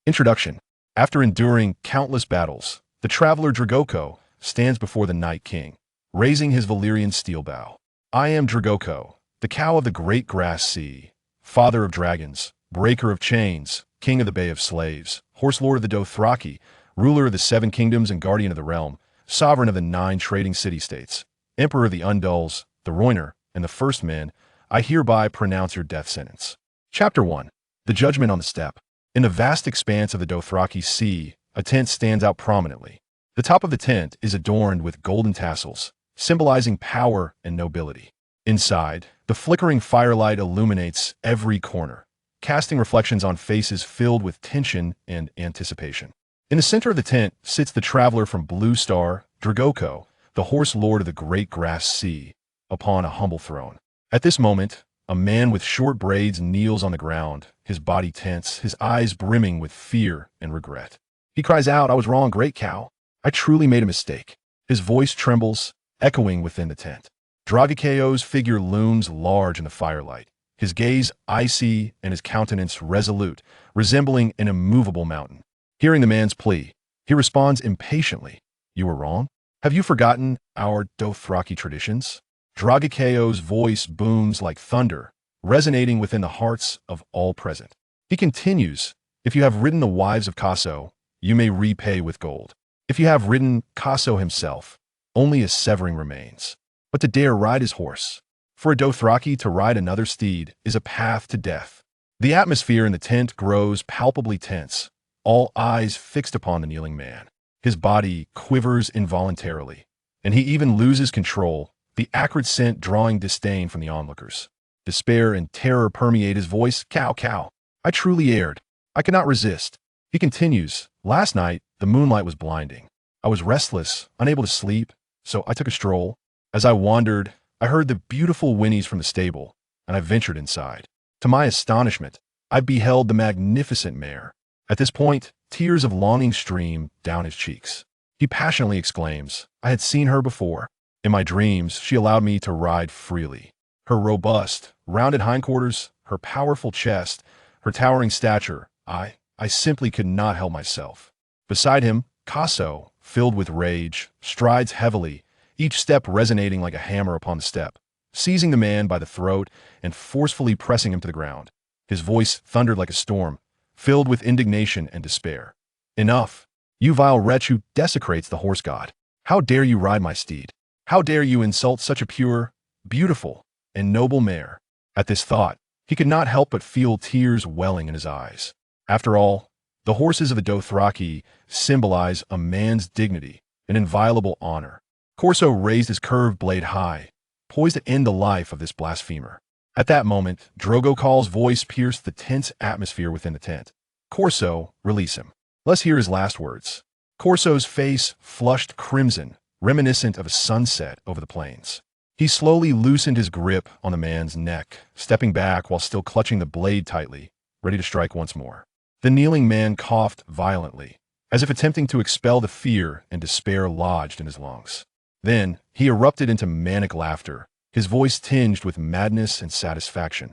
Introduction. After enduring countless battles, the traveler Drogo stands before the Night King, raising his Valyrian steel bow. I am Drogo, the cow of the Great Grass Sea, father of dragons, breaker of chains, king of the Bay of Slaves, horselord of the Dothraki, ruler of the Seven Kingdoms and guardian of the realm, sovereign of the 9 trading city-states, emperor of the Andals, the Roiner, and the First Men, I hereby pronounce your death sentence. Chapter 1. The Judgment on the Steppe. In the vast expanse of the Dothraki Sea, a tent stands out prominently. The top of the tent is adorned with golden tassels, symbolizing power and nobility. Inside, the flickering firelight illuminates every corner, casting reflections on faces filled with tension and anticipation. In the center of the tent sits the traveler from Blue Star, Drogo, the horse lord of the Great Grass Sea, upon a humble throne. At this moment, a man with short braids kneels on the ground, his body tense, his eyes brimming with fear and regret. He cries out, "I was wrong, Great Khal. I truly made a mistake." His voice trembles, echoing within the tent. Drogo's figure looms large in the firelight, his gaze icy and his countenance resolute, resembling an immovable mountain. Hearing the man's plea, he responds impatiently, "You were wrong? Have you forgotten our Dothraki traditions?" Drogo's voice booms like thunder, resonating within the hearts of all present. He continues, "If you have ridden the wives of Khalasar, you may repay with gold. If you have ridden Khalasar himself, only a severing remains. But to dare ride his horse, for a Dothraki to ride another steed is a path to death." The atmosphere in the tent grows palpably tense, all eyes fixed upon the kneeling man. His body quivers involuntarily, and he even loses control, the acrid scent drawing disdain from the onlookers. Despair and terror permeate his voice. Cow. I truly erred. I could not resist." He continues, "Last night, the moonlight was blinding. I was restless, unable to sleep, so I took a stroll. As I wandered, I heard the beautiful whinnies from the stable, and I ventured inside. To my astonishment, I beheld the magnificent mare." At this point, tears of longing stream down his cheeks. He passionately exclaims, "I had seen her before. In my dreams, she allowed me to ride freely. Her robust, rounded hindquarters, her powerful chest, her towering stature, I simply could not help myself." Beside him, Khalasar, filled with rage, strides heavily, each step resonating like a hammer upon the step, seizing the man by the throat and forcefully pressing him to the ground. His voice thundered like a storm, filled with indignation and despair. "Enough! You vile wretch who desecrates the horse god! How dare you ride my steed? How dare you insult such a pure, beautiful, and noble mare?" At this thought, he could not help but feel tears welling in his eyes. After all, the horses of the Dothraki symbolize a man's dignity and inviolable honor. Corso raised his curved blade high, poised to end the life of this blasphemer. At that moment, Drogo's voice pierced the tense atmosphere within the tent. "Corso, release him. Let's hear his last words." Corso's face flushed crimson, reminiscent of a sunset over the plains. He slowly loosened his grip on the man's neck, stepping back while still clutching the blade tightly, ready to strike once more. The kneeling man coughed violently, as if attempting to expel the fear and despair lodged in his lungs. Then, he erupted into manic laughter, his voice tinged with madness and satisfaction.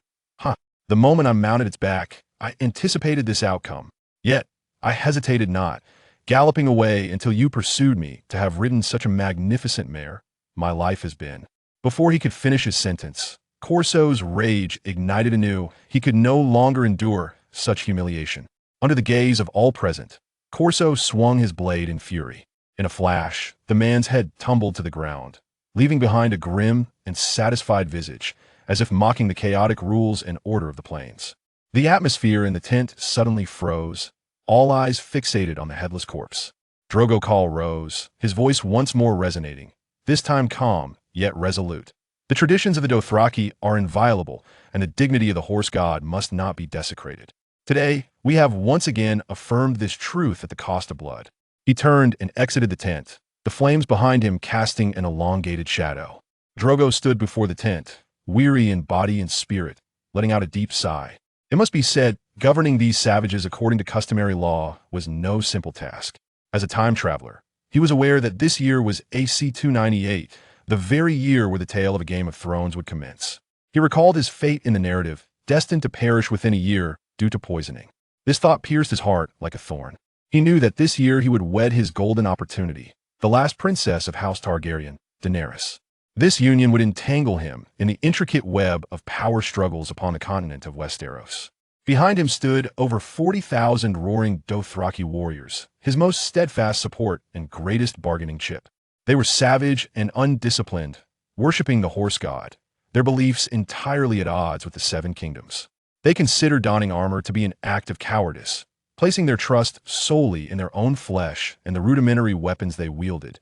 The moment I mounted its back, I anticipated this outcome. Yet, I hesitated not, galloping away until you pursued me. To have ridden such a magnificent mare, my life has been." Before he could finish his sentence, Corso's rage ignited anew. He could no longer endure such humiliation. Under the gaze of all present, Corso swung his blade in fury. In a flash, the man's head tumbled to the ground, leaving behind a grim and satisfied visage, as if mocking the chaotic rules and order of the plains. The atmosphere in the tent suddenly froze, all eyes fixated on the headless corpse. Drogo rose, his voice once more resonating, this time calm, yet resolute. "The traditions of the Dothraki are inviolable, and the dignity of the horse god must not be desecrated. Today, we have once again affirmed this truth at the cost of blood." He turned and exited the tent, the flames behind him casting an elongated shadow. Drogo stood before the tent, weary in body and spirit, letting out a deep sigh. It must be said, governing these savages according to customary law was no simple task. As a time traveler, he was aware that this year was AC 298, the very year where the tale of a Game of Thrones would commence. He recalled his fate in the narrative, destined to perish within a year due to poisoning. This thought pierced his heart like a thorn. He knew that this year he would wed his golden opportunity, the last princess of House Targaryen, Daenerys. This union would entangle him in the intricate web of power struggles upon the continent of Westeros. Behind him stood over 40,000 roaring Dothraki warriors, his most steadfast support and greatest bargaining chip. They were savage and undisciplined, worshipping the horse god, their beliefs entirely at odds with the Seven Kingdoms. They considered donning armor to be an act of cowardice, placing their trust solely in their own flesh and the rudimentary weapons they wielded.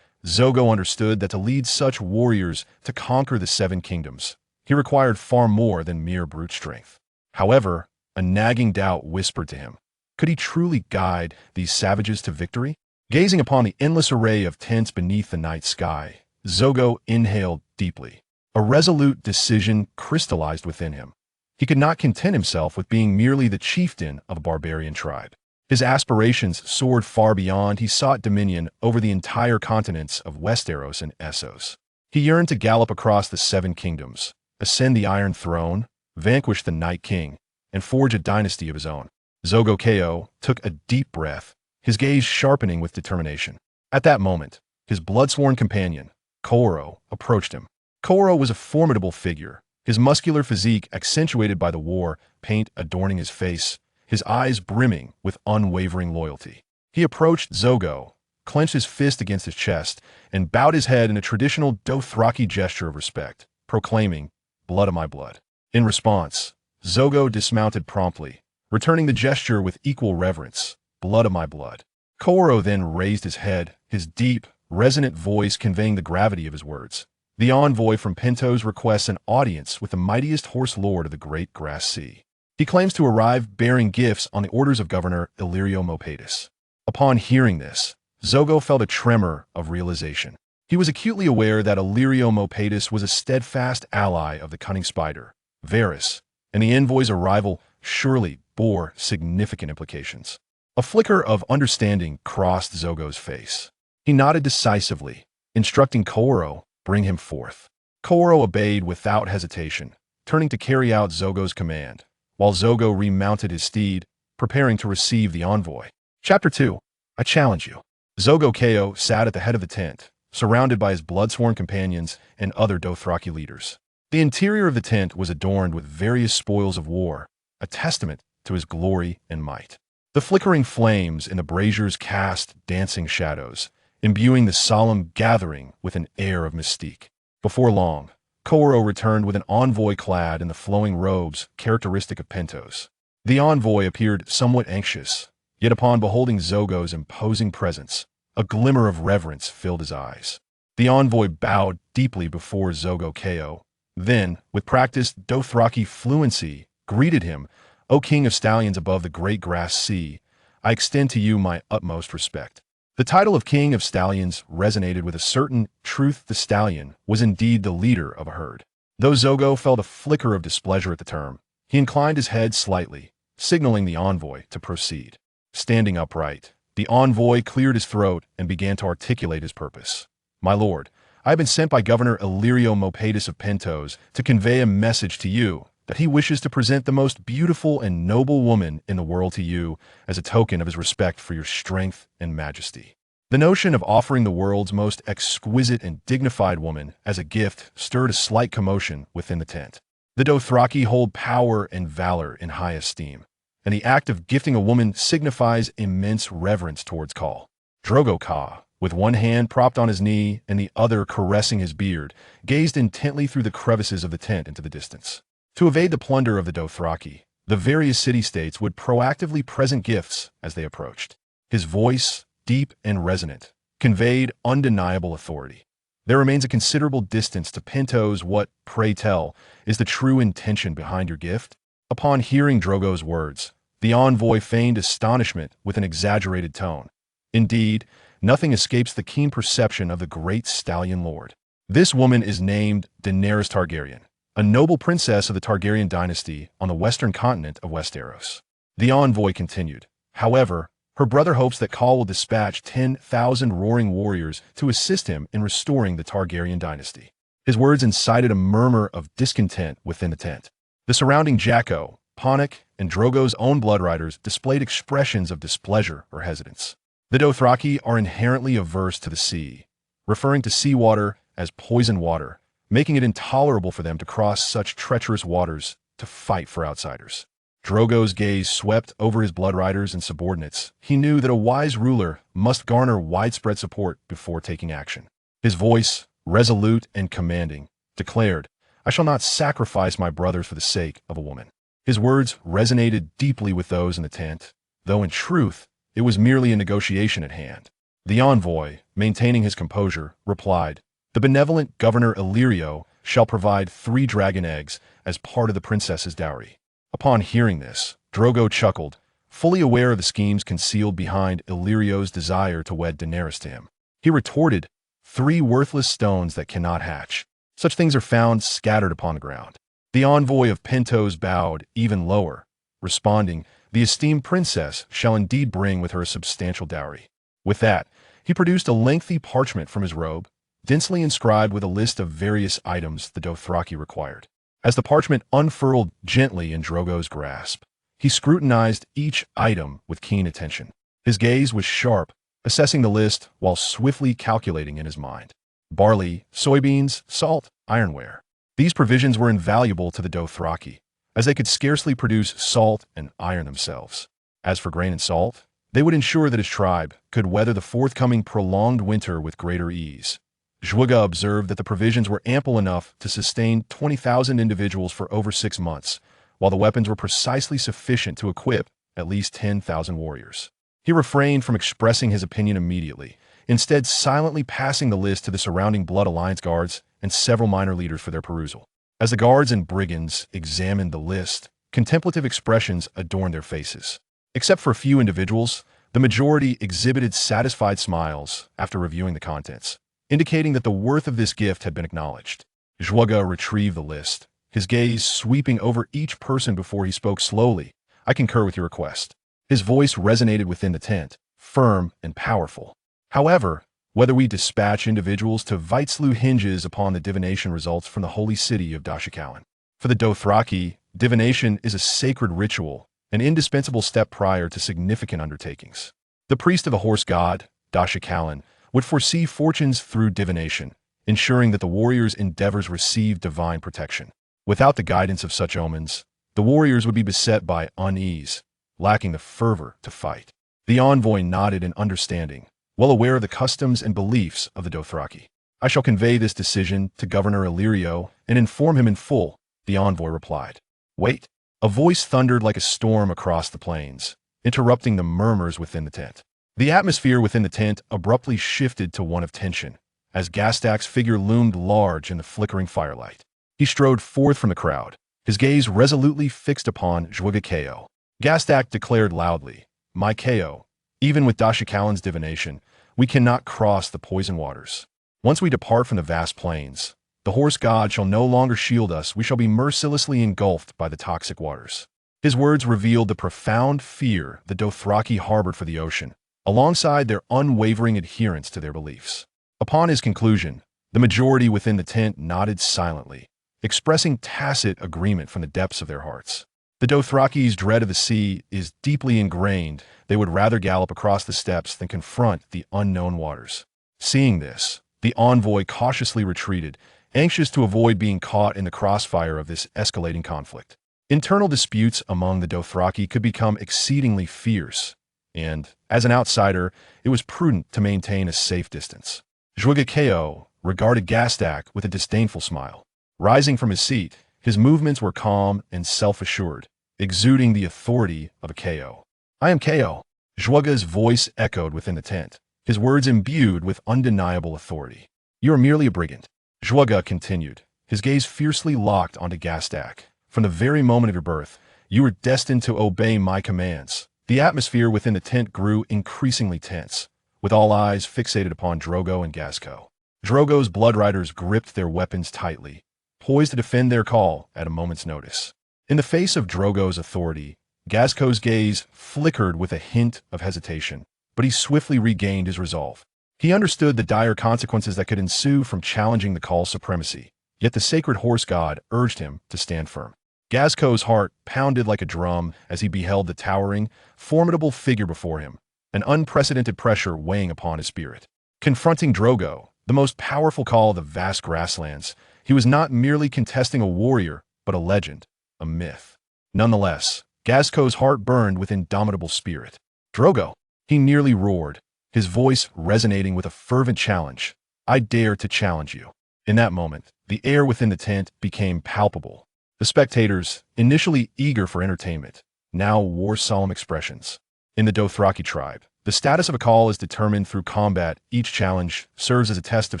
Drogo understood that to lead such warriors to conquer the Seven Kingdoms, he required far more than mere brute strength. However, a nagging doubt whispered to him. Could he truly guide these savages to victory? Gazing upon the endless array of tents beneath the night sky, Drogo inhaled deeply. A resolute decision crystallized within him. He could not content himself with being merely the chieftain of a barbarian tribe. His aspirations soared far beyond. He sought dominion over the entire continents of Westeros and Essos. He yearned to gallop across the Seven Kingdoms, ascend the Iron Throne, vanquish the Night King, and forge a dynasty of his own. Drogo took a deep breath, his gaze sharpening with determination. At that moment, his blood-sworn companion, Khal, approached him. Khal was a formidable figure, his muscular physique accentuated by the war paint adorning his face, his eyes brimming with unwavering loyalty. He approached Drogo, clenched his fist against his chest, and bowed his head in a traditional Dothraki gesture of respect, proclaiming, "Blood of my blood." In response, Drogo dismounted promptly, returning the gesture with equal reverence, "Blood of my blood." Khal then raised his head, his deep, resonant voice conveying the gravity of his words. "The envoy from Pentos requests an audience with the mightiest horselord of the Great Grass Sea. He claims to arrive bearing gifts on the orders of Governor Illyrio Mopatis." Upon hearing this, Drogo felt a tremor of realization. He was acutely aware that Illyrio Mopatis was a steadfast ally of the cunning spider, Varys, and the envoy's arrival surely bore significant implications. A flicker of understanding crossed Drogo's face. He nodded decisively, instructing Khal, "Bring him forth." Khal obeyed without hesitation, turning to carry out Drogo's command, while Drogo remounted his steed, preparing to receive the envoy. Chapter 2. I challenge you. Drogo sat at the head of the tent, surrounded by his blood-sworn companions and other Dothraki leaders. The interior of the tent was adorned with various spoils of war, a testament to his glory and might. The flickering flames in the braziers cast dancing shadows, imbuing the solemn gathering with an air of mystique. Before long, Khal returned with an envoy clad in the flowing robes characteristic of Pentos. The envoy appeared somewhat anxious, yet upon beholding Drogo's imposing presence, a glimmer of reverence filled his eyes. The envoy bowed deeply before Drogo, then, with practiced Dothraki fluency, greeted him, "O King of Stallions above the Great Grass Sea, I extend to you my utmost respect." The title of King of Stallions resonated with a certain truth. The stallion was indeed the leader of a herd. Though Drogo felt a flicker of displeasure at the term, he inclined his head slightly, signaling the envoy to proceed. Standing upright, the envoy cleared his throat and began to articulate his purpose. "My lord, I have been sent by Governor Illyrio Mopatis of Pentos to convey a message to you that he wishes to present the most beautiful and noble woman in the world to you as a token of his respect for your strength and majesty." The notion of offering the world's most exquisite and dignified woman as a gift stirred a slight commotion within the tent. The Dothraki hold power and valor in high esteem, and the act of gifting a woman signifies immense reverence towards Khal. Drogo, with one hand propped on his knee and the other caressing his beard, gazed intently through the crevices of the tent into the distance. To evade the plunder of the Dothraki, the various city-states would proactively present gifts as they approached. His voice, deep and resonant, conveyed undeniable authority. "There remains a considerable distance to Pentos. What, pray tell, is the true intention behind your gift?" Upon hearing Drogo's words, the envoy feigned astonishment with an exaggerated tone. "Indeed, nothing escapes the keen perception of the great stallion lord. This woman is named Daenerys Targaryen, a noble princess of the Targaryen dynasty on the western continent of Westeros." The envoy continued, "However, her brother hopes that Khal will dispatch 10,000 roaring warriors to assist him in restoring the Targaryen dynasty." His words incited a murmur of discontent within the tent. The surrounding Jacko, Panik, and Drogo's own bloodriders displayed expressions of displeasure or hesitance. The Dothraki are inherently averse to the sea, referring to seawater as poison water, making it intolerable for them to cross such treacherous waters to fight for outsiders. Drogo's gaze swept over his bloodriders and subordinates. He knew that a wise ruler must garner widespread support before taking action. His voice, resolute and commanding, declared, "I shall not sacrifice my brothers for the sake of a woman." His words resonated deeply with those in the tent, though in truth, it was merely a negotiation at hand. The envoy, maintaining his composure, replied, "The benevolent Governor Illyrio shall provide 3 dragon eggs as part of the princess's dowry." Upon hearing this, Drogo chuckled, fully aware of the schemes concealed behind Illyrio's desire to wed Daenerys to him. He retorted, 3 worthless stones that cannot hatch. Such things are found scattered upon the ground." The envoy of Pentos bowed even lower, responding, "The esteemed princess shall indeed bring with her a substantial dowry." With that, he produced a lengthy parchment from his robe, densely inscribed with a list of various items the Dothraki required. As the parchment unfurled gently in Drogo's grasp, he scrutinized each item with keen attention. His gaze was sharp, assessing the list while swiftly calculating in his mind. Barley, soybeans, salt, ironware. These provisions were invaluable to the Dothraki, as they could scarcely produce salt and iron themselves. As for grain and salt, they would ensure that his tribe could weather the forthcoming prolonged winter with greater ease. Żwaga observed that the provisions were ample enough to sustain 20,000 individuals for over 6 months, while the weapons were precisely sufficient to equip at least 10,000 warriors. He refrained from expressing his opinion immediately, instead silently passing the list to the surrounding Blood Alliance guards and several minor leaders for their perusal. As the guards and brigands examined the list, contemplative expressions adorned their faces. Except for a few individuals, the majority exhibited satisfied smiles after reviewing the contents, indicating that the worth of this gift had been acknowledged. Żwaga retrieved the list, his gaze sweeping over each person before he spoke slowly. "I concur with your request." His voice resonated within the tent, firm and powerful. "However, whether we dispatch individuals to Vitslu hinges upon the divination results from the holy city of Dashikalan. For the Dothraki, divination is a sacred ritual, an indispensable step prior to significant undertakings. The priest of the horse god, Dashikalan, would foresee fortunes through divination, ensuring that the warrior's endeavors receive divine protection. Without the guidance of such omens, the warriors would be beset by unease, lacking the fervor to fight. The envoy nodded in understanding, well aware of the customs and beliefs of the Dothraki. "I shall convey this decision to Governor Illyrio and inform him in full," the envoy replied. "Wait." A voice thundered like a storm across the plains, interrupting the murmurs within the tent. The atmosphere within the tent abruptly shifted to one of tension, as Gastak's figure loomed large in the flickering firelight. He strode forth from the crowd, his gaze resolutely fixed upon Żwaga Ko. Gastak declared loudly, "My Ko, even with Dashikalan's divination, we cannot cross the poison waters. Once we depart from the vast plains, the horse god shall no longer shield us, we shall be mercilessly engulfed by the toxic waters." His words revealed the profound fear the Dothraki harbored for the ocean, alongside their unwavering adherence to their beliefs. Upon his conclusion, the majority within the tent nodded silently, expressing tacit agreement from the depths of their hearts. The Dothraki's dread of the sea is deeply ingrained. They would rather gallop across the steppes than confront the unknown waters. Seeing this, the envoy cautiously retreated, anxious to avoid being caught in the crossfire of this escalating conflict. Internal disputes among the Dothraki could become exceedingly fierce, and, as an outsider, it was prudent to maintain a safe distance. Żwaga Ko regarded Gastak with a disdainful smile. Rising from his seat, his movements were calm and self-assured, exuding the authority of a Ko. "I am Ko." Żwaga's voice echoed within the tent, his words imbued with undeniable authority. "You are merely a brigand." Żwaga continued, his gaze fiercely locked onto Gastak. "From the very moment of your birth, you were destined to obey my commands." The atmosphere within the tent grew increasingly tense, with all eyes fixated upon Drogo and Gasko. Drogo's bloodriders gripped their weapons tightly, poised to defend their call at a moment's notice. In the face of Drogo's authority, Gasko's gaze flickered with a hint of hesitation, but he swiftly regained his resolve. He understood the dire consequences that could ensue from challenging the call's supremacy, yet the sacred horse god urged him to stand firm. Gazco's heart pounded like a drum as he beheld the towering, formidable figure before him, an unprecedented pressure weighing upon his spirit. Confronting Drogo, the most powerful Khal of the vast grasslands, he was not merely contesting a warrior, but a legend, a myth. Nonetheless, Gazco's heart burned with indomitable spirit. Drogo, he nearly roared, his voice resonating with a fervent challenge. I dare to challenge you. In that moment, the air within the tent became palpable. The spectators, initially eager for entertainment, now wore solemn expressions. In the Dothraki tribe, the status of a Khal is determined through combat. Each challenge serves as a test of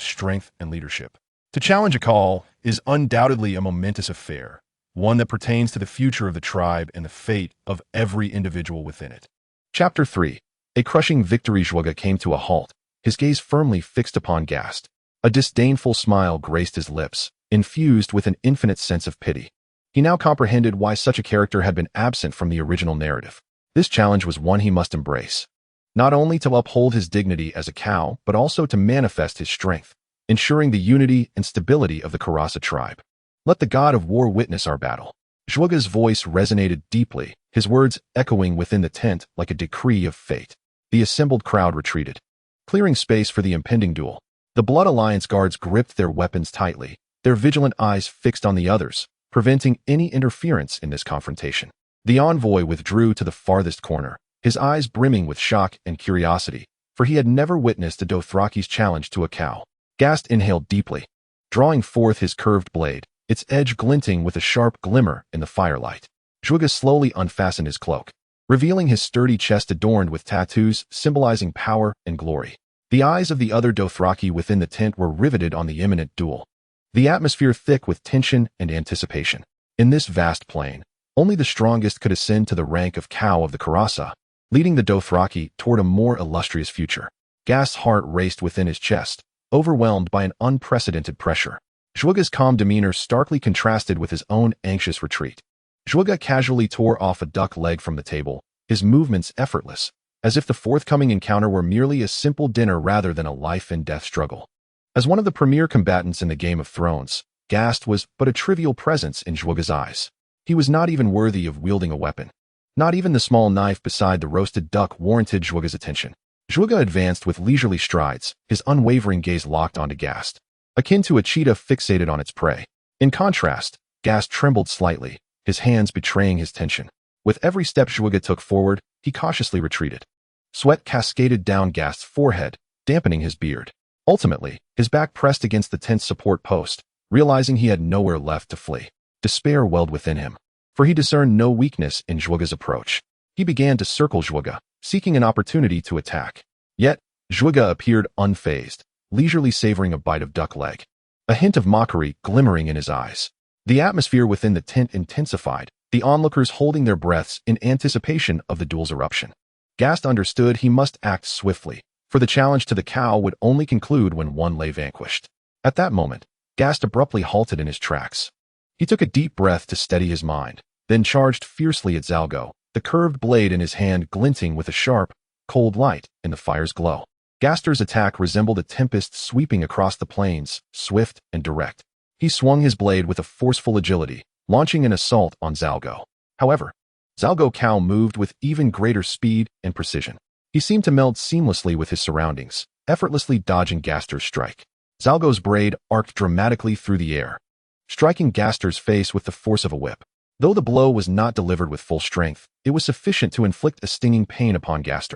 strength and leadership. To challenge a Khal is undoubtedly a momentous affair, one that pertains to the future of the tribe and the fate of every individual within it. Chapter 3. A crushing victory. Drogo came to a halt, his gaze firmly fixed upon Gast. A disdainful smile graced his lips, infused with an infinite sense of pity. He now comprehended why such a character had been absent from the original narrative. This challenge was one he must embrace, not only to uphold his dignity as a Khal, but also to manifest his strength, ensuring the unity and stability of the khalasar tribe. Let the god of war witness our battle. Drogo's voice resonated deeply, his words echoing within the tent like a decree of fate. The assembled crowd retreated, clearing space for the impending duel. The Blood Alliance guards gripped their weapons tightly, their vigilant eyes fixed on the others, preventing any interference in this confrontation. The envoy withdrew to the farthest corner, his eyes brimming with shock and curiosity, for he had never witnessed a Dothraki's challenge to a Khal. Gast inhaled deeply, drawing forth his curved blade, its edge glinting with a sharp glimmer in the firelight. Drogo slowly unfastened his cloak, revealing his sturdy chest adorned with tattoos symbolizing power and glory. The eyes of the other Dothraki within the tent were riveted on the imminent duel, the atmosphere thick with tension and anticipation. In this vast plain, only the strongest could ascend to the rank of Khal of the khalasar, leading the Dothraki toward a more illustrious future. Gast's heart raced within his chest, overwhelmed by an unprecedented pressure. Drogo's calm demeanor starkly contrasted with his own anxious retreat. Drogo casually tore off a duck leg from the table, his movements effortless, as if the forthcoming encounter were merely a simple dinner rather than a life-and-death struggle. As one of the premier combatants in the Game of Thrones, Gast was but a trivial presence in Drogo's eyes. He was not even worthy of wielding a weapon. Not even the small knife beside the roasted duck warranted Drogo's attention. Drogo advanced with leisurely strides, his unwavering gaze locked onto Gast, akin to a cheetah fixated on its prey. In contrast, Gast trembled slightly, his hands betraying his tension. With every step Drogo took forward, he cautiously retreated. Sweat cascaded down Gast's forehead, dampening his beard. Ultimately, his back pressed against the tent's support post, realizing he had nowhere left to flee. Despair welled within him, for he discerned no weakness in Drogo's approach. He began to circle Drogo, seeking an opportunity to attack. Yet, Drogo appeared unfazed, leisurely savoring a bite of duck leg, a hint of mockery glimmering in his eyes. The atmosphere within the tent intensified, the onlookers holding their breaths in anticipation of the duel's eruption. Gast understood he must act swiftly, for the challenge to the Khal would only conclude when one lay vanquished. At that moment, Gast abruptly halted in his tracks. He took a deep breath to steady his mind, then charged fiercely at Drogo, the curved blade in his hand glinting with a sharp, cold light in the fire's glow. Gast's attack resembled a tempest sweeping across the plains, swift and direct. He swung his blade with a forceful agility, launching an assault on Drogo. However, Drogo Khal moved with even greater speed and precision. He seemed to meld seamlessly with his surroundings, effortlessly dodging Gast's strike. Drogo's blade arced dramatically through the air, striking Gast's face with the force of a whip. Though the blow was not delivered with full strength, it was sufficient to inflict a stinging pain upon Gast.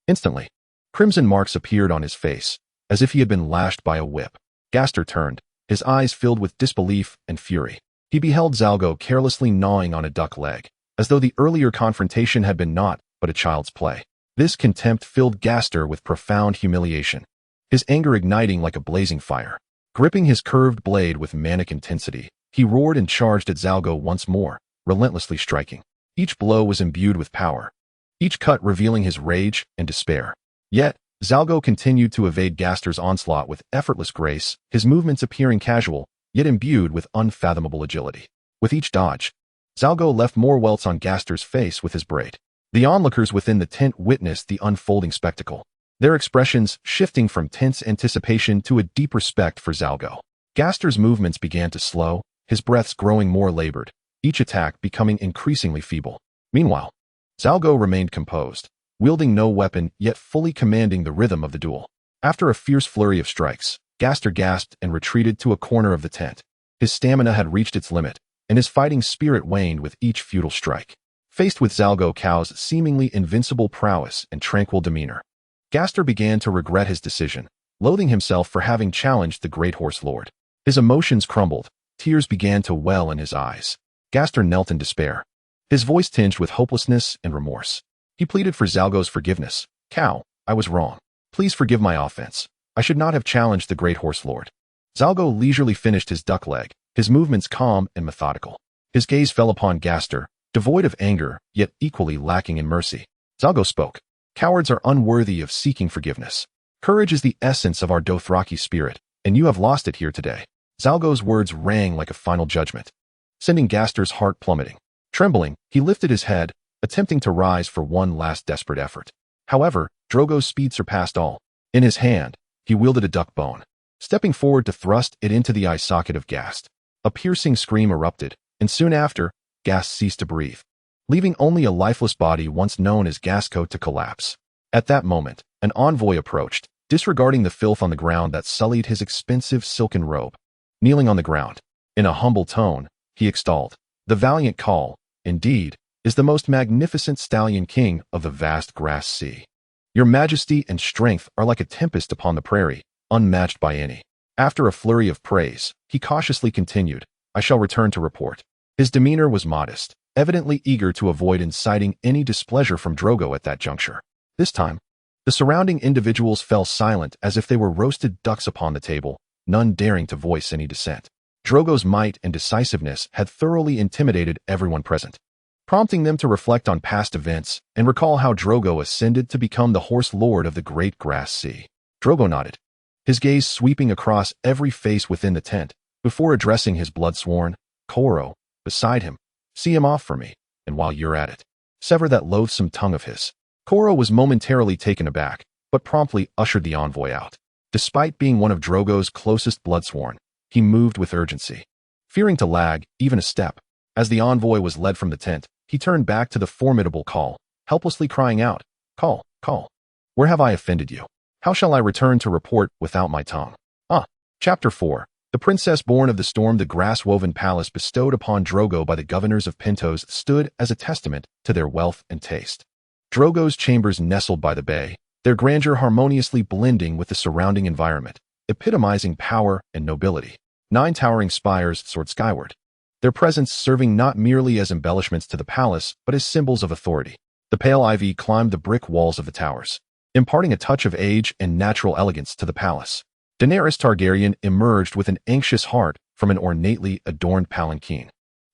Instantly, crimson marks appeared on his face, as if he had been lashed by a whip. Gast turned, his eyes filled with disbelief and fury. He beheld Drogo carelessly gnawing on a duck leg, as though the earlier confrontation had been naught but a child's play. This contempt filled Gast with profound humiliation, his anger igniting like a blazing fire. Gripping his curved blade with manic intensity, he roared and charged at Drogo once more, relentlessly striking. Each blow was imbued with power, each cut revealing his rage and despair. Yet, Drogo continued to evade Gast's onslaught with effortless grace, his movements appearing casual, yet imbued with unfathomable agility. With each dodge, Drogo left more welts on Gast's face with his blade. The onlookers within the tent witnessed the unfolding spectacle, their expressions shifting from tense anticipation to a deep respect for Drogo. Gast's movements began to slow, his breaths growing more labored, each attack becoming increasingly feeble. Meanwhile, Zalgo remained composed, wielding no weapon yet fully commanding the rhythm of the duel. After a fierce flurry of strikes, Gaster gasped and retreated to a corner of the tent. His stamina had reached its limit, and his fighting spirit waned with each futile strike. Faced with Zalgo Cow's seemingly invincible prowess and tranquil demeanor, Gaster began to regret his decision, loathing himself for having challenged the great horselord. His emotions crumbled, tears began to well in his eyes. Gaster knelt in despair, his voice tinged with hopelessness and remorse. He pleaded for Zalgo's forgiveness. "Cow, I was wrong. Please forgive my offense. I should not have challenged the great horselord." Zalgo leisurely finished his duck leg, his movements calm and methodical. His gaze fell upon Gaster, devoid of anger, yet equally lacking in mercy. Zalgo spoke. "Cowards are unworthy of seeking forgiveness. Courage is the essence of our Dothraki spirit, and you have lost it here today." Zalgo's words rang like a final judgment, sending Gaster's heart plummeting. Trembling, he lifted his head, attempting to rise for one last desperate effort. However, Drogo's speed surpassed all. In his hand, he wielded a duck bone, stepping forward to thrust it into the eye socket of Gast. A piercing scream erupted, and soon after, Gast ceased to breathe, leaving only a lifeless body once known as Gasco to collapse. At that moment, an envoy approached, disregarding the filth on the ground that sullied his expensive silken robe. Kneeling on the ground, in a humble tone, he extolled, "The valiant Khal, indeed, is the most magnificent stallion king of the vast grass sea. Your majesty and strength are like a tempest upon the prairie, unmatched by any." After a flurry of praise, he cautiously continued, "I shall return to report." His demeanor was modest, evidently eager to avoid inciting any displeasure from Drogo at that juncture. This time, the surrounding individuals fell silent as if they were roasted ducks upon the table, none daring to voice any dissent. Drogo's might and decisiveness had thoroughly intimidated everyone present, prompting them to reflect on past events and recall how Drogo ascended to become the horse lord of the Great Grass Sea. Drogo nodded, his gaze sweeping across every face within the tent, before addressing his blood-sworn Koro beside him. "See him off for me, and while you're at it, sever that loathsome tongue of his." Koro was momentarily taken aback, but promptly ushered the envoy out. Despite being one of Drogo's closest bloodsworn, he moved with urgency, fearing to lag even a step. As the envoy was led from the tent, he turned back to the formidable Khal, helplessly crying out, "Khal, Khal, where have I offended you? How shall I return to report without my tongue?" Chapter 4. The princess born of the storm. The grass-woven palace bestowed upon Drogo by the governors of Pentos stood as a testament to their wealth and taste. Drogo's chambers nestled by the bay, their grandeur harmoniously blending with the surrounding environment, epitomizing power and nobility. 9 towering spires soared skyward, their presence serving not merely as embellishments to the palace, but as symbols of authority. The pale ivy climbed the brick walls of the towers, imparting a touch of age and natural elegance to the palace. Daenerys Targaryen emerged with an anxious heart from an ornately adorned palanquin,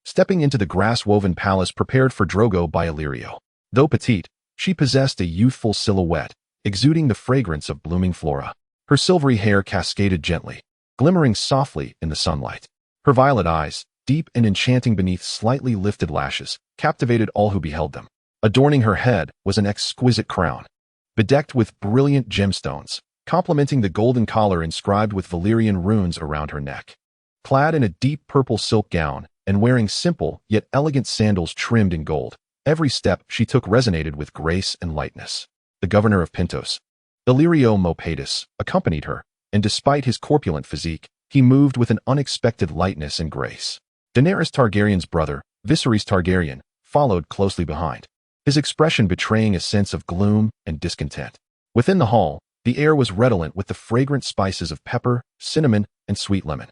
stepping into the grass-woven palace prepared for Drogo by Illyrio. Though petite, she possessed a youthful silhouette, exuding the fragrance of blooming flora. Her silvery hair cascaded gently, glimmering softly in the sunlight. Her violet eyes, deep and enchanting beneath slightly lifted lashes, captivated all who beheld them. Adorning her head was an exquisite crown, bedecked with brilliant gemstones, complementing the golden collar inscribed with Valyrian runes around her neck. Clad in a deep purple silk gown and wearing simple yet elegant sandals trimmed in gold, every step she took resonated with grace and lightness. The governor of Pentos, Illyrio Mopatis, accompanied her, and despite his corpulent physique, he moved with an unexpected lightness and grace. Daenerys Targaryen's brother, Viserys Targaryen, followed closely behind, his expression betraying a sense of gloom and discontent. Within the hall, the air was redolent with the fragrant spices of pepper, cinnamon, and sweet lemon.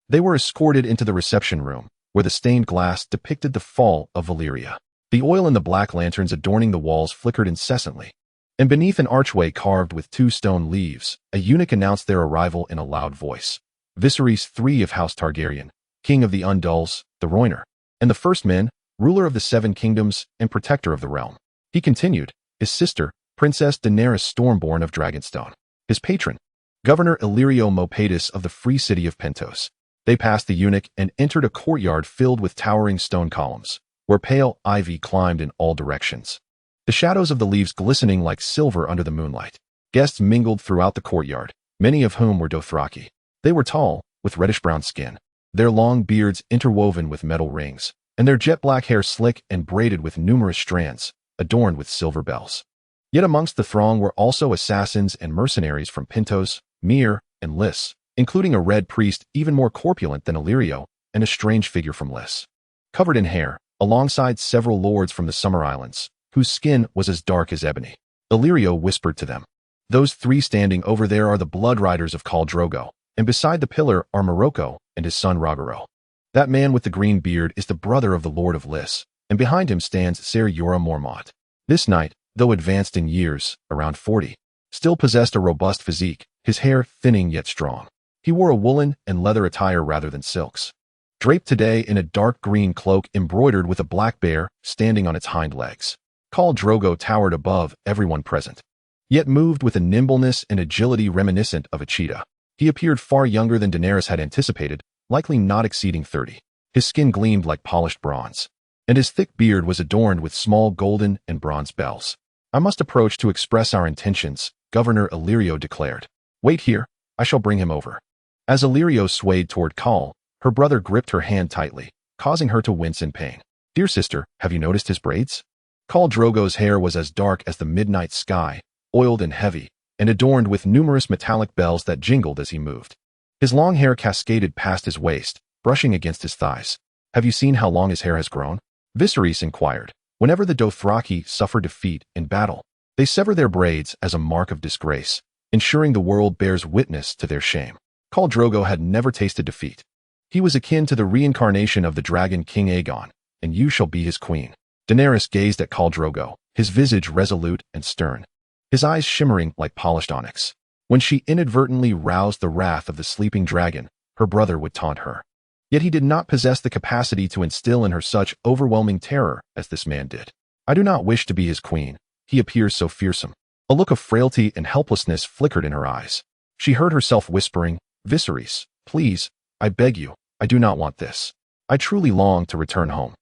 They were escorted into the reception room, where the stained glass depicted the fall of Valyria. The oil in the black lanterns adorning the walls flickered incessantly, and beneath an archway carved with 2 stone leaves, a eunuch announced their arrival in a loud voice. Viserys III of House Targaryen, king of the Andals, the Rhoynar, and the first men, ruler of the 7 kingdoms and protector of the realm. He continued, his sister, Princess Daenerys Stormborn of Dragonstone, his patron, Governor Illyrio Mopatis of the free city of Pentos. They passed the eunuch and entered a courtyard filled with towering stone columns, where pale ivy climbed in all directions, the shadows of the leaves glistening like silver under the moonlight. Guests mingled throughout the courtyard, many of whom were Dothraki. They were tall, with reddish-brown skin, their long beards interwoven with metal rings, and their jet-black hair slick and braided with numerous strands, adorned with silver bells. Yet amongst the throng were also assassins and mercenaries from Pentos, Myr, and Lys, including a red priest even more corpulent than Illyrio, and a strange figure from Lys. Covered in hair, alongside several lords from the Summer Islands, whose skin was as dark as ebony. Illyrio whispered to them, "Those three standing over there are the blood riders of Khal Drogo, and beside the pillar are Morocco and his son Rogero. That man with the green beard is the brother of the Lord of Lys, and behind him stands Ser Jorah Mormont. This knight, though advanced in years, around 40, still possessed a robust physique, his hair thinning yet strong. He wore a woolen and leather attire rather than silks. Draped today in a dark green cloak embroidered with a black bear standing on its hind legs. Khal Drogo towered above everyone present, yet moved with a nimbleness and agility reminiscent of a cheetah. He appeared far younger than Daenerys had anticipated, likely not exceeding 30. His skin gleamed like polished bronze, and his thick beard was adorned with small golden and bronze bells. "I must approach to express our intentions," Governor Illyrio declared. "Wait here, I shall bring him over." As Illyrio swayed toward Khal, her brother gripped her hand tightly, causing her to wince in pain. "Dear sister, have you noticed his braids?" Khal Drogo's hair was as dark as the midnight sky, oiled and heavy, and adorned with numerous metallic bells that jingled as he moved. His long hair cascaded past his waist, brushing against his thighs. "Have you seen how long his hair has grown?" Viserys inquired. Whenever the Dothraki suffer defeat in battle, they sever their braids as a mark of disgrace, ensuring the world bears witness to their shame. Khal Drogo had never tasted defeat. He was akin to the reincarnation of the dragon King Aegon, and you shall be his queen. Daenerys gazed at Khal Drogo, his visage resolute and stern, his eyes shimmering like polished onyx. When she inadvertently roused the wrath of the sleeping dragon, her brother would taunt her. Yet he did not possess the capacity to instill in her such overwhelming terror as this man did. "I do not wish to be his queen. He appears so fearsome." A look of frailty and helplessness flickered in her eyes. She heard herself whispering, "Viserys, please, I beg you, I do not want this. I truly long to return home."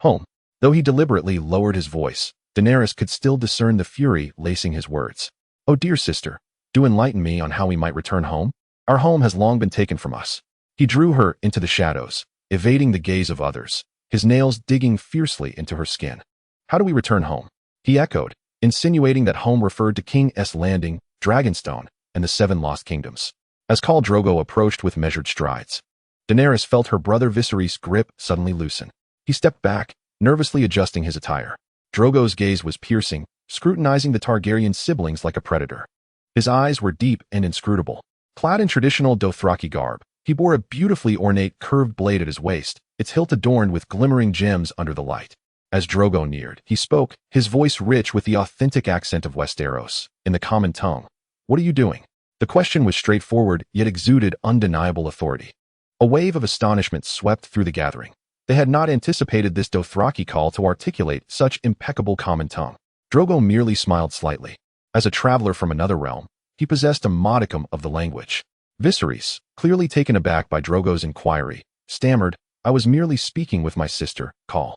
Home. Though he deliberately lowered his voice, Daenerys could still discern the fury lacing his words. "Oh dear sister, do enlighten me on how we might return home. Our home has long been taken from us." He drew her into the shadows, evading the gaze of others, his nails digging fiercely into her skin. "How do we return home?" he echoed, insinuating that home referred to King S Landing, Dragonstone, and the Seven Lost Kingdoms. As Khal Drogo approached with measured strides, Daenerys felt her brother Viserys' grip suddenly loosen. He stepped back, nervously adjusting his attire. Drogo's gaze was piercing, scrutinizing the Targaryen siblings like a predator. His eyes were deep and inscrutable. Clad in traditional Dothraki garb, he bore a beautifully ornate curved blade at his waist, its hilt adorned with glimmering gems under the light. As Drogo neared, he spoke, his voice rich with the authentic accent of Westeros, in the common tongue. "What are you doing?" The question was straightforward, yet exuded undeniable authority. A wave of astonishment swept through the gathering. They had not anticipated this Dothraki call to articulate such impeccable common tongue. Drogo merely smiled slightly. As a traveler from another realm, he possessed a modicum of the language. Viserys, clearly taken aback by Drogo's inquiry, stammered, "I was merely speaking with my sister, Khal."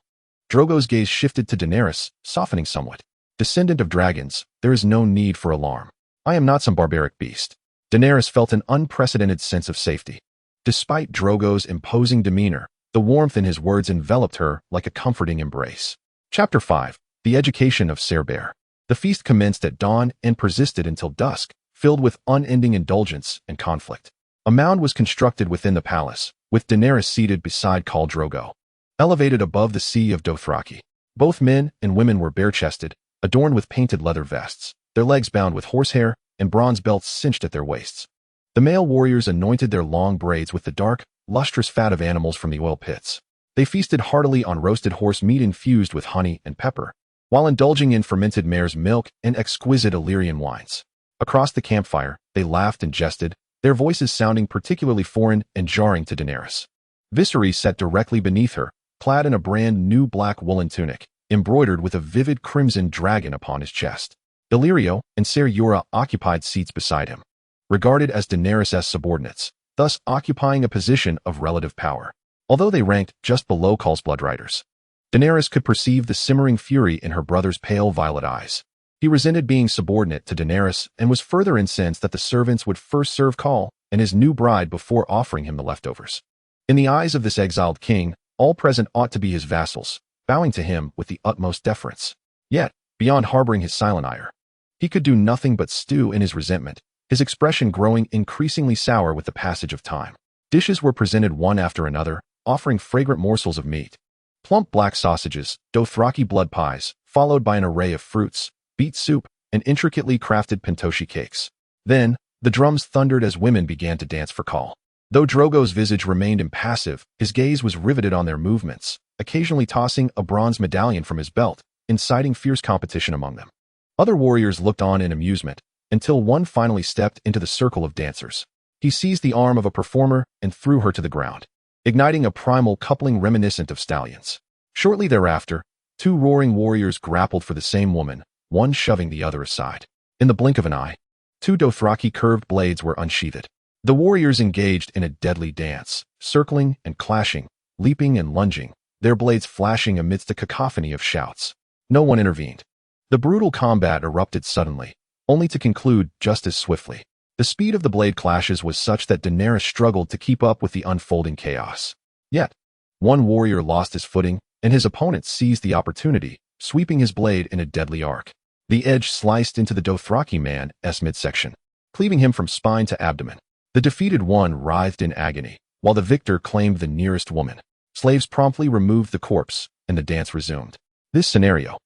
Drogo's gaze shifted to Daenerys, softening somewhat. "Descendant of dragons, there is no need for alarm. I am not some barbaric beast." Daenerys felt an unprecedented sense of safety. Despite Drogo's imposing demeanor, the warmth in his words enveloped her like a comforting embrace. Chapter 5. The Education of Ser Bear. The feast commenced at dawn and persisted until dusk, filled with unending indulgence and conflict. A mound was constructed within the palace, with Daenerys seated beside Khal Drogo, elevated above the sea of Dothraki. Both men and women were bare-chested, adorned with painted leather vests, their legs bound with horsehair and bronze belts cinched at their waists. The male warriors anointed their long braids with the dark, lustrous fat of animals from the oil pits. They feasted heartily on roasted horse meat infused with honey and pepper, while indulging in fermented mare's milk and exquisite Illyrian wines. Across the campfire, they laughed and jested, their voices sounding particularly foreign and jarring to Daenerys. Viserys sat directly beneath her, clad in a brand new black woolen tunic, embroidered with a vivid crimson dragon upon his chest. Illyrio and Ser Jorah occupied seats beside him, regarded as Daenerys' subordinates, thus occupying a position of relative power. Although they ranked just below Khal's bloodriders, Daenerys could perceive the simmering fury in her brother's pale violet eyes. He resented being subordinate to Daenerys and was further incensed that the servants would first serve Khal and his new bride before offering him the leftovers. In the eyes of this exiled king, All present ought to be his vassals, bowing to him with the utmost deference. Yet, beyond harboring his silent ire, he could do nothing but stew in his resentment, his expression growing increasingly sour with the passage of time. Dishes were presented one after another, offering fragrant morsels of meat. Plump black sausages, Dothraki blood pies, followed by an array of fruits, beet soup, and intricately crafted pentoshi cakes. Then, the drums thundered as women began to dance for Khal. Though Drogo's visage remained impassive, his gaze was riveted on their movements, occasionally tossing a bronze medallion from his belt, inciting fierce competition among them. Other warriors looked on in amusement, until one finally stepped into the circle of dancers. He seized the arm of a performer and threw her to the ground, igniting a primal coupling reminiscent of stallions. Shortly thereafter, two roaring warriors grappled for the same woman, one shoving the other aside. In the blink of an eye, two Dothraki curved blades were unsheathed. The warriors engaged in a deadly dance, circling and clashing, leaping and lunging, their blades flashing amidst a cacophony of shouts. No one intervened. The brutal combat erupted suddenly, only to conclude just as swiftly. The speed of the blade clashes was such that Daenerys struggled to keep up with the unfolding chaos. Yet, one warrior lost his footing, and his opponent seized the opportunity, sweeping his blade in a deadly arc. The edge sliced into the Dothraki man's midsection, cleaving him from spine to abdomen. The defeated one writhed in agony, while the victor claimed the nearest woman. Slaves promptly removed the corpse, and the dance resumed. This scenario,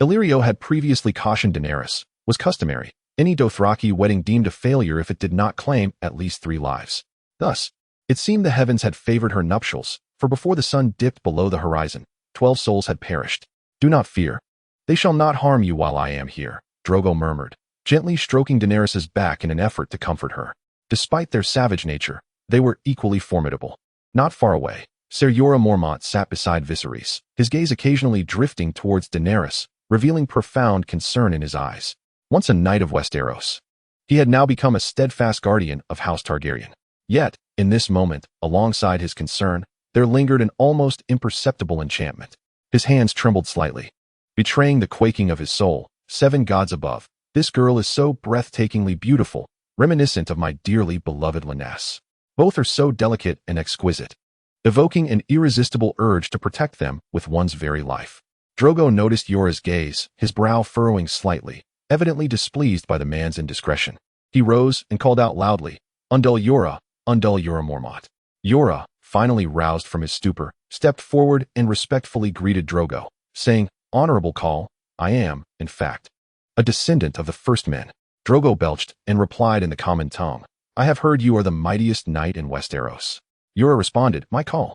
Illyrio had previously cautioned Daenerys, was customary. Any Dothraki wedding deemed a failure if it did not claim at least 3 lives. Thus, it seemed the heavens had favored her nuptials, for before the sun dipped below the horizon, 12 souls had perished. Do not fear. They shall not harm you while I am here, Drogo murmured, gently stroking Daenerys' back in an effort to comfort her. Despite their savage nature, they were equally formidable. Not far away, Ser Jorah Mormont sat beside Viserys, his gaze occasionally drifting towards Daenerys, revealing profound concern in his eyes. Once a knight of Westeros, he had now become a steadfast guardian of House Targaryen. Yet, in this moment, alongside his concern, there lingered an almost imperceptible enchantment. His hands trembled slightly, betraying the quaking of his soul. 7 gods above, this girl is so breathtakingly beautiful, reminiscent of my dearly beloved Lyness. Both are so delicate and exquisite, evoking an irresistible urge to protect them with one's very life. Drogo noticed Jorah's gaze, his brow furrowing slightly, evidently displeased by the man's indiscretion. He rose and called out loudly, Undul Jorah Mormont. Jorah, finally roused from his stupor, stepped forward and respectfully greeted Drogo, saying, Honorable Khal, I am, in fact, a descendant of the first men. Drogo belched and replied in the common tongue, I have heard you are the mightiest knight in Westeros. Jorah responded, My Khal,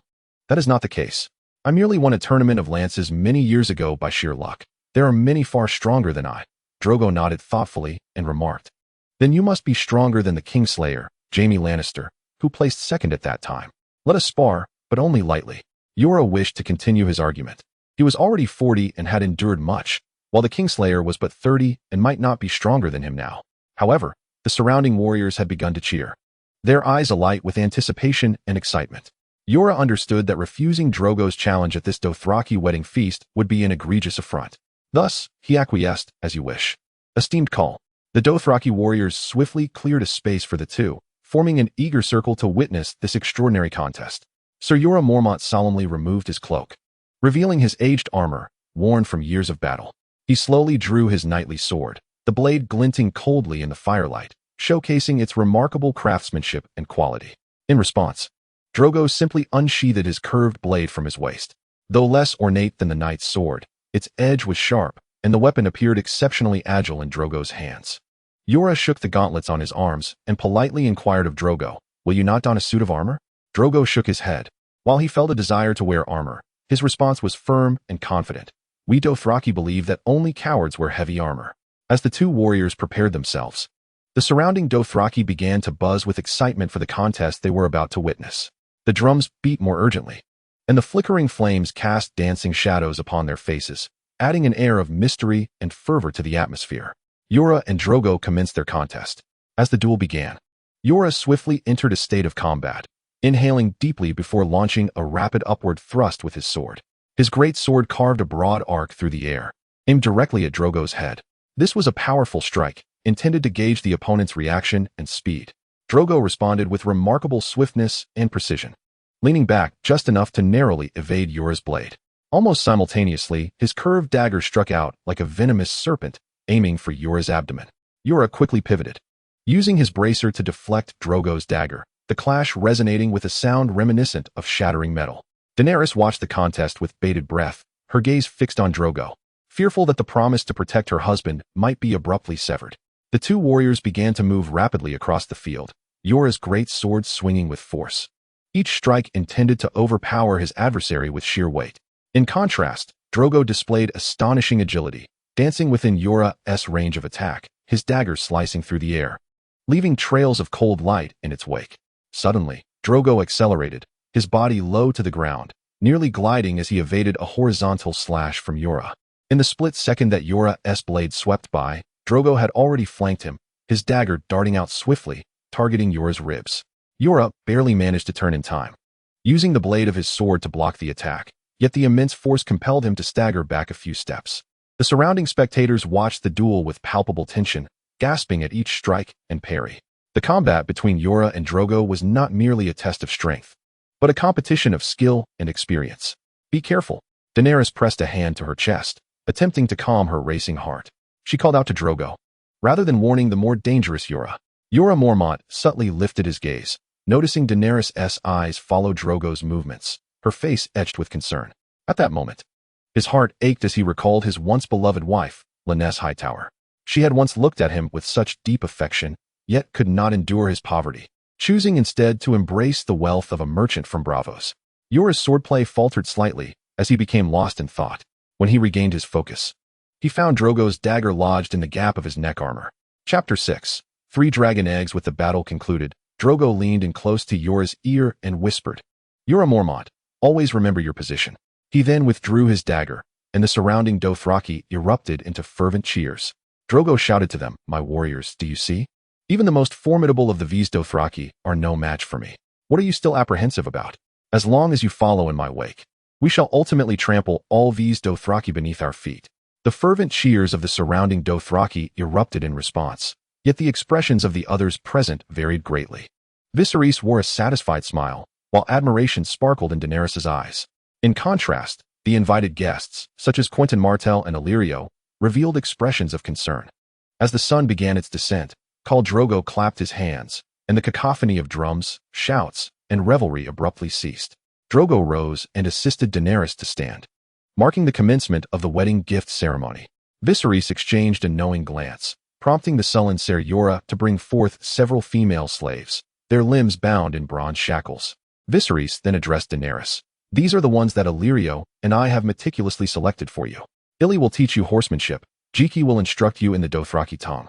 that is not the case. I merely won a tournament of lances many years ago by sheer luck. There are many far stronger than I. Drogo nodded thoughtfully and remarked, Then you must be stronger than the Kingslayer, Jaime Lannister, who placed second at that time. Let us spar, but only lightly. Jorah wished to continue his argument. He was already 40 and had endured much, while the Kingslayer was but 30 and might not be stronger than him now. However, the surrounding warriors had begun to cheer, their eyes alight with anticipation and excitement. Jorah understood that refusing Drogo's challenge at this Dothraki wedding feast would be an egregious affront. Thus, he acquiesced, as you wish. Esteemed Khal. The Dothraki warriors swiftly cleared a space for the two, forming an eager circle to witness this extraordinary contest. Ser Jorah Mormont solemnly removed his cloak, revealing his aged armor, worn from years of battle. He slowly drew his knightly sword, the blade glinting coldly in the firelight, showcasing its remarkable craftsmanship and quality. In response, Drogo simply unsheathed his curved blade from his waist. Though less ornate than the knight's sword, its edge was sharp, and the weapon appeared exceptionally agile in Drogo's hands. Jorah shook the gauntlets on his arms and politely inquired of Drogo, Will you not don a suit of armor? Drogo shook his head. While he felt a desire to wear armor, his response was firm and confident. We Dothraki believe that only cowards wear heavy armor. As the two warriors prepared themselves, the surrounding Dothraki began to buzz with excitement for the contest they were about to witness. The drums beat more urgently, and the flickering flames cast dancing shadows upon their faces, adding an air of mystery and fervor to the atmosphere. Jorah and Drogo commenced their contest. As the duel began, Jorah swiftly entered a state of combat, inhaling deeply before launching a rapid upward thrust with his sword. His great sword carved a broad arc through the air, aimed directly at Drogo's head. This was a powerful strike, intended to gauge the opponent's reaction and speed. Drogo responded with remarkable swiftness and precision. leaning back just enough to narrowly evade Yora's blade. Almost simultaneously, his curved dagger struck out like a venomous serpent, aiming for Yora's abdomen. Yora quickly pivoted, using his bracer to deflect Drogo's dagger, the clash resonating with a sound reminiscent of shattering metal. Daenerys watched the contest with bated breath, her gaze fixed on Drogo, fearful that the promise to protect her husband might be abruptly severed. The two warriors began to move rapidly across the field, Yora's great sword swinging with force. Each strike intended to overpower his adversary with sheer weight. In contrast, Drogo displayed astonishing agility, dancing within Yora's range of attack, his dagger slicing through the air, leaving trails of cold light in its wake. Suddenly, Drogo accelerated, his body low to the ground, nearly gliding as he evaded a horizontal slash from Yora. In the split second that Yora's blade swept by, Drogo had already flanked him, his dagger darting out swiftly, targeting Yora's ribs. Yora barely managed to turn in time, using the blade of his sword to block the attack, yet the immense force compelled him to stagger back a few steps. The surrounding spectators watched the duel with palpable tension, gasping at each strike and parry. The combat between Yora and Drogo was not merely a test of strength, but a competition of skill and experience. Be careful. Daenerys pressed a hand to her chest, attempting to calm her racing heart. She called out to Drogo, rather than warning the more dangerous Yora. Yora Mormont subtly lifted his gaze, noticing Daenerys' eyes follow Drogo's movements, her face etched with concern. At that moment, his heart ached as he recalled his once beloved wife, Lynesse Hightower. She had once looked at him with such deep affection, yet could not endure his poverty, choosing instead to embrace the wealth of a merchant from Braavos. Yora's swordplay faltered slightly as he became lost in thought. When he regained his focus, he found Drogo's dagger lodged in the gap of his neck armor. Chapter 6. 3 dragon eggs. With the battle concluded, Drogo leaned in close to Yora's ear and whispered, "Yora Mormont, always remember your position." He then withdrew his dagger, and the surrounding Dothraki erupted into fervent cheers. Drogo shouted to them, "My warriors, do you see? Even the most formidable of the V's Dothraki are no match for me. What are you still apprehensive about? As long as you follow in my wake, we shall ultimately trample all V's Dothraki beneath our feet." The fervent cheers of the surrounding Dothraki erupted in response, yet the expressions of the others present varied greatly. Viserys wore a satisfied smile, while admiration sparkled in Daenerys' eyes. In contrast, the invited guests, such as Quentyn Martell and Illyrio, revealed expressions of concern. As the sun began its descent, Khal Drogo clapped his hands, and the cacophony of drums, shouts, and revelry abruptly ceased. Drogo rose and assisted Daenerys to stand, marking the commencement of the wedding gift ceremony. Viserys exchanged a knowing glance, prompting the sullen Ser Yora to bring forth several female slaves, their limbs bound in bronze shackles. Viserys then addressed Daenerys. "These are the ones that Illyrio and I have meticulously selected for you. Illy will teach you horsemanship, Jiki will instruct you in the Dothraki tongue,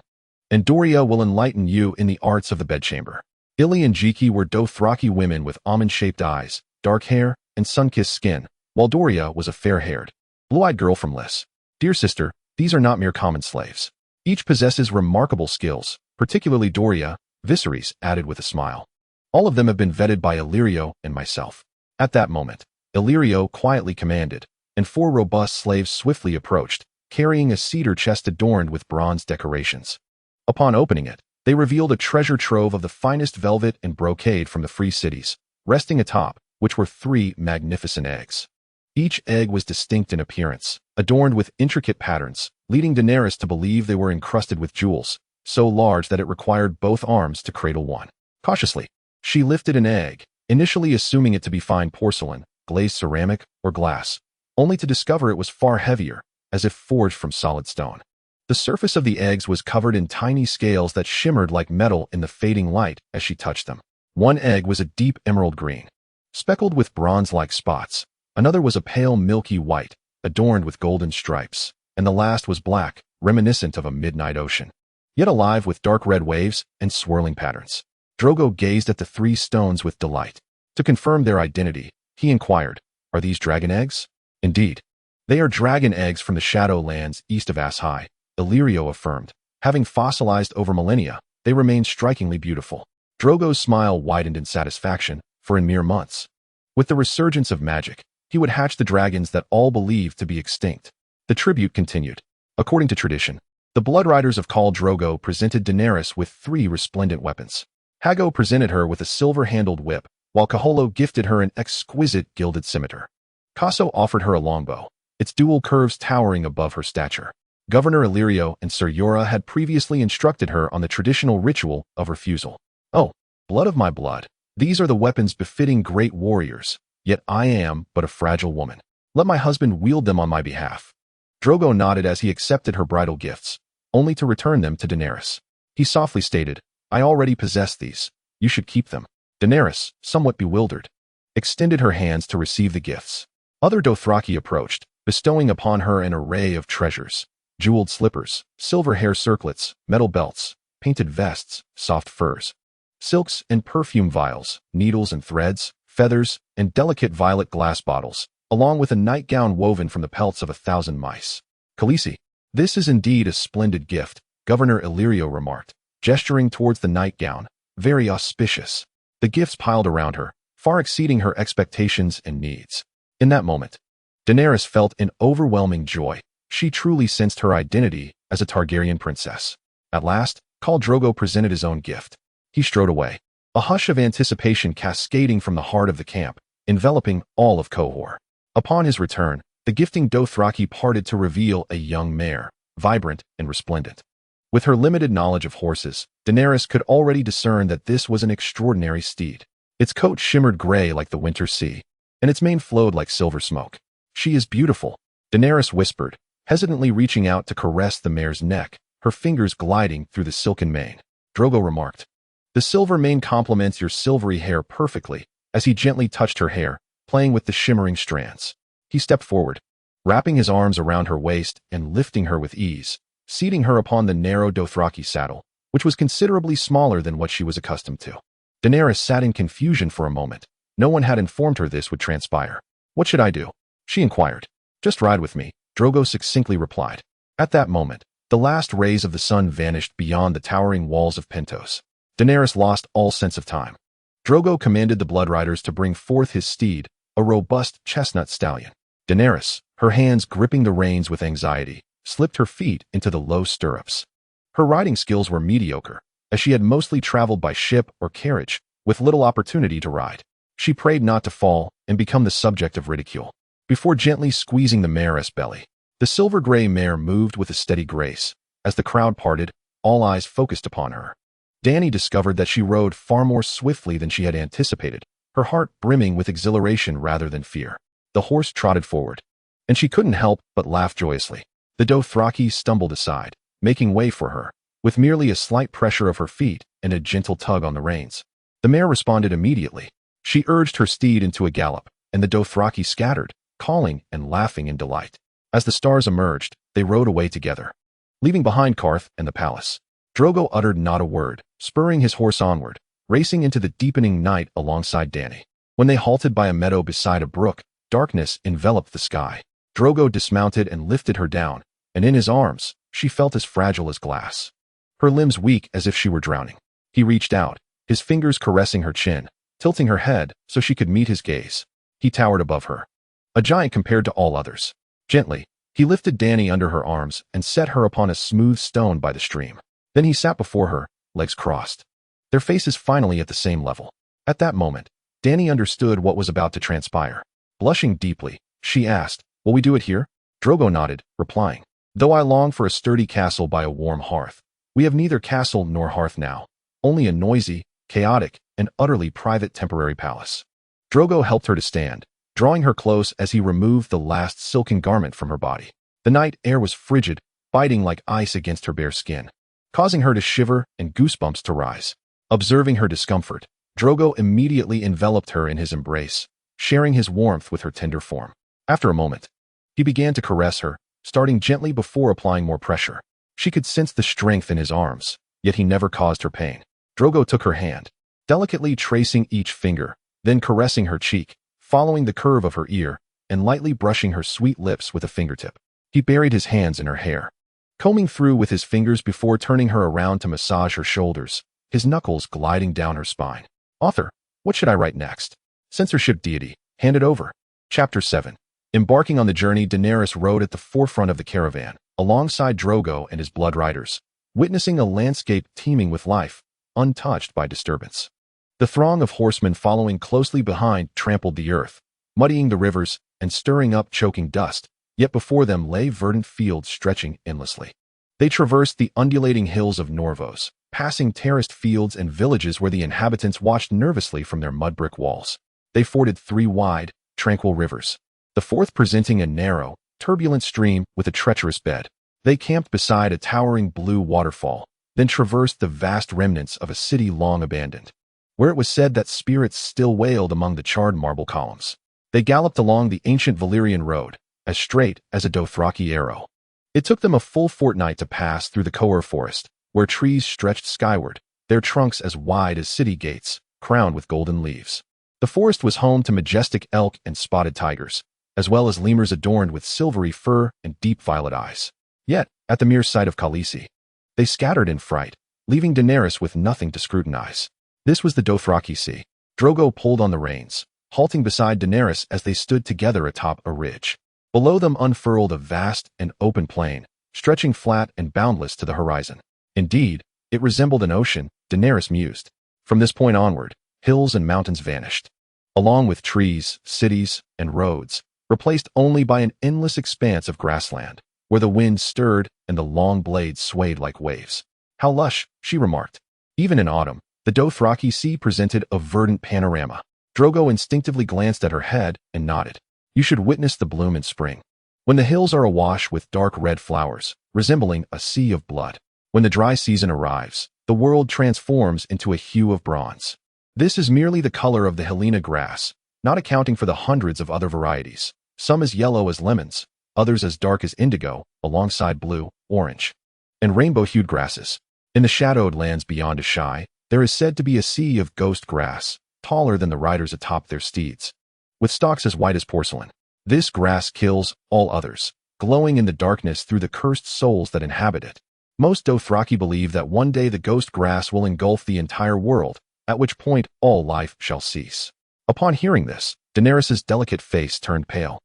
and Doria will enlighten you in the arts of the bedchamber." Illy and Jiki were Dothraki women with almond-shaped eyes, dark hair, and sun-kissed skin, while Doria was a fair-haired, blue-eyed girl from Lys. "Dear sister, these are not mere common slaves. Each possesses remarkable skills, particularly Doria," Viserys added with a smile. "All of them have been vetted by Illyrio and myself." At that moment, Illyrio quietly commanded, and 4 robust slaves swiftly approached, carrying a cedar chest adorned with bronze decorations. Upon opening it, they revealed a treasure trove of the finest velvet and brocade from the free cities, resting atop which were 3 magnificent eggs. Each egg was distinct in appearance, adorned with intricate patterns, leading Daenerys to believe they were encrusted with jewels, so large that it required both arms to cradle one. Cautiously, she lifted an egg, initially assuming it to be fine porcelain, glazed ceramic, or glass, only to discover it was far heavier, as if forged from solid stone. The surface of the eggs was covered in tiny scales that shimmered like metal in the fading light as she touched them. One egg was a deep emerald green, speckled with bronze-like spots. Another was a pale milky white, adorned with golden stripes, and the last was black, reminiscent of a midnight ocean, yet alive with dark red waves and swirling patterns. Drogo gazed at the 3 stones with delight. To confirm their identity, he inquired, "Are these dragon eggs?" "Indeed. They are dragon eggs from the Shadowlands east of Ass High," Illyrio affirmed. "Having fossilized over millennia, they remain strikingly beautiful." Drogo's smile widened in satisfaction, for in mere months, with the resurgence of magic, he would hatch the dragons that all believed to be extinct. The tribute continued. According to tradition, the Blood Riders of Khal Drogo presented Daenerys with 3 resplendent weapons. Hago presented her with a silver-handled whip, while Kaholo gifted her an exquisite gilded scimitar. Casso offered her a longbow, its dual curves towering above her stature. Governor Illyrio and Ser Jorah had previously instructed her on the traditional ritual of refusal. "Oh, blood of my blood, these are the weapons befitting great warriors, yet I am but a fragile woman. Let my husband wield them on my behalf." Drogo nodded as he accepted her bridal gifts, only to return them to Daenerys. He softly stated, "I already possess these. You should keep them." Daenerys, somewhat bewildered, extended her hands to receive the gifts. Other Dothraki approached, bestowing upon her an array of treasures: jeweled slippers, silver hair circlets, metal belts, painted vests, soft furs, silks and perfume vials, needles and threads, feathers, and delicate violet glass bottles, along with a nightgown woven from the pelts of 1,000 mice. "Khaleesi, this is indeed a splendid gift," Governor Illyrio remarked, gesturing towards the nightgown. "Very auspicious." The gifts piled around her, far exceeding her expectations and needs. In that moment, Daenerys felt an overwhelming joy. She truly sensed her identity as a Targaryen princess. At last, Khal Drogo presented his own gift. He strode away, a hush of anticipation cascading from the heart of the camp, enveloping all of Qohor. Upon his return, the gifting Dothraki parted to reveal a young mare, vibrant and resplendent. With her limited knowledge of horses, Daenerys could already discern that this was an extraordinary steed. Its coat shimmered gray like the winter sea, and its mane flowed like silver smoke. "She is beautiful," Daenerys whispered, hesitantly reaching out to caress the mare's neck, her fingers gliding through the silken mane. Drogo remarked, "The silver mane complements your silvery hair perfectly," as he gently touched her hair, playing with the shimmering strands. He stepped forward, wrapping his arms around her waist and lifting her with ease, seating her upon the narrow Dothraki saddle, which was considerably smaller than what she was accustomed to. Daenerys sat in confusion for a moment. No one had informed her this would transpire. "What should I do?" she inquired. "Just ride with me," Drogo succinctly replied. At that moment, the last rays of the sun vanished beyond the towering walls of Pentos. Daenerys lost all sense of time. Drogo commanded the Blood Riders to bring forth his steed, a robust chestnut stallion. Daenerys, her hands gripping the reins with anxiety, slipped her feet into the low stirrups. Her riding skills were mediocre, as she had mostly traveled by ship or carriage, with little opportunity to ride. She prayed not to fall and become the subject of ridicule. Before gently squeezing the mare's belly, the silver-gray mare moved with a steady grace. As the crowd parted, all eyes focused upon her. Dany discovered that she rode far more swiftly than she had anticipated, her heart brimming with exhilaration rather than fear. The horse trotted forward, and she couldn't help but laugh joyously. The Dothraki stumbled aside, making way for her, with merely a slight pressure of her feet and a gentle tug on the reins. The mare responded immediately. She urged her steed into a gallop, and the Dothraki scattered, calling and laughing in delight. As the stars emerged, they rode away together, leaving behind Qarth and the palace. Drogo uttered not a word, spurring his horse onward, racing into the deepening night alongside Dany. When they halted by a meadow beside a brook, darkness enveloped the sky. Drogo dismounted and lifted her down, and in his arms, she felt as fragile as glass. Her limbs weak as if she were drowning. He reached out, his fingers caressing her chin, tilting her head so she could meet his gaze. He towered above her, a giant compared to all others. Gently, he lifted Dany under her arms and set her upon a smooth stone by the stream. Then he sat before her, legs crossed, their faces finally at the same level. At that moment, Dany understood what was about to transpire. Blushing deeply, she asked, "Will we do it here?" Drogo nodded, replying, "Though I long for a sturdy castle by a warm hearth, we have neither castle nor hearth now, only a noisy, chaotic, and utterly private temporary palace." Drogo helped her to stand, drawing her close as he removed the last silken garment from her body. The night air was frigid, biting like ice against her bare skin, causing her to shiver and goosebumps to rise. Observing her discomfort, Drogo immediately enveloped her in his embrace, sharing his warmth with her tender form. After a moment, he began to caress her, starting gently before applying more pressure. She could sense the strength in his arms, yet he never caused her pain. Drogo took her hand, delicately tracing each finger, then caressing her cheek, following the curve of her ear, and lightly brushing her sweet lips with a fingertip. He buried his hands in her hair, combing through with his fingers before turning her around to massage her shoulders, his knuckles gliding down her spine. "Author, what should I write next?" Censorship deity, hand it over. Chapter 7. Embarking on the journey, Daenerys rode at the forefront of the caravan, alongside Drogo and his Blood Riders, witnessing a landscape teeming with life, untouched by disturbance. The throng of horsemen following closely behind trampled the earth, muddying the rivers and stirring up choking dust, yet before them lay verdant fields stretching endlessly. They traversed the undulating hills of Norvos, passing terraced fields and villages where the inhabitants watched nervously from their mud-brick walls. They forded 3 wide, tranquil rivers, the 4th presenting a narrow, turbulent stream with a treacherous bed. They camped beside a towering blue waterfall, then traversed the vast remnants of a city long abandoned, where it was said that spirits still wailed among the charred marble columns. They galloped along the ancient Valyrian road, as straight as a Dothraki arrow. It took them a full fortnight to pass through the Kohor forest, where trees stretched skyward, their trunks as wide as city gates, crowned with golden leaves. The forest was home to majestic elk and spotted tigers, as well as lemurs adorned with silvery fur and deep violet eyes. Yet, at the mere sight of Khaleesi, they scattered in fright, leaving Daenerys with nothing to scrutinize. This was the Dothraki Sea. Drogo pulled on the reins, halting beside Daenerys as they stood together atop a ridge. Below them unfurled a vast and open plain, stretching flat and boundless to the horizon. Indeed, it resembled an ocean, Daenerys mused. From this point onward, hills and mountains vanished, along with trees, cities, and roads, replaced only by an endless expanse of grassland, where the wind stirred and the long blades swayed like waves. How lush, she remarked. Even in autumn, the Dothraki Sea presented a verdant panorama. Drogo instinctively glanced at her head and nodded. You should witness the bloom in spring, when the hills are awash with dark red flowers, resembling a sea of blood. When the dry season arrives, the world transforms into a hue of bronze. This is merely the color of the Helena grass, not accounting for the hundreds of other varieties, some as yellow as lemons, others as dark as indigo, alongside blue, orange, and rainbow-hued grasses. In the shadowed lands beyond Ashai, there is said to be a sea of ghost grass, taller than the riders atop their steeds, with stalks as white as porcelain. This grass kills all others, glowing in the darkness through the cursed souls that inhabit it. Most Dothraki believe that one day the ghost grass will engulf the entire world, at which point all life shall cease. Upon hearing this, Daenerys' delicate face turned pale,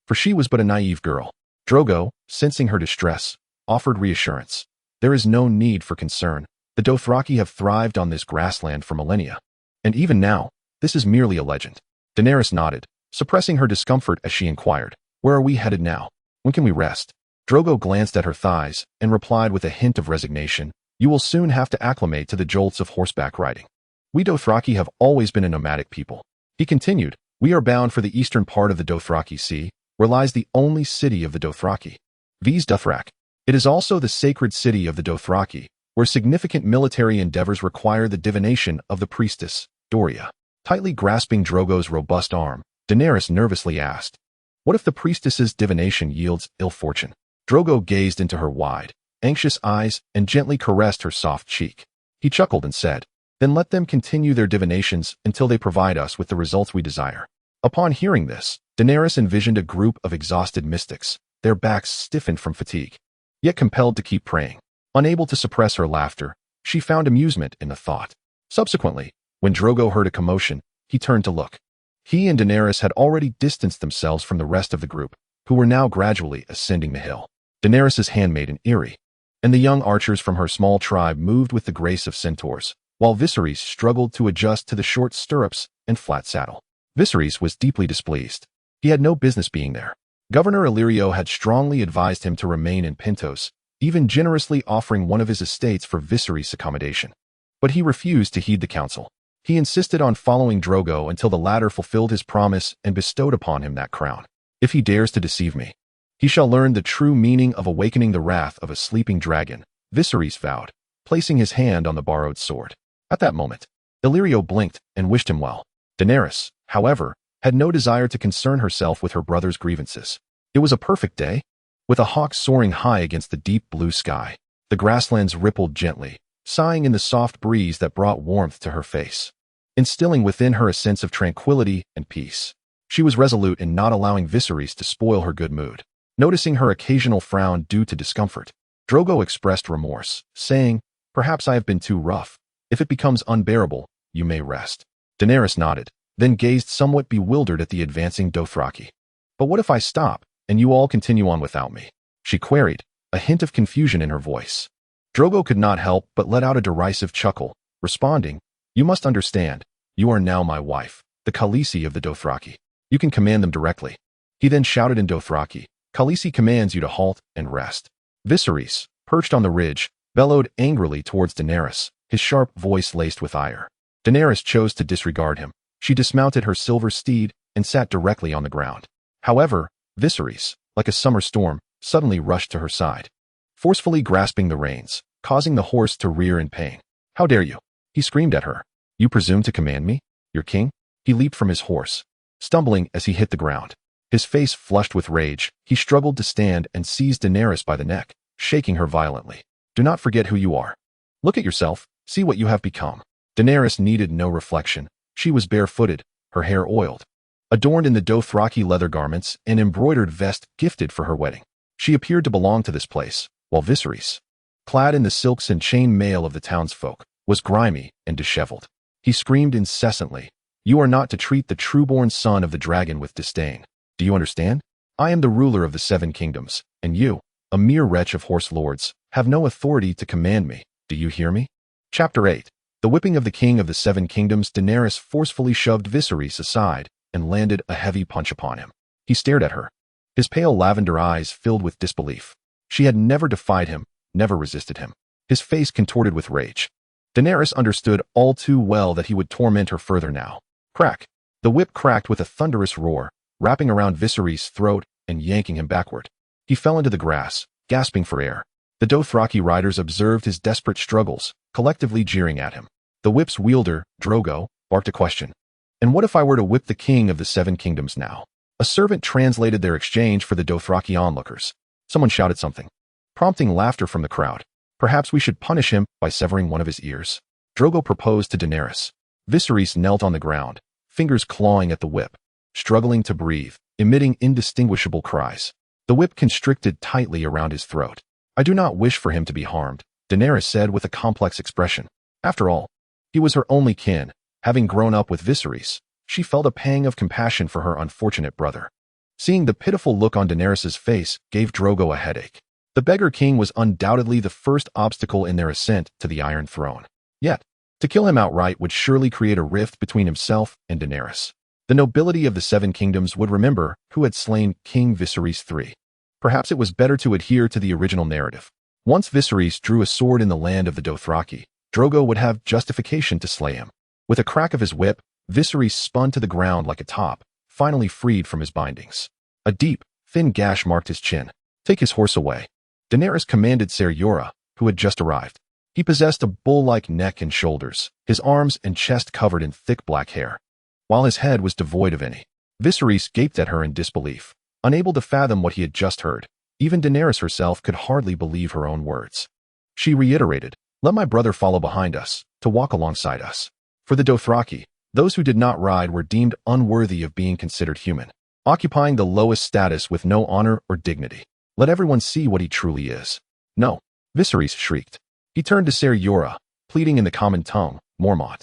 for she was but a naive girl. Drogo, sensing her distress, offered reassurance. There is no need for concern. The Dothraki have thrived on this grassland for millennia, and even now, this is merely a legend. Daenerys nodded, suppressing her discomfort as she inquired, "Where are we headed now? When can we rest?" Drogo glanced at her thighs and replied with a hint of resignation, "You will soon have to acclimate to the jolts of horseback riding. We Dothraki have always been a nomadic people." He continued, "We are bound for the eastern part of the Dothraki Sea, where lies the only city of the Dothraki, Viz Dothrak. It is also the sacred city of the Dothraki, where significant military endeavors require the divination of the priestess, Doria." Tightly grasping Drogo's robust arm, Daenerys nervously asked, "What if the priestess's divination yields ill fortune?" Drogo gazed into her wide, anxious eyes and gently caressed her soft cheek. He chuckled and said, "Then let them continue their divinations until they provide us with the results we desire." Upon hearing this, Daenerys envisioned a group of exhausted mystics, their backs stiffened from fatigue, yet compelled to keep praying. Unable to suppress her laughter, she found amusement in the thought. Subsequently, when Drogo heard a commotion, he turned to look. He and Daenerys had already distanced themselves from the rest of the group, who were now gradually ascending the hill. Daenerys' handmaiden Irri, and the young archers from her small tribe moved with the grace of centaurs, while Viserys struggled to adjust to the short stirrups and flat saddle. Viserys was deeply displeased. He had no business being there. Governor Illyrio had strongly advised him to remain in Pentos, even generously offering one of his estates for Viserys' accommodation. But he refused to heed the counsel. He insisted on following Drogo until the latter fulfilled his promise and bestowed upon him that crown. "If he dares to deceive me, he shall learn the true meaning of awakening the wrath of a sleeping dragon," Viserys vowed, placing his hand on the borrowed sword. At that moment, Illyrio blinked and wished him well. Daenerys, however, had no desire to concern herself with her brother's grievances. It was a perfect day, with a hawk soaring high against the deep blue sky. The grasslands rippled gently, sighing in the soft breeze that brought warmth to her face, instilling within her a sense of tranquility and peace. She was resolute in not allowing Viserys to spoil her good mood. Noticing her occasional frown due to discomfort, Drogo expressed remorse, saying, "Perhaps I have been too rough. If it becomes unbearable, you may rest." Daenerys nodded, then gazed somewhat bewildered at the advancing Dothraki. "But what if I stop, and you all continue on without me?" she queried, a hint of confusion in her voice. Drogo could not help but let out a derisive chuckle, responding, "You must understand, You are now my wife, the Khaleesi of the Dothraki. You can command them directly." He then shouted in Dothraki, "Khaleesi commands you to halt and rest." Viserys, perched on the ridge, bellowed angrily towards Daenerys, his sharp voice laced with ire. Daenerys chose to disregard him. She dismounted her silver steed and sat directly on the ground. However, Viserys, like a summer storm, suddenly rushed to her side, forcefully grasping the reins, causing the horse to rear in pain. "How dare you?" he screamed at her. "You presume to command me, your king?" He leaped from his horse, stumbling as he hit the ground. His face flushed with rage, he struggled to stand and seized Daenerys by the neck, shaking her violently. "Do not forget who you are. Look at yourself, see what you have become." Daenerys needed no reflection. She was barefooted, her hair oiled, adorned in the Dothraki leather garments and embroidered vest gifted for her wedding. She appeared to belong to this place, while Viserys, clad in the silks and chain mail of the townsfolk, was grimy and disheveled. He screamed incessantly, "You are not to treat the trueborn son of the dragon with disdain. Do you understand? I am the ruler of the Seven Kingdoms, and you, a mere wretch of horse lords, have no authority to command me. Do you hear me?" Chapter 8. The whipping of the king of the Seven Kingdoms. Daenerys forcefully shoved Viserys aside and landed a heavy punch upon him. He stared at her, his pale lavender eyes filled with disbelief. She had never defied him, never resisted him. His face contorted with rage. Daenerys understood all too well that he would torment her further now. Crack! The whip cracked with a thunderous roar, wrapping around Viserys' throat and yanking him backward. He fell into the grass, gasping for air. The Dothraki riders observed his desperate struggles, collectively jeering at him. The whip's wielder, Drogo, barked a question. "And what if I were to whip the king of the Seven Kingdoms now?" A servant translated their exchange for the Dothraki onlookers. Someone shouted something, prompting laughter from the crowd. "Perhaps we should punish him by severing one of his ears," Drogo proposed to Daenerys. Viserys knelt on the ground, fingers clawing at the whip, struggling to breathe, emitting indistinguishable cries. The whip constricted tightly around his throat. "I do not wish for him to be harmed," Daenerys said with a complex expression. After all, he was her only kin. Having grown up with Viserys, she felt a pang of compassion for her unfortunate brother. Seeing the pitiful look on Daenerys' face gave Drogo a headache. The beggar king was undoubtedly the first obstacle in their ascent to the Iron Throne. Yet, to kill him outright would surely create a rift between himself and Daenerys. The nobility of the Seven Kingdoms would remember who had slain King Viserys III. Perhaps it was better to adhere to the original narrative. Once Viserys drew a sword in the land of the Dothraki, Drogo would have justification to slay him. With a crack of his whip, Viserys spun to the ground like a top, finally freed from his bindings. A deep, thin gash marked his chin. "Take his horse away," Daenerys commanded Ser Jorah, who had just arrived. He possessed a bull-like neck and shoulders, his arms and chest covered in thick black hair, while his head was devoid of any. Viserys gaped at her in disbelief, unable to fathom what he had just heard. Even Daenerys herself could hardly believe her own words. She reiterated, "Let my brother follow behind us, to walk alongside us." For the Dothraki, those who did not ride were deemed unworthy of being considered human, occupying the lowest status with no honor or dignity. Let everyone see what he truly is. "No," Viserys shrieked. He turned to Ser Jorah, pleading in the common tongue, Mormont.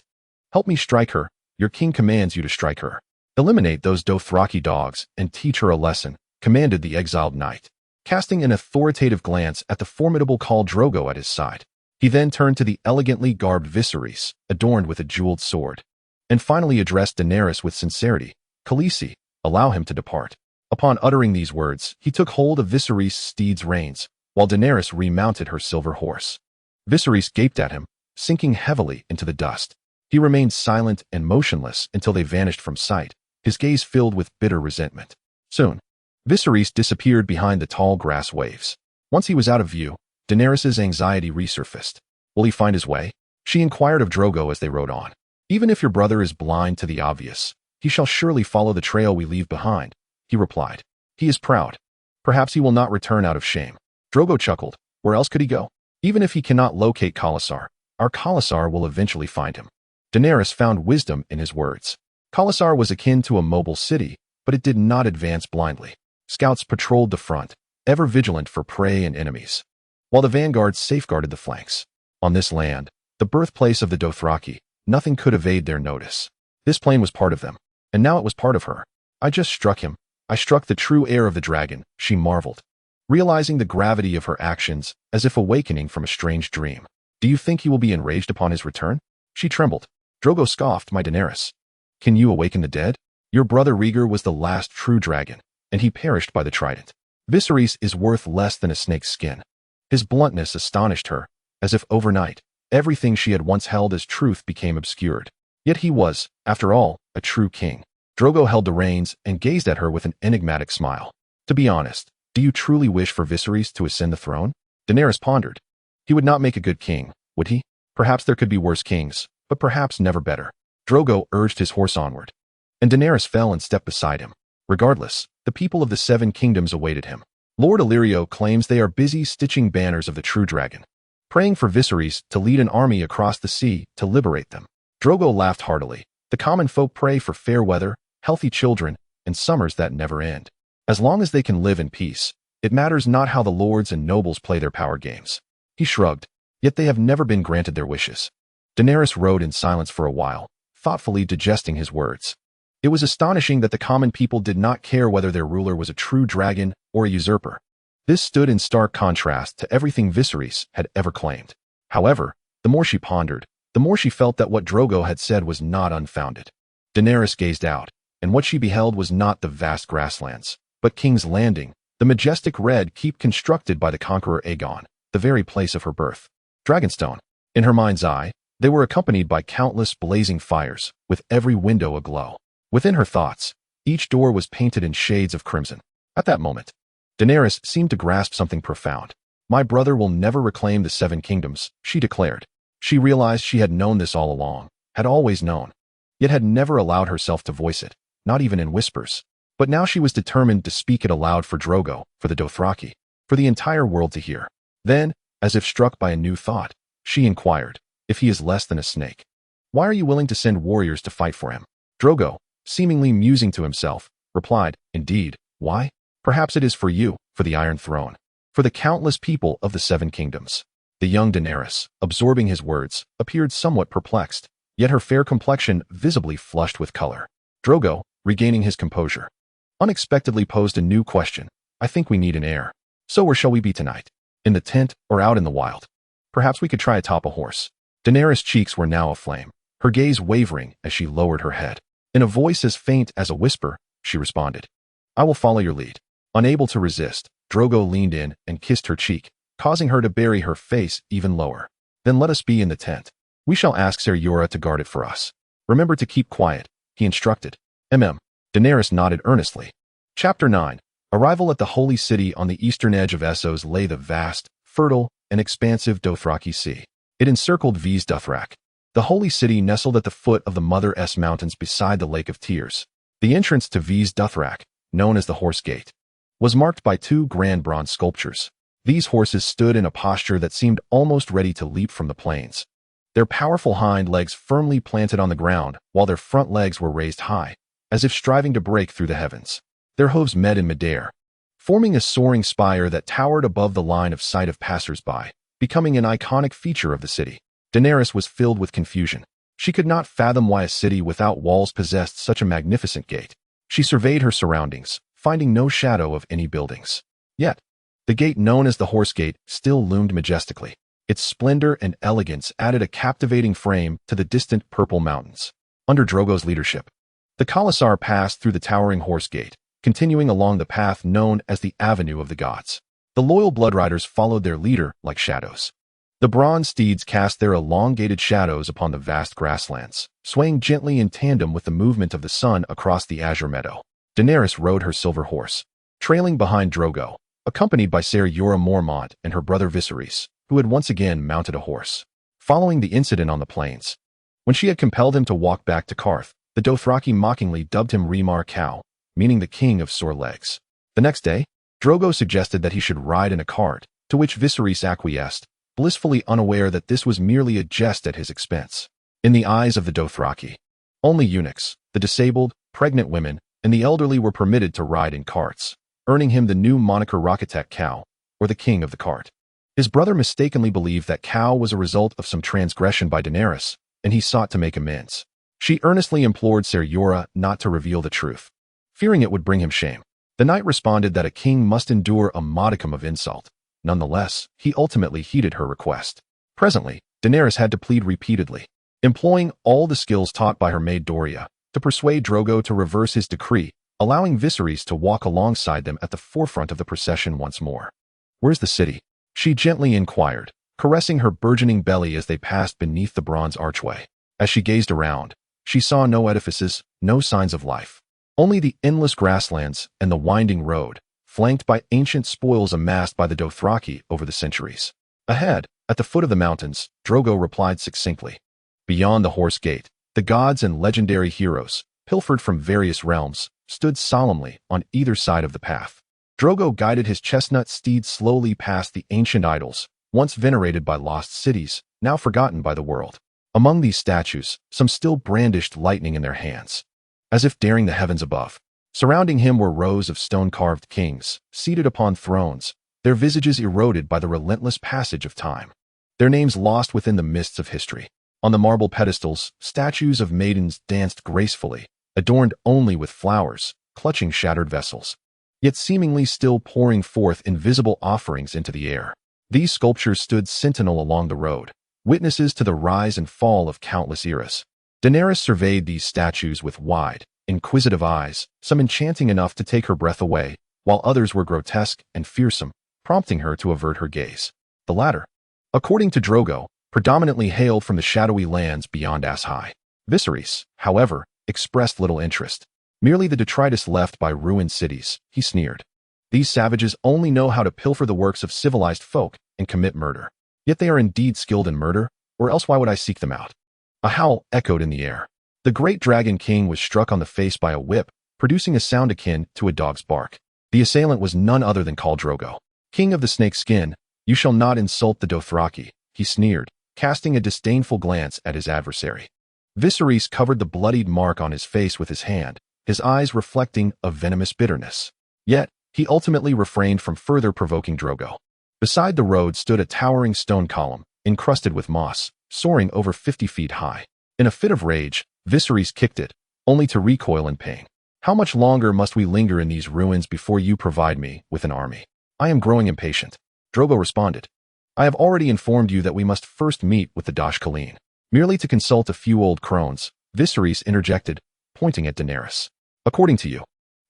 "Help me strike her. Your king commands you to strike her. Eliminate those Dothraki dogs and teach her a lesson," commanded the exiled knight, casting an authoritative glance at the formidable Khal Drogo at his side. He then turned to the elegantly garbed Viserys, adorned with a jeweled sword, and finally addressed Daenerys with sincerity. "Khaleesi, allow him to depart." Upon uttering these words, he took hold of Viserys' steed's reins, while Daenerys remounted her silver horse. Viserys gaped at him, sinking heavily into the dust. He remained silent and motionless until they vanished from sight, his gaze filled with bitter resentment. Soon, Viserys disappeared behind the tall grass waves. Once he was out of view, Daenerys' anxiety resurfaced. "Will he find his way?" she inquired of Drogo as they rode on. "Even if your brother is blind to the obvious, he shall surely follow the trail we leave behind," he replied. "He is proud. Perhaps he will not return out of shame." Drogo chuckled. "Where else could he go? Even if he cannot locate khalasar, our khalasar will eventually find him." Daenerys found wisdom in his words. Khalasar was akin to a mobile city, but it did not advance blindly. Scouts patrolled the front, ever vigilant for prey and enemies, while the vanguard safeguarded the flanks. On this land, the birthplace of the Dothraki, nothing could evade their notice. This plain was part of them, and now it was part of her. "I just struck him. I struck the true heir of the dragon," she marveled, realizing the gravity of her actions as if awakening from a strange dream. "Do you think he will be enraged upon his return?" She trembled. Drogo scoffed, "My Daenerys, can you awaken the dead? Your brother Rhaegar was the last true dragon, and he perished by the trident. Viserys is worth less than a snake's skin." His bluntness astonished her, as if overnight, everything she had once held as truth became obscured. Yet he was, after all, a true king. Drogo held the reins and gazed at her with an enigmatic smile. "To be honest, do you truly wish for Viserys to ascend the throne?" Daenerys pondered. He would not make a good king, would he? Perhaps there could be worse kings, but perhaps never better. Drogo urged his horse onward, and Daenerys fell and stepped beside him. Regardless, the people of the Seven Kingdoms awaited him. Lord Illyrio claims they are busy stitching banners of the true dragon, praying for Viserys to lead an army across the sea to liberate them. Drogo laughed heartily. The common folk pray for fair weather, healthy children, and summers that never end. As long as they can live in peace, it matters not how the lords and nobles play their power games. He shrugged, yet they have never been granted their wishes. Daenerys rode in silence for a while, thoughtfully digesting his words. It was astonishing that the common people did not care whether their ruler was a true dragon or a usurper. This stood in stark contrast to everything Viserys had ever claimed. However, the more she pondered, the more she felt that what Drogo had said was not unfounded. Daenerys gazed out, and what she beheld was not the vast grasslands, but King's Landing, the majestic red keep constructed by the conqueror Aegon, the very place of her birth. Dragonstone. In her mind's eye, they were accompanied by countless blazing fires, with every window aglow. Within her thoughts, each door was painted in shades of crimson. At that moment, Daenerys seemed to grasp something profound. "My brother will never reclaim the Seven Kingdoms," she declared. She realized she had known this all along, had always known, yet had never allowed herself to voice it, not even in whispers. But now she was determined to speak it aloud for Drogo, for the Dothraki, for the entire world to hear. Then, as if struck by a new thought, she inquired, "If he is less than a snake, why are you willing to send warriors to fight for him?" Drogo, seemingly musing to himself, replied, "Indeed, why? Perhaps it is for you, for the Iron Throne, for the countless people of the Seven Kingdoms." The young Daenerys, absorbing his words, appeared somewhat perplexed, yet her fair complexion visibly flushed with color. Drogo, regaining his composure, unexpectedly posed a new question. "I think we need an heir. So where shall we be tonight? In the tent or out in the wild? Perhaps we could try atop a horse." Daenerys' cheeks were now aflame, her gaze wavering as she lowered her head. In a voice as faint as a whisper, she responded, "I will follow your lead." Unable to resist, Drogo leaned in and kissed her cheek, causing her to bury her face even lower. "Then let us be in the tent. We shall ask Ser Jorah to guard it for us. Remember to keep quiet," he instructed. Daenerys nodded earnestly. Chapter 9. Arrival at the Holy City. On the eastern edge of Essos lay the vast, fertile, and expansive Dothraki Sea. It encircled Vis Dothrak. The Holy City nestled at the foot of the Mother S Mountains beside the Lake of Tears. The entrance to Vis Dothrak, known as the Horse Gate, was marked by two grand bronze sculptures. These horses stood in a posture that seemed almost ready to leap from the plains. Their powerful hind legs firmly planted on the ground, while their front legs were raised high, as if striving to break through the heavens. Their hooves met in midair, forming a soaring spire that towered above the line of sight of passers-by, becoming an iconic feature of the city. Daenerys was filled with confusion. She could not fathom why a city without walls possessed such a magnificent gate. She surveyed her surroundings, finding no shadow of any buildings. Yet, the gate known as the Horse Gate still loomed majestically. Its splendor and elegance added a captivating frame to the distant purple mountains. Under Drogo's leadership, the khalasar passed through the towering Horse Gate, continuing along the path known as the Avenue of the Gods. The loyal bloodriders followed their leader like shadows. The bronze steeds cast their elongated shadows upon the vast grasslands, swaying gently in tandem with the movement of the sun across the azure meadow. Daenerys rode her silver horse, trailing behind Drogo, accompanied by Ser Jorah Mormont and her brother Viserys, who had once again mounted a horse. Following the incident on the plains, when she had compelled him to walk back to Qarth, the Dothraki mockingly dubbed him Remar Khal, meaning the king of sore legs. The next day, Drogo suggested that he should ride in a cart, to which Viserys acquiesced, blissfully unaware that this was merely a jest at his expense. In the eyes of the Dothraki, only eunuchs, the disabled, pregnant women, and the elderly were permitted to ride in carts, earning him the new moniker Rakatek Khal, or the king of the cart. His brother mistakenly believed that Khal was a result of some transgression by Daenerys, and he sought to make amends. She earnestly implored Ser Jorah not to reveal the truth, fearing it would bring him shame. The knight responded that a king must endure a modicum of insult. Nonetheless, he ultimately heeded her request. Presently, Daenerys had to plead repeatedly. employing all the skills taught by her maid Doria to persuade Drogo to reverse his decree, allowing Viserys to walk alongside them at the forefront of the procession once more. "Where's the city?" she gently inquired, caressing her burgeoning belly as they passed beneath the bronze archway. As she gazed around, she saw no edifices, no signs of life. Only the endless grasslands and the winding road, flanked by ancient spoils amassed by the Dothraki over the centuries. Ahead, at the foot of the mountains, Drogo replied succinctly. Beyond the Horse Gate, the gods and legendary heroes, pilfered from various realms, stood solemnly on either side of the path. Drogo guided his chestnut steed slowly past the ancient idols, once venerated by lost cities, now forgotten by the world. Among these statues, some still brandished lightning in their hands, as if daring the heavens above. Surrounding him were rows of stone-carved kings, seated upon thrones, their visages eroded by the relentless passage of time, their names lost within the mists of history. On the marble pedestals, statues of maidens danced gracefully, adorned only with flowers, clutching shattered vessels, yet seemingly still pouring forth invisible offerings into the air. These sculptures stood sentinel along the road, witnesses to the rise and fall of countless eras. Daenerys surveyed these statues with wide, inquisitive eyes, some enchanting enough to take her breath away, while others were grotesque and fearsome, prompting her to avert her gaze. The latter, according to Drogo, predominantly hailed from the shadowy lands beyond Ass High. Viserys, however, expressed little interest. Merely the detritus left by ruined cities, he sneered. These savages only know how to pilfer the works of civilized folk and commit murder. Yet they are indeed skilled in murder, or else why would I seek them out? A howl echoed in the air. The great dragon king was struck on the face by a whip, producing a sound akin to a dog's bark. The assailant was none other than Khal Drogo. "King of the snake skin, you shall not insult the Dothraki," he sneered, casting a disdainful glance at his adversary. Viserys covered the bloodied mark on his face with his hand, his eyes reflecting a venomous bitterness. Yet, he ultimately refrained from further provoking Drogo. Beside the road stood a towering stone column, encrusted with moss, soaring over 50 feet high. In a fit of rage, Viserys kicked it, only to recoil in pain. "How much longer must we linger in these ruins before you provide me with an army? I am growing impatient." Drogo responded. "I have already informed you that we must first meet with the Dashkaleen." Merely to consult a few old crones, Viserys interjected, pointing at Daenerys. "According to you,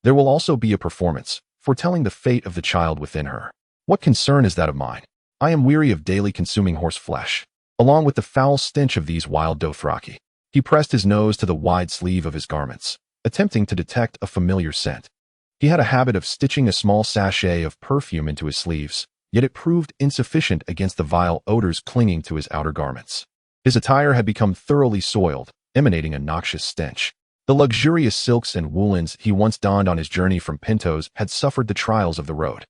there will also be a performance, foretelling the fate of the child within her. What concern is that of mine? I am weary of daily consuming horse flesh, along with the foul stench of these wild Dothraki." He pressed his nose to the wide sleeve of his garments, attempting to detect a familiar scent. He had a habit of stitching a small sachet of perfume into his sleeves, yet it proved insufficient against the vile odors clinging to his outer garments. His attire had become thoroughly soiled, emanating a noxious stench. The luxurious silks and woolens he once donned on his journey from Pintos had suffered the trials of the road.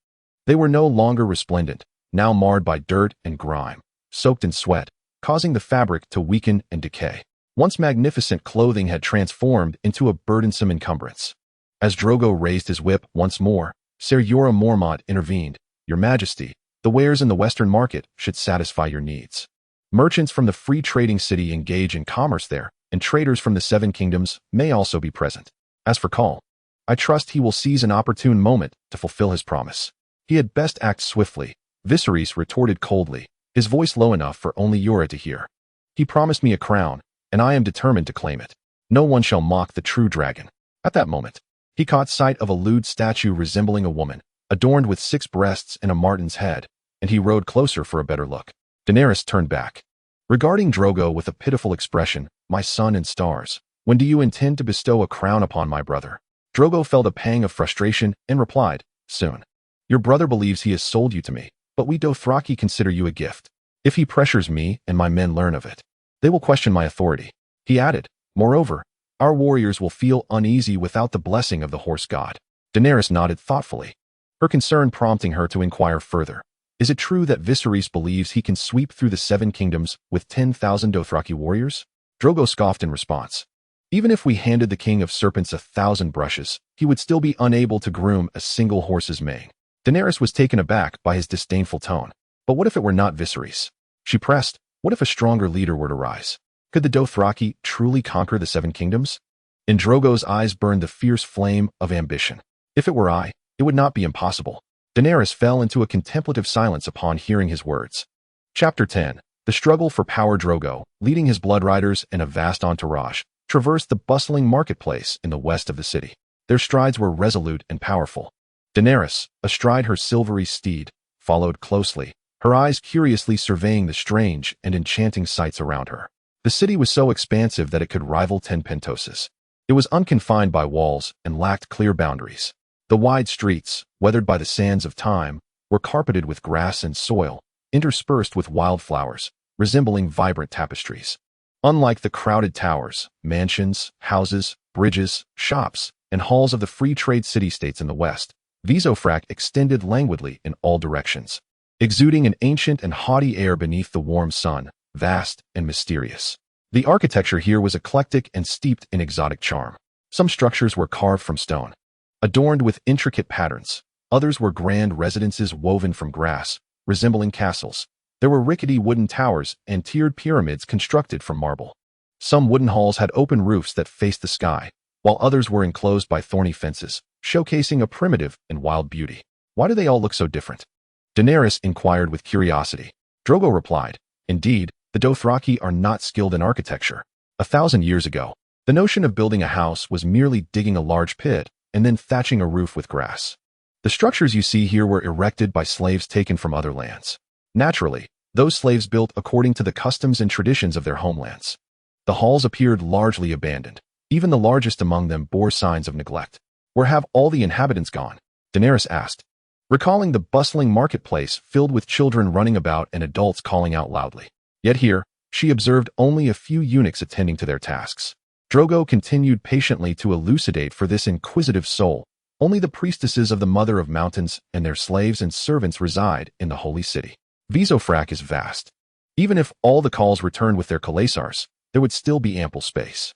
They were no longer resplendent, now marred by dirt and grime, soaked in sweat, causing the fabric to weaken and decay. Once magnificent clothing had transformed into a burdensome encumbrance. As Drogo raised his whip once more, Ser Jorah Mormont intervened. "Your Majesty, the wares in the western market should satisfy your needs. Merchants from the free trading city engage in commerce there, and traders from the Seven Kingdoms may also be present. As for Khal, I trust he will seize an opportune moment to fulfill his promise. He had best act swiftly," Viserys retorted coldly, his voice low enough for only Jorah to hear. "He promised me a crown, and I am determined to claim it. No one shall mock the true dragon." At that moment, he caught sight of a lewd statue resembling a woman, adorned with 6 breasts and a marten's head, and he rode closer for a better look. Daenerys turned back, regarding Drogo with a pitiful expression. "My son and stars, when do you intend to bestow a crown upon my brother?" Drogo felt a pang of frustration and replied, "Soon. Your brother believes he has sold you to me, but we Dothraki consider you a gift. If he pressures me and my men learn of it, they will question my authority." He added, "Moreover, our warriors will feel uneasy without the blessing of the horse god." Daenerys nodded thoughtfully, her concern prompting her to inquire further. "Is it true that Viserys believes he can sweep through the 7 kingdoms with 10,000 Dothraki warriors?" Drogo scoffed in response. "Even if we handed the King of Serpents 1,000 brushes, he would still be unable to groom a single horse's mane." Daenerys was taken aback by his disdainful tone. But what if it were not Viserys? She pressed, what if a stronger leader were to rise? Could the Dothraki truly conquer the 7 kingdoms? In Drogo's eyes burned the fierce flame of ambition. "If it were I, it would not be impossible." Daenerys fell into a contemplative silence upon hearing his words. Chapter 10. The struggle for power. Drogo, leading his blood riders and a vast entourage, traversed the bustling marketplace in the west of the city. Their strides were resolute and powerful. Daenerys, astride her silvery steed, followed closely, her eyes curiously surveying the strange and enchanting sights around her. The city was so expansive that it could rival 10 pentoses. It was unconfined by walls and lacked clear boundaries. The wide streets, weathered by the sands of time, were carpeted with grass and soil, interspersed with wildflowers, resembling vibrant tapestries. Unlike the crowded towers, mansions, houses, bridges, shops, and halls of the free trade city-states in the west, Vizofrak extended languidly in all directions, exuding an ancient and haughty air beneath the warm sun, vast and mysterious. The architecture here was eclectic and steeped in exotic charm. Some structures were carved from stone, adorned with intricate patterns. Others were grand residences woven from grass, resembling castles. There were rickety wooden towers and tiered pyramids constructed from marble. Some wooden halls had open roofs that faced the sky, while others were enclosed by thorny fences, showcasing a primitive and wild beauty. Why do they all look so different? Daenerys inquired with curiosity. Drogo replied, "Indeed, the Dothraki are not skilled in architecture. 1,000 years ago, the notion of building a house was merely digging a large pit and then thatching a roof with grass. The structures you see here were erected by slaves taken from other lands. Naturally, those slaves built according to the customs and traditions of their homelands. The halls appeared largely abandoned. Even the largest among them bore signs of neglect. Where have all the inhabitants gone?" Daenerys asked, recalling the bustling marketplace filled with children running about and adults calling out loudly. Yet here, she observed only a few eunuchs attending to their tasks. Drogo continued patiently to elucidate for this inquisitive soul. Only the priestesses of the Mother of Mountains and their slaves and servants reside in the holy city. Vizofrak is vast. Even if all the Khals returned with their khalasars, there would still be ample space.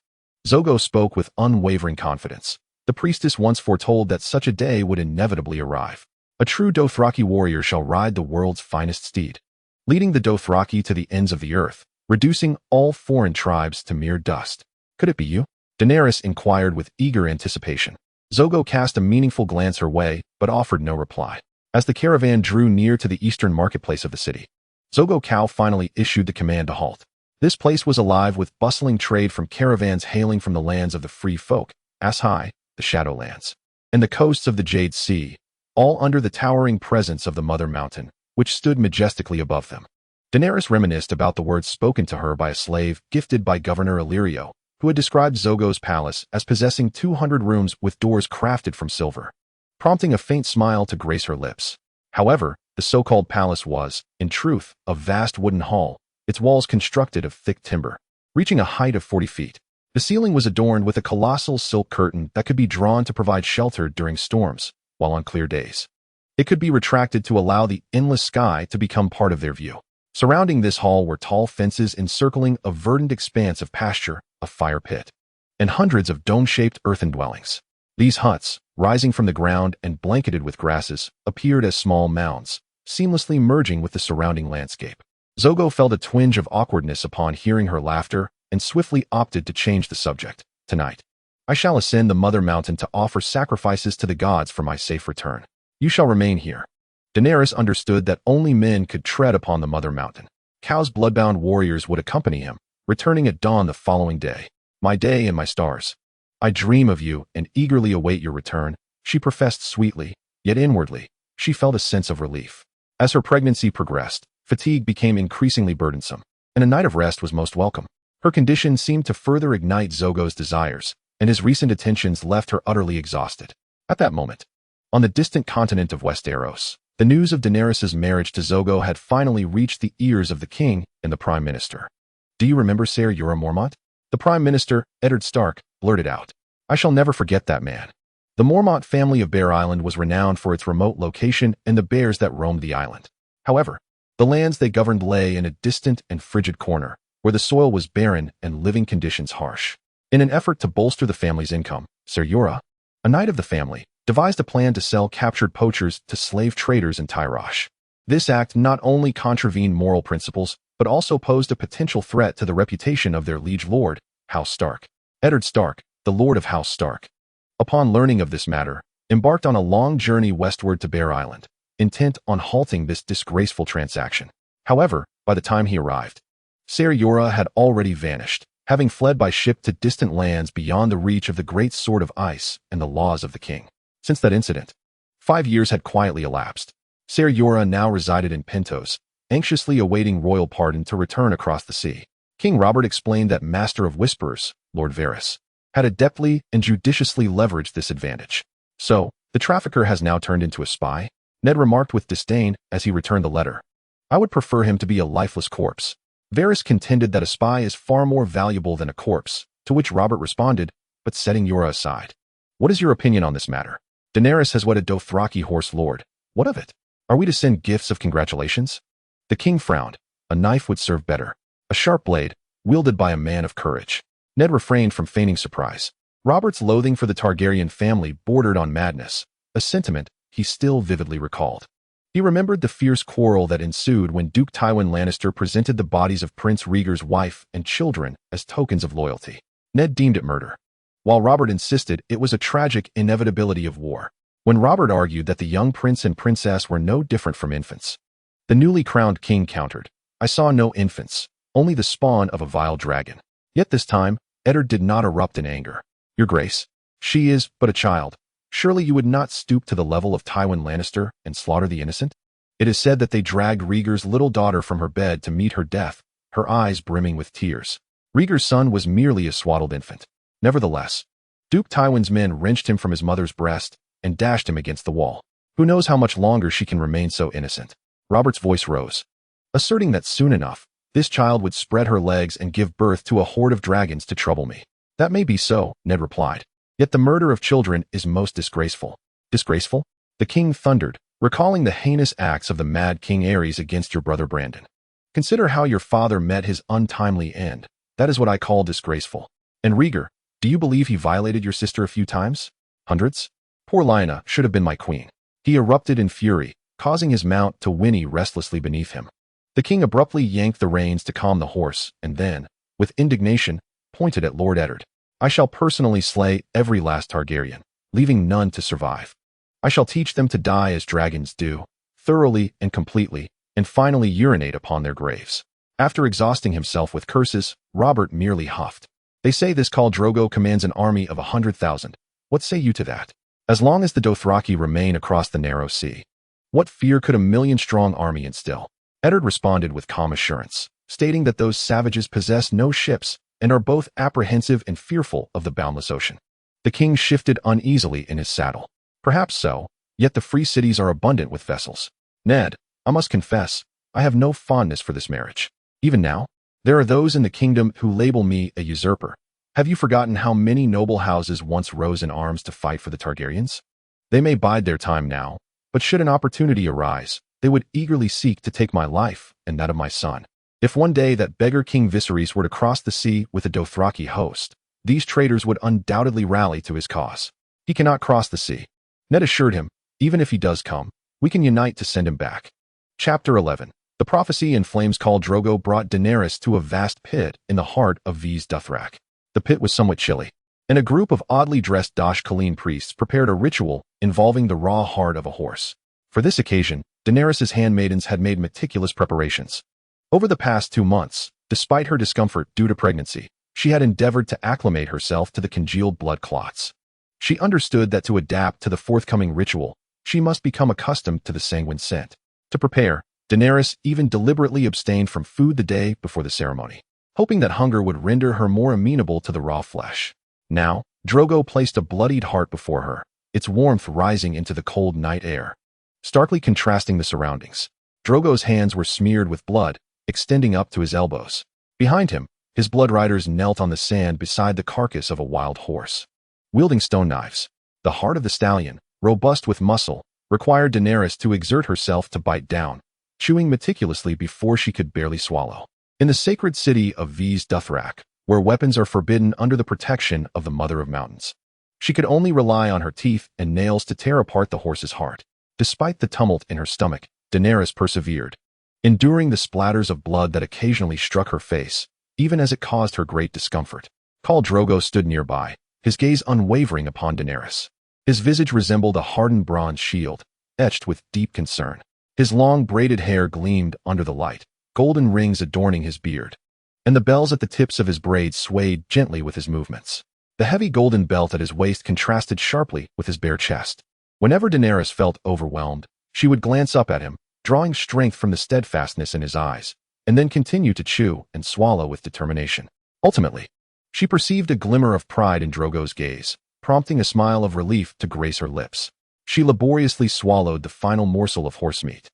Drogo spoke with unwavering confidence. The priestess once foretold that such a day would inevitably arrive. A true Dothraki warrior shall ride the world's finest steed, leading the Dothraki to the ends of the earth, reducing all foreign tribes to mere dust. Could it be you? Daenerys inquired with eager anticipation. Drogo cast a meaningful glance her way, but offered no reply. As the caravan drew near to the eastern marketplace of the city, Drogo Khal finally issued the command to halt. This place was alive with bustling trade from caravans hailing from the lands of the free folk, as high, the Shadowlands, and the coasts of the Jade Sea, all under the towering presence of the Mother Mountain, which stood majestically above them. Daenerys reminisced about the words spoken to her by a slave gifted by Governor Illyrio, who had described Drogo's palace as possessing 200 rooms with doors crafted from silver, prompting a faint smile to grace her lips. However, the so-called palace was, in truth, a vast wooden hall, its walls constructed of thick timber, reaching a height of 40 feet. The ceiling was adorned with a colossal silk curtain that could be drawn to provide shelter during storms, while on clear days it could be retracted to allow the endless sky to become part of their view. Surrounding this hall were tall fences encircling a verdant expanse of pasture, a fire pit, and hundreds of dome-shaped earthen dwellings. These huts, rising from the ground and blanketed with grasses, appeared as small mounds, seamlessly merging with the surrounding landscape. Drogo felt a twinge of awkwardness upon hearing her laughter and swiftly opted to change the subject. "Tonight, I shall ascend the Mother Mountain to offer sacrifices to the gods for my safe return. You shall remain here." Daenerys understood that only men could tread upon the Mother Mountain. Khal's bloodbound warriors would accompany him, returning at dawn the following day. "My day and my stars, I dream of you and eagerly await your return," she professed sweetly, yet inwardly, she felt a sense of relief. As her pregnancy progressed, fatigue became increasingly burdensome, and a night of rest was most welcome. Her condition seemed to further ignite Drogo's desires, and his recent attentions left her utterly exhausted. At that moment, on the distant continent of Westeros, the news of Daenerys' marriage to Drogo had finally reached the ears of the king and the prime minister. "Do you remember Ser Jorah Mormont?" The prime minister, Eddard Stark, blurted out. "I shall never forget that man." The Mormont family of Bear Island was renowned for its remote location and the bears that roamed the island. However, the lands they governed lay in a distant and frigid corner, where the soil was barren and living conditions harsh. In an effort to bolster the family's income, Ser Jorah, a knight of the family, devised a plan to sell captured poachers to slave traders in Tyrosh. This act not only contravened moral principles, but also posed a potential threat to the reputation of their liege lord, House Stark. Eddard Stark, the Lord of House Stark, upon learning of this matter, embarked on a long journey westward to Bear Island, intent on halting this disgraceful transaction. However, By the time he arrived, Ser Jorah had already vanished, having fled by ship to distant lands beyond the reach of the great sword of ice and the laws of the king. Since that incident, 5 years had quietly elapsed. Ser Jorah now resided in Pentos, anxiously awaiting royal pardon to return across the sea. King Robert explained that Master of Whisperers, Lord Varys, had adeptly and judiciously leveraged this advantage. So, the trafficker has now turned into a spy? Ned remarked with disdain as he returned the letter. I would prefer him to be a lifeless corpse. Varys contended that a spy is far more valuable than a corpse, to which Robert responded, but setting Jorah aside. What is your opinion on this matter? Daenerys has wedded Dothraki horselord. What of it? Are we to send gifts of congratulations? The king frowned. A knife would serve better. A sharp blade, wielded by a man of courage. Ned refrained from feigning surprise. Robert's loathing for the Targaryen family bordered on madness, a sentiment he still vividly recalled. He remembered the fierce quarrel that ensued when Duke Tywin Lannister presented the bodies of Prince Rhaegar's wife and children as tokens of loyalty. Ned deemed it murder, while Robert insisted it was a tragic inevitability of war. When Robert argued that the young prince and princess were no different from infants, the newly crowned king countered, I saw no infants, only the spawn of a vile dragon. Yet this time, Eddard did not erupt in anger. Your Grace, she is but a child. Surely you would not stoop to the level of Tywin Lannister and slaughter the innocent? It is said that they dragged Rhaegar's little daughter from her bed to meet her death, her eyes brimming with tears. Rhaegar's son was merely a swaddled infant. Nevertheless, Duke Tywin's men wrenched him from his mother's breast and dashed him against the wall. Who knows how much longer she can remain so innocent? Robert's voice rose, asserting that soon enough, this child would spread her legs and give birth to a horde of dragons to trouble me. That may be so, Ned replied. Yet the murder of children is most disgraceful. Disgraceful? The king thundered, recalling the heinous acts of the mad King Aerys against your brother Brandon. Consider how your father met his untimely end. That is what I call disgraceful. And Rhaegar, do you believe he violated your sister a few times? Hundreds? Poor Lyanna should have been my queen. He erupted in fury, causing his mount to whinny restlessly beneath him. The king abruptly yanked the reins to calm the horse, and then, with indignation, pointed at Lord Eddard. I shall personally slay every last Targaryen, leaving none to survive. I shall teach them to die as dragons do, thoroughly and completely, and finally urinate upon their graves. After exhausting himself with curses, Robert merely huffed. They say this Khal Drogo commands an army of 100,000. What say you to that? As long as the Dothraki remain across the narrow sea, what fear could a million-strong army instill? Eddard responded with calm assurance, stating that those savages possess no ships and are both apprehensive and fearful of the boundless ocean. The king shifted uneasily in his saddle. Perhaps so, yet the free cities are abundant with vessels. Ned, I must confess, I have no fondness for this marriage. Even now, there are those in the kingdom who label me a usurper. Have you forgotten how many noble houses once rose in arms to fight for the Targaryens? They may bide their time now, but should an opportunity arise, they would eagerly seek to take my life and that of my son. If one day that beggar King Viserys were to cross the sea with a Dothraki host, these traitors would undoubtedly rally to his cause. He cannot cross the sea. Ned assured him, even if he does come, we can unite to send him back. Chapter 11. The prophecy in flames Khal Drogo brought Daenerys to a vast pit in the heart of V's Dothrak. The pit was somewhat chilly, and a group of oddly dressed Dosh Khaleen priests prepared a ritual involving the raw heart of a horse. For this occasion, Daenerys' handmaidens had made meticulous preparations. Over the past 2 months, despite her discomfort due to pregnancy, she had endeavored to acclimate herself to the congealed blood clots. She understood that to adapt to the forthcoming ritual, she must become accustomed to the sanguine scent. To prepare, Daenerys even deliberately abstained from food the day before the ceremony, hoping that hunger would render her more amenable to the raw flesh. Now, Drogo placed a bloodied heart before her, its warmth rising into the cold night air. Starkly contrasting the surroundings, Drogo's hands were smeared with blood, extending up to his elbows. Behind him, his blood riders knelt on the sand beside the carcass of a wild horse, wielding stone knives. The heart of the stallion, robust with muscle, required Daenerys to exert herself to bite down, chewing meticulously before she could barely swallow. In the sacred city of V's Dothrak, where weapons are forbidden under the protection of the Mother of Mountains, she could only rely on her teeth and nails to tear apart the horse's heart. Despite the tumult in her stomach, Daenerys persevered, enduring the splatters of blood that occasionally struck her face, even as it caused her great discomfort. Khal Drogo stood nearby, his gaze unwavering upon Daenerys. His visage resembled a hardened bronze shield, etched with deep concern. His long braided hair gleamed under the light, golden rings adorning his beard, and the bells at the tips of his braids swayed gently with his movements. The heavy golden belt at his waist contrasted sharply with his bare chest. Whenever Daenerys felt overwhelmed, she would glance up at him, drawing strength from the steadfastness in his eyes, and then continue to chew and swallow with determination. Ultimately, she perceived a glimmer of pride in Drogo's gaze, prompting a smile of relief to grace her lips. She laboriously swallowed the final morsel of horsemeat,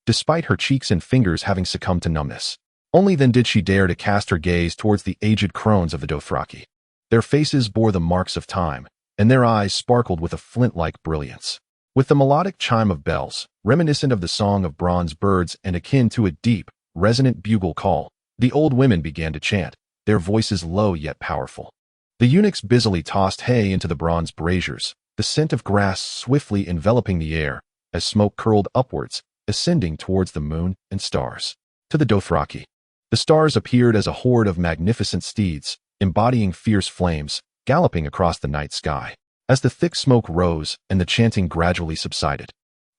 despite her cheeks and fingers having succumbed to numbness. Only then did she dare to cast her gaze towards the aged crones of the Dothraki. Their faces bore the marks of time, and their eyes sparkled with a flint-like brilliance. With the melodic chime of bells, reminiscent of the song of bronze birds and akin to a deep, resonant bugle call, the old women began to chant, their voices low yet powerful. The eunuchs busily tossed hay into the bronze braziers, the scent of grass swiftly enveloping the air, as smoke curled upwards, ascending towards the moon and stars. To the Dothraki, the stars appeared as a horde of magnificent steeds, embodying fierce flames, galloping across the night sky. As the thick smoke rose and the chanting gradually subsided,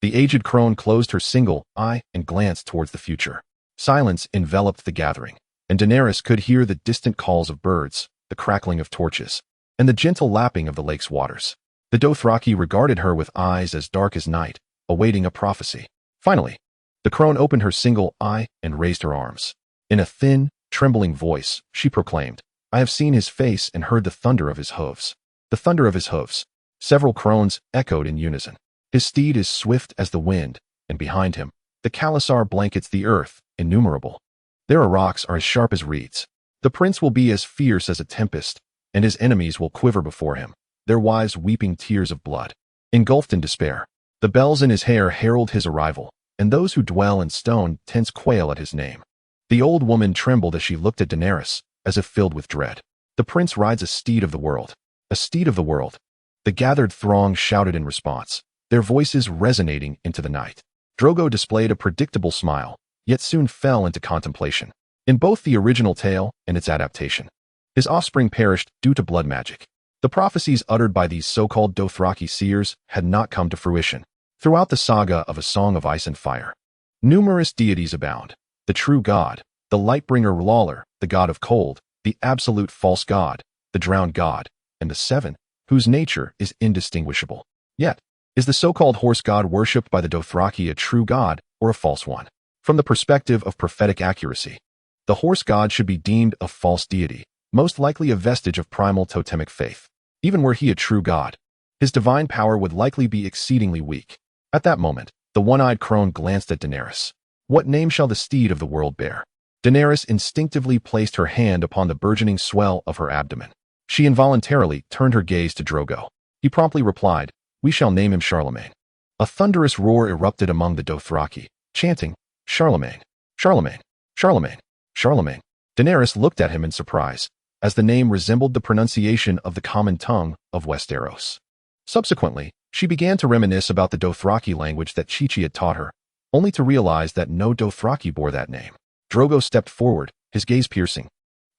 the aged crone closed her single eye and glanced towards the future. Silence enveloped the gathering, and Daenerys could hear the distant calls of birds, the crackling of torches, and the gentle lapping of the lake's waters. The Dothraki regarded her with eyes as dark as night, awaiting a prophecy. Finally, the crone opened her single eye and raised her arms. In a thin, trembling voice, she proclaimed, "I have seen his face and heard the thunder of his hooves." The thunder of his hooves. Several crones echoed in unison. His steed is swift as the wind, and behind him, the khalasar blankets the earth, innumerable. Their rocks are as sharp as reeds. The prince will be as fierce as a tempest, and his enemies will quiver before him, their wives weeping tears of blood. Engulfed in despair, the bells in his hair herald his arrival, and those who dwell in stone tense quail at his name. The old woman trembled as she looked at Daenerys, as if filled with dread. The prince rides a steed of the world. A steed of the world. The gathered throng shouted in response, their voices resonating into the night. Drogo displayed a predictable smile, yet soon fell into contemplation. In both the original tale and its adaptation, his offspring perished due to blood magic. The prophecies uttered by these so-called Dothraki seers had not come to fruition. Throughout the saga of A Song of Ice and Fire, numerous deities abound. The true god, the Lightbringer Lawler, the god of cold, the absolute false god, the drowned god, and the seven, whose nature is indistinguishable. Yet, is the so-called horse god worshipped by the Dothraki a true god or a false one? From the perspective of prophetic accuracy, the horse god should be deemed a false deity, most likely a vestige of primal totemic faith. Even were he a true god, his divine power would likely be exceedingly weak. At that moment, the one-eyed crone glanced at Daenerys. What name shall the steed of the world bear? Daenerys instinctively placed her hand upon the burgeoning swell of her abdomen. She involuntarily turned her gaze to Drogo. He promptly replied, "We shall name him Charlemagne." A thunderous roar erupted among the Dothraki, chanting, "Charlemagne! Charlemagne! Charlemagne! Charlemagne!" Daenerys looked at him in surprise, as the name resembled the pronunciation of the common tongue of Westeros. Subsequently, she began to reminisce about the Dothraki language that Chi-Chi had taught her, only to realize that no Dothraki bore that name. Drogo stepped forward, his gaze piercing,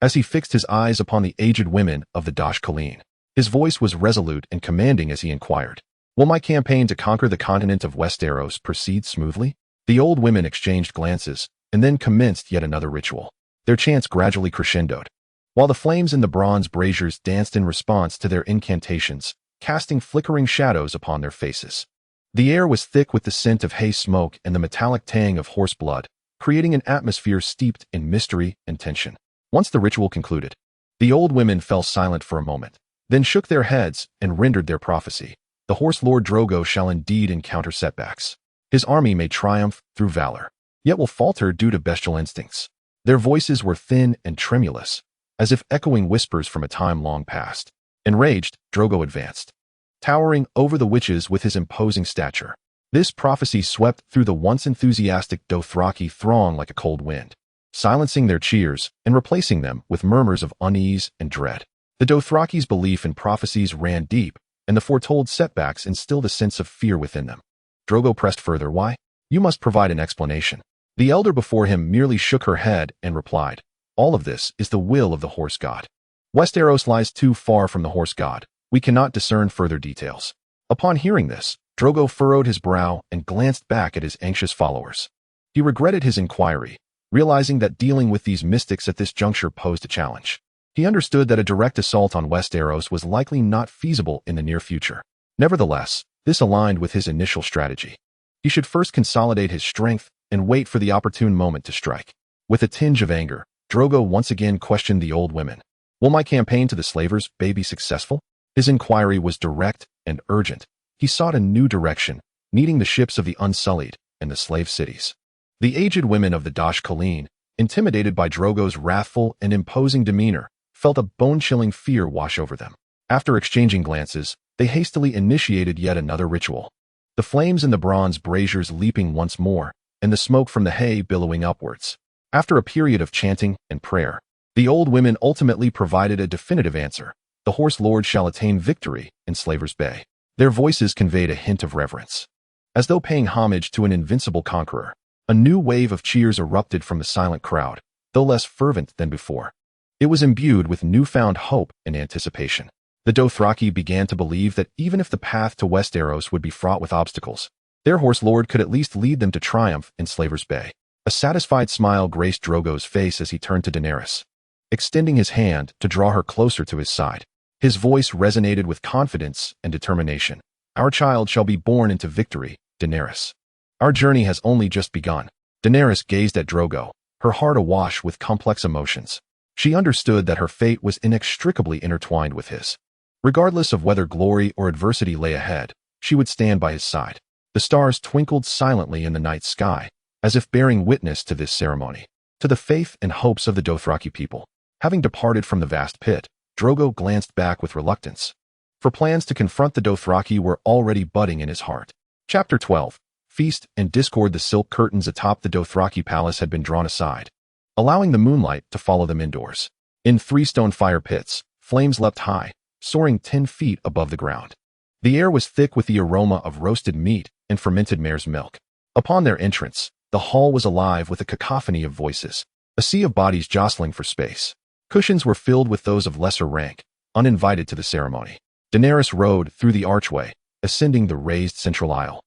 as he fixed his eyes upon the aged women of the Dosh Khaleen. His voice was resolute and commanding as he inquired, "Will my campaign to conquer the continent of Westeros proceed smoothly?" The old women exchanged glances, and then commenced yet another ritual. Their chants gradually crescendoed, while the flames in the bronze braziers danced in response to their incantations, casting flickering shadows upon their faces. The air was thick with the scent of hay smoke and the metallic tang of horse blood, creating an atmosphere steeped in mystery and tension. Once the ritual concluded, the old women fell silent for a moment, then shook their heads and rendered their prophecy. The horselord Drogo shall indeed encounter setbacks. His army may triumph through valor, yet will falter due to bestial instincts. Their voices were thin and tremulous, as if echoing whispers from a time long past. Enraged, Drogo advanced, towering over the witches with his imposing stature. This prophecy swept through the once enthusiastic Dothraki throng like a cold wind, silencing their cheers and replacing them with murmurs of unease and dread. The Dothraki's belief in prophecies ran deep, and the foretold setbacks instilled a sense of fear within them. Drogo pressed further. "Why? You must provide an explanation." The elder before him merely shook her head and replied, "All of this is the will of the horse god. Westeros lies too far from the horse god. We cannot discern further details." Upon hearing this, Drogo furrowed his brow and glanced back at his anxious followers. He regretted his inquiry, realizing that dealing with these mystics at this juncture posed a challenge. He understood that a direct assault on Westeros was likely not feasible in the near future. Nevertheless, this aligned with his initial strategy. He should first consolidate his strength and wait for the opportune moment to strike. With a tinge of anger, Drogo once again questioned the old women. Will my campaign to the Slavers Bay be successful? His inquiry was direct and urgent. He sought a new direction, needing the ships of the Unsullied and the slave cities. The aged women of the Dosh Khaleen, intimidated by Drogo's wrathful and imposing demeanor, felt a bone-chilling fear wash over them. After exchanging glances, they hastily initiated yet another ritual. The flames in the bronze braziers leaping once more, and the smoke from the hay billowing upwards. After a period of chanting and prayer, the old women ultimately provided a definitive answer. The horselord shall attain victory in Slavers Bay. Their voices conveyed a hint of reverence. As though paying homage to an invincible conqueror, a new wave of cheers erupted from the silent crowd, though less fervent than before. It was imbued with newfound hope and anticipation. The Dothraki began to believe that even if the path to Westeros would be fraught with obstacles, their horselord could at least lead them to triumph in Slavers Bay. A satisfied smile graced Drogo's face as he turned to Daenerys, extending his hand to draw her closer to his side. His voice resonated with confidence and determination. Our child shall be born into victory, Daenerys. Our journey has only just begun. Daenerys gazed at Drogo, her heart awash with complex emotions. She understood that her fate was inextricably intertwined with his. Regardless of whether glory or adversity lay ahead, she would stand by his side. The stars twinkled silently in the night sky, as if bearing witness to this ceremony. To the faith and hopes of the Dothraki people. Having departed from the vast pit, Drogo glanced back with reluctance. For plans to confront the Dothraki were already budding in his heart. Chapter 12. Feast and discord. The silk curtains atop the Dothraki palace had been drawn aside, allowing the moonlight to follow them indoors. In 3 stone fire pits, flames leapt high, soaring 10 feet above the ground. The air was thick with the aroma of roasted meat and fermented mare's milk. Upon their entrance, the hall was alive with a cacophony of voices, a sea of bodies jostling for space. Cushions were filled with those of lesser rank, uninvited to the ceremony. Daenerys rode through the archway, ascending the raised central aisle.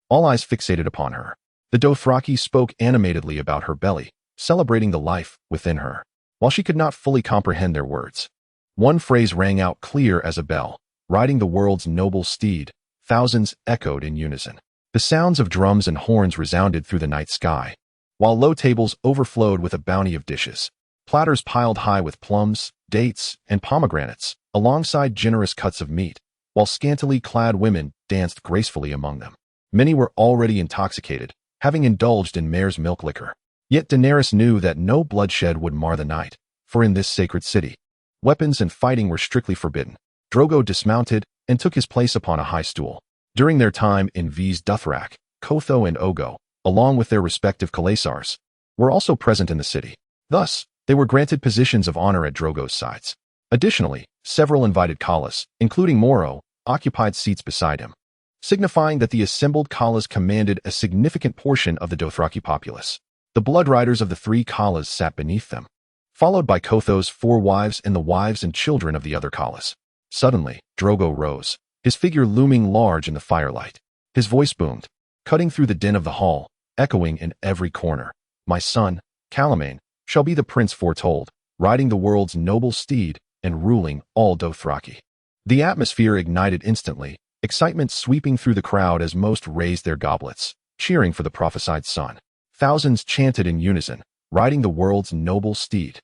All eyes fixated upon her. The Dothraki spoke animatedly about her belly, celebrating the life within her, while she could not fully comprehend their words. One phrase rang out clear as a bell: riding the world's noble steed. Thousands echoed in unison. The sounds of drums and horns resounded through the night sky, while low tables overflowed with a bounty of dishes. Platters piled high with plums, dates, and pomegranates, alongside generous cuts of meat, while scantily clad women danced gracefully among them. Many were already intoxicated, having indulged in mare's milk liquor. Yet Daenerys knew that no bloodshed would mar the night, for in this sacred city, weapons and fighting were strictly forbidden. Drogo dismounted and took his place upon a high stool. During their time in V's Dothrak, Kotho and Ogo, along with their respective khalasars, were also present in the city. Thus, they were granted positions of honor at Drogo's sides. Additionally, several invited khalas, including Moro, occupied seats beside him, signifying that the assembled khalas commanded a significant portion of the Dothraki populace. The blood riders of the 3 khalas sat beneath them, followed by Kotho's 4 wives and the wives and children of the other khalas. Suddenly, Drogo rose, his figure looming large in the firelight. His voice boomed, cutting through the din of the hall, echoing in every corner. My son, Calamane, shall be the prince foretold, riding the world's noble steed and ruling all Dothraki. The atmosphere ignited instantly, excitement sweeping through the crowd as most raised their goblets, cheering for the prophesied son. Thousands chanted in unison, riding the world's noble steed.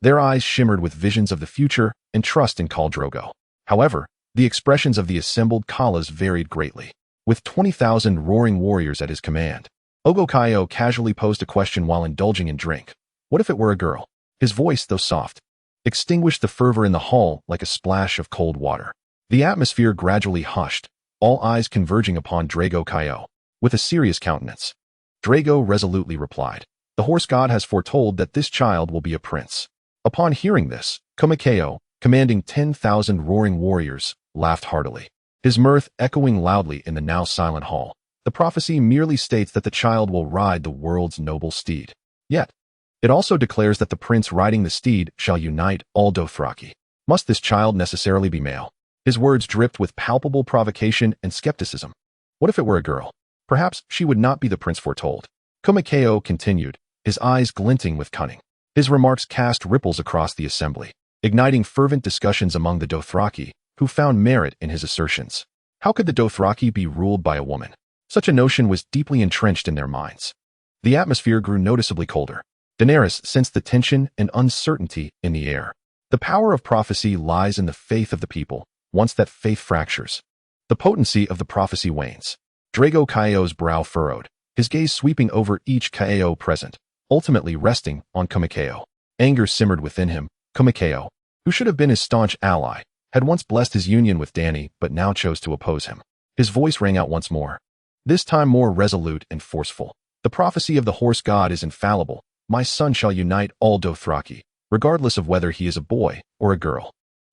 Their eyes shimmered with visions of the future and trust in Khal Drogo. However, the expressions of the assembled khalas varied greatly. With 20,000 roaring warriors at his command, Ogo Kaio casually posed a question while indulging in drink. What if it were a girl? His voice, though soft, extinguished the fervor in the hall like a splash of cold water. The atmosphere gradually hushed, all eyes converging upon Drogo Kaio. With a serious countenance, Drogo resolutely replied, the horse god has foretold that this child will be a prince. Upon hearing this, Komakaio, commanding 10,000 roaring warriors, laughed heartily, his mirth echoing loudly in the now silent hall. The prophecy merely states that the child will ride the world's noble steed. Yet, it also declares that the prince riding the steed shall unite all Dothraki. Must this child necessarily be male? His words dripped with palpable provocation and skepticism. What if it were a girl? Perhaps she would not be the prince foretold. Komakaio continued, his eyes glinting with cunning. His remarks cast ripples across the assembly, igniting fervent discussions among the Dothraki, who found merit in his assertions. How could the Dothraki be ruled by a woman? Such a notion was deeply entrenched in their minds. The atmosphere grew noticeably colder. Daenerys sensed the tension and uncertainty in the air. The power of prophecy lies in the faith of the people. Once that faith fractures, the potency of the prophecy wanes. Drogo Khao's brow furrowed, his gaze sweeping over each Khao present, ultimately resting on Khal. Anger simmered within him. Khal, who should have been his staunch ally, had once blessed his union with Dany but now chose to oppose him. His voice rang out once more, this time more resolute and forceful. The prophecy of the horse god is infallible. My son shall unite all Dothraki, regardless of whether he is a boy or a girl.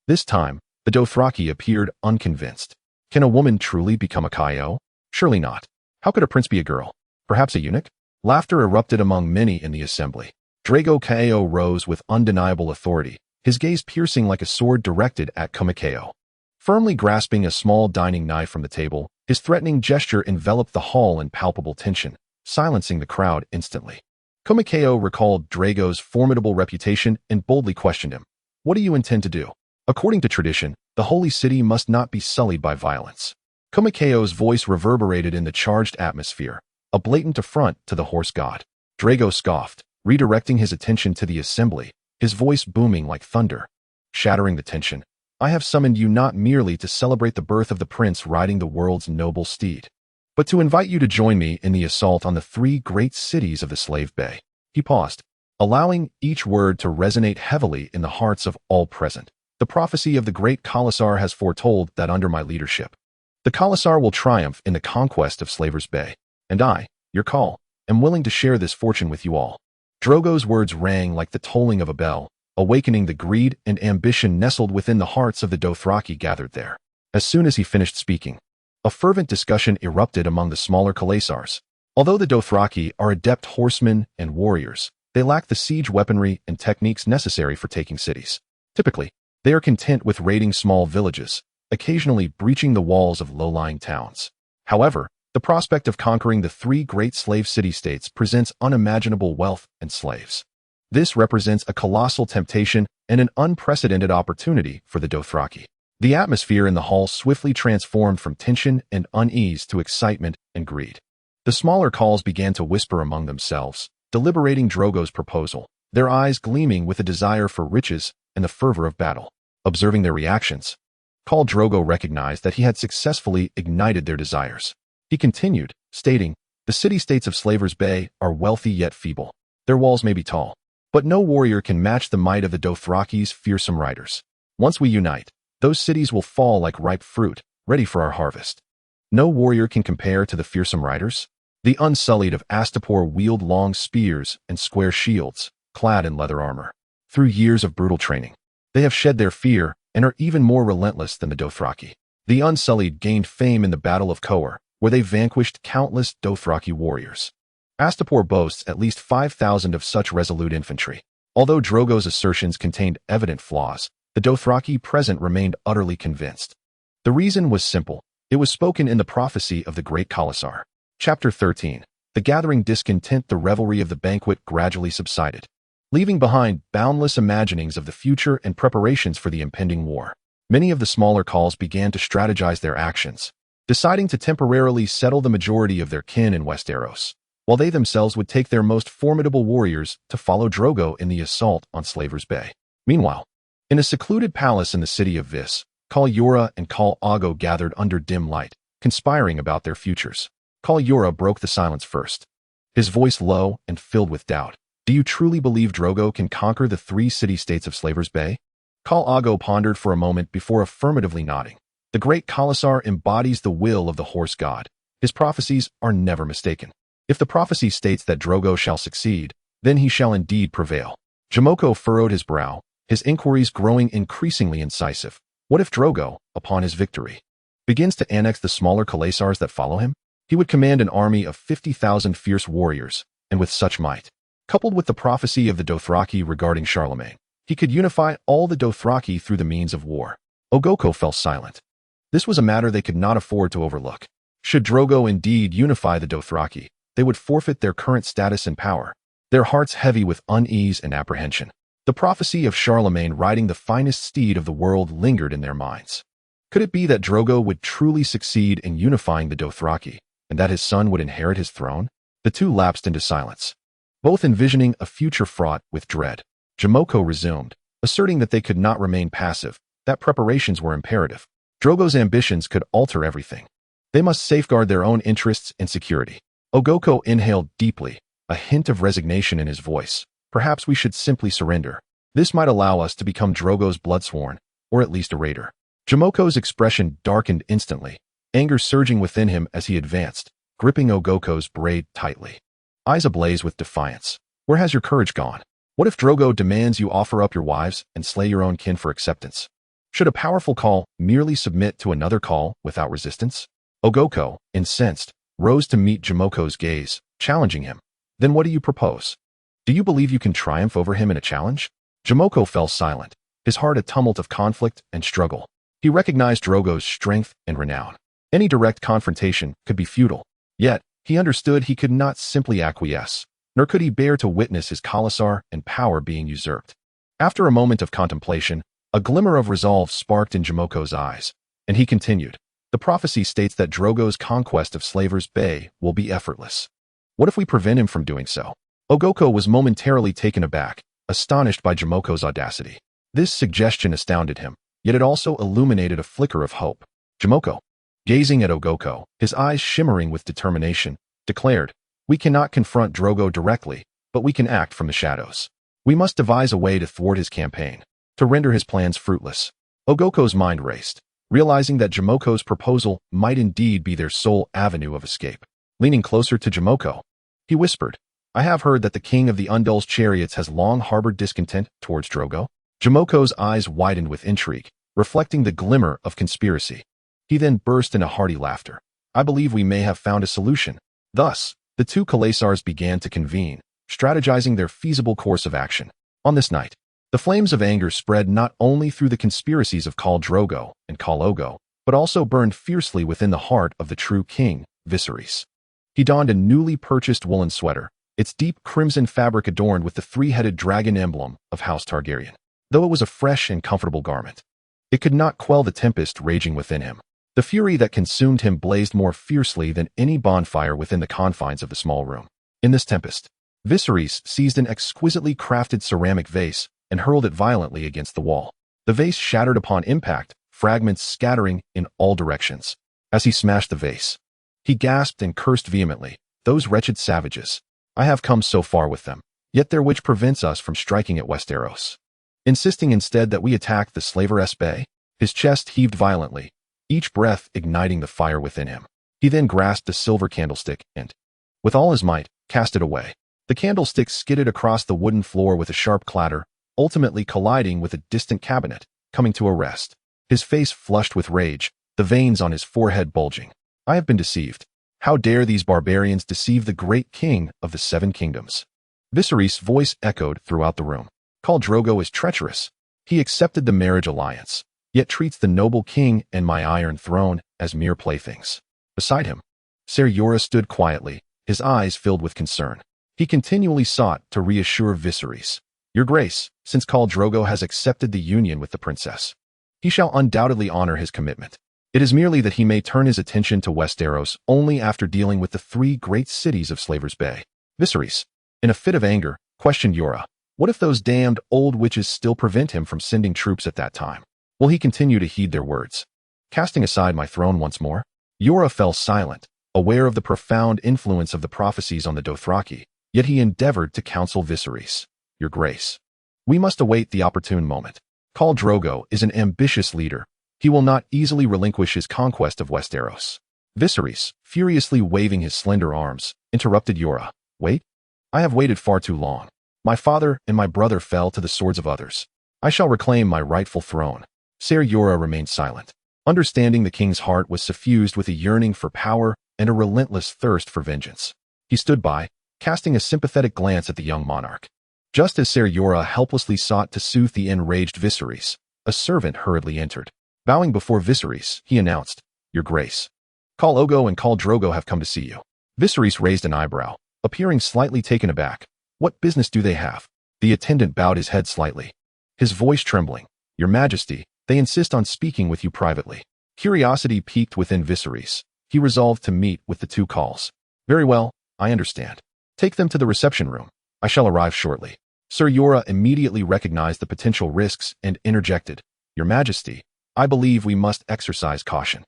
This time, the Dothraki appeared unconvinced. Can a woman truly become a Khal? Surely not. How could a prince be a girl? Perhaps a eunuch? Laughter erupted among many in the assembly. Drogo Khal rose with undeniable authority, his gaze piercing like a sword directed at Khal. Firmly grasping a small dining knife from the table, his threatening gesture enveloped the hall in palpable tension, silencing the crowd instantly. Khal recalled Drogo's formidable reputation and boldly questioned him. What do you intend to do? According to tradition, the holy city must not be sullied by violence. Khal's voice reverberated in the charged atmosphere, a blatant affront to the horse god. Drogo scoffed, redirecting his attention to the assembly, his voice booming like thunder. Shattering the tension, I have summoned you not merely to celebrate the birth of the prince riding the world's noble steed, but to invite you to join me in the assault on the 3 great cities of the Slave Bay. He paused, allowing each word to resonate heavily in the hearts of all present. The prophecy of the Great Khalasar has foretold that under my leadership, the khalasar will triumph in the conquest of Slaver's Bay, and I, your Khal, am willing to share this fortune with you all. Drogo's words rang like the tolling of a bell, awakening the greed and ambition nestled within the hearts of the Dothraki gathered there. As soon as he finished speaking, a fervent discussion erupted among the smaller khalasars. Although the Dothraki are adept horsemen and warriors, they lack the siege weaponry and techniques necessary for taking cities. Typically, they are content with raiding small villages, occasionally breaching the walls of low-lying towns. However, the prospect of conquering the 3 great slave city-states presents unimaginable wealth and slaves. This represents a colossal temptation and an unprecedented opportunity for the Dothraki. The atmosphere in the hall swiftly transformed from tension and unease to excitement and greed. The smaller Khals began to whisper among themselves, deliberating Drogo's proposal, their eyes gleaming with a desire for riches and the fervor of battle. Observing their reactions, Khal Drogo recognized that he had successfully ignited their desires. He continued, stating, the city-states of Slaver's Bay are wealthy yet feeble. Their walls may be tall, but no warrior can match the might of the Dothraki's fearsome riders. Once we unite, those cities will fall like ripe fruit, ready for our harvest. No warrior can compare to the fearsome riders. The Unsullied of Astapor wield long spears and square shields, clad in leather armor. Through years of brutal training, they have shed their fear and are even more relentless than the Dothraki. The Unsullied gained fame in the Battle of Qoar, where they vanquished countless Dothraki warriors. Astapor boasts at least 5,000 of such resolute infantry. Although Drogo's assertions contained evident flaws, the Dothraki present remained utterly convinced. The reason was simple. It was spoken in the prophecy of the Great Khalasar. Chapter 13. The gathering discontent, the revelry of the banquet gradually subsided, leaving behind boundless imaginings of the future and preparations for the impending war. Many of the smaller Khals began to strategize their actions, deciding to temporarily settle the majority of their kin in Westeros, while they themselves would take their most formidable warriors to follow Drogo in the assault on Slaver's Bay. Meanwhile, in a secluded palace in the city of Vis, Khal Yura and Khal Ago gathered under dim light, conspiring about their futures. Khal Yura broke the silence first, his voice low and filled with doubt. Do you truly believe Drogo can conquer the 3 city-states of Slaver's Bay? Khal Ago pondered for a moment before affirmatively nodding. The Great Khalasar embodies the will of the horse god. His prophecies are never mistaken. If the prophecy states that Drogo shall succeed, then he shall indeed prevail. Jamoko furrowed his brow, his inquiries growing increasingly incisive. What if Drogo, upon his victory, begins to annex the smaller khalasars that follow him? He would command an army of 50,000 fierce warriors, and with such might, coupled with the prophecy of the Dothraki regarding Charlemagne, he could unify all the Dothraki through the means of war. Ogoko fell silent. This was a matter they could not afford to overlook. Should Drogo indeed unify the Dothraki, they would forfeit their current status and power. their hearts heavy with unease and apprehension. The prophecy of Charlemagne riding the finest steed of the world lingered in their minds. Could it be that Drogo would truly succeed in unifying the Dothraki, and that his son would inherit his throne? The two lapsed into silence, both envisioning a future fraught with dread. Jamoko resumed, asserting that they could not remain passive, that preparations were imperative. Drogo's ambitions could alter everything. They must safeguard their own interests and security. Ogoko inhaled deeply, a hint of resignation in his voice. Perhaps we should simply surrender. This might allow us to become Drogo's bloodsworn, or at least a raider. Jamoko's expression darkened instantly, anger surging within him as he advanced, gripping Ogoko's braid tightly. Eyes ablaze with defiance. Where has your courage gone? What if Drogo demands you offer up your wives and slay your own kin for acceptance? Should a powerful Khal merely submit to another Khal without resistance? Ogoko, incensed, rose to meet Jamoko's gaze, challenging him. Then what do you propose? Do you believe you can triumph over him in a challenge? Jamoko fell silent, his heart a tumult of conflict and struggle. He recognized Drogo's strength and renown. Any direct confrontation could be futile. Yet, he understood he could not simply acquiesce, nor could he bear to witness his khalasar and power being usurped. After a moment of contemplation, a glimmer of resolve sparked in Jamoko's eyes, and he continued. The prophecy states that Drogo's conquest of Slavers Bay will be effortless. What if we prevent him from doing so? Ogoko was momentarily taken aback, astonished by Jamoko's audacity. This suggestion astounded him, yet it also illuminated a flicker of hope. Jamoko, gazing at Ogoko, his eyes shimmering with determination, declared, "We cannot confront Drogo directly, but we can act from the shadows. We must devise a way to thwart his campaign, to render his plans fruitless." Ogoko's mind raced, realizing that Jamoko's proposal might indeed be their sole avenue of escape. Leaning closer to Jamoko, he whispered, "I have heard that the king of the Andals chariots has long harbored discontent towards Drogo." Jamoko's eyes widened with intrigue, reflecting the glimmer of conspiracy. He then burst into hearty laughter. "I believe we may have found a solution." Thus, the two khalasars began to convene, strategizing their feasible course of action. On this night, the flames of anger spread not only through the conspiracies of Khal Drogo and Khal Ogo, but also burned fiercely within the heart of the true king, Viserys. He donned a newly purchased woolen sweater, its deep crimson fabric adorned with the three-headed dragon emblem of House Targaryen. Though it was a fresh and comfortable garment, it could not quell the tempest raging within him. The fury that consumed him blazed more fiercely than any bonfire within the confines of the small room. In this tempest, Viserys seized an exquisitely crafted ceramic vase and hurled it violently against the wall. The vase shattered upon impact, fragments scattering in all directions. As he smashed the vase, he gasped and cursed vehemently, "Those wretched savages! I have come so far with them, yet their witch prevents us from striking at Westeros. Insisting instead that we attack the Slavers Bay." His chest heaved violently, each breath igniting the fire within him. He then grasped a silver candlestick and, with all his might, cast it away. The candlestick skidded across the wooden floor with a sharp clatter, ultimately colliding with a distant cabinet, coming to a rest. His face flushed with rage, the veins on his forehead bulging. "I have been deceived. How dare these barbarians deceive the great king of the Seven Kingdoms?" Viserys' voice echoed throughout the room. "Khal Drogo is treacherous. He accepted the marriage alliance, yet treats the noble king and my iron throne as mere playthings." Beside him, Ser Jorah stood quietly, his eyes filled with concern. He continually sought to reassure Viserys. "Your Grace, since Khal Drogo has accepted the union with the princess, he shall undoubtedly honor his commitment. It is merely that he may turn his attention to Westeros only after dealing with the three great cities of Slavers Bay." Viserys, in a fit of anger, questioned Jorah. "What if those damned old witches still prevent him from sending troops at that time? Will he continue to heed their words? Casting aside my throne once more?" Jorah fell silent, aware of the profound influence of the prophecies on the Dothraki, yet he endeavored to counsel Viserys. "Your Grace, we must await the opportune moment. Khal Drogo is an ambitious leader. He will not easily relinquish his conquest of Westeros." Viserys, furiously waving his slender arms, interrupted Jorah. "Wait? I have waited far too long. My father and my brother fell to the swords of others. I shall reclaim my rightful throne." Ser Jorah remained silent, understanding the king's heart was suffused with a yearning for power and a relentless thirst for vengeance. He stood by, casting a sympathetic glance at the young monarch. Just as Ser Jorah helplessly sought to soothe the enraged Viserys, a servant hurriedly entered. Bowing before Viserys, he announced, "Your Grace, Khal Ogo and Khal Drogo have come to see you." Viserys raised an eyebrow, appearing slightly taken aback. What business do they have? The attendant bowed his head slightly, his voice trembling. Your Majesty, they insist on speaking with you privately. Curiosity piqued within Viserys. He resolved to meet with the two Khals. Very well, I understand. Take them to the reception room. I shall arrive shortly. Sir Jorah immediately recognized the potential risks and interjected, Your Majesty, I believe we must exercise caution.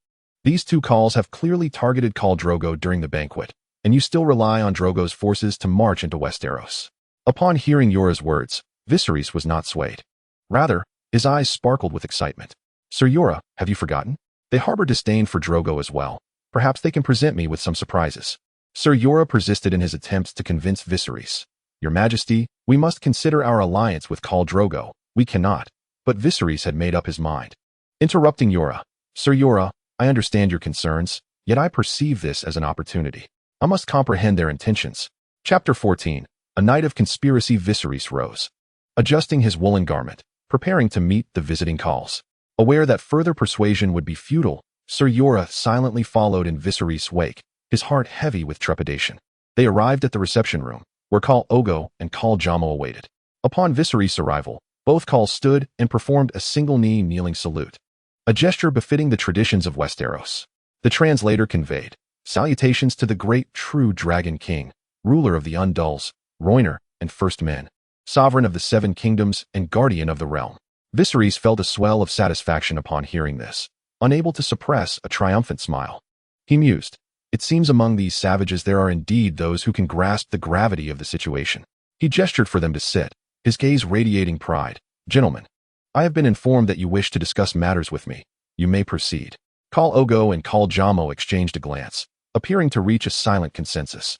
These two Khals have clearly targeted Khal Drogo during the banquet, and you still rely on Drogo's forces to march into Westeros. Upon hearing Jorah's words, Viserys was not swayed. Rather, his eyes sparkled with excitement. Sir Jorah, have you forgotten? They harbor disdain for Drogo as well. Perhaps they can present me with some surprises. Sir Jorah persisted in his attempts to convince Viserys. Your Majesty, we must consider our alliance with Khal Drogo. We cannot. But Viserys had made up his mind. Interrupting Jorah. Sir Jorah, I understand your concerns, yet I perceive this as an opportunity. I must comprehend their intentions. Chapter 14. A night of conspiracy. Viserys rose, adjusting his woolen garment, preparing to meet the visiting Khals. Aware that further persuasion would be futile, Sir Jorah silently followed in Viserys' wake, his heart heavy with trepidation. They arrived at the reception room, where Khal Drogo and Khal Drogo awaited. Upon Viserys' arrival, both Khals stood and performed a single kneeling salute, a gesture befitting the traditions of Westeros. The translator conveyed, salutations to the great true Dragon King, ruler of the Andals, Rhoynar, and First Men, sovereign of the Seven Kingdoms and guardian of the realm. Viserys felt a swell of satisfaction upon hearing this, unable to suppress a triumphant smile. He mused, it seems among these savages there are indeed those who can grasp the gravity of the situation. He gestured for them to sit, his gaze radiating pride. Gentlemen, I have been informed that you wish to discuss matters with me. You may proceed. Khal Drogo and Khal Drogo exchanged a glance, appearing to reach a silent consensus.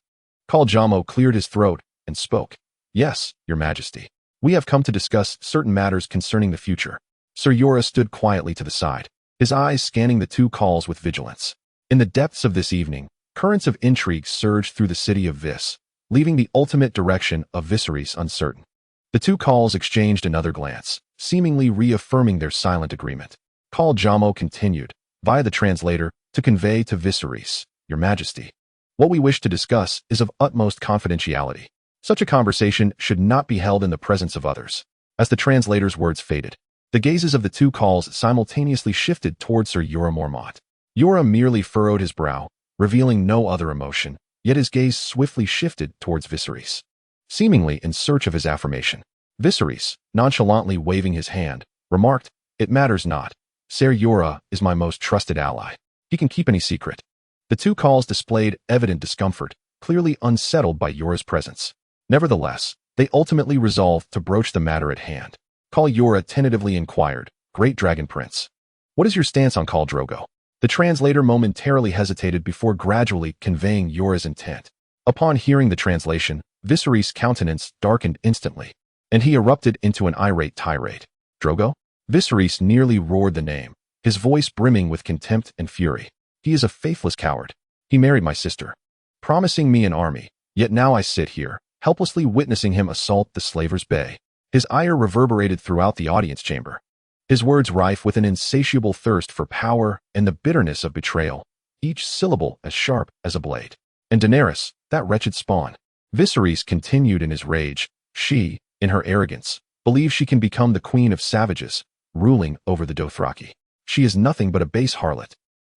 Khal Drogo cleared his throat and spoke. Yes, Your Majesty. We have come to discuss certain matters concerning the future. Sir Jorah stood quietly to the side, his eyes scanning the two Khals with vigilance. In the depths of this evening, currents of intrigue surged through the city of Vis, leaving the ultimate direction of Viserys uncertain. The two Khals exchanged another glance, seemingly reaffirming their silent agreement. Khal Drogo continued, via the translator, to convey to Viserys, Your Majesty, what we wish to discuss is of utmost confidentiality. Such a conversation should not be held in the presence of others. As the translator's words faded, the gazes of the two Khals simultaneously shifted toward Sir Jorah Mormont. Jorah merely furrowed his brow, revealing no other emotion, yet his gaze swiftly shifted towards Viserys, seemingly in search of his affirmation. Viserys, nonchalantly waving his hand, remarked, It matters not. Sir Jorah is my most trusted ally. He can keep any secret. The two Khals displayed evident discomfort, clearly unsettled by Jorah's presence. Nevertheless, they ultimately resolved to broach the matter at hand. Khal Jorah tentatively inquired, Great Dragon Prince, what is your stance on Khal Drogo? The translator momentarily hesitated before gradually conveying Jorah's intent. Upon hearing the translation, Viserys' countenance darkened instantly, and he erupted into an irate tirade. Drogo? Viserys nearly roared the name, his voice brimming with contempt and fury. He is a faithless coward. He married my sister, promising me an army, yet now I sit here, helplessly witnessing him assault the Slaver's Bay. His ire reverberated throughout the audience chamber, his words rife with an insatiable thirst for power and the bitterness of betrayal, each syllable as sharp as a blade. And Daenerys, that wretched spawn. Viserys continued in his rage. She, in her arrogance, believes she can become the queen of savages, ruling over the Dothraki. She is nothing but a base harlot.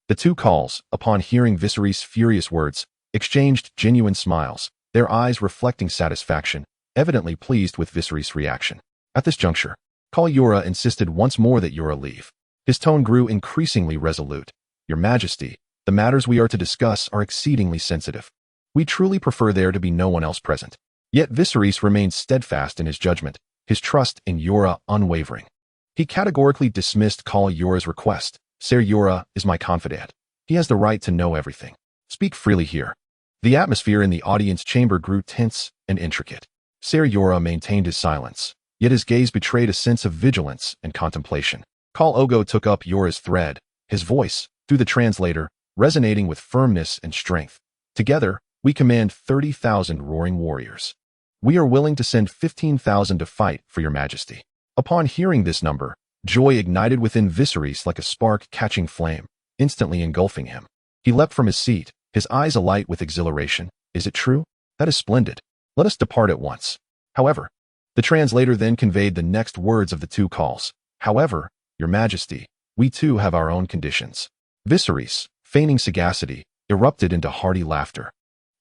The two Khals, upon hearing Viserys' furious words, exchanged genuine smiles, their eyes reflecting satisfaction, evidently pleased with Viserys' reaction. At this juncture, Khal Jorah insisted once more that Jorah leave. His tone grew increasingly resolute. Your Majesty, the matters we are to discuss are exceedingly sensitive. We truly prefer there to be no one else present. Yet Viserys remained steadfast in his judgment, his trust in Jorah unwavering. He categorically dismissed Khal Jorah's request. Sir Jorah is my confidant. He has the right to know everything. Speak freely here. The atmosphere in the audience chamber grew tense and intricate. Sir Jorah maintained his silence, yet his gaze betrayed a sense of vigilance and contemplation. Khal Drogo took up Jorah's thread, his voice, through the translator, resonating with firmness and strength. Together, we command 30,000 roaring warriors. We are willing to send 15,000 to fight for your Majesty. Upon hearing this number, joy ignited within Viserys like a spark catching flame, instantly engulfing him. He leapt from his seat, his eyes alight with exhilaration. Is it true? That is splendid. Let us depart at once. However, the translator then conveyed the next words of the two calls. However, Your Majesty, we too have our own conditions. Viserys, feigning sagacity, erupted into hearty laughter.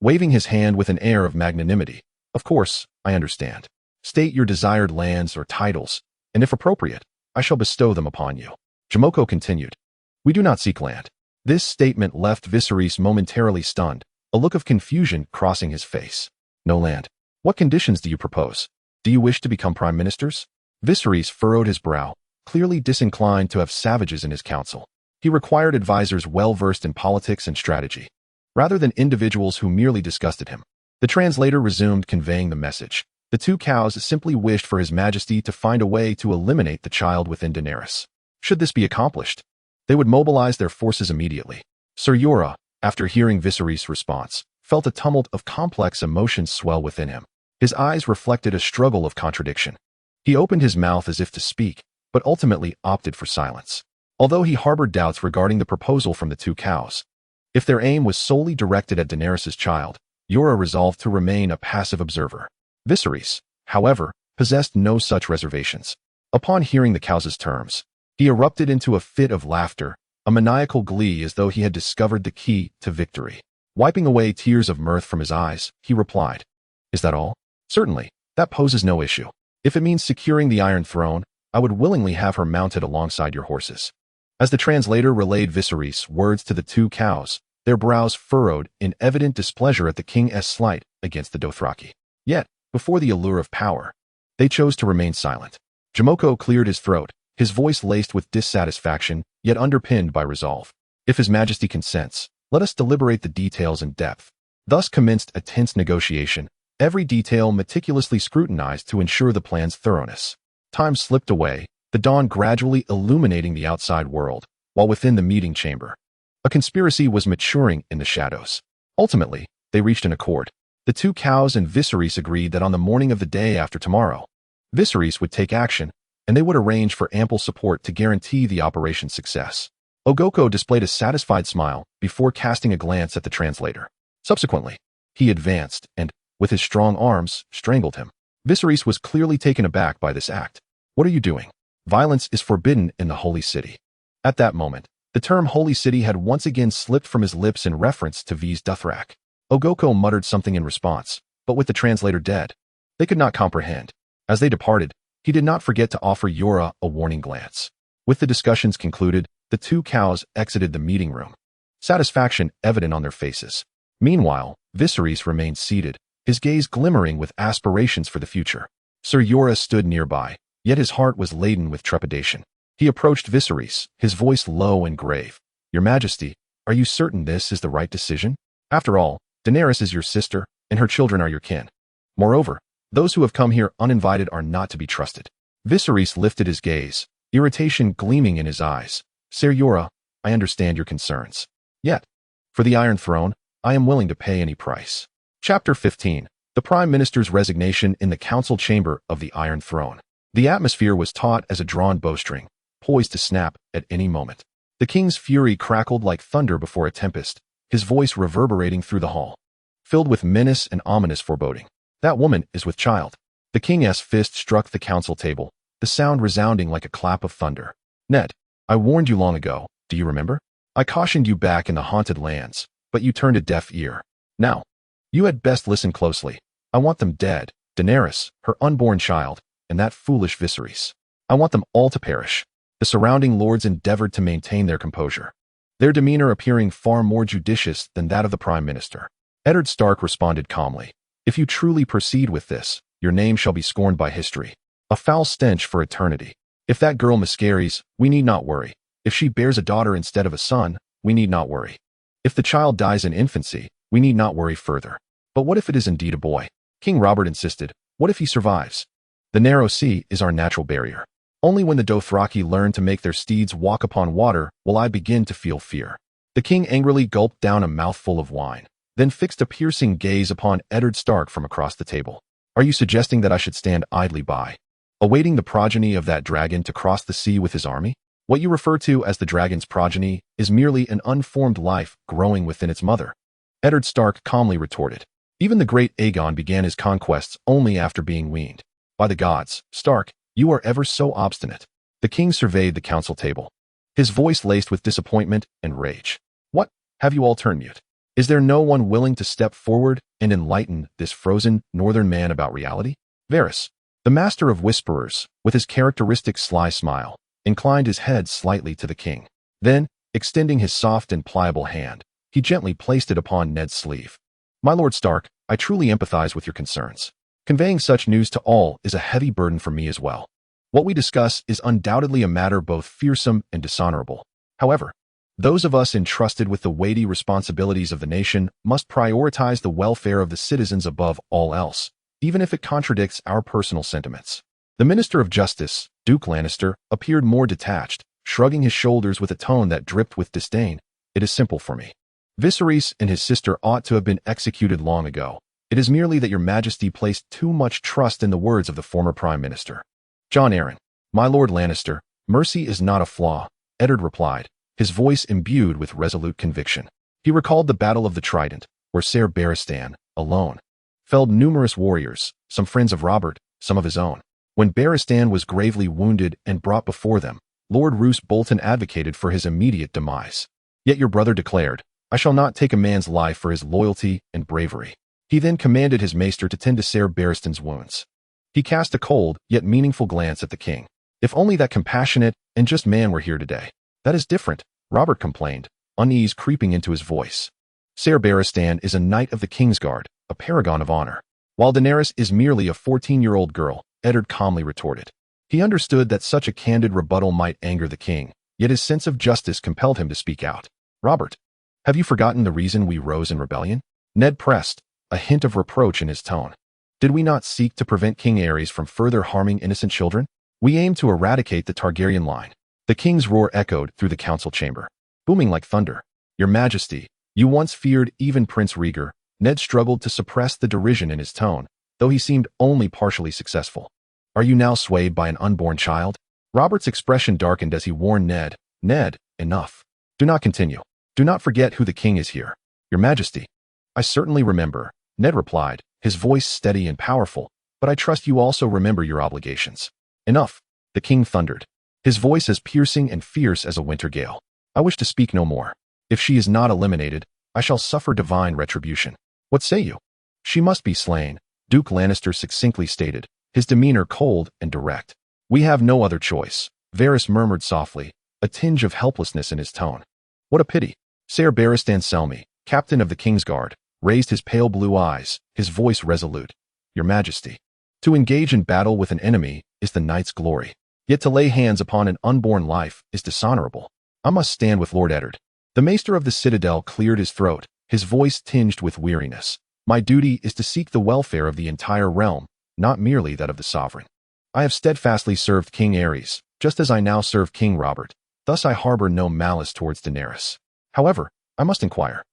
Waving his hand with an air of magnanimity, of course, I understand. State your desired lands or titles, and if appropriate, I shall bestow them upon you. Jamoco continued. We do not seek land. This statement left Viserys momentarily stunned, a look of confusion crossing his face. No land. What conditions do you propose? Do you wish to become prime ministers? Viserys furrowed his brow, clearly disinclined to have savages in his council. He required advisors well-versed in politics and strategy, rather than individuals who merely disgusted him. The translator resumed conveying the message. The two cows simply wished for His Majesty to find a way to eliminate the child within Daenerys. Should this be accomplished, they would mobilize their forces immediately. Ser Jorah, after hearing Viserys' response, felt a tumult of complex emotions swell within him. His eyes reflected a struggle of contradiction. He opened his mouth as if to speak, but ultimately opted for silence. Although he harbored doubts regarding the proposal from the two cows, if their aim was solely directed at Daenerys' child, Jorah resolved to remain a passive observer. Viserys, however, possessed no such reservations. Upon hearing the cows' terms, he erupted into a fit of laughter, a maniacal glee as though he had discovered the key to victory. Wiping away tears of mirth from his eyes, he replied, Is that all? Certainly, that poses no issue. If it means securing the Iron Throne, I would willingly have her mounted alongside your horses. As the translator relayed Viserys' words to the two cows, their brows furrowed in evident displeasure at the king's slight against the Dothraki. Yet, before the allure of power, they chose to remain silent. Jamoco cleared his throat, his voice laced with dissatisfaction, yet underpinned by resolve. If His Majesty consents, let us deliberate the details in depth. Thus commenced a tense negotiation, every detail meticulously scrutinized to ensure the plan's thoroughness. Time slipped away, the dawn gradually illuminating the outside world, while within the meeting chamber, a conspiracy was maturing in the shadows. Ultimately, they reached an accord. The two cows and Viserys agreed that on the morning of the day after tomorrow, Viserys would take action, and they would arrange for ample support to guarantee the operation's success. Ogoko displayed a satisfied smile before casting a glance at the translator. Subsequently, he advanced and, with his strong arms, strangled him. Viserys was clearly taken aback by this act. What are you doing? Violence is forbidden in the Holy City. At that moment, the term Holy City had once again slipped from his lips in reference to V's Dothraki. Ogoko muttered something in response, but with the translator dead, they could not comprehend. As they departed, he did not forget to offer Jorah a warning glance. With the discussions concluded, the two cows exited the meeting room, satisfaction evident on their faces. Meanwhile, Viserys remained seated, his gaze glimmering with aspirations for the future. Ser Jorah stood nearby, yet his heart was laden with trepidation. He approached Viserys, his voice low and grave. Your Majesty, are you certain this is the right decision? After all, Daenerys is your sister, and her children are your kin. Moreover, those who have come here uninvited are not to be trusted. Viserys lifted his gaze, irritation gleaming in his eyes. Ser Jorah, I understand your concerns. Yet, for the Iron Throne, I am willing to pay any price. Chapter 15. The Prime Minister's Resignation in the Council Chamber of the Iron Throne. The atmosphere was taut as a drawn bowstring, poised to snap at any moment. The king's fury crackled like thunder before a tempest, his voice reverberating through the hall, filled with menace and ominous foreboding. That woman is with child. The king's fist struck the council table, the sound resounding like a clap of thunder. Ned, I warned you long ago, do you remember? I cautioned you back in the haunted lands, but you turned a deaf ear. Now, you had best listen closely. I want them dead, Daenerys, her unborn child, and that foolish Viserys. I want them all to perish. The surrounding lords endeavored to maintain their composure, their demeanor appearing far more judicious than that of the Prime Minister. Eddard Stark responded calmly. If you truly proceed with this, your name shall be scorned by history, a foul stench for eternity. If that girl miscarries, we need not worry. If she bears a daughter instead of a son, we need not worry. If the child dies in infancy, we need not worry further. But what if it is indeed a boy? King Robert insisted. What if he survives? The narrow sea is our natural barrier. Only when the Dothraki learn to make their steeds walk upon water will I begin to feel fear. The king angrily gulped down a mouthful of wine, then fixed a piercing gaze upon Eddard Stark from across the table. Are you suggesting that I should stand idly by, awaiting the progeny of that dragon to cross the sea with his army? What you refer to as the dragon's progeny is merely an unformed life growing within its mother. Eddard Stark calmly retorted. Even the great Aegon began his conquests only after being weaned. By the gods, Stark, you are ever so obstinate. The king surveyed the council table, his voice laced with disappointment and rage. What? Have you all turned mute? Is there no one willing to step forward and enlighten this frozen northern man about reality? Varys, the master of whisperers, with his characteristic sly smile, inclined his head slightly to the king. Then, extending his soft and pliable hand, he gently placed it upon Ned's sleeve. My Lord Stark, I truly empathize with your concerns. Conveying such news to all is a heavy burden for me as well. What we discuss is undoubtedly a matter both fearsome and dishonorable. However, those of us entrusted with the weighty responsibilities of the nation must prioritize the welfare of the citizens above all else, even if it contradicts our personal sentiments. The Minister of Justice, Duke Lannister, appeared more detached, shrugging his shoulders with a tone that dripped with disdain. It is simple for me. Viserys and his sister ought to have been executed long ago. It is merely that your majesty placed too much trust in the words of the former prime minister. Jon Arryn, my Lord Lannister, mercy is not a flaw, Eddard replied, his voice imbued with resolute conviction. He recalled the Battle of the Trident, where Ser Barristan, alone, felled numerous warriors, some friends of Robert, some of his own. When Barristan was gravely wounded and brought before them, Lord Roose Bolton advocated for his immediate demise. Yet your brother declared, I shall not take a man's life for his loyalty and bravery. He then commanded his maester to tend to Ser Barristan's wounds. He cast a cold, yet meaningful glance at the king. If only that compassionate and just man were here today. That is different, Robert complained, unease creeping into his voice. Ser Barristan is a knight of the Kingsguard, a paragon of honor, while Daenerys is merely a 14-year-old girl, Eddard calmly retorted. He understood that such a candid rebuttal might anger the king, yet his sense of justice compelled him to speak out. Robert, have you forgotten the reason we rose in rebellion? Ned pressed, a hint of reproach in his tone. Did we not seek to prevent King Aerys from further harming innocent children? We aimed to eradicate the Targaryen line. The king's roar echoed through the council chamber, booming like thunder. Your Majesty, you once feared even Prince Rhaegar. Ned struggled to suppress the derision in his tone, though he seemed only partially successful. Are you now swayed by an unborn child? Robert's expression darkened as he warned Ned, Ned, enough. Do not continue. Do not forget who the king is here. Your Majesty. I certainly remember, Ned replied, his voice steady and powerful, but I trust you also remember your obligations. Enough, the king thundered, his voice as piercing and fierce as a winter gale. I wish to speak no more. If she is not eliminated, I shall suffer divine retribution. What say you? She must be slain, Duke Lannister succinctly stated, his demeanor cold and direct. We have no other choice, Varys murmured softly, a tinge of helplessness in his tone. What a pity. Ser Barristan Selmy, captain of the Kingsguard, raised his pale blue eyes, his voice resolute. Your Majesty, to engage in battle with an enemy is the knight's glory, yet to lay hands upon an unborn life is dishonorable. I must stand with Lord Eddard. The maester of the citadel cleared his throat, his voice tinged with weariness. My duty is to seek the welfare of the entire realm, not merely that of the sovereign. I have steadfastly served King Aerys, just as I now serve King Robert. Thus I harbor no malice towards Daenerys. However, I must inquire.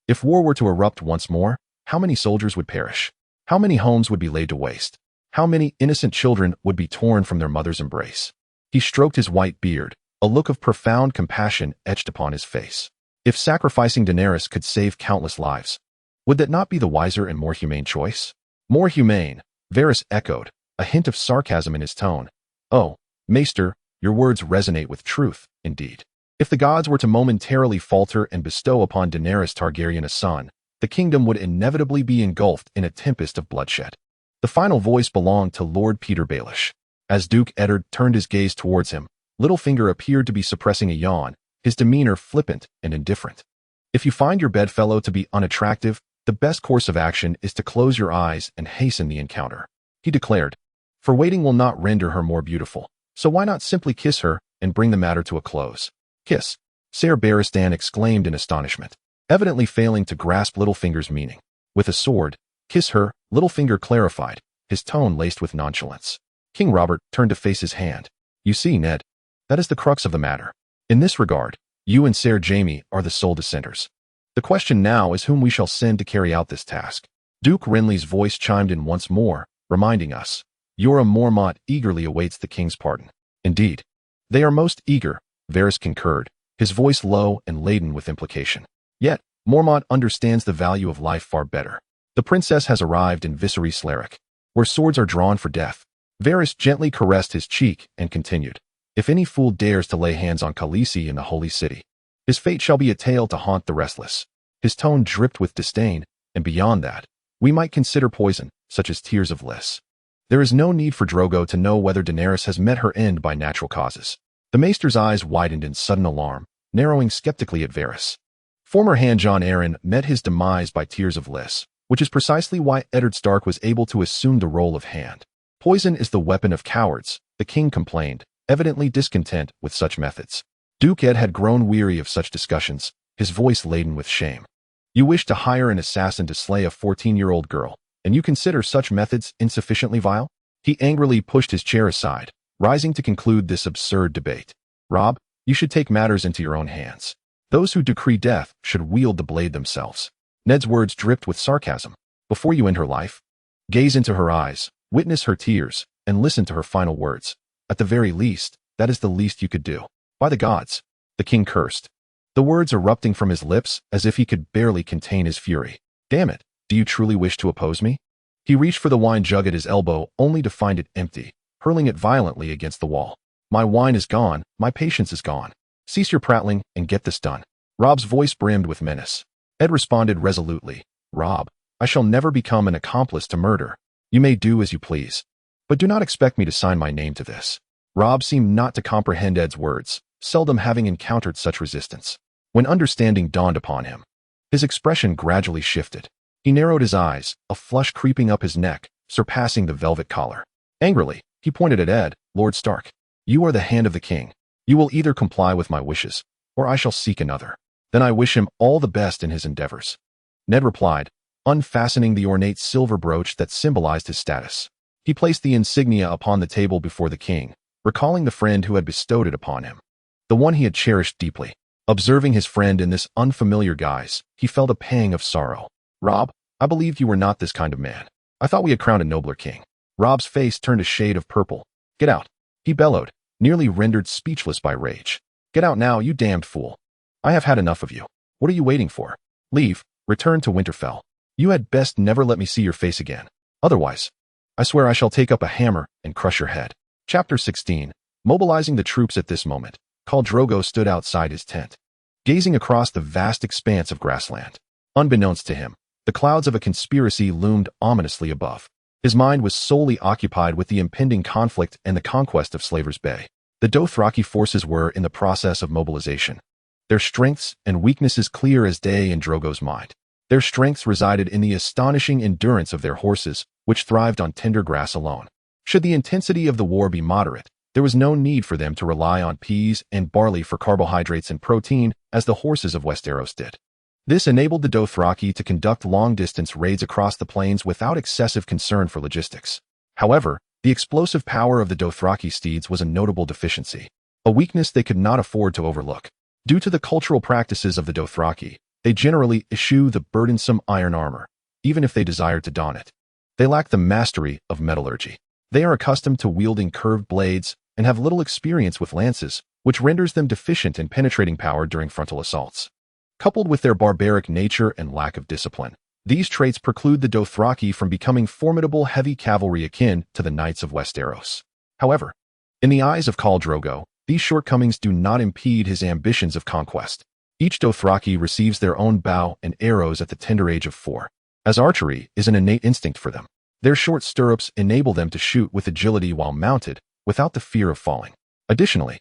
If war were to erupt once more, how many soldiers would perish? How many homes would be laid to waste? How many innocent children would be torn from their mother's embrace? He stroked his white beard, a look of profound compassion etched upon his face. If sacrificing Daenerys could save countless lives, would that not be the wiser and more humane choice? More humane, Varys echoed, a hint of sarcasm in his tone. Oh, Maester, your words resonate with truth, indeed. If the gods were to momentarily falter and bestow upon Daenerys Targaryen a son, the kingdom would inevitably be engulfed in a tempest of bloodshed. The final voice belonged to Lord Petyr Baelish. As Duke Eddard turned his gaze towards him, Littlefinger appeared to be suppressing a yawn, his demeanor flippant and indifferent. If you find your bedfellow to be unattractive, the best course of action is to close your eyes and hasten the encounter, he declared. For waiting will not render her more beautiful, so why not simply kiss her and bring the matter to a close? Kiss, Ser Barristan exclaimed in astonishment, evidently failing to grasp Littlefinger's meaning. With a sword, kiss her, Littlefinger clarified, his tone laced with nonchalance. King Robert turned to face his hand. You see, Ned, that is the crux of the matter. In this regard, you and Ser Jaime are the sole dissenters. The question now is whom we shall send to carry out this task. Duke Renly's voice chimed in once more, reminding us, Jorah Mormont eagerly awaits the king's pardon. Indeed, they are most eager, Varys concurred, his voice low and laden with implication. Yet, Mormont understands the value of life far better. The princess has arrived in Viserys Slaric, where swords are drawn for death. Varys gently caressed his cheek and continued, "If any fool dares to lay hands on Khaleesi in the holy city, his fate shall be a tale to haunt the restless." His tone dripped with disdain, and beyond that, we might consider poison, such as tears of bliss. There is no need for Drogo to know whether Daenerys has met her end by natural causes. The maester's eyes widened in sudden alarm, narrowing skeptically at Varys. Former Hand John Arryn met his demise by tears of bliss, which is precisely why Eddard Stark was able to assume the role of Hand. Poison is the weapon of cowards, the king complained, evidently discontent with such methods. Duke Ed had grown weary of such discussions, his voice laden with shame. "You wish to hire an assassin to slay a 14-year-old girl, and you consider such methods insufficiently vile?" He angrily pushed his chair aside, rising to conclude this absurd debate. "Robb, you should take matters into your own hands. Those who decree death should wield the blade themselves." Ned's words dripped with sarcasm. "Before you end her life, gaze into her eyes, witness her tears, and listen to her final words. At the very least, that is the least you could do." "By the gods!" the king cursed, the words erupting from his lips as if he could barely contain his fury. "Damn it, do you truly wish to oppose me?" He reached for the wine jug at his elbow only to find it empty, hurling it violently against the wall. "My wine is gone, my patience is gone. Cease your prattling and get this done." Robb's voice brimmed with menace. Ed responded resolutely, "Robb, I shall never become an accomplice to murder. You may do as you please, but do not expect me to sign my name to this." Robb seemed not to comprehend Ed's words, seldom having encountered such resistance. When understanding dawned upon him, his expression gradually shifted. He narrowed his eyes, a flush creeping up his neck, surpassing the velvet collar. Angrily, he pointed at Ed. "Lord Stark, you are the hand of the king. You will either comply with my wishes, or I shall seek another." "Then I wish him all the best in his endeavors," Ned replied, unfastening the ornate silver brooch that symbolized his status. He placed the insignia upon the table before the king, recalling the friend who had bestowed it upon him, the one he had cherished deeply. Observing his friend in this unfamiliar guise, he felt a pang of sorrow. "Robb, I believed you were not this kind of man. I thought we had crowned a nobler king." Robb's face turned a shade of purple. "Get out," he bellowed, nearly rendered speechless by rage. "Get out now, you damned fool. I have had enough of you. What are you waiting for? Leave, return to Winterfell. You had best never let me see your face again. Otherwise, I swear I shall take up a hammer and crush your head." Chapter 16. Mobilizing the troops. At this moment, Khal Drogo stood outside his tent, gazing across the vast expanse of grassland. Unbeknownst to him, the clouds of a conspiracy loomed ominously above. His mind was solely occupied with the impending conflict and the conquest of Slaver's Bay. The Dothraki forces were in the process of mobilization, their strengths and weaknesses clear as day in Drogo's mind. Their strengths resided in the astonishing endurance of their horses, which thrived on tender grass alone. Should the intensity of the war be moderate, there was no need for them to rely on peas and barley for carbohydrates and protein, as the horses of Westeros did. This enabled the Dothraki to conduct long-distance raids across the plains without excessive concern for logistics. However, the explosive power of the Dothraki steeds was a notable deficiency, a weakness they could not afford to overlook. Due to the cultural practices of the Dothraki, they generally eschew the burdensome iron armor, even if they desired to don it. They lack the mastery of metallurgy. They are accustomed to wielding curved blades and have little experience with lances, which renders them deficient in penetrating power during frontal assaults. Coupled with their barbaric nature and lack of discipline, these traits preclude the Dothraki from becoming formidable heavy cavalry akin to the Knights of Westeros. However, in the eyes of Khal Drogo, these shortcomings do not impede his ambitions of conquest. Each Dothraki receives their own bow and arrows at the tender age of 4, as archery is an innate instinct for them. Their short stirrups enable them to shoot with agility while mounted, without the fear of falling. Additionally,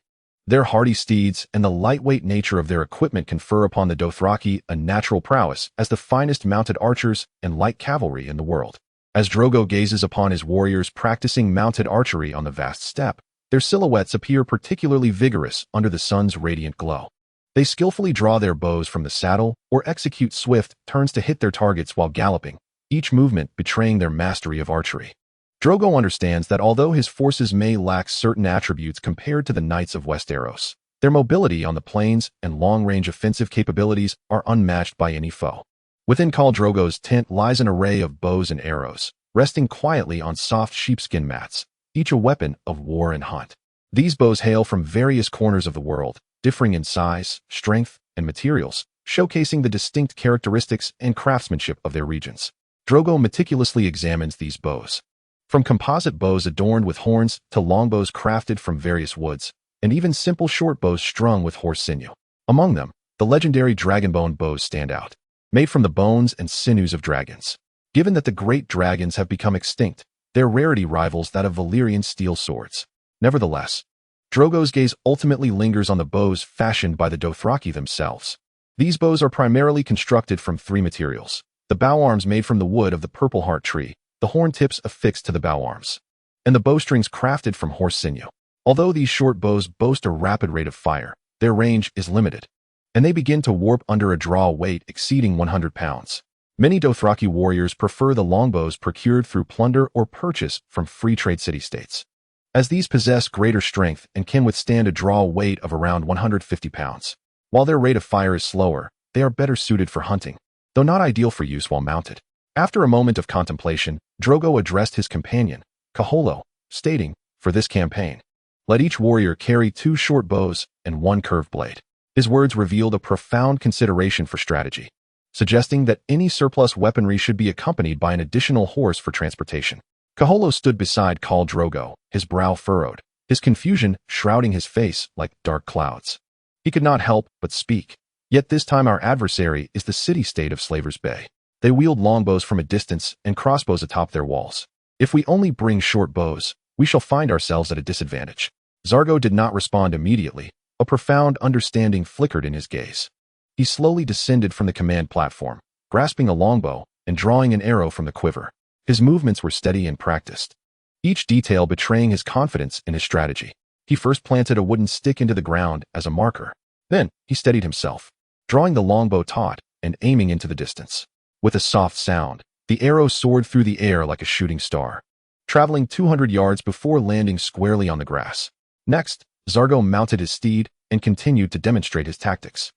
their hardy steeds and the lightweight nature of their equipment confer upon the Dothraki a natural prowess as the finest mounted archers and light cavalry in the world. As Drogo gazes upon his warriors practicing mounted archery on the vast steppe, their silhouettes appear particularly vigorous under the sun's radiant glow. They skillfully draw their bows from the saddle or execute swift turns to hit their targets while galloping, each movement betraying their mastery of archery. Drogo understands that although his forces may lack certain attributes compared to the Knights of Westeros, their mobility on the plains and long-range offensive capabilities are unmatched by any foe. Within Khal Drogo's tent lies an array of bows and arrows, resting quietly on soft sheepskin mats, each a weapon of war and hunt. These bows hail from various corners of the world, differing in size, strength, and materials, showcasing the distinct characteristics and craftsmanship of their regions. Drogo meticulously examines these bows. From composite bows adorned with horns to longbows crafted from various woods, and even simple short bows strung with horse sinew. Among them, the legendary dragonbone bows stand out, made from the bones and sinews of dragons. Given that the great dragons have become extinct, their rarity rivals that of Valyrian steel swords. Nevertheless, Drogo's gaze ultimately lingers on the bows fashioned by the Dothraki themselves. These bows are primarily constructed from three materials: the bow arms made from the wood of the purple heart tree, the horn tips affixed to the bow arms, and the bowstrings crafted from horse sinew. Although these short bows boast a rapid rate of fire, their range is limited, and they begin to warp under a draw weight exceeding 100 pounds. Many Dothraki warriors prefer the longbows procured through plunder or purchase from free trade city-states, as these possess greater strength and can withstand a draw weight of around 150 pounds. While their rate of fire is slower, they are better suited for hunting, though not ideal for use while mounted. After a moment of contemplation, Drogo addressed his companion, Khal, stating, "For this campaign, let each warrior carry 2 short bows and 1 curved blade." His words revealed a profound consideration for strategy, suggesting that any surplus weaponry should be accompanied by an additional horse for transportation. Khal stood beside Khal Drogo, his brow furrowed, his confusion shrouding his face like dark clouds. He could not help but speak. "Yet this time our adversary is the city-state of Slavers Bay. They wield longbows from a distance and crossbows atop their walls. If we only bring short bows, we shall find ourselves at a disadvantage." Zargo did not respond immediately. A profound understanding flickered in his gaze. He slowly descended from the command platform, grasping a longbow and drawing an arrow from the quiver. His movements were steady and practiced, each detail betraying his confidence in his strategy. He first planted a wooden stick into the ground as a marker. Then, he steadied himself, drawing the longbow taut and aiming into the distance. With a soft sound, the arrow soared through the air like a shooting star, traveling 200 yards before landing squarely on the grass. Next, Zargo mounted his steed and continued to demonstrate his tactics.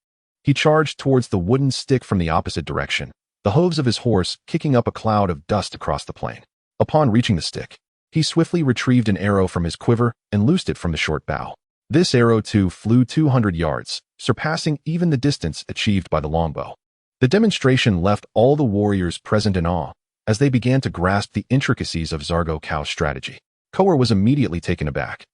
He charged towards the wooden stick from the opposite direction, the hooves of his horse kicking up a cloud of dust across the plain. Upon reaching the stick, he swiftly retrieved an arrow from his quiver and loosed it from the short bow. This arrow too flew 200 yards, surpassing even the distance achieved by the longbow. The demonstration left all the warriors present in awe as they began to grasp the intricacies of Zargo Khaw's strategy. Khal was immediately taken aback,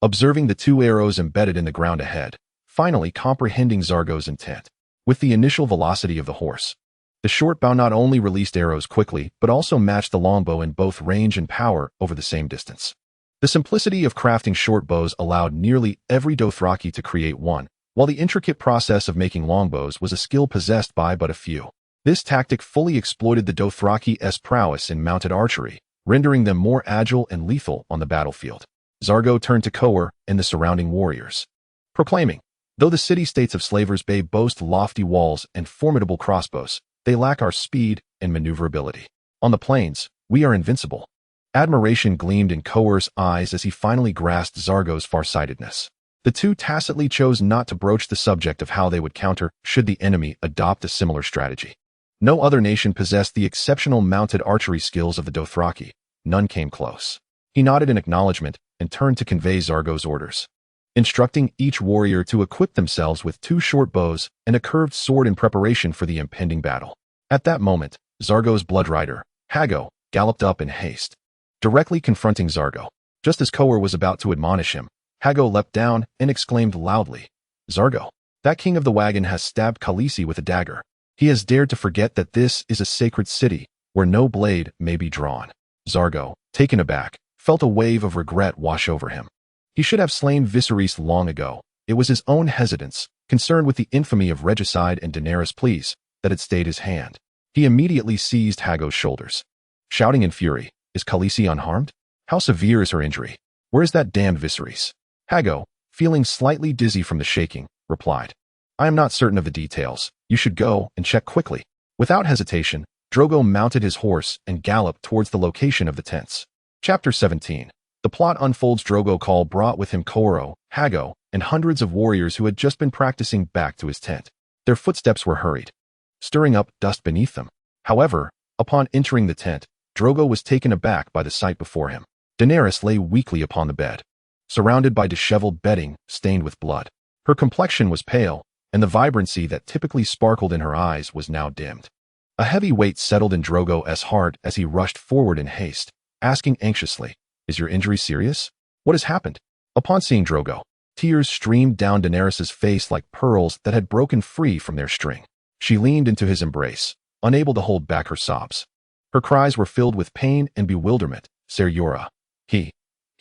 observing the 2 arrows embedded in the ground ahead, finally comprehending Zargo's intent. With the initial velocity of the horse, the short bow not only released arrows quickly, but also matched the longbow in both range and power over the same distance. The simplicity of crafting short bows allowed nearly every Dothraki to create one, while the intricate process of making longbows was a skill possessed by but a few. This tactic fully exploited the Dothraki's prowess in mounted archery, rendering them more agile and lethal on the battlefield. Zargo turned to Khal and the surrounding warriors, proclaiming, "Though the city-states of Slavers Bay boast lofty walls and formidable crossbows, they lack our speed and maneuverability. On the plains, we are invincible." Admiration gleamed in Khal's eyes as he finally grasped Zargo's farsightedness. The two tacitly chose not to broach the subject of how they would counter should the enemy adopt a similar strategy. No other nation possessed the exceptional mounted archery skills of the Dothraki. None came close. He nodded in acknowledgement and turned to convey Zargo's orders, instructing each warrior to equip themselves with 2 short bows and a curved sword in preparation for the impending battle. At that moment, Zargo's blood rider, Hago, galloped up in haste, directly confronting Zargo. Just as Khal was about to admonish him, Hago leapt down and exclaimed loudly, "Zargo, that king of the wagon has stabbed Khaleesi with a dagger. He has dared to forget that this is a sacred city where no blade may be drawn." Zargo, taken aback, felt a wave of regret wash over him. He should have slain Viserys long ago. It was his own hesitance, concerned with the infamy of regicide and Daenerys' pleas, that had stayed his hand. He immediately seized Hago's shoulders, shouting in fury, "Is Khaleesi unharmed? How severe is her injury? Where is that damned Viserys?" Hago, feeling slightly dizzy from the shaking, replied, "I am not certain of the details. You should go and check quickly." Without hesitation, Drogo mounted his horse and galloped towards the location of the tents. Chapter 17. The plot unfolds. Drogo Khal brought with him Khal, Hago, and hundreds of warriors who had just been practicing back to his tent. Their footsteps were hurried, stirring up dust beneath them. However, upon entering the tent, Drogo was taken aback by the sight before him. Daenerys lay weakly upon the bed, surrounded by disheveled bedding stained with blood. Her complexion was pale, and the vibrancy that typically sparkled in her eyes was now dimmed. A heavy weight settled in Drogo's heart as he rushed forward in haste, asking anxiously, "Is your injury serious? What has happened?" Upon seeing Drogo, tears streamed down Daenerys' face like pearls that had broken free from their string. She leaned into his embrace, unable to hold back her sobs. Her cries were filled with pain and bewilderment. "Ser Jorah, he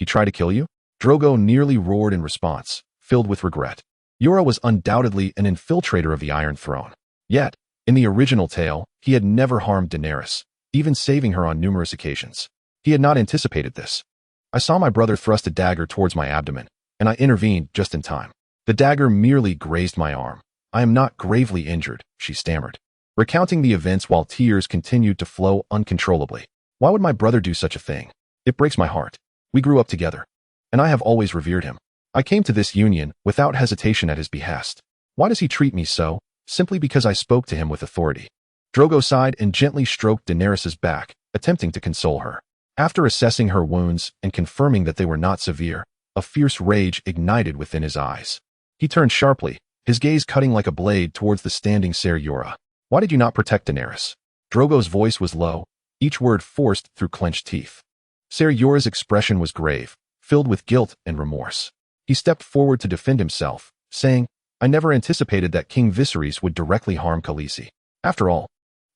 tried to kill you?" Drogo nearly roared in response, filled with regret. Jorah was undoubtedly an infiltrator of the Iron Throne. Yet, in the original tale, he had never harmed Daenerys, even saving her on numerous occasions. He had not anticipated this. "I saw my brother thrust a dagger towards my abdomen, and I intervened just in time. The dagger merely grazed my arm. I am not gravely injured," she stammered, recounting the events while tears continued to flow uncontrollably. "Why would my brother do such a thing? It breaks my heart. We grew up together, and I have always revered him. I came to this union without hesitation at his behest. Why does he treat me so, simply because I spoke to him with authority?" Drogo sighed and gently stroked Daenerys' back, attempting to console her. After assessing her wounds and confirming that they were not severe, a fierce rage ignited within his eyes. He turned sharply, his gaze cutting like a blade towards the standing Ser Jorah. "Why did you not protect Daenerys?" Drogo's voice was low, each word forced through clenched teeth. Ser Jorah's expression was grave, filled with guilt and remorse. He stepped forward to defend himself, saying, "I never anticipated that King Viserys would directly harm Khaleesi. After all,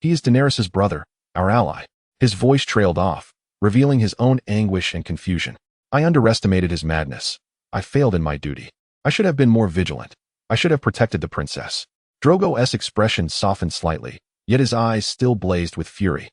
he is Daenerys' brother, our ally." His voice trailed off, revealing his own anguish and confusion. "I underestimated his madness. I failed in my duty. I should have been more vigilant. I should have protected the princess." Drogo's expression softened slightly, yet his eyes still blazed with fury.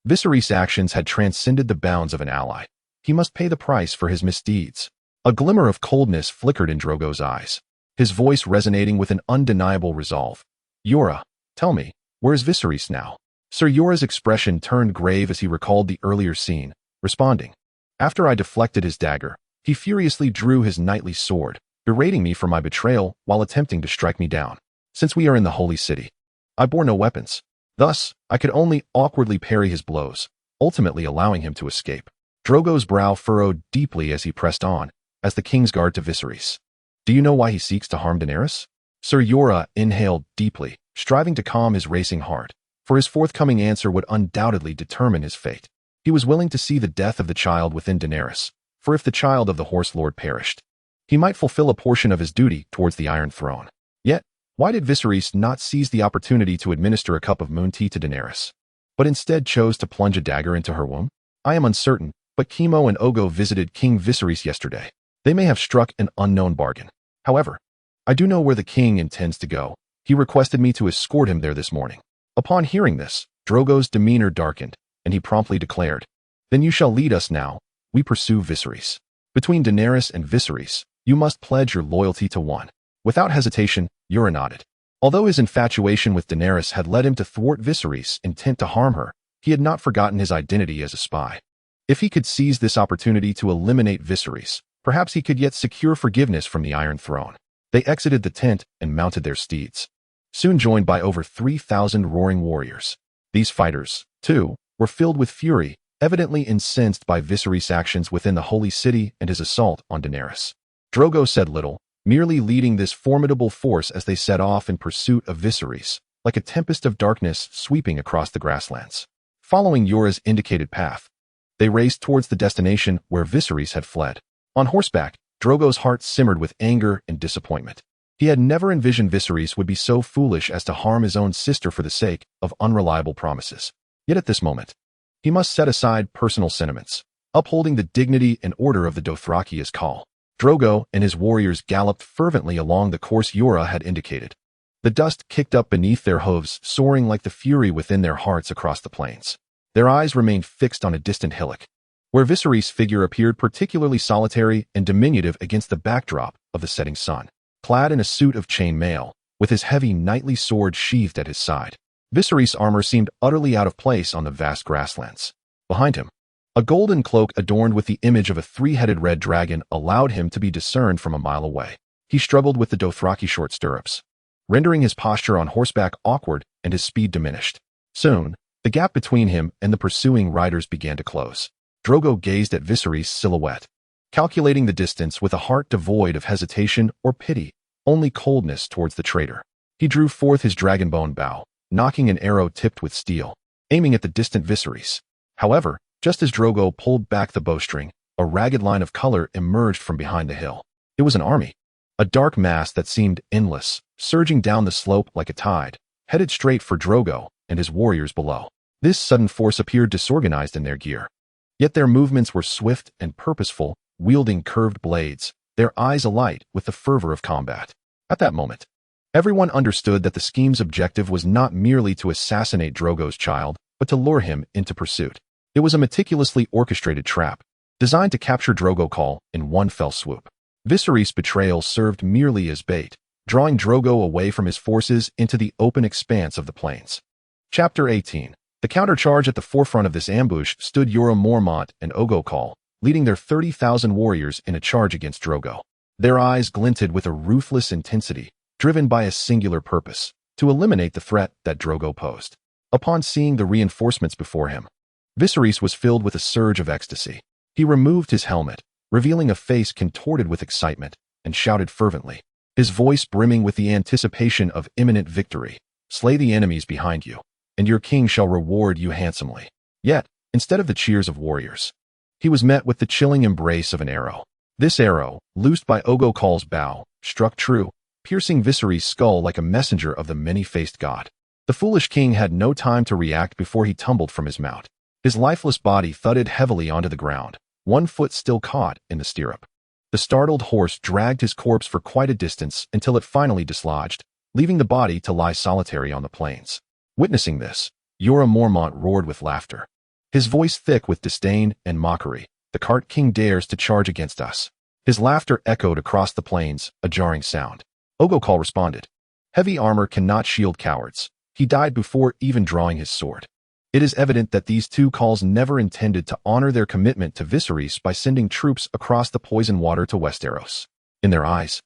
Viserys' actions had transcended the bounds of an ally. He must pay the price for his misdeeds. A glimmer of coldness flickered in Drogo's eyes, his voice resonating with an undeniable resolve. "Jorah, tell me, where is Viserys now?" Ser Jorah's expression turned grave as he recalled the earlier scene, responding, "After I deflected his dagger, he furiously drew his knightly sword, berating me for my betrayal while attempting to strike me down. Since we are in the Holy City, I bore no weapons. Thus, I could only awkwardly parry his blows, ultimately allowing him to escape." Drogo's brow furrowed deeply as he pressed on, as the Kingsguard to Viserys. "Do you know why he seeks to harm Daenerys?" Ser Jorah inhaled deeply, striving to calm his racing heart, for his forthcoming answer would undoubtedly determine his fate. He was willing to see the death of the child within Daenerys, for if the child of the horselord perished, he might fulfill a portion of his duty towards the Iron Throne. Yet, why did Viserys not seize the opportunity to administer a cup of moon tea to Daenerys, but instead chose to plunge a dagger into her womb? I am uncertain, but Kimo and Ogo visited King Viserys yesterday. They may have struck an unknown bargain. However, I do know where the king intends to go. He requested me to escort him there this morning." Upon hearing this, Drogo's demeanor darkened, and he promptly declared, "Then you shall lead us now. We pursue Viserys. Between Daenerys and Viserys, you must pledge your loyalty to one." Without hesitation, Jorah nodded. Although his infatuation with Daenerys had led him to thwart Viserys' intent to harm her, he had not forgotten his identity as a spy. If he could seize this opportunity to eliminate Viserys, perhaps he could yet secure forgiveness from the Iron Throne. They exited the tent and mounted their steeds, soon joined by over 3,000 roaring warriors. These fighters, too, were filled with fury, evidently incensed by Viserys' actions within the Holy City and his assault on Daenerys. Drogo said little, merely leading this formidable force as they set off in pursuit of Viserys, like a tempest of darkness sweeping across the grasslands. Following Jorah's indicated path, they raced towards the destination where Viserys had fled. On horseback, Drogo's heart simmered with anger and disappointment. He had never envisioned Viserys would be so foolish as to harm his own sister for the sake of unreliable promises. Yet at this moment, he must set aside personal sentiments, upholding the dignity and order of the Dothraki Sea. Drogo and his warriors galloped fervently along the course Jorah had indicated. The dust kicked up beneath their hooves, soaring like the fury within their hearts across the plains. Their eyes remained fixed on a distant hillock, where Viserys' figure appeared particularly solitary and diminutive against the backdrop of the setting sun. Clad in a suit of chain mail, with his heavy knightly sword sheathed at his side, Viserys' armor seemed utterly out of place on the vast grasslands. Behind him, a golden cloak adorned with the image of a three-headed red dragon allowed him to be discerned from a mile away. He struggled with the Dothraki short stirrups, rendering his posture on horseback awkward and his speed diminished. Soon, the gap between him and the pursuing riders began to close. Drogo gazed at Viserys' silhouette, calculating the distance with a heart devoid of hesitation or pity, only coldness towards the traitor. He drew forth his dragonbone bow, knocking an arrow tipped with steel, aiming at the distant Viserys. However, just as Drogo pulled back the bowstring, a ragged line of color emerged from behind the hill. It was an army. A dark mass that seemed endless, surging down the slope like a tide, headed straight for Drogo and his warriors below. This sudden force appeared disorganized in their gear. Yet their movements were swift and purposeful, wielding curved blades, their eyes alight with the fervor of combat. At that moment, everyone understood that the scheme's objective was not merely to assassinate Drogo's child, but to lure him into pursuit. It was a meticulously orchestrated trap, designed to capture Drogo Khal in one fell swoop. Viserys' betrayal served merely as bait, drawing Drogo away from his forces into the open expanse of the plains. Chapter 18. The countercharge. At the forefront of this ambush stood Jorah Mormont and Ogo Khal, leading their 30,000 warriors in a charge against Drogo. Their eyes glinted with a ruthless intensity, driven by a singular purpose: to eliminate the threat that Drogo posed. Upon seeing the reinforcements before him, Viserys was filled with a surge of ecstasy. He removed his helmet, revealing a face contorted with excitement, and shouted fervently, his voice brimming with the anticipation of imminent victory, "Slay the enemies behind you, and your king shall reward you handsomely." Yet, instead of the cheers of warriors, he was met with the chilling embrace of an arrow. This arrow, loosed by Ogo Khal's bow, struck true, piercing Viserys' skull like a messenger of the many-faced god. The foolish king had no time to react before he tumbled from his mount. His lifeless body thudded heavily onto the ground, one foot still caught in the stirrup. The startled horse dragged his corpse for quite a distance until it finally dislodged, leaving the body to lie solitary on the plains. Witnessing this, Jorah Mormont roared with laughter, his voice thick with disdain and mockery. "The cart king dares to charge against us." His laughter echoed across the plains, a jarring sound. Ogo Khal responded, "Heavy armor cannot shield cowards." He died before even drawing his sword. It is evident that these two Khals never intended to honor their commitment to Viserys by sending troops across the poison water to Westeros. In their eyes,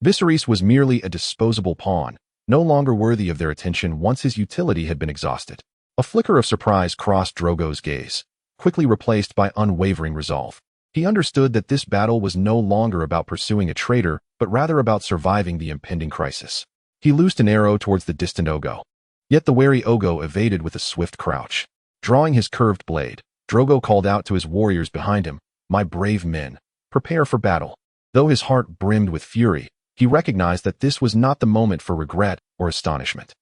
Viserys was merely a disposable pawn, no longer worthy of their attention once his utility had been exhausted. A flicker of surprise crossed Drogo's gaze, quickly replaced by unwavering resolve. He understood that this battle was no longer about pursuing a traitor, but rather about surviving the impending crisis. He loosed an arrow towards the distant Ogo. Yet the wary Ogo evaded with a swift crouch. Drawing his curved blade, Drogo called out to his warriors behind him, "My brave men, prepare for battle." Though his heart brimmed with fury, he recognized that this was not the moment for regret or astonishment.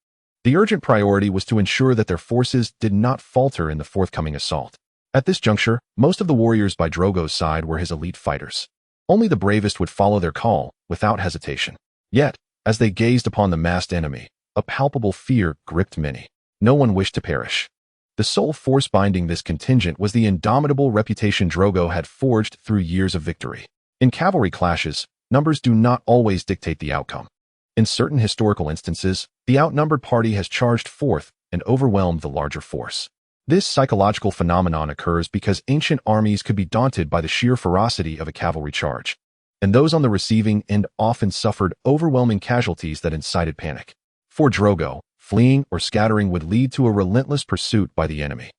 The urgent priority was to ensure that their forces did not falter in the forthcoming assault. At this juncture, most of the warriors by Drogo's side were his elite fighters. Only the bravest would follow their call, without hesitation. Yet, as they gazed upon the massed enemy, a palpable fear gripped many. No one wished to perish. The sole force binding this contingent was the indomitable reputation Drogo had forged through years of victory. In cavalry clashes, numbers do not always dictate the outcome. In certain historical instances, the outnumbered party has charged forth and overwhelmed the larger force. This psychological phenomenon occurs because ancient armies could be daunted by the sheer ferocity of a cavalry charge, and those on the receiving end often suffered overwhelming casualties that incited panic. For Drogo, fleeing or scattering would lead to a relentless pursuit by the enemy,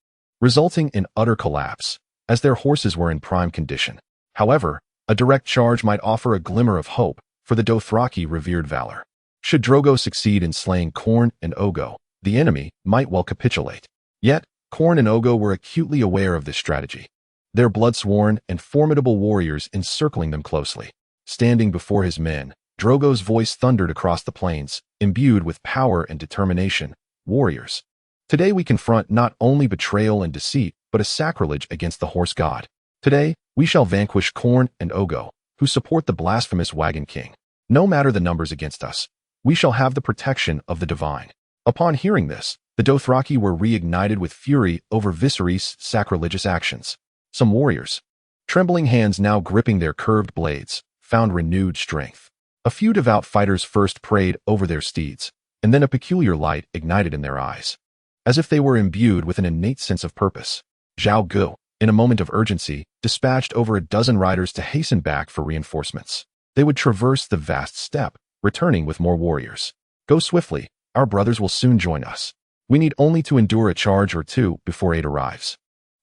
resulting in utter collapse, as their horses were in prime condition. However, a direct charge might offer a glimmer of hope for the Dothraki revered valor. Should Drogo succeed in slaying Khorne and Ogo, the enemy might well capitulate. Yet, Khorne and Ogo were acutely aware of this strategy, their blood-sworn and formidable warriors encircling them closely. Standing before his men, Drogo's voice thundered across the plains, imbued with power and determination. "Warriors, today we confront not only betrayal and deceit, but a sacrilege against the horse god. Today, we shall vanquish Khorne and Ogo, who support the blasphemous Wagon King. No matter the numbers against us, we shall have the protection of the divine." Upon hearing this, the Dothraki were reignited with fury over Viserys' sacrilegious actions. Some warriors, trembling hands now gripping their curved blades, found renewed strength. A few devout fighters first prayed over their steeds, and then a peculiar light ignited in their eyes, as if they were imbued with an innate sense of purpose. Zhao Gu, in a moment of urgency, dispatched over a dozen riders to hasten back for reinforcements. They would traverse the vast steppe, returning with more warriors. "Go swiftly, our brothers will soon join us. We need only to endure a charge or two before aid arrives,"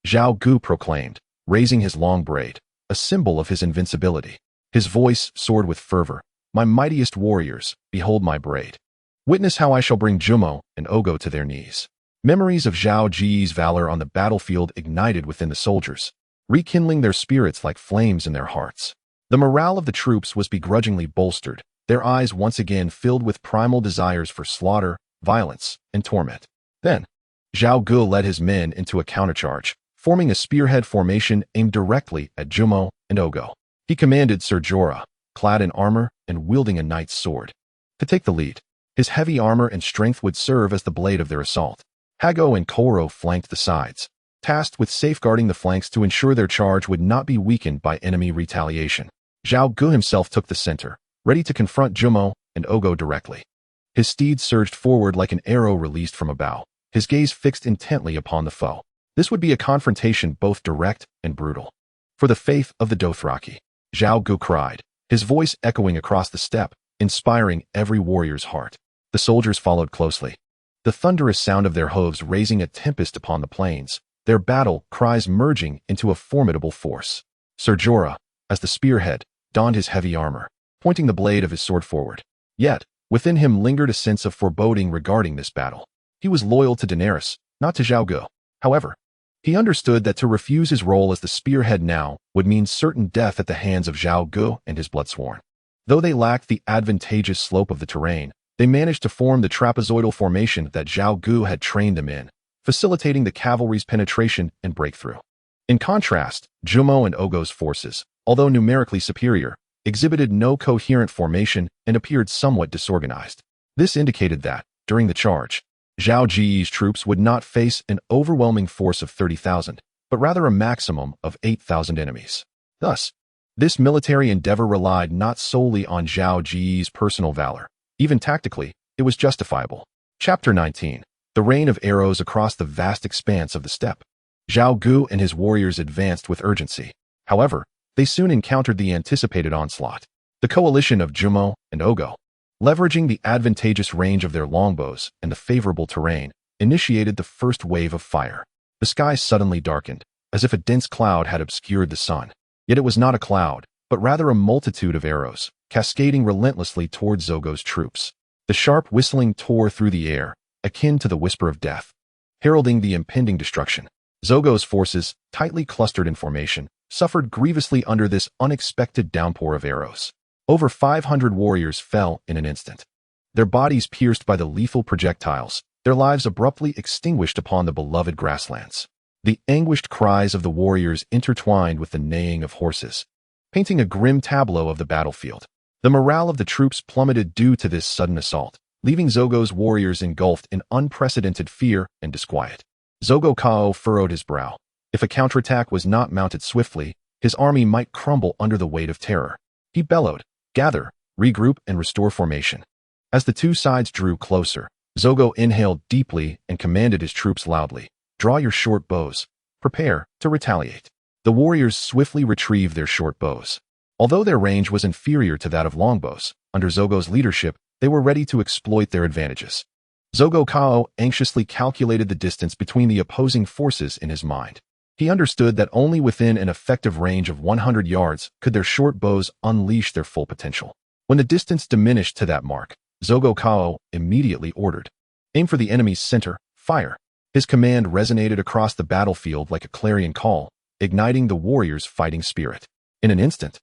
Zhao Gu proclaimed, raising his long braid, a symbol of his invincibility. His voice soared with fervor. "My mightiest warriors, behold my braid. Witness how I shall bring Jumo and Ogo to their knees." Memories of Zhao Ji's valor on the battlefield ignited within the soldiers, rekindling their spirits like flames in their hearts. The morale of the troops was begrudgingly bolstered, their eyes once again filled with primal desires for slaughter, violence, and torment. Then, Zhao Gu led his men into a countercharge, forming a spearhead formation aimed directly at Jumo and Ogo. He commanded Ser Jorah, clad in armor and wielding a knight's sword, to take the lead. His heavy armor and strength would serve as the blade of their assault. Hago and Koro flanked the sides, tasked with safeguarding the flanks to ensure their charge would not be weakened by enemy retaliation. Zhao Gu himself took the center, ready to confront Jumo and Ogo directly. His steed surged forward like an arrow released from a bow, his gaze fixed intently upon the foe. This would be a confrontation both direct and brutal. "For the faith of the Dothraki," Zhao Gu cried, his voice echoing across the steppe, inspiring every warrior's heart. The soldiers followed closely, the thunderous sound of their hooves raising a tempest upon the plains, their battle cries merging into a formidable force. Ser Jorah, as the spearhead, donned his heavy armor, pointing the blade of his sword forward. Yet, within him lingered a sense of foreboding regarding this battle. He was loyal to Daenerys, not to Zhao Gu. However, he understood that to refuse his role as the spearhead now would mean certain death at the hands of Zhao Gu and his bloodsworn. Though they lacked the advantageous slope of the terrain, they managed to form the trapezoidal formation that Zhao Gu had trained them in, facilitating the cavalry's penetration and breakthrough. In contrast, Jumo and Ogo's forces, although numerically superior, exhibited no coherent formation and appeared somewhat disorganized. This indicated that, during the charge, Zhao Ji's troops would not face an overwhelming force of 30,000, but rather a maximum of 8,000 enemies. Thus, this military endeavor relied not solely on Zhao Ji's personal valor. Even tactically, it was justifiable. Chapter 19. The Rain of Arrows across the vast expanse of the steppe. Zhao Gu and his warriors advanced with urgency. However, they soon encountered the anticipated onslaught. The coalition of Jumo and Ogo, leveraging the advantageous range of their longbows and the favorable terrain, initiated the first wave of fire. The sky suddenly darkened, as if a dense cloud had obscured the sun. Yet it was not a cloud, but rather a multitude of arrows, cascading relentlessly towards Zogo's troops. The sharp whistling tore through the air, akin to the whisper of death, heralding the impending destruction. Zogo's forces, tightly clustered in formation, suffered grievously under this unexpected downpour of arrows. Over 500 warriors fell in an instant, their bodies pierced by the lethal projectiles, their lives abruptly extinguished upon the beloved grasslands. The anguished cries of the warriors intertwined with the neighing of horses, painting a grim tableau of the battlefield. The morale of the troops plummeted due to this sudden assault, leaving Zogo's warriors engulfed in unprecedented fear and disquiet. Zogo Kao furrowed his brow. If a counterattack was not mounted swiftly, his army might crumble under the weight of terror. He bellowed, "Gather, regroup, and restore formation." As the two sides drew closer, Zogo inhaled deeply and commanded his troops loudly, "Draw your short bows. Prepare to retaliate." The warriors swiftly retrieved their short bows. Although their range was inferior to that of longbows, under Zogo's leadership, they were ready to exploit their advantages. Zogo Kao anxiously calculated the distance between the opposing forces in his mind. He understood that only within an effective range of 100 yards could their short bows unleash their full potential. When the distance diminished to that mark, Zogo Kao immediately ordered, "Aim for the enemy's center, fire." His command resonated across the battlefield like a clarion call, igniting the warriors' fighting spirit. In an instant,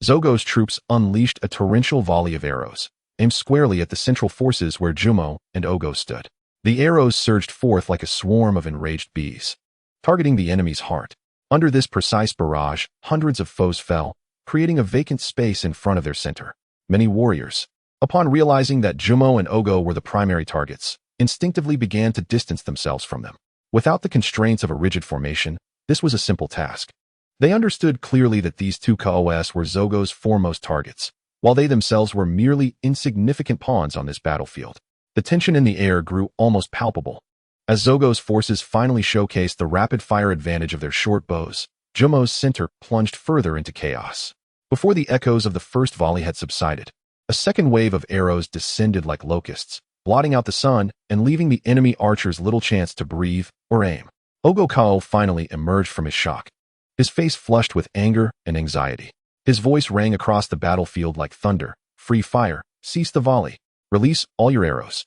Zogo's troops unleashed a torrential volley of arrows, aimed squarely at the central forces where Jumo and Ogo stood. The arrows surged forth like a swarm of enraged bees, targeting the enemy's heart. Under this precise barrage, hundreds of foes fell, creating a vacant space in front of their center. Many warriors, upon realizing that Jumo and Ogo were the primary targets, instinctively began to distance themselves from them. Without the constraints of a rigid formation, this was a simple task. They understood clearly that these two Kaos were Zogo's foremost targets, while they themselves were merely insignificant pawns on this battlefield. The tension in the air grew almost palpable. As Zogo's forces finally showcased the rapid-fire advantage of their short bows, Jumo's center plunged further into chaos. Before the echoes of the first volley had subsided, a second wave of arrows descended like locusts, blotting out the sun and leaving the enemy archers little chance to breathe or aim. Ogo Kao finally emerged from his shock, his face flushed with anger and anxiety. His voice rang across the battlefield like thunder. "Free fire, cease the volley, release all your arrows."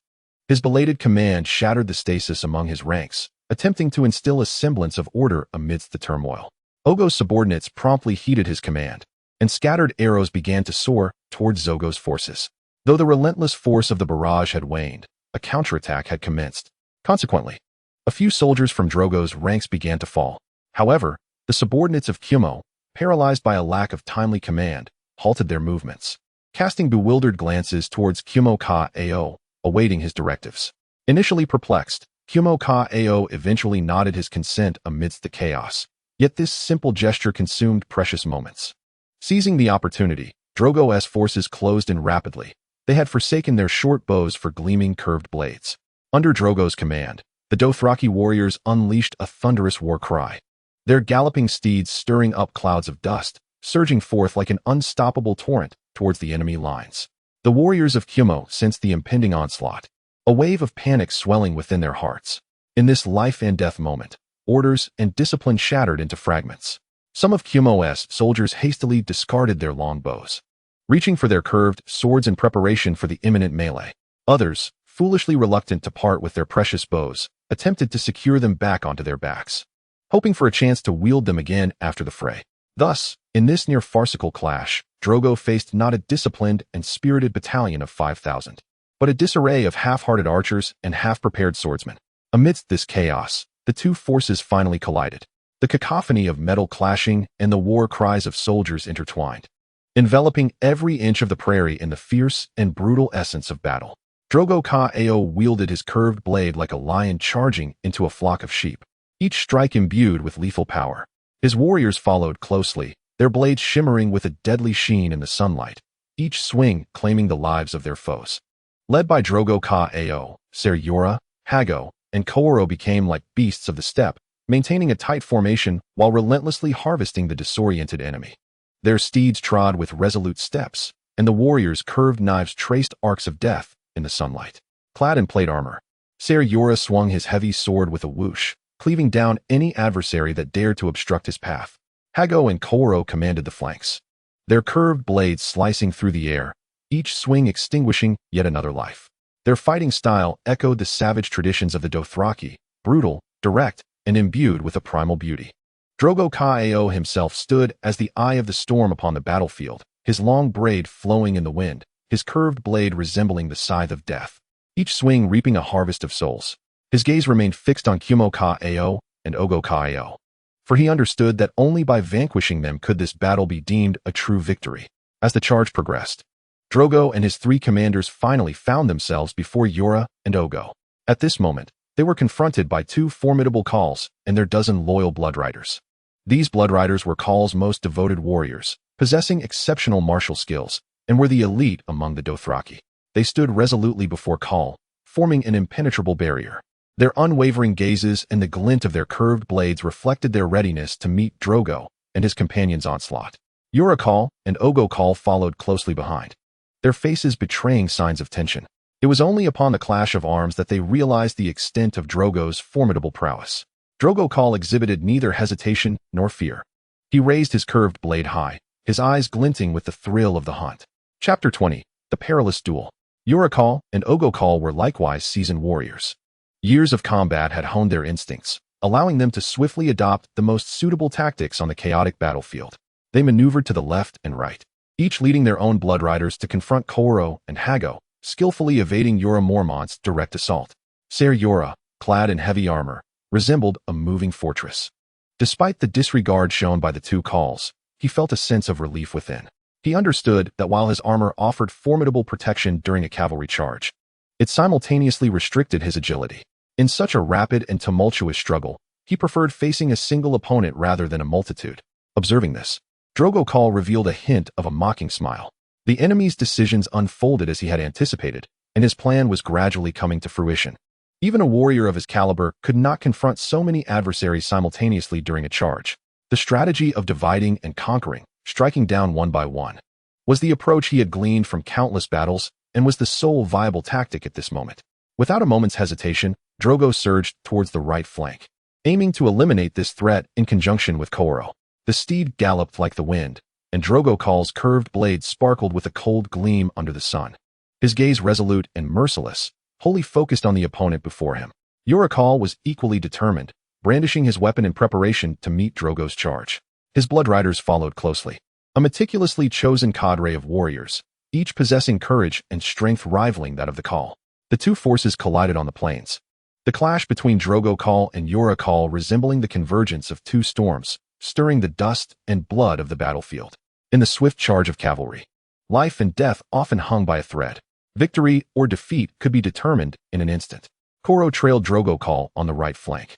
His belated command shattered the stasis among his ranks, attempting to instill a semblance of order amidst the turmoil. Ogo's subordinates promptly heeded his command, and scattered arrows began to soar towards Drogo's forces. Though the relentless force of the barrage had waned, a counterattack had commenced. Consequently, a few soldiers from Drogo's ranks began to fall. However, the subordinates of Kumo, paralyzed by a lack of timely command, halted their movements, casting bewildered glances towards Kumo Ka-Ao, awaiting his directives. Initially perplexed, Kumo Ka-Ao eventually nodded his consent amidst the chaos. Yet this simple gesture consumed precious moments. Seizing the opportunity, Drogo's forces closed in rapidly. They had forsaken their short bows for gleaming curved blades. Under Drogo's command, the Dothraki warriors unleashed a thunderous war cry. Their galloping steeds stirring up clouds of dust, surging forth like an unstoppable torrent towards the enemy lines. The warriors of Kumo sensed the impending onslaught, a wave of panic swelling within their hearts. In this life and death moment, orders and discipline shattered into fragments. Some of Kumo's soldiers hastily discarded their long bows, reaching for their curved swords in preparation for the imminent melee. Others, foolishly reluctant to part with their precious bows, attempted to secure them back onto their backs, hoping for a chance to wield them again after the fray. Thus, in this near-farcical clash, Drogo faced not a disciplined and spirited battalion of 5,000, but a disarray of half-hearted archers and half-prepared swordsmen. Amidst this chaos, the two forces finally collided. The cacophony of metal clashing and the war cries of soldiers intertwined, enveloping every inch of the prairie in the fierce and brutal essence of battle. Drogo Ka-Ao wielded his curved blade like a lion charging into a flock of sheep, each strike imbued with lethal power. His warriors followed closely, their blades shimmering with a deadly sheen in the sunlight, each swing claiming the lives of their foes. Led by Drogo Ka-Ao, Ser Jorah, Hago, and Kooro became like beasts of the steppe, maintaining a tight formation while relentlessly harvesting the disoriented enemy. Their steeds trod with resolute steps, and the warriors' curved knives traced arcs of death in the sunlight. Clad in plate armor, Ser Jorah swung his heavy sword with a whoosh, cleaving down any adversary that dared to obstruct his path. Hago and Kooro commanded the flanks, their curved blades slicing through the air, each swing extinguishing yet another life. Their fighting style echoed the savage traditions of the Dothraki, brutal, direct, and imbued with a primal beauty. Drogo Ka-Ao himself stood as the eye of the storm upon the battlefield, his long braid flowing in the wind, his curved blade resembling the scythe of death, each swing reaping a harvest of souls. His gaze remained fixed on Kumo Ka-Ao and Ogo Ka-Ao, for he understood that only by vanquishing them could this battle be deemed a true victory. As the charge progressed, Drogo and his three commanders finally found themselves before Jorah and Ogo. At this moment, they were confronted by two formidable Khals and their dozen loyal bloodriders. These bloodriders were Khal's most devoted warriors, possessing exceptional martial skills, and were the elite among the Dothraki. They stood resolutely before Khal, forming an impenetrable barrier. Their unwavering gazes and the glint of their curved blades reflected their readiness to meet Drogo and his companions' onslaught. Jorah Khal and Ogo Khal followed closely behind, their faces betraying signs of tension. It was only upon the clash of arms that they realized the extent of Drogo's formidable prowess. Drogo Khal exhibited neither hesitation nor fear. He raised his curved blade high, his eyes glinting with the thrill of the hunt. Chapter 20. The Perilous Duel. Jorah Khal and Ogo Khal were likewise seasoned warriors. Years of combat had honed their instincts, allowing them to swiftly adopt the most suitable tactics on the chaotic battlefield. They maneuvered to the left and right, each leading their own bloodriders to confront Kooro and Hago, skillfully evading Jorah Mormont's direct assault. Ser Jorah, clad in heavy armor, resembled a moving fortress. Despite the disregard shown by the two Khals, he felt a sense of relief within. He understood that while his armor offered formidable protection during a cavalry charge, it simultaneously restricted his agility. In such a rapid and tumultuous struggle, he preferred facing a single opponent rather than a multitude. Observing this, Drogo Khal revealed a hint of a mocking smile. The enemy's decisions unfolded as he had anticipated, and his plan was gradually coming to fruition. Even a warrior of his caliber could not confront so many adversaries simultaneously during a charge. The strategy of dividing and conquering, striking down one by one, was the approach he had gleaned from countless battles and was the sole viable tactic at this moment. Without a moment's hesitation, Drogo surged towards the right flank, aiming to eliminate this threat in conjunction with Kooro. The steed galloped like the wind, and Drogo Khal's curved blade sparkled with a cold gleam under the sun. His gaze resolute and merciless, wholly focused on the opponent before him. Khal was equally determined, brandishing his weapon in preparation to meet Drogo's charge. His blood riders followed closely. A meticulously chosen cadre of warriors, each possessing courage and strength rivaling that of the Khal. The two forces collided on the plains. The clash between Drogo Khal and Khal resembling the convergence of two storms, stirring the dust and blood of the battlefield. In the swift charge of cavalry, life and death often hung by a thread. Victory or defeat could be determined in an instant. Khal trailed Drogo Khal on the right flank,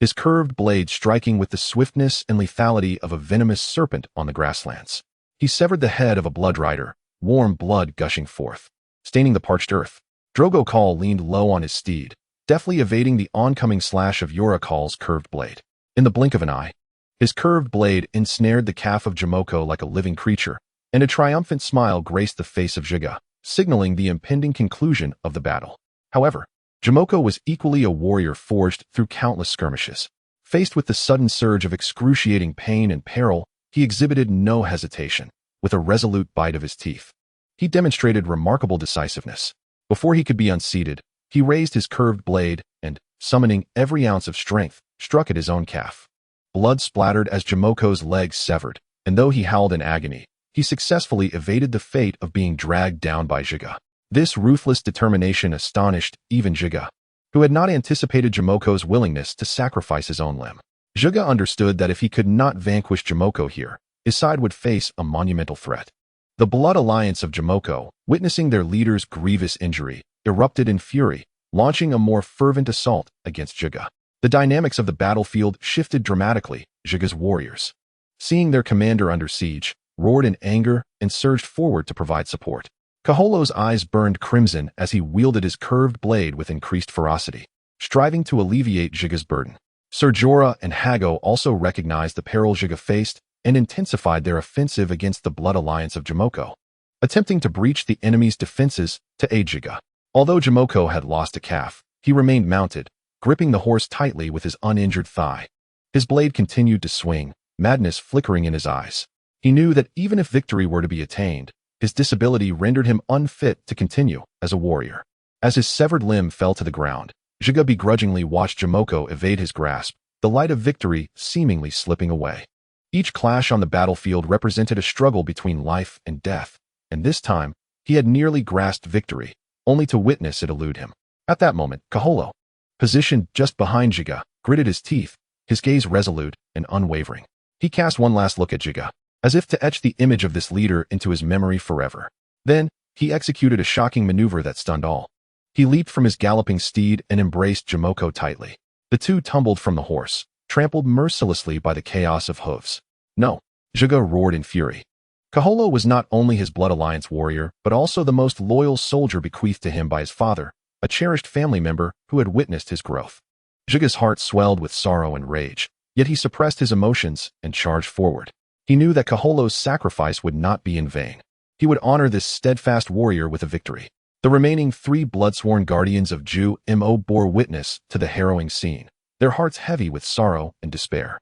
his curved blade striking with the swiftness and lethality of a venomous serpent on the grasslands. He severed the head of a blood rider, warm blood gushing forth, staining the parched earth. Drogo Khal leaned low on his steed, deftly evading the oncoming slash of Khal's curved blade. In the blink of an eye, his curved blade ensnared the calf of Jomoko like a living creature, and a triumphant smile graced the face of Zhiga, signaling the impending conclusion of the battle. However, Jomoko was equally a warrior forged through countless skirmishes. Faced with the sudden surge of excruciating pain and peril, he exhibited no hesitation. With a resolute bite of his teeth, he demonstrated remarkable decisiveness. Before he could be unseated, he raised his curved blade and, summoning every ounce of strength, struck at his own calf. Blood splattered as Jamoko's legs severed, and though he howled in agony, he successfully evaded the fate of being dragged down by Zhiga. This ruthless determination astonished even Zhiga, who had not anticipated Jamoko's willingness to sacrifice his own limb. Zhiga understood that if he could not vanquish Jomoko here, his side would face a monumental threat. The blood alliance of Jomoko, witnessing their leader's grievous injury, erupted in fury, launching a more fervent assault against Zhiga. The dynamics of the battlefield shifted dramatically. Zhiga's warriors, seeing their commander under siege, roared in anger and surged forward to provide support. Khalo's eyes burned crimson as he wielded his curved blade with increased ferocity, striving to alleviate Zhiga's burden. Ser Jorah and Hago also recognized the peril Zhiga faced and intensified their offensive against the blood alliance of Jomoko, attempting to breach the enemy's defenses to aid Zhiga. Although Jomoko had lost a calf, he remained mounted, gripping the horse tightly with his uninjured thigh. His blade continued to swing, madness flickering in his eyes. He knew that even if victory were to be attained, his disability rendered him unfit to continue as a warrior. As his severed limb fell to the ground, Zhiga begrudgingly watched Jomoko evade his grasp, the light of victory seemingly slipping away. Each clash on the battlefield represented a struggle between life and death, and this time, he had nearly grasped victory, only to witness it elude him. At that moment, Khal, positioned just behind Zhiga, gritted his teeth, his gaze resolute and unwavering. He cast one last look at Zhiga, as if to etch the image of this leader into his memory forever. Then, he executed a shocking maneuver that stunned all. He leaped from his galloping steed and embraced Jomoko tightly. The two tumbled from the horse, trampled mercilessly by the chaos of hooves. No, Zhiga roared in fury. Khal was not only his blood alliance warrior, but also the most loyal soldier bequeathed to him by his father, a cherished family member who had witnessed his growth. Zhiga's heart swelled with sorrow and rage, yet he suppressed his emotions and charged forward. He knew that Khal's sacrifice would not be in vain. He would honor this steadfast warrior with a victory. The remaining 3 bloodsworn guardians of Ju-Mo bore witness to the harrowing scene, their hearts heavy with sorrow and despair.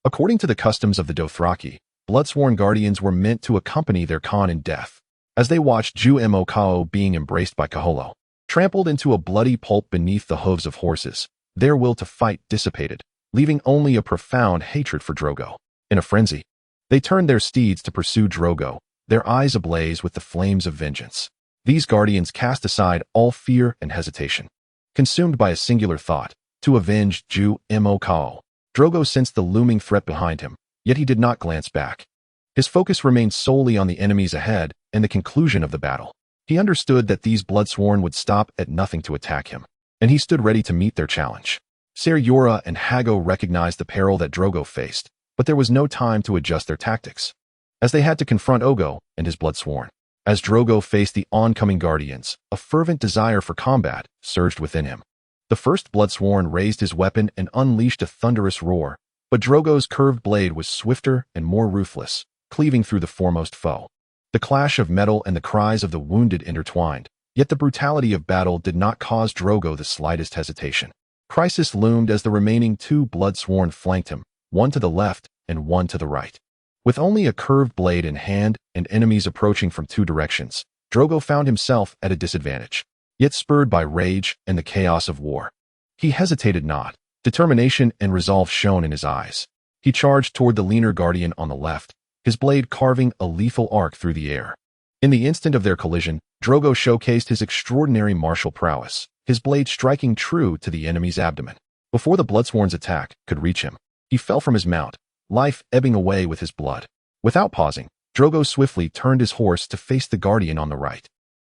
According to the customs of the Dothraki, bloodsworn guardians were meant to accompany their Khan in death. As they watched Ju-Mo Kao being embraced by Khal, trampled into a bloody pulp beneath the hooves of horses, their will to fight dissipated, leaving only a profound hatred for Drogo. In a frenzy, they turned their steeds to pursue Drogo, their eyes ablaze with the flames of vengeance. These guardians cast aside all fear and hesitation. Consumed by a singular thought, to avenge Ju-Mo Kao, Drogo sensed the looming threat behind him, yet he did not glance back. His focus remained solely on the enemies ahead and the conclusion of the battle. He understood that these bloodsworn would stop at nothing to attack him, and he stood ready to meet their challenge. Ser Jorah and Hago recognized the peril that Drogo faced, but there was no time to adjust their tactics, as they had to confront Ogo and his bloodsworn. As Drogo faced the oncoming guardians, a fervent desire for combat surged within him. The first bloodsworn raised his weapon and unleashed a thunderous roar, but Drogo's curved blade was swifter and more ruthless, cleaving through the foremost foe. The clash of metal and the cries of the wounded intertwined, yet the brutality of battle did not cause Drogo the slightest hesitation. Crisis loomed as the remaining 2 bloodsworn flanked him, one to the left and one to the right. With only a curved blade in hand and enemies approaching from 2 directions, Drogo found himself at a disadvantage. yet spurred by rage and the chaos of war. He hesitated not. Determination and resolve shone in his eyes. He charged toward the leaner guardian on the left, his blade carving a lethal arc through the air. In the instant of their collision, Drogo showcased his extraordinary martial prowess, his blade striking true to the enemy's abdomen. Before the Bloodsworn's attack could reach him, he fell from his mount, life ebbing away with his blood. Without pausing, Drogo swiftly turned his horse to face the guardian on the right.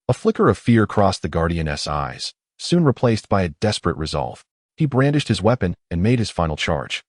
A flicker of fear crossed the guardian's eyes, soon replaced by a desperate resolve. He brandished his weapon and made his final charge.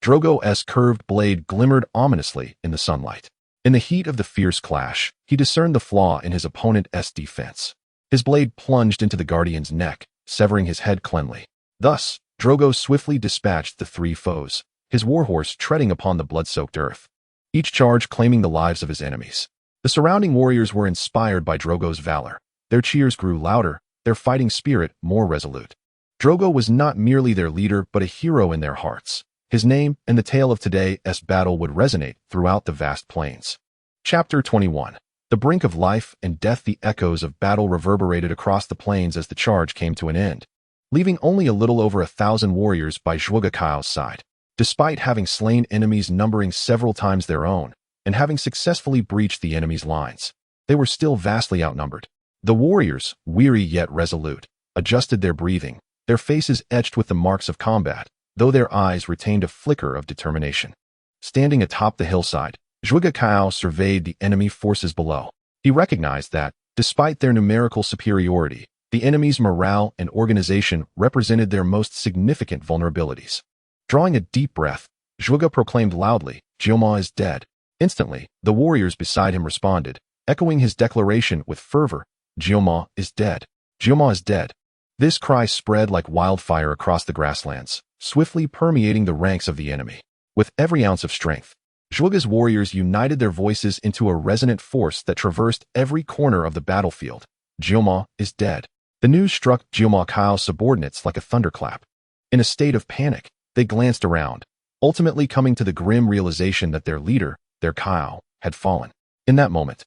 Drogo's curved blade glimmered ominously in the sunlight. In the heat of the fierce clash, he discerned the flaw in his opponent's defense. His blade plunged into the guardian's neck, severing his head cleanly. Thus, Drogo swiftly dispatched the three foes, his warhorse treading upon the blood-soaked earth, each charge claiming the lives of his enemies. The surrounding warriors were inspired by Drogo's valor. Their cheers grew louder, their fighting spirit more resolute. Drogo was not merely their leader but a hero in their hearts. His name and the tale of today's battle would resonate throughout the vast plains. Chapter 21. The brink of life and death. The echoes of battle reverberated across the plains as the charge came to an end, leaving only a little over 1,000 warriors by Khal's side. Despite having slain enemies numbering several times their own, and having successfully breached the enemy's lines, they were still vastly outnumbered. The warriors, weary yet resolute, adjusted their breathing, their faces etched with the marks of combat, though their eyes retained a flicker of determination. Standing atop the hillside, Khal surveyed the enemy forces below. He recognized that, despite their numerical superiority, the enemy's morale and organization represented their most significant vulnerabilities. Drawing a deep breath, Khal proclaimed loudly, "Gyoma is dead." Instantly, the warriors beside him responded, echoing his declaration with fervor, "Gyoma is dead. Gyoma is dead." This cry spread like wildfire across the grasslands, swiftly permeating the ranks of the enemy. With every ounce of strength, Khal's warriors united their voices into a resonant force that traversed every corner of the battlefield. Gyoma is dead. The news struck Khal's subordinates like a thunderclap. In a state of panic, they glanced around, ultimately coming to the grim realization that their leader, their Khal, had fallen. In that moment,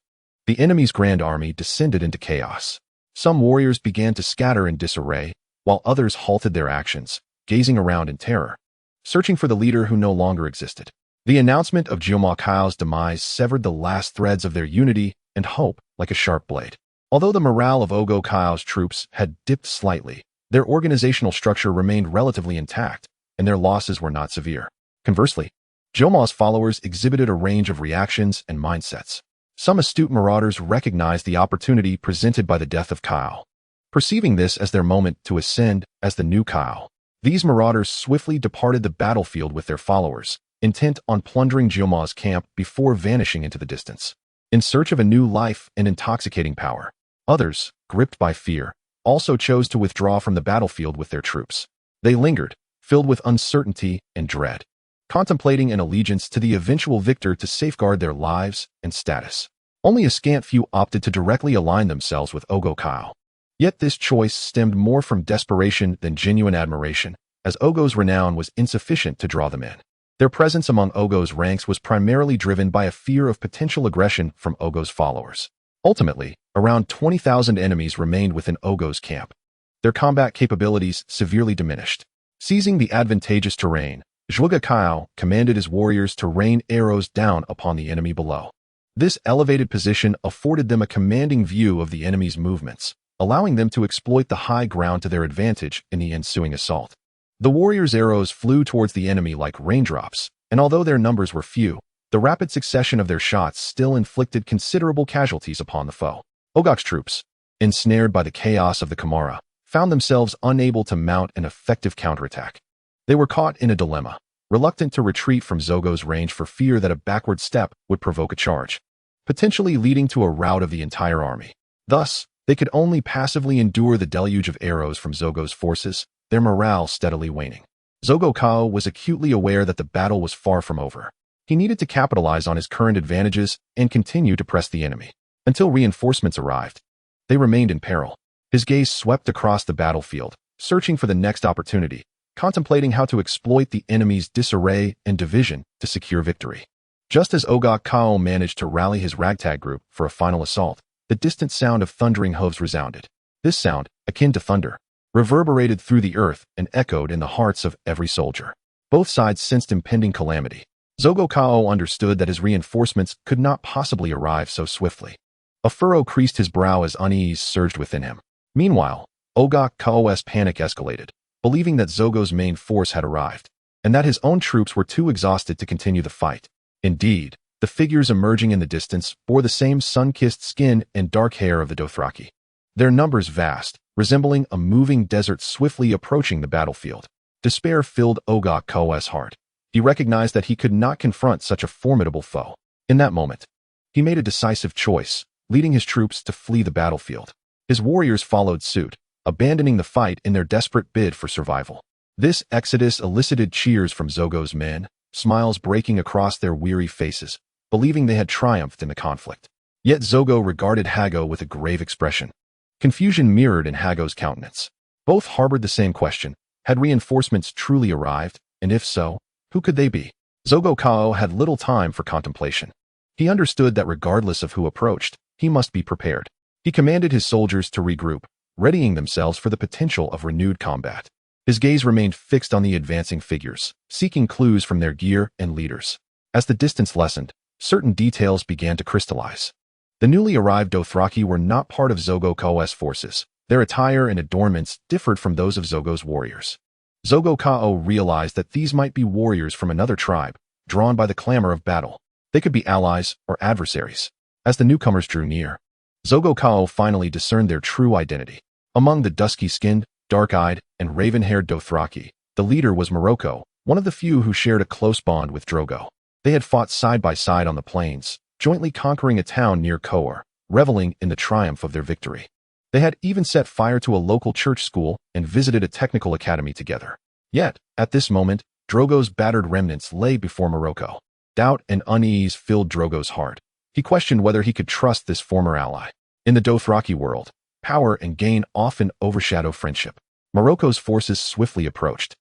the enemy's grand army descended into chaos. Some warriors began to scatter in disarray, while others halted their actions, gazing around in terror, searching for the leader who no longer existed. The announcement of Khal's demise severed the last threads of their unity and hope like a sharp blade. Although the morale of Khal's troops had dipped slightly, their organizational structure remained relatively intact, and their losses were not severe. Conversely, Khal's followers exhibited a range of reactions and mindsets. Some astute marauders recognized the opportunity presented by the death of Khal. Perceiving this as their moment to ascend as the new Khal, these marauders swiftly departed the battlefield with their followers, intent on plundering Khal's camp before vanishing into the distance. In search of a new life and intoxicating power, others, gripped by fear, also chose to withdraw from the battlefield with their troops. They lingered, filled with uncertainty and dread, contemplating an allegiance to the eventual victor to safeguard their lives and status. Only a scant few opted to directly align themselves with Khal. Yet this choice stemmed more from desperation than genuine admiration, as Ogo's renown was insufficient to draw them in. Their presence among Ogo's ranks was primarily driven by a fear of potential aggression from Ogo's followers. Ultimately, around 20,000 enemies remained within Ogo's camp, their combat capabilities severely diminished. Seizing the advantageous terrain, Khal commanded his warriors to rain arrows down upon the enemy below. This elevated position afforded them a commanding view of the enemy's movements, allowing them to exploit the high ground to their advantage in the ensuing assault. The warriors' arrows flew towards the enemy like raindrops, and although their numbers were few, the rapid succession of their shots still inflicted considerable casualties upon the foe. Ogok's troops, ensnared by the chaos of the Kamara, found themselves unable to mount an effective counterattack. They were caught in a dilemma, reluctant to retreat from Zogo's range for fear that a backward step would provoke a charge, potentially leading to a rout of the entire army. Thus, they could only passively endure the deluge of arrows from Zogo's forces, their morale steadily waning. Khal was acutely aware that the battle was far from over. He needed to capitalize on his current advantages and continue to press the enemy. Until reinforcements arrived, they remained in peril. His gaze swept across the battlefield, searching for the next opportunity, contemplating how to exploit the enemy's disarray and division to secure victory. Just as Khal managed to rally his ragtag group for a final assault, the distant sound of thundering hooves resounded. This sound, akin to thunder, reverberated through the earth and echoed in the hearts of every soldier. Both sides sensed impending calamity. Zogo Kao understood that his reinforcements could not possibly arrive so swiftly. A furrow creased his brow as unease surged within him. Meanwhile, Ogok Kao's panic escalated, believing that Zogo's main force had arrived, and that his own troops were too exhausted to continue the fight. Indeed, the figures emerging in the distance bore the same sun-kissed skin and dark hair of the Dothraki. Their numbers vast, resembling a moving desert swiftly approaching the battlefield. Despair filled Ogok Kao's heart. He recognized that he could not confront such a formidable foe. In that moment, he made a decisive choice, leading his troops to flee the battlefield. His warriors followed suit, abandoning the fight in their desperate bid for survival. This exodus elicited cheers from Zogo's men, smiles breaking across their weary faces, believing they had triumphed in the conflict. Yet Zogo regarded Hago with a grave expression. Confusion mirrored in Hago's countenance. Both harbored the same question: had reinforcements truly arrived, and if so, who could they be? Zogo Kao had little time for contemplation. He understood that regardless of who approached, he must be prepared. He commanded his soldiers to regroup, readying themselves for the potential of renewed combat. His gaze remained fixed on the advancing figures, seeking clues from their gear and leaders. As the distance lessened, certain details began to crystallize. The newly arrived Dothraki were not part of Zogo Kao's forces. Their attire and adornments differed from those of Zogo's warriors. Zogo Kao realized that these might be warriors from another tribe, drawn by the clamor of battle. They could be allies or adversaries. As the newcomers drew near, Zogo Kao finally discerned their true identity. Among the dusky-skinned, dark-eyed, and raven-haired Dothraki, the leader was Morocco, one of the few who shared a close bond with Drogo. They had fought side by side on the plains, jointly conquering a town near Kohor, reveling in the triumph of their victory. They had even set fire to a local church school and visited a technical academy together. Yet, at this moment, Drogo's battered remnants lay before Morocco. Doubt and unease filled Drogo's heart. He questioned whether he could trust this former ally. In the Dothraki world, power and gain often overshadow friendship. Morocco's forces swiftly approached,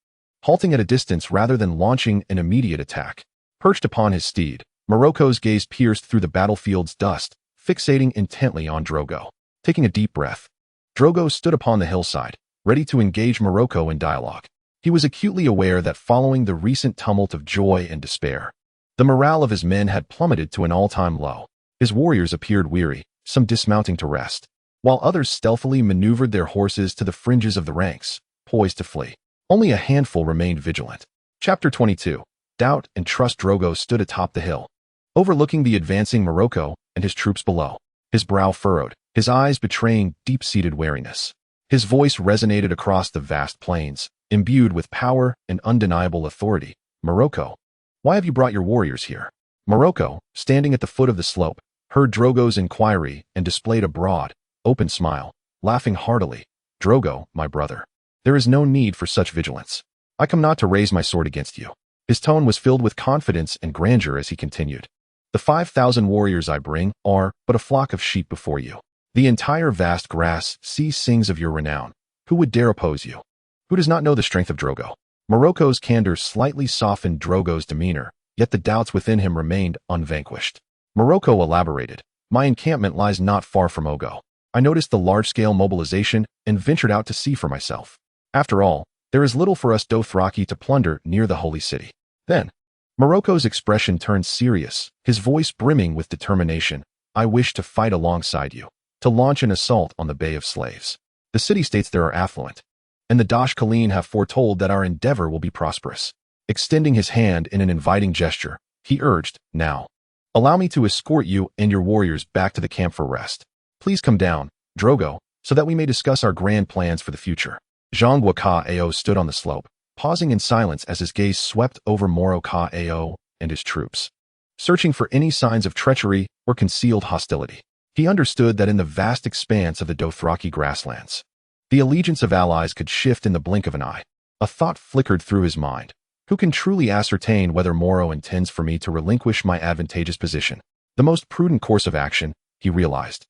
halting at a distance rather than launching an immediate attack. Perched upon his steed, Morocco's gaze pierced through the battlefield's dust, fixating intently on Drogo. Taking a deep breath, Drogo stood upon the hillside, ready to engage Morocco in dialogue. He was acutely aware that following the recent tumult of joy and despair, the morale of his men had plummeted to an all-time low. His warriors appeared weary, some dismounting to rest, while others stealthily maneuvered their horses to the fringes of the ranks, poised to flee. Only a handful remained vigilant. Chapter 22. Doubt and trust. Drogo stood atop the hill, overlooking the advancing Morocco and his troops below. His brow furrowed, his eyes betraying deep-seated wariness. His voice resonated across the vast plains, imbued with power and undeniable authority. Morocco, why have you brought your warriors here? Morocco, standing at the foot of the slope, heard Drogo's inquiry and displayed a broad, open smile, laughing heartily. Drogo, my brother, there is no need for such vigilance. I come not to raise my sword against you. His tone was filled with confidence and grandeur as he continued. The 5,000 warriors I bring are but a flock of sheep before you. The entire vast grass sea sings of your renown. Who would dare oppose you? Who does not know the strength of Drogo? Morocco's candor slightly softened Drogo's demeanor, yet the doubts within him remained unvanquished. Morocco elaborated. My encampment lies not far from Ogo. I noticed the large-scale mobilization and ventured out to see for myself. After all, there is little for us Dothraki to plunder near the holy city. Then, Morocco's expression turned serious, his voice brimming with determination. I wish to fight alongside you, to launch an assault on the Bay of Slaves. The city-states there are affluent, and the Dash Khaleen have foretold that our endeavor will be prosperous. Extending his hand in an inviting gesture, he urged, now, allow me to escort you and your warriors back to the camp for rest. Please come down, Drogo, so that we may discuss our grand plans for the future. Zhang Ka-Ao stood on the slope, pausing in silence as his gaze swept over Moro Ka-Ao and his troops, searching for any signs of treachery or concealed hostility. He understood that in the vast expanse of the Dothraki grasslands, the allegiance of allies could shift in the blink of an eye. A thought flickered through his mind. Who can truly ascertain whether Moro intends for me to relinquish my advantageous position? The most prudent course of action, he realized,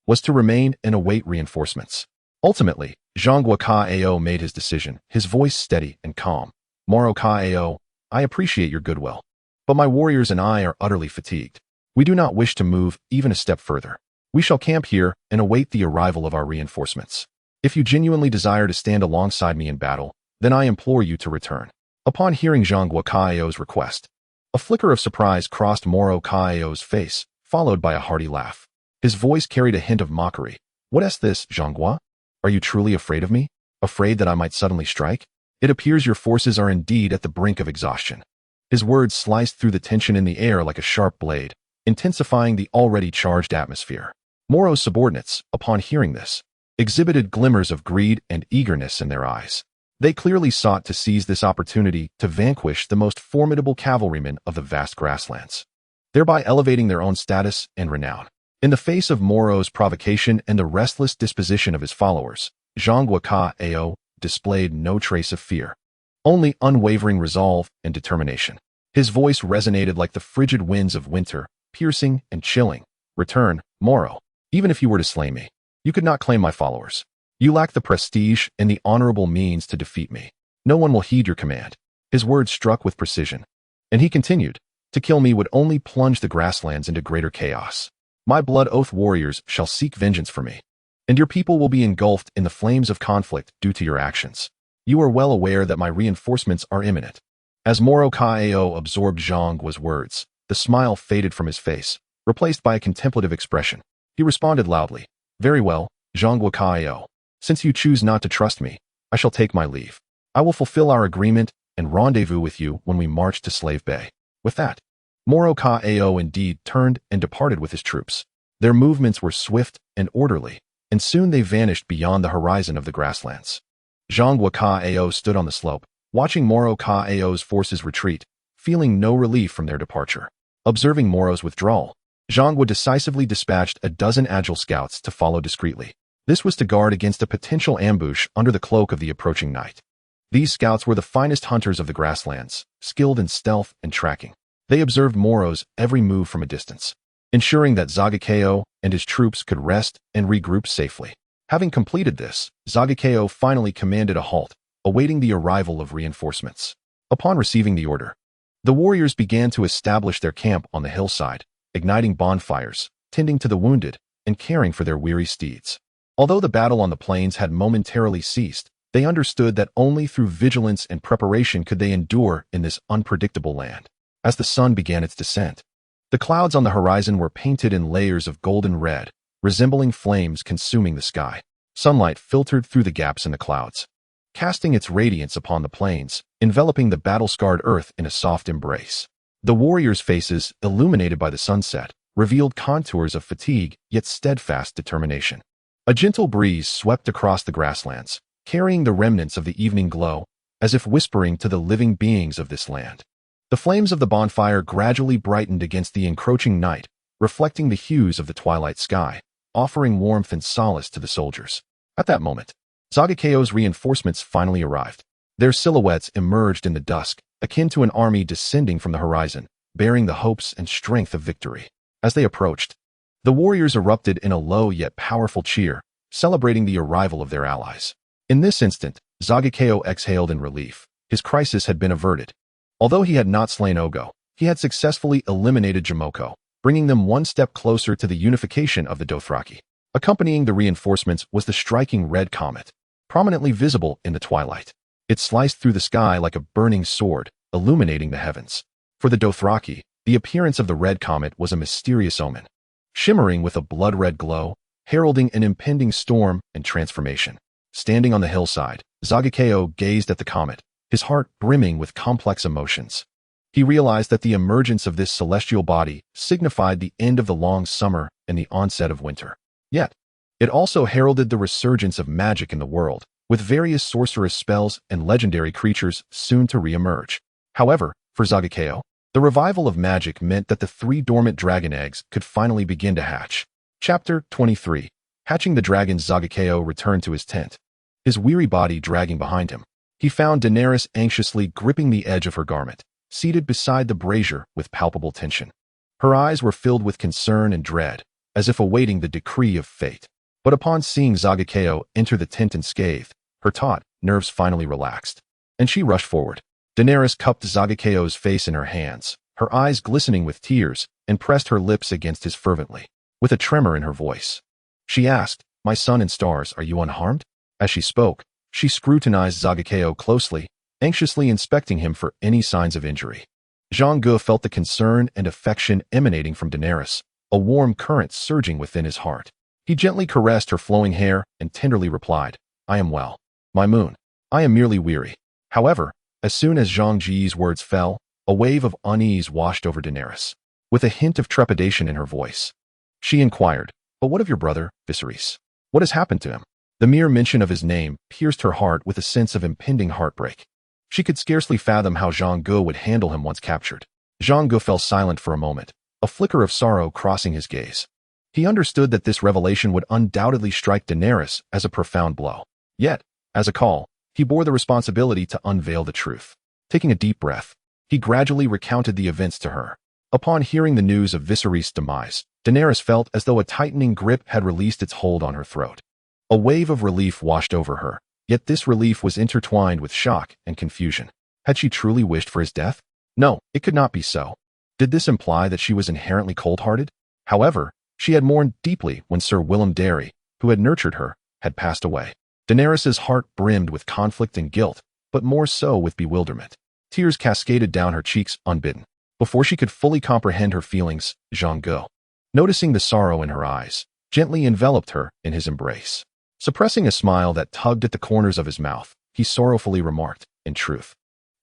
was to remain and await reinforcements. Ultimately, Zhang Ka-Ao made his decision, his voice steady and calm. Moro Ka-Ao, I appreciate your goodwill, but my warriors and I are utterly fatigued. We do not wish to move even a step further. We shall camp here and await the arrival of our reinforcements. If you genuinely desire to stand alongside me in battle, then I implore you to return." Upon hearing Zhang Guocaio's request, a flicker of surprise crossed Moro Caio's face, followed by a hearty laugh. His voice carried a hint of mockery. "What is this, Zhang Guo? Are you truly afraid of me? Afraid that I might suddenly strike? It appears your forces are indeed at the brink of exhaustion." His words sliced through the tension in the air like a sharp blade, intensifying the already charged atmosphere. Moro's subordinates, upon hearing this, exhibited glimmers of greed and eagerness in their eyes. They clearly sought to seize this opportunity to vanquish the most formidable cavalrymen of the vast grasslands, thereby elevating their own status and renown. In the face of Moro's provocation and the restless disposition of his followers, Zhang Guocaio displayed no trace of fear, only unwavering resolve and determination. His voice resonated like the frigid winds of winter, piercing and chilling. "Return, Moro. Even if you were to slay me, you could not claim my followers. You lack the prestige and the honorable means to defeat me. No one will heed your command." His words struck with precision, and he continued, "To kill me would only plunge the grasslands into greater chaos. My blood oath warriors shall seek vengeance for me, and your people will be engulfed in the flames of conflict due to your actions. You are well aware that my reinforcements are imminent." As Moro Caio absorbed Zhang Guo's words, the smile faded from his face, replaced by a contemplative expression. He responded loudly, "Very well, Zhang Guocaio. Since you choose not to trust me, I shall take my leave. I will fulfill our agreement and rendezvous with you when we march to Slave Bay." With that, Moro Caio indeed turned and departed with his troops. Their movements were swift and orderly, and soon they vanished beyond the horizon of the grasslands. Zhang Guocaio stood on the slope, watching Moro Caio's forces retreat, feeling no relief from their departure. Observing Moro's withdrawal, Zhang Guo decisively dispatched a dozen agile scouts to follow discreetly. This was to guard against a potential ambush under the cloak of the approaching night. These scouts were the finest hunters of the grasslands, skilled in stealth and tracking. They observed Moro's every move from a distance, ensuring that Zagakeo and his troops could rest and regroup safely. Having completed this, Zagakeo finally commanded a halt, awaiting the arrival of reinforcements. Upon receiving the order, the warriors began to establish their camp on the hillside, igniting bonfires, tending to the wounded, and caring for their weary steeds. Although the battle on the plains had momentarily ceased, they understood that only through vigilance and preparation could they endure in this unpredictable land. As the sun began its descent, the clouds on the horizon were painted in layers of golden red, resembling flames consuming the sky. Sunlight filtered through the gaps in the clouds, casting its radiance upon the plains, enveloping the battle-scarred earth in a soft embrace. The warriors' faces, illuminated by the sunset, revealed contours of fatigue yet steadfast determination. A gentle breeze swept across the grasslands, carrying the remnants of the evening glow, as if whispering to the living beings of this land. The flames of the bonfire gradually brightened against the encroaching night, reflecting the hues of the twilight sky, offering warmth and solace to the soldiers. At that moment, Zagakeo's reinforcements finally arrived. Their silhouettes emerged in the dusk, akin to an army descending from the horizon, bearing the hopes and strength of victory. As they approached, the warriors erupted in a low yet powerful cheer, celebrating the arrival of their allies. In this instant, Zagakeo exhaled in relief. His crisis had been averted. Although he had not slain Ogo, he had successfully eliminated Jomoko, bringing them one step closer to the unification of the Dothraki. Accompanying the reinforcements was the striking red comet, prominently visible in the twilight. It sliced through the sky like a burning sword, illuminating the heavens. For the Dothraki, the appearance of the red comet was a mysterious omen, shimmering with a blood-red glow, heralding an impending storm and transformation. Standing on the hillside, Zagakeo gazed at the comet, his heart brimming with complex emotions. He realized that the emergence of this celestial body signified the end of the long summer and the onset of winter. Yet, it also heralded the resurgence of magic in the world, with various sorcerous spells and legendary creatures soon to re-emerge. However, for Zagakeo, the revival of magic meant that the 3 dormant dragon eggs could finally begin to hatch. Chapter 23. Hatching the dragons. Zagakeo returned to his tent, his weary body dragging behind him. He found Daenerys anxiously gripping the edge of her garment, seated beside the brazier with palpable tension. Her eyes were filled with concern and dread, as if awaiting the decree of fate. But upon seeing Zagakeo enter the tent unscathed, her taut nerves finally relaxed, and she rushed forward. Daenerys cupped Zagakeo's face in her hands, her eyes glistening with tears, and pressed her lips against his fervently. With a tremor in her voice, she asked, "My sun and stars, are you unharmed?" As she spoke, she scrutinized Zagakeo closely, anxiously inspecting him for any signs of injury. Jean Gu felt the concern and affection emanating from Daenerys, a warm current surging within his heart. He gently caressed her flowing hair and tenderly replied, "I am well. My moon. I am merely weary." However, as soon as Zhang Ji's words fell, a wave of unease washed over Daenerys. With a hint of trepidation in her voice, she inquired, "But what of your brother, Viserys? What has happened to him?" The mere mention of his name pierced her heart with a sense of impending heartbreak. She could scarcely fathom how Zhang Gu would handle him once captured. Zhang Gu fell silent for a moment, a flicker of sorrow crossing his gaze. He understood that this revelation would undoubtedly strike Daenerys as a profound blow. Yet, as a Khal, he bore the responsibility to unveil the truth. Taking a deep breath, he gradually recounted the events to her. Upon hearing the news of Viserys' demise, Daenerys felt as though a tightening grip had released its hold on her throat. A wave of relief washed over her, yet this relief was intertwined with shock and confusion. Had she truly wished for his death? No, it could not be so. Did this imply that she was inherently cold-hearted? However, she had mourned deeply when Sir Willem Darry, who had nurtured her, had passed away. Daenerys's heart brimmed with conflict and guilt, but more so with bewilderment. Tears cascaded down her cheeks unbidden. Before she could fully comprehend her feelings, Zhang Gu, noticing the sorrow in her eyes, gently enveloped her in his embrace. Suppressing a smile that tugged at the corners of his mouth, he sorrowfully remarked, "In truth,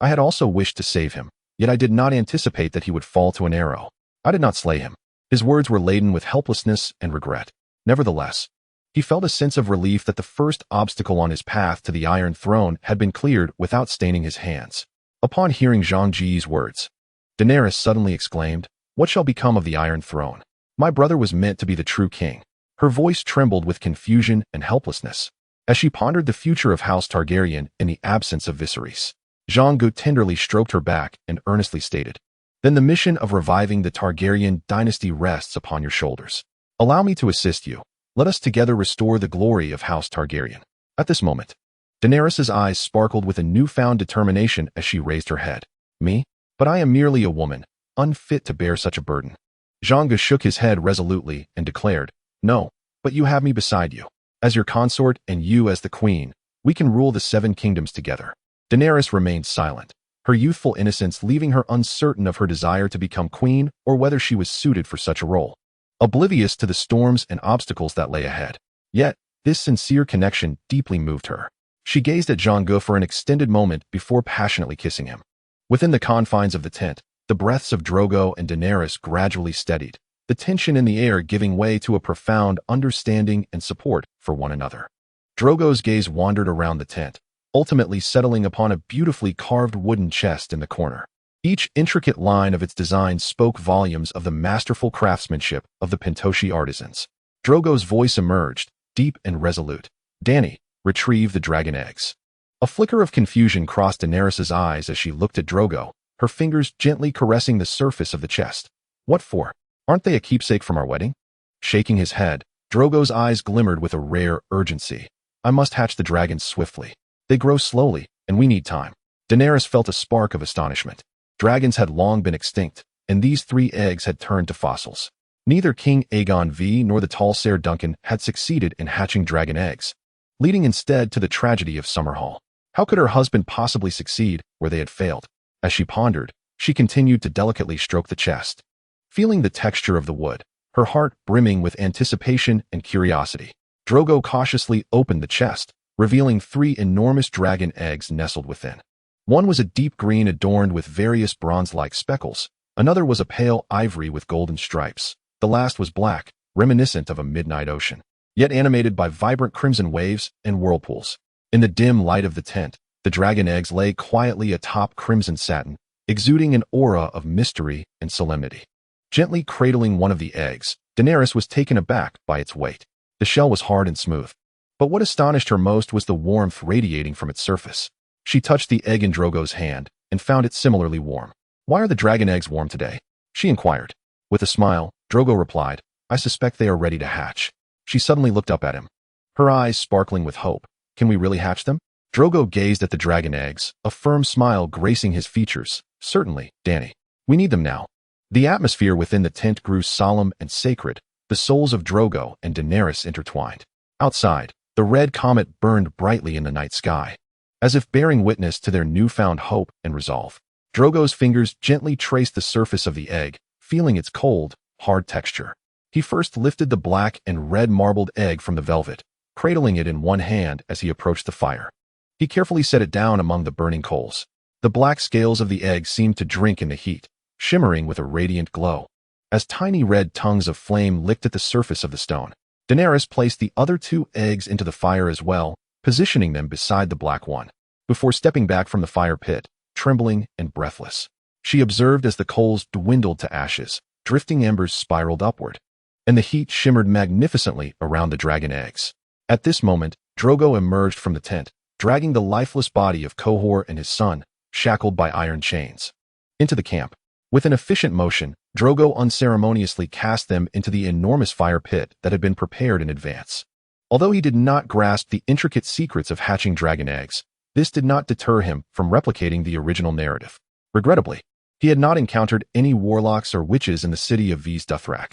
I had also wished to save him, yet I did not anticipate that he would fall to an arrow. I did not slay him." His words were laden with helplessness and regret. Nevertheless, he felt a sense of relief that the first obstacle on his path to the Iron Throne had been cleared without staining his hands. Upon hearing Zhang Ji's words, Daenerys suddenly exclaimed, "What shall become of the Iron Throne? My brother was meant to be the true king." Her voice trembled with confusion and helplessness. As she pondered the future of House Targaryen in the absence of Viserys, Zhang Gu tenderly stroked her back and earnestly stated, "Then the mission of reviving the Targaryen dynasty rests upon your shoulders. Allow me to assist you. Let us together restore the glory of House Targaryen." At this moment, Daenerys' eyes sparkled with a newfound determination as she raised her head. "Me? But I am merely a woman, unfit to bear such a burden." Zhang Gu shook his head resolutely and declared, "No, but you have me beside you. As your consort and you as the queen, we can rule the 7 kingdoms together." Daenerys remained silent, her youthful innocence leaving her uncertain of her desire to become queen or whether she was suited for such a role. Oblivious to the storms and obstacles that lay ahead. Yet, this sincere connection deeply moved her. She gazed at Zhang Gu for an extended moment before passionately kissing him. Within the confines of the tent, the breaths of Drogo and Daenerys gradually steadied, the tension in the air giving way to a profound understanding and support for one another. Drogo's gaze wandered around the tent, ultimately settling upon a beautifully carved wooden chest in the corner. Each intricate line of its design spoke volumes of the masterful craftsmanship of the Pentoshi artisans. Drogo's voice emerged, deep and resolute. "Dany, retrieve the dragon eggs." A flicker of confusion crossed Daenerys' eyes as she looked at Drogo, her fingers gently caressing the surface of the chest. "What for? Aren't they a keepsake from our wedding?" Shaking his head, Drogo's eyes glimmered with a rare urgency. "I must hatch the dragons swiftly. They grow slowly, and we need time." Daenerys felt a spark of astonishment. Dragons had long been extinct, and these 3 eggs had turned to fossils. Neither King Aegon V nor the tall Ser Duncan had succeeded in hatching dragon eggs, leading instead to the tragedy of Summerhall. How could her husband possibly succeed where they had failed? As she pondered, she continued to delicately stroke the chest. Feeling the texture of the wood, her heart brimming with anticipation and curiosity, Drogo cautiously opened the chest, revealing 3 enormous dragon eggs nestled within. One was a deep green adorned with various bronze-like speckles. Another was a pale ivory with golden stripes. The last was black, reminiscent of a midnight ocean, yet animated by vibrant crimson waves and whirlpools. In the dim light of the tent, the dragon eggs lay quietly atop crimson satin, exuding an aura of mystery and solemnity. Gently cradling one of the eggs, Daenerys was taken aback by its weight. The shell was hard and smooth, but what astonished her most was the warmth radiating from its surface. She touched the egg in Drogo's hand and found it similarly warm. "Why are the dragon eggs warm today?" she inquired. With a smile, Drogo replied, "I suspect they are ready to hatch." She suddenly looked up at him, her eyes sparkling with hope. "Can we really hatch them?" Drogo gazed at the dragon eggs, a firm smile gracing his features. "Certainly, Dany. We need them now." The atmosphere within the tent grew solemn and sacred, the souls of Drogo and Daenerys intertwined. Outside, The red comet burned brightly in the night sky, as if bearing witness to their newfound hope and resolve. Drogo's fingers gently traced the surface of the egg, feeling its cold, hard texture. He first lifted the black and red marbled egg from the velvet, cradling it in one hand as he approached the fire. He carefully set it down among the burning coals. The black scales of the egg seemed to drink in the heat, shimmering with a radiant glow. As tiny red tongues of flame licked at the surface of the stone, Daenerys placed the other 2 eggs into the fire as well, positioning them beside the black one. Before stepping back from the fire pit, trembling and breathless, she observed as the coals dwindled to ashes, drifting embers spiraled upward, and the heat shimmered magnificently around the dragon eggs. At this moment, Drogo emerged from the tent, dragging the lifeless body of Qohor and his son, shackled by iron chains, into the camp. With an efficient motion, Drogo unceremoniously cast them into the enormous fire pit that had been prepared in advance. Although he did not grasp the intricate secrets of hatching dragon eggs, this did not deter him from replicating the original narrative. Regrettably, he had not encountered any warlocks or witches in the city of Ves Dothrak.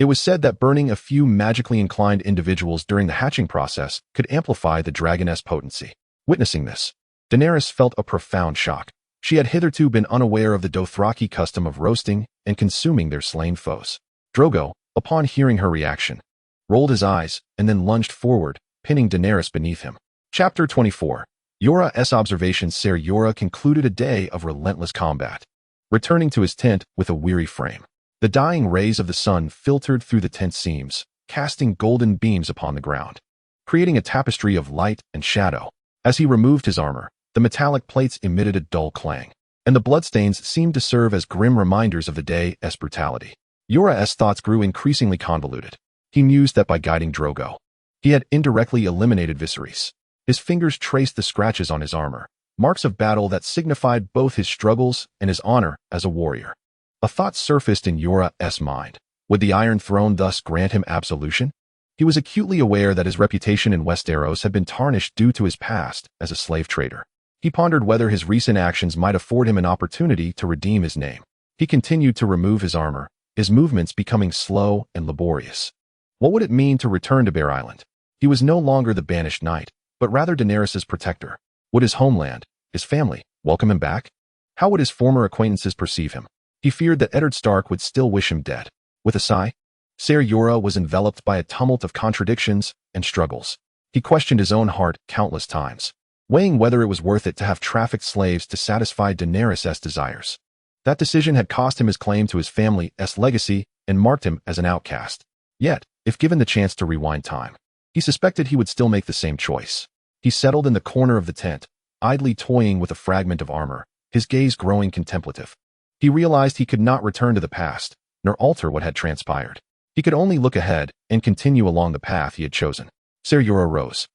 It was said that burning a few magically inclined individuals during the hatching process could amplify the dragoness potency. Witnessing this, Daenerys felt a profound shock. She had hitherto been unaware of the Dothraki custom of roasting and consuming their slain foes. Drogo, upon hearing her reaction, rolled his eyes and then lunged forward, pinning Daenerys beneath him. Chapter 24. Yora's observations. Ser Yora concluded a day of relentless combat, returning to his tent with a weary frame. The dying rays of the sun filtered through the tent seams, casting golden beams upon the ground, creating a tapestry of light and shadow. As he removed his armor, the metallic plates emitted a dull clang, and the bloodstains seemed to serve as grim reminders of the day's brutality. Yora's thoughts grew increasingly convoluted. He mused that by guiding Drogo, he had indirectly eliminated Viserys. His fingers traced the scratches on his armor, marks of battle that signified both his struggles and his honor as a warrior. A thought surfaced in Yora's mind. Would the Iron Throne thus grant him absolution? He was acutely aware that his reputation in Westeros had been tarnished due to his past as a slave trader. He pondered whether his recent actions might afford him an opportunity to redeem his name. He continued to remove his armor, his movements becoming slow and laborious. What would it mean to return to Bear Island? He was no longer the banished knight, but rather Daenerys' protector. Would his homeland, his family, welcome him back? How would his former acquaintances perceive him? He feared that Eddard Stark would still wish him dead. With a sigh, Ser Yora was enveloped by a tumult of contradictions and struggles. He questioned his own heart countless times, weighing whether it was worth it to have trafficked slaves to satisfy Daenerys' desires. That decision had cost him his claim to his family's legacy and marked him as an outcast. Yet, if given the chance to rewind time, he suspected he would still make the same choice. He settled in the corner of the tent, idly toying with a fragment of armor, his gaze growing contemplative. He realized he could not return to the past, nor alter what had transpired. He could only look ahead and continue along the path he had chosen. Ser Yora rose,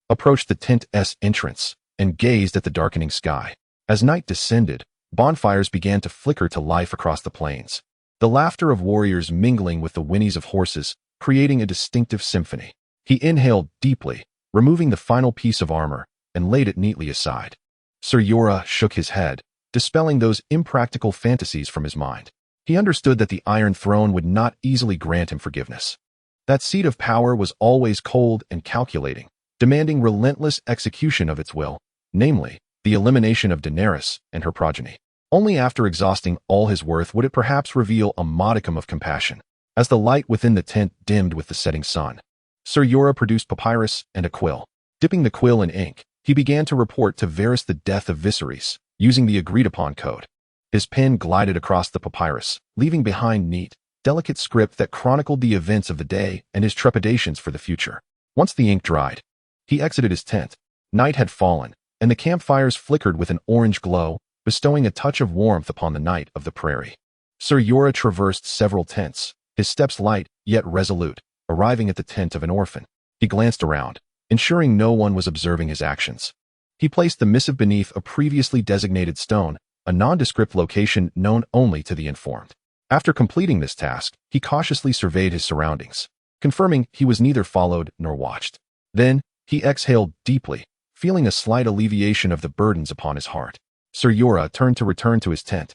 approached the tent's entrance, and gazed at the darkening sky. As night descended, bonfires began to flicker to life across the plains, the laughter of warriors mingling with the whinnies of horses, creating a distinctive symphony. He inhaled deeply, removing the final piece of armor, and laid it neatly aside. Ser Yora shook his head, dispelling those impractical fantasies from his mind. He understood that the Iron Throne would not easily grant him forgiveness. That seat of power was always cold and calculating, demanding relentless execution of its will, namely, the elimination of Daenerys and her progeny. Only after exhausting all his worth would it perhaps reveal a modicum of compassion. As the light within the tent dimmed with the setting sun, Ser Yora produced papyrus and a quill. Dipping the quill in ink, he began to report to Varys the death of Viserys, using the agreed-upon code. His pen glided across the papyrus, leaving behind neat, delicate script that chronicled the events of the day and his trepidations for the future. Once the ink dried, he exited his tent. Night had fallen, and the campfires flickered with an orange glow, bestowing a touch of warmth upon the night of the prairie. Ser Yora traversed several tents, his steps light yet resolute, arriving at the tent of an orphan. He glanced around, ensuring no one was observing his actions. He placed the missive beneath a previously designated stone, a nondescript location known only to the informed. After completing this task, he cautiously surveyed his surroundings, confirming he was neither followed nor watched. Then, he exhaled deeply, feeling a slight alleviation of the burdens upon his heart. Ser Yora turned to return to his tent,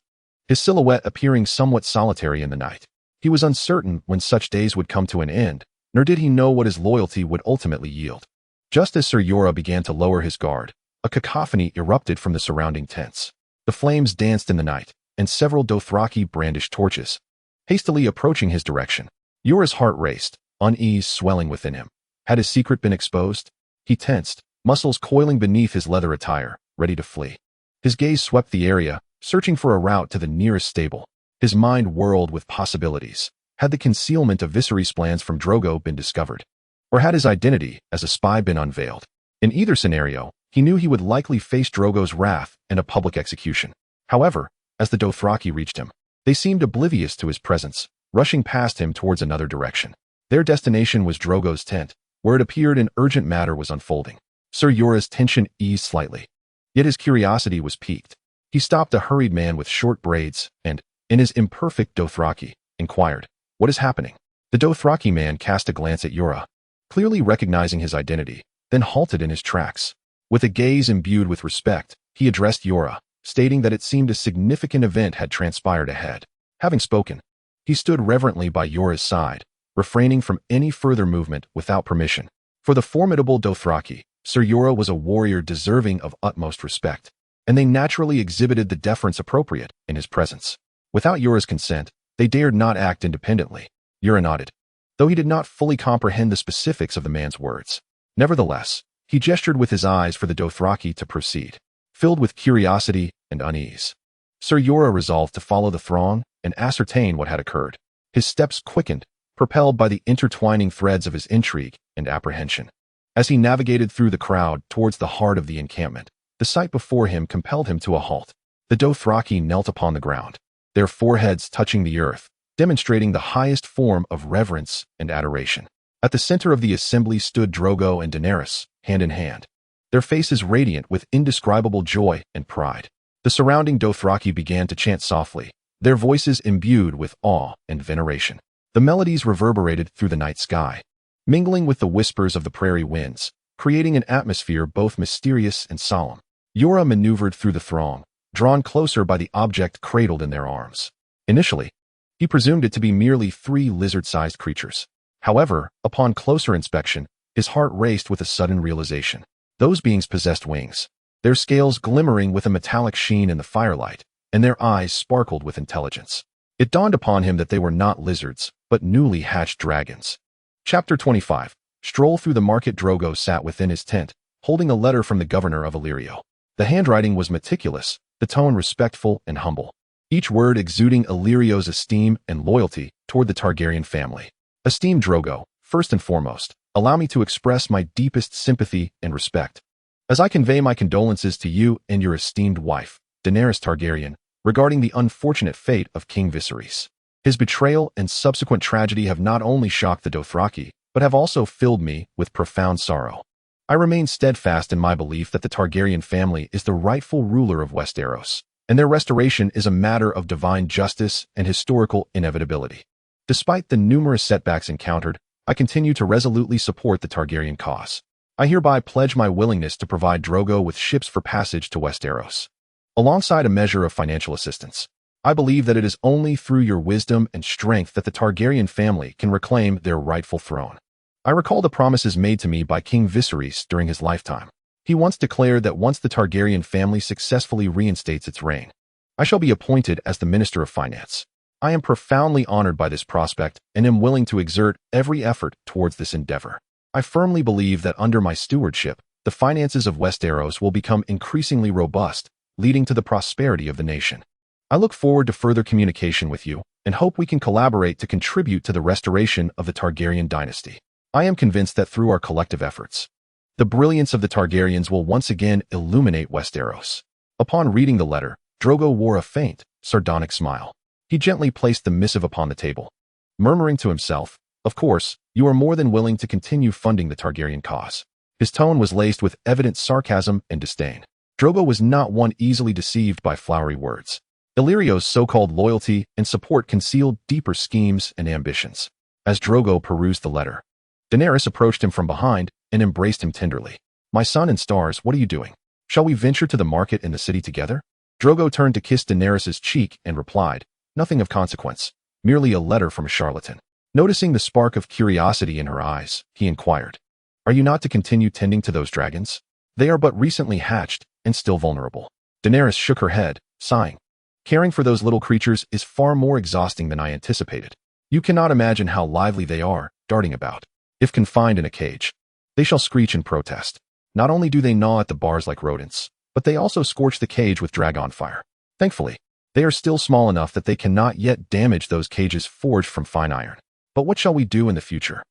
his silhouette appearing somewhat solitary in the night. He was uncertain when such days would come to an end, nor did he know what his loyalty would ultimately yield. Just as Ser Jorah began to lower his guard, a cacophony erupted from the surrounding tents. The flames danced in the night, and several Dothraki brandished torches, hastily approaching his direction. Jorah's heart raced, unease swelling within him. Had his secret been exposed? He tensed, muscles coiling beneath his leather attire, ready to flee. His gaze swept the area, searching for a route to the nearest stable. His mind whirled with possibilities. Had the concealment of Viserys' plans from Drogo been discovered? Or had his identity as a spy been unveiled? In either scenario, he knew he would likely face Drogo's wrath and a public execution. However, as the Dothraki reached him, they seemed oblivious to his presence, rushing past him towards another direction. Their destination was Drogo's tent, where it appeared an urgent matter was unfolding. Ser Jorah's tension eased slightly. Yet his curiosity was piqued. He stopped a hurried man with short braids and, in his imperfect Dothraki, inquired, "What is happening?" The Dothraki man cast a glance at Jorah, clearly recognizing his identity, then halted in his tracks. With a gaze imbued with respect, he addressed Jorah, stating that it seemed a significant event had transpired ahead. Having spoken, he stood reverently by Jorah's side, refraining from any further movement without permission. For the formidable Dothraki, Ser Jorah was a warrior deserving of utmost respect, and they naturally exhibited the deference appropriate in his presence. Without Jorah's consent, they dared not act independently. Jorah nodded, though he did not fully comprehend the specifics of the man's words. Nevertheless, he gestured with his eyes for the Dothraki to proceed, filled with curiosity and unease. Ser Jorah resolved to follow the throng and ascertain what had occurred. His steps quickened, propelled by the intertwining threads of his intrigue and apprehension. As he navigated through the crowd towards the heart of the encampment, the sight before him compelled him to a halt. The Dothraki knelt upon the ground, their foreheads touching the earth, demonstrating the highest form of reverence and adoration. At the center of the assembly stood Drogo and Daenerys, hand in hand, their faces radiant with indescribable joy and pride. The surrounding Dothraki began to chant softly, their voices imbued with awe and veneration. The melodies reverberated through the night sky, mingling with the whispers of the prairie winds, creating an atmosphere both mysterious and solemn. Jorah maneuvered through the throng, drawn closer by the object cradled in their arms. Initially, he presumed it to be merely 3 lizard-sized creatures. However, upon closer inspection, his heart raced with a sudden realization. Those beings possessed wings, their scales glimmering with a metallic sheen in the firelight, and their eyes sparkled with intelligence. It dawned upon him that they were not lizards, but newly hatched dragons. Chapter 25. Stroll through the market. Drogo sat within his tent, holding a letter from the governor of Illyrio. The handwriting was meticulous, the tone respectful and humble, each word exuding Illyrio's esteem and loyalty toward the Targaryen family. Esteemed Drogo, first and foremost, allow me to express my deepest sympathy and respect, as I convey my condolences to you and your esteemed wife, Daenerys Targaryen, regarding the unfortunate fate of King Viserys. His betrayal and subsequent tragedy have not only shocked the Dothraki, but have also filled me with profound sorrow. I remain steadfast in my belief that the Targaryen family is the rightful ruler of Westeros, and their restoration is a matter of divine justice and historical inevitability. Despite the numerous setbacks encountered, I continue to resolutely support the Targaryen cause. I hereby pledge my willingness to provide Drogo with ships for passage to Westeros, alongside a measure of financial assistance. I believe that it is only through your wisdom and strength that the Targaryen family can reclaim their rightful throne. I recall the promises made to me by King Viserys during his lifetime. He once declared that once the Targaryen family successfully reinstates its reign, I shall be appointed as the Minister of Finance. I am profoundly honored by this prospect and am willing to exert every effort towards this endeavor. I firmly believe that under my stewardship, the finances of Westeros will become increasingly robust, leading to the prosperity of the nation. I look forward to further communication with you and hope we can collaborate to contribute to the restoration of the Targaryen dynasty. I am convinced that through our collective efforts, the brilliance of the Targaryens will once again illuminate Westeros. Upon reading the letter, Drogo wore a faint, sardonic smile. He gently placed the missive upon the table, murmuring to himself, "Of course, you are more than willing to continue funding the Targaryen cause." His tone was laced with evident sarcasm and disdain. Drogo was not one easily deceived by flowery words. Illyrio's so-called loyalty and support concealed deeper schemes and ambitions. As Drogo perused the letter, Daenerys approached him from behind and embraced him tenderly. "My son and stars, what are you doing? Shall we venture to the market in the city together?" Drogo turned to kiss Daenerys' cheek and replied, "Nothing of consequence, merely a letter from a charlatan." Noticing the spark of curiosity in her eyes, he inquired, Are you not to continue tending to those dragons? They are but recently hatched and still vulnerable. Daenerys shook her head, sighing. Caring for those little creatures is far more exhausting than I anticipated. You cannot imagine how lively they are, darting about. If confined in a cage, they shall screech in protest. Not only do they gnaw at the bars like rodents, but they also scorch the cage with dragon fire. Thankfully, they are still small enough that they cannot yet damage those cages forged from fine iron. But what shall we do in the future?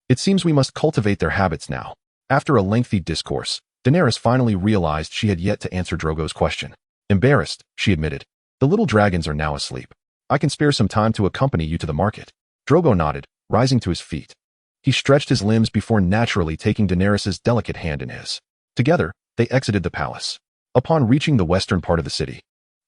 It seems we must cultivate their habits now. After a lengthy discourse, Daenerys finally realized she had yet to answer Drogo's question. Embarrassed, she admitted, "The little dragons are now asleep. I can spare some time to accompany you to the market." Drogo nodded, rising to his feet. He stretched his limbs before naturally taking Daenerys's delicate hand in his. Together, they exited the palace. Upon reaching the western part of the city,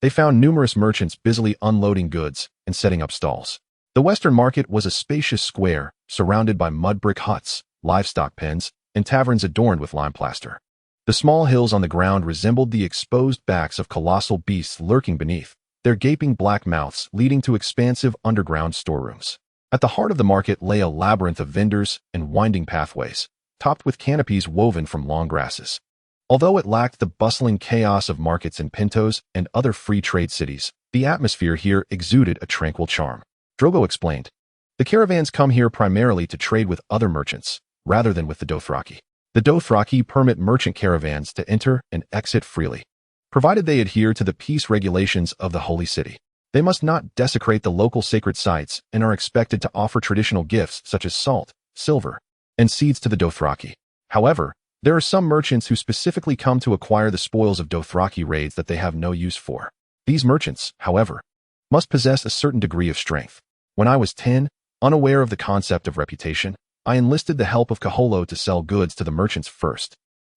they found numerous merchants busily unloading goods and setting up stalls. The western market was a spacious square surrounded by mud brick huts, livestock pens, and taverns adorned with lime plaster. The small hills on the ground resembled the exposed backs of colossal beasts lurking beneath, their gaping black mouths leading to expansive underground storerooms. At the heart of the market lay a labyrinth of vendors and winding pathways, topped with canopies woven from long grasses. Although it lacked the bustling chaos of markets in Pintos and other free trade cities, the atmosphere here exuded a tranquil charm. Drogo explained, "The caravans come here primarily to trade with other merchants, rather than with the Dothraki. The Dothraki permit merchant caravans to enter and exit freely, provided they adhere to the peace regulations of the Holy City. They must not desecrate the local sacred sites and are expected to offer traditional gifts such as salt, silver, and seeds to the Dothraki. However, there are some merchants who specifically come to acquire the spoils of Dothraki raids that they have no use for. These merchants, however, must possess a certain degree of strength. When I was 10, unaware of the concept of reputation, I enlisted the help of Kaholo to sell goods to the merchants first,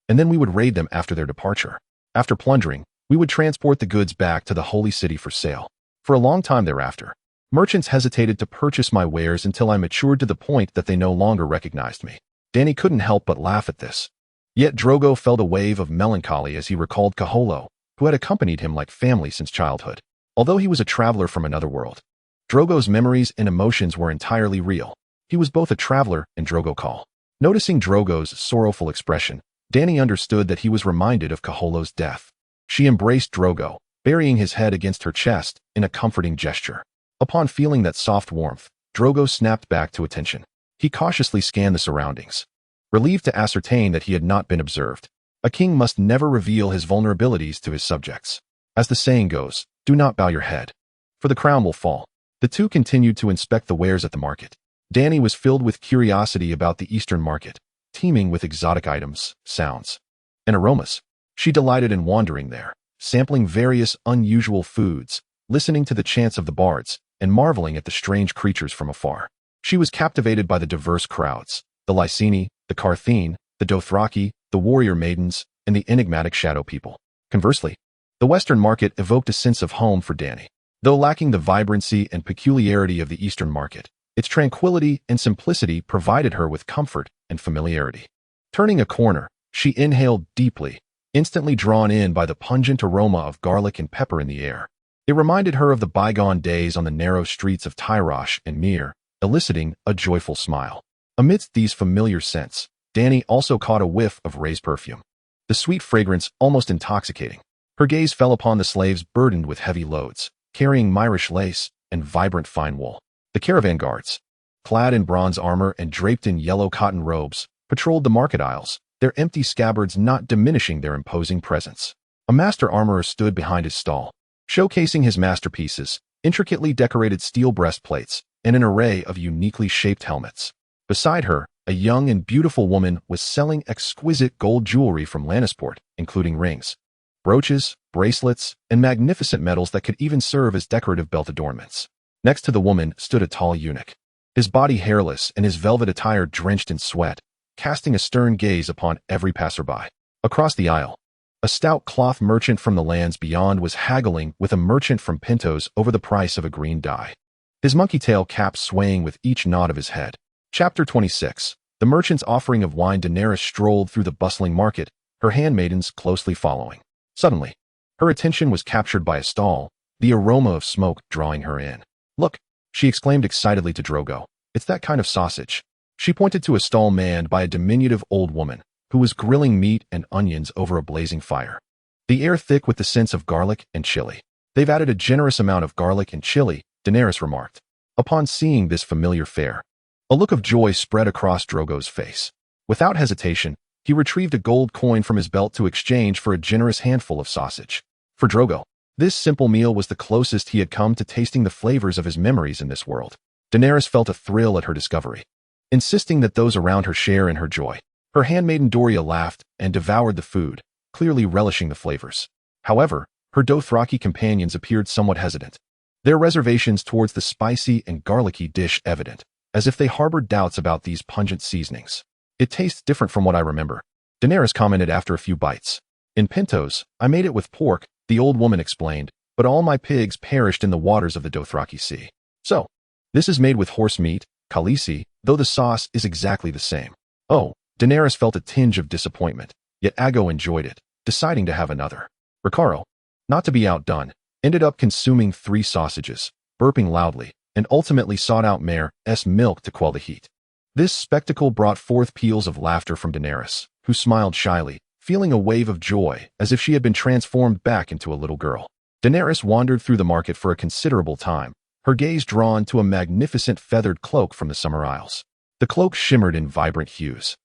and then we would raid them after their departure. After plundering, we would transport the goods back to the Holy City for sale. For a long time thereafter, merchants hesitated to purchase my wares until I matured to the point that they no longer recognized me." Dany couldn't help but laugh at this. Yet Drogo felt a wave of melancholy as he recalled Kaholo, who had accompanied him like family since childhood. Although he was a traveler from another world, Drogo's memories and emotions were entirely real. He was both a traveler and Drogo Khal. Noticing Drogo's sorrowful expression, Dany understood that he was reminded of Kaholo's death. She embraced Drogo, burying his head against her chest in a comforting gesture. Upon feeling that soft warmth, Drogo snapped back to attention. He cautiously scanned the surroundings, relieved to ascertain that he had not been observed. A king must never reveal his vulnerabilities to his subjects. As the saying goes, do not bow your head, for the crown will fall. The two continued to inspect the wares at the market. Dany was filled with curiosity about the eastern market, teeming with exotic items, sounds, and aromas. She delighted in wandering there, sampling various unusual foods, listening to the chants of the bards, and marveling at the strange creatures from afar. She was captivated by the diverse crowds, the Lyseni, the Carthene, the Dothraki, the warrior maidens, and the enigmatic shadow people. Conversely, the western market evoked a sense of home for Dany. Though lacking the vibrancy and peculiarity of the eastern market, its tranquility and simplicity provided her with comfort and familiarity. Turning a corner, she inhaled deeply, instantly drawn in by the pungent aroma of garlic and pepper in the air. It reminded her of the bygone days on the narrow streets of Tyrosh and Myr, eliciting a joyful smile. Amidst these familiar scents, Dany also caught a whiff of Ray's perfume, the sweet fragrance almost intoxicating. Her gaze fell upon the slaves burdened with heavy loads, carrying Myrish lace and vibrant fine wool. The caravan guards, clad in bronze armor and draped in yellow cotton robes, patrolled the market aisles, their empty scabbards not diminishing their imposing presence. A master armorer stood behind his stall, showcasing his masterpieces, intricately decorated steel breastplates, and an array of uniquely shaped helmets. Beside her, a young and beautiful woman was selling exquisite gold jewelry from Lannisport, including rings, brooches, bracelets, and magnificent medals that could even serve as decorative belt adornments. Next to the woman stood a tall eunuch, his body hairless and his velvet attire drenched in sweat, casting a stern gaze upon every passerby. Across the aisle, a stout cloth merchant from the lands beyond was haggling with a merchant from Pintos over the price of a green dye, his monkey tail cap swaying with each nod of his head. Chapter 26. The merchant's offering of wine. Daenerys strolled through the bustling market, her handmaidens closely following. Suddenly, her attention was captured by a stall, the aroma of smoke drawing her in. "Look," she exclaimed excitedly to Drogo. "It's that kind of sausage. She pointed to a stall manned by a diminutive old woman who was grilling meat and onions over a blazing fire. The air thick with the scents of garlic and chili. They've added a generous amount of garlic and chili, Daenerys remarked. Upon seeing this familiar fare, a look of joy spread across Drogo's face. Without hesitation, he retrieved a gold coin from his belt to exchange for a generous handful of sausage. For Drogo, this simple meal was the closest he had come to tasting the flavors of his memories in this world. Daenerys felt a thrill at her discovery, insisting that those around her share in her joy. Her handmaiden Doria laughed and devoured the food, clearly relishing the flavors. However, her Dothraki companions appeared somewhat hesitant, their reservations towards the spicy and garlicky dish evident, as if they harbored doubts about these pungent seasonings. It tastes different from what I remember, Daenerys commented after a few bites. In Pintos, I made it with pork, the old woman explained, but all my pigs perished in the waters of the Dothraki Sea. So, this is made with horse meat, khalasar, though the sauce is exactly the same. Oh, Daenerys felt a tinge of disappointment, yet Aggo enjoyed it, deciding to have another. Ricardo, not to be outdone, ended up consuming 3 sausages, burping loudly, and ultimately sought out Mare's milk to quell the heat. This spectacle brought forth peals of laughter from Daenerys, who smiled shyly, feeling a wave of joy as if she had been transformed back into a little girl. Daenerys wandered through the market for a considerable time, her gaze drawn to a magnificent feathered cloak from the Summer Isles. The cloak shimmered in vibrant hues,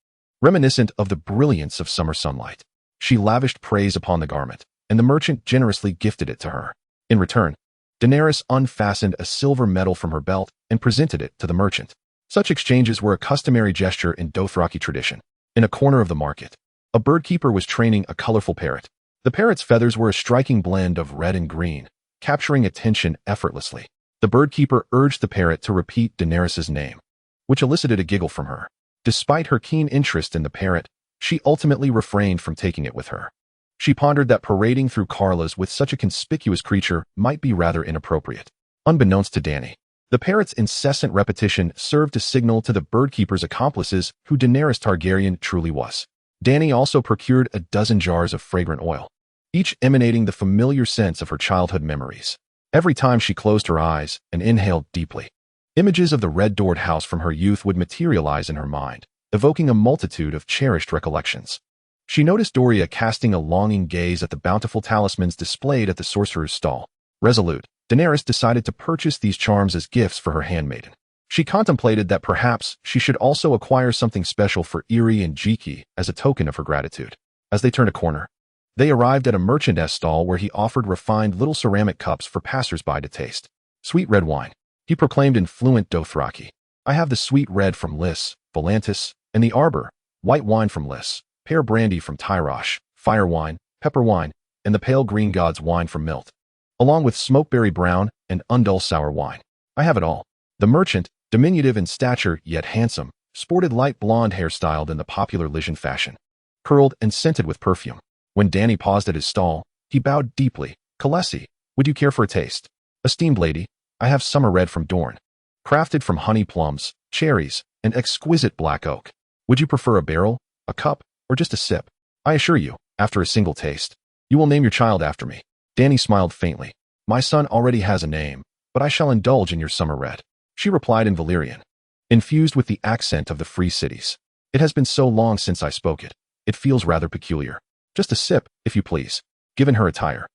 reminiscent of the brilliance of summer sunlight. She lavished praise upon the garment, and the merchant generously gifted it to her. In return, Daenerys unfastened a silver medal from her belt and presented it to the merchant. Such exchanges were a customary gesture in Dothraki tradition. In a corner of the market, a birdkeeper was training a colorful parrot. The parrot's feathers were a striking blend of red and green, capturing attention effortlessly. The birdkeeper urged the parrot to repeat Daenerys' name, which elicited a giggle from her. Despite her keen interest in the parrot, she ultimately refrained from taking it with her. She pondered that parading through Karlas with such a conspicuous creature might be rather inappropriate. Unbeknownst to Dany, the parrot's incessant repetition served to signal to the birdkeeper's accomplices who Daenerys Targaryen truly was. Dany also procured a dozen jars of fragrant oil, each emanating the familiar sense of her childhood memories. Every time she closed her eyes and inhaled deeply, images of the red-doored house from her youth would materialize in her mind, evoking a multitude of cherished recollections. She noticed Doria casting a longing gaze at the bountiful talismans displayed at the sorcerer's stall. Resolute, Daenerys decided to purchase these charms as gifts for her handmaiden. She contemplated that perhaps she should also acquire something special for Irri and Jiki as a token of her gratitude. As they turned a corner, they arrived at a merchant's stall where he offered refined little ceramic cups for passers-by to taste. Sweet red wine, he proclaimed in fluent Dothraki. I have the sweet red from Lys, Volantis, and the Arbor, white wine from Lys, pear brandy from Tyrosh, fire wine, pepper wine, and the pale green god's wine from Milt, along with smokeberry brown and Andals sour wine. I have it all. The merchant, diminutive in stature yet handsome, sported light blonde hair styled in the popular Lysian fashion, curled and scented with perfume. When Dany paused at his stall, he bowed deeply. Khaleesi, would you care for a taste? Esteemed lady, I have summer red from Dorne, crafted from honey plums, cherries, and exquisite black oak. Would you prefer a barrel, a cup, or just a sip? I assure you, after a single taste, you will name your child after me. Dany smiled faintly. My son already has a name, but I shall indulge in your summer red. She replied in Valyrian, infused with the accent of the free cities. It has been so long since I spoke it. It feels rather peculiar. Just a sip, if you please. Given her attire,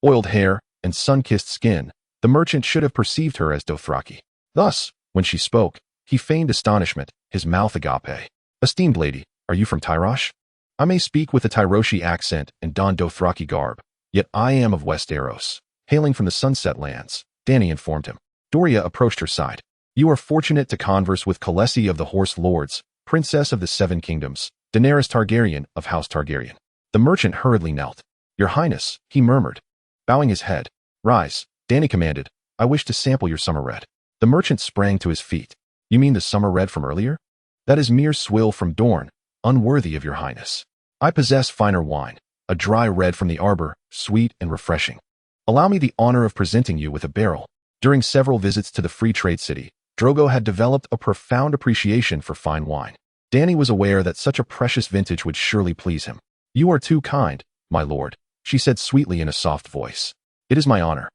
oiled hair, and sun-kissed skin, the merchant should have perceived her as Dothraki. Thus, when she spoke, he feigned astonishment, his mouth agape. Esteemed lady, are you from Tyrosh? I may speak with a Tyroshi accent and don Dothraki garb, yet I am of Westeros, hailing from the Sunset Lands, Dany informed him. Doria approached her side. You are fortunate to converse with Khaleesi of the horselords, Princess of the Seven Kingdoms, Daenerys Targaryen of House Targaryen. The merchant hurriedly knelt. Your Highness, he murmured, bowing his head. Rise, Dany commanded. I wish to sample your summer red. The merchant sprang to his feet. You mean the summer red from earlier? That is mere swill from Dorne, unworthy of your Highness. I possess finer wine, a dry red from the Arbor, sweet and refreshing. Allow me the honor of presenting you with a barrel. During several visits to the free trade city, Drogo had developed a profound appreciation for fine wine. Dany was aware that such a precious vintage would surely please him. You are too kind, my lord, she said sweetly in a soft voice. It is my honor.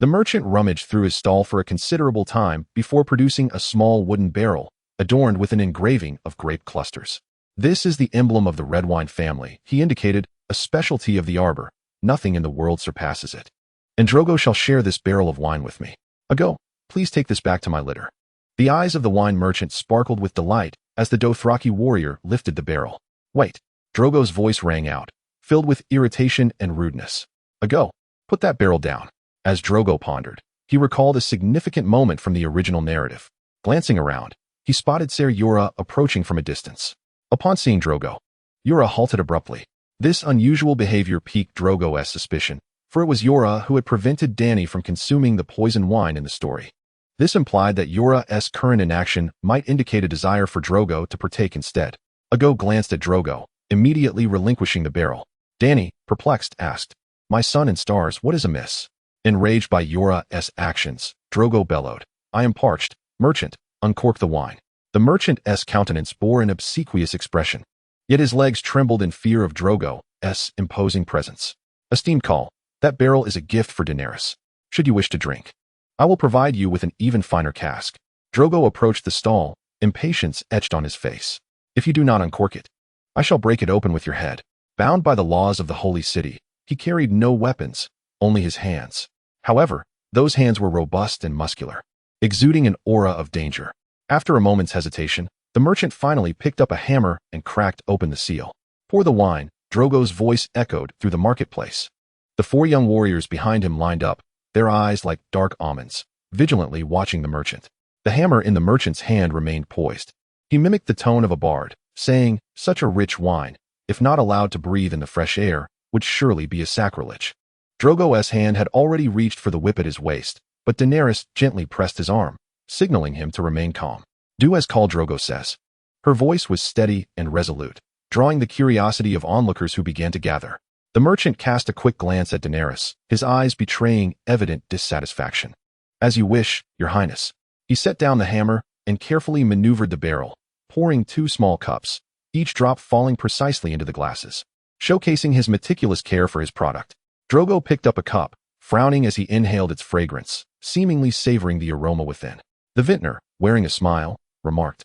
The merchant rummaged through his stall for a considerable time before producing a small wooden barrel, adorned with an engraving of grape clusters. This is the emblem of the red wine family, he indicated, a specialty of the arbor. Nothing in the world surpasses it. And Drogo shall share this barrel of wine with me. Ago, please take this back to my litter. The eyes of the wine merchant sparkled with delight as the Dothraki warrior lifted the barrel. Wait, Drogo's voice rang out, filled with irritation and rudeness. Ago, put that barrel down. As Drogo pondered, he recalled a significant moment from the original narrative. Glancing around, he spotted Ser Jorah approaching from a distance. Upon seeing Drogo, Jorah halted abruptly. This unusual behavior piqued Drogo's suspicion, for it was Jorah who had prevented Dany from consuming the poisoned wine in the story. This implied that Jorah's current inaction might indicate a desire for Drogo to partake instead. Ago glanced at Drogo, immediately relinquishing the barrel. Dany, perplexed, asked, "My son and stars, what is amiss?" Enraged by Jorah's actions, Drogo bellowed, "I am parched. Merchant, uncork the wine." The merchant's countenance bore an obsequious expression, yet his legs trembled in fear of Drogo's imposing presence. "Esteemed Khal, that barrel is a gift for Daenerys. Should you wish to drink, I will provide you with an even finer cask." Drogo approached the stall, impatience etched on his face. "If you do not uncork it, I shall break it open with your head." Bound by the laws of the Holy City, he carried no weapons, only his hands. However, those hands were robust and muscular, exuding an aura of danger. After a moment's hesitation, the merchant finally picked up a hammer and cracked open the seal. "Pour the wine," Drogo's voice echoed through the marketplace. The 4 young warriors behind him lined up, their eyes like dark almonds, vigilantly watching the merchant. The hammer in the merchant's hand remained poised. He mimicked the tone of a bard, saying, "Such a rich wine, if not allowed to breathe in the fresh air, would surely be a sacrilege." Drogo's hand had already reached for the whip at his waist, but Daenerys gently pressed his arm, signaling him to remain calm. "Do as Khal Drogo says." Her voice was steady and resolute, drawing the curiosity of onlookers who began to gather. The merchant cast a quick glance at Daenerys, his eyes betraying evident dissatisfaction. "As you wish, Your Highness." He set down the hammer and carefully maneuvered the barrel, pouring 2 small cups, each drop falling precisely into the glasses, showcasing his meticulous care for his product. Drogo picked up a cup, frowning as he inhaled its fragrance, seemingly savoring the aroma within. The vintner, wearing a smile, remarked,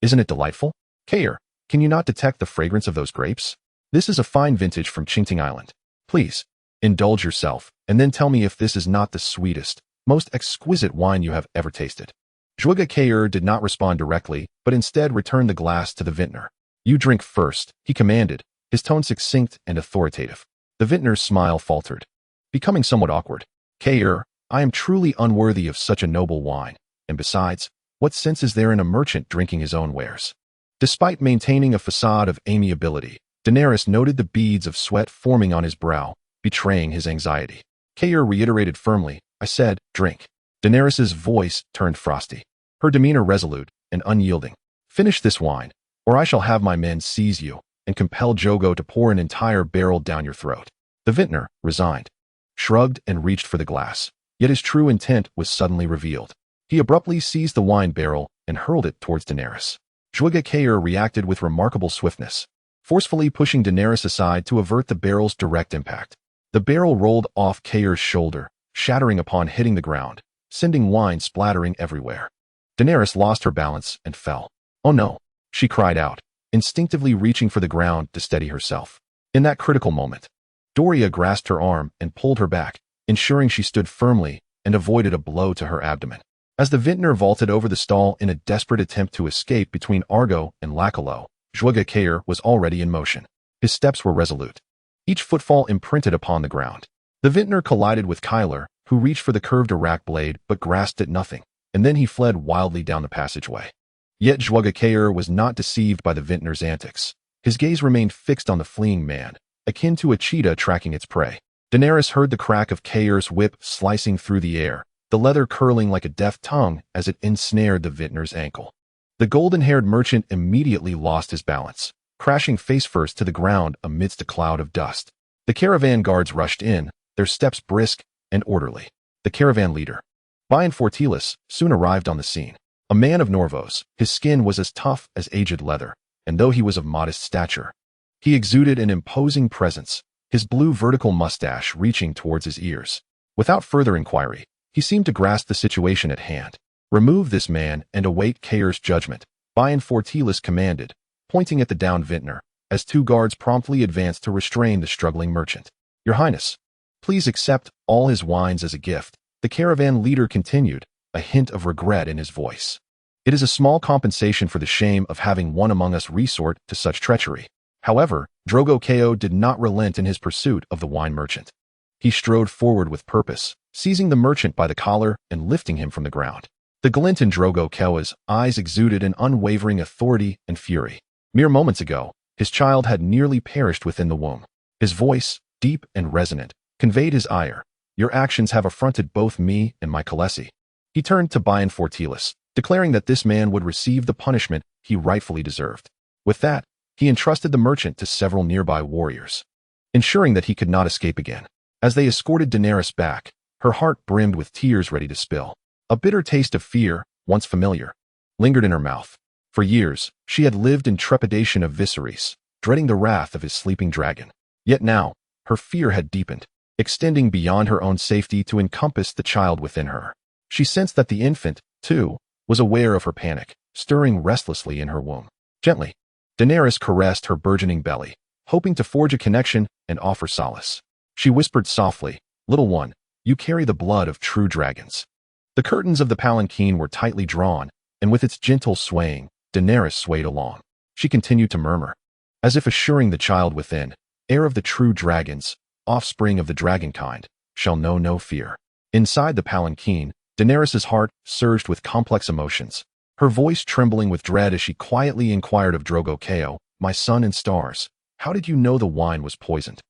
"Isn't it delightful? Khal, can you not detect the fragrance of those grapes? This is a fine vintage from Chinting Island. Please, indulge yourself, and then tell me if this is not the sweetest, most exquisite wine you have ever tasted." Khal did not respond directly, but instead returned the glass to the vintner. "You drink first," he commanded, his tone succinct and authoritative. The vintner's smile faltered, becoming somewhat awkward. "Khal, I am truly unworthy of such a noble wine, and besides, what sense is there in a merchant drinking his own wares?" Despite maintaining a facade of amiability, Daenerys noted the beads of sweat forming on his brow, betraying his anxiety. Khal reiterated firmly, "I said, drink." Daenerys' voice turned frosty, her demeanor resolute and unyielding. "Finish this wine, or I shall have my men seize you and compel Drogo to pour an entire barrel down your throat." The vintner, resigned, shrugged and reached for the glass, yet his true intent was suddenly revealed. He abruptly seized the wine barrel and hurled it towards Daenerys. Khal reacted with remarkable swiftness, forcefully pushing Daenerys aside to avert the barrel's direct impact. The barrel rolled off Khal's shoulder, shattering upon hitting the ground, sending wine splattering everywhere. Daenerys lost her balance and fell. "Oh no," she cried out, instinctively reaching for the ground to steady herself. In that critical moment, Doria grasped her arm and pulled her back, ensuring she stood firmly and avoided a blow to her abdomen. As the vintner vaulted over the stall in a desperate attempt to escape between Argo and Lakallo, Khal was already in motion. His steps were resolute, each footfall imprinted upon the ground. The vintner collided with Khal, who reached for the curved arak blade but grasped at nothing, and then he fled wildly down the passageway. Yet Khal was not deceived by the vintner's antics. His gaze remained fixed on the fleeing man, akin to a cheetah tracking its prey. Daenerys heard the crack of Khal's whip slicing through the air, the leather curling like a deft tongue as it ensnared the vintner's ankle. The golden-haired merchant immediately lost his balance, crashing face first to the ground amidst a cloud of dust. The caravan guards rushed in, their steps brisk and orderly. The caravan leader, Bane Fortilis, soon arrived on the scene. A man of Norvos, his skin was as tough as aged leather, and though he was of modest stature, he exuded an imposing presence, his blue vertical mustache reaching towards his ears. Without further inquiry, he seemed to grasp the situation at hand. "Remove this man and await Khal's judgment," Bane Fortilis commanded, pointing at the downed vintner, as two guards promptly advanced to restrain the struggling merchant. Your Highness, please accept all his wines as a gift, the caravan leader continued, a hint of regret in his voice. It is a small compensation for the shame of having one among us resort to such treachery. However, Drogo Ko did not relent in his pursuit of the wine merchant. He strode forward with purpose, seizing the merchant by the collar and lifting him from the ground. The glint in Drogo Ko's eyes exuded an unwavering authority and fury. Mere moments ago, his child had nearly perished within the womb. His voice, deep and resonant, conveyed his ire. Your actions have affronted both me and my khalasar. He turned to Bane Fortilis, declaring that this man would receive the punishment he rightfully deserved. With that, he entrusted the merchant to several nearby warriors, ensuring that he could not escape again. As they escorted Daenerys back, her heart brimmed with tears ready to spill. A bitter taste of fear, once familiar, lingered in her mouth. For years, she had lived in trepidation of Viserys, dreading the wrath of his sleeping dragon. Yet now, her fear had deepened, extending beyond her own safety to encompass the child within her. She sensed that the infant, too, was aware of her panic, stirring restlessly in her womb. Gently, Daenerys caressed her burgeoning belly, hoping to forge a connection and offer solace. She whispered softly, "Little one, you carry the blood of true dragons." The curtains of the palanquin were tightly drawn, and with its gentle swaying, Daenerys swayed along. She continued to murmur, as if assuring the child within, "Heir of the true dragons, offspring of the dragonkind, shall know no fear." Inside the palanquin, Daenerys' heart surged with complex emotions, her voice trembling with dread as she quietly inquired of Drogo Ko, "My son and stars, how did you know the wine was poisoned?"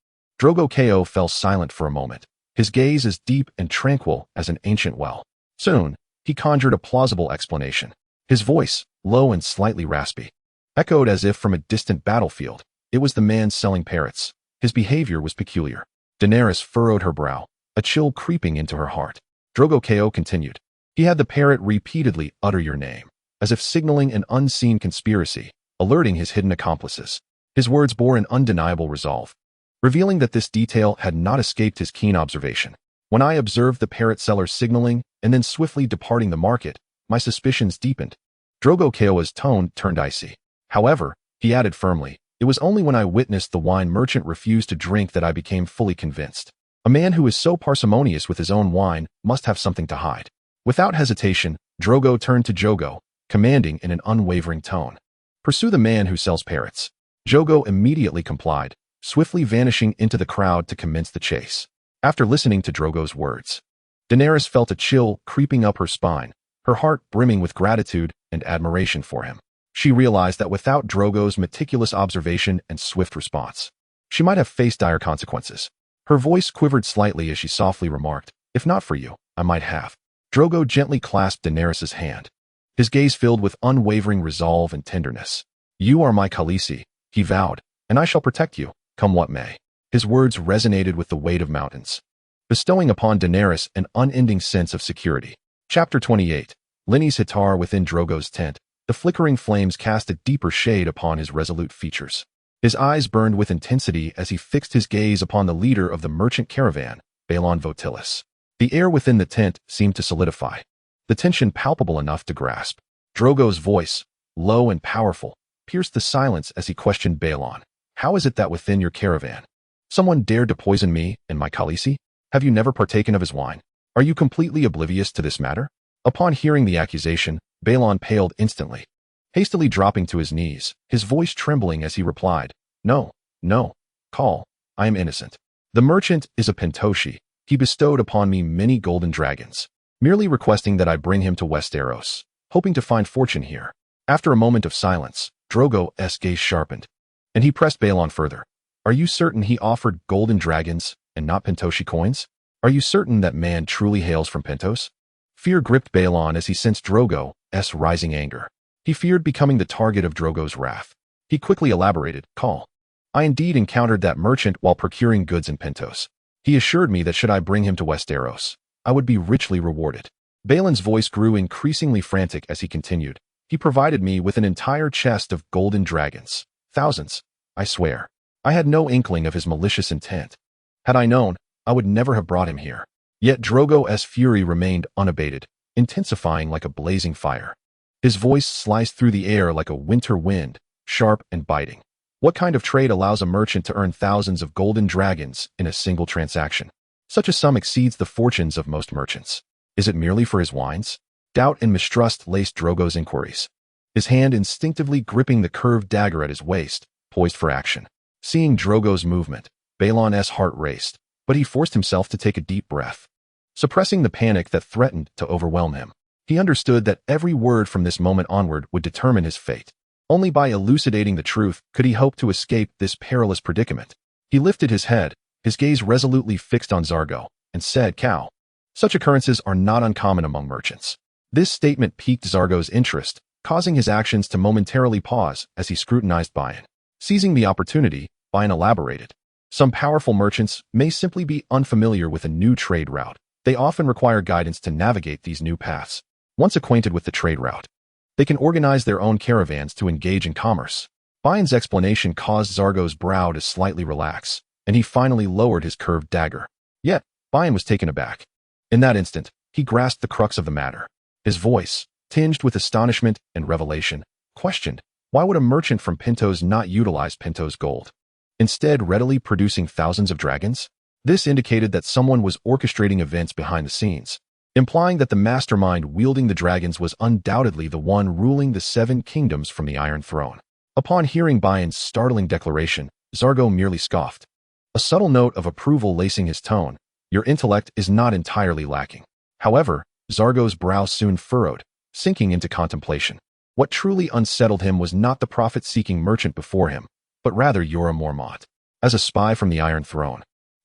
Drogo Ko fell silent for a moment, his gaze as deep and tranquil as an ancient well. Soon, he conjured a plausible explanation. His voice, low and slightly raspy, echoed as if from a distant battlefield. It was the man selling parrots. His behavior was peculiar. Daenerys furrowed her brow, a chill creeping into her heart. Drogo Ko continued. He had the parrot repeatedly utter your name, as if signaling an unseen conspiracy, alerting his hidden accomplices. His words bore an undeniable resolve, revealing that this detail had not escaped his keen observation. When I observed the parrot seller signaling and then swiftly departing the market, my suspicions deepened. Drogo Ko's tone turned icy. However, he added firmly, it was only when I witnessed the wine merchant refuse to drink that I became fully convinced. A man who is so parsimonious with his own wine must have something to hide. Without hesitation, Drogo turned to Jogo, commanding in an unwavering tone, "Pursue the man who sells parrots." Jogo immediately complied, swiftly vanishing into the crowd to commence the chase. After listening to Drogo's words, Daenerys felt a chill creeping up her spine, her heart brimming with gratitude and admiration for him. She realized that without Drogo's meticulous observation and swift response, she might have faced dire consequences. Her voice quivered slightly as she softly remarked, "If not for you, I might have." Drogo gently clasped Daenerys' hand, his gaze filled with unwavering resolve and tenderness. "You are my khalasar," he vowed, "and I shall protect you, come what may." His words resonated with the weight of mountains, bestowing upon Daenerys an unending sense of security. Chapter 28. Lenny's Hitar within Drogo's tent. The flickering flames cast a deeper shade upon his resolute features. His eyes burned with intensity as he fixed his gaze upon the leader of the merchant caravan, Balon Votilis. The air within the tent seemed to solidify, the tension palpable enough to grasp. Drogo's voice, low and powerful, pierced the silence as he questioned Balon. "How is it that within your caravan someone dared to poison me and my khalasar? Have you never partaken of his wine? Are you completely oblivious to this matter?" Upon hearing the accusation, Balon paled instantly, hastily dropping to his knees, his voice trembling as he replied, No, Khal, I am innocent. The merchant is a Pentoshi. He bestowed upon me many golden dragons, merely requesting that I bring him to Westeros, hoping to find fortune here." After a moment of silence, Drogo's gaze sharpened, and he pressed Balon further. "Are you certain he offered golden dragons and not Pentoshi coins? Are you certain that man truly hails from Pentos?" Fear gripped Balon as he sensed Drogo's rising anger. He feared becoming the target of Drogo's wrath. He quickly elaborated, "Khal, I indeed encountered that merchant while procuring goods in Pentos. He assured me that should I bring him to Westeros, I would be richly rewarded." Balon's voice grew increasingly frantic as he continued. "He provided me with an entire chest of golden dragons. Thousands, I swear. I had no inkling of his malicious intent. Had I known, I would never have brought him here." Yet Drogo's fury remained unabated, intensifying like a blazing fire. His voice sliced through the air like a winter wind, sharp and biting. What kind of trade allows a merchant to earn thousands of golden dragons in a single transaction? Such a sum exceeds the fortunes of most merchants. Is it merely for his wines? Doubt and mistrust laced Drogo's inquiries, his hand instinctively gripping the curved dagger at his waist, poised for action. Seeing Drogo's movement, Balon's heart raced, but he forced himself to take a deep breath, suppressing the panic that threatened to overwhelm him. He understood that every word from this moment onward would determine his fate. Only by elucidating the truth could he hope to escape this perilous predicament. He lifted his head, his gaze resolutely fixed on Zargo, and said, "Khal, such occurrences are not uncommon among merchants." This statement piqued Zargo's interest, causing his actions to momentarily pause as he scrutinized Bane. Seizing the opportunity, Bane elaborated. Some powerful merchants may simply be unfamiliar with a new trade route. They often require guidance to navigate these new paths. Once acquainted with the trade route, they can organize their own caravans to engage in commerce. Bane's explanation caused Zargo's brow to slightly relax, and he finally lowered his curved dagger. Yet, Bane was taken aback. In that instant, he grasped the crux of the matter. His voice, tinged with astonishment and revelation, questioned, why would a merchant from Pentos not utilize Pentos gold, instead readily producing thousands of dragons? This indicated that someone was orchestrating events behind the scenes, implying that the mastermind wielding the dragons was undoubtedly the one ruling the 7 kingdoms from the Iron Throne. Upon hearing Bane's startling declaration, Zargo merely scoffed, a subtle note of approval lacing his tone. Your intellect is not entirely lacking. However, Zargo's brow soon furrowed, sinking into contemplation. What truly unsettled him was not the profit-seeking merchant before him, but rather Jorah Mormont. As a spy from the Iron Throne,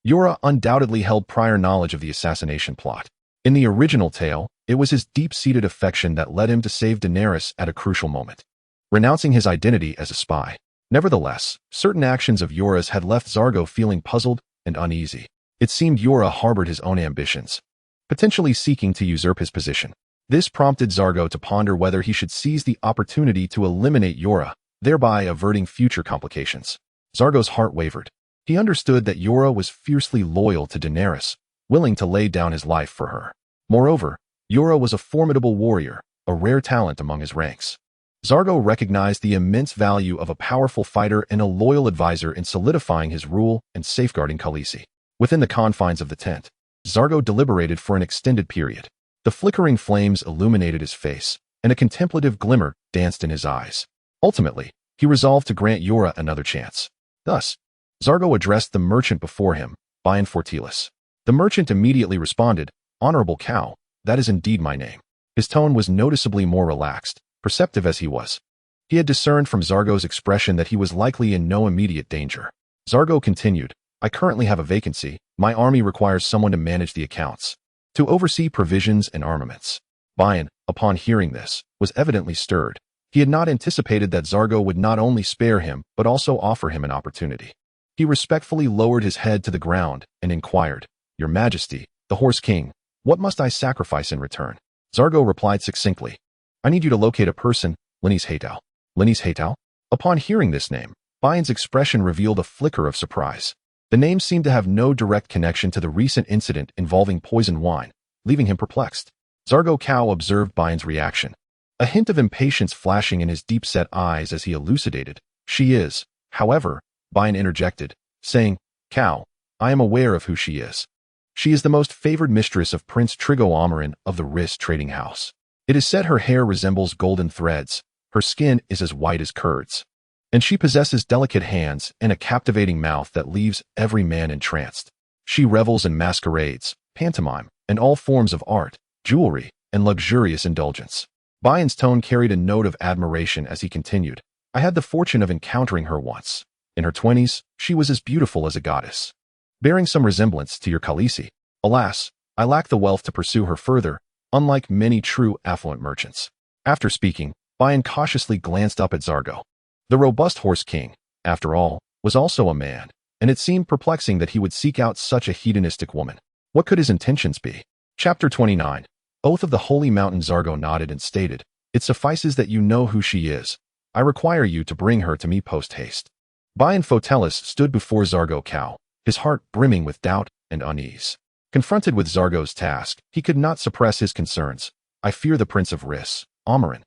Jorah undoubtedly held prior knowledge of the assassination plot. In the original tale, it was his deep-seated affection that led him to save Daenerys at a crucial moment, renouncing his identity as a spy. Nevertheless, certain actions of Jorah's had left Zargo feeling puzzled and uneasy. It seemed Jorah harbored his own ambitions, potentially seeking to usurp his position. This prompted Zargo to ponder whether he should seize the opportunity to eliminate Jorah, thereby averting future complications. Zargo's heart wavered. He understood that Jorah was fiercely loyal to Daenerys, willing to lay down his life for her. Moreover, Jorah was a formidable warrior, a rare talent among his ranks. Zargo recognized the immense value of a powerful fighter and a loyal advisor in solidifying his rule and safeguarding Khaleesi. Within the confines of the tent, Zargo deliberated for an extended period. The flickering flames illuminated his face, and a contemplative glimmer danced in his eyes. Ultimately, he resolved to grant Jorah another chance. Thus, Zargo addressed the merchant before him, Bane Fortilis. The merchant immediately responded, "Honorable Khal, that is indeed my name." His tone was noticeably more relaxed, perceptive as he was. He had discerned from Zargo's expression that he was likely in no immediate danger. Zargo continued, "I currently have a vacancy. My army requires someone to manage the accounts, to oversee provisions and armaments." Bane, upon hearing this, was evidently stirred. He had not anticipated that Zargo would not only spare him, but also offer him an opportunity. He respectfully lowered his head to the ground and inquired, "Your Majesty, the Horse King, what must I sacrifice in return?" Zargo replied succinctly, "I need you to locate a person, Linny's Haytal." Linny's Haytal? Upon hearing this name, Bane's expression revealed a flicker of surprise. The name seemed to have no direct connection to the recent incident involving poisoned wine, leaving him perplexed. Zargo Khal observed Bane's reaction, a hint of impatience flashing in his deep-set eyes as he elucidated, "She is, however," Bane interjected, saying, "Khal, I am aware of who she is. She is the most favored mistress of Prince Trigo Amarin of the Riss trading house. It is said her hair resembles golden threads, her skin is as white as curds, and she possesses delicate hands and a captivating mouth that leaves every man entranced. She revels in masquerades, pantomime, and all forms of art, jewelry, and luxurious indulgence." Bane's tone carried a note of admiration as he continued, "I had the fortune of encountering her once. In her 20s, she was as beautiful as a goddess, bearing some resemblance to your Khaleesi. Alas, I lack the wealth to pursue her further, unlike many true affluent merchants." After speaking, Bane cautiously glanced up at Zargo. The robust Horse King, after all, was also a man, and it seemed perplexing that he would seek out such a hedonistic woman. What could his intentions be? Chapter 29. Oath of the Holy Mountain. Zargo nodded and stated, "It suffices that you know who she is. I require you to bring her to me post-haste." Bane Fortilis stood before Zargo Khal, his heart brimming with doubt and unease. Confronted with Zargo's task, he could not suppress his concerns. "I fear the Prince of Riss, Amarin.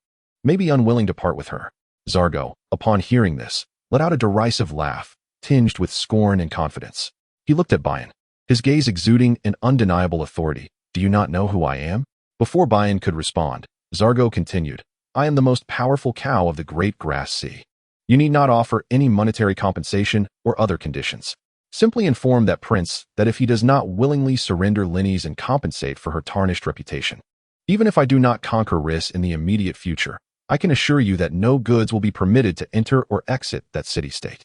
may be unwilling to part with her. Zargo, upon hearing this, let out a derisive laugh, tinged with scorn and confidence. He looked at Bane, his gaze exuding an undeniable authority. Do you not know who I am? Before Bane could respond, Zargo continued, I am the most powerful cow of the Great Grass Sea. You need not offer any monetary compensation or other conditions. Simply inform that prince that if he does not willingly surrender Linny's and compensate for her tarnished reputation. Even if I do not conquer Riss in the immediate future, I can assure you that no goods will be permitted to enter or exit that city-state.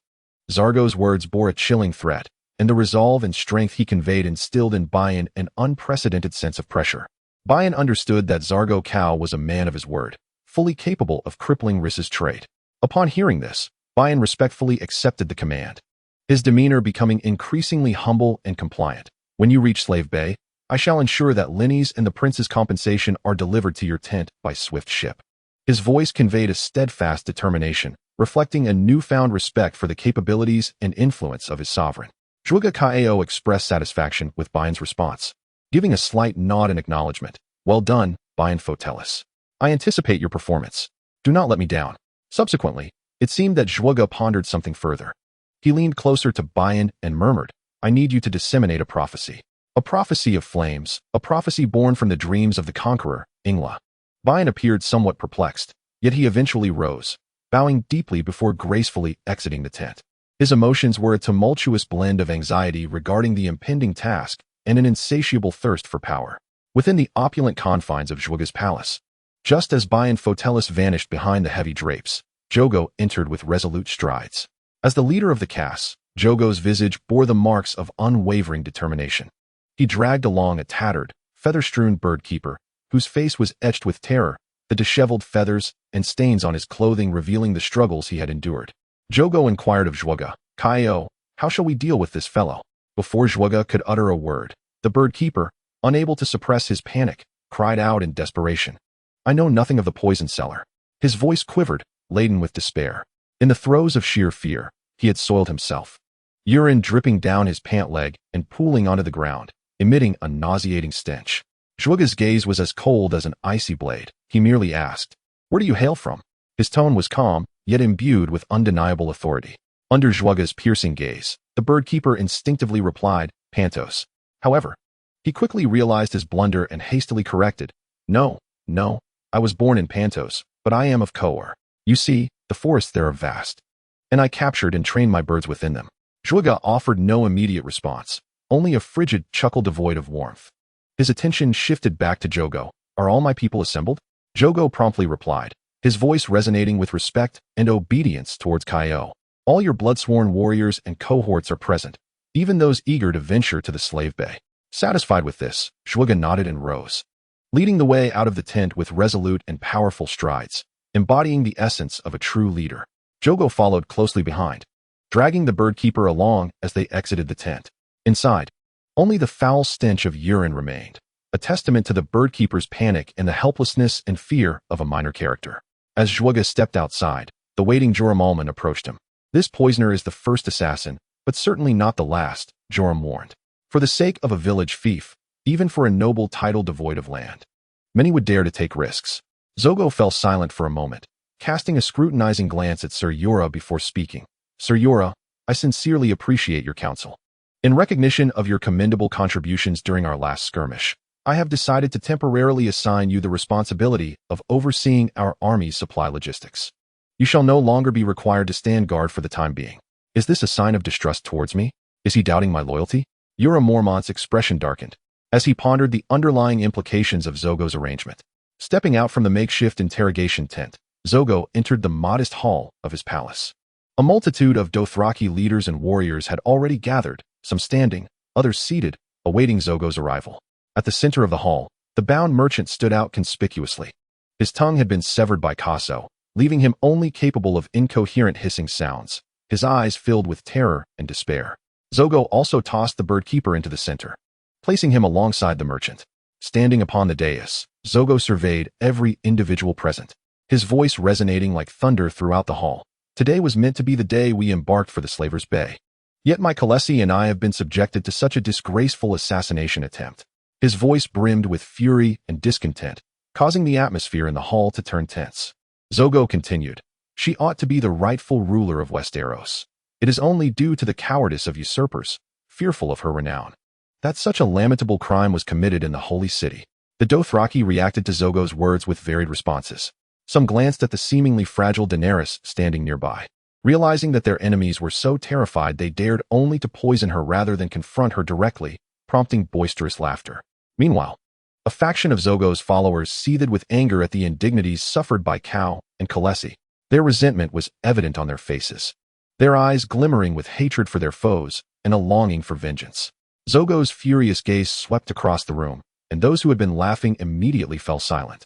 Zargo's words bore a chilling threat, and the resolve and strength he conveyed instilled in Bane an unprecedented sense of pressure. Bane understood that Zargo Khal was a man of his word, fully capable of crippling Riss's trade. Upon hearing this, Bane respectfully accepted the command, his demeanor becoming increasingly humble and compliant. When you reach Slave Bay, I shall ensure that Linny's and the prince's compensation are delivered to your tent by swift ship. His voice conveyed a steadfast determination, reflecting a newfound respect for the capabilities and influence of his sovereign. Zhuge Kao expressed satisfaction with Bane's response, giving a slight nod in acknowledgement. Well done, Bane Fotelis. I anticipate your performance. Do not let me down. Subsequently, it seemed that Zhuge pondered something further. He leaned closer to Bane and murmured, I need you to disseminate a prophecy. A prophecy of flames, a prophecy born from the dreams of the conqueror, Ingla. Bane appeared somewhat perplexed, yet he eventually rose, bowing deeply before gracefully exiting the tent. His emotions were a tumultuous blend of anxiety regarding the impending task and an insatiable thirst for power. Within the opulent confines of Zhuge's palace, just as Bane Fotelis vanished behind the heavy drapes, Drogo entered with resolute strides. As the leader of the caste, Drogo's visage bore the marks of unwavering determination. He dragged along a tattered, feather-strewn bird-keeper, whose face was etched with terror, the disheveled feathers and stains on his clothing revealing the struggles he had endured. Drogo inquired of Zhuge Kao, how shall we deal with this fellow? Before Zhuge could utter a word, the bird-keeper, unable to suppress his panic, cried out in desperation. I know nothing of the poison cellar. His voice quivered, laden with despair. In the throes of sheer fear, he had soiled himself. Urine dripping down his pant leg and pooling onto the ground, emitting a nauseating stench. Zhuge's gaze was as cold as an icy blade. He merely asked, Where do you hail from? His tone was calm, yet imbued with undeniable authority. Under Zhuge's piercing gaze, the bird-keeper instinctively replied, Pantos. However, he quickly realized his blunder and hastily corrected, No, I was born in Pantos, but I am of Koor. You see, the forests there are vast, and I captured and trained my birds within them. Zhuge offered no immediate response, only a frigid chuckle devoid of warmth. His attention shifted back to Drogo. Are all my people assembled? Drogo promptly replied, his voice resonating with respect and obedience towards Kao. All your blood-sworn warriors and cohorts are present, even those eager to venture to the slave bay. Satisfied with this, Zhuge nodded and rose, leading the way out of the tent with resolute and powerful strides, embodying the essence of a true leader. Drogo followed closely behind, dragging the bird-keeper along as they exited the tent. Inside, only the foul stench of urine remained, a testament to the bird-keeper's panic and the helplessness and fear of a minor character. As Zhuge stepped outside, the waiting Joram Alman approached him. This poisoner is the first assassin, but certainly not the last, Joram warned. For the sake of a village fief, even for a noble title devoid of land, many would dare to take risks. Zogo fell silent for a moment, casting a scrutinizing glance at Sir Yura before speaking. Sir Yura, I sincerely appreciate your counsel. In recognition of your commendable contributions during our last skirmish, I have decided to temporarily assign you the responsibility of overseeing our army's supply logistics. You shall no longer be required to stand guard for the time being. Is this a sign of distrust towards me? Is he doubting my loyalty? Yura Mormont's expression darkened, as he pondered the underlying implications of Zogo's arrangement. Stepping out from the makeshift interrogation tent, Zogo entered the modest hall of his palace. A multitude of Dothraki leaders and warriors had already gathered, some standing, others seated, awaiting Zogo's arrival. At the center of the hall, the bound merchant stood out conspicuously. His tongue had been severed by Kaso, leaving him only capable of incoherent hissing sounds, his eyes filled with terror and despair. Zogo also tossed the bird-keeper into the center, placing him alongside the merchant. Standing upon the dais, Zogo surveyed every individual present, his voice resonating like thunder throughout the hall. Today was meant to be the day we embarked for the Slaver's Bay. Yet my Khaleesi and I have been subjected to such a disgraceful assassination attempt. His voice brimmed with fury and discontent, causing the atmosphere in the hall to turn tense. Zogo continued. She ought to be the rightful ruler of Westeros. It is only due to the cowardice of usurpers, fearful of her renown, that such a lamentable crime was committed in the holy city. The Dothraki reacted to Zogo's words with varied responses. Some glanced at the seemingly fragile Daenerys standing nearby. Realizing that their enemies were so terrified they dared only to poison her rather than confront her directly, prompting boisterous laughter. Meanwhile, a faction of Zogo's followers seethed with anger at the indignities suffered by Khal and Khaleesi. Their resentment was evident on their faces, their eyes glimmering with hatred for their foes and a longing for vengeance. Zogo's furious gaze swept across the room, and those who had been laughing immediately fell silent,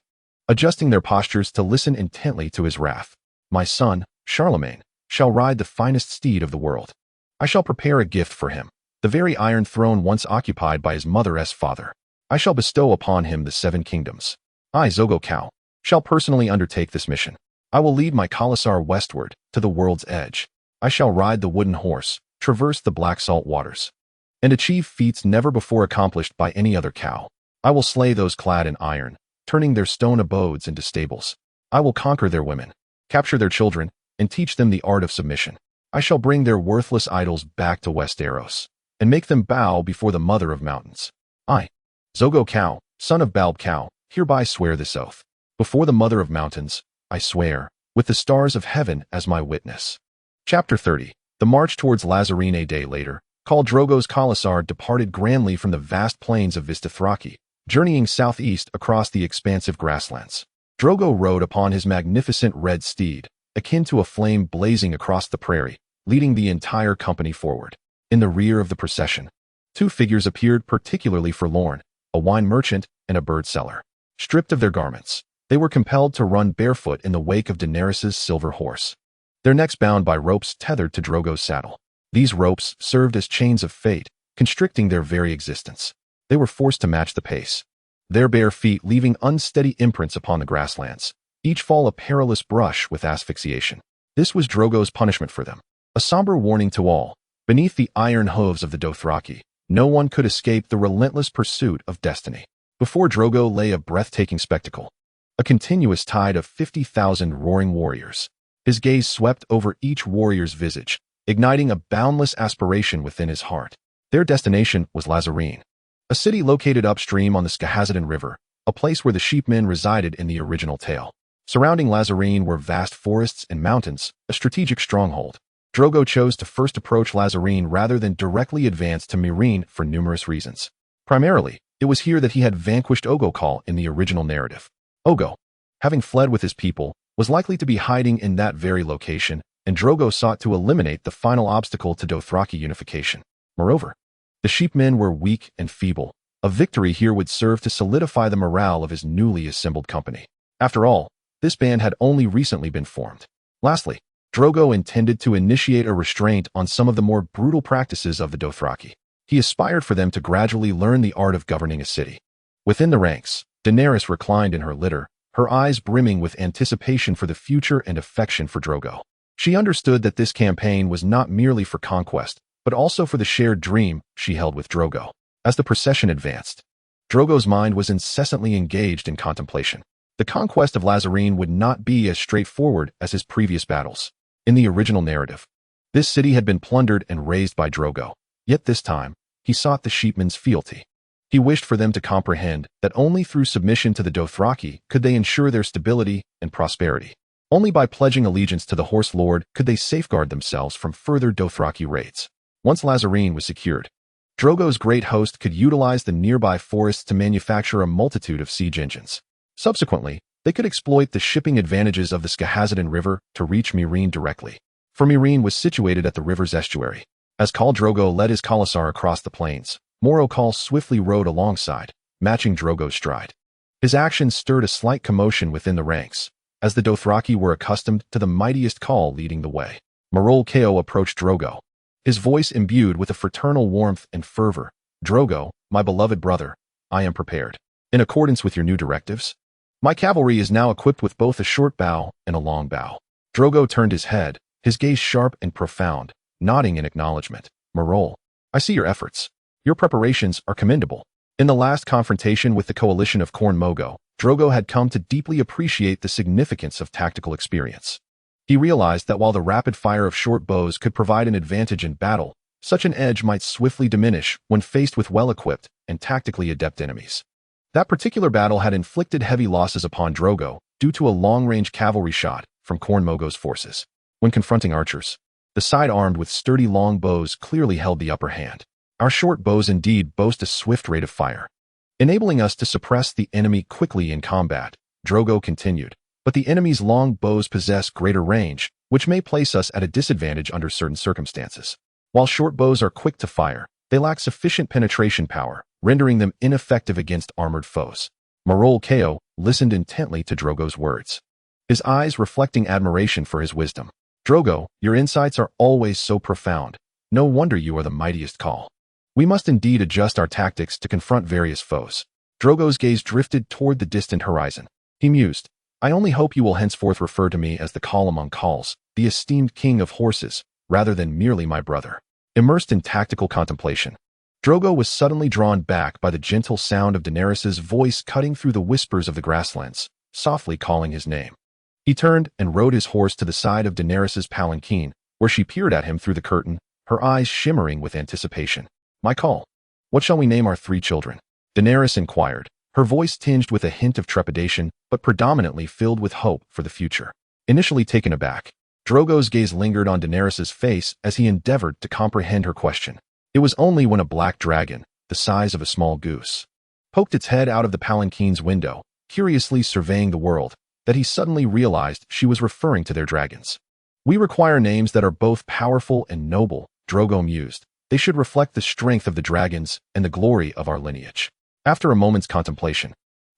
adjusting their postures to listen intently to his wrath. My son, Charlemagne, shall ride the finest steed of the world. I shall prepare a gift for him, the very iron throne once occupied by his mother's father. I shall bestow upon him the 7 kingdoms. I, Zogo Khal, shall personally undertake this mission. I will lead my khalasar westward, to the world's edge. I shall ride the wooden horse, traverse the black salt waters, and achieve feats never before accomplished by any other Khal. I will slay those clad in iron, turning their stone abodes into stables. I will conquer their women, capture their children, and teach them the art of submission. I shall bring their worthless idols back to Westeros, and make them bow before the mother of mountains. I, Zogo Khal, son of Balb Khal, hereby swear this oath. Before the mother of mountains, I swear, with the stars of heaven as my witness. Chapter 30. The march towards Lazarene. A day later, Khal Drogo's khalasar departed grandly from the vast plains of Dothraki, journeying southeast across the expansive grasslands. Drogo rode upon his magnificent red steed, akin to a flame blazing across the prairie, leading the entire company forward. In the rear of the procession, 2 figures appeared particularly forlorn, a wine merchant and a bird seller. Stripped of their garments, they were compelled to run barefoot in the wake of Daenerys' silver horse, their necks bound by ropes tethered to Drogo's saddle. These ropes served as chains of fate, constricting their very existence. They were forced to match the pace, their bare feet leaving unsteady imprints upon the grasslands, each fall a perilous brush with asphyxiation. This was Drogo's punishment for them, a somber warning to all. Beneath the iron hooves of the Dothraki, no one could escape the relentless pursuit of destiny. Before Drogo lay a breathtaking spectacle, a continuous tide of 50,000 roaring warriors. His gaze swept over each warrior's visage, igniting a boundless aspiration within his heart. Their destination was Lazarene, a city located upstream on the Skahazadin River, a place where the sheepmen resided in the original tale. Surrounding Lazarene were vast forests and mountains, a strategic stronghold. Drogo chose to first approach Lazarene rather than directly advance to Meereen for numerous reasons. Primarily, it was here that he had vanquished Khal in the original narrative. Ogo, having fled with his people, was likely to be hiding in that very location, and Drogo sought to eliminate the final obstacle to Dothraki unification. Moreover, the sheepmen were weak and feeble. A victory here would serve to solidify the morale of his newly assembled company. After all, this band had only recently been formed. Lastly, Drogo intended to initiate a restraint on some of the more brutal practices of the Dothraki. He aspired for them to gradually learn the art of governing a city. Within the ranks, Daenerys reclined in her litter, her eyes brimming with anticipation for the future and affection for Drogo. She understood that this campaign was not merely for conquest, but also for the shared dream she held with Drogo. As the procession advanced, Drogo's mind was incessantly engaged in contemplation. The conquest of Lazarene would not be as straightforward as his previous battles. In the original narrative, this city had been plundered and razed by Drogo, yet this time, he sought the sheepmen's fealty. He wished for them to comprehend that only through submission to the Dothraki could they ensure their stability and prosperity. Only by pledging allegiance to the horselord could they safeguard themselves from further Dothraki raids. Once Lazarene was secured, Drogo's great host could utilize the nearby forests to manufacture a multitude of siege engines. Subsequently, they could exploit the shipping advantages of the Skahazadin River to reach Meereen directly, for Meereen was situated at the river's estuary. As Khal Drogo led his khalasar across the plains, Khal swiftly rode alongside, matching Drogo's stride. His actions stirred a slight commotion within the ranks, as the Dothraki were accustomed to the mightiest Khal leading the way. Khal approached Drogo, his voice imbued with a fraternal warmth and fervor. Drogo, my beloved brother, I am prepared. In accordance with your new directives, my cavalry is now equipped with both a short bow and a long bow. Drogo turned his head, his gaze sharp and profound, nodding in acknowledgement. I see your efforts. Your preparations are commendable. In the last confrontation with the coalition of Khorne Mogo, Drogo had come to deeply appreciate the significance of tactical experience. He realized that while the rapid fire of short bows could provide an advantage in battle, such an edge might swiftly diminish when faced with well-equipped and tactically adept enemies. That particular battle had inflicted heavy losses upon Drogo due to a long-range cavalry shot from Khorne Mogo's forces. When confronting archers, the side armed with sturdy long bows clearly held the upper hand. Our short bows indeed boast a swift rate of fire, enabling us to suppress the enemy quickly in combat, Drogo continued. But the enemy's long bows possess greater range, which may place us at a disadvantage under certain circumstances. While short bows are quick to fire, they lack sufficient penetration power, rendering them ineffective against armored foes. Marol Kao listened intently to Drogo's words, his eyes reflecting admiration for his wisdom. Drogo, your insights are always so profound. No wonder you are the mightiest Khal. We must indeed adjust our tactics to confront various foes. Drogo's gaze drifted toward the distant horizon. He mused, I only hope you will henceforth refer to me as the Khal among Khals, the esteemed king of horses, rather than merely my brother. Immersed in tactical contemplation, Drogo was suddenly drawn back by the gentle sound of Daenerys' voice cutting through the whispers of the grasslands, softly calling his name. He turned and rode his horse to the side of Daenerys' palanquin, where she peered at him through the curtain, her eyes shimmering with anticipation. My Khal, what shall we name our 3 children? Daenerys inquired, her voice tinged with a hint of trepidation, but predominantly filled with hope for the future. Initially taken aback, Drogo's gaze lingered on Daenerys' face as he endeavored to comprehend her question. It was only when a black dragon, the size of a small goose, poked its head out of the palanquin's window, curiously surveying the world, that he suddenly realized she was referring to their dragons. We require names that are both powerful and noble, Drogo mused. They should reflect the strength of the dragons and the glory of our lineage. After a moment's contemplation,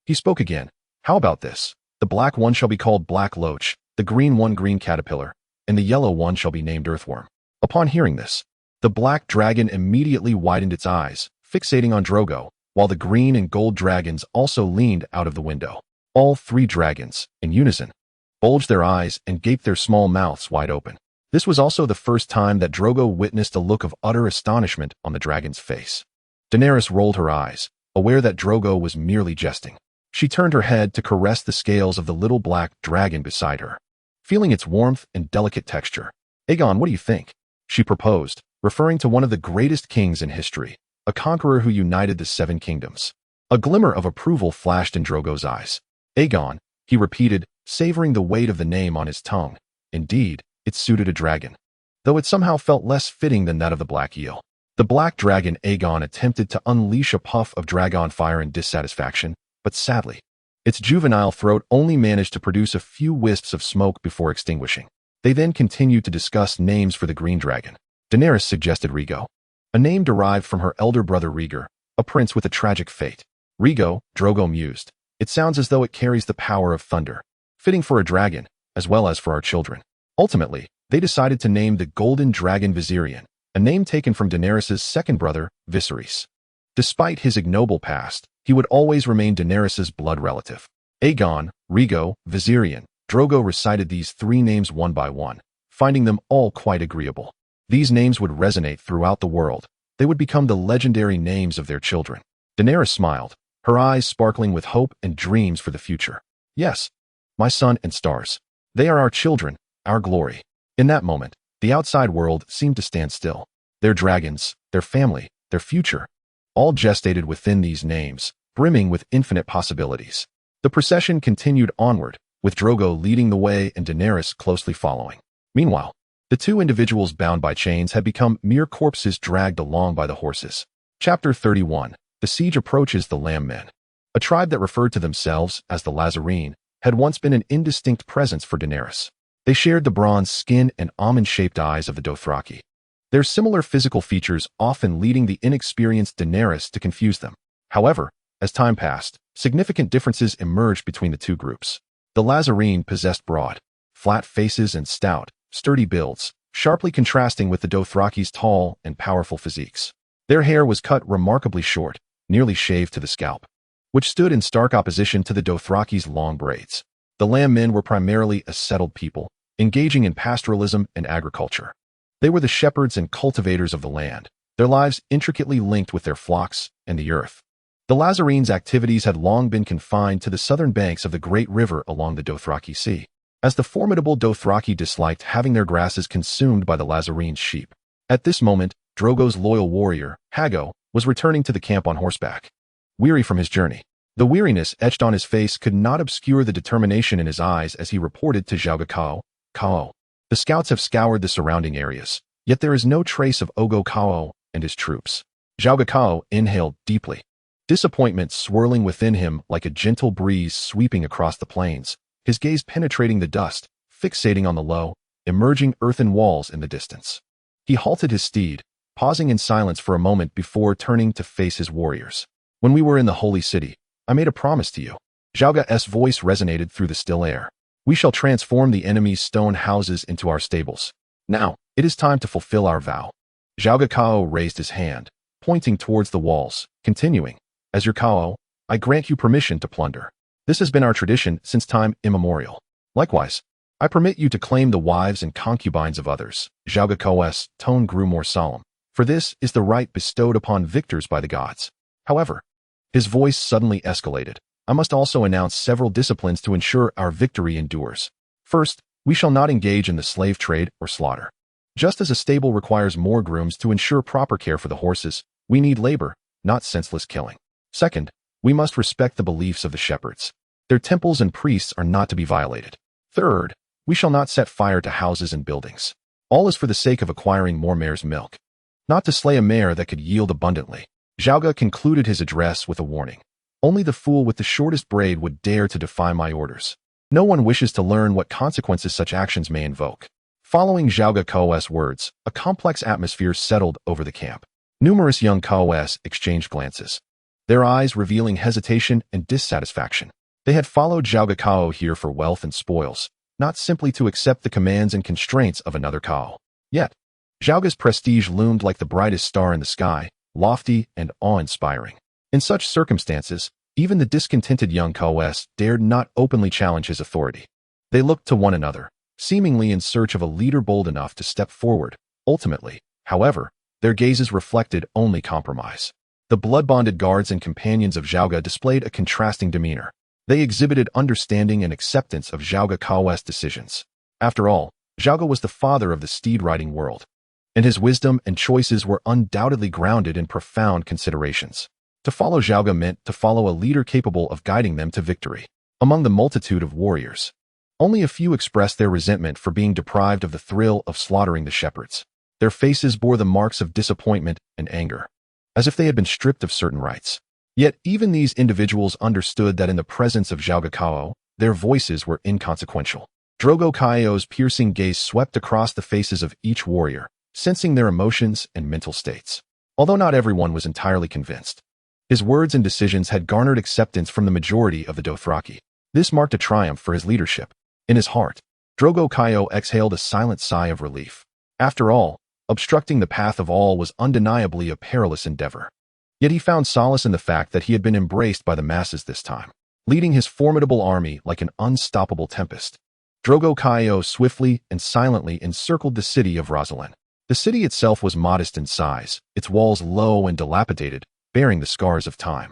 he spoke again. How about this? The black one shall be called Black Loach, the green one Green Caterpillar, and the yellow one shall be named Earthworm. Upon hearing this, the black dragon immediately widened its eyes, fixating on Drogo, while the green and gold dragons also leaned out of the window. All 3 dragons, in unison, bulged their eyes and gaped their small mouths wide open. This was also the first time that Drogo witnessed a look of utter astonishment on the dragon's face. Daenerys rolled her eyes, aware that Drogo was merely jesting. She turned her head to caress the scales of the little black dragon beside her, feeling its warmth and delicate texture. Aegon, what do you think? She proposed, referring to one of the greatest kings in history, a conqueror who united the 7 kingdoms. A glimmer of approval flashed in Drogo's eyes. Aegon, he repeated, savoring the weight of the name on his tongue. Indeed, it suited a dragon, though it somehow felt less fitting than that of the black eel. The black dragon Aegon attempted to unleash a puff of dragon fire in dissatisfaction, but sadly, its juvenile throat only managed to produce a few wisps of smoke before extinguishing. They then continued to discuss names for the green dragon. Daenerys suggested Rhaego, a name derived from her elder brother Rhaegar, a prince with a tragic fate. Rhaego, Drogo mused, it sounds as though it carries the power of thunder, fitting for a dragon, as well as for our children. Ultimately, they decided to name the golden dragon Viserion, a name taken from Daenerys' second brother, Viserys. Despite his ignoble past, he would always remain Daenerys' blood relative. Aegon, Rhaego, Viserion, Drogo recited these 3 names one by one, finding them all quite agreeable. These names would resonate throughout the world. They would become the legendary names of their children. Daenerys smiled, her eyes sparkling with hope and dreams for the future. Yes, my son and stars. They are our children, our glory. In that moment, the outside world seemed to stand still. Their dragons, their family, their future, all gestated within these names, brimming with infinite possibilities. The procession continued onward, with Drogo leading the way and Daenerys closely following. Meanwhile, the 2 individuals bound by chains had become mere corpses dragged along by the horses. Chapter 31. The siege approaches the Lamb Men. A tribe that referred to themselves as the Lazarene had once been an indistinct presence for Daenerys. They shared the bronze skin and almond-shaped eyes of the Dothraki, their similar physical features often leading the inexperienced Daenerys to confuse them. However, as time passed, significant differences emerged between the 2 groups. The Lazarene possessed broad, flat faces and stout, sturdy builds, sharply contrasting with the Dothraki's tall and powerful physiques. Their hair was cut remarkably short, nearly shaved to the scalp, which stood in stark opposition to the Dothraki's long braids. The Lamb Men were primarily a settled people, engaging in pastoralism and agriculture. They were the shepherds and cultivators of the land, their lives intricately linked with their flocks and the earth. The Lazarenes' activities had long been confined to the southern banks of the great river along the Dothraki Sea, as the formidable Dothraki disliked having their grasses consumed by the Lazarenes' sheep. At this moment, Drogo's loyal warrior, Hago, was returning to the camp on horseback, weary from his journey. The weariness etched on his face could not obscure the determination in his eyes as he reported to Zhao Kao. The scouts have scoured the surrounding areas, yet there is no trace of Ogo Kao and his troops. Zhao Kao inhaled deeply, disappointment swirling within him like a gentle breeze sweeping across the plains, his gaze penetrating the dust, fixating on the low, emerging earthen walls in the distance. He halted his steed, pausing in silence for a moment before turning to face his warriors. When we were in the holy city, I made a promise to you. Zhao-Ga's voice resonated through the still air. We shall transform the enemy's stone houses into our stables. Now, it is time to fulfill our vow. Zhao Kao raised his hand, pointing towards the walls, continuing, As your Kao, I grant you permission to plunder. This has been our tradition since time immemorial. Likewise, I permit you to claim the wives and concubines of others. Zhao Kao's tone grew more solemn, for this is the right bestowed upon victors by the gods. However, his voice suddenly escalated. I must also announce several disciplines to ensure our victory endures. First, we shall not engage in the slave trade or slaughter. Just as a stable requires more grooms to ensure proper care for the horses, we need labor, not senseless killing. Second, we must respect the beliefs of the shepherds. Their temples and priests are not to be violated. Third, we shall not set fire to houses and buildings. All is for the sake of acquiring more mare's milk, not to slay a mare that could yield abundantly. Zhao concluded his address with a warning. Only the fool with the shortest braid would dare to defy my orders. No one wishes to learn what consequences such actions may invoke. Following Zhao Kao's words, a complex atmosphere settled over the camp. Numerous young Kaos exchanged glances, their eyes revealing hesitation and dissatisfaction. They had followed Zhao Kao here for wealth and spoils, not simply to accept the commands and constraints of another Kao. Yet, Zhao's prestige loomed like the brightest star in the sky, lofty and awe-inspiring. In such circumstances, even the discontented young Kaos dared not openly challenge his authority. They looked to one another, seemingly in search of a leader bold enough to step forward. Ultimately, however, their gazes reflected only compromise. The blood-bonded guards and companions of Zhao displayed a contrasting demeanor. They exhibited understanding and acceptance of Zhao Kao's decisions. After all, Zhao was the father of the steed-riding world, and his wisdom and choices were undoubtedly grounded in profound considerations. To follow Zhao meant to follow a leader capable of guiding them to victory. Among the multitude of warriors, only a few expressed their resentment for being deprived of the thrill of slaughtering the shepherds. Their faces bore the marks of disappointment and anger, as if they had been stripped of certain rights. Yet even these individuals understood that in the presence of Zhao Kao, their voices were inconsequential. Drogo Kaio's piercing gaze swept across the faces of each warrior, sensing their emotions and mental states. Although not everyone was entirely convinced, his words and decisions had garnered acceptance from the majority of the Dothraki. This marked a triumph for his leadership. In his heart, Drogo Kaio exhaled a silent sigh of relief. After all, obstructing the path of all was undeniably a perilous endeavor. Yet he found solace in the fact that he had been embraced by the masses this time, leading his formidable army like an unstoppable tempest. Drogo Kaio swiftly and silently encircled the city of Rosalind. The city itself was modest in size, its walls low and dilapidated, bearing the scars of time.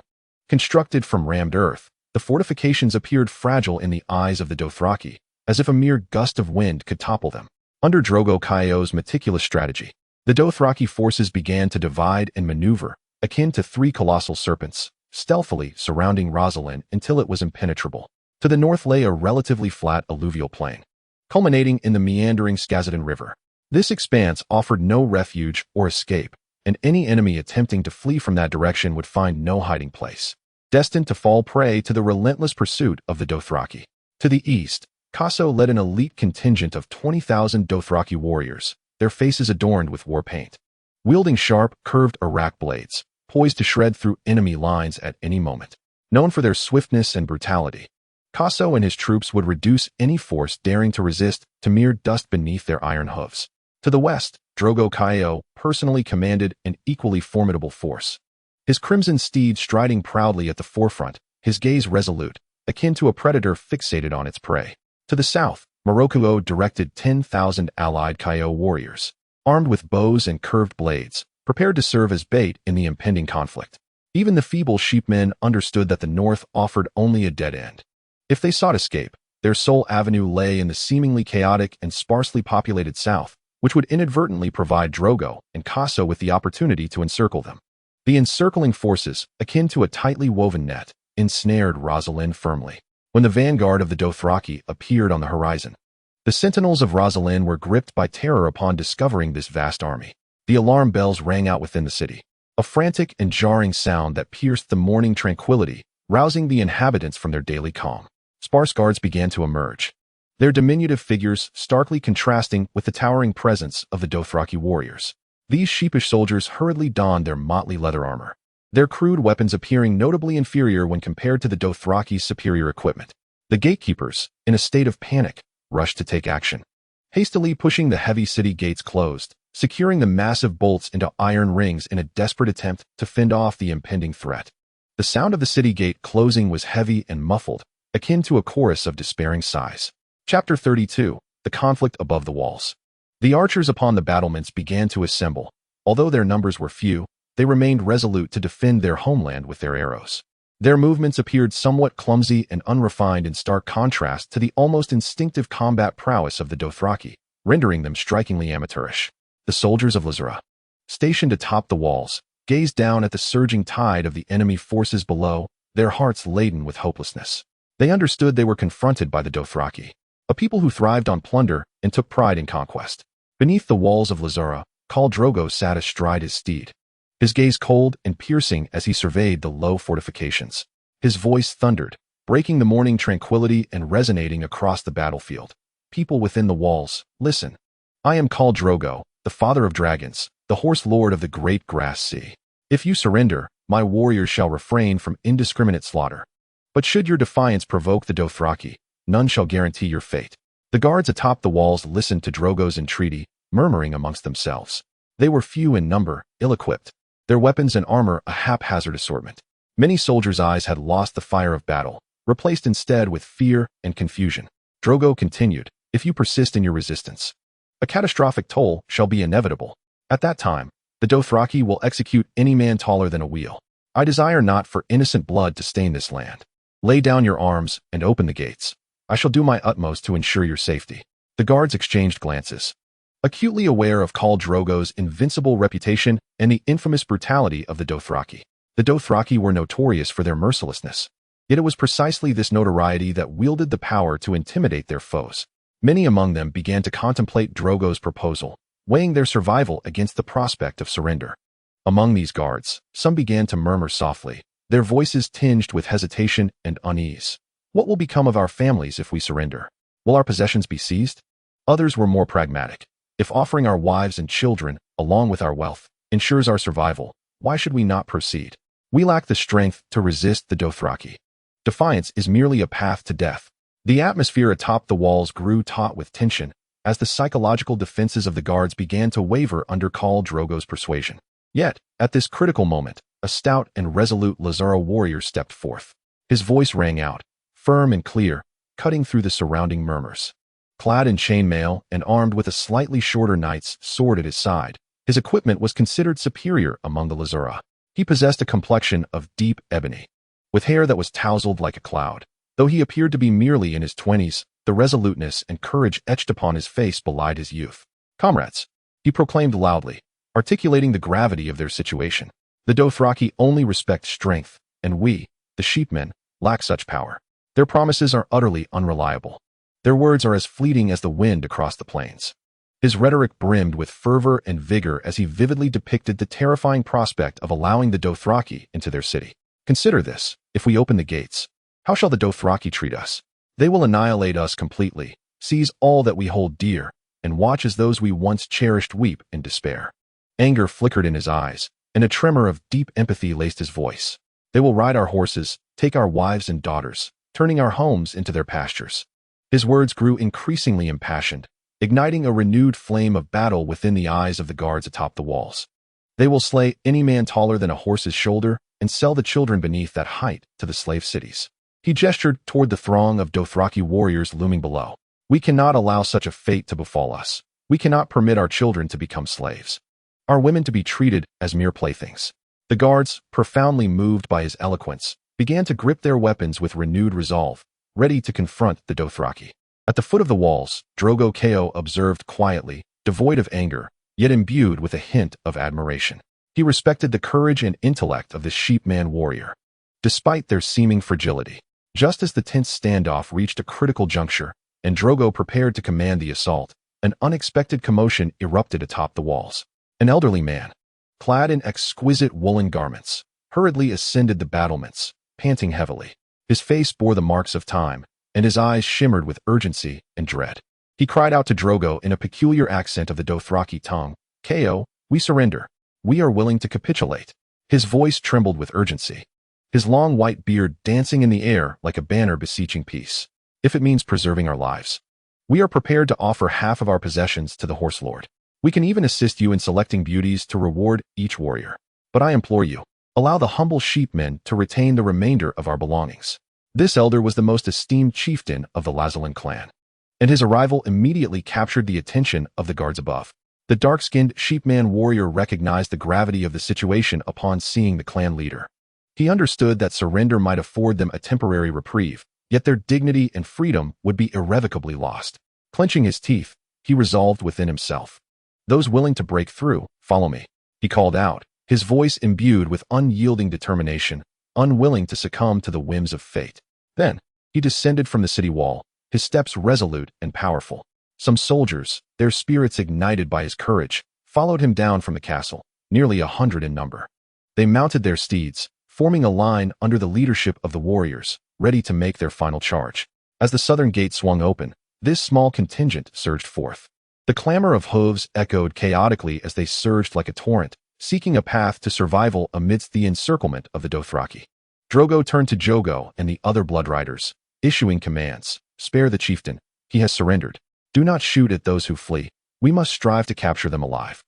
Constructed from rammed earth, the fortifications appeared fragile in the eyes of the Dothraki, as if a mere gust of wind could topple them. Under Drogo Kaio's meticulous strategy, the Dothraki forces began to divide and maneuver, akin to three colossal serpents, stealthily surrounding Rosalind until it was impenetrable. To the north lay a relatively flat alluvial plain, culminating in the meandering Skazadin River. This expanse offered no refuge or escape, and any enemy attempting to flee from that direction would find no hiding place, destined to fall prey to the relentless pursuit of the Dothraki. To the east, Kaso led an elite contingent of 20,000 Dothraki warriors, their faces adorned with war paint, wielding sharp, curved arak blades, poised to shred through enemy lines at any moment. Known for their swiftness and brutality, Kaso and his troops would reduce any force daring to resist to mere dust beneath their iron hooves. To the west, Drogo Kaio personally commanded an equally formidable force, his crimson steed striding proudly at the forefront, his gaze resolute, akin to a predator fixated on its prey. To the south, Morokuo directed 10,000 allied Kaio warriors, armed with bows and curved blades, prepared to serve as bait in the impending conflict. Even the feeble sheepmen understood that the north offered only a dead end. If they sought escape, their sole avenue lay in the seemingly chaotic and sparsely populated south, which would inadvertently provide Drogo and Casso with the opportunity to encircle them. The encircling forces, akin to a tightly woven net, ensnared Rosalind firmly. When the vanguard of the Dothraki appeared on the horizon, the sentinels of Rosalind were gripped by terror upon discovering this vast army. The alarm bells rang out within the city, a frantic and jarring sound that pierced the morning tranquility, rousing the inhabitants from their daily calm. Sparse guards began to emerge, their diminutive figures starkly contrasting with the towering presence of the Dothraki warriors. These sheepish soldiers hurriedly donned their motley leather armor, their crude weapons appearing notably inferior when compared to the Dothraki's superior equipment. The gatekeepers, in a state of panic, rushed to take action, hastily pushing the heavy city gates closed, securing the massive bolts into iron rings in a desperate attempt to fend off the impending threat. The sound of the city gate closing was heavy and muffled, akin to a chorus of despairing sighs. Chapter 32. The Conflict Above the Walls. The archers upon the battlements began to assemble. Although their numbers were few, they remained resolute to defend their homeland with their arrows. Their movements appeared somewhat clumsy and unrefined in stark contrast to the almost instinctive combat prowess of the Dothraki, rendering them strikingly amateurish. The soldiers of Lizura, stationed atop the walls, gazed down at the surging tide of the enemy forces below, their hearts laden with hopelessness. They understood they were confronted by the Dothraki, a people who thrived on plunder and took pride in conquest. Beneath the walls of Lizura, Khal Drogo sat astride his steed, his gaze cold and piercing as he surveyed the low fortifications. His voice thundered, breaking the morning tranquility and resonating across the battlefield. People within the walls, listen. I am Khal Drogo, the father of dragons, the horselord of the Great Grass Sea. If you surrender, my warriors shall refrain from indiscriminate slaughter. But should your defiance provoke the Dothraki, none shall guarantee your fate. The guards atop the walls listened to Drogo's entreaty, murmuring amongst themselves. They were few in number, ill-equipped, their weapons and armor a haphazard assortment. Many soldiers' eyes had lost the fire of battle, replaced instead with fear and confusion. Drogo continued, if you persist in your resistance, a catastrophic toll shall be inevitable. At that time, the Dothraki will execute any man taller than a wheel. I desire not for innocent blood to stain this land. Lay down your arms and open the gates. I shall do my utmost to ensure your safety. The guards exchanged glances, acutely aware of Khal Drogo's invincible reputation and the infamous brutality of the Dothraki. The Dothraki were notorious for their mercilessness, yet it was precisely this notoriety that wielded the power to intimidate their foes. Many among them began to contemplate Drogo's proposal, weighing their survival against the prospect of surrender. Among these guards, some began to murmur softly, their voices tinged with hesitation and unease. What will become of our families if we surrender? Will our possessions be seized? Others were more pragmatic. If offering our wives and children, along with our wealth, ensures our survival, why should we not proceed? We lack the strength to resist the Dothraki. Defiance is merely a path to death. The atmosphere atop the walls grew taut with tension as the psychological defenses of the guards began to waver under Khal Drogo's persuasion. Yet, at this critical moment, a stout and resolute Lizura warrior stepped forth. His voice rang out, firm and clear, cutting through the surrounding murmurs. Clad in chainmail and armed with a slightly shorter knight's sword at his side, his equipment was considered superior among the Lizura. He possessed a complexion of deep ebony, with hair that was tousled like a cloud. Though he appeared to be merely in his 20s, the resoluteness and courage etched upon his face belied his youth. Comrades, he proclaimed loudly, articulating the gravity of their situation. The Dothraki only respect strength, and we, the sheepmen, lack such power. Their promises are utterly unreliable. Their words are as fleeting as the wind across the plains. His rhetoric brimmed with fervor and vigor as he vividly depicted the terrifying prospect of allowing the Dothraki into their city. Consider this, if we open the gates, how shall the Dothraki treat us? They will annihilate us completely, seize all that we hold dear, and watch as those we once cherished weep in despair. Anger flickered in his eyes, and a tremor of deep empathy laced his voice. They will ride our horses, take our wives and daughters, turning our homes into their pastures. His words grew increasingly impassioned, igniting a renewed flame of battle within the eyes of the guards atop the walls. They will slay any man taller than a horse's shoulder and sell the children beneath that height to the slave cities. He gestured toward the throng of Dothraki warriors looming below. We cannot allow such a fate to befall us. We cannot permit our children to become slaves, our women to be treated as mere playthings. The guards, profoundly moved by his eloquence, began to grip their weapons with renewed resolve, ready to confront the Dothraki. At the foot of the walls, Drogo Ko observed quietly, devoid of anger, yet imbued with a hint of admiration. He respected the courage and intellect of the sheepman warrior, despite their seeming fragility. Just as the tense standoff reached a critical juncture, and Drogo prepared to command the assault, an unexpected commotion erupted atop the walls. An elderly man, clad in exquisite woolen garments, hurriedly ascended the battlements, panting heavily. His face bore the marks of time, and his eyes shimmered with urgency and dread. He cried out to Drogo in a peculiar accent of the Dothraki tongue, "Ko, we surrender. We are willing to capitulate." His voice trembled with urgency, his long white beard dancing in the air like a banner beseeching peace. "If it means preserving our lives, we are prepared to offer half of our possessions to the horselord. We can even assist you in selecting beauties to reward each warrior. But I implore you, allow the humble sheepmen to retain the remainder of our belongings." This elder was the most esteemed chieftain of the Lazalan clan, and his arrival immediately captured the attention of the guards above. The dark-skinned sheepman warrior recognized the gravity of the situation upon seeing the clan leader. He understood that surrender might afford them a temporary reprieve, yet their dignity and freedom would be irrevocably lost. Clenching his teeth, he resolved within himself, "Those willing to break through, follow me," he called out, his voice imbued with unyielding determination, unwilling to succumb to the whims of fate. Then, he descended from the city wall, his steps resolute and powerful. Some soldiers, their spirits ignited by his courage, followed him down from the castle, nearly 100 in number. They mounted their steeds, forming a line under the leadership of the warriors, ready to make their final charge. As the southern gate swung open, this small contingent surged forth. The clamor of hooves echoed chaotically as they surged like a torrent, seeking a path to survival amidst the encirclement of the Dothraki. Drogo turned to Jogo and the other blood riders, issuing commands. "Spare the chieftain. He has surrendered. Do not shoot at those who flee. We must strive to capture them alive."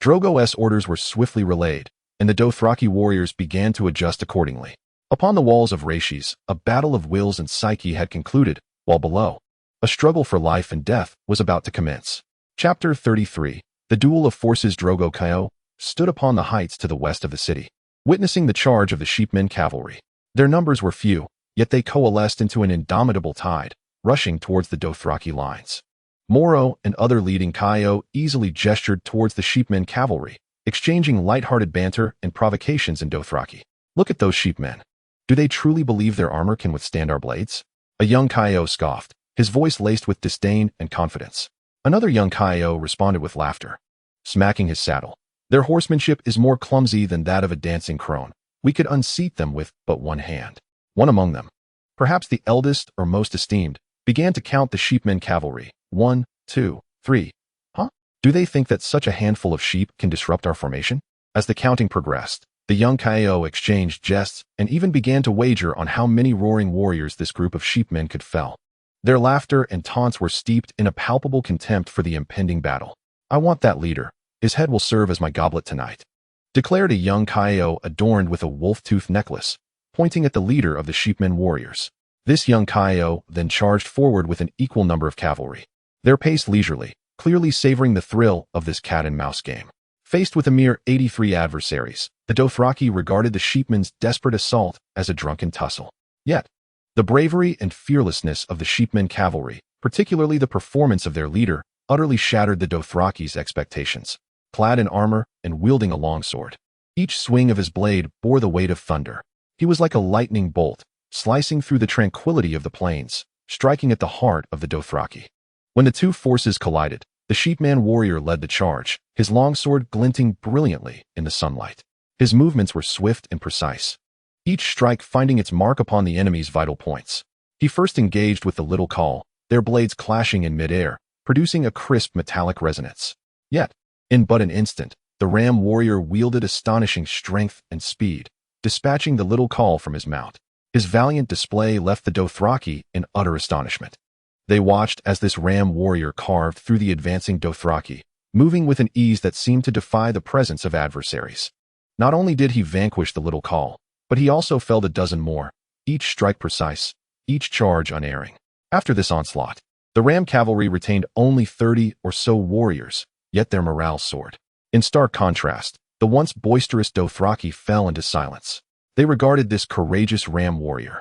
Drogo's orders were swiftly relayed, and the Dothraki warriors began to adjust accordingly. Upon the walls of Rashis, a battle of wills and psyche had concluded, while below, a struggle for life and death was about to commence. Chapter 33. The Duel of Forces. Drogo Ko stood upon the heights to the west of the city, witnessing the charge of the sheepmen cavalry. Their numbers were few, yet they coalesced into an indomitable tide, rushing towards the Dothraki lines. Moro and other leading Ko easily gestured towards the sheepmen cavalry, exchanging light-hearted banter and provocations in Dothraki. "Look at those sheepmen. Do they truly believe their armor can withstand our blades?" A young Ko scoffed, his voice laced with disdain and confidence. Another young Ko responded with laughter, smacking his saddle. "Their horsemanship is more clumsy than that of a dancing crone. We could unseat them with but one hand." One among them, perhaps the eldest or most esteemed, began to count the sheepmen cavalry. 1, 2, 3. "Huh? Do they think that such a handful of sheep can disrupt our formation?" As the counting progressed, the young Ko exchanged jests and even began to wager on how many roaring warriors this group of sheepmen could fell. Their laughter and taunts were steeped in a palpable contempt for the impending battle. "I want that leader. His head will serve as my goblet tonight," declared a young Ko adorned with a wolf-tooth necklace, pointing at the leader of the sheepmen warriors. This young Ko then charged forward with an equal number of cavalry, their pace leisurely, clearly savoring the thrill of this cat-and-mouse game. Faced with a mere 83 adversaries, the Dothraki regarded the sheepmen's desperate assault as a drunken tussle. Yet, the bravery and fearlessness of the sheepmen cavalry, particularly the performance of their leader, utterly shattered the Dothraki's expectations. Clad in armor and wielding a longsword, each swing of his blade bore the weight of thunder. He was like a lightning bolt, slicing through the tranquility of the plains, striking at the heart of the Dothraki. When the two forces collided, the sheepman warrior led the charge, his longsword glinting brilliantly in the sunlight. His movements were swift and precise, each strike finding its mark upon the enemy's vital points. He first engaged with the little Khal, their blades clashing in midair, producing a crisp metallic resonance. Yet, in but an instant, the ram warrior wielded astonishing strength and speed, dispatching the little Khal from his mount. His valiant display left the Dothraki in utter astonishment. They watched as this ram warrior carved through the advancing Dothraki, moving with an ease that seemed to defy the presence of adversaries. Not only did he vanquish the little Khal, but he also felled a dozen more, each strike precise, each charge unerring. After this onslaught, the ram cavalry retained only 30 or so warriors, yet their morale soared. In stark contrast, The once boisterous Dothraki fell into silence. They regarded this courageous ram warrior.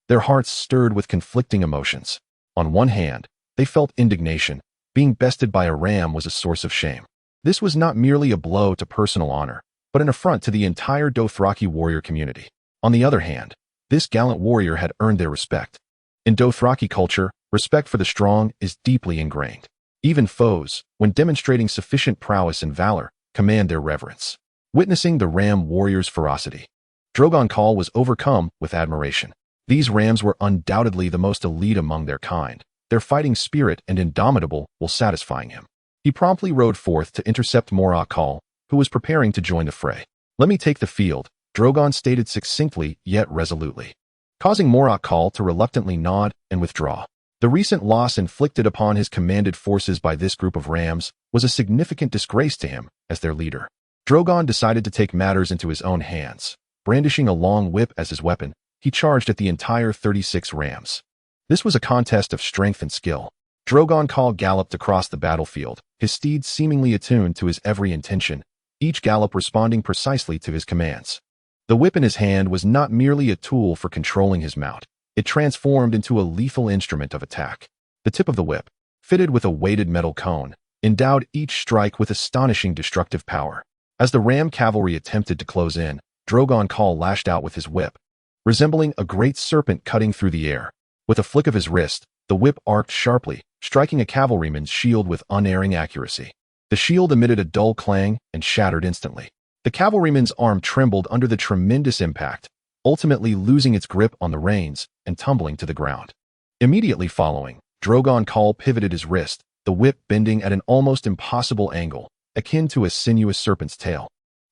Their hearts stirred with conflicting emotions. On one hand, they felt indignation. Being bested by a ram was a source of shame. This was not merely a blow to personal honor, but an affront to the entire Dothraki warrior community. On the other hand, this gallant warrior had earned their respect. In Dothraki culture, respect for the strong is deeply ingrained. Even foes, when demonstrating sufficient prowess and valor, command their reverence. Witnessing the ram warrior's ferocity, Drogon Khal was overcome with admiration. These rams were undoubtedly the most elite among their kind. Their fighting spirit and indomitable will satisfying him. He promptly rode forth to intercept Morag Khal, who was preparing to join the fray. "Let me take the field," Drogon stated succinctly yet resolutely, causing Morag Khal to reluctantly nod and withdraw. The recent loss inflicted upon his commanded forces by this group of rams was a significant disgrace to him as their leader. Drogon decided to take matters into his own hands. Brandishing a long whip as his weapon, he charged at the entire 36 rams. This was a contest of strength and skill. Drogon Khal galloped across the battlefield, his steeds seemingly attuned to his every intention, each gallop responding precisely to his commands. The whip in his hand was not merely a tool for controlling his mount. It transformed into a lethal instrument of attack. The tip of the whip, fitted with a weighted metal cone, endowed each strike with astonishing destructive power. As the ram cavalry attempted to close in, Drogon Khal lashed out with his whip, resembling a great serpent cutting through the air. With a flick of his wrist, the whip arced sharply, striking a cavalryman's shield with unerring accuracy. The shield emitted a dull clang and shattered instantly. The cavalryman's arm trembled under the tremendous impact, ultimately losing its grip on the reins and tumbling to the ground. Immediately following, Drogon Khal pivoted his wrist, the whip bending at an almost impossible angle, akin to a sinuous serpent's tail,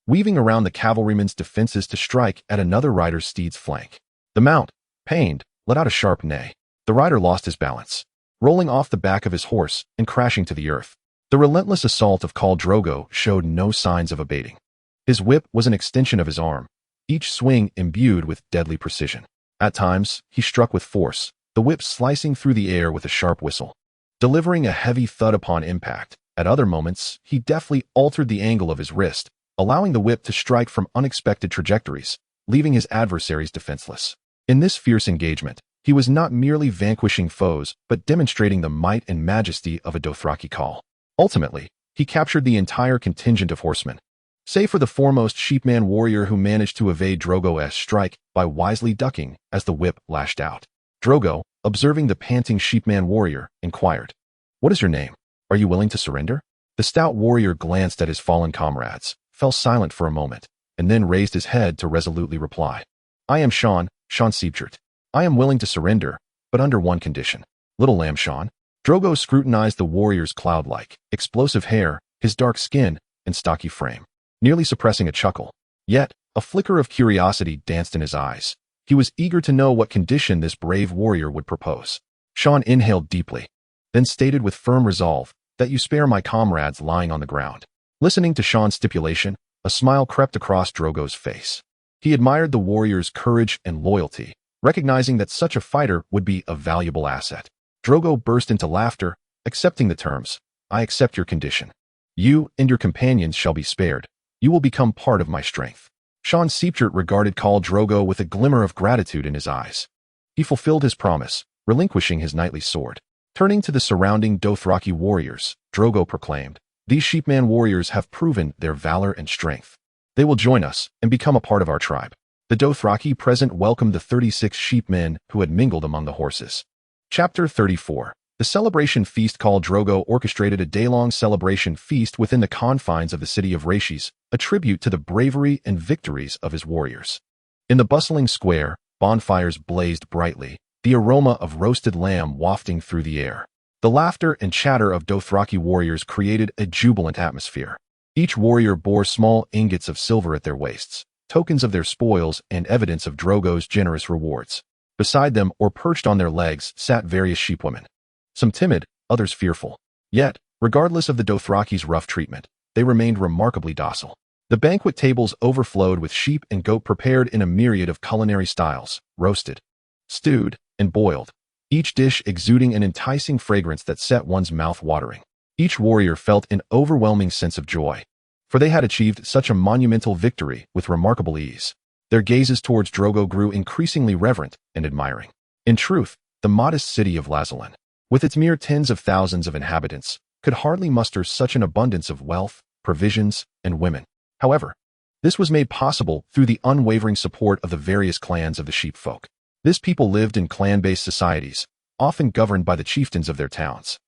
weaving around the cavalryman's defenses to strike at another rider's steed's flank. The mount, pained, let out a sharp neigh. The rider lost his balance, rolling off the back of his horse and crashing to the earth. The relentless assault of Khal Drogo showed no signs of abating. His whip was an extension of his arm, each swing imbued with deadly precision. At times, he struck with force, the whip slicing through the air with a sharp whistle, delivering a heavy thud upon impact. At other moments, he deftly altered the angle of his wrist, allowing the whip to strike from unexpected trajectories, leaving his adversaries defenseless. In this fierce engagement, he was not merely vanquishing foes, but demonstrating the might and majesty of a Dothraki Khal. Ultimately, he captured the entire contingent of horsemen, save for the foremost sheepman warrior who managed to evade Drogo's strike by wisely ducking as the whip lashed out. Drogo, observing the panting sheepman warrior, inquired, "What is your name? Are you willing to surrender?" The stout warrior glanced at his fallen comrades, fell silent for a moment, and then raised his head to resolutely reply, "I am Sean Siebert. I am willing to surrender, but under one condition." "Little lamb Sean." Drogo scrutinized the warrior's cloud-like, explosive hair, his dark skin, and stocky frame, nearly suppressing a chuckle. Yet, a flicker of curiosity danced in his eyes. He was eager to know what condition this brave warrior would propose. Sean inhaled deeply, then stated with firm resolve, "That you spare my comrades lying on the ground." Listening to Sean's stipulation, a smile crept across Drogo's face. He admired the warrior's courage and loyalty, recognizing that such a fighter would be a valuable asset. Drogo burst into laughter, accepting the terms. "I accept your condition. You and your companions shall be spared. You will become part of my strength." Sean Siebert regarded Khal Drogo with a glimmer of gratitude in his eyes. He fulfilled his promise, relinquishing his knightly sword. Turning to the surrounding Dothraki warriors, Drogo proclaimed, "These sheepman warriors have proven their valor and strength. They will join us and become a part of our tribe." The Dothraki present welcomed the 36 sheepmen who had mingled among the horses. Chapter 34. The celebration feast. Khal Drogo orchestrated a day-long celebration feast within the confines of the city of Rashis, a tribute to the bravery and victories of his warriors. In the bustling square, bonfires blazed brightly, the aroma of roasted lamb wafting through the air. The laughter and chatter of Dothraki warriors created a jubilant atmosphere. Each warrior bore small ingots of silver at their waists, tokens of their spoils and evidence of Drogo's generous rewards. Beside them, or perched on their legs, sat various sheepwomen. Some timid, others fearful. Yet, regardless of the Dothraki's rough treatment, they remained remarkably docile. The banquet tables overflowed with sheep and goat prepared in a myriad of culinary styles, roasted, stewed, and boiled, each dish exuding an enticing fragrance that set one's mouth watering. Each warrior felt an overwhelming sense of joy. for they had achieved such a monumental victory with remarkable ease. Their gazes towards Drogo grew increasingly reverent and admiring. In truth, the modest city of Lazalan, with its mere tens of thousands of inhabitants, could hardly muster such an abundance of wealth, provisions, and women. However, this was made possible through the unwavering support of the various clans of the sheepfolk. This people lived in clan-based societies, often governed by the chieftains of their towns.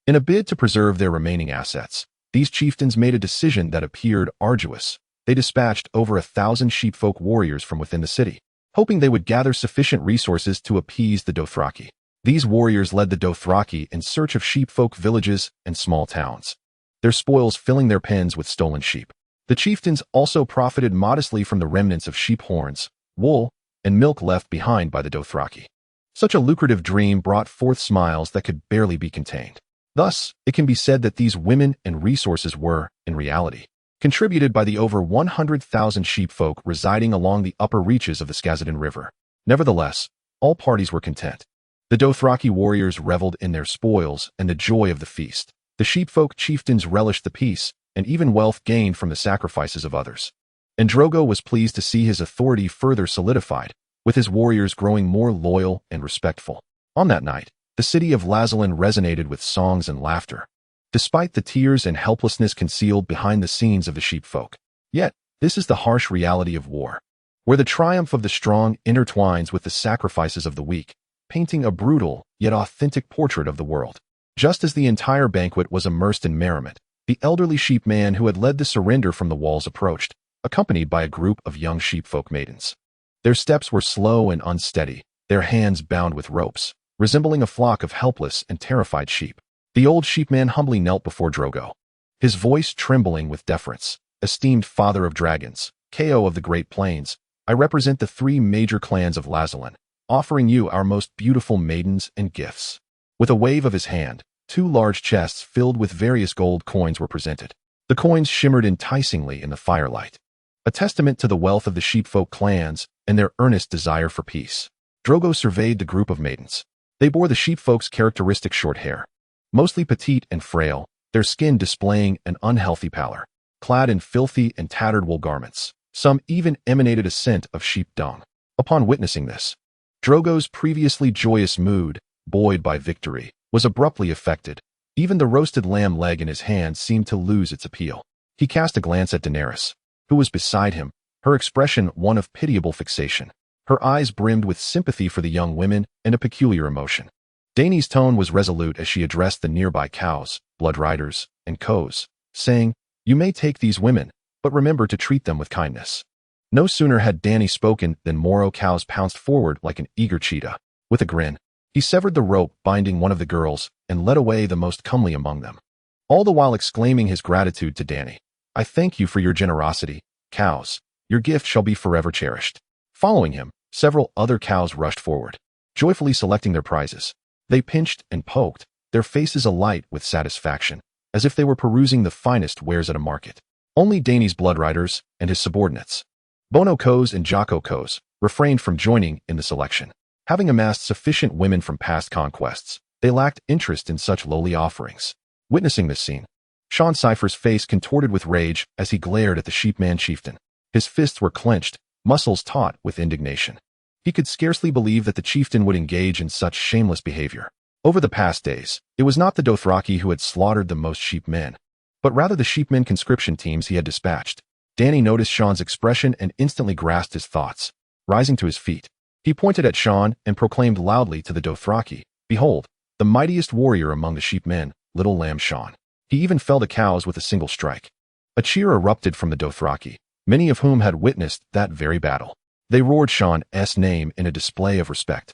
In a bid to preserve their remaining assets, these chieftains made a decision that appeared arduous. They dispatched over 1,000 sheepfolk warriors from within the city, hoping they would gather sufficient resources to appease the Dothraki. These warriors led the Dothraki in search of sheepfolk villages and small towns, their spoils filling their pens with stolen sheep. The chieftains also profited modestly from the remnants of sheep horns, wool, and milk left behind by the Dothraki. Such a lucrative dream brought forth smiles that could barely be contained. Thus, it can be said that these women and resources were, in reality, contributed by the over 100,000 sheepfolk residing along the upper reaches of the Skazadin River. Nevertheless, all parties were content. The Dothraki warriors reveled in their spoils and the joy of the feast. The sheepfolk chieftains relished the peace and even wealth gained from the sacrifices of others. And Drogo was pleased to see his authority further solidified, with his warriors growing more loyal and respectful. On that night, the city of Lazalan resonated with songs and laughter, despite the tears and helplessness concealed behind the scenes of the sheepfolk. Yet, this is the harsh reality of war, where the triumph of the strong intertwines with the sacrifices of the weak, painting a brutal yet authentic portrait of the world. Just as the entire banquet was immersed in merriment, the elderly sheepman who had led the surrender from the walls approached, accompanied by a group of young sheepfolk maidens. Their steps were slow and unsteady, their hands bound with ropes, resembling a flock of helpless and terrified sheep. The old sheepman humbly knelt before Drogo, his voice trembling with deference. "Esteemed father of dragons, Ko of the Great Plains, I represent the 3 major clans of Lazalan, offering you our most beautiful maidens and gifts." With a wave of his hand, 2 large chests filled with various gold coins were presented. The coins shimmered enticingly in the firelight, a testament to the wealth of the sheepfolk clans and their earnest desire for peace. Drogo surveyed the group of maidens. They bore the sheepfolk's characteristic short hair, mostly petite and frail, their skin displaying an unhealthy pallor, clad in filthy and tattered wool garments. Some even emanated a scent of sheep dung. Upon witnessing this, Drogo's previously joyous mood, buoyed by victory, was abruptly affected. Even the roasted lamb leg in his hand seemed to lose its appeal. He cast a glance at Daenerys, who was beside him, her expression one of pitiable fixation. Her eyes brimmed with sympathy for the young women and a peculiar emotion. Dany's tone was resolute as she addressed the nearby cows, blood riders, and cows, saying, "You may take these women, but remember to treat them with kindness." No sooner had Dany spoken than Moro cows pounced forward like an eager cheetah. With a grin, he severed the rope binding one of the girls and led away the most comely among them, all the while exclaiming his gratitude to Dany. "I thank you for your generosity, cows. Your gift shall be forever cherished." Following him, several other cows rushed forward, joyfully selecting their prizes. They pinched and poked, their faces alight with satisfaction, as if they were perusing the finest wares at a market. Only Dany's blood riders and his subordinates, Bono Kos and Jocko Kos, refrained from joining in the selection. Having amassed sufficient women from past conquests, they lacked interest in such lowly offerings. Witnessing this scene, Sean Cypher's face contorted with rage as he glared at the sheepman chieftain. His fists were clenched, muscles taut with indignation. He could scarcely believe that the chieftain would engage in such shameless behavior. Over the past days, it was not the Dothraki who had slaughtered the most sheepmen, but rather the sheepmen conscription teams he had dispatched. Dany noticed Sean's expression and instantly grasped his thoughts. Rising to his feet, he pointed at Sean and proclaimed loudly to the Dothraki, "Behold, the mightiest warrior among the sheepmen, little lamb Sean." He even felled the cows with a single strike. A cheer erupted from the Dothraki, many of whom had witnessed that very battle. They roared Sean's name in a display of respect.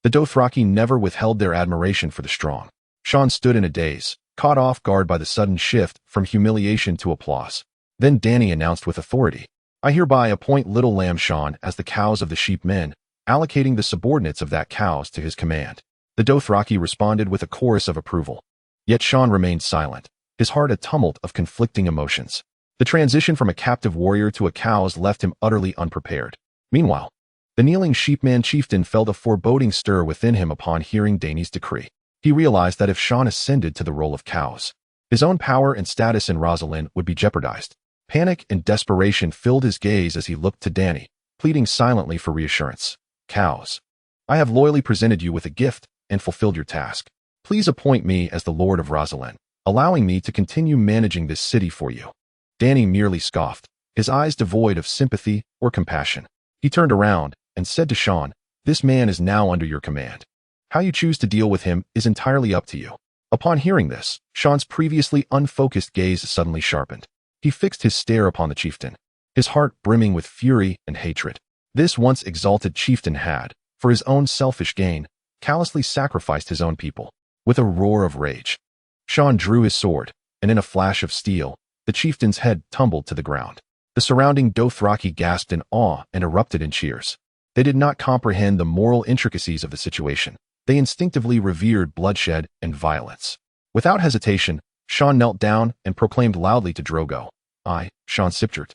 The Dothraki never withheld their admiration for the strong. Sean stood in a daze, caught off guard by the sudden shift from humiliation to applause. Then Dany announced with authority, "I hereby appoint little lamb Sean as the cows of the sheepmen, allocating the subordinates of that cows to his command." The Dothraki responded with a chorus of approval. Yet Sean remained silent, his heart a tumult of conflicting emotions. The transition from a captive warrior to a cow's left him utterly unprepared. Meanwhile, the kneeling sheepman chieftain felt a foreboding stir within him upon hearing Dany's decree. He realized that if Sean ascended to the role of cows, his own power and status in Rosalyn would be jeopardized. Panic and desperation filled his gaze as he looked to Dany, pleading silently for reassurance. Cows. I have loyally presented you with a gift and fulfilled your task. Please appoint me as the Lord of Rosalind, allowing me to continue managing this city for you. Dany merely scoffed, his eyes devoid of sympathy or compassion. He turned around and said to Sean, "This man is now under your command. How you choose to deal with him is entirely up to you." Upon hearing this, Sean's previously unfocused gaze suddenly sharpened. He fixed his stare upon the chieftain, his heart brimming with fury and hatred. This once exalted chieftain had, for his own selfish gain, callously sacrificed his own people. With a roar of rage, Sean drew his sword, and in a flash of steel, the chieftain's head tumbled to the ground. The surrounding Dothraki gasped in awe and erupted in cheers. They did not comprehend the moral intricacies of the situation. They instinctively revered bloodshed and violence. Without hesitation, Sean knelt down and proclaimed loudly to Drogo, "I, Sean Siptert,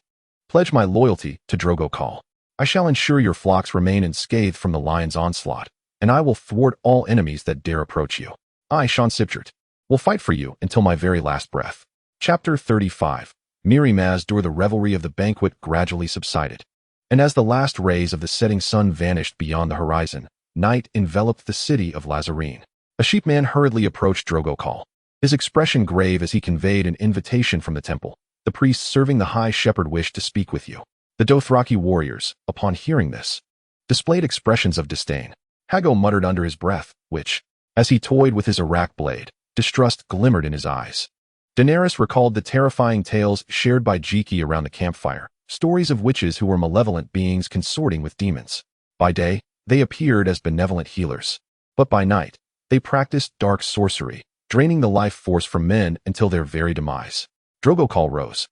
pledge my loyalty to Drogo Khal. I shall ensure your flocks remain unscathed from the lion's onslaught, and I will thwart all enemies that dare approach you. I, Sean Siptert, will fight for you until my very last breath." Chapter 35. Maz-Dur. The revelry of the banquet gradually subsided, and as the last rays of the setting sun vanished beyond the horizon, night enveloped the city of Lazarene. A sheepman hurriedly approached Drogo Khal, his expression grave as he conveyed an invitation from the temple. "The priest serving the High Shepherd wished to speak with you." The Dothraki warriors, upon hearing this, displayed expressions of disdain. Hago muttered under his breath, which, as he toyed with his arak blade, distrust glimmered in his eyes. Daenerys recalled the terrifying tales shared by Jiki around the campfire, stories of witches who were malevolent beings consorting with demons. By day, they appeared as benevolent healers, but by night, they practiced dark sorcery, draining the life force from men until their very demise. Drogo Khal rose,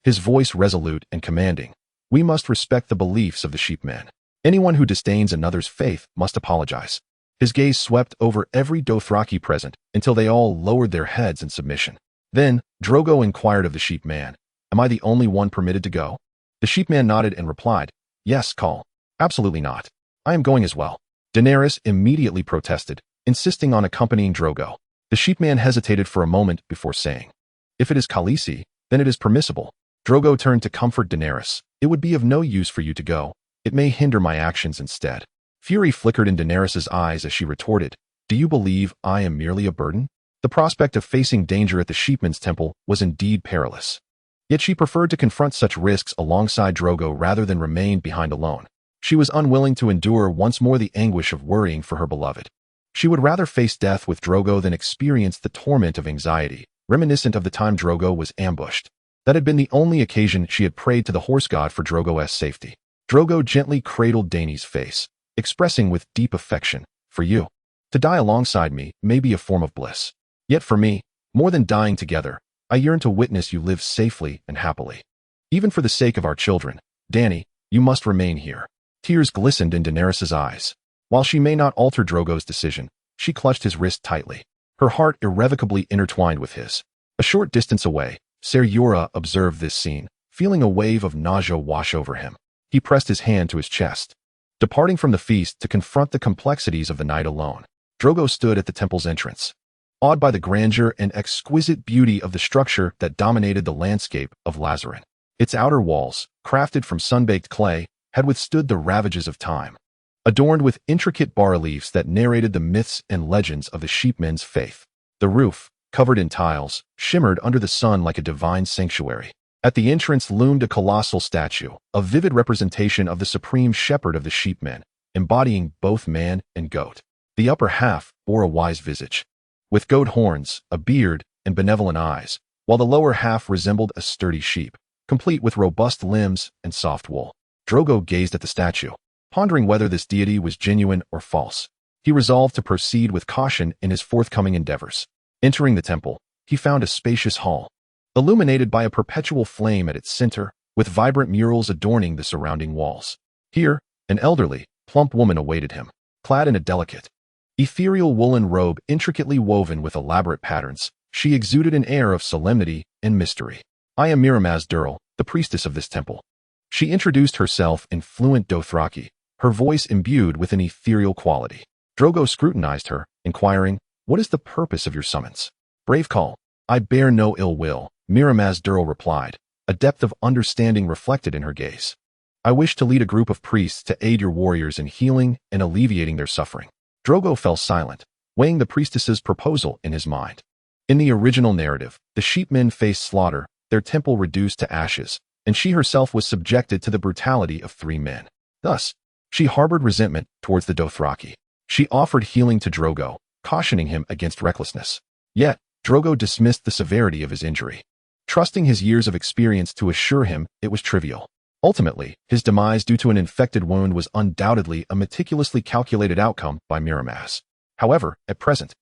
his voice resolute and commanding. "We must respect the beliefs of the sheepmen. Anyone who disdains another's faith must apologize." His gaze swept over every Dothraki present until they all lowered their heads in submission. Then, Drogo inquired of the sheepman, "Am I the only one permitted to go?" The sheepman nodded and replied, "Yes, Khal. Absolutely not. I am going as well." Daenerys immediately protested, insisting on accompanying Drogo. The sheepman hesitated for a moment before saying, "If it is Khaleesi, then it is permissible." Drogo turned to comfort Daenerys. "It would be of no use for you to go. It may hinder my actions instead." Fury flickered in Daenerys' eyes as she retorted, "Do you believe I am merely a burden?" The prospect of facing danger at the sheepman's temple was indeed perilous. Yet she preferred to confront such risks alongside Drogo rather than remain behind alone. She was unwilling to endure once more the anguish of worrying for her beloved. She would rather face death with Drogo than experience the torment of anxiety, reminiscent of the time Drogo was ambushed. That had been the only occasion she had prayed to the horse god for Drogo's safety. Drogo gently cradled Dany's face, expressing with deep affection, "For you, to die alongside me may be a form of bliss. Yet for me, more than dying together, I yearn to witness you live safely and happily. Even for the sake of our children, Dany, you must remain here." Tears glistened in Daenerys' eyes. While she may not alter Drogo's decision, she clutched his wrist tightly, her heart irrevocably intertwined with his. A short distance away, Ser Jorah observed this scene, feeling a wave of nausea wash over him. He pressed his hand to his chest. Departing from the feast to confront the complexities of the night alone, Drogo stood at the temple's entrance, awed by the grandeur and exquisite beauty of the structure that dominated the landscape of Lazarene. Its outer walls, crafted from sun-baked clay, had withstood the ravages of time, adorned with intricate bas-reliefs that narrated the myths and legends of the sheepmen's faith. The roof, covered in tiles, shimmered under the sun like a divine sanctuary. At the entrance loomed a colossal statue, a vivid representation of the supreme shepherd of the sheepmen, embodying both man and goat. The upper half bore a wise visage, with goat horns, a beard, and benevolent eyes, while the lower half resembled a sturdy sheep, complete with robust limbs and soft wool. Drogo gazed at the statue, pondering whether this deity was genuine or false. He resolved to proceed with caution in his forthcoming endeavors. Entering the temple, he found a spacious hall, illuminated by a perpetual flame at its center, with vibrant murals adorning the surrounding walls. Here, an elderly, plump woman awaited him, clad in a delicate, ethereal woolen robe intricately woven with elaborate patterns. She exuded an air of solemnity and mystery. "I am Maz-Dur, the priestess of this temple." She introduced herself in fluent Dothraki, her voice imbued with an ethereal quality. Drogo scrutinized her, inquiring, "What is the purpose of your summons?" "Brave Khal, I bear no ill will," Maz-Dur replied, a depth of understanding reflected in her gaze. I wish to lead a group of priests to aid your warriors in healing and alleviating their suffering. Drogo fell silent, weighing the priestess's proposal in his mind. In the original narrative, the sheepmen faced slaughter, their temple reduced to ashes, and she herself was subjected to the brutality of 3 men. Thus, she harbored resentment towards the Dothraki. She offered healing to Drogo, cautioning him against recklessness. Yet, Drogo dismissed the severity of his injury, trusting his years of experience to assure him it was trivial. Ultimately, his demise due to an infected wound was undoubtedly a meticulously calculated outcome by Miramaz. However, at present,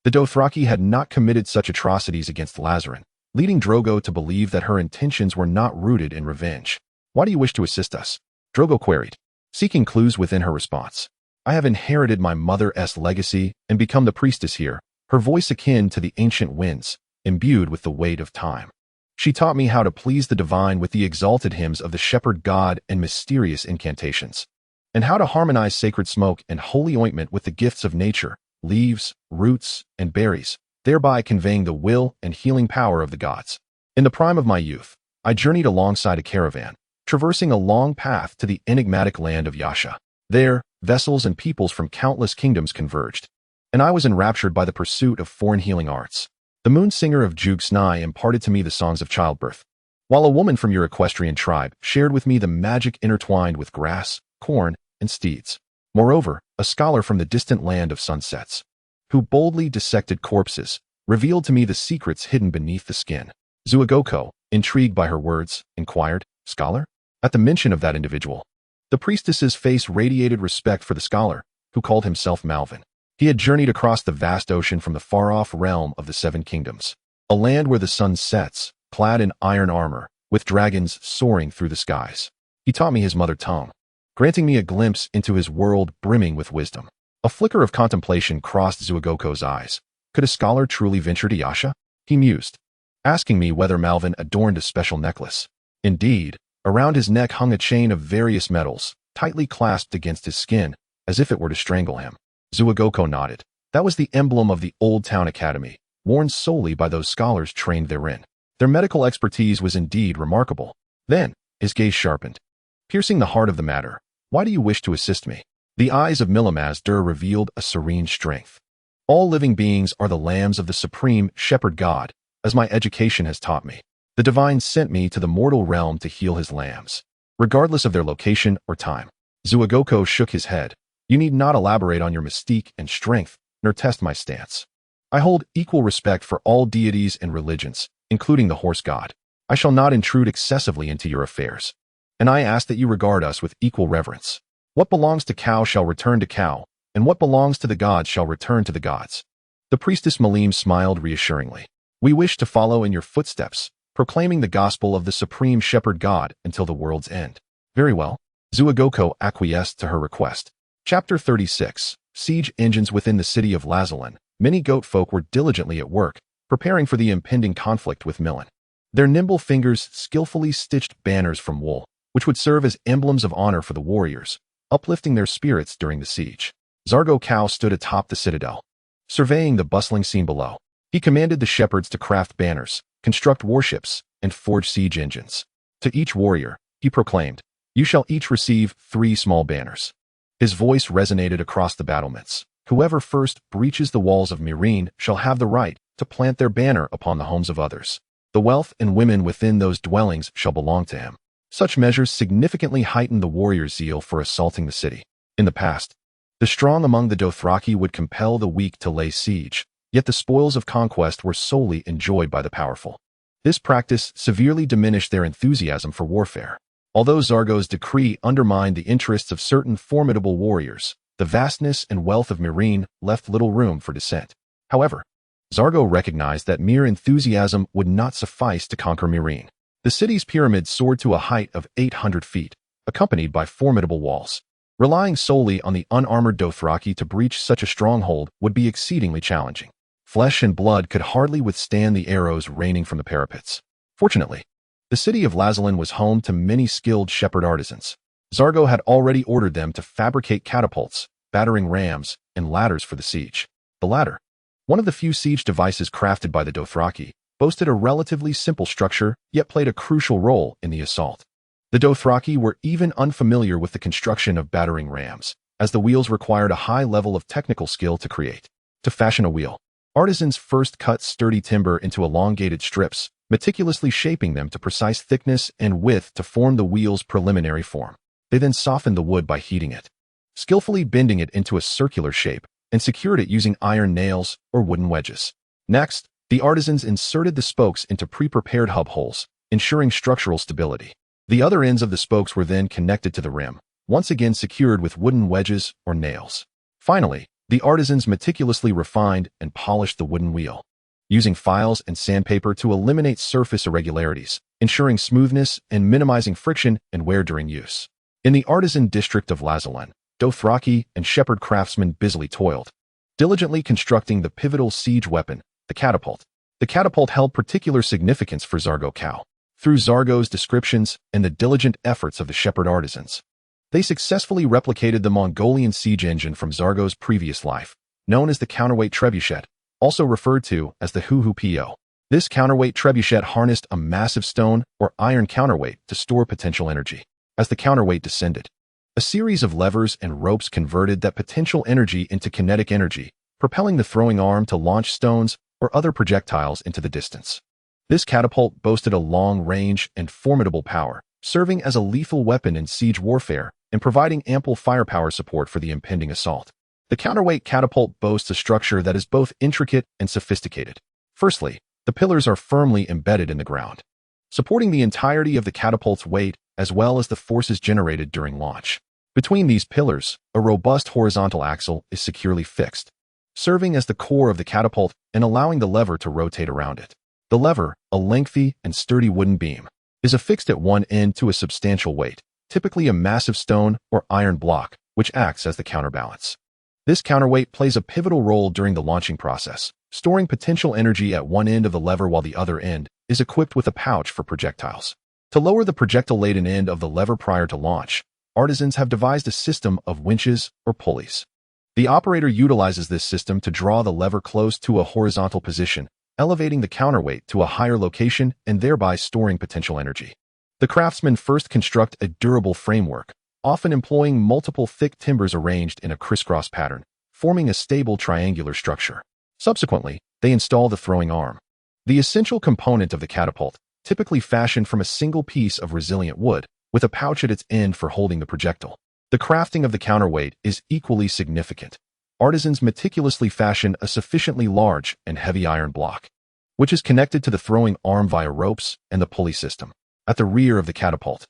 the Dothraki had not committed such atrocities against Lazarin, leading Drogo to believe that her intentions were not rooted in revenge. "Why do you wish to assist us?" Drogo queried, seeking clues within her response. "I have inherited my mother's legacy and become the priestess here," her voice akin to the ancient winds, imbued with the weight of time. "She taught me how to please the divine with the exalted hymns of the shepherd god and mysterious incantations, and how to harmonize sacred smoke and holy ointment with the gifts of nature, leaves, roots, and berries, thereby conveying the will and healing power of the gods. In the prime of my youth, I journeyed alongside a caravan, traversing a long path to the enigmatic land of Yasha. There, vessels and peoples from countless kingdoms converged, and I was enraptured by the pursuit of foreign healing arts. The moon singer of Jugsnai imparted to me the songs of childbirth, while a woman from your equestrian tribe shared with me the magic intertwined with grass, corn, and steeds. Moreover, a scholar from the distant land of sunsets, who boldly dissected corpses, revealed to me the secrets hidden beneath the skin." Zuagoko, intrigued by her words, inquired, "Scholar?" At the mention of that individual, the priestess's face radiated respect for the scholar, who called himself Malvin. He had journeyed across the vast ocean from the far-off realm of the Seven Kingdoms, a land where the sun sets, clad in iron armor, with dragons soaring through the skies. He taught me his mother tongue, granting me a glimpse into his world brimming with wisdom. A flicker of contemplation crossed Zuagoko's eyes. Could a scholar truly venture to Yasha? He mused, asking me whether Malvin adorned a special necklace. Indeed, around his neck hung a chain of various metals, tightly clasped against his skin, as if it were to strangle him. Zuagoko nodded. That was the emblem of the Old Town Academy, worn solely by those scholars trained therein. Their medical expertise was indeed remarkable. Then, his gaze sharpened, piercing the heart of the matter. "Why do you wish to assist me?" The eyes of Milamaz-Dur revealed a serene strength. "All living beings are the lambs of the supreme shepherd god, as my education has taught me. The divine sent me to the mortal realm to heal his lambs, regardless of their location or time." Zuagoko shook his head. "You need not elaborate on your mystique and strength, nor test my stance. I hold equal respect for all deities and religions, including the horse god. I shall not intrude excessively into your affairs, and I ask that you regard us with equal reverence. What belongs to Khal shall return to Khal, and what belongs to the gods shall return to the gods." The priestess Malim smiled reassuringly. "We wish to follow in your footsteps, proclaiming the gospel of the supreme shepherd god until the world's end." "Very well." Zuagoko acquiesced to her request. Chapter 36. Siege engines within the city of Lazalan. Many goat folk were diligently at work, preparing for the impending conflict with Millen. Their nimble fingers skillfully stitched banners from wool, which would serve as emblems of honor for the warriors, uplifting their spirits during the siege. Zargo Cow stood atop the citadel, surveying the bustling scene below. He commanded the shepherds to craft banners, construct warships, and forge siege engines. To each warrior, he proclaimed, "You shall each receive 3 small banners." His voice resonated across the battlements. "Whoever first breaches the walls of Meereen shall have the right to plant their banner upon the homes of others. The wealth and women within those dwellings shall belong to him." Such measures significantly heightened the warriors' zeal for assaulting the city. In the past, the strong among the Dothraki would compel the weak to lay siege, yet the spoils of conquest were solely enjoyed by the powerful. This practice severely diminished their enthusiasm for warfare. Although Zargo's decree undermined the interests of certain formidable warriors, the vastness and wealth of Meereen left little room for dissent. However, Zargo recognized that mere enthusiasm would not suffice to conquer Meereen. The city's pyramid soared to a height of 800 feet, accompanied by formidable walls. Relying solely on the unarmored Dothraki to breach such a stronghold would be exceedingly challenging. Flesh and blood could hardly withstand the arrows raining from the parapets. Fortunately, the city of Lazalan was home to many skilled shepherd artisans. Zargo had already ordered them to fabricate catapults, battering rams, and ladders for the siege. The latter, one of the few siege devices crafted by the Dothraki, boasted a relatively simple structure, yet played a crucial role in the assault. The Dothraki were even unfamiliar with the construction of battering rams, as the wheels required a high level of technical skill to create. To fashion a wheel, artisans first cut sturdy timber into elongated strips, meticulously shaping them to precise thickness and width to form the wheel's preliminary form. They then softened the wood by heating it, skillfully bending it into a circular shape, and secured it using iron nails or wooden wedges. Next, the artisans inserted the spokes into pre-prepared hub holes, ensuring structural stability. The other ends of the spokes were then connected to the rim, once again secured with wooden wedges or nails. Finally, the artisans meticulously refined and polished the wooden wheel, using files and sandpaper to eliminate surface irregularities, ensuring smoothness and minimizing friction and wear during use. In the artisan district of Lazalan, Dothraki and shepherd craftsmen busily toiled, diligently constructing the pivotal siege weapon, the catapult. The catapult held particular significance for Zargo Khal. Through Zargo's descriptions and the diligent efforts of the shepherd artisans, they successfully replicated the Mongolian siege engine from Zargo's previous life, known as the counterweight trebuchet, also referred to as the Huhupo. This counterweight trebuchet harnessed a massive stone or iron counterweight to store potential energy. As the counterweight descended, a series of levers and ropes converted that potential energy into kinetic energy, propelling the throwing arm to launch stones or other projectiles into the distance. This catapult boasted a long range and formidable power, serving as a lethal weapon in siege warfare and providing ample firepower support for the impending assault. The counterweight catapult boasts a structure that is both intricate and sophisticated. Firstly, the pillars are firmly embedded in the ground, supporting the entirety of the catapult's weight as well as the forces generated during launch. Between these pillars, a robust horizontal axle is securely fixed, serving as the core of the catapult and allowing the lever to rotate around it. The lever, a lengthy and sturdy wooden beam, is affixed at one end to a substantial weight, typically a massive stone or iron block, which acts as the counterbalance. This counterweight plays a pivotal role during the launching process, storing potential energy at one end of the lever while the other end is equipped with a pouch for projectiles. To lower the projectile-laden end of the lever prior to launch, artisans have devised a system of winches or pulleys. The operator utilizes this system to draw the lever close to a horizontal position, elevating the counterweight to a higher location and thereby storing potential energy. The craftsmen first construct a durable framework, often employing multiple thick timbers arranged in a crisscross pattern, forming a stable triangular structure. Subsequently, they install the throwing arm, the essential component of the catapult, typically fashioned from a single piece of resilient wood, with a pouch at its end for holding the projectile. The crafting of the counterweight is equally significant. Artisans meticulously fashion a sufficiently large and heavy iron block, which is connected to the throwing arm via ropes and the pulley system. At the rear of the catapult,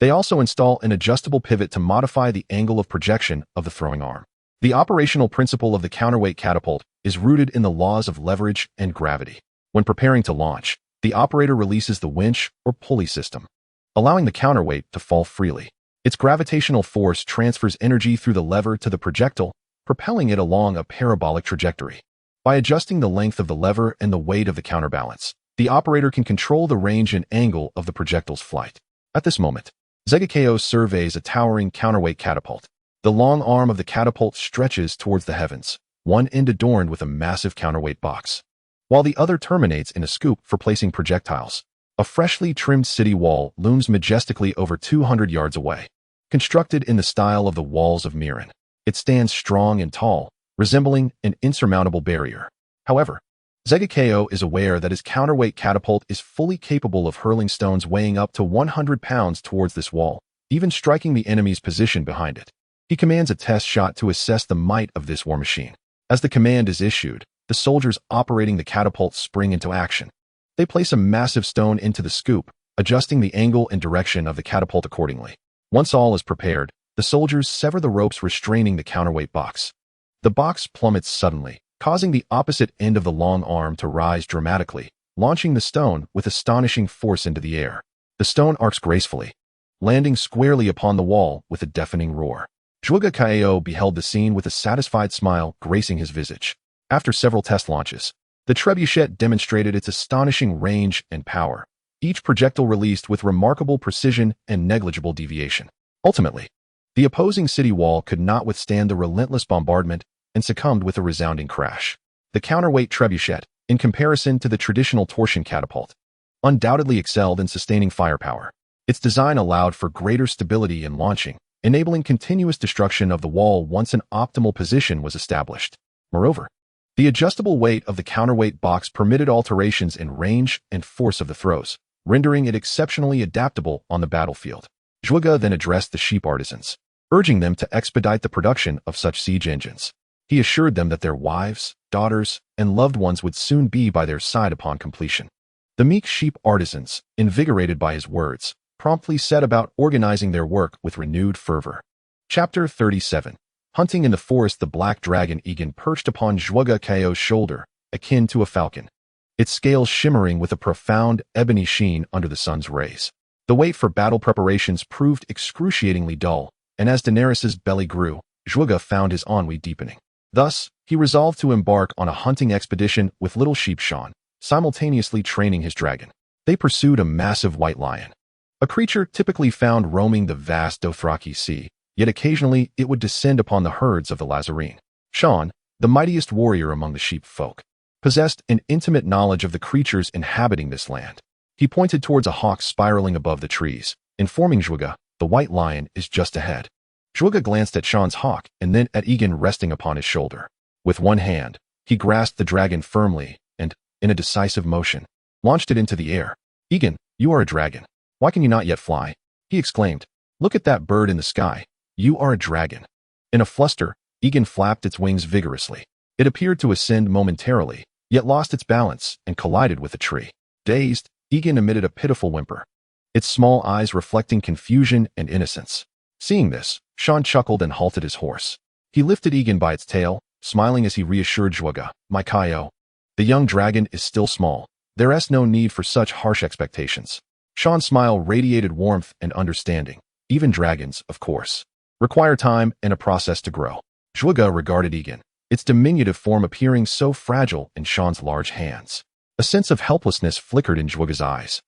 they also install an adjustable pivot to modify the angle of projection of the throwing arm. The operational principle of the counterweight catapult is rooted in the laws of leverage and gravity. When preparing to launch, the operator releases the winch or pulley system, allowing the counterweight to fall freely. Its gravitational force transfers energy through the lever to the projectile, propelling it along a parabolic trajectory. By adjusting the length of the lever and the weight of the counterbalance, the operator can control the range and angle of the projectile's flight. At this moment, Zegekeo surveys a towering counterweight catapult. The long arm of the catapult stretches towards the heavens, one end adorned with a massive counterweight box, while the other terminates in a scoop for placing projectiles. A freshly trimmed city wall looms majestically over 200 yards away. Constructed in the style of the walls of Mirren, it stands strong and tall, resembling an insurmountable barrier. However, Zegekeo is aware that his counterweight catapult is fully capable of hurling stones weighing up to 100 pounds towards this wall, even striking the enemy's position behind it. He commands a test shot to assess the might of this war machine. As the command is issued, the soldiers operating the catapult spring into action. They place a massive stone into the scoop, adjusting the angle and direction of the catapult accordingly. Once all is prepared, the soldiers sever the ropes restraining the counterweight box. The box plummets suddenly, causing the opposite end of the long arm to rise dramatically, launching the stone with astonishing force into the air. The stone arcs gracefully, landing squarely upon the wall with a deafening roar. Zegekeo beheld the scene with a satisfied smile gracing his visage. After several test launches, the trebuchet demonstrated its astonishing range and power, each projectile released with remarkable precision and negligible deviation. Ultimately, the opposing city wall could not withstand the relentless bombardment and succumbed with a resounding crash. The counterweight trebuchet, in comparison to the traditional torsion catapult, undoubtedly excelled in sustaining firepower. Its design allowed for greater stability in launching, enabling continuous destruction of the wall once an optimal position was established. Moreover, the adjustable weight of the counterweight box permitted alterations in range and force of the throws, rendering it exceptionally adaptable on the battlefield. Zhuge then addressed the sheep artisans, urging them to expedite the production of such siege engines. He assured them that their wives, daughters, and loved ones would soon be by their side upon completion. The meek sheep artisans, invigorated by his words, promptly set about organizing their work with renewed fervor. Chapter 37. Hunting in the forest. The black dragon Egan perched upon Zhuge Keo's shoulder, akin to a falcon, its scales shimmering with a profound ebony sheen under the sun's rays. The wait for battle preparations proved excruciatingly dull, and as Daenerys' belly grew, Zhuge found his ennui deepening. Thus, he resolved to embark on a hunting expedition with little sheep Sean, simultaneously training his dragon. They pursued a massive white lion, a creature typically found roaming the vast Dothraki Sea, yet occasionally it would descend upon the herds of the Valyrian. Sean, the mightiest warrior among the sheep folk, possessed an intimate knowledge of the creatures inhabiting this land. He pointed towards a hawk spiraling above the trees, informing Zhuge, the white lion is just ahead. Zhuge glanced at Sean's hawk and then at Egan resting upon his shoulder. With one hand, he grasped the dragon firmly and, in a decisive motion, launched it into the air. Egan, you are a dragon. Why can you not yet fly? He exclaimed. Look at that bird in the sky. You are a dragon. In a fluster, Egan flapped its wings vigorously. It appeared to ascend momentarily, yet lost its balance and collided with a tree. Dazed, Egan emitted a pitiful whimper, its small eyes reflecting confusion and innocence. Seeing this, Sean chuckled and halted his horse. He lifted Egan by its tail, smiling as he reassured Zhuge, my Kyo. The young dragon is still small. There's no need for such harsh expectations. Sean's smile radiated warmth and understanding. Even dragons, of course, require time and a process to grow. Zhuge regarded Egan, its diminutive form appearing so fragile in Sean's large hands. A sense of helplessness flickered in Zhuge's eyes,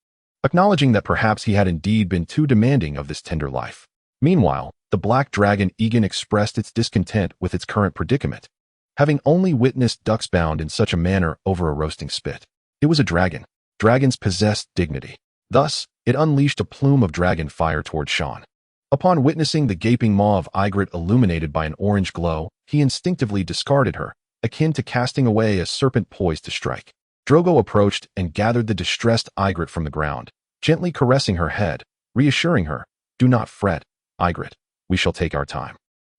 acknowledging that perhaps he had indeed been too demanding of this tender life. Meanwhile, the black dragon Egan expressed its discontent with its current predicament, having only witnessed ducks bound in such a manner over a roasting spit. It was a dragon. Dragons possessed dignity. Thus, it unleashed a plume of dragon fire toward Sean. Upon witnessing the gaping maw of Ygritte illuminated by an orange glow, he instinctively discarded her, akin to casting away a serpent poised to strike. Drogo approached and gathered the distressed Ygritte from the ground, gently caressing her head, reassuring her, do not fret, Ygritte, we shall take our time.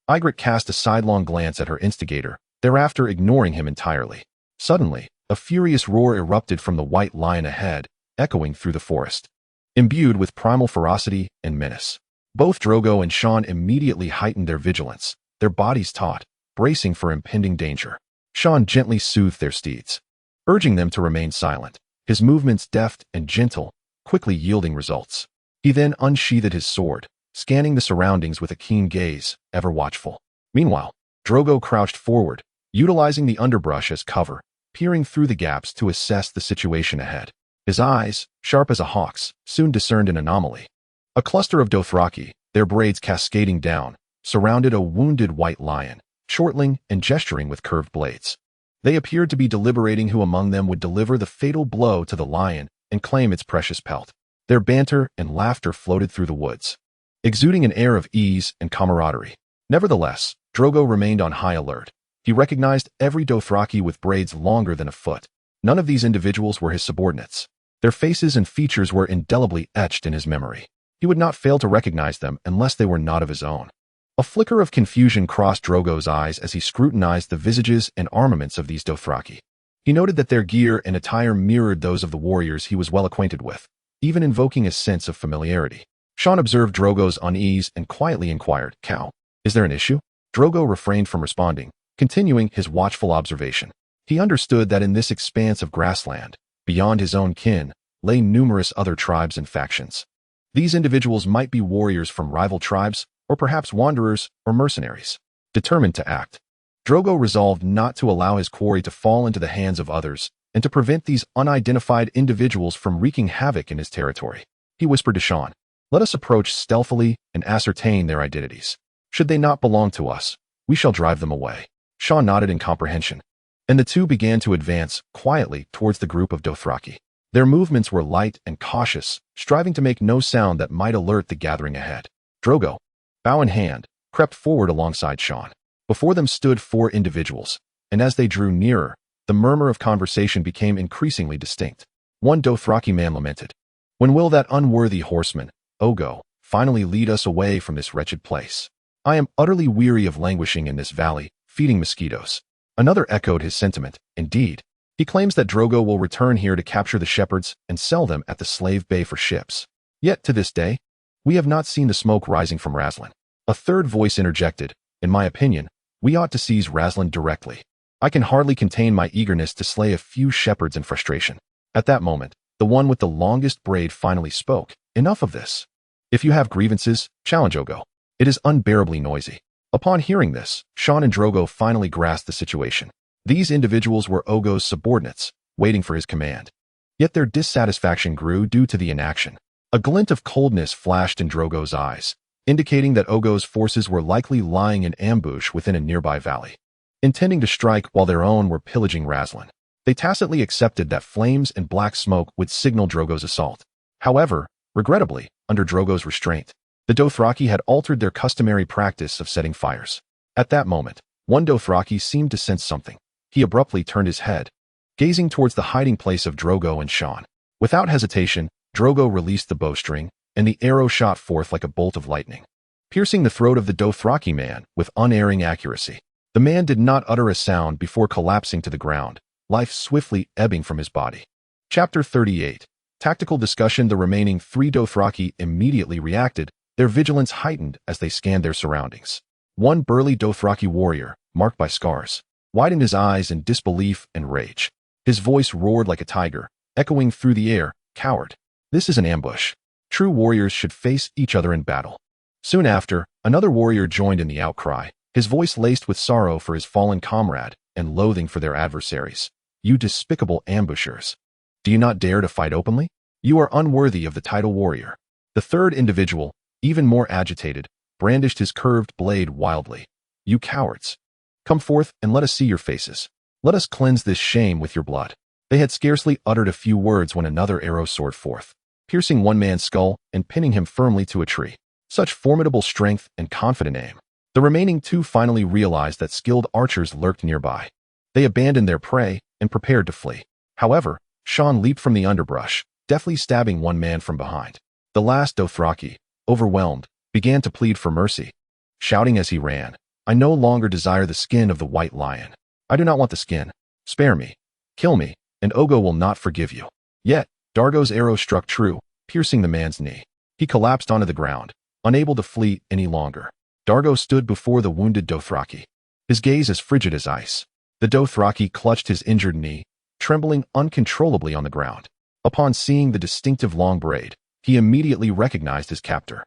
Ygritte cast a sidelong glance at her instigator, thereafter ignoring him entirely. Suddenly, a furious roar erupted from the white lion ahead, echoing through the forest, imbued with primal ferocity and menace. Both Drogo and Sean immediately heightened their vigilance, their bodies taut, bracing for impending danger. Sean gently soothed their steeds, urging them to remain silent, his movements deft and gentle, quickly yielding results. He then unsheathed his sword, scanning the surroundings with a keen gaze, ever watchful. Meanwhile, Drogo crouched forward, utilizing the underbrush as cover, peering through the gaps to assess the situation ahead. His eyes, sharp as a hawk's, soon discerned an anomaly. A cluster of Dothraki, their braids cascading down, surrounded a wounded white lion, chortling and gesturing with curved blades. They appeared to be deliberating who among them would deliver the fatal blow to the lion and claim its precious pelt. Their banter and laughter floated through the woods, exuding an air of ease and camaraderie. Nevertheless, Drogo remained on high alert. He recognized every Dothraki with braids longer than a foot. None of these individuals were his subordinates. Their faces and features were indelibly etched in his memory. He would not fail to recognize them unless they were not of his own. A flicker of confusion crossed Drogo's eyes as he scrutinized the visages and armaments of these Dothraki. He noted that their gear and attire mirrored those of the warriors he was well acquainted with, even invoking a sense of familiarity. Sean observed Drogo's unease and quietly inquired, Khal, is there an issue? Drogo refrained from responding, continuing his watchful observation. He understood that in this expanse of grassland, beyond his own kin, lay numerous other tribes and factions. These individuals might be warriors from rival tribes, or perhaps wanderers or mercenaries. Determined to act, Drogo resolved not to allow his quarry to fall into the hands of others and to prevent these unidentified individuals from wreaking havoc in his territory. He whispered to Sean, let us approach stealthily and ascertain their identities. Should they not belong to us, we shall drive them away. Sean nodded in comprehension. and the two began to advance quietly towards the group of Dothraki. Their movements were light and cautious, striving to make no sound that might alert the gathering ahead. Drogo, bow in hand, crept forward alongside Sean. Before them stood 4 individuals, and as they drew nearer, the murmur of conversation became increasingly distinct. One Dothraki man lamented, "When will that unworthy horseman, Ogo, finally lead us away from this wretched place? I am utterly weary of languishing in this valley, feeding mosquitoes." Another echoed his sentiment. Indeed, he claims that Drogo will return here to capture the shepherds and sell them at the slave bay for ships. Yet to this day, we have not seen the smoke rising from Razlan. A third voice interjected, "In my opinion, we ought to seize Razlan directly. I can hardly contain my eagerness to slay a few shepherds in frustration." At that moment, the one with the longest braid finally spoke. "Enough of this. If you have grievances, challenge Ogo. It is unbearably noisy." Upon hearing this, Sean and Drogo finally grasped the situation. These individuals were Ogo's subordinates, waiting for his command. Yet their dissatisfaction grew due to the inaction. A glint of coldness flashed in Drogo's eyes, indicating that Ogo's forces were likely lying in ambush within a nearby valley, intending to strike while their own were pillaging Razlan. They tacitly accepted that flames and black smoke would signal Drogo's assault. However, regrettably, under Drogo's restraint, the Dothraki had altered their customary practice of setting fires. At that moment, one Dothraki seemed to sense something. He abruptly turned his head, gazing towards the hiding place of Drogo and Sean. Without hesitation, Drogo released the bowstring, and the arrow shot forth like a bolt of lightning, piercing the throat of the Dothraki man with unerring accuracy. The man did not utter a sound before collapsing to the ground, life swiftly ebbing from his body. Chapter 38. Tactical discussion. The remaining 3 Dothraki immediately reacted, their vigilance heightened as they scanned their surroundings. One burly Dothraki warrior, marked by scars, widened his eyes in disbelief and rage. His voice roared like a tiger, echoing through the air, "Coward! This is an ambush. True warriors should face each other in battle." Soon after, another warrior joined in the outcry, his voice laced with sorrow for his fallen comrade and loathing for their adversaries. "You despicable ambushers! Do you not dare to fight openly? You are unworthy of the title warrior." The third individual, even more agitated, brandished his curved blade wildly. "You cowards! Come forth and let us see your faces. Let us cleanse this shame with your blood." They had scarcely uttered a few words when another arrow soared forth, piercing one man's skull and pinning him firmly to a tree. Such formidable strength and confident aim. The remaining 2 finally realized that skilled archers lurked nearby. They abandoned their prey and prepared to flee. However, Sean leaped from the underbrush, deftly stabbing one man from behind. The last Dothraki, overwhelmed, began to plead for mercy, shouting as he ran, "I no longer desire the skin of the white lion. I do not want the skin. Spare me. Kill me, and Ogo will not forgive you." Yet, Drogo's arrow struck true, piercing the man's knee. He collapsed onto the ground, unable to flee any longer. Drogo stood before the wounded Dothraki, his gaze as frigid as ice. The Dothraki clutched his injured knee, trembling uncontrollably on the ground. Upon seeing the distinctive long braid, he immediately recognized his captor.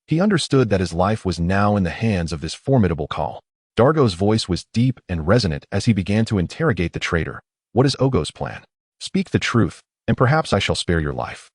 He understood that his life was now in the hands of this formidable Khal. Drogo's voice was deep and resonant as he began to interrogate the traitor. "What is Ogo's plan? Speak the truth, and perhaps I shall spare your life."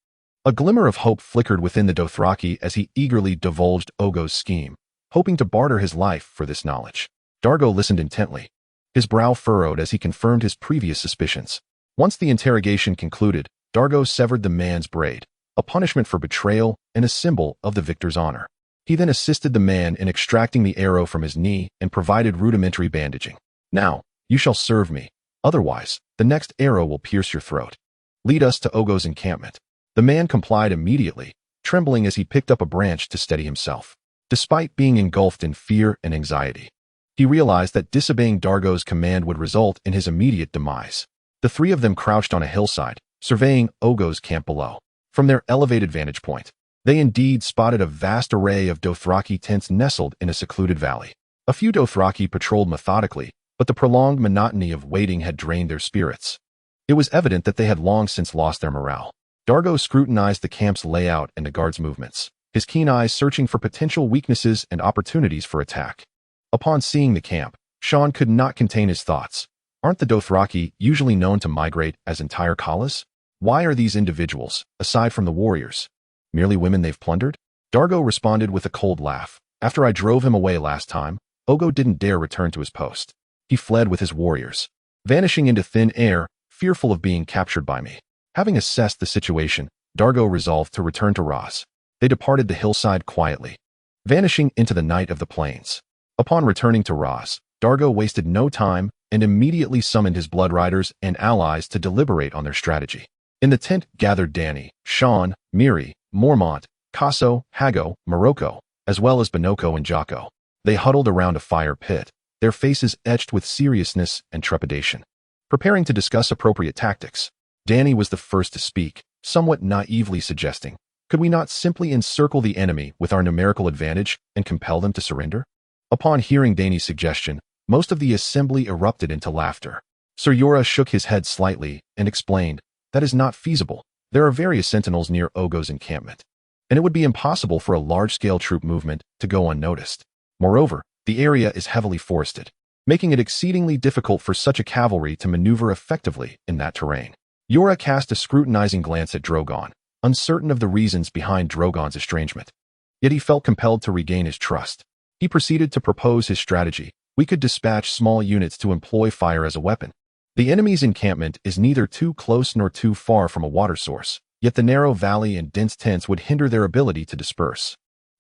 A glimmer of hope flickered within the Dothraki as he eagerly divulged Ogo's scheme, hoping to barter his life for this knowledge. Drogo listened intently, his brow furrowed as he confirmed his previous suspicions. Once the interrogation concluded, Drogo severed the man's braid, a punishment for betrayal and a symbol of the victor's honor. He then assisted the man in extracting the arrow from his knee and provided rudimentary bandaging. "Now, you shall serve me. Otherwise, the next arrow will pierce your throat. Lead us to Ogo's encampment." The man complied immediately, trembling as he picked up a branch to steady himself. Despite being engulfed in fear and anxiety, he realized that disobeying Drogo's command would result in his immediate demise. The 3 of them crouched on a hillside, surveying Ogo's camp below. From their elevated vantage point, they indeed spotted a vast array of Dothraki tents nestled in a secluded valley. A few Dothraki patrolled methodically, but the prolonged monotony of waiting had drained their spirits. It was evident that they had long since lost their morale. Drogo scrutinized the camp's layout and the guards' movements, his keen eyes searching for potential weaknesses and opportunities for attack. Upon seeing the camp, Sean could not contain his thoughts. Aren't the Dothraki usually known to migrate as entire khalas? Why are these individuals, aside from the warriors, merely women they've plundered? Drogo responded with a cold laugh. "After I drove him away last time, Ogo didn't dare return to his post. He fled with his warriors. vanishing into thin air, fearful of being captured by me. Having assessed the situation, Dargo resolved to return to Ras. They departed the hillside quietly, vanishing into the night of the plains. Upon returning to Ras, Dargo wasted no time and immediately summoned his blood riders and allies to deliberate on their strategy. In the tent gathered Dany, Shan, Miri, Mormont, Casso, Hago, Morocco, as well as Bonoko and Jocko. They huddled around a fire pit, their faces etched with seriousness and trepidation, preparing to discuss appropriate tactics. Dany was the first to speak, somewhat naively suggesting, "Could we not simply encircle the enemy with our numerical advantage and compel them to surrender?" Upon hearing Dany's suggestion, most of the assembly erupted into laughter. Ser Jorah shook his head slightly and explained, "That is not feasible. There are various sentinels near Ogo's encampment, and it would be impossible for a large-scale troop movement to go unnoticed. Moreover, the area is heavily forested, making it exceedingly difficult for such a cavalry to maneuver effectively in that terrain." Jorah cast a scrutinizing glance at Drogon, uncertain of the reasons behind Drogon's estrangement. Yet he felt compelled to regain his trust. He proceeded to propose his strategy. "We could dispatch small units to employ fire as a weapon. The enemy's encampment is neither too close nor too far from a water source, yet the narrow valley and dense tents would hinder their ability to disperse.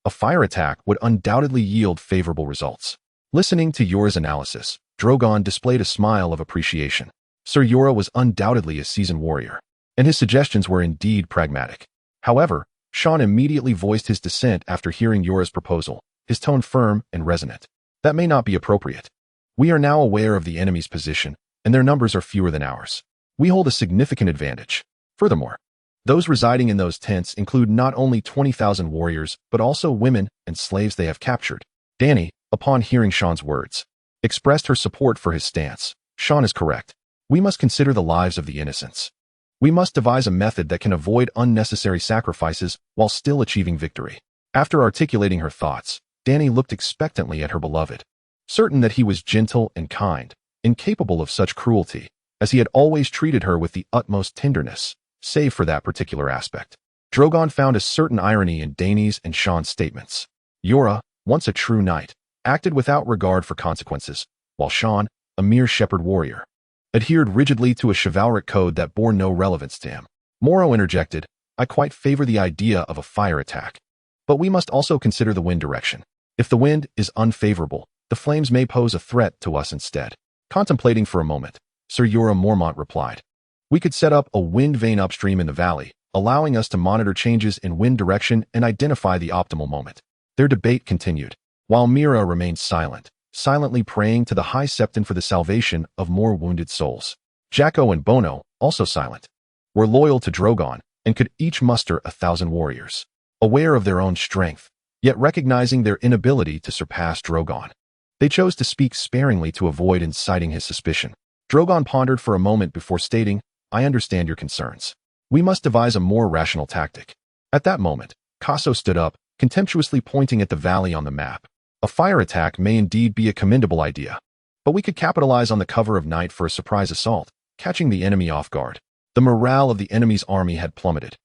A fire attack would undoubtedly yield favorable results." Listening to Jorah's analysis, Drogon displayed a smile of appreciation. Ser Jorah was undoubtedly a seasoned warrior, and his suggestions were indeed pragmatic. However, Shan immediately voiced his dissent after hearing Jorah's proposal, his tone firm and resonant. "That may not be appropriate. We are now aware of the enemy's position, and their numbers are fewer than ours. We hold a significant advantage. Furthermore, those residing in those tents include not only 20,000 warriors, but also women and slaves they have captured." Dany, upon hearing Shan's words, expressed her support for his stance. "Shan is correct. We must consider the lives of the innocents. We must devise a method that can avoid unnecessary sacrifices while still achieving victory." After articulating her thoughts, Dany looked expectantly at her beloved, certain that he was gentle and kind, incapable of such cruelty, as he had always treated her with the utmost tenderness, save for that particular aspect. Drogon found a certain irony in Dany's and Shan's statements. Jorah, once a true knight, acted without regard for consequences, while Shan, a mere shepherd warrior, adhered rigidly to a chivalric code that bore no relevance to him. Moro interjected, "I quite favor the idea of a fire attack. But we must also consider the wind direction. If the wind is unfavorable, the flames may pose a threat to us instead." Contemplating for a moment, Ser Jorah Mormont replied, "We could set up a wind vane upstream in the valley, allowing us to monitor changes in wind direction and identify the optimal moment." Their debate continued, while Mira remained silent, silently praying to the High Septon for the salvation of more wounded souls. Jacko and Bono, also silent, were loyal to Drogon and could each muster 1,000 warriors, aware of their own strength, yet recognizing their inability to surpass Drogon. They chose to speak sparingly to avoid inciting his suspicion. Drogon pondered for a moment before stating, "I understand your concerns. We must devise a more rational tactic." At that moment, Casso stood up, contemptuously pointing at the valley on the map. "A fire attack may indeed be a commendable idea, but we could capitalize on the cover of night for a surprise assault, catching the enemy off guard." The morale of the enemy's army had plummeted.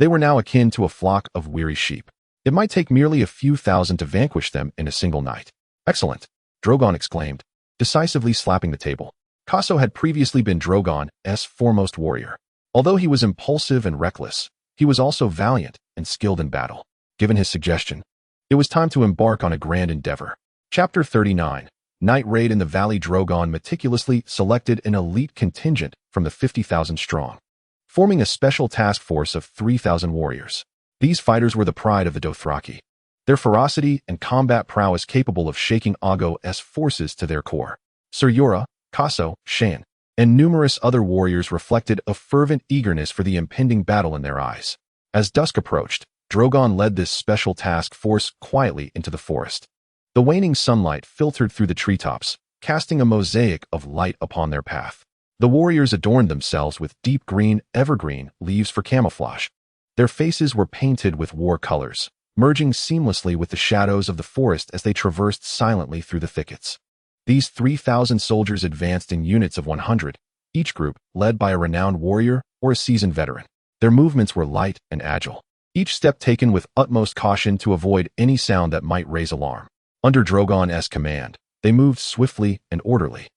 They were now akin to a flock of weary sheep. It might take merely a few thousand to vanquish them in a single night. "Excellent," Drogon exclaimed, decisively slapping the table. Casso had previously been Drogon's foremost warrior. Although he was impulsive and reckless, he was also valiant and skilled in battle. Given his suggestion, it was time to embark on a grand endeavor. Chapter 39. Night Raid in the Valley. Drogon meticulously selected an elite contingent from the 50,000 strong, forming a special task force of 3,000 warriors. These fighters were the pride of the Dothraki, their ferocity and combat prowess capable of shaking Ogo's forces to their core. Ser Jorah, Casso, Shan, and numerous other warriors reflected a fervent eagerness for the impending battle in their eyes. As dusk approached, Drogon led this special task force quietly into the forest. The waning sunlight filtered through the treetops, casting a mosaic of light upon their path. The warriors adorned themselves with deep green, evergreen leaves for camouflage. Their faces were painted with war colors, merging seamlessly with the shadows of the forest as they traversed silently through the thickets. These 3,000 soldiers advanced in units of 100, each group led by a renowned warrior or a seasoned veteran. Their movements were light and agile, each step taken with utmost caution to avoid any sound that might raise alarm. Under Drogon's command, they moved swiftly and orderly,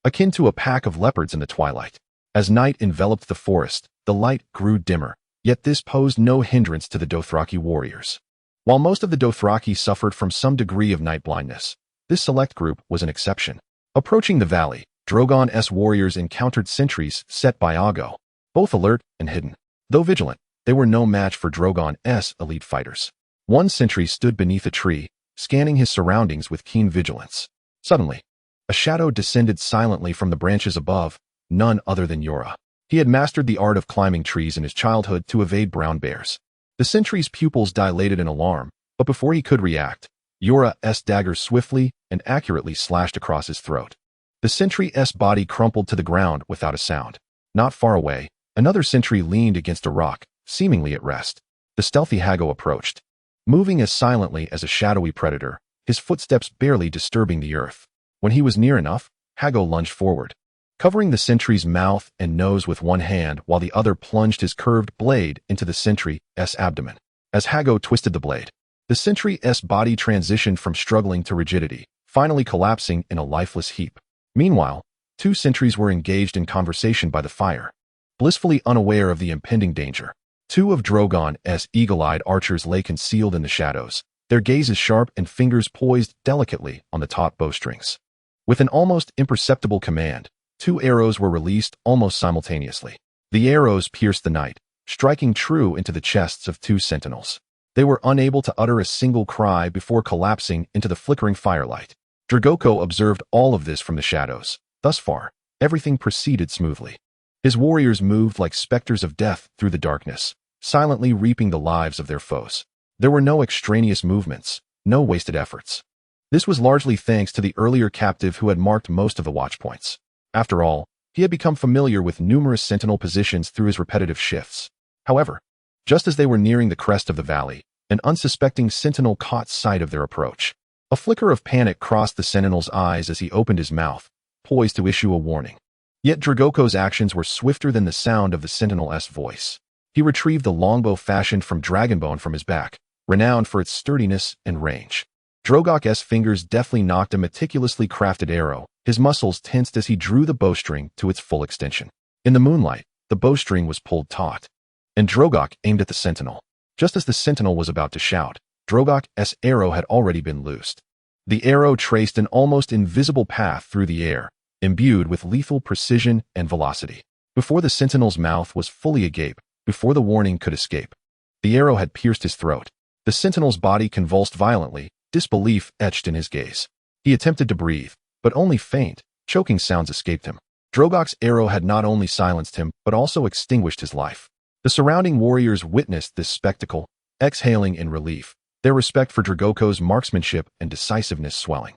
akin to a pack of leopards in the twilight. As night enveloped the forest, the light grew dimmer, yet this posed no hindrance to the Dothraki warriors. While most of the Dothraki suffered from some degree of night blindness, this select group was an exception. Approaching the valley, Drogon's warriors encountered sentries set by Aggo, both alert and hidden. Though vigilant, they were no match for Drogon's elite fighters. One sentry stood beneath a tree, scanning his surroundings with keen vigilance. Suddenly, a shadow descended silently from the branches above, none other than Yora. He had mastered the art of climbing trees in his childhood to evade brown bears. The sentry's pupils dilated in alarm, but before he could react, Yora's dagger swiftly and accurately slashed across his throat. The sentry's body crumpled to the ground without a sound. Not far away, another sentry leaned against a rock, seemingly at rest. The stealthy Haggo approached, moving as silently as a shadowy predator, his footsteps barely disturbing the earth. When he was near enough, Haggo lunged forward, covering the sentry's mouth and nose with one hand while the other plunged his curved blade into the sentry's abdomen. As Haggo twisted the blade, the sentry's body transitioned from struggling to rigidity, finally collapsing in a lifeless heap. Meanwhile, two sentries were engaged in conversation by the fire, blissfully unaware of the impending danger. Two of Drogon's eagle-eyed archers lay concealed in the shadows, their gazes sharp and fingers poised delicately on the taut bowstrings. With an almost imperceptible command, two arrows were released almost simultaneously. The arrows pierced the night, striking true into the chests of two sentinels. They were unable to utter a single cry before collapsing into the flickering firelight. Drogo observed all of this from the shadows. Thus far, everything proceeded smoothly. His warriors moved like specters of death through the darkness, silently reaping the lives of their foes. There were no extraneous movements, no wasted efforts. This was largely thanks to the earlier captive who had marked most of the watchpoints. After all, he had become familiar with numerous sentinel positions through his repetitive shifts. However, just as they were nearing the crest of the valley, an unsuspecting sentinel caught sight of their approach. A flicker of panic crossed the sentinel's eyes as he opened his mouth, poised to issue a warning. Yet Drogo's actions were swifter than the sound of the sentinel's voice. He retrieved the longbow fashioned from dragonbone from his back, renowned for its sturdiness and range. Drogo's fingers deftly nocked a meticulously crafted arrow, his muscles tensed as he drew the bowstring to its full extension. In the moonlight, the bowstring was pulled taut, and Drogo aimed at the sentinel. Just as the sentinel was about to shout, Drogo's arrow had already been loosed. The arrow traced an almost invisible path through the air, imbued with lethal precision and velocity. Before the sentinel's mouth was fully agape, before the warning could escape, the arrow had pierced his throat. The sentinel's body convulsed violently, disbelief etched in his gaze. He attempted to breathe, but only faint, choking sounds escaped him. Drogo's arrow had not only silenced him, but also extinguished his life. The surrounding warriors witnessed this spectacle, exhaling in relief, their respect for Drogo's marksmanship and decisiveness swelling.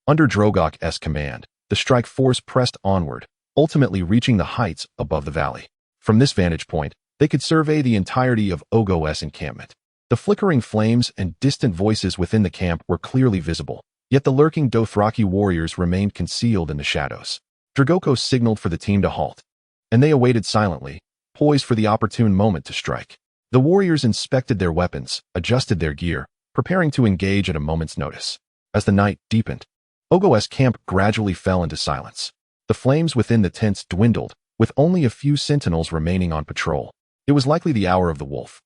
Under Drogo's command, the strike force pressed onward, ultimately reaching the heights above the valley. From this vantage point, they could survey the entirety of Ogo's encampment. The flickering flames and distant voices within the camp were clearly visible, yet the lurking Dothraki warriors remained concealed in the shadows. Drogo signaled for the team to halt, and they awaited silently, poised for the opportune moment to strike. The warriors inspected their weapons, adjusted their gear, preparing to engage at a moment's notice. As the night deepened, Ogo's camp gradually fell into silence. The flames within the tents dwindled, with only a few sentinels remaining on patrol. It was likely the hour of the wolf.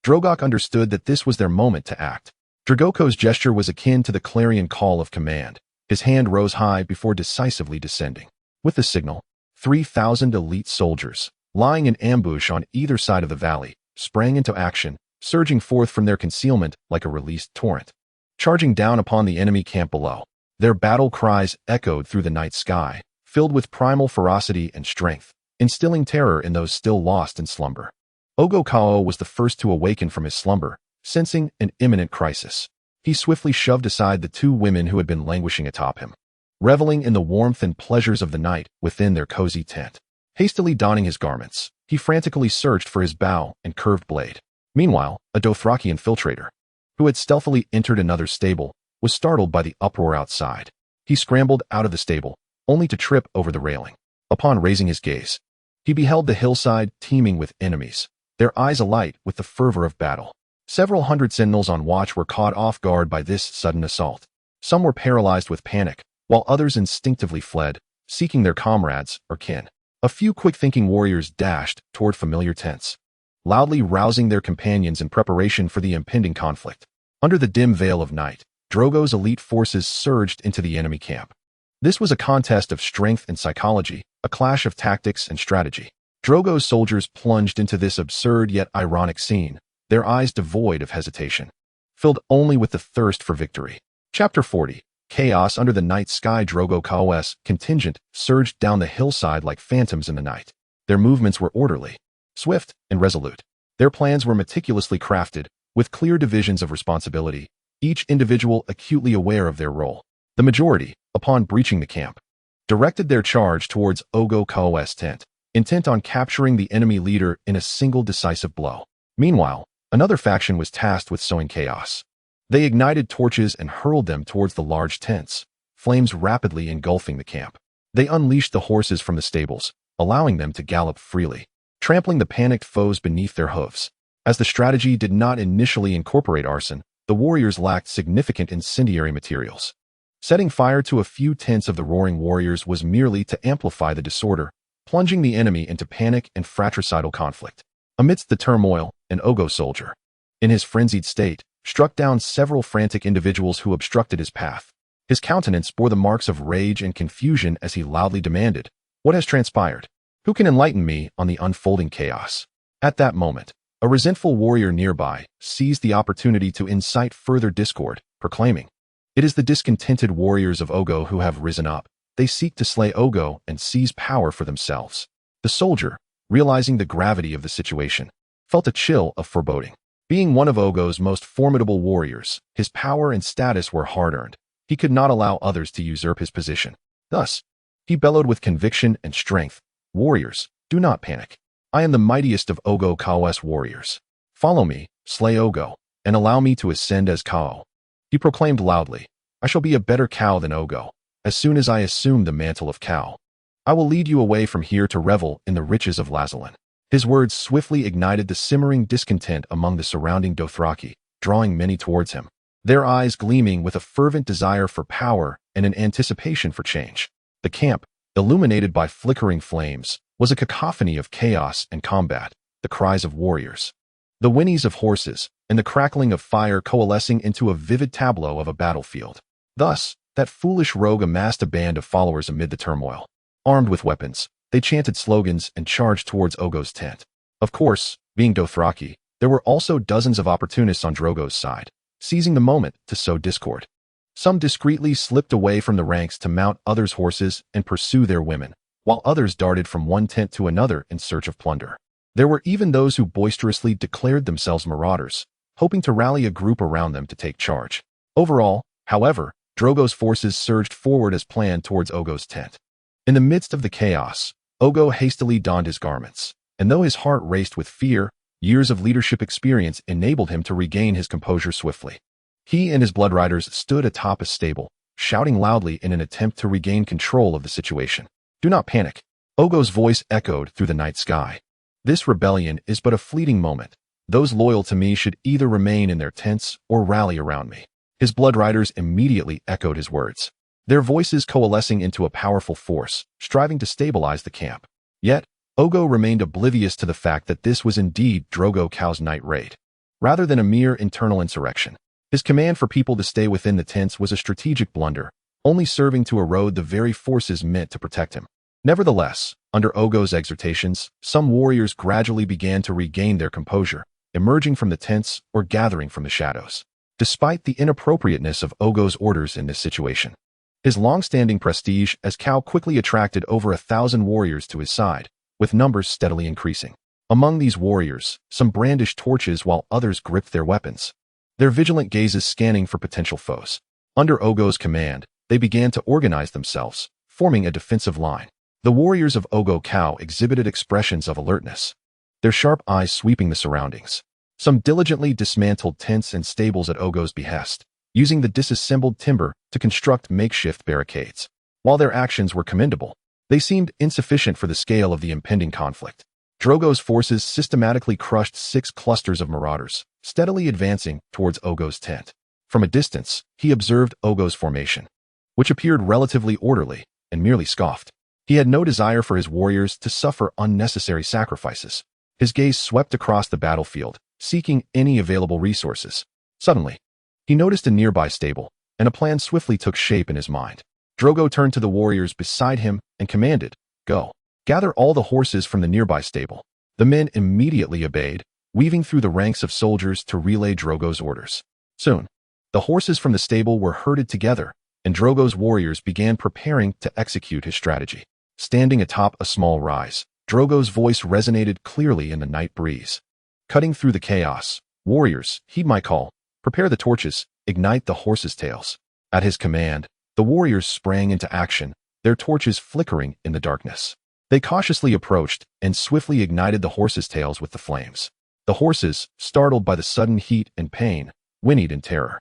Drogo understood that this was their moment to act. Drogo's gesture was akin to the clarion call of command. His hand rose high before decisively descending. With the signal, 3,000 elite soldiers, lying in ambush on either side of the valley, sprang into action, surging forth from their concealment like a released torrent, charging down upon the enemy camp below. Their battle cries echoed through the night sky, filled with primal ferocity and strength, instilling terror in those still lost in slumber. Ogo was the first to awaken from his slumber, sensing an imminent crisis. He swiftly shoved aside the two women who had been languishing atop him, reveling in the warmth and pleasures of the night within their cozy tent. Hastily donning his garments, he frantically searched for his bow and curved blade. Meanwhile, a Dothraki infiltrator, who had stealthily entered another stable, was startled by the uproar outside. He scrambled out of the stable, only to trip over the railing. Upon raising his gaze, he beheld the hillside teeming with enemies, their eyes alight with the fervor of battle. Several hundred sentinels on watch were caught off guard by this sudden assault. Some were paralyzed with panic, while others instinctively fled, seeking their comrades or kin. A few quick-thinking warriors dashed toward familiar tents, loudly rousing their companions in preparation for the impending conflict. Under the dim veil of night, Drogo's elite forces surged into the enemy camp. This was a contest of strength and psychology, a clash of tactics and strategy. Drogo's soldiers plunged into this absurd yet ironic scene, their eyes devoid of hesitation, filled only with the thirst for victory. Chapter 40. Chaos under the night sky. Drogo Khal's contingent surged down the hillside like phantoms in the night. Their movements were orderly, swift, and resolute. Their plans were meticulously crafted, with clear divisions of responsibility, each individual acutely aware of their role. The majority, upon breaching the camp, directed their charge towards Ogo Khal's tent, intent on capturing the enemy leader in a single decisive blow. Meanwhile, another faction was tasked with sowing chaos. They ignited torches and hurled them towards the large tents, flames rapidly engulfing the camp. They unleashed the horses from the stables, allowing them to gallop freely, trampling the panicked foes beneath their hooves. As the strategy did not initially incorporate arson, the warriors lacked significant incendiary materials. Setting fire to a few tents of the roaring warriors was merely to amplify the disorder, plunging the enemy into panic and fratricidal conflict. Amidst the turmoil, an Ogo soldier, in his frenzied state, struck down several frantic individuals who obstructed his path. His countenance bore the marks of rage and confusion as he loudly demanded, "What has transpired? Who can enlighten me on the unfolding chaos?" At that moment, a resentful warrior nearby seized the opportunity to incite further discord, proclaiming, "It is the discontented warriors of Ogo who have risen up. They seek to slay Ogo and seize power for themselves." The soldier, realizing the gravity of the situation, felt a chill of foreboding. Being one of Ogo's most formidable warriors, his power and status were hard-earned. He could not allow others to usurp his position. Thus, he bellowed with conviction and strength, "Warriors, do not panic. I am the mightiest of Ogo Khal's warriors. Follow me, slay Ogo, and allow me to ascend as Khal." He proclaimed loudly, "I shall be a better Khal than Ogo. As soon as I assume the mantle of Khal, I will lead you away from here to revel in the riches of Lazalan." His words swiftly ignited the simmering discontent among the surrounding Dothraki, drawing many towards him, their eyes gleaming with a fervent desire for power and an anticipation for change. The camp, illuminated by flickering flames, was a cacophony of chaos and combat, the cries of warriors, the whinnies of horses, and the crackling of fire coalescing into a vivid tableau of a battlefield. Thus, that foolish rogue amassed a band of followers amid the turmoil. Armed with weapons, they chanted slogans and charged towards Ogo's tent. Of course, being Dothraki, there were also dozens of opportunists on Drogo's side, seizing the moment to sow discord. Some discreetly slipped away from the ranks to mount others' horses and pursue their women, while others darted from one tent to another in search of plunder. There were even those who boisterously declared themselves marauders, hoping to rally a group around them to take charge. Overall, however, Drogo's forces surged forward as planned towards Ogo's tent. In the midst of the chaos, Ogo hastily donned his garments, and though his heart raced with fear, years of leadership experience enabled him to regain his composure swiftly. He and his bloodriders stood atop a stable, shouting loudly in an attempt to regain control of the situation. "Do not panic." Ogo's voice echoed through the night sky. "This rebellion is but a fleeting moment. Those loyal to me should either remain in their tents or rally around me." His bloodriders immediately echoed his words, their voices coalescing into a powerful force, striving to stabilize the camp. Yet, Ogo remained oblivious to the fact that this was indeed Drogo Khal's night raid, rather than a mere internal insurrection. His command for people to stay within the tents was a strategic blunder, only serving to erode the very forces meant to protect him. Nevertheless, under Ogo's exhortations, some warriors gradually began to regain their composure, emerging from the tents or gathering from the shadows. Despite the inappropriateness of Ogo's orders in this situation, his long-standing prestige as Khal quickly attracted over 1,000 warriors to his side, with numbers steadily increasing. Among these warriors, some brandished torches while others gripped their weapons, their vigilant gazes scanning for potential foes. Under Ogo's command, they began to organize themselves, forming a defensive line. The warriors of Ogo Khal exhibited expressions of alertness, their sharp eyes sweeping the surroundings. Some diligently dismantled tents and stables at Ogo's behest, using the disassembled timber to construct makeshift barricades. While their actions were commendable, they seemed insufficient for the scale of the impending conflict. Drogo's forces systematically crushed 6 clusters of marauders, steadily advancing towards Ogo's tent. From a distance, he observed Ogo's formation, which appeared relatively orderly, and merely scoffed. He had no desire for his warriors to suffer unnecessary sacrifices. His gaze swept across the battlefield, seeking any available resources. Suddenly, he noticed a nearby stable, and a plan swiftly took shape in his mind. Drogo turned to the warriors beside him and commanded, "Go. Gather all the horses from the nearby stable." The men immediately obeyed, weaving through the ranks of soldiers to relay Drogo's orders. Soon, the horses from the stable were herded together, and Drogo's warriors began preparing to execute his strategy. Standing atop a small rise, Drogo's voice resonated clearly in the night breeze. Cutting through the chaos, "Warriors, heed my call. Prepare the torches, ignite the horses' tails." At his command, the warriors sprang into action, their torches flickering in the darkness. They cautiously approached and swiftly ignited the horses' tails with the flames. The horses, startled by the sudden heat and pain, whinnied in terror.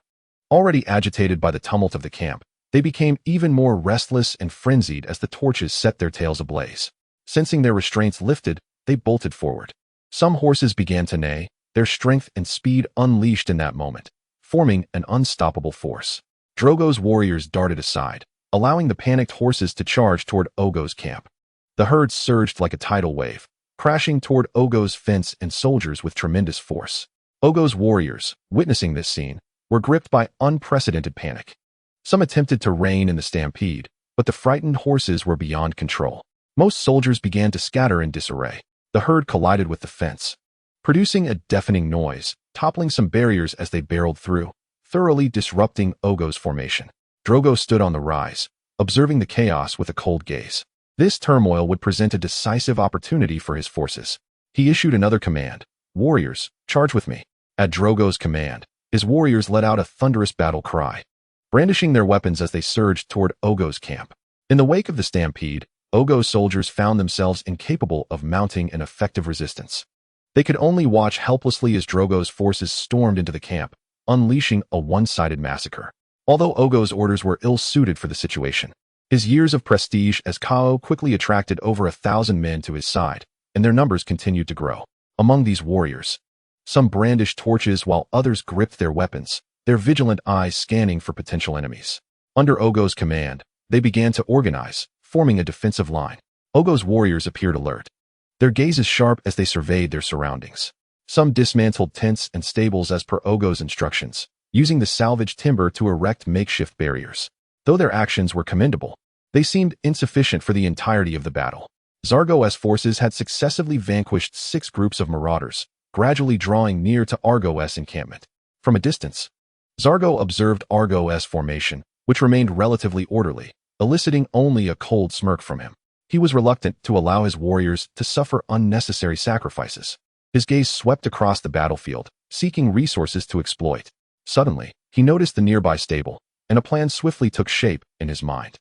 Already agitated by the tumult of the camp, they became even more restless and frenzied as the torches set their tails ablaze. Sensing their restraints lifted, they bolted forward. Some horses began to neigh, their strength and speed unleashed in that moment, forming an unstoppable force. Drogo's warriors darted aside, allowing the panicked horses to charge toward Ogo's camp. The herd surged like a tidal wave, crashing toward Ogo's fence and soldiers with tremendous force. Ogo's warriors, witnessing this scene, were gripped by unprecedented panic. Some attempted to rein in the stampede, but the frightened horses were beyond control. Most soldiers began to scatter in disarray. The herd collided with the fence, producing a deafening noise, toppling some barriers as they barreled through, thoroughly disrupting Ogo's formation. Drogo stood on the rise, observing the chaos with a cold gaze. This turmoil would present a decisive opportunity for his forces. He issued another command, "Warriors, charge with me." At Drogo's command, his warriors let out a thunderous battle cry, brandishing their weapons as they surged toward Ogo's camp. In the wake of the stampede, Ogo's soldiers found themselves incapable of mounting an effective resistance. They could only watch helplessly as Drogo's forces stormed into the camp, unleashing a one-sided massacre. Although Ogo's orders were ill-suited for the situation, his years of prestige as Khal quickly attracted over 1,000 men to his side, and their numbers continued to grow. Among these warriors, some brandished torches while others gripped their weapons, their vigilant eyes scanning for potential enemies. Under Ogo's command, they began to organize, forming a defensive line. Ogo's warriors appeared alert, their gazes sharp as they surveyed their surroundings. Some dismantled tents and stables as per Ogo's instructions, using the salvaged timber to erect makeshift barriers. Though their actions were commendable, they seemed insufficient for the entirety of the battle. Zargo's forces had successively vanquished 6 groups of marauders, gradually drawing near to Argo's encampment. From a distance, Zargo observed Argo's formation, which remained relatively orderly, eliciting only a cold smirk from him. He was reluctant to allow his warriors to suffer unnecessary sacrifices. His gaze swept across the battlefield, seeking resources to exploit. Suddenly, he noticed the nearby stable, and a plan swiftly took shape in his mind.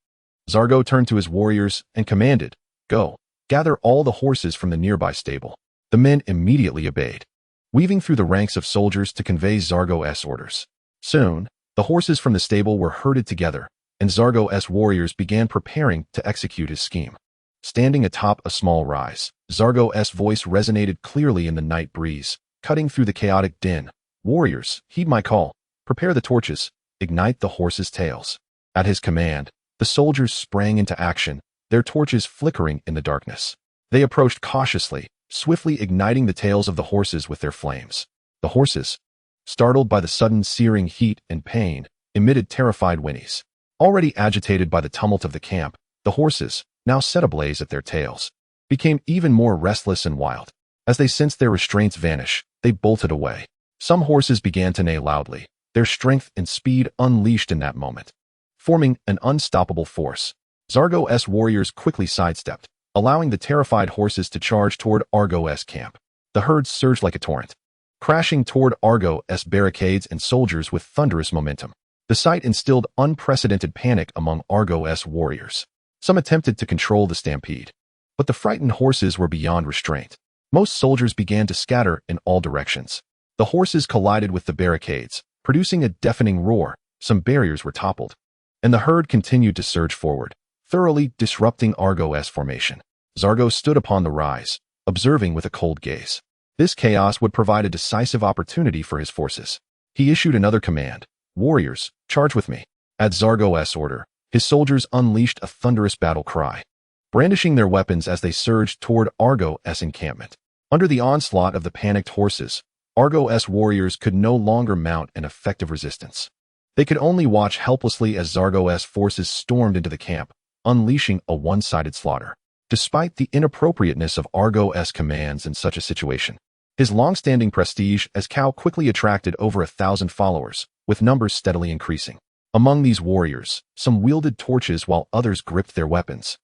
Zargo turned to his warriors and commanded, "Go. Gather all the horses from the nearby stable." The men immediately obeyed, weaving through the ranks of soldiers to convey Zargo's orders. Soon, the horses from the stable were herded together, and Zargo's warriors began preparing to execute his scheme. Standing atop a small rise, Zargo's voice resonated clearly in the night breeze, cutting through the chaotic din. "Warriors, heed my call. Prepare the torches, ignite the horses' tails." At his command, the soldiers sprang into action, their torches flickering in the darkness. They approached cautiously, swiftly igniting the tails of the horses with their flames. The horses, startled by the sudden searing heat and pain, emitted terrified whinnies. Already agitated by the tumult of the camp, the horses, now set ablaze at their tails, became even more restless and wild. As they sensed their restraints vanish, they bolted away. Some horses began to neigh loudly, their strength and speed unleashed in that moment, forming an unstoppable force. Zargo's warriors quickly sidestepped, allowing the terrified horses to charge toward Argo's camp. The herd surged like a torrent, crashing toward Argo's barricades and soldiers with thunderous momentum. The sight instilled unprecedented panic among Argo's warriors. Some attempted to control the stampede, but the frightened horses were beyond restraint. Most soldiers began to scatter in all directions. The horses collided with the barricades, producing a deafening roar. Some barriers were toppled, and the herd continued to surge forward, thoroughly disrupting Argo's formation. Zargo stood upon the rise, observing with a cold gaze. This chaos would provide a decisive opportunity for his forces. He issued another command, "Warriors, charge with me." At Zargo's order, his soldiers unleashed a thunderous battle cry, brandishing their weapons as they surged toward Argo's encampment. Under the onslaught of the panicked horses, Argo's warriors could no longer mount an effective resistance. They could only watch helplessly as Zargo's forces stormed into the camp, unleashing a one-sided slaughter. Despite the inappropriateness of Argo's commands in such a situation, his long-standing prestige as Khal quickly attracted over 1,000 followers, with numbers steadily increasing. Among these warriors, some wielded torches while others gripped their weapons,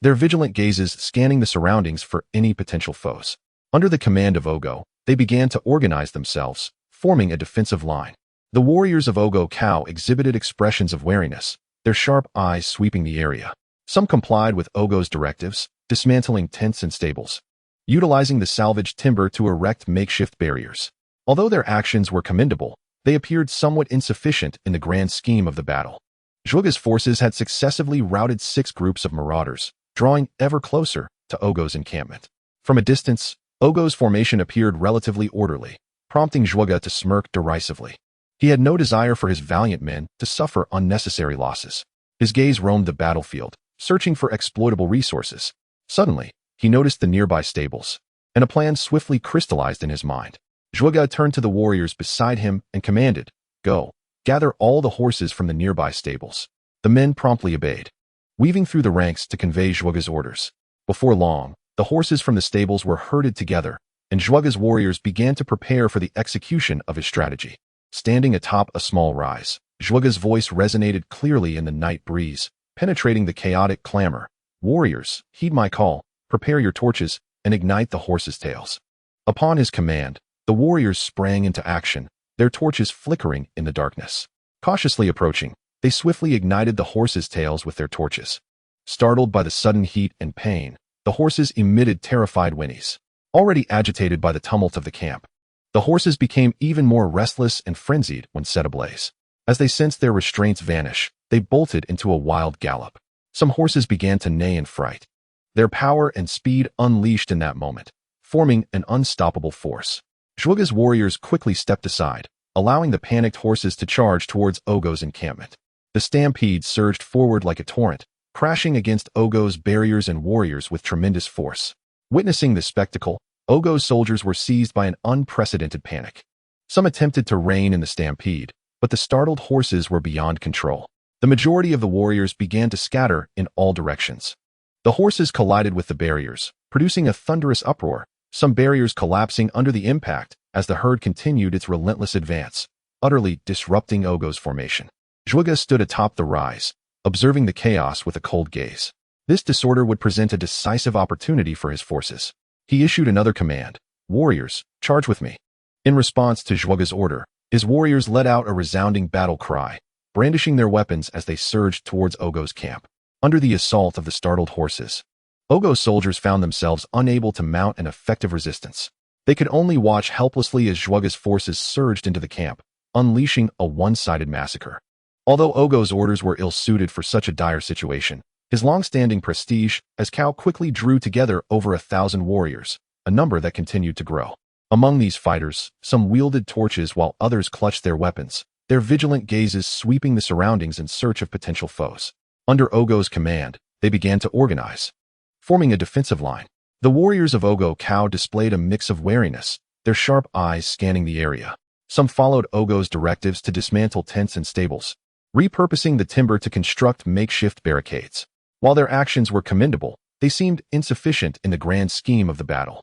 their vigilant gazes scanning the surroundings for any potential foes. Under the command of Ogo, they began to organize themselves, forming a defensive line. The warriors of Ogo Khal exhibited expressions of wariness, their sharp eyes sweeping the area. Some complied with Ogo's directives, dismantling tents and stables, utilizing the salvaged timber to erect makeshift barriers. Although their actions were commendable, they appeared somewhat insufficient in the grand scheme of the battle. Zhuge's forces had successively routed 6 groups of marauders, drawing ever closer to Ogo's encampment. From a distance, Ogo's formation appeared relatively orderly, prompting Zhuge to smirk derisively. He had no desire for his valiant men to suffer unnecessary losses. His gaze roamed the battlefield, searching for exploitable resources. Suddenly, he noticed the nearby stables, and a plan swiftly crystallized in his mind. Zhuge turned to the warriors beside him and commanded, "Go, gather all the horses from the nearby stables." The men promptly obeyed, weaving through the ranks to convey Zhuge's orders. Before long, the horses from the stables were herded together, and Zhuge's warriors began to prepare for the execution of his strategy. Standing atop a small rise, Zhuge's voice resonated clearly in the night breeze, penetrating the chaotic clamor. "Warriors, heed my call, prepare your torches, and ignite the horses' tails." Upon his command, the warriors sprang into action, their torches flickering in the darkness. Cautiously approaching, they swiftly ignited the horses' tails with their torches. Startled by the sudden heat and pain, the horses emitted terrified whinnies. Already agitated by the tumult of the camp, the horses became even more restless and frenzied when set ablaze. As they sensed their restraints vanish, they bolted into a wild gallop. Some horses began to neigh in fright, their power and speed unleashed in that moment, forming an unstoppable force. Zhuge's warriors quickly stepped aside, allowing the panicked horses to charge towards Ogo's encampment. The stampede surged forward like a torrent, crashing against Ogo's barriers and warriors with tremendous force. Witnessing this spectacle, Ogo's soldiers were seized by an unprecedented panic. Some attempted to rein in the stampede, but the startled horses were beyond control. The majority of the warriors began to scatter in all directions. The horses collided with the barriers, producing a thunderous uproar, some barriers collapsing under the impact as the herd continued its relentless advance, utterly disrupting Ogo's formation. Zhuge stood atop the rise, observing the chaos with a cold gaze. This disorder would present a decisive opportunity for his forces. He issued another command, "Warriors, charge with me." In response to Zhuge's order, his warriors let out a resounding battle cry, brandishing their weapons as they surged towards Ogo's camp. Under the assault of the startled horses, Ogo's soldiers found themselves unable to mount an effective resistance. They could only watch helplessly as Zhuge's forces surged into the camp, unleashing a one-sided massacre. Although Ogo's orders were ill-suited for such a dire situation, his long-standing prestige as Khal quickly drew together over 1,000 warriors, a number that continued to grow. Among these fighters, some wielded torches while others clutched their weapons, their vigilant gazes sweeping the surroundings in search of potential foes. Under Ogo's command, they began to organize, forming a defensive line. The warriors of Ogo Khal displayed a mix of wariness, their sharp eyes scanning the area. Some followed Ogo's directives to dismantle tents and stables, repurposing the timber to construct makeshift barricades. While their actions were commendable, they seemed insufficient in the grand scheme of the battle.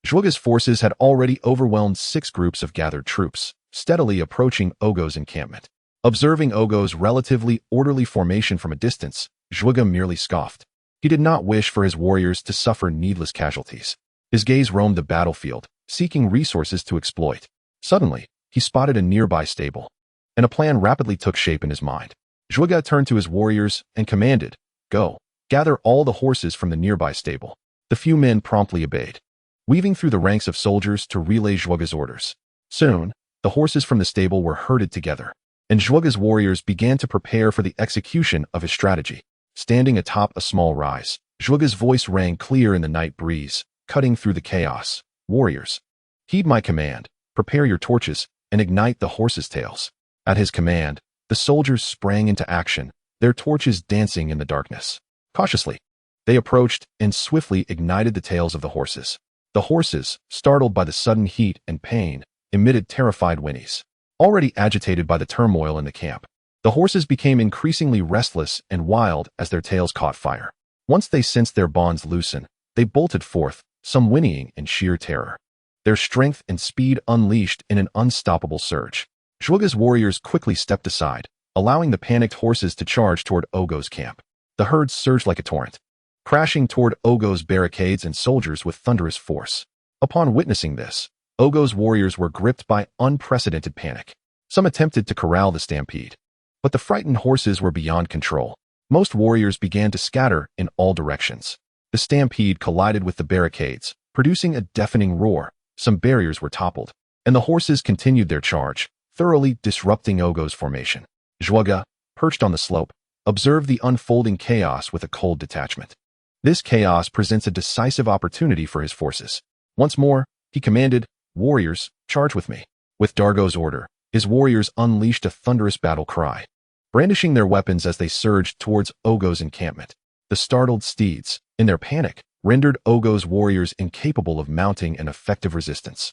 Zhuge's forces had already overwhelmed 6 groups of gathered troops, steadily approaching Ogo's encampment. Observing Ogo's relatively orderly formation from a distance, Zhuge merely scoffed. He did not wish for his warriors to suffer needless casualties. His gaze roamed the battlefield, seeking resources to exploit. Suddenly, he spotted a nearby stable, and a plan rapidly took shape in his mind. Zhuge turned to his warriors and commanded, "Go, gather all the horses from the nearby stable." The few men promptly obeyed, weaving through the ranks of soldiers to relay Zhuge's orders. Soon, the horses from the stable were herded together, and Zhuge's warriors began to prepare for the execution of his strategy. Standing atop a small rise, Zhuge's voice rang clear in the night breeze, cutting through the chaos. "Warriors, heed my command, prepare your torches, and ignite the horses' tails." At his command, the soldiers sprang into action, their torches dancing in the darkness. Cautiously, They approached and swiftly ignited the tails of the horses. The horses, startled by the sudden heat and pain, emitted terrified whinnies. Already agitated by the turmoil in the camp, the horses became increasingly restless and wild as their tails caught fire. Once they sensed their bonds loosen, they bolted forth, some whinnying in sheer terror. Their strength and speed unleashed in an unstoppable surge. Drogo's warriors quickly stepped aside, allowing the panicked horses to charge toward Ogo's camp. The herd surged like a torrent, crashing toward Ogo's barricades and soldiers with thunderous force. Upon witnessing this, Ogo's warriors were gripped by unprecedented panic. Some attempted to corral the stampede, but the frightened horses were beyond control. Most warriors began to scatter in all directions. The stampede collided with the barricades, producing a deafening roar. Some barriers were toppled, and the horses continued their charge, thoroughly disrupting Ogo's formation. Drogo, perched on the slope, observed the unfolding chaos with a cold detachment. This chaos presents a decisive opportunity for his forces. Once more, he commanded, "Warriors, charge with me." With Drogo's order, his warriors unleashed a thunderous battle cry, brandishing their weapons as they surged towards Ogo's encampment. The startled steeds, in their panic, rendered Ogo's warriors incapable of mounting an effective resistance.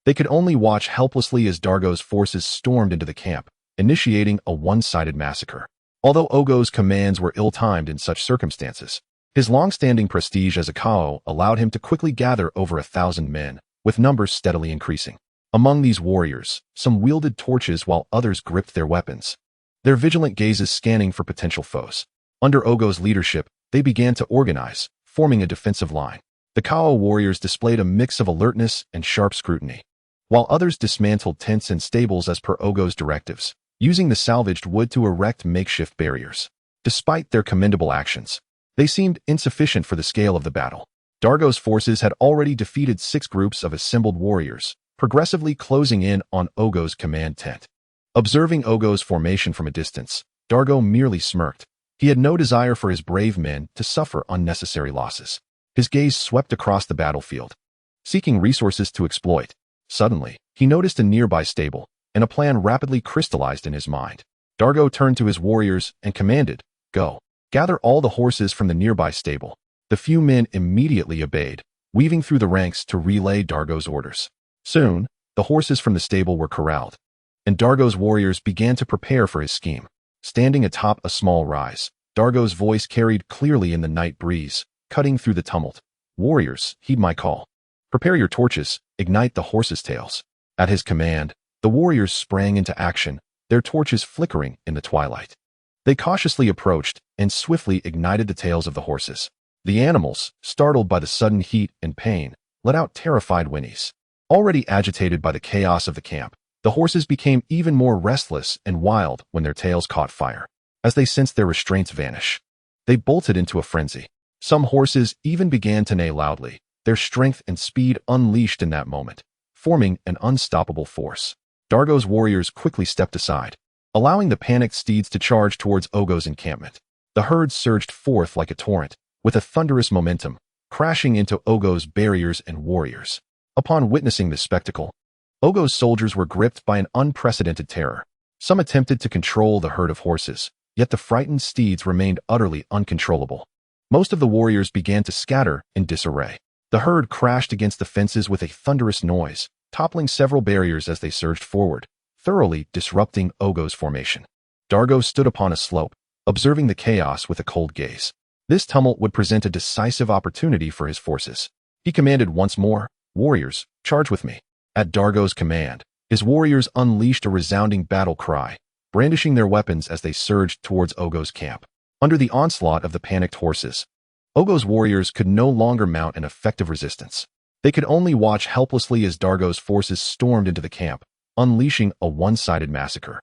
They could only watch helplessly as Drogo's forces stormed into the camp, initiating a one-sided massacre. Although Ogo's commands were ill-timed in such circumstances, his long-standing prestige as a Khal allowed him to quickly gather over 1,000 men, with numbers steadily increasing. Among these warriors, some wielded torches while others gripped their weapons, their vigilant gazes scanning for potential foes. Under Ogo's leadership, they began to organize, forming a defensive line. The Khal warriors displayed a mix of alertness and sharp scrutiny, while others dismantled tents and stables as per Ogo's directives, using the salvaged wood to erect makeshift barriers. Despite their commendable actions, they seemed insufficient for the scale of the battle. Drogo's forces had already defeated 6 groups of assembled warriors, progressively closing in on Ogo's command tent. Observing Ogo's formation from a distance, Drogo merely smirked. He had no desire for his brave men to suffer unnecessary losses. His gaze swept across the battlefield, seeking resources to exploit. Suddenly, he noticed a nearby stable, and a plan rapidly crystallized in his mind. Drogo turned to his warriors and commanded, "Go. Gather all the horses from the nearby stable." The few men immediately obeyed, weaving through the ranks to relay Drogo's orders. Soon, the horses from the stable were corralled, and Drogo's warriors began to prepare for his scheme. Standing atop a small rise, Drogo's voice carried clearly in the night breeze, cutting through the tumult. "Warriors, heed my call. Prepare your torches, ignite the horses' tails." At his command, the warriors sprang into action, their torches flickering in the twilight. They cautiously approached and swiftly ignited the tails of the horses. The animals, startled by the sudden heat and pain, let out terrified whinnies. Already agitated by the chaos of the camp, the horses became even more restless and wild when their tails caught fire. As they sensed their restraints vanish, they bolted into a frenzy. Some horses even began to neigh loudly, their strength and speed unleashed in that moment, forming an unstoppable force. Drogo's warriors quickly stepped aside, allowing the panicked steeds to charge towards Ogo's encampment. The herd surged forth like a torrent, with a thunderous momentum, crashing into Ogo's barriers and warriors. Upon witnessing this spectacle, Ogo's soldiers were gripped by an unprecedented terror. Some attempted to control the herd of horses, yet the frightened steeds remained utterly uncontrollable. Most of the warriors began to scatter in disarray. The herd crashed against the fences with a thunderous noise, toppling several barriers as they surged forward, thoroughly disrupting Ogo's formation. Drogo stood upon a slope, observing the chaos with a cold gaze. This tumult would present a decisive opportunity for his forces. He commanded once more, "Warriors, charge with me." At Drogo's command, his warriors unleashed a resounding battle cry, brandishing their weapons as they surged towards Ogo's camp. Under the onslaught of the panicked horses, Ogo's warriors could no longer mount an effective resistance. They could only watch helplessly as Drogo's forces stormed into the camp, unleashing a one-sided massacre.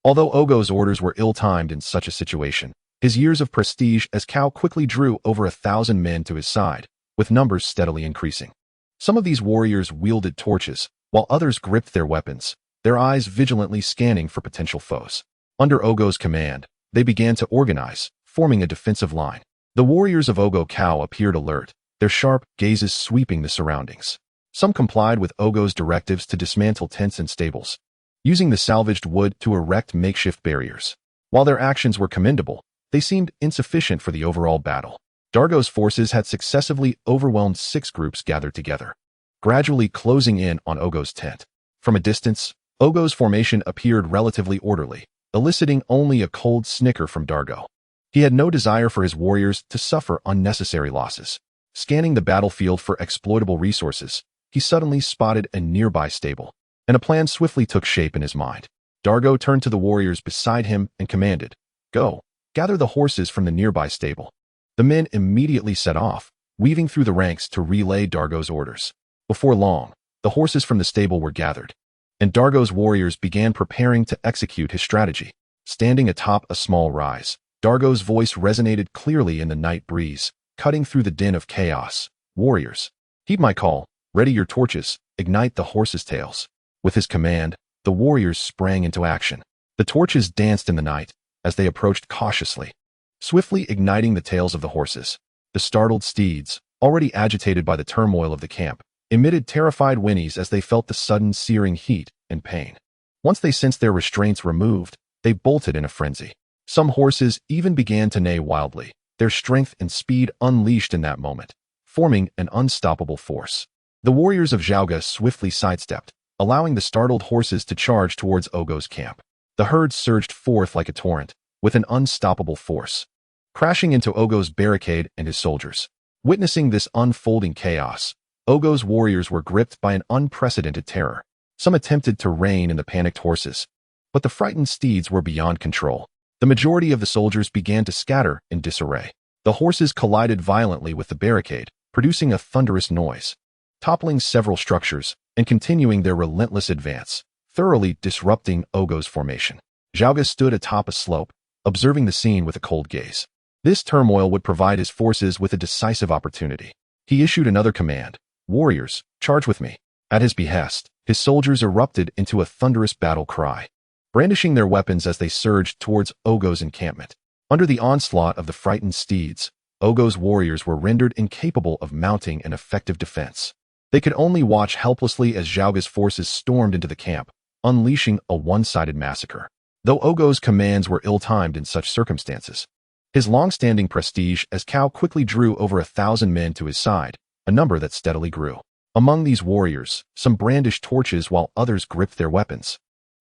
Although Ogo's orders were ill-timed in such a situation, his years of prestige as Khal quickly drew over 1,000 men to his side, with numbers steadily increasing. Some of these warriors wielded torches, while others gripped their weapons, their eyes vigilantly scanning for potential foes. Under Ogo's command, they began to organize, forming a defensive line. The warriors of Ogo Khal appeared alert, their sharp gazes sweeping the surroundings. Some complied with Ogo's directives to dismantle tents and stables, using the salvaged wood to erect makeshift barriers. While their actions were commendable, they seemed insufficient for the overall battle. Dargo's forces had successively overwhelmed 6 groups gathered together, gradually closing in on Ogo's tent. From a distance, Ogo's formation appeared relatively orderly, eliciting only a cold snicker from Dargo. He had no desire for his warriors to suffer unnecessary losses. Scanning the battlefield for exploitable resources, he suddenly spotted a nearby stable, and a plan swiftly took shape in his mind. Dargo turned to the warriors beside him and commanded, "Go, gather the horses from the nearby stable." The men immediately set off, weaving through the ranks to relay Dargo's orders. Before long, the horses from the stable were gathered, and Dargo's warriors began preparing to execute his strategy. Standing atop a small rise, Dargo's voice resonated clearly in the night breeze, cutting through the din of chaos. "Warriors, heed my call, ready your torches, ignite the horses' tails." With his command, the warriors sprang into action. The torches danced in the night as they approached cautiously, swiftly igniting the tails of the horses. The startled steeds, already agitated by the turmoil of the camp, emitted terrified whinnies as they felt the sudden searing heat and pain. Once they sensed their restraints removed, they bolted in a frenzy. Some horses even began to neigh wildly, their strength and speed unleashed in that moment, forming an unstoppable force. The warriors of Xiaoga swiftly sidestepped, allowing the startled horses to charge towards Ogo's camp. The herd surged forth like a torrent, with an unstoppable force, crashing into Ogo's barricade and his soldiers. Witnessing this unfolding chaos, Ogo's warriors were gripped by an unprecedented terror. Some attempted to rein in the panicked horses, but the frightened steeds were beyond control. The majority of the soldiers began to scatter in disarray. The horses collided violently with the barricade, producing a thunderous noise, toppling several structures and continuing their relentless advance, thoroughly disrupting Ogo's formation. Xiaoga stood atop a slope, observing the scene with a cold gaze. This turmoil would provide his forces with a decisive opportunity. He issued another command, "Warriors, charge with me." At his behest, his soldiers erupted into a thunderous battle cry, brandishing their weapons as they surged towards Ogo's encampment. Under the onslaught of the frightened steeds, Ogo's warriors were rendered incapable of mounting an effective defense. They could only watch helplessly as Xiaoga's forces stormed into the camp, unleashing a one-sided massacre. Though Ogo's commands were ill-timed in such circumstances, his long-standing prestige as Khal quickly drew over 1,000 men to his side, a number that steadily grew. Among these warriors, some brandished torches while others gripped their weapons,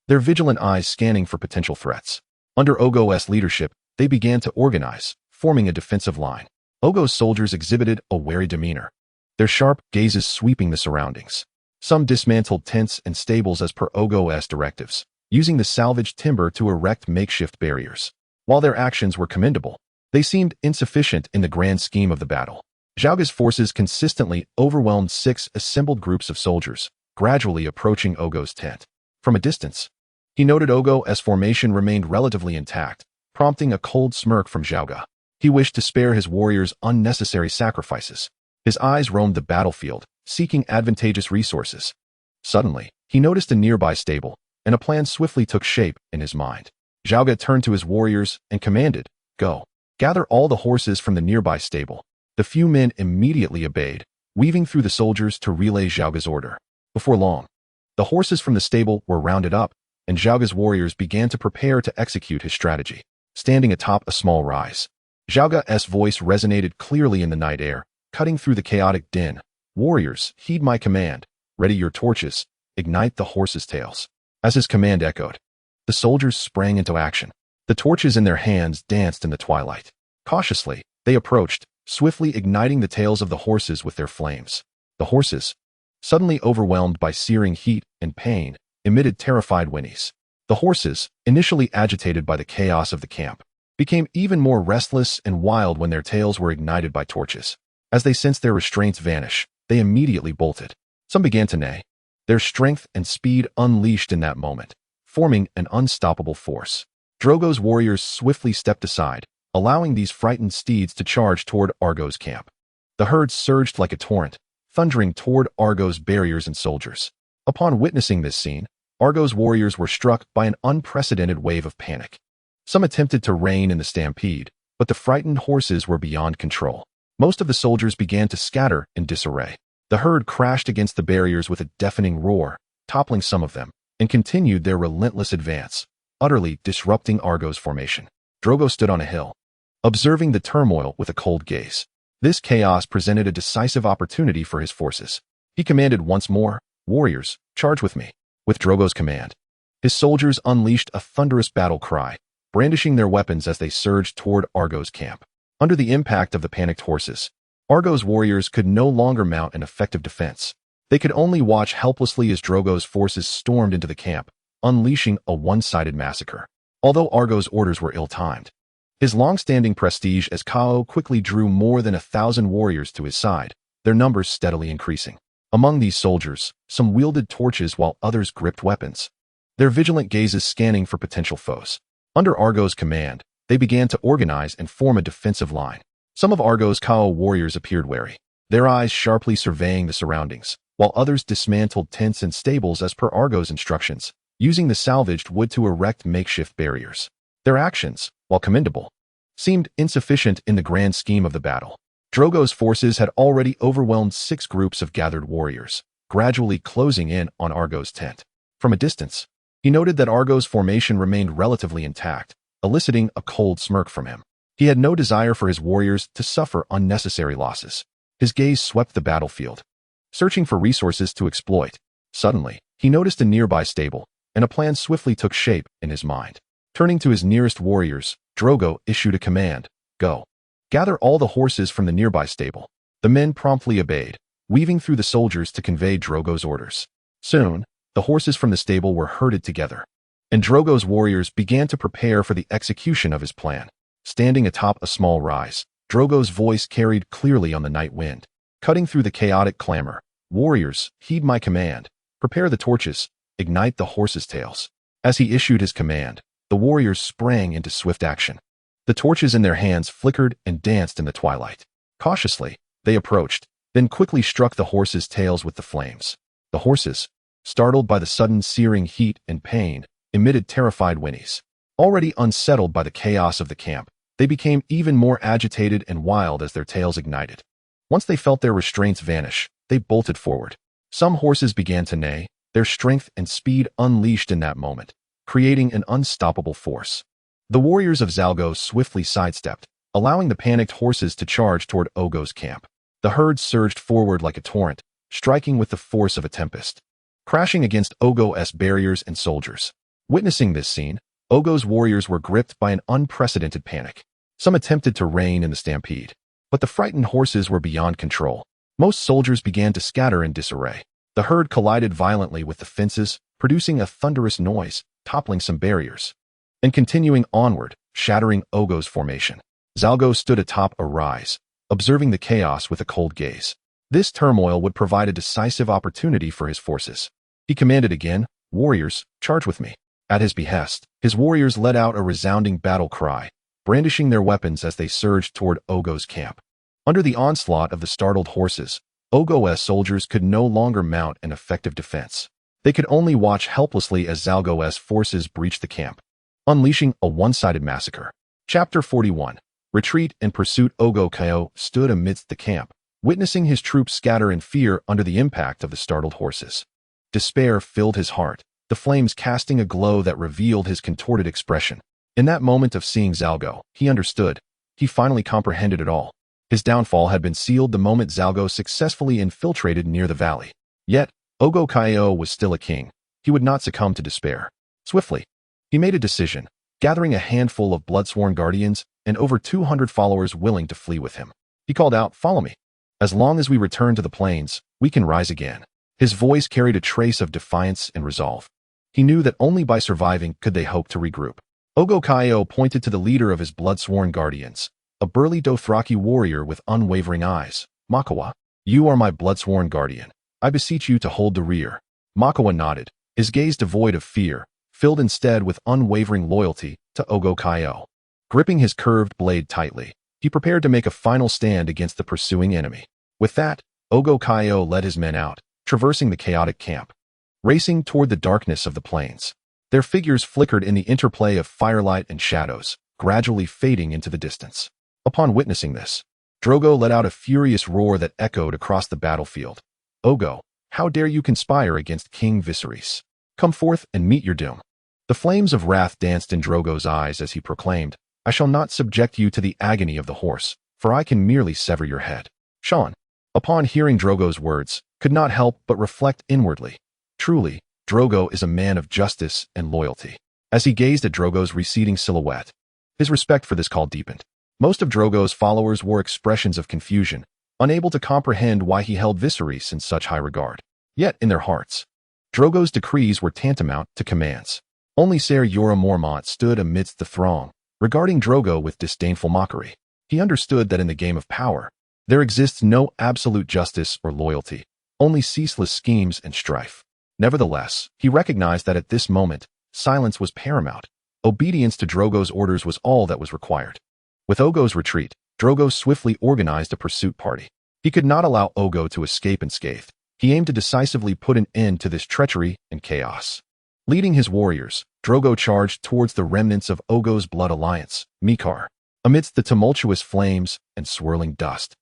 their vigilant eyes scanning for potential threats. Under Ogo's leadership, they began to organize, forming a defensive line. Ogo's soldiers exhibited a wary demeanor, their sharp gazes sweeping the surroundings. Some dismantled tents and stables as per Ogo's directives, using the salvaged timber to erect makeshift barriers. While their actions were commendable, they seemed insufficient in the grand scheme of the battle. Xiaoga's forces consistently overwhelmed 6 assembled groups of soldiers, gradually approaching Ogo's tent. From a distance, he noted Ogo's formation remained relatively intact, prompting a cold smirk from Xiaoga. He wished to spare his warriors unnecessary sacrifices. His eyes roamed the battlefield, seeking advantageous resources. Suddenly, he noticed a nearby stable, and a plan swiftly took shape in his mind. Xiaoga turned to his warriors and commanded, "Go, gather all the horses from the nearby stable." The few men immediately obeyed, weaving through the soldiers to relay Xiaoga's order. Before long, the horses from the stable were rounded up, and Xiaoga's warriors began to prepare to execute his strategy. Standing atop a small rise, Xiaoga's voice resonated clearly in the night air, cutting through the chaotic din. "Warriors, heed my command, ready your torches, ignite the horses' tails." As his command echoed, the soldiers sprang into action. The torches in their hands danced in the twilight. Cautiously, they approached, swiftly igniting the tails of the horses with their flames. The horses, suddenly overwhelmed by searing heat and pain, emitted terrified whinnies. The horses, initially agitated by the chaos of the camp, became even more restless and wild when their tails were ignited by torches. As they sensed their restraints vanish, they immediately bolted. Some began to neigh, their strength and speed unleashed in that moment, forming an unstoppable force. Drogo's warriors swiftly stepped aside, allowing these frightened steeds to charge toward Argo's camp. The herd surged like a torrent, thundering toward Argo's barriers and soldiers. Upon witnessing this scene, Argo's warriors were struck by an unprecedented wave of panic. Some attempted to rein in the stampede, but the frightened horses were beyond control. Most of the soldiers began to scatter in disarray. The herd crashed against the barriers with a deafening roar, toppling some of them, and continued their relentless advance, utterly disrupting Argo's formation. Drogo stood on a hill, observing the turmoil with a cold gaze. This chaos presented a decisive opportunity for his forces. He commanded once more, "Warriors, charge with me." With Drogo's command, his soldiers unleashed a thunderous battle cry, brandishing their weapons as they surged toward Argo's camp. Under the impact of the panicked horses, Argo's warriors could no longer mount an effective defense. They could only watch helplessly as Drogo's forces stormed into the camp, unleashing a one-sided massacre. Although Argo's orders were ill-timed, his long-standing prestige as Khal quickly drew more than 1,000 warriors to his side, their numbers steadily increasing. Among these soldiers, some wielded torches while others gripped weapons, their vigilant gazes scanning for potential foes. Under Argo's command, they began to organize and form a defensive line. Some of Argo's Khal warriors appeared wary, their eyes sharply surveying the surroundings, while others dismantled tents and stables as per Argo's instructions, using the salvaged wood to erect makeshift barriers. Their actions, while commendable, seemed insufficient in the grand scheme of the battle. Drogo's forces had already overwhelmed 6 groups of gathered warriors, gradually closing in on Argo's tent. From a distance, he noted that Argo's formation remained relatively intact, eliciting a cold smirk from him. He had no desire for his warriors to suffer unnecessary losses. His gaze swept the battlefield, searching for resources to exploit. Suddenly, he noticed a nearby stable, and a plan swiftly took shape in his mind. Turning to his nearest warriors, Drogo issued a command, "Go. Gather all the horses from the nearby stable." The men promptly obeyed, weaving through the soldiers to convey Drogo's orders. Soon, the horses from the stable were herded together, and Drogo's warriors began to prepare for the execution of his plan. Standing atop a small rise, Drogo's voice carried clearly on the night wind, cutting through the chaotic clamor. "Warriors, heed my command. Prepare the torches, ignite the horses' tails." As he issued his command, the warriors sprang into swift action. The torches in their hands flickered and danced in the twilight. Cautiously, they approached, then quickly struck the horses' tails with the flames. The horses, startled by the sudden searing heat and pain, emitted terrified whinnies. Already unsettled by the chaos of the camp, they became even more agitated and wild as their tails ignited. Once they felt their restraints vanish, they bolted forward. Some horses began to neigh, their strength and speed unleashed in that moment, creating an unstoppable force. The warriors of Zalgo swiftly sidestepped, allowing the panicked horses to charge toward Ogo's camp. The herd surged forward like a torrent, striking with the force of a tempest, crashing against Ogo's barriers and soldiers. Witnessing this scene, Ogo's warriors were gripped by an unprecedented panic. Some attempted to rein in the stampede, but the frightened horses were beyond control. Most soldiers began to scatter in disarray. The herd collided violently with the fences, producing a thunderous noise, toppling some barriers, and continuing onward, shattering Ogo's formation. Zalgo stood atop a rise, observing the chaos with a cold gaze. This turmoil would provide a decisive opportunity for his forces. He commanded again, "Warriors, charge with me." At his behest, his warriors let out a resounding battle cry, brandishing their weapons as they surged toward Ogo's camp. Under the onslaught of the startled horses, Ogo's soldiers could no longer mount an effective defense. They could only watch helplessly as Zalgo's forces breached the camp, unleashing a one-sided massacre. Chapter 41. Retreat and Pursuit. Ogo stood amidst the camp, witnessing his troops scatter in fear under the impact of the startled horses. Despair filled his heart, the flames casting a glow that revealed his contorted expression. In that moment of seeing Zalgo, he understood. He finally comprehended it all. His downfall had been sealed the moment Zalgo successfully infiltrated near the valley. Yet, Ogo was still a king. He would not succumb to despair. Swiftly, he made a decision, gathering a handful of bloodsworn guardians and over 200 followers willing to flee with him. He called out, "Follow me. As long as we return to the plains, we can rise again." His voice carried a trace of defiance and resolve. He knew that only by surviving could they hope to regroup. Ogo pointed to the leader of his bloodsworn guardians, a burly Dothraki warrior with unwavering eyes. "Makawa, you are my bloodsworn guardian. I beseech you to hold the rear." Makawa nodded, his gaze devoid of fear, filled instead with unwavering loyalty to Ogo. Gripping his curved blade tightly, he prepared to make a final stand against the pursuing enemy. With that, Ogo led his men out, traversing the chaotic camp, racing toward the darkness of the plains. Their figures flickered in the interplay of firelight and shadows, gradually fading into the distance. Upon witnessing this, Drogo let out a furious roar that echoed across the battlefield. "Ogo, how dare you conspire against King Viserys? Come forth and meet your doom." The flames of wrath danced in Drogo's eyes as he proclaimed, "I shall not subject you to the agony of the horse, for I can merely sever your head. Sean, upon hearing Drogo's words, could not help but reflect inwardly. Truly, Drogo is a man of justice and loyalty. As he gazed at Drogo's receding silhouette, his respect for this call deepened. Most of Drogo's followers wore expressions of confusion, unable to comprehend why he held Viserys in such high regard. Yet, in their hearts, Drogo's decrees were tantamount to commands. Only Ser Jorah Mormont stood amidst the throng, regarding Drogo with disdainful mockery. He understood that in the game of power, there exists no absolute justice or loyalty, only ceaseless schemes and strife. Nevertheless, he recognized that at this moment, silence was paramount. Obedience to Drogo's orders was all that was required. With Ogo's retreat, Drogo swiftly organized a pursuit party. He could not allow Ogo to escape unscathed. He aimed to decisively put an end to this treachery and chaos. Leading his warriors, Drogo charged towards the remnants of Ogo's blood alliance, Mikar. Amidst the tumultuous flames and swirling dust,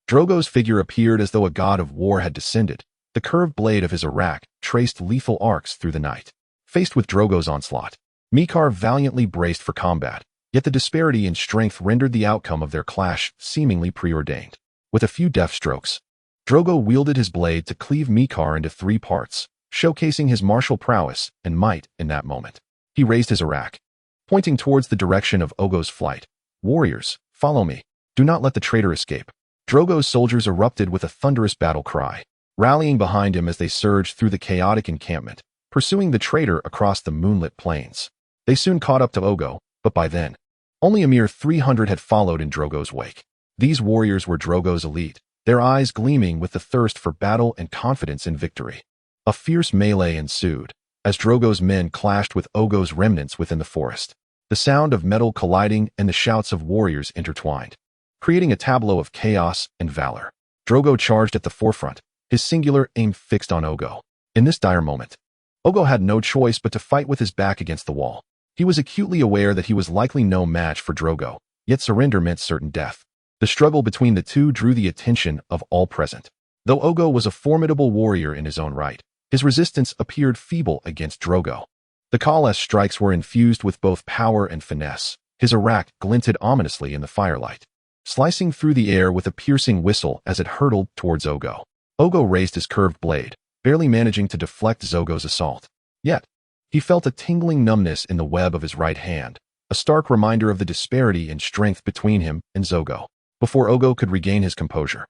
Drogo's figure appeared as though a god of war had descended. The curved blade of his arak traced lethal arcs through the night. Faced with Drogo's onslaught, Mikar valiantly braced for combat, yet the disparity in strength rendered the outcome of their clash seemingly preordained. With a few deft strokes, Drogo wielded his blade to cleave Mikar into 3 parts, showcasing his martial prowess and might in that moment. He raised his arak, pointing towards the direction of Ogo's flight. "Warriors, follow me. Do not let the traitor escape." Drogo's soldiers erupted with a thunderous battle cry, rallying behind him as they surged through the chaotic encampment, pursuing the traitor across the moonlit plains. They soon caught up to Ogo, but by then, only a mere 300 had followed in Drogo's wake. These warriors were Drogo's elite, their eyes gleaming with the thirst for battle and confidence in victory. A fierce melee ensued, as Drogo's men clashed with Ogo's remnants within the forest. The sound of metal colliding and the shouts of warriors intertwined, creating a tableau of chaos and valor. Drogo charged at the forefront, his singular aim fixed on Ogo. In this dire moment, Ogo had no choice but to fight with his back against the wall. He was acutely aware that he was likely no match for Drogo, yet surrender meant certain death. The struggle between the two drew the attention of all present. Though Ogo was a formidable warrior in his own right, his resistance appeared feeble against Drogo. The Khal's strikes were infused with both power and finesse. His arak glinted ominously in the firelight, slicing through the air with a piercing whistle as it hurtled towards Ogo. Ogo raised his curved blade, barely managing to deflect Zogo's assault. Yet, he felt a tingling numbness in the web of his right hand, a stark reminder of the disparity in strength between him and Zogo. Before Ogo could regain his composure,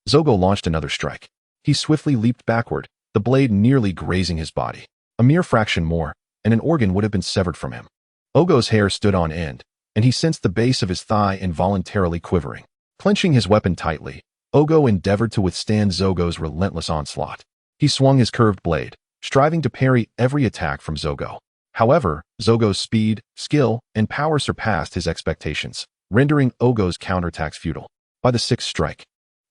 Zogo launched another strike. He swiftly leaped backward, the blade nearly grazing his body. A mere fraction more, and an organ would have been severed from him. Ogo's hair stood on end, and he sensed the base of his thigh involuntarily quivering. Clenching his weapon tightly, Ogo endeavored to withstand Zogo's relentless onslaught. He swung his curved blade, striving to parry every attack from Zogo. However, Zogo's speed, skill, and power surpassed his expectations, rendering Ogo's counterattacks futile. By the 6th strike,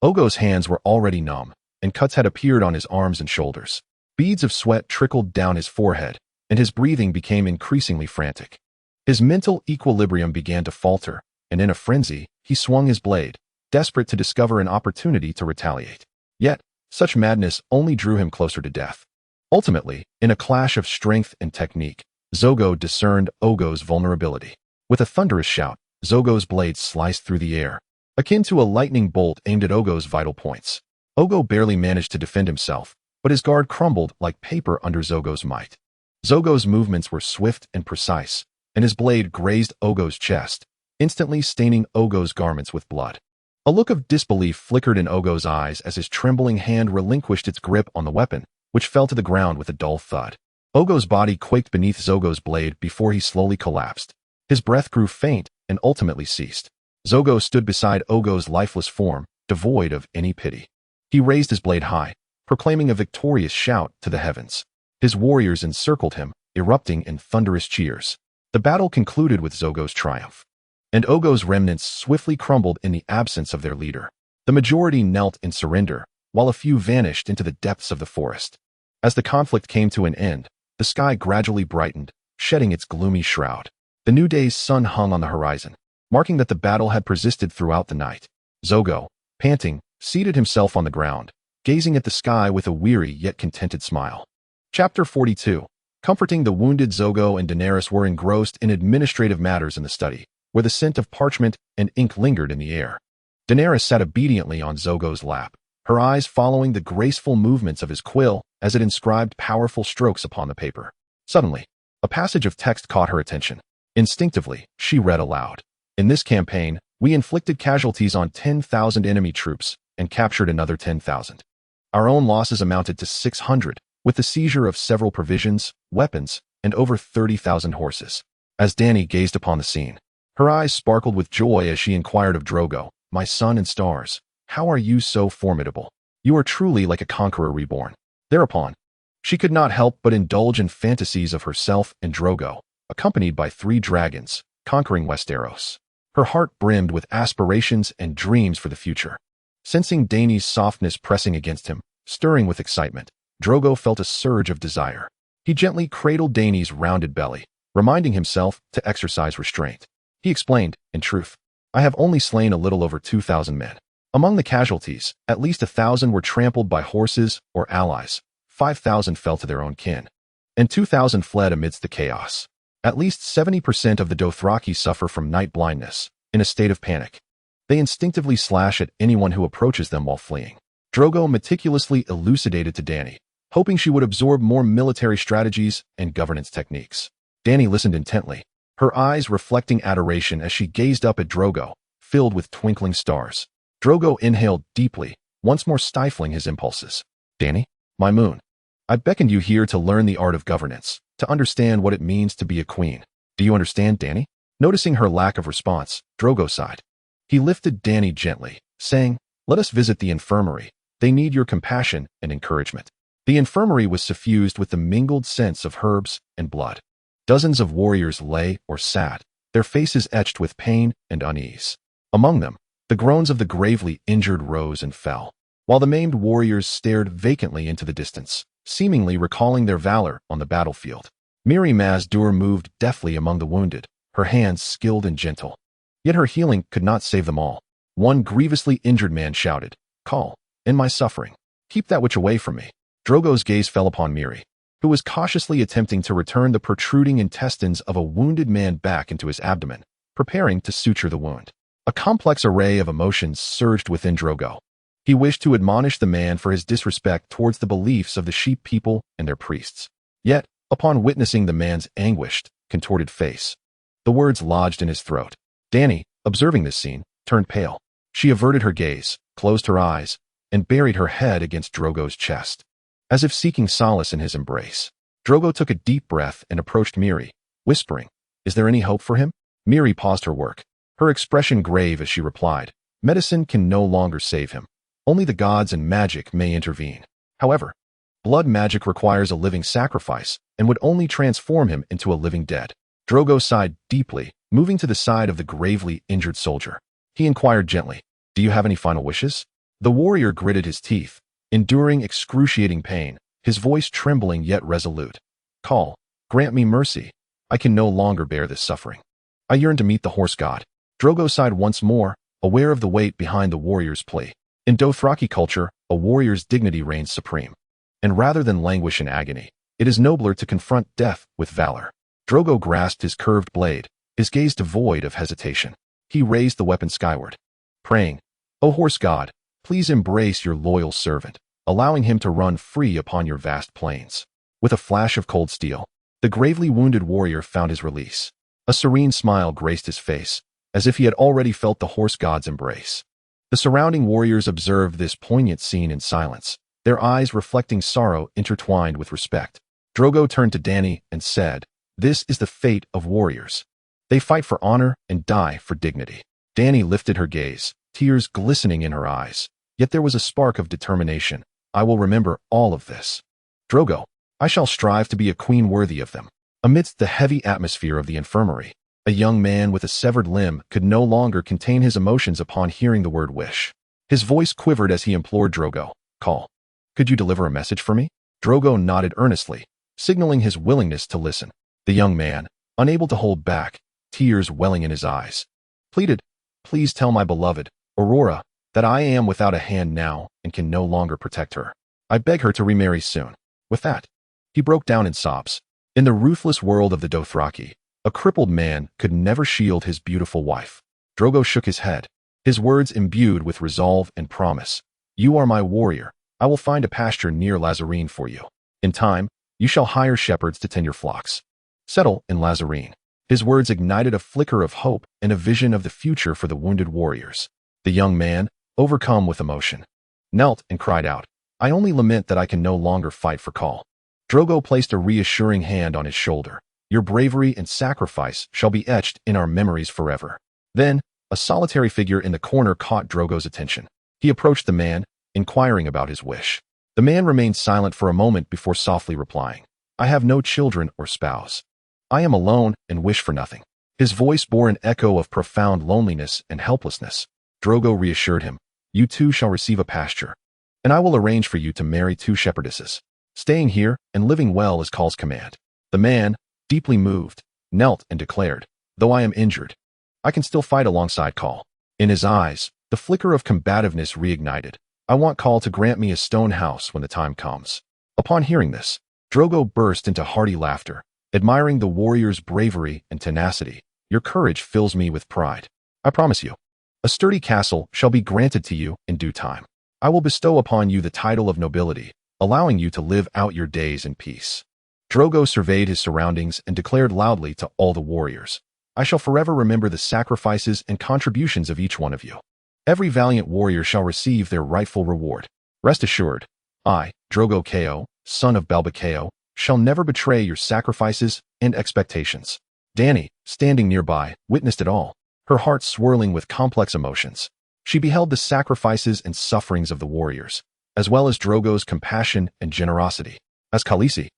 Ogo's hands were already numb, and cuts had appeared on his arms and shoulders. Beads of sweat trickled down his forehead, and his breathing became increasingly frantic. His mental equilibrium began to falter, and in a frenzy, he swung his blade, desperate to discover an opportunity to retaliate. Yet, such madness only drew him closer to death. Ultimately, in a clash of strength and technique, Zogo discerned Ogo's vulnerability. With a thunderous shout, Zogo's blade sliced through the air, akin to a lightning bolt aimed at Ogo's vital points. Ogo barely managed to defend himself, but his guard crumbled like paper under Zogo's might. Zogo's movements were swift and precise, and his blade grazed Ogo's chest, instantly staining Ogo's garments with blood. A look of disbelief flickered in Ogo's eyes as his trembling hand relinquished its grip on the weapon, which fell to the ground with a dull thud. Ogo's body quaked beneath Zogo's blade before he slowly collapsed. His breath grew faint and ultimately ceased. Zogo stood beside Ogo's lifeless form, devoid of any pity. He raised his blade high, proclaiming a victorious shout to the heavens. His warriors encircled him, erupting in thunderous cheers. The battle concluded with Zogo's triumph, and Ogo's remnants swiftly crumbled in the absence of their leader. The majority knelt in surrender, while a few vanished into the depths of the forest. As the conflict came to an end, the sky gradually brightened, shedding its gloomy shroud. The new day's sun hung on the horizon, marking that the battle had persisted throughout the night. Zogo, panting, seated himself on the ground, gazing at the sky with a weary yet contented smile. Chapter 42. Comforting the wounded, Zogo and Daenerys were engrossed in administrative matters in the study, where the scent of parchment and ink lingered in the air. Daenerys sat obediently on Zogo's lap, her eyes following the graceful movements of his quill as it inscribed powerful strokes upon the paper. Suddenly, a passage of text caught her attention. Instinctively, she read aloud. In this campaign, we inflicted casualties on 10,000 enemy troops and captured another 10,000. Our own losses amounted to 600, with the seizure of several provisions, weapons, and over 30,000 horses. As Dany gazed upon the scene, her eyes sparkled with joy as she inquired of Drogo, "My son and stars, how are you so formidable? You are truly like a conqueror reborn." Thereupon, she could not help but indulge in fantasies of herself and Drogo, accompanied by 3 dragons, conquering Westeros. Her heart brimmed with aspirations and dreams for the future. Sensing Dany's softness pressing against him, stirring with excitement, Drogo felt a surge of desire. He gently cradled Dany's rounded belly, reminding himself to exercise restraint. He explained, "In truth, I have only slain a little over 2,000 men. Among the casualties, at least 1,000 were trampled by horses or allies, 5,000 fell to their own kin, and 2,000 fled amidst the chaos. At least 70% of the Dothraki suffer from night blindness, in a state of panic. They instinctively slash at anyone who approaches them while fleeing." Drogo meticulously elucidated to Dany, hoping she would absorb more military strategies and governance techniques. Dany listened intently, her eyes reflecting adoration as she gazed up at Drogo, filled with twinkling stars. Drogo inhaled deeply, once more stifling his impulses. "Dany, my moon, I beckoned you here to learn the art of governance, to understand what it means to be a queen. Do you understand, Dany?" Noticing her lack of response, Drogo sighed. He lifted Dany gently, saying, "Let us visit the infirmary. They need your compassion and encouragement." The infirmary was suffused with the mingled scents of herbs and blood. Dozens of warriors lay or sat, their faces etched with pain and unease. Among them, the groans of the gravely injured rose and fell, while the maimed warriors stared vacantly into the distance, seemingly recalling their valor on the battlefield. Mirri Maz-Dur moved deftly among the wounded, her hands skilled and gentle. Yet her healing could not save them all. One grievously injured man shouted, "Khal, in my suffering, keep that witch away from me." Drogo's gaze fell upon Mirri, who was cautiously attempting to return the protruding intestines of a wounded man back into his abdomen, preparing to suture the wound. A complex array of emotions surged within Drogo. He wished to admonish the man for his disrespect towards the beliefs of the sheep people and their priests. Yet, upon witnessing the man's anguished, contorted face, the words lodged in his throat. Dany, observing this scene, turned pale. She averted her gaze, closed her eyes, and buried her head against Drogo's chest, as if seeking solace in his embrace. Drogo took a deep breath and approached Mirri, whispering, "Is there any hope for him?" Mirri paused her work, her expression grave as she replied, "Medicine can no longer save him. Only the gods and magic may intervene. However, blood magic requires a living sacrifice and would only transform him into a living dead." Drogo sighed deeply, moving to the side of the gravely injured soldier. He inquired gently, "Do you have any final wishes?" The warrior gritted his teeth, enduring excruciating pain, his voice trembling yet resolute. "Khal, grant me mercy. I can no longer bear this suffering. I yearn to meet the horse god." Drogo sighed once more, aware of the weight behind the warrior's plea. In Dothraki culture, a warrior's dignity reigns supreme. And rather than languish in agony, it is nobler to confront death with valor. Drogo grasped his curved blade, his gaze devoid of hesitation. He raised the weapon skyward, praying, "O horse god, please embrace your loyal servant, allowing him to run free upon your vast plains." With a flash of cold steel, the gravely wounded warrior found his release. A serene smile graced his face, as if he had already felt the horse god's embrace. The surrounding warriors observed this poignant scene in silence, their eyes reflecting sorrow intertwined with respect. Drogo turned to Dany and said, "This is the fate of warriors. They fight for honor and die for dignity." Dany lifted her gaze, tears glistening in her eyes. Yet there was a spark of determination. "I will remember all of this. Drogo, I shall strive to be a queen worthy of them." Amidst the heavy atmosphere of the infirmary, a young man with a severed limb could no longer contain his emotions upon hearing the word wish. His voice quivered as he implored Drogo, "Khal, could you deliver a message for me?" Drogo nodded earnestly, signaling his willingness to listen. The young man, unable to hold back, tears welling in his eyes, pleaded, "Please tell my beloved, Aurora, that I am without a hand now and can no longer protect her. I beg her to remarry soon." With that, he broke down in sobs. In the ruthless world of the Dothraki, a crippled man could never shield his beautiful wife. Drogo shook his head, his words imbued with resolve and promise. You are my warrior. I will find a pasture near Lazarene for you. In time, you shall hire shepherds to tend your flocks. Settle in Lazarene. His words ignited a flicker of hope and a vision of the future for the wounded warriors. The young man, overcome with emotion, knelt and cried out, I only lament that I can no longer fight for Khal. Drogo placed a reassuring hand on his shoulder. Your bravery and sacrifice shall be etched in our memories forever. Then, a solitary figure in the corner caught Drogo's attention. He approached the man, inquiring about his wish. The man remained silent for a moment before softly replying, I have no children or spouse. I am alone and wish for nothing. His voice bore an echo of profound loneliness and helplessness. Drogo reassured him, You too shall receive a pasture, and I will arrange for you to marry 2 shepherdesses. Staying here and living well is Khal's command. The man, deeply moved, knelt and declared, Though I am injured, I can still fight alongside Khal. In his eyes, the flicker of combativeness reignited. I want Khal to grant me a stone house when the time comes. Upon hearing this, Drogo burst into hearty laughter, admiring the warrior's bravery and tenacity. Your courage fills me with pride. I promise you, a sturdy castle shall be granted to you in due time. I will bestow upon you the title of nobility, allowing you to live out your days in peace. Drogo surveyed his surroundings and declared loudly to all the warriors, I shall forever remember the sacrifices and contributions of each one of you. Every valiant warrior shall receive their rightful reward. Rest assured, I, Drogo Ko, son of Belba Ko, shall never betray your sacrifices and expectations. Dany, standing nearby, witnessed it all, her heart swirling with complex emotions. She beheld the sacrifices and sufferings of the warriors, as well as Drogo's compassion and generosity. As Khaleesi,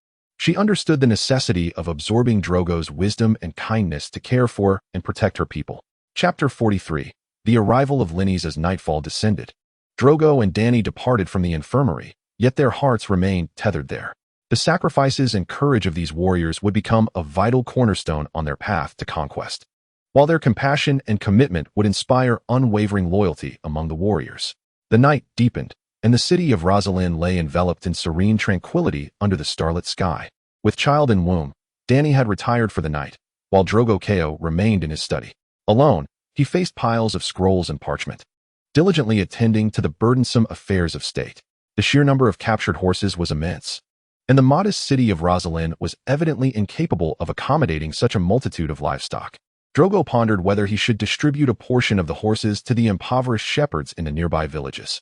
she understood the necessity of absorbing Drogo's wisdom and kindness to care for and protect her people. Chapter 43. The arrival of Lynys as nightfall descended. Drogo and Dany departed from the infirmary, yet their hearts remained tethered there. The sacrifices and courage of these warriors would become a vital cornerstone on their path to conquest, while their compassion and commitment would inspire unwavering loyalty among the warriors. The night deepened, and the city of Rosalind lay enveloped in serene tranquility under the starlit sky. With child in womb, Dany had retired for the night, while Drogo Ko remained in his study. Alone, he faced piles of scrolls and parchment, diligently attending to the burdensome affairs of state. The sheer number of captured horses was immense, and the modest city of Rosalind was evidently incapable of accommodating such a multitude of livestock. Drogo pondered whether he should distribute a portion of the horses to the impoverished shepherds in the nearby villages.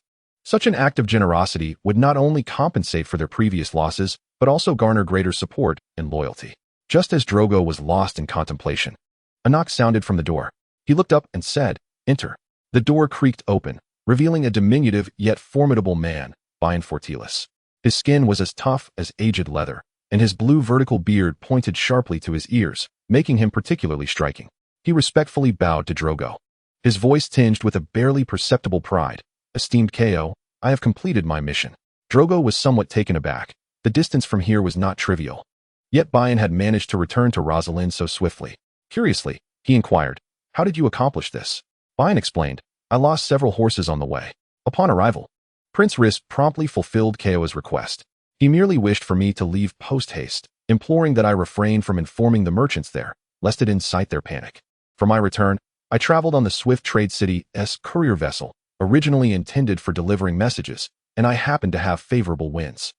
Such an act of generosity would not only compensate for their previous losses, but also garner greater support and loyalty. Just as Drogo was lost in contemplation, a knock sounded from the door. He looked up and said, Enter. The door creaked open, revealing a diminutive yet formidable man, Bane Fortilis. His skin was as tough as aged leather, and his blue vertical beard pointed sharply to his ears, making him particularly striking. He respectfully bowed to Drogo, his voice tinged with a barely perceptible pride. Esteemed Ko, I have completed my mission. Drogo was somewhat taken aback. The distance from here was not trivial. Yet Bane had managed to return to Rosalind so swiftly. Curiously, he inquired, How did you accomplish this? Bane explained, I lost several horses on the way. Upon arrival, Prince Rhys promptly fulfilled Ko's request. He merely wished for me to leave post-haste, imploring that I refrain from informing the merchants there, lest it incite their panic. For my return, I traveled on the swift trade city S courier vessel, originally intended for delivering messages, and I happened to have favorable winds.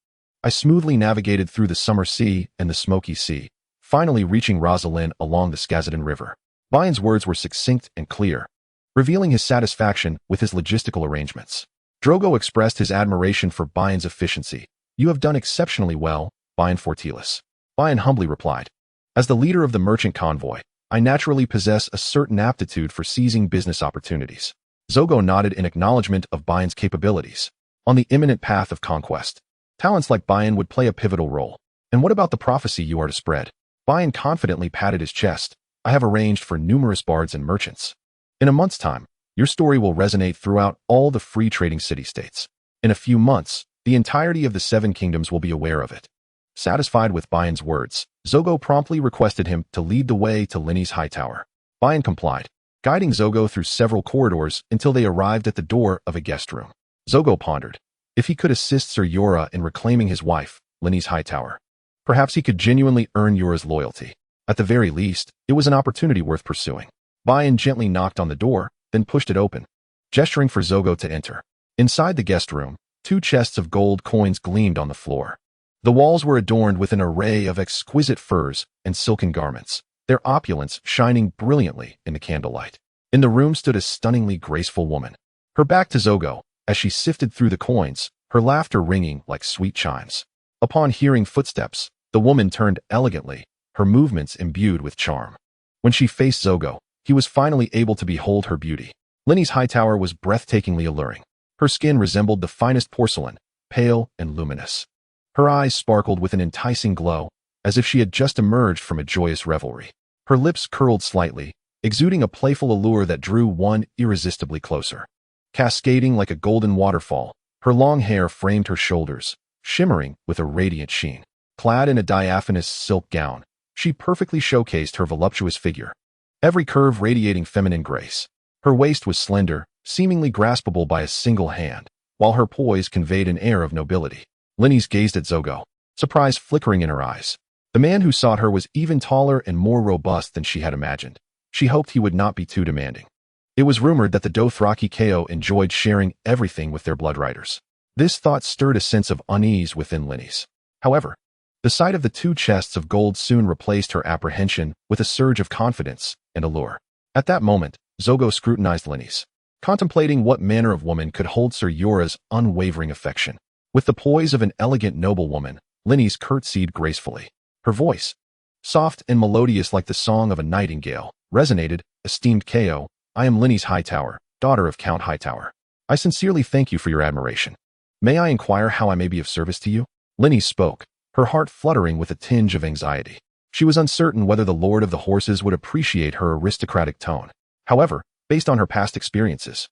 I smoothly navigated through the Summer Sea and the Smoky Sea, finally reaching Rosalind along the Skazadin River. Bane's words were succinct and clear, revealing his satisfaction with his logistical arrangements. Drogo expressed his admiration for Bane's efficiency. You have done exceptionally well, Bane Fortilis. Bane humbly replied, As the leader of the merchant convoy, I naturally possess a certain aptitude for seizing business opportunities. Drogo nodded in acknowledgement of Bane's capabilities. On the imminent path of conquest, talents like Bane would play a pivotal role. And what about the prophecy you are to spread? Bane confidently patted his chest. I have arranged for numerous bards and merchants. In a month's time, your story will resonate throughout all the free trading city-states. In a few months, the entirety of the Seven Kingdoms will be aware of it. Satisfied with Bane's words, Drogo promptly requested him to lead the way to Lynys Hightower. Bane complied, guiding Drogo through several corridors until they arrived at the door of a guest room. Drogo pondered, if he could assist Ser Jorah in reclaiming his wife, Lynys Hightower, perhaps he could genuinely earn Jorah's loyalty. At the very least, it was an opportunity worth pursuing. Bane gently knocked on the door, then pushed it open. gesturing for Zogo to enter. Inside the guest room, 2 chests of gold coins gleamed on the floor. The walls were adorned with an array of exquisite furs and silken garments, their opulence shining brilliantly in the candlelight. In the room stood a stunningly graceful woman, her back to Zogo, as she sifted through the coins, her laughter ringing like sweet chimes. Upon hearing footsteps, the woman turned elegantly, her movements imbued with charm. When she faced Zogo, he was finally able to behold her beauty. Linny's Hightower was breathtakingly alluring. Her skin resembled the finest porcelain, pale and luminous. Her eyes sparkled with an enticing glow, as if she had just emerged from a joyous revelry. Her lips curled slightly, exuding a playful allure that drew one irresistibly closer. Cascading like a golden waterfall, her long hair framed her shoulders, shimmering with a radiant sheen. Clad in a diaphanous silk gown, she perfectly showcased her voluptuous figure, every curve radiating feminine grace. Her waist was slender, seemingly graspable by a single hand, while her poise conveyed an air of nobility. Linny's gazed at Zogo, surprise flickering in her eyes. The man who sought her was even taller and more robust than she had imagined. She hoped he would not be too demanding. It was rumored that the Dothraki Sea enjoyed sharing everything with their bloodriders. This thought stirred a sense of unease within Linny's. However, the sight of the 2 chests of gold soon replaced her apprehension with a surge of confidence and allure. At that moment, Zogo scrutinized Linny's, contemplating what manner of woman could hold Ser Jorah's unwavering affection. With the poise of an elegant noblewoman, Linny's curtsied gracefully. Her voice, soft and melodious like the song of a nightingale, resonated. Esteemed Ko, I am Linny's Hightower, daughter of Count Hightower. I sincerely thank you for your admiration. May I inquire how I may be of service to you? Linny spoke, her heart fluttering with a tinge of anxiety. She was uncertain whether the Lord of the Horses would appreciate her aristocratic tone. However, based on her past experiences,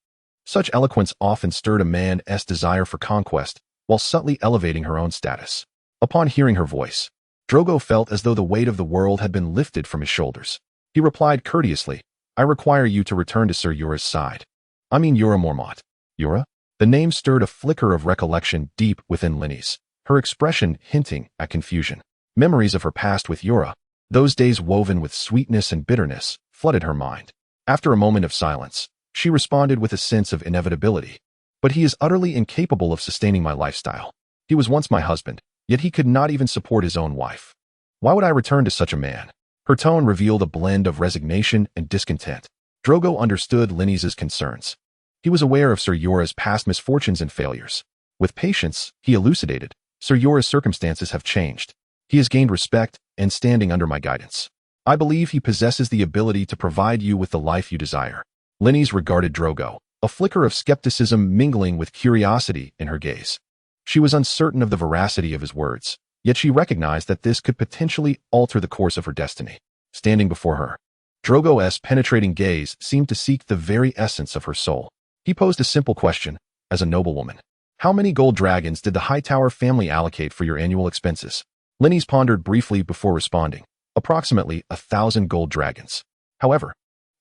such eloquence often stirred a man's desire for conquest while subtly elevating her own status. Upon hearing her voice, Drogo felt as though the weight of the world had been lifted from his shoulders. He replied courteously, I require you to return to Ser Jorah's side. I mean Jorah Mormont. Jorah? The name stirred a flicker of recollection deep within Linny's, her expression hinting at confusion. Memories of her past with Jorah, those days woven with sweetness and bitterness, flooded her mind. After a moment of silence, she responded with a sense of inevitability. But he is utterly incapable of sustaining my lifestyle. He was once my husband, yet he could not even support his own wife. Why would I return to such a man? Her tone revealed a blend of resignation and discontent. Drogo understood Linny's concerns. He was aware of Ser Jorah's past misfortunes and failures. With patience, he elucidated, Ser Jorah's circumstances have changed. He has gained respect and standing under my guidance. I believe he possesses the ability to provide you with the life you desire. Linny's regarded Drogo, a flicker of skepticism mingling with curiosity in her gaze. She was uncertain of the veracity of his words, yet she recognized that this could potentially alter the course of her destiny. Standing before her, Drogo's penetrating gaze seemed to seek the very essence of her soul. He posed a simple question, as a noblewoman. How many gold dragons did the Hightower family allocate for your annual expenses? Linny's pondered briefly before responding. Approximately 1,000 gold dragons. However,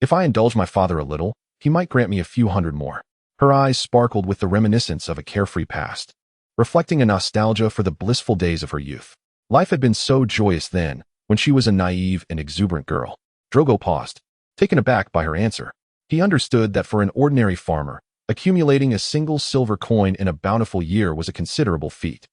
if I indulge my father a little, he might grant me a few hundred more. Her eyes sparkled with the reminiscence of a carefree past, reflecting a nostalgia for the blissful days of her youth. Life had been so joyous then, when she was a naive and exuberant girl. Drogo paused, taken aback by her answer. He understood that for an ordinary farmer, accumulating a single silver coin in a bountiful year was a considerable feat.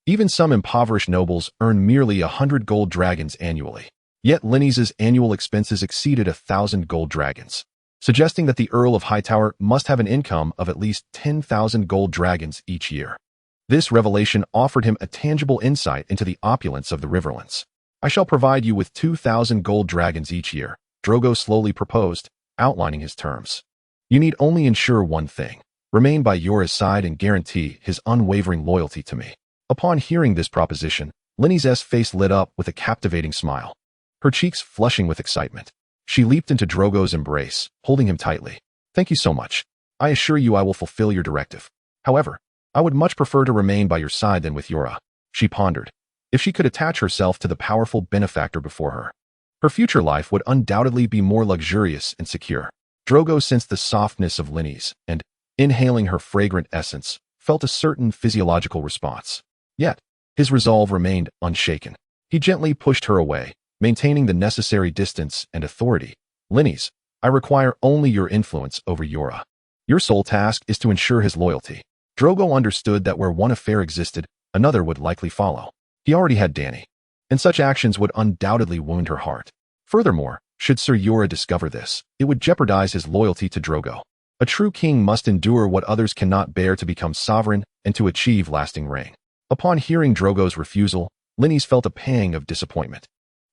Even some impoverished nobles earned merely 100 gold dragons annually. Yet Linny's annual expenses exceeded 1,000 gold dragons, suggesting that the Earl of Hightower must have an income of at least 10,000 gold dragons each year. This revelation offered him a tangible insight into the opulence of the Riverlands. I shall provide you with 2,000 gold dragons each year, Drogo slowly proposed, outlining his terms. You need only ensure one thing. Remain by Jorah's side and guarantee his unwavering loyalty to me. Upon hearing this proposition, Linny's face lit up with a captivating smile, her cheeks flushing with excitement. She leaped into Drogo's embrace, holding him tightly. Thank you so much. I assure you I will fulfill your directive. However, I would much prefer to remain by your side than with Jorah. She pondered. If she could attach herself to the powerful benefactor before her, her future life would undoubtedly be more luxurious and secure. Drogo sensed the softness of Linny's and, inhaling her fragrant essence, felt a certain physiological response. Yet, his resolve remained unshaken. He gently pushed her away, maintaining the necessary distance and authority. Linny's, I require only your influence over Jorah. Your sole task is to ensure his loyalty. Drogo understood that where one affair existed, another would likely follow. He already had Dany, and such actions would undoubtedly wound her heart. Furthermore, should Ser Jorah discover this, it would jeopardize his loyalty to Drogo. A true king must endure what others cannot bear to become sovereign and to achieve lasting reign. Upon hearing Drogo's refusal, Lynys felt a pang of disappointment.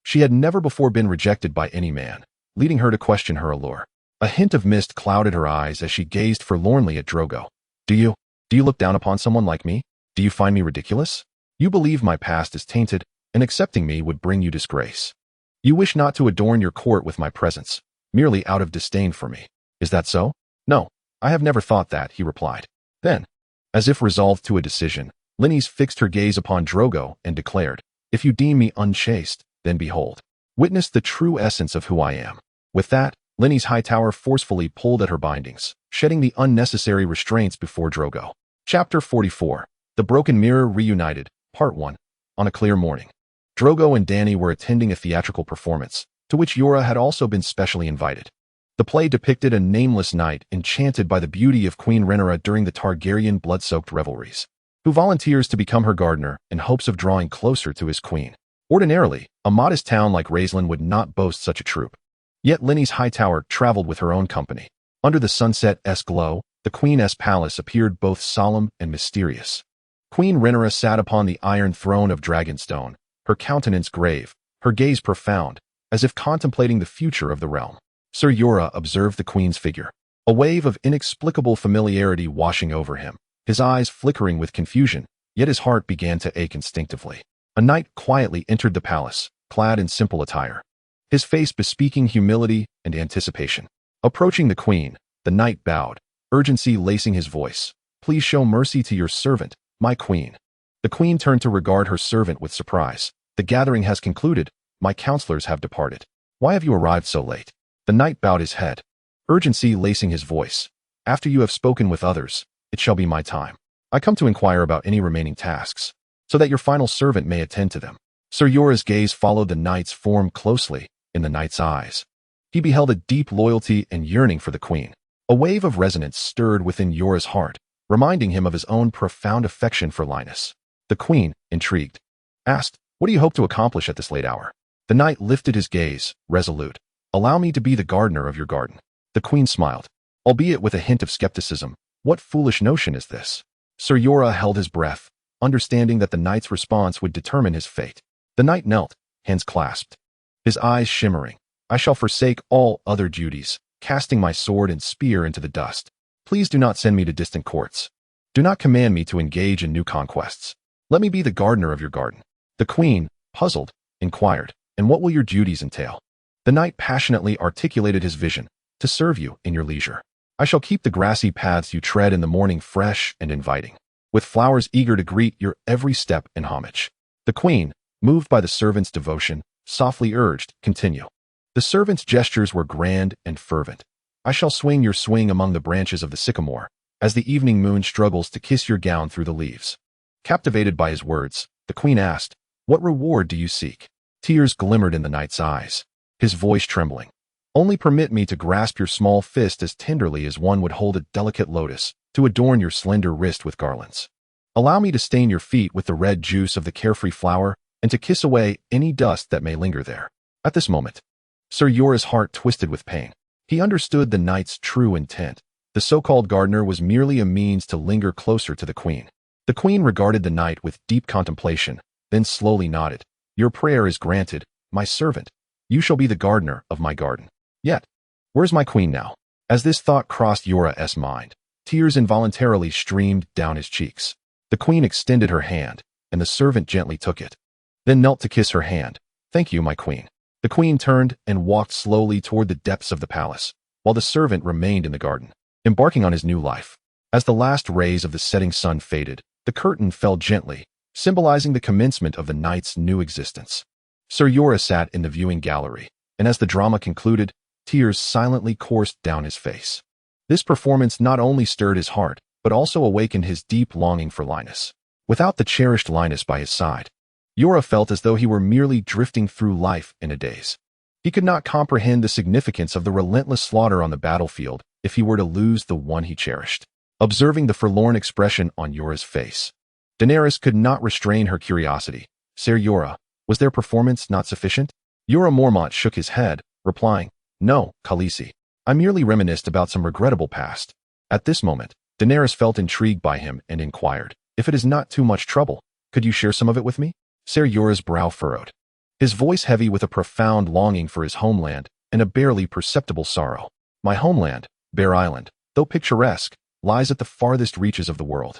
She had never before been rejected by any man, leading her to question her allure. A hint of mist clouded her eyes as she gazed forlornly at Drogo. Do you look down upon someone like me? Do you find me ridiculous? You believe my past is tainted, and accepting me would bring you disgrace. You wish not to adorn your court with my presence, merely out of disdain for me. Is that so? No, I have never thought that, he replied. Then, as if resolved to a decision, Lynys fixed her gaze upon Drogo and declared, If you deem me unchaste, then behold, witness the true essence of who I am. With that, Lynys Hightower forcefully pulled at her bindings, shedding the unnecessary restraints before Drogo. Chapter 44. The Broken Mirror Reunited, Part 1. On a clear morning, Drogo and Dany were attending a theatrical performance, to which Jorah had also been specially invited. The play depicted a nameless knight enchanted by the beauty of Queen Rhaenyra during the Targaryen blood-soaked revelries, who volunteers to become her gardener in hopes of drawing closer to his queen. Ordinarily, a modest town like Raistlin would not boast such a troupe. Yet Lynys Hightower traveled with her own company. Under the sunset-esque glow, the Queen's palace appeared both solemn and mysterious. Queen Rhaenyra sat upon the iron throne of Dragonstone, her countenance grave, her gaze profound, as if contemplating the future of the realm. Ser Jorah observed the queen's figure, a wave of inexplicable familiarity washing over him, his eyes flickering with confusion, yet his heart began to ache instinctively. A knight quietly entered the palace, clad in simple attire, his face bespeaking humility and anticipation. Approaching the queen, the knight bowed, urgency lacing his voice. Please show mercy to your servant, my queen. The queen turned to regard her servant with surprise. The gathering has concluded. My counselors have departed. Why have you arrived so late? The knight bowed his head, urgency lacing his voice. After you have spoken with others, it shall be my time. I come to inquire about any remaining tasks, so that your final servant may attend to them. Ser Jorah's gaze followed the knight's form closely. In the knight's eyes, he beheld a deep loyalty and yearning for the queen. A wave of resonance stirred within Jorah's heart, reminding him of his own profound affection for Lynys. The queen, intrigued, asked, What do you hope to accomplish at this late hour? The knight lifted his gaze, resolute. Allow me to be the gardener of your garden. The queen smiled, albeit with a hint of skepticism. What foolish notion is this? Ser Jorah held his breath, understanding that the knight's response would determine his fate. The knight knelt, hands clasped, his eyes shimmering. I shall forsake all other duties, casting my sword and spear into the dust. Please do not send me to distant courts. Do not command me to engage in new conquests. Let me be the gardener of your garden. The queen, puzzled, inquired, And what will your duties entail? The knight passionately articulated his vision, To serve you in your leisure. I shall keep the grassy paths you tread in the morning fresh and inviting, with flowers eager to greet your every step in homage. The queen, moved by the servant's devotion, softly urged, Continue. The servant's gestures were grand and fervent. I shall swing your swing among the branches of the sycamore, as the evening moon struggles to kiss your gown through the leaves. Captivated by his words, the queen asked, What reward do you seek? Tears glimmered in the knight's eyes, his voice trembling. Only permit me to grasp your small fist as tenderly as one would hold a delicate lotus, to adorn your slender wrist with garlands. Allow me to stain your feet with the red juice of the carefree flower, and to kiss away any dust that may linger there. At this moment, Ser Jorah's heart twisted with pain. He understood the knight's true intent. The so-called gardener was merely a means to linger closer to the queen. The queen regarded the knight with deep contemplation, then slowly nodded. Your prayer is granted, my servant. You shall be the gardener of my garden. Yet, where's my queen now? As this thought crossed Jorah's mind, tears involuntarily streamed down his cheeks. The queen extended her hand, and the servant gently took it, then knelt to kiss her hand. Thank you, my queen. The queen turned and walked slowly toward the depths of the palace, while the servant remained in the garden, embarking on his new life. As the last rays of the setting sun faded, the curtain fell gently, symbolizing the commencement of the knight's new existence. Ser Jorah sat in the viewing gallery, and as the drama concluded, tears silently coursed down his face. This performance not only stirred his heart, but also awakened his deep longing for Lynys. Without the cherished Lynys by his side, Jorah felt as though he were merely drifting through life in a daze. He could not comprehend the significance of the relentless slaughter on the battlefield, if he were to lose the one he cherished. Observing the forlorn expression on Yora's face, Daenerys could not restrain her curiosity. Ser Yora, was their performance not sufficient? Yora Mormont shook his head, replying, No, Khaleesi. I merely reminisced about some regrettable past. At this moment, Daenerys felt intrigued by him and inquired, If it is not too much trouble, could you share some of it with me? Ser Yora's brow furrowed, his voice heavy with a profound longing for his homeland and a barely perceptible sorrow. My homeland, Bear Island, though picturesque, lies at the farthest reaches of the world.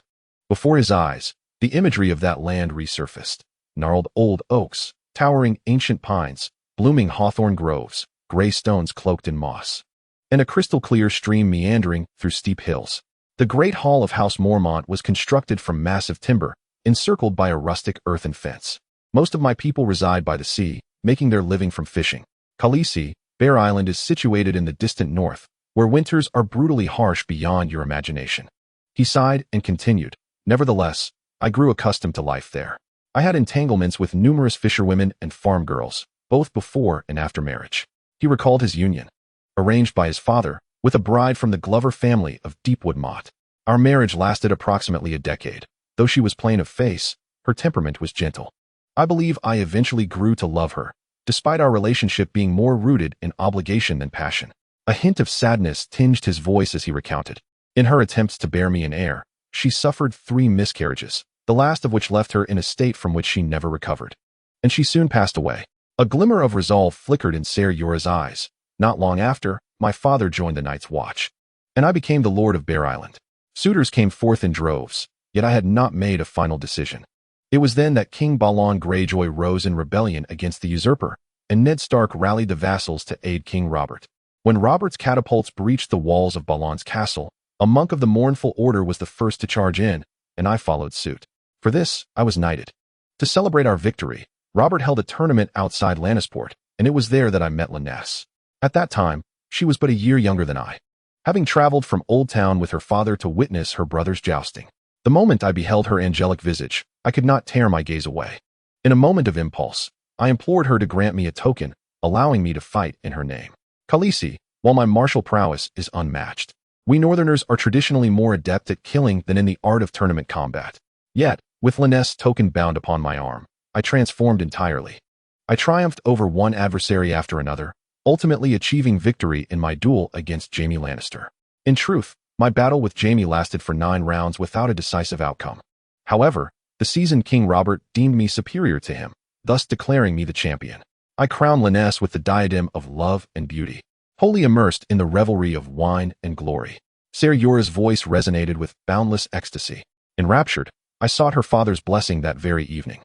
Before his eyes, the imagery of that land resurfaced. Gnarled old oaks, towering ancient pines, blooming hawthorn groves, gray stones cloaked in moss, and a crystal-clear stream meandering through steep hills. The great hall of House Mormont was constructed from massive timber, encircled by a rustic earthen fence. Most of my people reside by the sea, making their living from fishing. Khaleesi, Bear Island is situated in the distant north, where winters are brutally harsh beyond your imagination. He sighed and continued, Nevertheless, I grew accustomed to life there. I had entanglements with numerous fisherwomen and farm girls, both before and after marriage. He recalled his union, arranged by his father, with a bride from the Glover family of Deepwood Mott. Our marriage lasted approximately a decade. Though she was plain of face, her temperament was gentle. I believe I eventually grew to love her, despite our relationship being more rooted in obligation than passion. A hint of sadness tinged his voice as he recounted. In her attempts to bear me an heir, she suffered 3 miscarriages, the last of which left her in a state from which she never recovered. And she soon passed away. A glimmer of resolve flickered in Ser Yora's eyes. Not long after, my father joined the Night's Watch, and I became the Lord of Bear Island. Suitors came forth in droves, yet I had not made a final decision. It was then that King Balon Greyjoy rose in rebellion against the usurper, and Ned Stark rallied the vassals to aid King Robert. When Robert's catapults breached the walls of Balon's castle, a monk of the Mournful Order was the first to charge in, and I followed suit. For this, I was knighted. To celebrate our victory, Robert held a tournament outside Lannisport, and it was there that I met Lyness. At that time, she was but a year younger than I, having traveled from Old Town with her father to witness her brother's jousting. The moment I beheld her angelic visage, I could not tear my gaze away. In a moment of impulse, I implored her to grant me a token, allowing me to fight in her name. Khaleesi, while my martial prowess is unmatched, we Northerners are traditionally more adept at killing than in the art of tournament combat. Yet, with Lyness' token bound upon my arm, I transformed entirely. I triumphed over one adversary after another, ultimately achieving victory in my duel against Jaime Lannister. In truth, my battle with Jaime lasted for 9 rounds without a decisive outcome. However, the seasoned King Robert deemed me superior to him, thus declaring me the champion. I crowned Lyness with the diadem of love and beauty, wholly immersed in the revelry of wine and glory. Ser Yora's voice resonated with boundless ecstasy. Enraptured, I sought her father's blessing that very evening.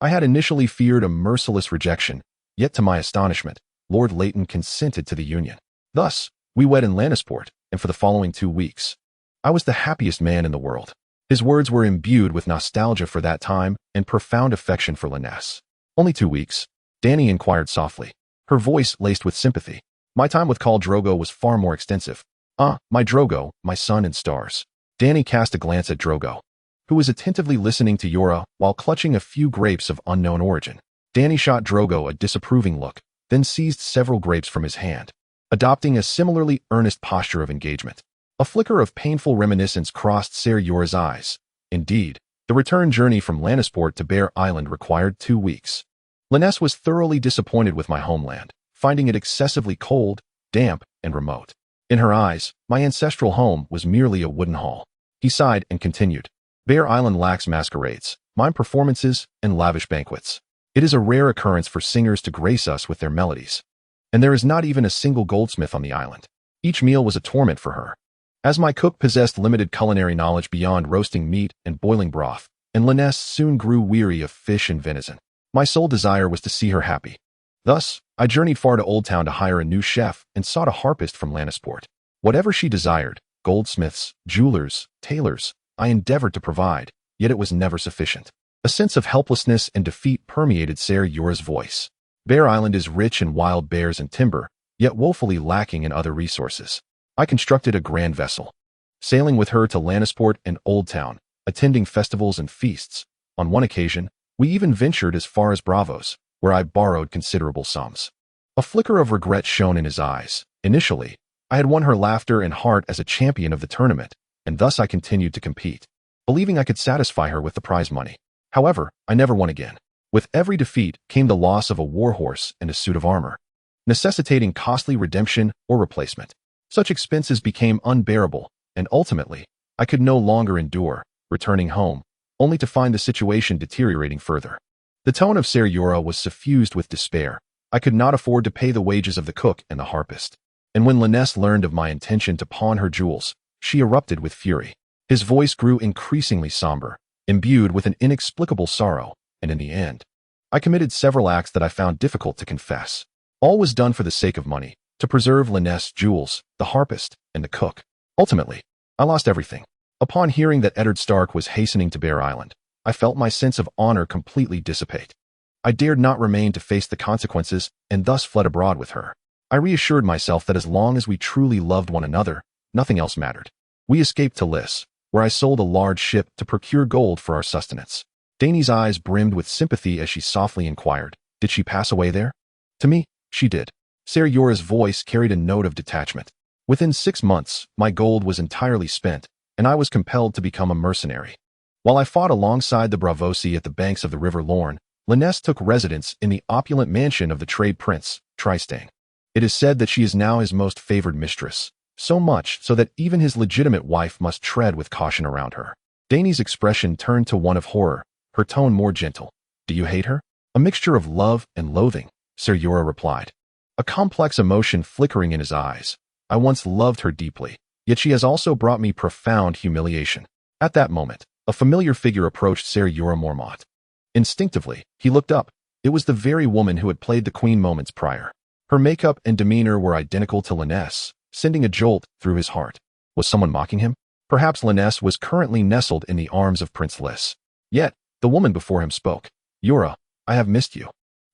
I had initially feared a merciless rejection, yet to my astonishment, Lord Leighton consented to the union. Thus, we wed in Lannisport, and for the following 2 weeks, I was the happiest man in the world. His words were imbued with nostalgia for that time and profound affection for Lyness. Only 2 weeks? Dany inquired softly, her voice laced with sympathy. My time with Khal Drogo was far more extensive. My Drogo, my sun and stars. Dany cast a glance at Drogo, who was attentively listening to Yora while clutching a few grapes of unknown origin. Dany shot Drogo a disapproving look, then seized several grapes from his hand, adopting a similarly earnest posture of engagement. A flicker of painful reminiscence crossed Ser Yora's eyes. Indeed, the return journey from Lannisport to Bear Island required 2 weeks. Lyness was thoroughly disappointed with my homeland, finding it excessively cold, damp, and remote. In her eyes, my ancestral home was merely a wooden hall. He sighed and continued, Bear Island lacks masquerades, mime performances, and lavish banquets. It is a rare occurrence for singers to grace us with their melodies. And there is not even a single goldsmith on the island. Each meal was a torment for her. As my cook possessed limited culinary knowledge beyond roasting meat and boiling broth, and Lyness soon grew weary of fish and venison, my sole desire was to see her happy. Thus, I journeyed far to Old Town to hire a new chef and sought a harpist from Lannisport. Whatever she desired, goldsmiths, jewelers, tailors, I endeavored to provide, yet it was never sufficient. A sense of helplessness and defeat permeated Ser Yora's voice. Bear Island is rich in wild bears and timber, yet woefully lacking in other resources. I constructed a grand vessel, sailing with her to Lannisport and Old Town, attending festivals and feasts. On one occasion, we even ventured as far as Bravos, where I borrowed considerable sums. A flicker of regret shone in his eyes. Initially, I had won her laughter and heart as a champion of the tournament, and thus I continued to compete, believing I could satisfy her with the prize money. However, I never won again. With every defeat came the loss of a warhorse and a suit of armor, necessitating costly redemption or replacement. Such expenses became unbearable, and ultimately, I could no longer endure, returning home, only to find the situation deteriorating further. The tone of Ser Jorah was suffused with despair. I could not afford to pay the wages of the cook and the harpist. And when Lynesse learned of my intention to pawn her jewels, she erupted with fury. His voice grew increasingly somber, imbued with an inexplicable sorrow, and in the end, I committed several acts that I found difficult to confess. All was done for the sake of money, to preserve Lynesse's jewels, the harpist, and the cook. Ultimately, I lost everything. Upon hearing that Eddard Stark was hastening to Bear Island, I felt my sense of honor completely dissipate. I dared not remain to face the consequences and thus fled abroad with her. I reassured myself that as long as we truly loved one another, nothing else mattered. We escaped to Lys, where I sold a large ship to procure gold for our sustenance. Dany's eyes brimmed with sympathy as she softly inquired, "Did she pass away there?" To me, she did. Ser Jorah's voice carried a note of detachment. Within 6 months, my gold was entirely spent, and I was compelled to become a mercenary. While I fought alongside the Bravosi at the banks of the River Lorne, Lynesse took residence in the opulent mansion of the trade prince, Trystane. It is said that she is now his most favored mistress, so much so that even his legitimate wife must tread with caution around her. Dany's expression turned to one of horror, her tone more gentle. "Do you hate her?" "A mixture of love and loathing," Ser Jorah replied, a complex emotion flickering in his eyes. "I once loved her deeply, yet she has also brought me profound humiliation." At that moment, a familiar figure approached Ser Jorah Mormont. Instinctively, he looked up. It was the very woman who had played the queen moments prior. Her makeup and demeanor were identical to Lynesse, sending a jolt through his heart. Was someone mocking him? Perhaps Lynesse was currently nestled in the arms of Prince Lys. Yet, the woman before him spoke. "Jorah, I have missed you."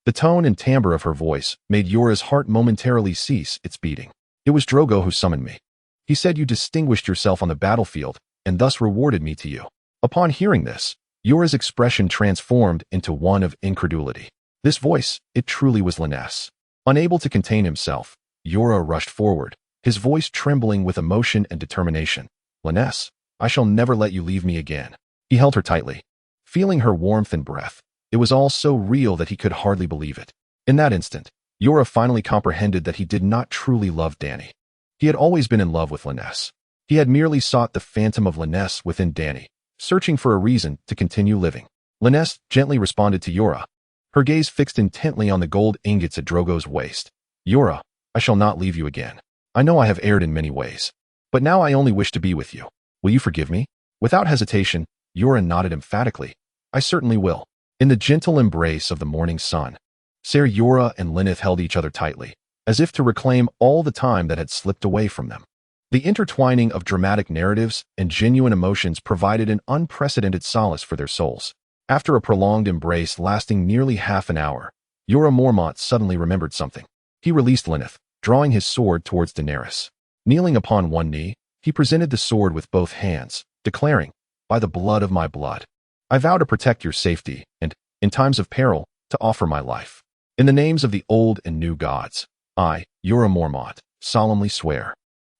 The tone and timbre of her voice made Jorah's heart momentarily cease its beating. "It was Drogo who summoned me. He said you distinguished yourself on the battlefield and thus rewarded me to you." Upon hearing this, Jorah's expression transformed into one of incredulity. This voice, it truly was Lynesse. Unable to contain himself, Jorah rushed forward, his voice trembling with emotion and determination. "Lynesse, I shall never let you leave me again." He held her tightly, feeling her warmth and breath. It was all so real that he could hardly believe it. In that instant, Jorah finally comprehended that he did not truly love Dany. He had always been in love with Lynesse. He had merely sought the phantom of Lynesse within Dany, searching for a reason to continue living. Lynesse gently responded to Jorah, her gaze fixed intently on the gold ingots at Drogo's waist. "Jorah, I shall not leave you again. I know I have erred in many ways, but now I only wish to be with you. Will you forgive me?" Without hesitation, Jorah nodded emphatically. "I certainly will." In the gentle embrace of the morning sun, Ser Jorah and Lyneth held each other tightly, as if to reclaim all the time that had slipped away from them. The intertwining of dramatic narratives and genuine emotions provided an unprecedented solace for their souls. After a prolonged embrace lasting nearly half an hour, Jorah Mormont suddenly remembered something. He released Lyneth, drawing his sword towards Daenerys. Kneeling upon one knee, he presented the sword with both hands, declaring, "By the blood of my blood, I vow to protect your safety and, in times of peril, to offer my life. In the names of the old and new gods, I, Jorah Mormont, solemnly swear."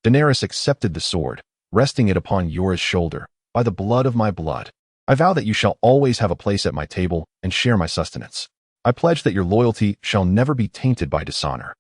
Daenerys accepted the sword, resting it upon Jorah's shoulder. "By the blood of my blood, I vow that you shall always have a place at my table and share my sustenance. I pledge that your loyalty shall never be tainted by dishonor.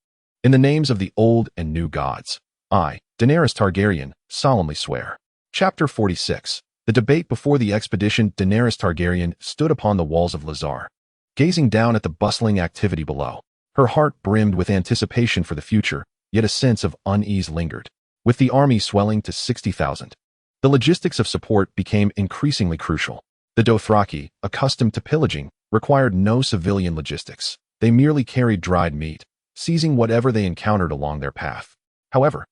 In the names of the old and new gods, I, Daenerys Targaryen, solemnly swear." Chapter 46. The debate before the expedition. Daenerys Targaryen stood upon the walls of Lizar, gazing down at the bustling activity below. Her heart brimmed with anticipation for the future, yet a sense of unease lingered. With the army swelling to 60,000, the logistics of support became increasingly crucial. The Dothraki, accustomed to pillaging, required no civilian logistics. They merely carried dried meat, seizing whatever they encountered along their path. However,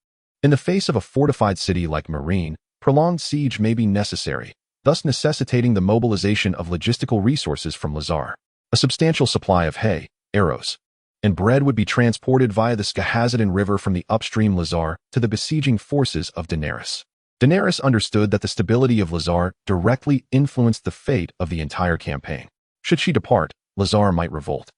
in the face of a fortified city like Meereen, prolonged siege may be necessary, thus necessitating the mobilization of logistical resources from Lizar. A substantial supply of hay, arrows, and bread would be transported via the Skahazadin River from the upstream Lizar to the besieging forces of Daenerys. Daenerys understood that the stability of Lizar directly influenced the fate of the entire campaign. Should she depart, Lizar might revolt,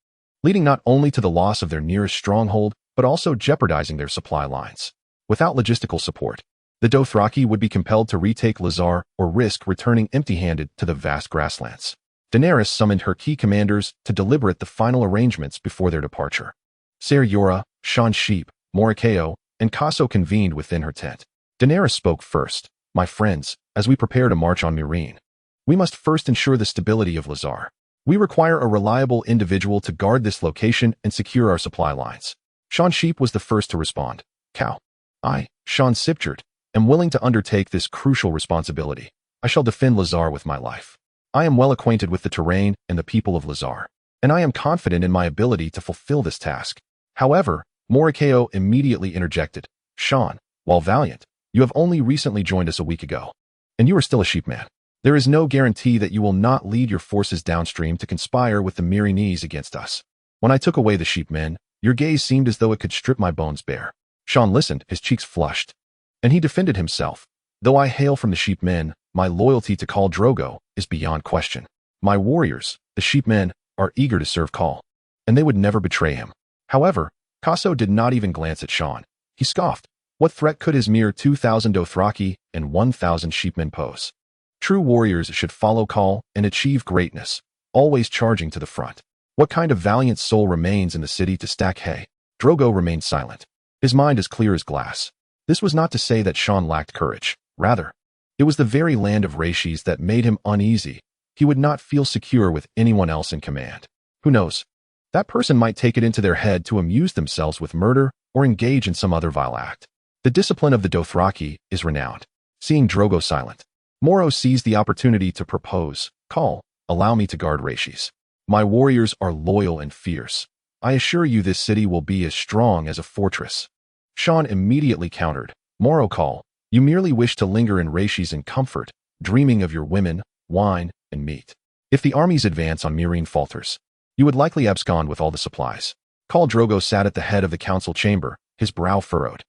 leading not only to the loss of their nearest stronghold, but also jeopardizing their supply lines. Without logistical support, the Dothraki would be compelled to retake khalasar or risk returning empty-handed to the vast grasslands. Daenerys summoned her key commanders to deliberate the final arrangements before their departure. Ser Jorah, Shan Sheep, Morikeo, and Kaso convened within her tent. Daenerys spoke first. My friends, as we prepare to march on Meereen, we must first ensure the stability of khalasar. We require a reliable individual to guard this location and secure our supply lines. Shan Sheep was the first to respond. Cow. I, Shan Sipchard, am willing to undertake this crucial responsibility. I shall defend khalasar with my life. I am well acquainted with the terrain and the people of khalasar, and I am confident in my ability to fulfill this task. However, Morikeo immediately interjected. Shan, while valiant, you have only recently joined us a week ago, and you are still a sheepman. There is no guarantee that you will not lead your forces downstream to conspire with the Meereenese against us. When I took away the sheepmen, your gaze seemed as though it could strip my bones bare. Shan listened, his cheeks flushed, and he defended himself. Though I hail from the sheepmen, my loyalty to Khal Drogo is beyond question. My warriors, the sheepmen, are eager to serve Khal, and they would never betray him. However, Kaso did not even glance at Shan. He scoffed. What threat could his mere 2,000 Dothraki and 1,000 sheepmen pose? True warriors should follow Khal and achieve greatness, always charging to the front. What kind of valiant soul remains in the city to stack hay? Drogo remained silent, his mind as clear as glass. This was not to say that Shan lacked courage. Rather, it was the very land of Rhaesys that made him uneasy. He would not feel secure with anyone else in command. Who knows? That person might take it into their head to amuse themselves with murder or engage in some other vile act. The discipline of the Dothraki is renowned. Seeing Drogo silent, Moro seized the opportunity to propose. Khal, allow me to guard Rhaesys. My warriors are loyal and fierce. I assure you this city will be as strong as a fortress. Shan immediately countered. Moro Khal, you merely wish to linger in Rhaesys in comfort, dreaming of your women, wine, and meat. If the army's advance on Meereen falters, you would likely abscond with all the supplies. Khal Drogo sat at the head of the council chamber, his brow furrowed,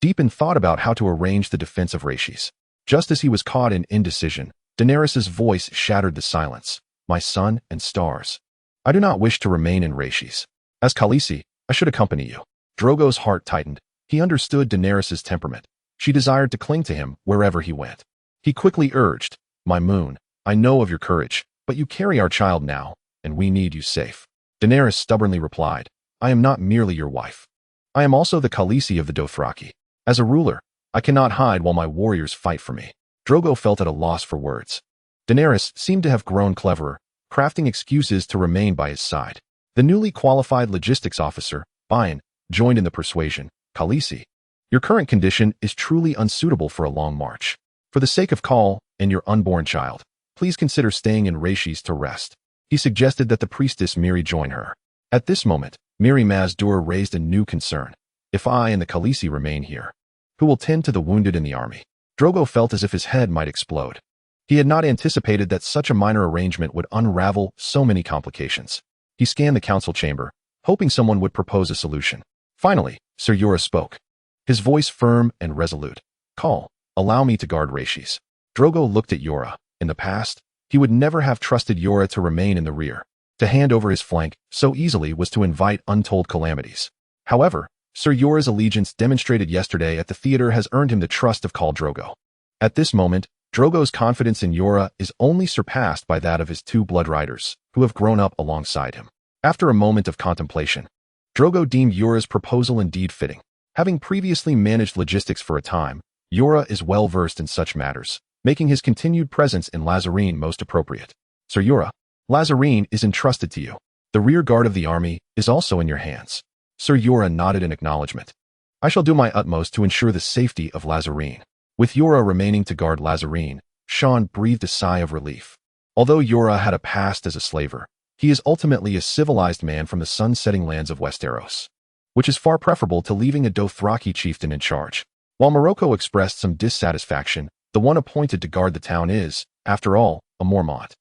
deep in thought about how to arrange the defense of Rhaesys. Just as he was caught in indecision, Daenerys' voice shattered the silence. My son and stars, I do not wish to remain in Rhaesys. As Khaleesi, I should accompany you. Drogo's heart tightened. He understood Daenerys' temperament. She desired to cling to him wherever he went. He quickly urged, My moon, I know of your courage, but you carry our child now, and we need you safe. Daenerys stubbornly replied, I am not merely your wife. I am also the Khaleesi of the Dothraki. As a ruler, I cannot hide while my warriors fight for me. Drogo felt at a loss for words. Daenerys seemed to have grown cleverer, crafting excuses to remain by his side. The newly qualified logistics officer, Bane, joined in the persuasion. Khaleesi, your current condition is truly unsuitable for a long march. For the sake of Khal and your unborn child, please consider staying in Rhaesys to rest. He suggested that the priestess Miri join her. At this moment, Miri Maz-Dur raised a new concern. If I and the Khaleesi remain here, who will tend to the wounded in the army? Drogo felt as if his head might explode. He had not anticipated that such a minor arrangement would unravel so many complications. He scanned the council chamber, hoping someone would propose a solution. Finally, Ser Jorah spoke, his voice firm and resolute. Khal, allow me to guard Rhaesys. Drogo looked at Jorah. In the past, he would never have trusted Jorah to remain in the rear. To hand over his flank so easily was to invite untold calamities. However, Ser Jorah's allegiance demonstrated yesterday at the theater has earned him the trust of Khal Drogo. At this moment, Drogo's confidence in Jorah is only surpassed by that of his two blood riders, who have grown up alongside him. After a moment of contemplation, Drogo deemed Jorah's proposal indeed fitting. Having previously managed logistics for a time, Jorah is well versed in such matters, making his continued presence in Lázareen most appropriate. Ser Jorah, Lázareen is entrusted to you. The rear guard of the army is also in your hands. Ser Jorah nodded in acknowledgement. I shall do my utmost to ensure the safety of Lázareen. With Jorah remaining to guard Lázareen, Shan breathed a sigh of relief. Although Jorah had a past as a slaver, he is ultimately a civilized man from the sun-setting lands of Westeros, which is far preferable to leaving a Dothraki chieftain in charge. While Morocco expressed some dissatisfaction, the one appointed to guard the town is, after all, a Mormont.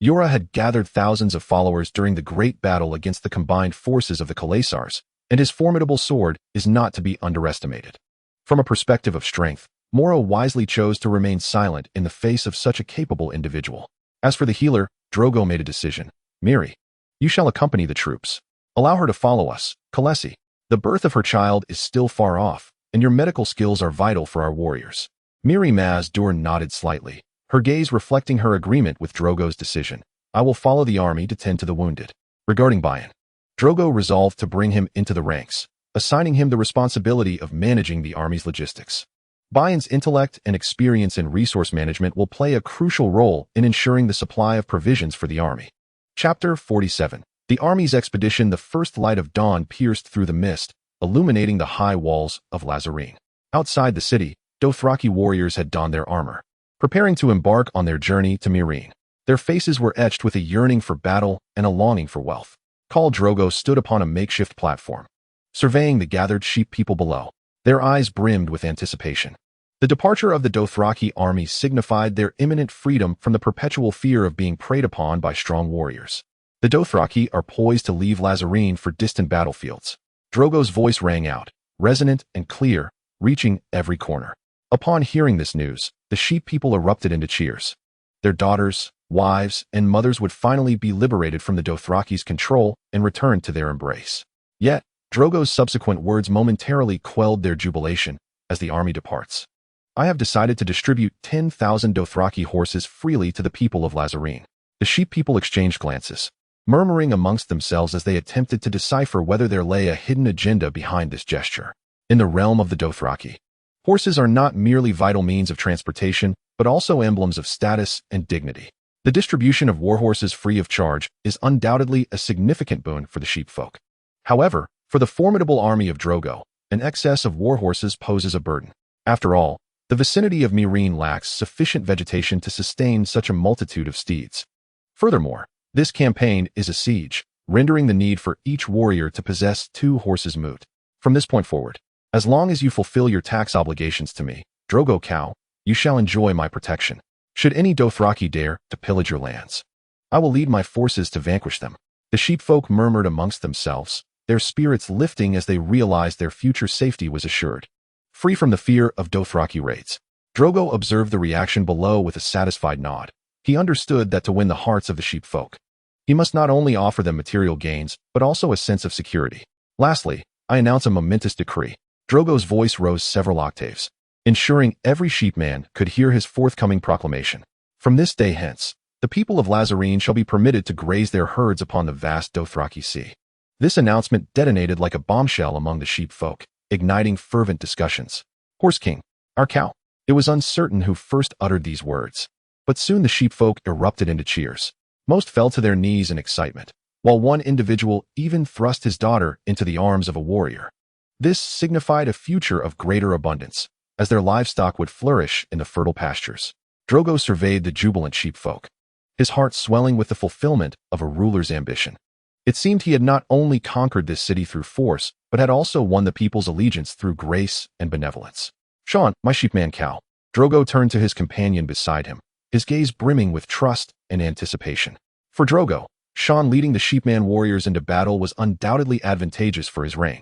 Jorah had gathered thousands of followers during the great battle against the combined forces of the khalasars, and his formidable sword is not to be underestimated. From a perspective of strength, Moro wisely chose to remain silent in the face of such a capable individual. As for the healer, Drogo made a decision. Miri, you shall accompany the troops. Allow her to follow us. Khaleesi, the birth of her child is still far off, and your medical skills are vital for our warriors." Mirri Maz-Dur nodded slightly, her gaze reflecting her agreement with Drogo's decision. "I will follow the army to tend to the wounded." Regarding Bane, Drogo resolved to bring him into the ranks, assigning him the responsibility of managing the army's logistics. Bane's intellect and experience in resource management will play a crucial role in ensuring the supply of provisions for the army. Chapter 47. The army's expedition. The first light of dawn pierced through the mist, illuminating the high walls of Lazarene. Outside the city, Dothraki warriors had donned their armor, preparing to embark on their journey to Meereen. Their faces were etched with a yearning for battle and a longing for wealth. Khal Drogo stood upon a makeshift platform, surveying the gathered sheep people below. Their eyes brimmed with anticipation. The departure of the Dothraki army signified their imminent freedom from the perpetual fear of being preyed upon by strong warriors. The Dothraki are poised to leave Lazarene for distant battlefields. Drogo's voice rang out, resonant and clear, reaching every corner. Upon hearing this news, the sheep people erupted into cheers. Their daughters, wives, and mothers would finally be liberated from the Dothraki's control and returned to their embrace. Yet, Drogo's subsequent words momentarily quelled their jubilation as the army departs. "I have decided to distribute 10,000 Dothraki horses freely to the people of Lazarene." The sheep people exchanged glances, murmuring amongst themselves as they attempted to decipher whether there lay a hidden agenda behind this gesture. In the realm of the Dothraki, horses are not merely vital means of transportation, but also emblems of status and dignity. The distribution of warhorses free of charge is undoubtedly a significant boon for the sheepfolk. However, for the formidable army of Drogo, an excess of warhorses poses a burden. After all, the vicinity of Meereen lacks sufficient vegetation to sustain such a multitude of steeds. Furthermore, this campaign is a siege, rendering the need for each warrior to possess 2 horses moot. From this point forward, as long as you fulfill your tax obligations to me, Drogo Khal, you shall enjoy my protection. Should any Dothraki dare to pillage your lands, I will lead my forces to vanquish them." The sheepfolk murmured amongst themselves, their spirits lifting as they realized their future safety was assured. Free from the fear of Dothraki raids, Drogo observed the reaction below with a satisfied nod. He understood that to win the hearts of the sheepfolk, he must not only offer them material gains, but also a sense of security. "Lastly, I announce a momentous decree." Drogo's voice rose several octaves, ensuring every sheepman could hear his forthcoming proclamation. "From this day hence, the people of Lazarene shall be permitted to graze their herds upon the vast Dothraki Sea." This announcement detonated like a bombshell among the sheepfolk, igniting fervent discussions. "Horse King, our cow." It was uncertain who first uttered these words, but soon the sheepfolk erupted into cheers. Most fell to their knees in excitement, while one individual even thrust his daughter into the arms of a warrior. This signified a future of greater abundance, as their livestock would flourish in the fertile pastures. Drogo surveyed the jubilant sheepfolk, his heart swelling with the fulfillment of a ruler's ambition. It seemed he had not only conquered this city through force, but had also won the people's allegiance through grace and benevolence. "Sean, my sheepman Khal." Drogo turned to his companion beside him, his gaze brimming with trust and anticipation. For Drogo, Sean leading the sheepman warriors into battle was undoubtedly advantageous for his reign.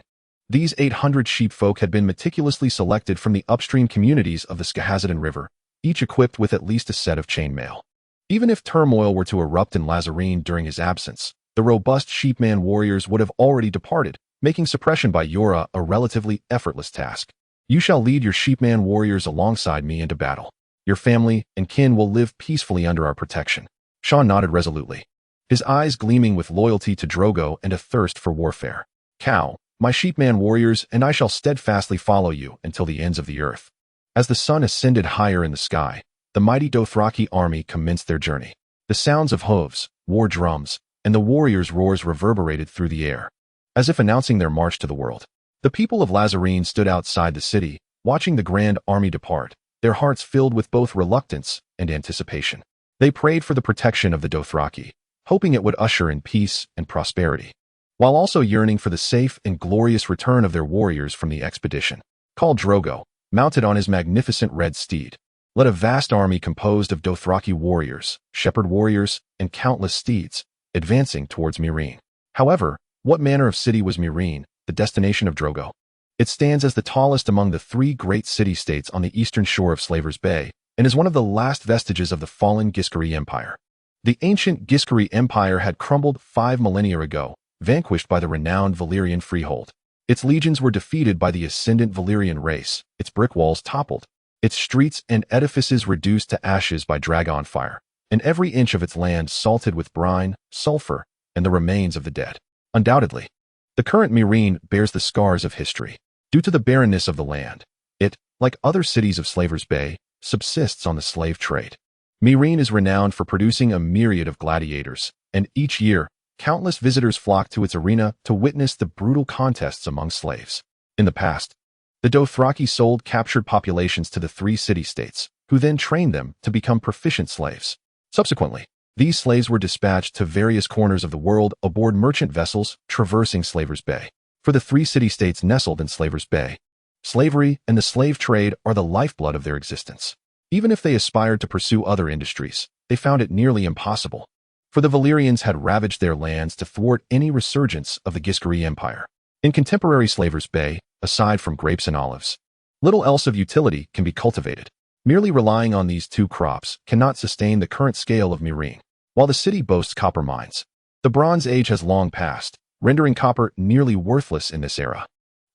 These 800 sheepfolk had been meticulously selected from the upstream communities of the Skahazadin River, each equipped with at least a set of chainmail. Even if turmoil were to erupt in Lazarene during his absence, the robust sheepman warriors would have already departed, making suppression by Yora a relatively effortless task. "You shall lead your sheepman warriors alongside me into battle. Your family and kin will live peacefully under our protection." Sean nodded resolutely, his eyes gleaming with loyalty to Drogo and a thirst for warfare. "Khal, my sheepman warriors and I shall steadfastly follow you until the ends of the earth." As the sun ascended higher in the sky, the mighty Dothraki army commenced their journey. The sounds of hooves, war drums, and the warriors' roars reverberated through the air, as if announcing their march to the world. The people of Lazarene stood outside the city, watching the grand army depart, their hearts filled with both reluctance and anticipation. They prayed for the protection of the Dothraki, hoping it would usher in peace and prosperity, while also yearning for the safe and glorious return of their warriors from the expedition. Khal Drogo, mounted on his magnificent red steed, led a vast army composed of Dothraki warriors, shepherd warriors, and countless steeds, advancing towards Meereen. However, what manner of city was Meereen, the destination of Drogo? It stands as the tallest among the 3 great city-states on the eastern shore of Slaver's Bay, and is one of the last vestiges of the fallen Giscari Empire. The ancient Giscari Empire had crumbled 5 millennia ago, vanquished by the renowned Valyrian freehold. Its legions were defeated by the ascendant Valyrian race, its brick walls toppled, its streets and edifices reduced to ashes by dragon fire, and every inch of its land salted with brine, sulfur, and the remains of the dead. Undoubtedly, the current Meereen bears the scars of history. Due to the barrenness of the land, it, like other cities of Slavers Bay, subsists on the slave trade. Meereen is renowned for producing a myriad of gladiators, and each year, countless visitors flock to its arena to witness the brutal contests among slaves. In the past, the Dothraki sold captured populations to the 3 city-states, who then trained them to become proficient slaves. Subsequently, these slaves were dispatched to various corners of the world aboard merchant vessels traversing Slavers Bay. For the 3 city-states nestled in Slavers Bay, slavery and the slave trade are the lifeblood of their existence. Even if they aspired to pursue other industries, they found it nearly impossible, for the Valyrians had ravaged their lands to thwart any resurgence of the Giscari Empire. In contemporary Slavers Bay, aside from grapes and olives, little else of utility can be cultivated. Merely relying on these 2 crops cannot sustain the current scale of Meereen. While the city boasts copper mines, the Bronze Age has long passed, rendering copper nearly worthless in this era.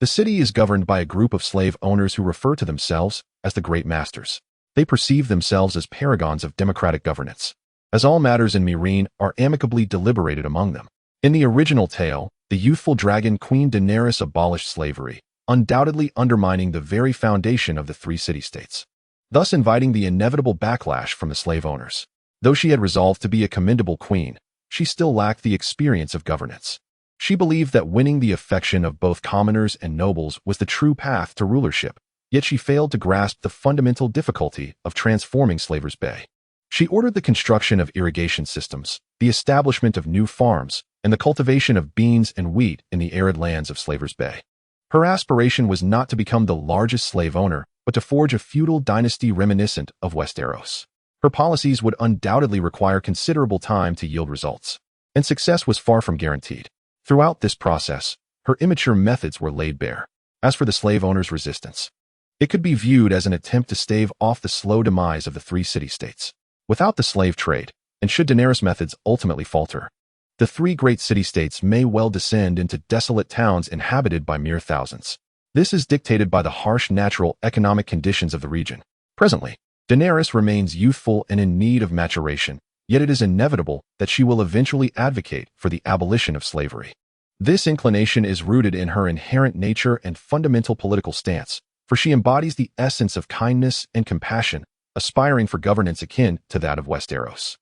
The city is governed by a group of slave owners who refer to themselves as the Great Masters. They perceive themselves as paragons of democratic governance, as all matters in Meereen are amicably deliberated among them. In the original tale, the youthful dragon Queen Daenerys abolished slavery, undoubtedly undermining the very foundation of the 3 city-states, thus inviting the inevitable backlash from the slave owners. Though she had resolved to be a commendable queen, she still lacked the experience of governance. She believed that winning the affection of both commoners and nobles was the true path to rulership, yet she failed to grasp the fundamental difficulty of transforming Slavers Bay. She ordered the construction of irrigation systems, the establishment of new farms, and the cultivation of beans and wheat in the arid lands of Slavers Bay. Her aspiration was not to become the largest slave owner, but to forge a feudal dynasty reminiscent of Westeros. Her policies would undoubtedly require considerable time to yield results, and success was far from guaranteed. Throughout this process, her immature methods were laid bare. As for the slave owners' resistance, it could be viewed as an attempt to stave off the slow demise of the 3 city-states. Without the slave trade, and should Daenerys' methods ultimately falter, the 3 great city-states may well descend into desolate towns inhabited by mere thousands. This is dictated by the harsh natural economic conditions of the region. Presently, Daenerys remains youthful and in need of maturation, yet it is inevitable that she will eventually advocate for the abolition of slavery. This inclination is rooted in her inherent nature and fundamental political stance, for she embodies the essence of kindness and compassion, aspiring for governance akin to that of Westeros.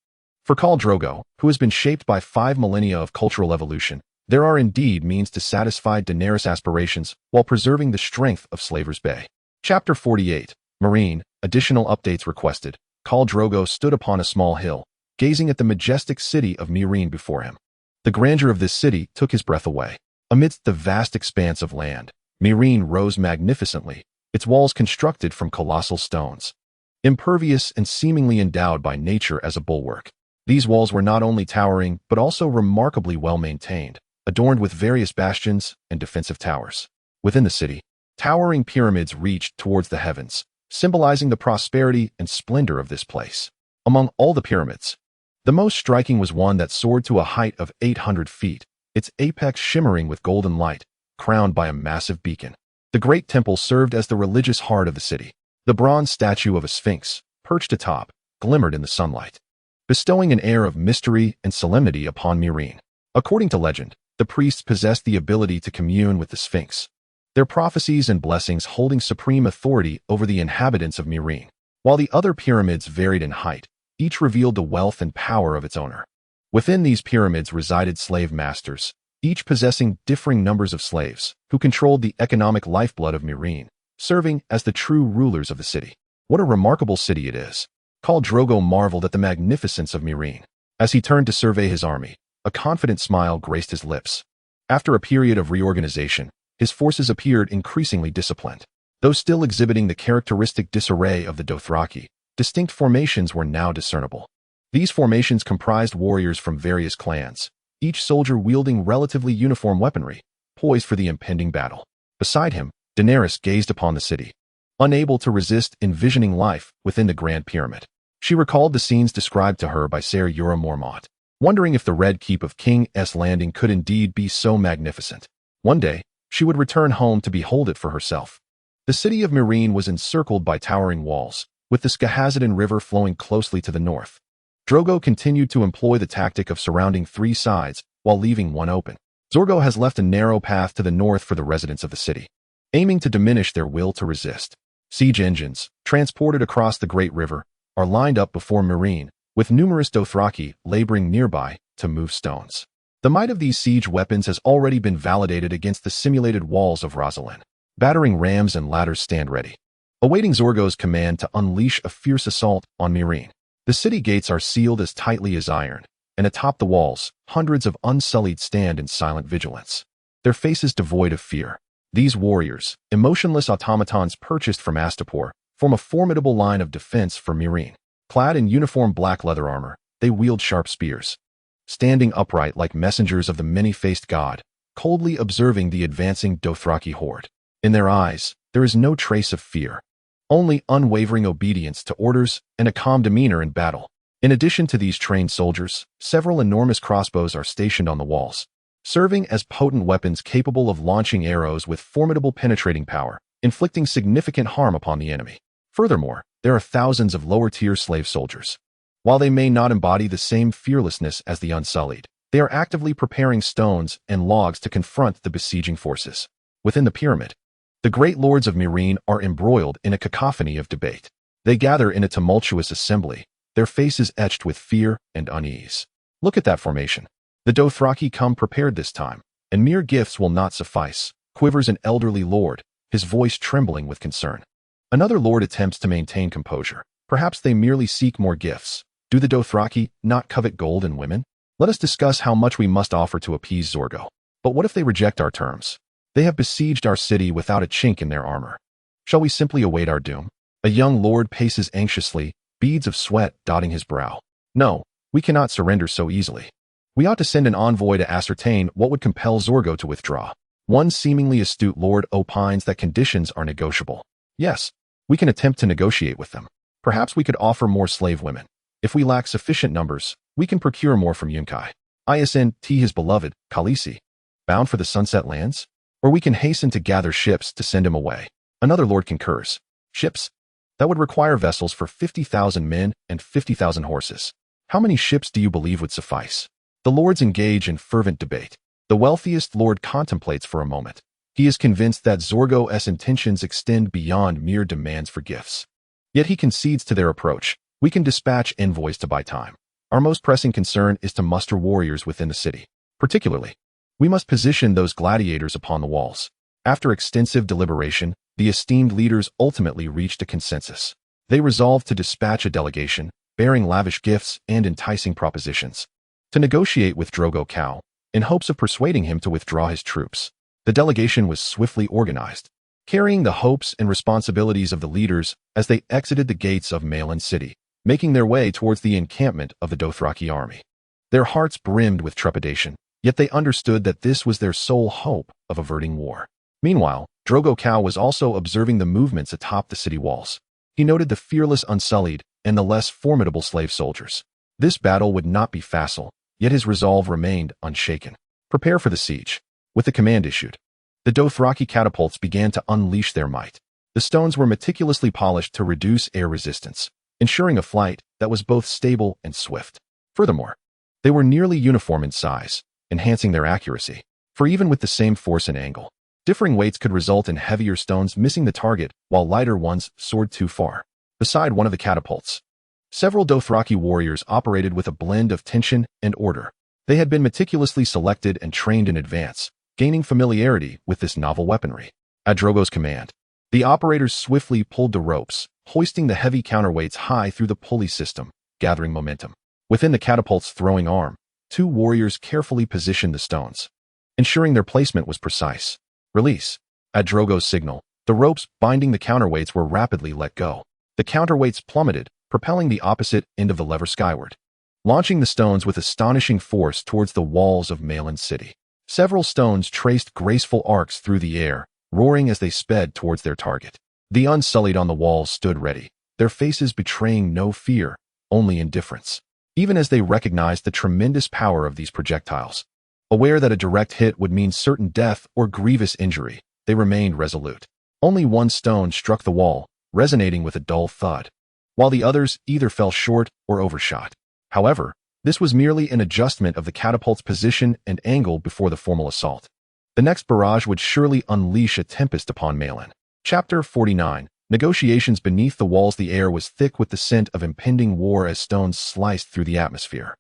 For Khal Drogo, who has been shaped by 5 millennia of cultural evolution, there are indeed means to satisfy Daenerys' aspirations while preserving the strength of Slavers Bay. Chapter 48, Meereen, additional updates requested. Khal Drogo stood upon a small hill, gazing at the majestic city of Meereen before him. The grandeur of this city took his breath away. Amidst the vast expanse of land, Meereen rose magnificently, its walls constructed from colossal stones, impervious and seemingly endowed by nature as a bulwark. These walls were not only towering but also remarkably well-maintained, adorned with various bastions and defensive towers. Within the city, towering pyramids reached towards the heavens, symbolizing the prosperity and splendor of this place. Among all the pyramids, the most striking was one that soared to a height of 800 feet, its apex shimmering with golden light, crowned by a massive beacon. The great temple served as the religious heart of the city. The bronze statue of a sphinx, perched atop, glimmered in the sunlight, bestowing an air of mystery and solemnity upon Meereen. According to legend, the priests possessed the ability to commune with the sphinx, their prophecies and blessings holding supreme authority over the inhabitants of Meereen. While the other pyramids varied in height, each revealed the wealth and power of its owner. Within these pyramids resided slave masters, each possessing differing numbers of slaves, who controlled the economic lifeblood of Meereen, serving as the true rulers of the city. What a remarkable city it is! Khal Drogo marveled at the magnificence of Meereen. As he turned to survey his army, a confident smile graced his lips. After a period of reorganization, his forces appeared increasingly disciplined. Though still exhibiting the characteristic disarray of the Dothraki, distinct formations were now discernible. These formations comprised warriors from various clans, each soldier wielding relatively uniform weaponry, poised for the impending battle. Beside him, Daenerys gazed upon the city, unable to resist envisioning life within the Grand Pyramid. She recalled the scenes described to her by Ser Jorah Mormont, wondering if the Red Keep of King S Landing could indeed be so magnificent. One day, She would return home to behold it for herself. The city of Meereen was encircled by towering walls, with the Skahazadin River flowing closely to the north. Drogo continued to employ the tactic of surrounding 3 sides while leaving one open. Zorgo has left a narrow path to the north for the residents of the city, aiming to diminish their will to resist. Siege engines, transported across the Great River, are lined up before Meereen, with numerous Dothraki laboring nearby to move stones. The might of these siege weapons has already been validated against the simulated walls of Rosalind. Battering rams and ladders stand ready, awaiting Zorgo's command to unleash a fierce assault on Meereen. The city gates are sealed as tightly as iron, and atop the walls, hundreds of Unsullied stand in silent vigilance, their faces devoid of fear. These warriors, emotionless automatons purchased from Astapor, form a formidable line of defense for Meereen. Clad in uniform black leather armor, they wield sharp spears, standing upright like messengers of the many-faced god, coldly observing the advancing Dothraki horde. In their eyes, there is no trace of fear, only unwavering obedience to orders and a calm demeanor in battle. In addition to these trained soldiers, several enormous crossbows are stationed on the walls, serving as potent weapons capable of launching arrows with formidable penetrating power, inflicting significant harm upon the enemy. Furthermore, there are thousands of lower-tier slave soldiers. While they may not embody the same fearlessness as the Unsullied, they are actively preparing stones and logs to confront the besieging forces. Within the pyramid, the great lords of Meereen are embroiled in a cacophony of debate. They gather in a tumultuous assembly, their faces etched with fear and unease. Look at that formation. The Dothraki come prepared this time, and mere gifts will not suffice, quivers an elderly lord, his voice trembling with concern. Another lord attempts to maintain composure. Perhaps they merely seek more gifts. Do the Dothraki not covet gold and women? Let us discuss how much we must offer to appease Zorgo. But what if they reject our terms? They have besieged our city without a chink in their armor. Shall we simply await our doom? A young lord paces anxiously, beads of sweat dotting his brow. No, we cannot surrender so easily. We ought to send an envoy to ascertain what would compel Zorgo to withdraw. One seemingly astute lord opines that conditions are negotiable. Yes, we can attempt to negotiate with them. Perhaps we could offer more slave women. If we lack sufficient numbers, we can procure more from Yunkai. Isn T his beloved, Khaleesi, bound for the Sunset Lands? Or we can hasten to gather ships to send him away. Another lord concurs. Ships? That would require vessels for 50,000 men and 50,000 horses. How many ships do you believe would suffice? The lords engage in fervent debate. The wealthiest lord contemplates for a moment. He is convinced that Zorgo's intentions extend beyond mere demands for gifts. Yet he concedes to their approach. We can dispatch envoys to buy time. Our most pressing concern is to muster warriors within the city. Particularly, we must position those gladiators upon the walls. After extensive deliberation, the esteemed leaders ultimately reached a consensus. They resolved to dispatch a delegation, bearing lavish gifts and enticing propositions, to negotiate with Drogo Khal, in hopes of persuading him to withdraw his troops. The delegation was swiftly organized, carrying the hopes and responsibilities of the leaders as they exited the gates of Malin City, making their way towards the encampment of the Dothraki army. Their hearts brimmed with trepidation, yet they understood that this was their sole hope of averting war. Meanwhile, Drogo Khal was also observing the movements atop the city walls. He noted the fearless Unsullied and the less formidable slave soldiers. This battle would not be facile, yet his resolve remained unshaken. Prepare for the siege. With the command issued, the Dothraki catapults began to unleash their might. The stones were meticulously polished to reduce air resistance, ensuring a flight that was both stable and swift. Furthermore, they were nearly uniform in size, enhancing their accuracy. For even with the same force and angle, differing weights could result in heavier stones missing the target while lighter ones soared too far. Beside one of the catapults, several Dothraki warriors operated with a blend of tension and order. They had been meticulously selected and trained in advance, gaining familiarity with this novel weaponry. At Drogo's command, the operators swiftly pulled the ropes, hoisting the heavy counterweights high through the pulley system, gathering momentum. Within the catapult's throwing arm, 2 warriors carefully positioned the stones, ensuring their placement was precise. Release. At Drogo's signal, the ropes binding the counterweights were rapidly let go. The counterweights plummeted, propelling the opposite end of the lever skyward, launching the stones with astonishing force towards the walls of Malin City. Several stones traced graceful arcs through the air, roaring as they sped towards their target. The Unsullied on the walls stood ready, their faces betraying no fear, only indifference. Even as they recognized the tremendous power of these projectiles, Aware that a direct hit would mean certain death or grievous injury, they remained resolute. Only one stone struck the wall, resonating with a dull thud, while the others either fell short or overshot. However, this was merely an adjustment of the catapult's position and angle before the formal assault. The next barrage would surely unleash a tempest upon Malin. Chapter 49. Negotiations. Beneath the walls, the air was thick with the scent of impending war as stones sliced through the atmosphere.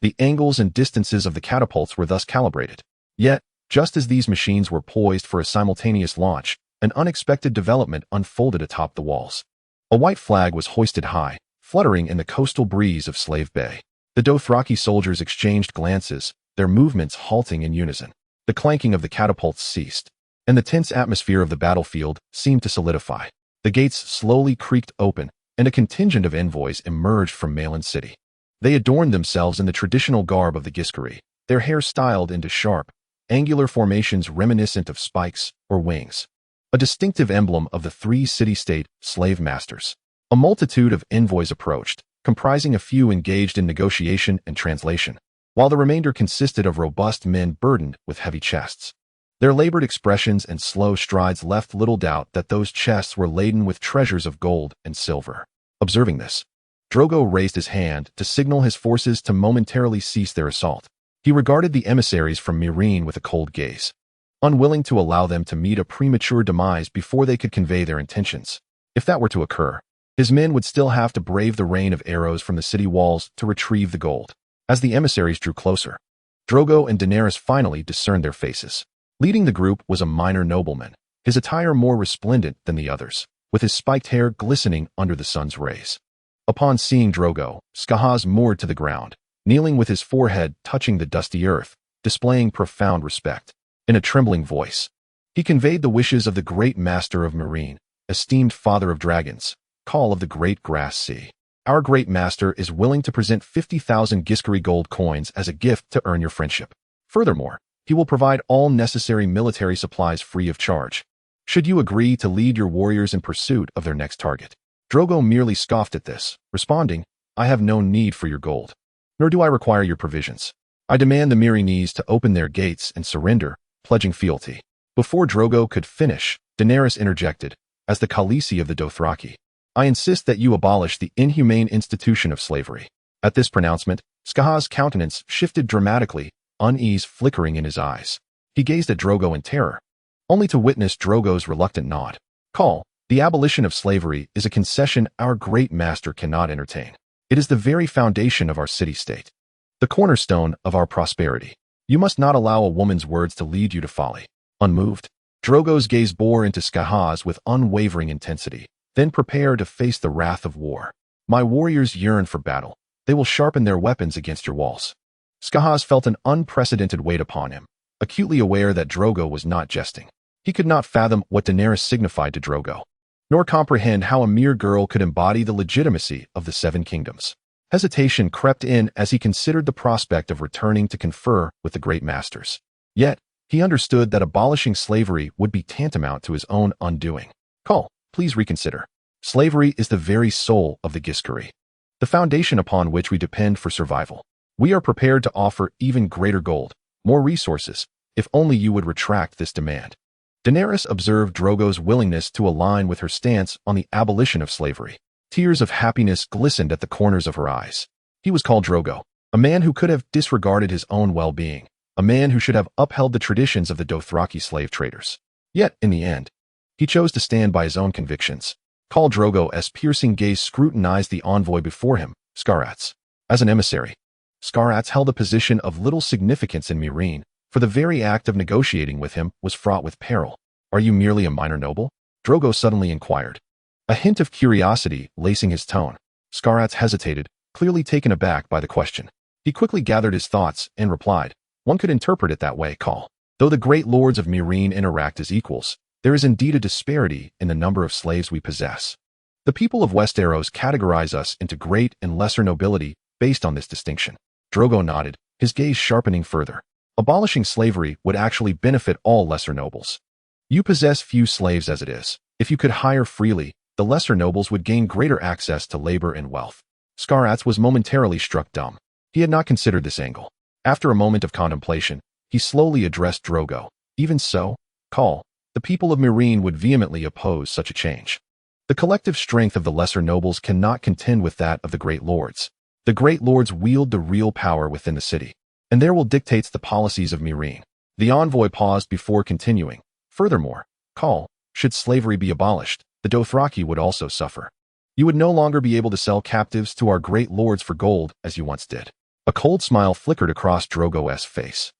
The angles and distances of the catapults were thus calibrated. Yet, just as these machines were poised for a simultaneous launch, an unexpected development unfolded atop the walls. A white flag was hoisted high, fluttering in the coastal breeze of Slave Bay. The Dothraki soldiers exchanged glances, their movements halting in unison. The clanking of the catapults ceased, and the tense atmosphere of the battlefield seemed to solidify. The gates slowly creaked open, and a contingent of envoys emerged from Malin City. They adorned themselves in the traditional garb of the Giscari, their hair styled into sharp, angular formations reminiscent of spikes or wings, a distinctive emblem of the three city-state slave masters. A multitude of envoys approached, comprising a few engaged in negotiation and translation, while the remainder consisted of robust men burdened with heavy chests. Their labored expressions and slow strides left little doubt that those chests were laden with treasures of gold and silver. Observing this, Drogo raised his hand to signal his forces to momentarily cease their assault. He regarded the emissaries from Meereen with a cold gaze, unwilling to allow them to meet a premature demise before they could convey their intentions. If that were to occur, his men would still have to brave the rain of arrows from the city walls to retrieve the gold. As the emissaries drew closer, Drogo and Daenerys finally discerned their faces. Leading the group was a minor nobleman, his attire more resplendent than the others, with his spiked hair glistening under the sun's rays. Upon seeing Drogo, Skahaz moored to the ground, kneeling with his forehead touching the dusty earth, displaying profound respect. In a trembling voice, he conveyed the wishes of the great master of Meereen, esteemed father of dragons, Khal of the Great Grass Sea. Our great master is willing to present 50,000 Giscari gold coins as a gift to earn your friendship. Furthermore, he will provide all necessary military supplies free of charge, should you agree to lead your warriors in pursuit of their next target. Drogo merely scoffed at this, responding, I have no need for your gold, nor do I require your provisions. I demand the Meereenese to open their gates and surrender, pledging fealty. Before Drogo could finish, Daenerys interjected, as the Khaleesi of the Dothraki, I insist that you abolish the inhumane institution of slavery. At this pronouncement, Skahaz's countenance shifted dramatically, unease flickering in his eyes. He gazed at Drogo in terror, only to witness Drogo's reluctant nod. Khal, the abolition of slavery is a concession our great master cannot entertain. It is the very foundation of our city-state, the cornerstone of our prosperity. You must not allow a woman's words to lead you to folly. Unmoved, Drogo's gaze bore into Skahaz with unwavering intensity, then prepare to face the wrath of war. My warriors yearn for battle. They will sharpen their weapons against your walls. Skahaz felt an unprecedented weight upon him, acutely aware that Drogo was not jesting. He could not fathom what Daenerys signified to Drogo, nor comprehend how a mere girl could embody the legitimacy of the Seven Kingdoms. Hesitation crept in as he considered the prospect of returning to confer with the great masters. Yet, he understood that abolishing slavery would be tantamount to his own undoing. Khal, please reconsider. Slavery is the very soul of the Giscari, the foundation upon which we depend for survival. We are prepared to offer even greater gold, more resources, if only you would retract this demand. Daenerys observed Drogo's willingness to align with her stance on the abolition of slavery. Tears of happiness glistened at the corners of her eyes. He was called Drogo, a man who could have disregarded his own well-being, a man who should have upheld the traditions of the Dothraki slave traders. Yet, in the end, he chose to stand by his own convictions. Khal Drogo's piercing gaze scrutinized the envoy before him, Scarats. As an emissary, Scarats held a position of little significance in Meereen, for the very act of negotiating with him was fraught with peril. Are you merely a minor noble? Drogo suddenly inquired, a hint of curiosity lacing his tone. Scarats hesitated, clearly taken aback by the question. He quickly gathered his thoughts and replied, one could interpret it that way, Khal. Though the great lords of Meereen interact as equals, there is indeed a disparity in the number of slaves we possess. The people of Westeros categorize us into great and lesser nobility based on this distinction. Drogo nodded, his gaze sharpening further. Abolishing slavery would actually benefit all lesser nobles. You possess few slaves as it is. If you could hire freely, the lesser nobles would gain greater access to labor and wealth. Scarats was momentarily struck dumb. He had not considered this angle. After a moment of contemplation, He slowly addressed Drogo. Even so, Khal, the people of Meereen would vehemently oppose such a change. The collective strength of the lesser nobles cannot contend with that of the great lords. The great lords wield the real power within the city, and their will dictates the policies of Meereen. The envoy paused before continuing. Furthermore, Khal, should slavery be abolished, the Dothraki would also suffer. You would no longer be able to sell captives to our great lords for gold as you once did. A cold smile flickered across Drogo's face.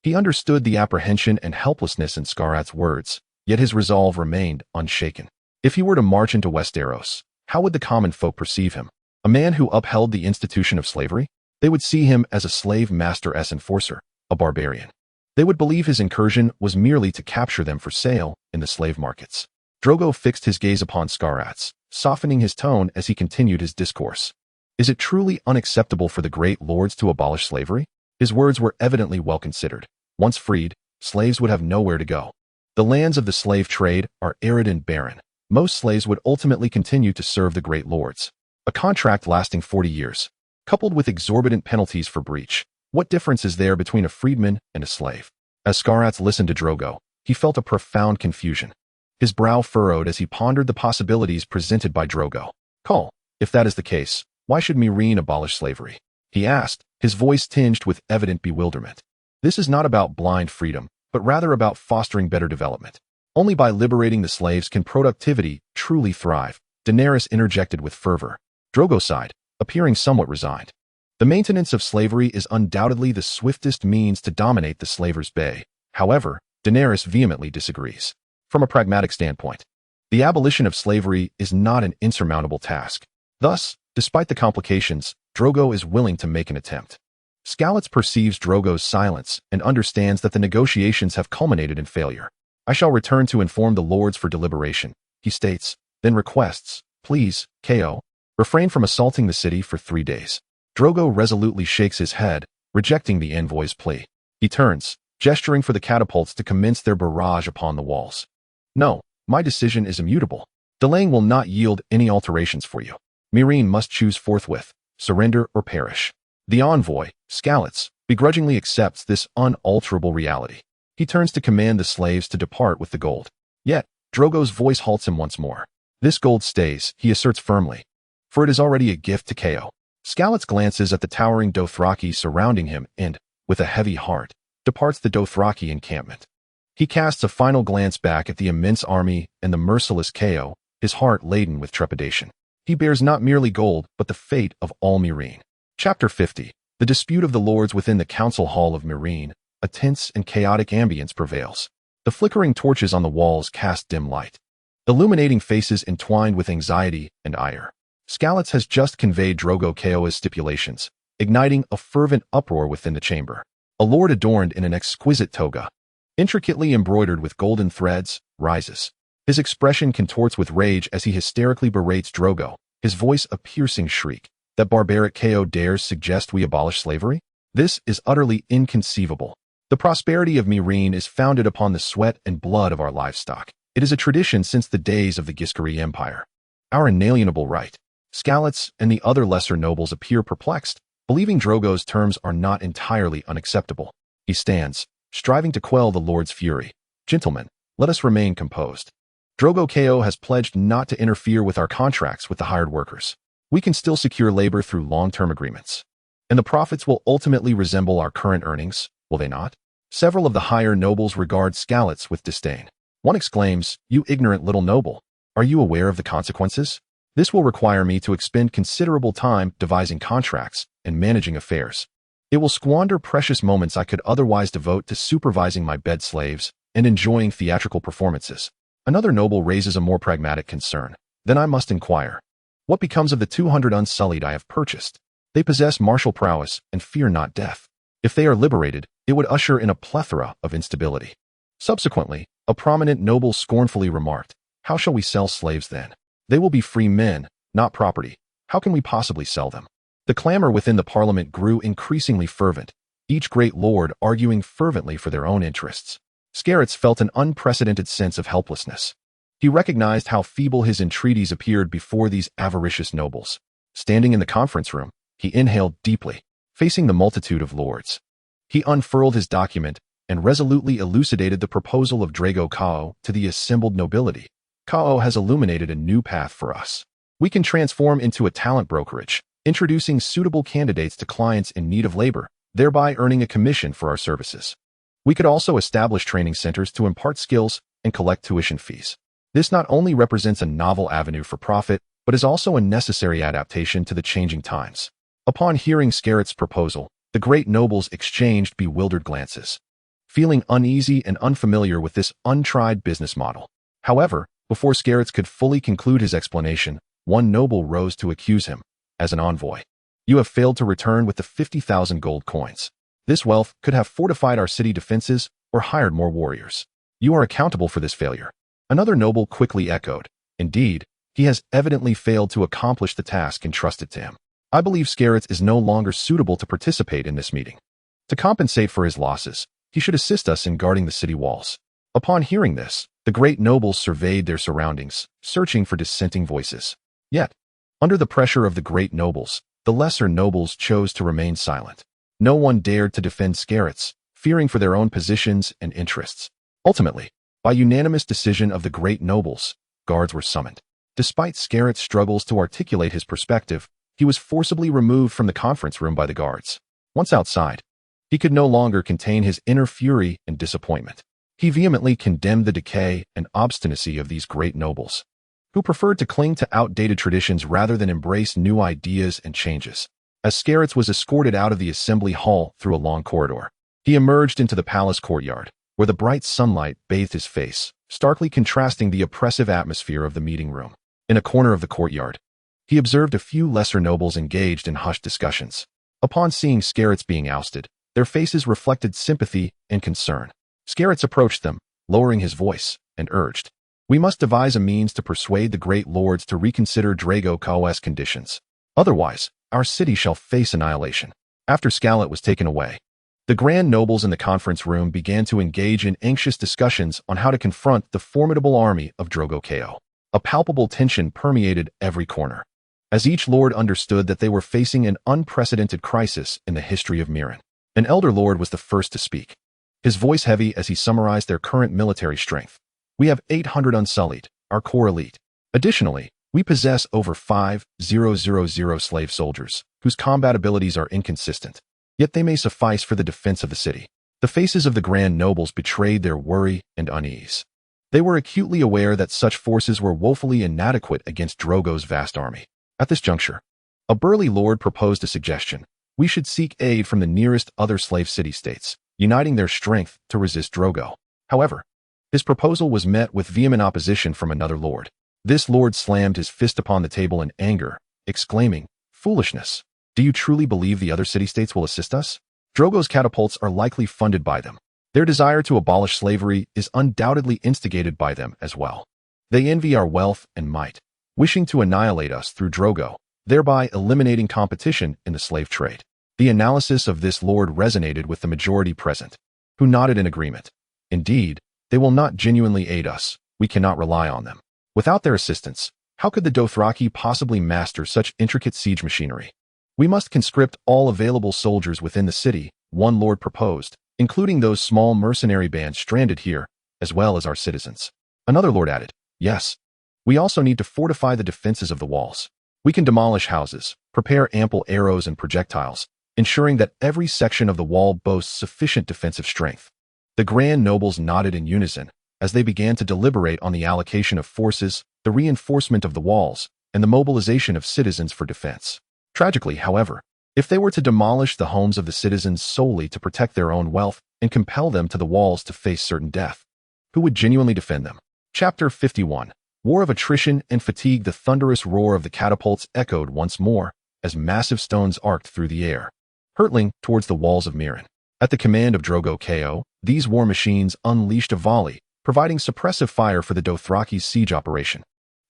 He understood the apprehension and helplessness in Skarat's words, yet his resolve remained unshaken. If he were to march into Westeros, how would the common folk perceive him? A man who upheld the institution of slavery? They would see him as a slave master's enforcer, a barbarian. They would believe his incursion was merely to capture them for sale in the slave markets. Drogo fixed his gaze upon Skarat's, softening his tone as he continued his discourse. Is it truly unacceptable for the great lords to abolish slavery? His words were evidently well considered. Once freed, slaves would have nowhere to go. The lands of the slave trade are arid and barren. Most slaves would ultimately continue to serve the great lords. A contract lasting 40 years, coupled with exorbitant penalties for breach. What difference is there between a freedman and a slave? As Skarat listened to Drogo, he felt a profound confusion. His brow furrowed as he pondered the possibilities presented by Drogo. Khal, if that is the case, why should Meereen abolish slavery? He asked, his voice tinged with evident bewilderment. This is not about blind freedom, but rather about fostering better development. Only by liberating the slaves can productivity truly thrive, Daenerys interjected with fervor. Drogo sighed, appearing somewhat resigned. The maintenance of slavery is undoubtedly the swiftest means to dominate the slavers' bay. However, Daenerys vehemently disagrees. From a pragmatic standpoint, the abolition of slavery is not an insurmountable task. Thus, despite the complications, Drogo is willing to make an attempt. Skalitz perceives Drogo's silence and understands that the negotiations have culminated in failure. I shall return to inform the lords for deliberation, he states, then requests, please, Ko, refrain from assaulting the city for 3 days. Drogo resolutely shakes his head, rejecting the envoy's plea. He turns, gesturing for the catapults to commence their barrage upon the walls. No, my decision is immutable. Delaying will not yield any alterations for you. Meereen must choose forthwith, surrender or perish. The envoy, Skalitz, begrudgingly accepts this unalterable reality. He turns to command the slaves to depart with the gold. Yet, Drogo's voice halts him once more. This gold stays, he asserts firmly, for it is already a gift to Ko. Skalitz glances at the towering Dothraki surrounding him and, with a heavy heart, departs the Dothraki encampment. He casts a final glance back at the immense army and the merciless Ko, his heart laden with trepidation. He bears not merely gold, but the fate of all Meereen. Chapter 50. The dispute of the lords within the council hall of Meereen. A tense and chaotic ambience prevails. The flickering torches on the walls cast dim light, illuminating faces entwined with anxiety and ire. Skalitz has just conveyed Drogo Ko's stipulations, igniting a fervent uproar within the chamber. A lord adorned in an exquisite toga, intricately embroidered with golden threads, rises. His expression contorts with rage as he hysterically berates Drogo, his voice a piercing shriek. That barbaric Ko dares suggest we abolish slavery? This is utterly inconceivable. The prosperity of Meereen is founded upon the sweat and blood of our livestock. It is a tradition since the days of the Giscari Empire. Our inalienable right. Skalitz and the other lesser nobles appear perplexed, believing Drogo's terms are not entirely unacceptable. He stands, striving to quell the lord's fury. Gentlemen, let us remain composed. Drogo Ko has pledged not to interfere with our contracts with the hired workers. We can still secure labor through long-term agreements. And the profits will ultimately resemble our current earnings, will they not? Several of the higher nobles regard Skalitz with disdain. One exclaims, "You ignorant little noble, are you aware of the consequences? This will require me to expend considerable time devising contracts and managing affairs. It will squander precious moments I could otherwise devote to supervising my bed slaves and enjoying theatrical performances." Another noble raises a more pragmatic concern. Then I must inquire, what becomes of the 200 unsullied I have purchased? They possess martial prowess and fear not death. If they are liberated, it would usher in a plethora of instability. Subsequently, a prominent noble scornfully remarked, "How shall we sell slaves then? They will be free men, not property. How can we possibly sell them?" The clamor within the parliament grew increasingly fervent, each great lord arguing fervently for their own interests. Skalitz felt an unprecedented sense of helplessness. He recognized how feeble his entreaties appeared before these avaricious nobles. Standing in the conference room, he inhaled deeply, facing the multitude of lords. He unfurled his document and resolutely elucidated the proposal of Drogo Khal to the assembled nobility. Khal has illuminated a new path for us. We can transform into a talent brokerage, introducing suitable candidates to clients in need of labor, thereby earning a commission for our services. We could also establish training centers to impart skills and collect tuition fees. This not only represents a novel avenue for profit, but is also a necessary adaptation to the changing times. Upon hearing Scarrett's proposal, the great nobles exchanged bewildered glances, feeling uneasy and unfamiliar with this untried business model. However, before Scarrett could fully conclude his explanation, one noble rose to accuse him. As an envoy, you have failed to return with the 50,000 gold coins. This wealth could have fortified our city defenses or hired more warriors. You are accountable for this failure. Another noble quickly echoed. Indeed, he has evidently failed to accomplish the task entrusted to him. I believe Scarrett is no longer suitable to participate in this meeting. To compensate for his losses, he should assist us in guarding the city walls. Upon hearing this, the great nobles surveyed their surroundings, searching for dissenting voices. Yet, under the pressure of the great nobles, the lesser nobles chose to remain silent. No one dared to defend Scarrett, fearing for their own positions and interests. Ultimately, by unanimous decision of the great nobles, guards were summoned. Despite Scarrett's struggles to articulate his perspective, he was forcibly removed from the conference room by the guards. Once outside, he could no longer contain his inner fury and disappointment. He vehemently condemned the decay and obstinacy of these great nobles, who preferred to cling to outdated traditions rather than embrace new ideas and changes. As Scarrett was escorted out of the assembly hall through a long corridor, he emerged into the palace courtyard, where the bright sunlight bathed his face, starkly contrasting the oppressive atmosphere of the meeting room. In a corner of the courtyard, he observed a few lesser nobles engaged in hushed discussions. Upon seeing Scarrett being ousted, their faces reflected sympathy and concern. Scarrett approached them, lowering his voice, and urged, "We must devise a means to persuade the great lords to reconsider Drogo Khal's conditions. Otherwise, our city shall face annihilation." After Scarrett was taken away, the grand nobles in the conference room began to engage in anxious discussions on how to confront the formidable army of Drogo Khal. A palpable tension permeated every corner, as each lord understood that they were facing an unprecedented crisis in the history of Meereen. An elder lord was the first to speak, his voice heavy as he summarized their current military strength. "We have 800 unsullied, our core elite. Additionally, we possess over 5,000 slave soldiers, whose combat abilities are inconsistent, yet they may suffice for the defense of the city." The faces of the grand nobles betrayed their worry and unease. They were acutely aware that such forces were woefully inadequate against Drogo's vast army. At this juncture, a burly lord proposed a suggestion. "We should seek aid from the nearest other slave city-states, uniting their strength to resist Drogo." However, his proposal was met with vehement opposition from another lord. This lord slammed his fist upon the table in anger, exclaiming, "Foolishness! Do you truly believe the other city-states will assist us? Drogo's catapults are likely funded by them. Their desire to abolish slavery is undoubtedly instigated by them as well. They envy our wealth and might, wishing to annihilate us through Drogo, thereby eliminating competition in the slave trade." The analysis of this lord resonated with the majority present, who nodded in agreement. "Indeed, they will not genuinely aid us. We cannot rely on them. Without their assistance, how could the Dothraki possibly master such intricate siege machinery? We must conscript all available soldiers within the city," one lord proposed, "including those small mercenary bands stranded here, as well as our citizens." Another lord added, "Yes, we also need to fortify the defenses of the walls. We can demolish houses, prepare ample arrows and projectiles, ensuring that every section of the wall boasts sufficient defensive strength." The grand nobles nodded in unison as they began to deliberate on the allocation of forces, the reinforcement of the walls, and the mobilization of citizens for defense. Tragically, however, if they were to demolish the homes of the citizens solely to protect their own wealth and compel them to the walls to face certain death, who would genuinely defend them? Chapter 51. War of attrition and fatigue. The thunderous roar of the catapults echoed once more as massive stones arced through the air, hurtling towards the walls of Meereen. At the command of Drogo Khal, these war machines unleashed a volley, providing suppressive fire for the Dothraki siege operation.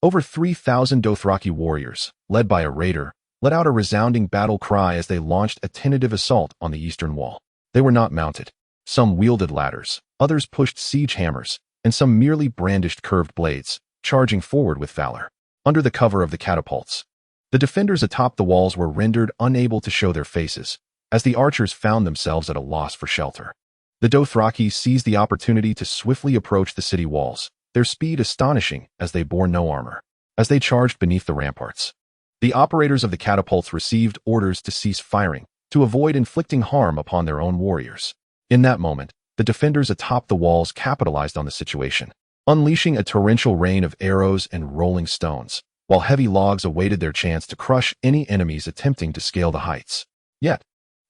Over 3,000 Dothraki warriors, led by a raider, let out a resounding battle cry as they launched a tentative assault on the eastern wall. They were not mounted. Some wielded ladders, others pushed siege hammers, and some merely brandished curved blades, charging forward with valor. Under the cover of the catapults, the defenders atop the walls were rendered unable to show their faces, as the archers found themselves at a loss for shelter. The Dothraki seized the opportunity to swiftly approach the city walls, their speed astonishing as they bore no armor. As they charged beneath the ramparts, the operators of the catapults received orders to cease firing, to avoid inflicting harm upon their own warriors. In that moment, the defenders atop the walls capitalized on the situation, unleashing a torrential rain of arrows and rolling stones, while heavy logs awaited their chance to crush any enemies attempting to scale the heights. Yet,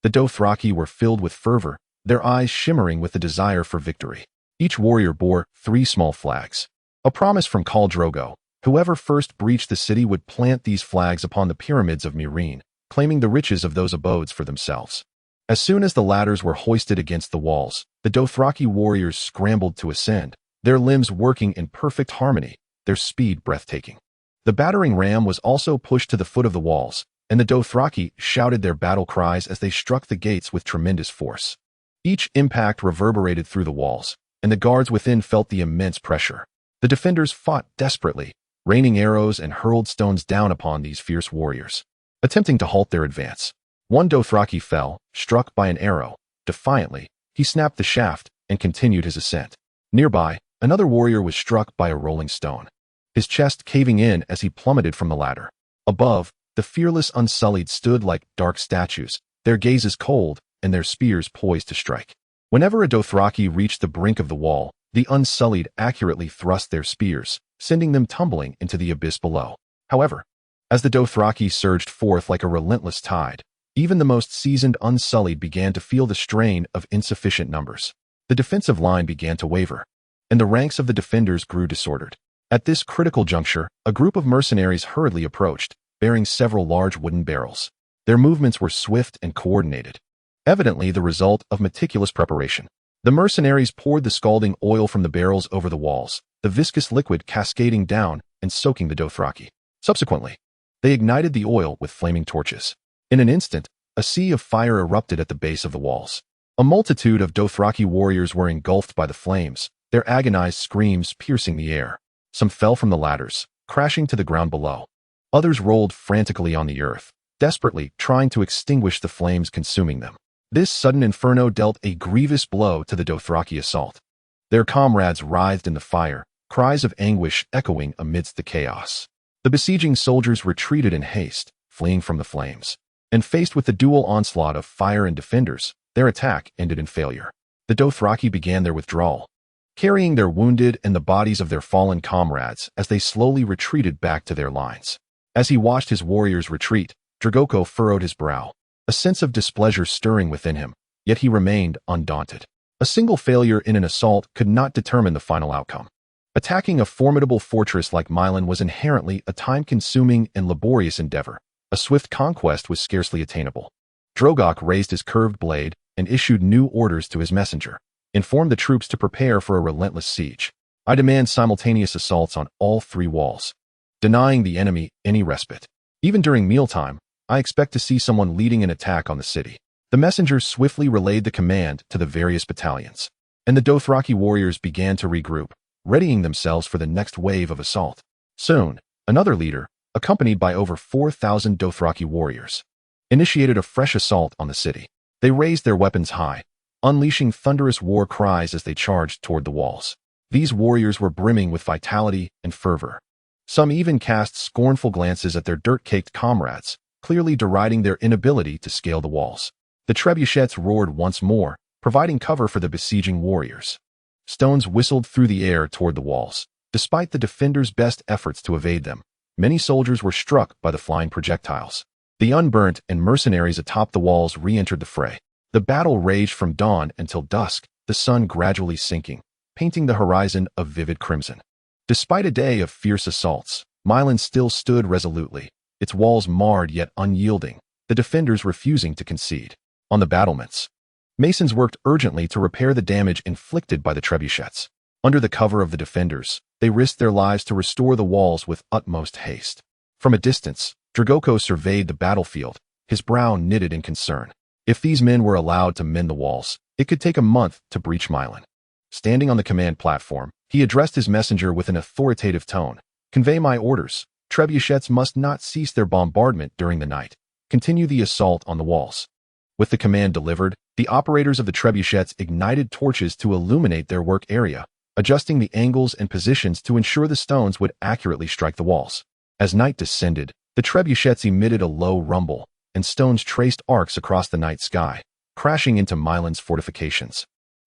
the Dothraki were filled with fervor, their eyes shimmering with the desire for victory. Each warrior bore 3 small flags, a promise from Khal Drogo. Whoever first breached the city would plant these flags upon the pyramids of Meereen, claiming the riches of those abodes for themselves. As soon as the ladders were hoisted against the walls, the Dothraki warriors scrambled to ascend, their limbs working in perfect harmony, their speed breathtaking. The battering ram was also pushed to the foot of the walls, and the Dothraki shouted their battle cries as they struck the gates with tremendous force. Each impact reverberated through the walls, and the guards within felt the immense pressure. The defenders fought desperately, raining arrows and hurled stones down upon these fierce warriors, attempting to halt their advance. One Dothraki fell, struck by an arrow. Defiantly, he snapped the shaft and continued his ascent. Nearby, another warrior was struck by a rolling stone, his chest caving in as he plummeted from the ladder. Above, the fearless Unsullied stood like dark statues, their gazes cold and their spears poised to strike. Whenever a Dothraki reached the brink of the wall, the Unsullied accurately thrust their spears, sending them tumbling into the abyss below. However, as the Dothraki surged forth like a relentless tide, even the most seasoned Unsullied began to feel the strain of insufficient numbers. The defensive line began to waver, and the ranks of the defenders grew disordered. At this critical juncture, a group of mercenaries hurriedly approached, bearing several large wooden barrels. Their movements were swift and coordinated, evidently the result of meticulous preparation. The mercenaries poured the scalding oil from the barrels over the walls, the viscous liquid cascading down and soaking the Dothraki. Subsequently, they ignited the oil with flaming torches. In an instant, a sea of fire erupted at the base of the walls. A multitude of Dothraki warriors were engulfed by the flames, their agonized screams piercing the air. Some fell from the ladders, crashing to the ground below. Others rolled frantically on the earth, desperately trying to extinguish the flames consuming them. This sudden inferno dealt a grievous blow to the Dothraki assault. Their comrades writhed in the fire, cries of anguish echoing amidst the chaos. The besieging soldiers retreated in haste, fleeing from the flames. And faced with the dual onslaught of fire and defenders, their attack ended in failure. The Dothraki began their withdrawal, carrying their wounded and the bodies of their fallen comrades as they slowly retreated back to their lines. As he watched his warriors retreat, Drogo furrowed his brow, a sense of displeasure stirring within him, yet he remained undaunted. A single failure in an assault could not determine the final outcome. Attacking a formidable fortress like Milan was inherently a time-consuming and laborious endeavor. A swift conquest was scarcely attainable. Drogo raised his curved blade and issued new orders to his messenger. Informed the troops to prepare for a relentless siege. I demand simultaneous assaults on all 3 walls, denying the enemy any respite. Even during mealtime, I expect to see someone leading an attack on the city. The messenger swiftly relayed the command to the various battalions, and the Dothraki warriors began to regroup, readying themselves for the next wave of assault. Soon, another leader, accompanied by over 4,000 Dothraki warriors, initiated a fresh assault on the city. They raised their weapons high, unleashing thunderous war cries as they charged toward the walls. These warriors were brimming with vitality and fervor. Some even cast scornful glances at their dirt-caked comrades, clearly deriding their inability to scale the walls. The trebuchets roared once more, providing cover for the besieging warriors. Stones whistled through the air toward the walls. Despite the defenders' best efforts to evade them, many soldiers were struck by the flying projectiles. The unburnt and mercenaries atop the walls re-entered the fray. The battle raged from dawn until dusk, the sun gradually sinking, painting the horizon a vivid crimson. Despite a day of fierce assaults, Milan still stood resolutely, its walls marred yet unyielding, the defenders refusing to concede. On the battlements, masons worked urgently to repair the damage inflicted by the trebuchets. Under the cover of the defenders, they risked their lives to restore the walls with utmost haste. From a distance, Drogo surveyed the battlefield, his brow knitted in concern. If these men were allowed to mend the walls, it could take a month to breach Milan. Standing on the command platform, he addressed his messenger with an authoritative tone. Convey my orders. Trebuchets must not cease their bombardment during the night. Continue the assault on the walls. With the command delivered, The operators of the trebuchets ignited torches to illuminate their work area, adjusting the angles and positions to ensure the stones would accurately strike the walls. As night descended, the trebuchets emitted a low rumble, and stones traced arcs across the night sky, crashing into Milan's fortifications.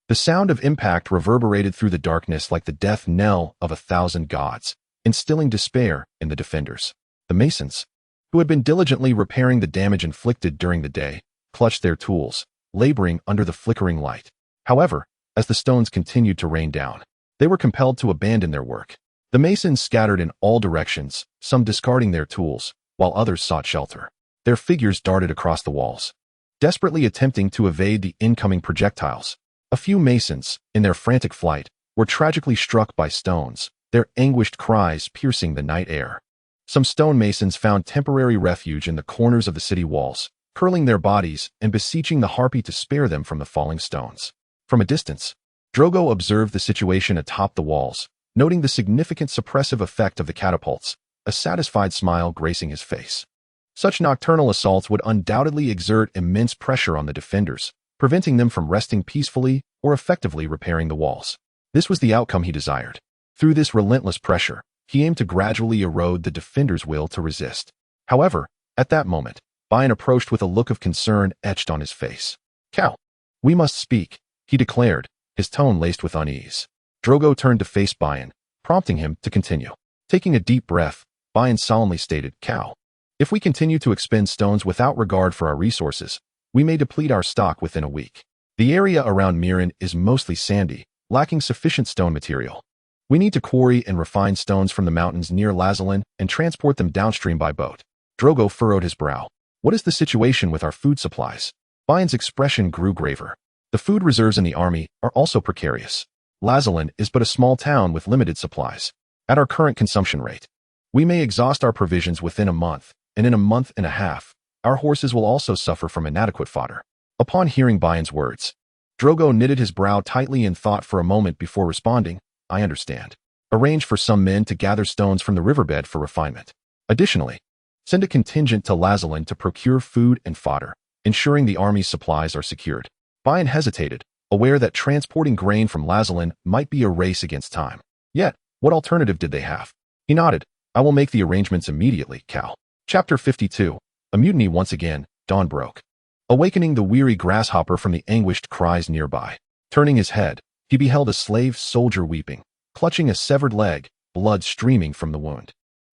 The sound of impact reverberated through the darkness like the death knell of 1,000 gods, instilling despair in the defenders. The masons, who had been diligently repairing the damage inflicted during the day, clutched their tools, laboring under the flickering light. However, as the stones continued to rain down, they were compelled to abandon their work. The masons scattered in all directions, some discarding their tools, while others sought shelter. Their figures darted across the walls, desperately attempting to evade the incoming projectiles. A few masons, in their frantic flight, were tragically struck by stones, their anguished cries piercing the night air. Some stonemasons found temporary refuge in the corners of the city walls, curling their bodies and beseeching the harpy to spare them from the falling stones. From a distance, Drogo observed the situation atop the walls, noting the significant suppressive effect of the catapults, a satisfied smile gracing his face. Such nocturnal assaults would undoubtedly exert immense pressure on the defenders, preventing them from resting peacefully or effectively repairing the walls. This was the outcome he desired. Through this relentless pressure, he aimed to gradually erode the defenders' will to resist. However, at that moment, Bane approached with a look of concern etched on his face. "Khal, we must speak," he declared, his tone laced with unease. Drogo turned to face Bane, prompting him to continue. Taking a deep breath, Bane solemnly stated, "Khal, if we continue to expend stones without regard for our resources, we may deplete our stock within a week. The area around Meereen is mostly sandy, lacking sufficient stone material. We need to quarry and refine stones from the mountains near Lazalan and transport them downstream by boat." Drogo furrowed his brow. "What is the situation with our food supplies?" Bane's expression grew graver. "The food reserves in the army are also precarious. Lazalan is but a small town with limited supplies. At our current consumption rate, we may exhaust our provisions within a month, and in a month and a half, our horses will also suffer from inadequate fodder." Upon hearing Bane's words, Drogo knitted his brow tightly in thought for a moment before responding, "I understand. Arrange for some men to gather stones from the riverbed for refinement. Additionally, send a contingent to Lazalan to procure food and fodder, ensuring the army's supplies are secured." Bane hesitated, aware that transporting grain from Lazalan might be a race against time. Yet, what alternative did they have? He nodded. "I will make the arrangements immediately, Khal." Chapter 52. A mutiny once again. Dawn broke, awakening the weary grasshopper from the anguished cries nearby. Turning his head, he beheld a slave soldier weeping, clutching a severed leg, blood streaming from the wound.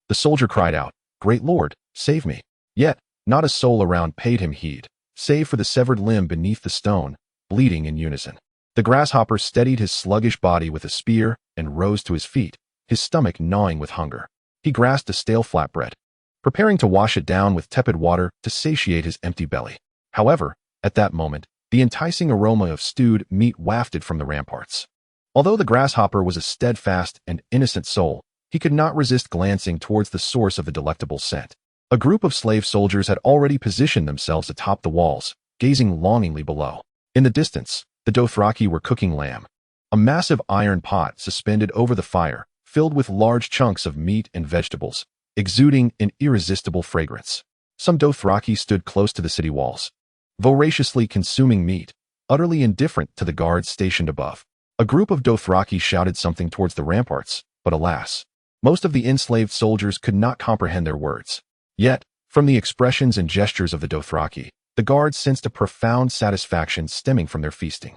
The soldier cried out, "Great Lord, save me." Yet, not a soul around paid him heed, save for the severed limb beneath the stone, bleeding in unison. The grasshopper steadied his sluggish body with a spear and rose to his feet, his stomach gnawing with hunger. He grasped a stale flatbread, preparing to wash it down with tepid water to satiate his empty belly. However, at that moment, the enticing aroma of stewed meat wafted from the ramparts. Although the grasshopper was a steadfast and innocent soul, he could not resist glancing towards the source of the delectable scent. A group of slave soldiers had already positioned themselves atop the walls, gazing longingly below. In the distance, the Dothraki were cooking lamb. A massive iron pot suspended over the fire, filled with large chunks of meat and vegetables, exuding an irresistible fragrance. Some Dothraki stood close to the city walls, voraciously consuming meat, utterly indifferent to the guards stationed above. A group of Dothraki shouted something towards the ramparts, but alas, most of the enslaved soldiers could not comprehend their words. Yet, from the expressions and gestures of the Dothraki, the guards sensed a profound satisfaction stemming from their feasting.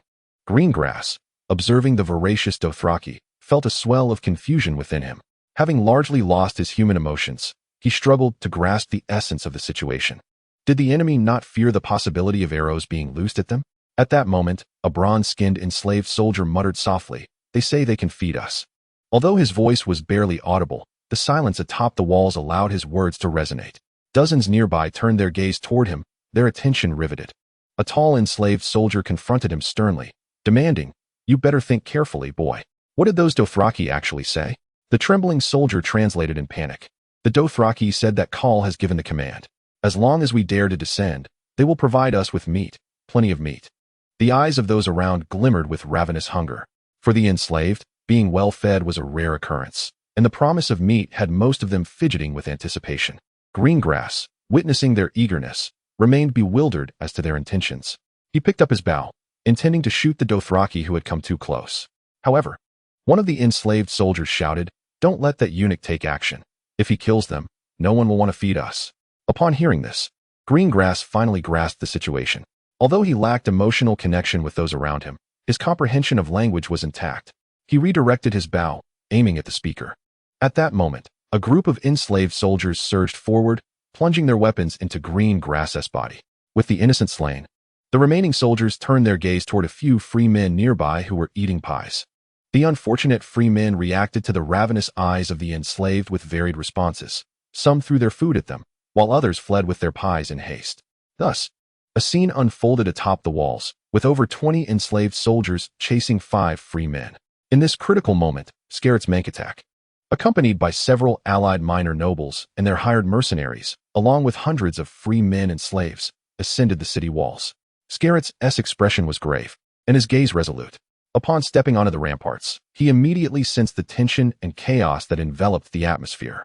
Greengrass, observing the voracious Dothraki, felt a swell of confusion within him. Having largely lost his human emotions, he struggled to grasp the essence of the situation. Did the enemy not fear the possibility of arrows being loosed at them? At that moment, a bronze-skinned enslaved soldier muttered softly, "They say they can feed us." Although his voice was barely audible, the silence atop the walls allowed his words to resonate. Dozens nearby turned their gaze toward him, their attention riveted. A tall enslaved soldier confronted him sternly, demanding, "You better think carefully, boy. What did those Dothraki actually say?" The trembling soldier translated in panic. "The Dothraki said that Khal has given the command. As long as we dare to descend, they will provide us with meat, plenty of meat." The eyes of those around glimmered with ravenous hunger. For the enslaved, being well-fed was a rare occurrence, and the promise of meat had most of them fidgeting with anticipation. Greengrass, witnessing their eagerness, remained bewildered as to their intentions. He picked up his bow, intending to shoot the Dothraki who had come too close. However, one of the enslaved soldiers shouted, "Don't let that eunuch take action. If he kills them, no one will want to feed us." Upon hearing this, Greengrass finally grasped the situation. Although he lacked emotional connection with those around him, his comprehension of language was intact. He redirected his bow, aiming at the speaker. At that moment, a group of enslaved soldiers surged forward, plunging their weapons into Greengrass's body. With the innocent slain, the remaining soldiers turned their gaze toward a few free men nearby who were eating pies. The unfortunate free men reacted to the ravenous eyes of the enslaved with varied responses. Some threw their food at them, while others fled with their pies in haste. Thus, a scene unfolded atop the walls, with over 20 enslaved soldiers chasing 5 free men. In this critical moment, Scarrett's Mankatak, accompanied by several allied minor nobles and their hired mercenaries, along with hundreds of free men and slaves, ascended the city walls. Scarrett's expression was grave, and his gaze resolute. Upon stepping onto the ramparts, he immediately sensed the tension and chaos that enveloped the atmosphere.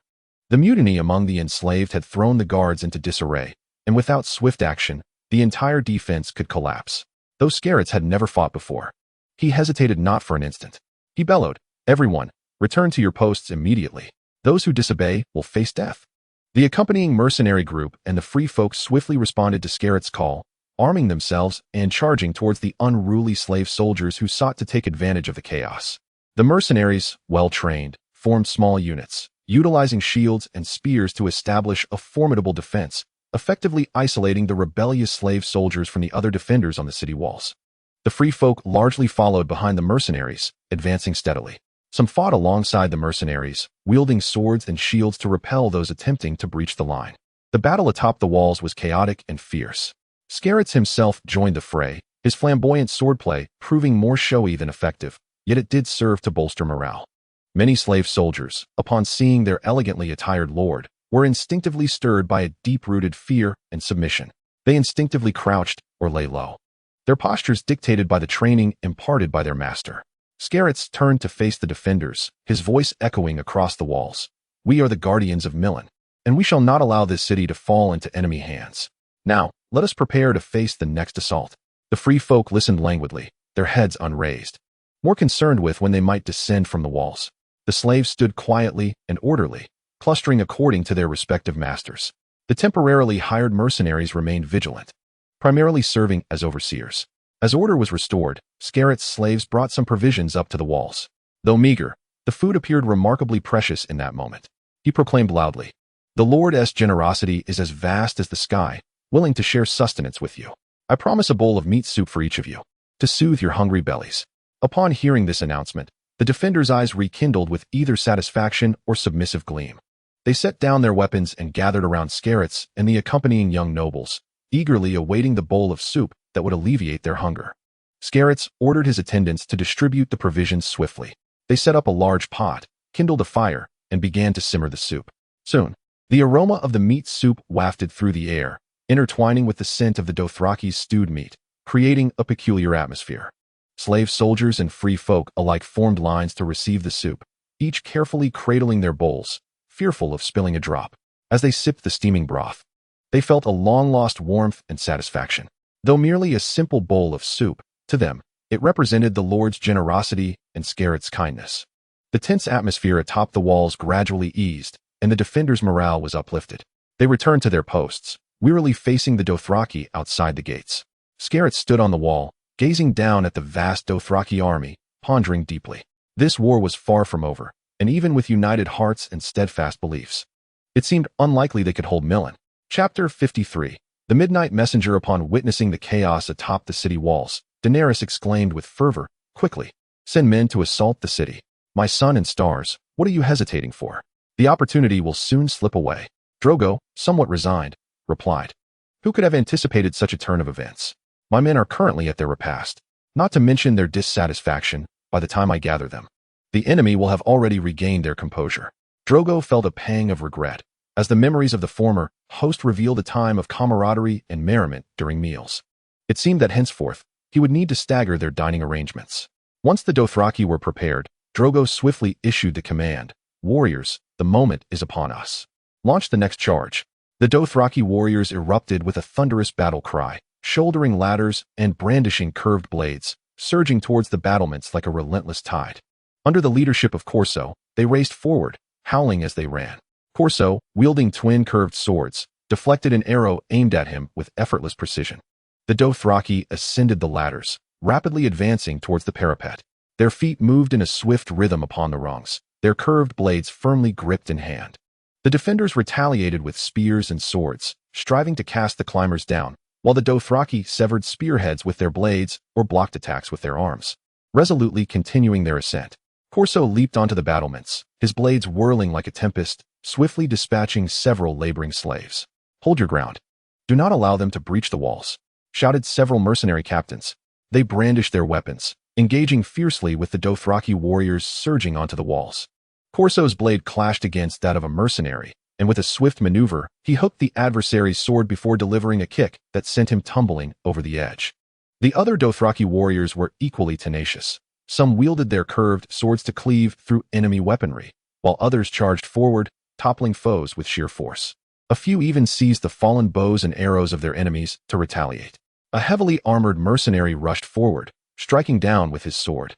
The mutiny among the enslaved had thrown the guards into disarray, and without swift action, the entire defense could collapse. Though Scarrett's had never fought before, he hesitated not for an instant. He bellowed, "Everyone, return to your posts immediately. Those who disobey will face death." The accompanying mercenary group and the free folk swiftly responded to Scarrett's call, arming themselves and charging towards the unruly slave soldiers who sought to take advantage of the chaos. The mercenaries, well trained, formed small units, utilizing shields and spears to establish a formidable defense, effectively isolating the rebellious slave soldiers from the other defenders on the city walls. The free folk largely followed behind the mercenaries, advancing steadily. Some fought alongside the mercenaries, wielding swords and shields to repel those attempting to breach the line. The battle atop the walls was chaotic and fierce. Scarrett's himself joined the fray, his flamboyant swordplay proving more showy than effective, yet it did serve to bolster morale. Many slave soldiers, upon seeing their elegantly attired lord, were instinctively stirred by a deep-rooted fear and submission. They instinctively crouched or lay low, their postures dictated by the training imparted by their master. Scarrett's turned to face the defenders, his voice echoing across the walls. "We are the guardians of Millen, and we shall not allow this city to fall into enemy hands. Now, let us prepare to face the next assault." The free folk listened languidly, their heads unraised, more concerned with when they might descend from the walls. The slaves stood quietly and orderly, clustering according to their respective masters. The temporarily hired mercenaries remained vigilant, primarily serving as overseers. As order was restored, Scarrett's slaves brought some provisions up to the walls. Though meager, the food appeared remarkably precious in that moment. He proclaimed loudly, "The Lord's generosity is as vast as the sky, willing to share sustenance with you. I promise a bowl of meat soup for each of you, to soothe your hungry bellies." Upon hearing this announcement, the defenders' eyes rekindled with either satisfaction or submissive gleam. They set down their weapons and gathered around Scarrett's and the accompanying young nobles, eagerly awaiting the bowl of soup that would alleviate their hunger. Scarrett's ordered his attendants to distribute the provisions swiftly. They set up a large pot, kindled a fire, and began to simmer the soup. Soon, the aroma of the meat soup wafted through the air, intertwining with the scent of the Dothraki's stewed meat, creating a peculiar atmosphere. Slave soldiers and free folk alike formed lines to receive the soup, each carefully cradling their bowls, fearful of spilling a drop. As they sipped the steaming broth, they felt a long-lost warmth and satisfaction. Though merely a simple bowl of soup, to them, it represented the Lord's generosity and Scarrett's kindness. The tense atmosphere atop the walls gradually eased, and the defenders' morale was uplifted. They returned to their posts, wearily facing the Dothraki outside the gates. Scarrett stood on the wall, gazing down at the vast Dothraki army, pondering deeply. This war was far from over, and even with united hearts and steadfast beliefs, it seemed unlikely they could hold Millen. Chapter 53. The Midnight Messenger. Upon witnessing the chaos atop the city walls, Daenerys exclaimed with fervor, "Quickly, send men to assault the city. My sun and stars, what are you hesitating for? The opportunity will soon slip away." Drogo, somewhat resigned, replied, "Who could have anticipated such a turn of events? My men are currently at their repast, not to mention their dissatisfaction by the time I gather them. The enemy will have already regained their composure." Drogo felt a pang of regret, as the memories of the former host revealed a time of camaraderie and merriment during meals. It seemed that henceforth, he would need to stagger their dining arrangements. Once the Dothraki were prepared, Drogo swiftly issued the command, "Warriors, the moment is upon us. Launch the next charge." The Dothraki warriors erupted with a thunderous battle cry, shouldering ladders and brandishing curved blades, surging towards the battlements like a relentless tide. Under the leadership of Corso, they raced forward, howling as they ran. Corso, wielding twin curved swords, deflected an arrow aimed at him with effortless precision. The Dothraki ascended the ladders, rapidly advancing towards the parapet. Their feet moved in a swift rhythm upon the rungs, their curved blades firmly gripped in hand. The defenders retaliated with spears and swords, striving to cast the climbers down, while the Dothraki severed spearheads with their blades or blocked attacks with their arms, resolutely continuing their ascent. Corso leaped onto the battlements, his blades whirling like a tempest, swiftly dispatching several laboring slaves. "Hold your ground. Do not allow them to breach the walls," shouted several mercenary captains. They brandished their weapons, engaging fiercely with the Dothraki warriors surging onto the walls. Corso's blade clashed against that of a mercenary, and with a swift maneuver, he hooked the adversary's sword before delivering a kick that sent him tumbling over the edge. The other Dothraki warriors were equally tenacious. Some wielded their curved swords to cleave through enemy weaponry, while others charged forward, toppling foes with sheer force. A few even seized the fallen bows and arrows of their enemies to retaliate. A heavily armored mercenary rushed forward, striking down with his sword.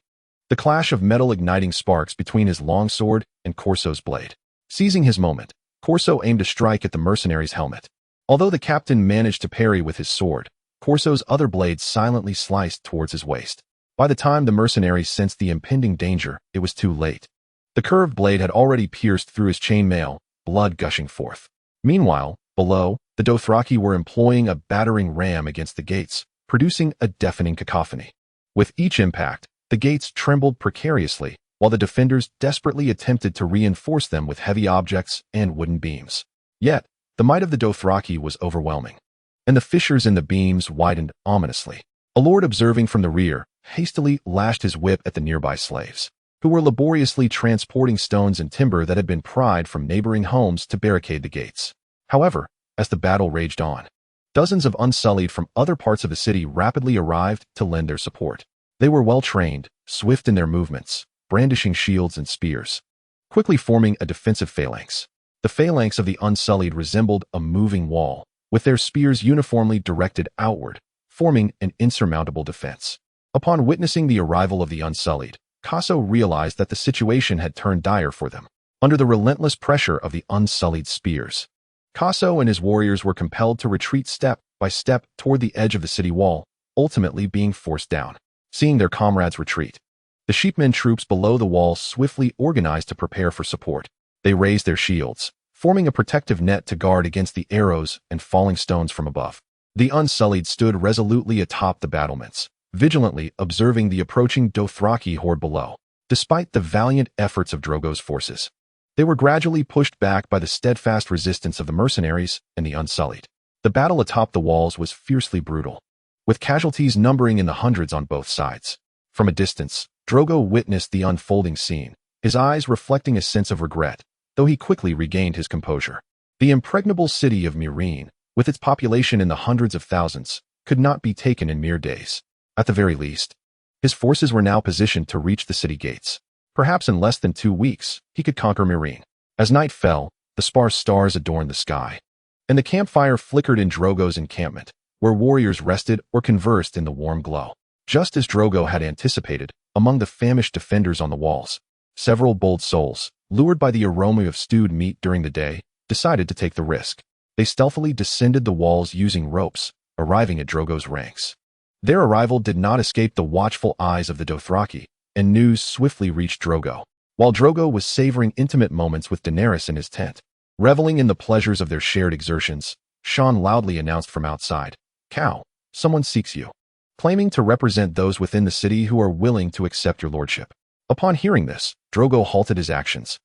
The clash of metal igniting sparks between his long sword and Corso's blade. Seizing his moment, Corso aimed a strike at the mercenary's helmet. Although the captain managed to parry with his sword, Corso's other blade silently sliced towards his waist. By the time the mercenary sensed the impending danger, it was too late. The curved blade had already pierced through his chainmail, blood gushing forth. Meanwhile, below, the Dothraki were employing a battering ram against the gates, producing a deafening cacophony. With each impact, the gates trembled precariously, while the defenders desperately attempted to reinforce them with heavy objects and wooden beams. Yet, the might of the Dothraki was overwhelming, and the fissures in the beams widened ominously. A lord observing from the rear hastily lashed his whip at the nearby slaves, who were laboriously transporting stones and timber that had been pried from neighboring homes to barricade the gates. However, as the battle raged on, dozens of Unsullied from other parts of the city rapidly arrived to lend their support. They were well-trained, swift in their movements, brandishing shields and spears, quickly forming a defensive phalanx. The phalanx of the Unsullied resembled a moving wall, with their spears uniformly directed outward, forming an insurmountable defense. Upon witnessing the arrival of the Unsullied, Corso realized that the situation had turned dire for them. Under the relentless pressure of the Unsullied spears, Corso and his warriors were compelled to retreat step by step toward the edge of the city wall, ultimately being forced down. Seeing their comrades retreat, the sheepmen troops below the wall swiftly organized to prepare for support. They raised their shields, forming a protective net to guard against the arrows and falling stones from above. The Unsullied stood resolutely atop the battlements, vigilantly observing the approaching Dothraki horde below. Despite the valiant efforts of Drogo's forces, they were gradually pushed back by the steadfast resistance of the mercenaries and the Unsullied. The battle atop the walls was fiercely brutal, with casualties numbering in the hundreds on both sides. From a distance, Drogo witnessed the unfolding scene, his eyes reflecting a sense of regret, though he quickly regained his composure. The impregnable city of Meereen, with its population in the hundreds of thousands, could not be taken in mere days. At the very least, his forces were now positioned to reach the city gates. Perhaps in less than 2 weeks, he could conquer Meereen. As night fell, the sparse stars adorned the sky, and the campfire flickered in Drogo's encampment, where warriors rested or conversed in the warm glow. Just as Drogo had anticipated, among the famished defenders on the walls, several bold souls, lured by the aroma of stewed meat during the day, decided to take the risk. They stealthily descended the walls using ropes, arriving at Drogo's ranks. Their arrival did not escape the watchful eyes of the Dothraki, and news swiftly reached Drogo. While Drogo was savoring intimate moments with Daenerys in his tent, reveling in the pleasures of their shared exertions, Sean loudly announced from outside, "Khal, someone seeks you," claiming to represent those within the city who are willing to accept your lordship. Upon hearing this, Drogo halted his actions,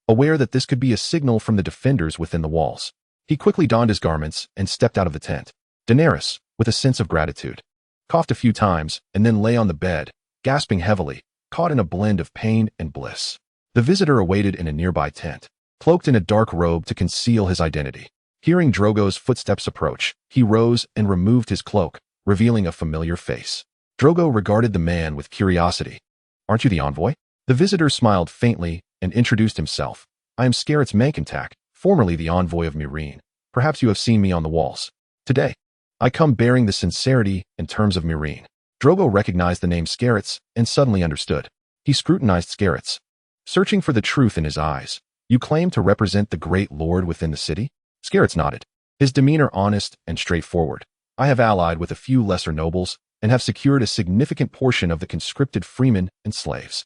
aware that this could be a signal from the defenders within the walls. He quickly donned his garments and stepped out of the tent. Daenerys, with a sense of gratitude, coughed a few times and then lay on the bed, gasping heavily, caught in a blend of pain and bliss. The visitor awaited in a nearby tent, cloaked in a dark robe to conceal his identity. Hearing Drogo's footsteps approach, he rose and removed his cloak, revealing a familiar face. Drogo regarded the man with curiosity. "Aren't you the envoy?" The visitor smiled faintly and introduced himself. "I am Scarrett's Mankentak, formerly the envoy of Meereen. Perhaps you have seen me on the walls. Today, I come bearing the sincerity and terms of Meereen. Drogo recognized the name Scarets and suddenly understood. He scrutinized Scarets, searching for the truth in his eyes. You claim to represent the Great Lord within the city? Scarets nodded, his demeanor honest and straightforward. I have allied with a few lesser nobles and have secured a significant portion of the conscripted freemen and slaves.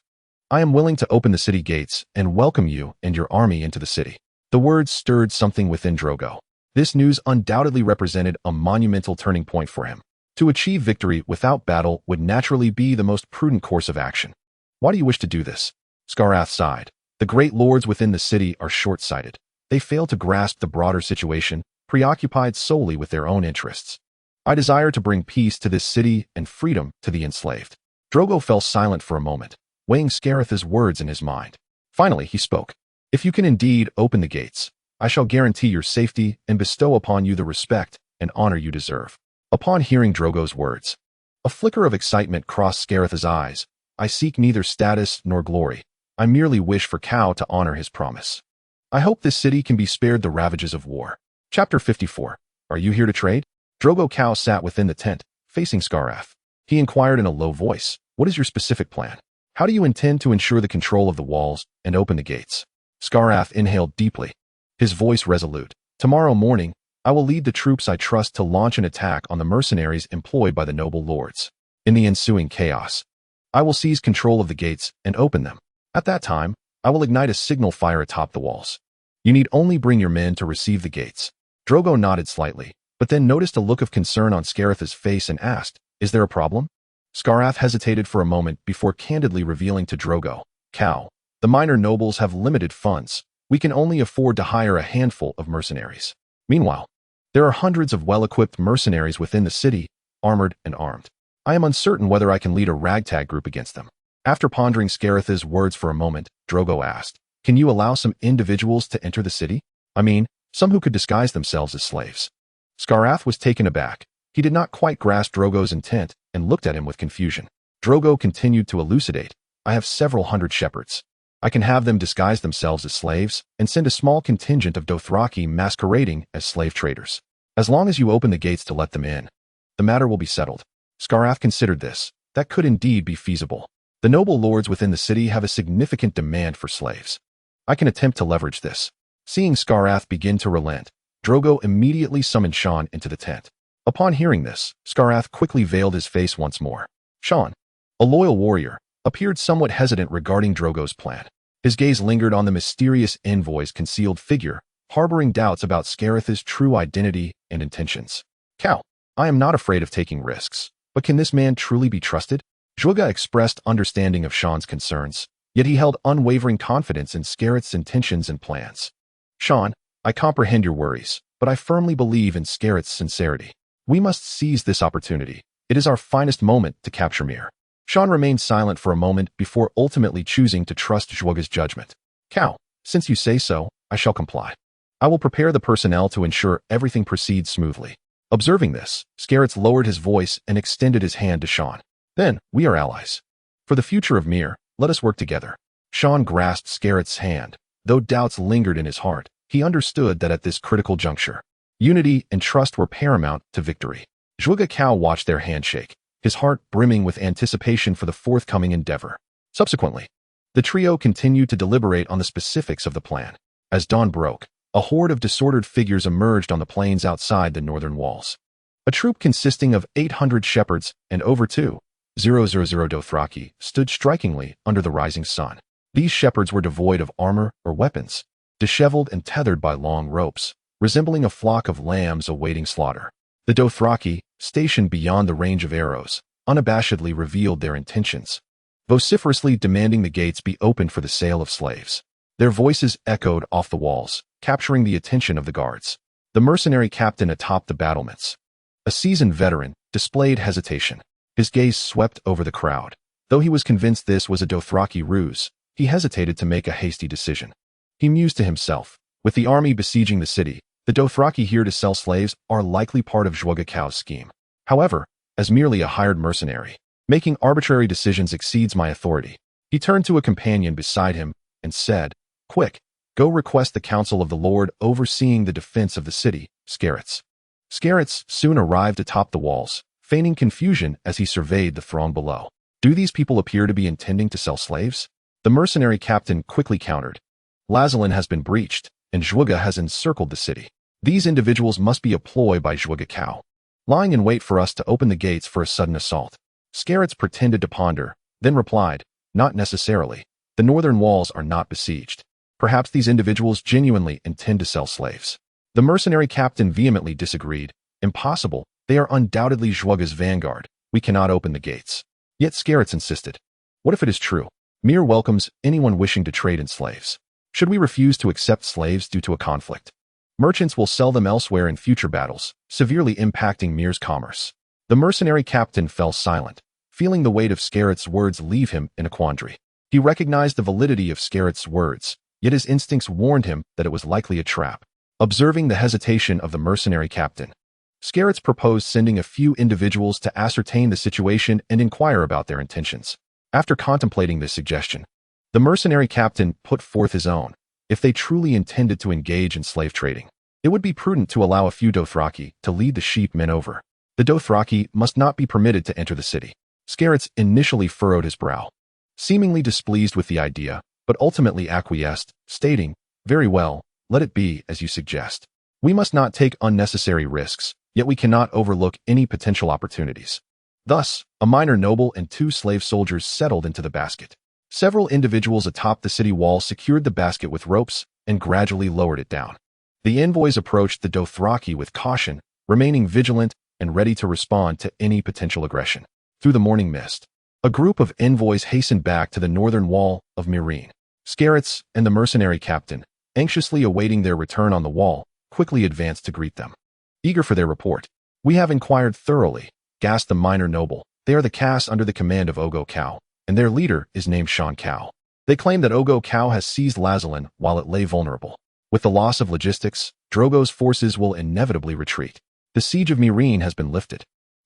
I am willing to open the city gates and welcome you and your army into the city. The words stirred something within Drogo. This news undoubtedly represented a monumental turning point for him. To achieve victory without battle would naturally be the most prudent course of action. Why do you wish to do this? Scarrath sighed. The great lords within the city are short-sighted. They fail to grasp the broader situation, preoccupied solely with their own interests. I desire to bring peace to this city and freedom to the enslaved. Drogo fell silent for a moment, weighing Scarrath's words in his mind. Finally, he spoke. If you can indeed open the gates, I shall guarantee your safety and bestow upon you the respect and honor you deserve. Upon hearing Drogo's words, a flicker of excitement crossed Scarrath's eyes. I seek neither status nor glory. I merely wish for Khal to honor his promise. I hope this city can be spared the ravages of war. Chapter 54. Are you here to trade? Drogo Khal sat within the tent, facing Scarrath. He inquired in a low voice, what is your specific plan? How do you intend to ensure the control of the walls and open the gates? Scarrath inhaled deeply, his voice resolute. Tomorrow morning, I will lead the troops I trust to launch an attack on the mercenaries employed by the noble lords. In the ensuing chaos, I will seize control of the gates and open them. At that time, I will ignite a signal fire atop the walls. You need only bring your men to receive the gates. Drogo nodded slightly, but then noticed a look of concern on Scarrath's face and asked, is there a problem? Scarrath hesitated for a moment before candidly revealing to Drogo, Khal, the minor nobles have limited funds. We can only afford to hire a handful of mercenaries. Meanwhile, there are hundreds of well-equipped mercenaries within the city, armored and armed. I am uncertain whether I can lead a ragtag group against them. After pondering Scarrath's words for a moment, Drogo asked, can you allow some individuals to enter the city? I mean, some who could disguise themselves as slaves. Scarrath was taken aback. He did not quite grasp Drogo's intent and looked at him with confusion. Drogo continued to elucidate. I have several hundred shepherds. I can have them disguise themselves as slaves and send a small contingent of Dothraki masquerading as slave traders. As long as you open the gates to let them in, the matter will be settled. Scarrath considered this. That could indeed be feasible. The noble lords within the city have a significant demand for slaves. I can attempt to leverage this. Seeing Scarrath begin to relent, Drogo immediately summoned Shan into the tent. Upon hearing this, Scarrath quickly veiled his face once more. Shan, a loyal warrior, appeared somewhat hesitant regarding Drogo's plan. His gaze lingered on the mysterious envoy's concealed figure, harboring doubts about Scarrath's true identity and intentions. Khal, I am not afraid of taking risks, but can this man truly be trusted? Zhuge expressed understanding of Shan's concerns, yet he held unwavering confidence in Scarrath's intentions and plans. Shan, I comprehend your worries, but I firmly believe in Scarrath's sincerity. We must seize this opportunity. It is our finest moment to capture Myr. Shan remained silent for a moment before ultimately choosing to trust Zhuge's judgment. Khal, since you say so, I shall comply. I will prepare the personnel to ensure everything proceeds smoothly. Observing this, Scarrath lowered his voice and extended his hand to Shan. Then, we are allies. For the future of Myr, let us work together. Shan grasped Scarrath's hand. Though doubts lingered in his heart, he understood that at this critical juncture, unity and trust were paramount to victory. Zhuge Khal watched their handshake, his heart brimming with anticipation for the forthcoming endeavor. Subsequently, the trio continued to deliberate on the specifics of the plan. As dawn broke, a horde of disordered figures emerged on the plains outside the northern walls. A troop consisting of 800 shepherds and over 2,000 Dothraki stood strikingly under the rising sun. These shepherds were devoid of armor or weapons, disheveled and tethered by long ropes, resembling a flock of lambs awaiting slaughter. The Dothraki, stationed beyond the range of arrows, unabashedly revealed their intentions, vociferously demanding the gates be opened for the sale of slaves. Their voices echoed off the walls, capturing the attention of the guards. The mercenary captain atop the battlements, a seasoned veteran, displayed hesitation. His gaze swept over the crowd. Though he was convinced this was a Dothraki ruse, he hesitated to make a hasty decision. He mused to himself, with the army besieging the city, the Dothraki here to sell slaves are likely part of Zhuge Khal's scheme. However, as merely a hired mercenary, making arbitrary decisions exceeds my authority. He turned to a companion beside him and said, Quick, go request the council of the Lord overseeing the defense of the city, Scarrath. Scarrets soon arrived atop the walls, feigning confusion as he surveyed the throng below. Do these people appear to be intending to sell slaves? The mercenary captain quickly countered. Lazalan has been breached, and Zhuge has encircled the city. These individuals must be a ploy by Zhuge Khal, lying in wait for us to open the gates for a sudden assault. Scarrets pretended to ponder, then replied, not necessarily. The northern walls are not besieged. Perhaps these individuals genuinely intend to sell slaves. The mercenary captain vehemently disagreed. Impossible. They are undoubtedly Zhuge's vanguard. We cannot open the gates. Yet Scarrets insisted. What if it is true? Mir welcomes anyone wishing to trade in slaves. Should we refuse to accept slaves due to a conflict? Merchants will sell them elsewhere in future battles, severely impacting Mir's commerce. The mercenary captain fell silent, feeling the weight of Scarrets' words leave him in a quandary. He recognized the validity of Scarrets' words, yet his instincts warned him that it was likely a trap. Observing the hesitation of the mercenary captain, Scarrets proposed sending a few individuals to ascertain the situation and inquire about their intentions. After contemplating this suggestion, the mercenary captain put forth his own. If they truly intended to engage in slave trading, it would be prudent to allow a few Dothraki to lead the sheepmen over. The Dothraki must not be permitted to enter the city. Scarrets initially furrowed his brow, seemingly displeased with the idea, but ultimately acquiesced, stating, very well, let it be as you suggest. We must not take unnecessary risks, yet we cannot overlook any potential opportunities. Thus, a minor noble and 2 slave soldiers settled into the basket. Several individuals atop the city wall secured the basket with ropes and gradually lowered it down. The envoys approached the Dothraki with caution, remaining vigilant and ready to respond to any potential aggression. Through the morning mist, a group of envoys hastened back to the northern wall of Meereen. Scarrets and the mercenary captain, anxiously awaiting their return on the wall, quickly advanced to greet them. Eager for their report. We have inquired thoroughly, gasped the minor noble. They are the caste under the command of Ogo Khal, and their leader is named Shan Khal. They claim that Ogo Khal has seized Lazalan while it lay vulnerable. With the loss of logistics, Drogo's forces will inevitably retreat. The siege of Meereen has been lifted.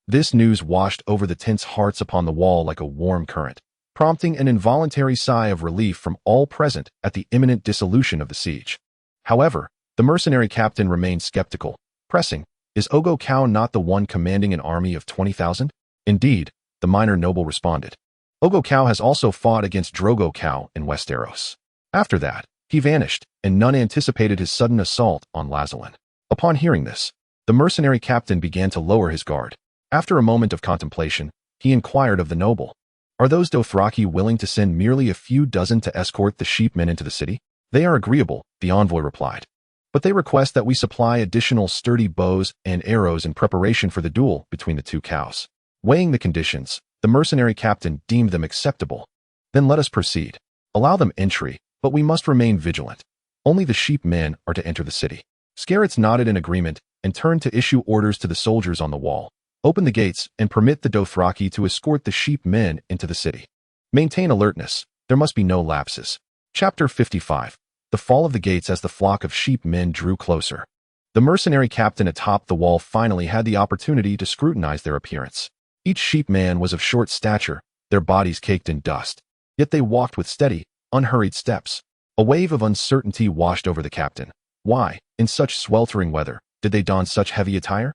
This news washed over the tense hearts upon the wall like a warm current, prompting an involuntary sigh of relief from all present at the imminent dissolution of the siege. However, the mercenary captain remained skeptical, pressing, is Ogo Khal not the one commanding an army of 20,000? Indeed, the minor noble responded. Ogo Khal has also fought against Drogo Khal in Westeros. After that, he vanished, and none anticipated his sudden assault on Lazalan. Upon hearing this, the mercenary captain began to lower his guard. After a moment of contemplation, he inquired of the noble, are those Dothraki willing to send merely a few dozen to escort the sheepmen into the city? They are agreeable, the envoy replied. But they request that we supply additional sturdy bows and arrows in preparation for the duel between the 2 cows. Weighing the conditions, the mercenary captain deemed them acceptable. Then let us proceed. Allow them entry, but we must remain vigilant. Only the sheepmen are to enter the city. Scarrets nodded in agreement and turned to issue orders to the soldiers on the wall. Open the gates and permit the Dothraki to escort the sheepmen into the city. Maintain alertness. There must be no lapses. Chapter 55. The fall of the gates as the flock of sheepmen drew closer. The mercenary captain atop the wall finally had the opportunity to scrutinize their appearance. Each sheepman was of short stature, their bodies caked in dust. Yet they walked with steady, unhurried steps. A wave of uncertainty washed over the captain. Why, in such sweltering weather, did they don such heavy attire?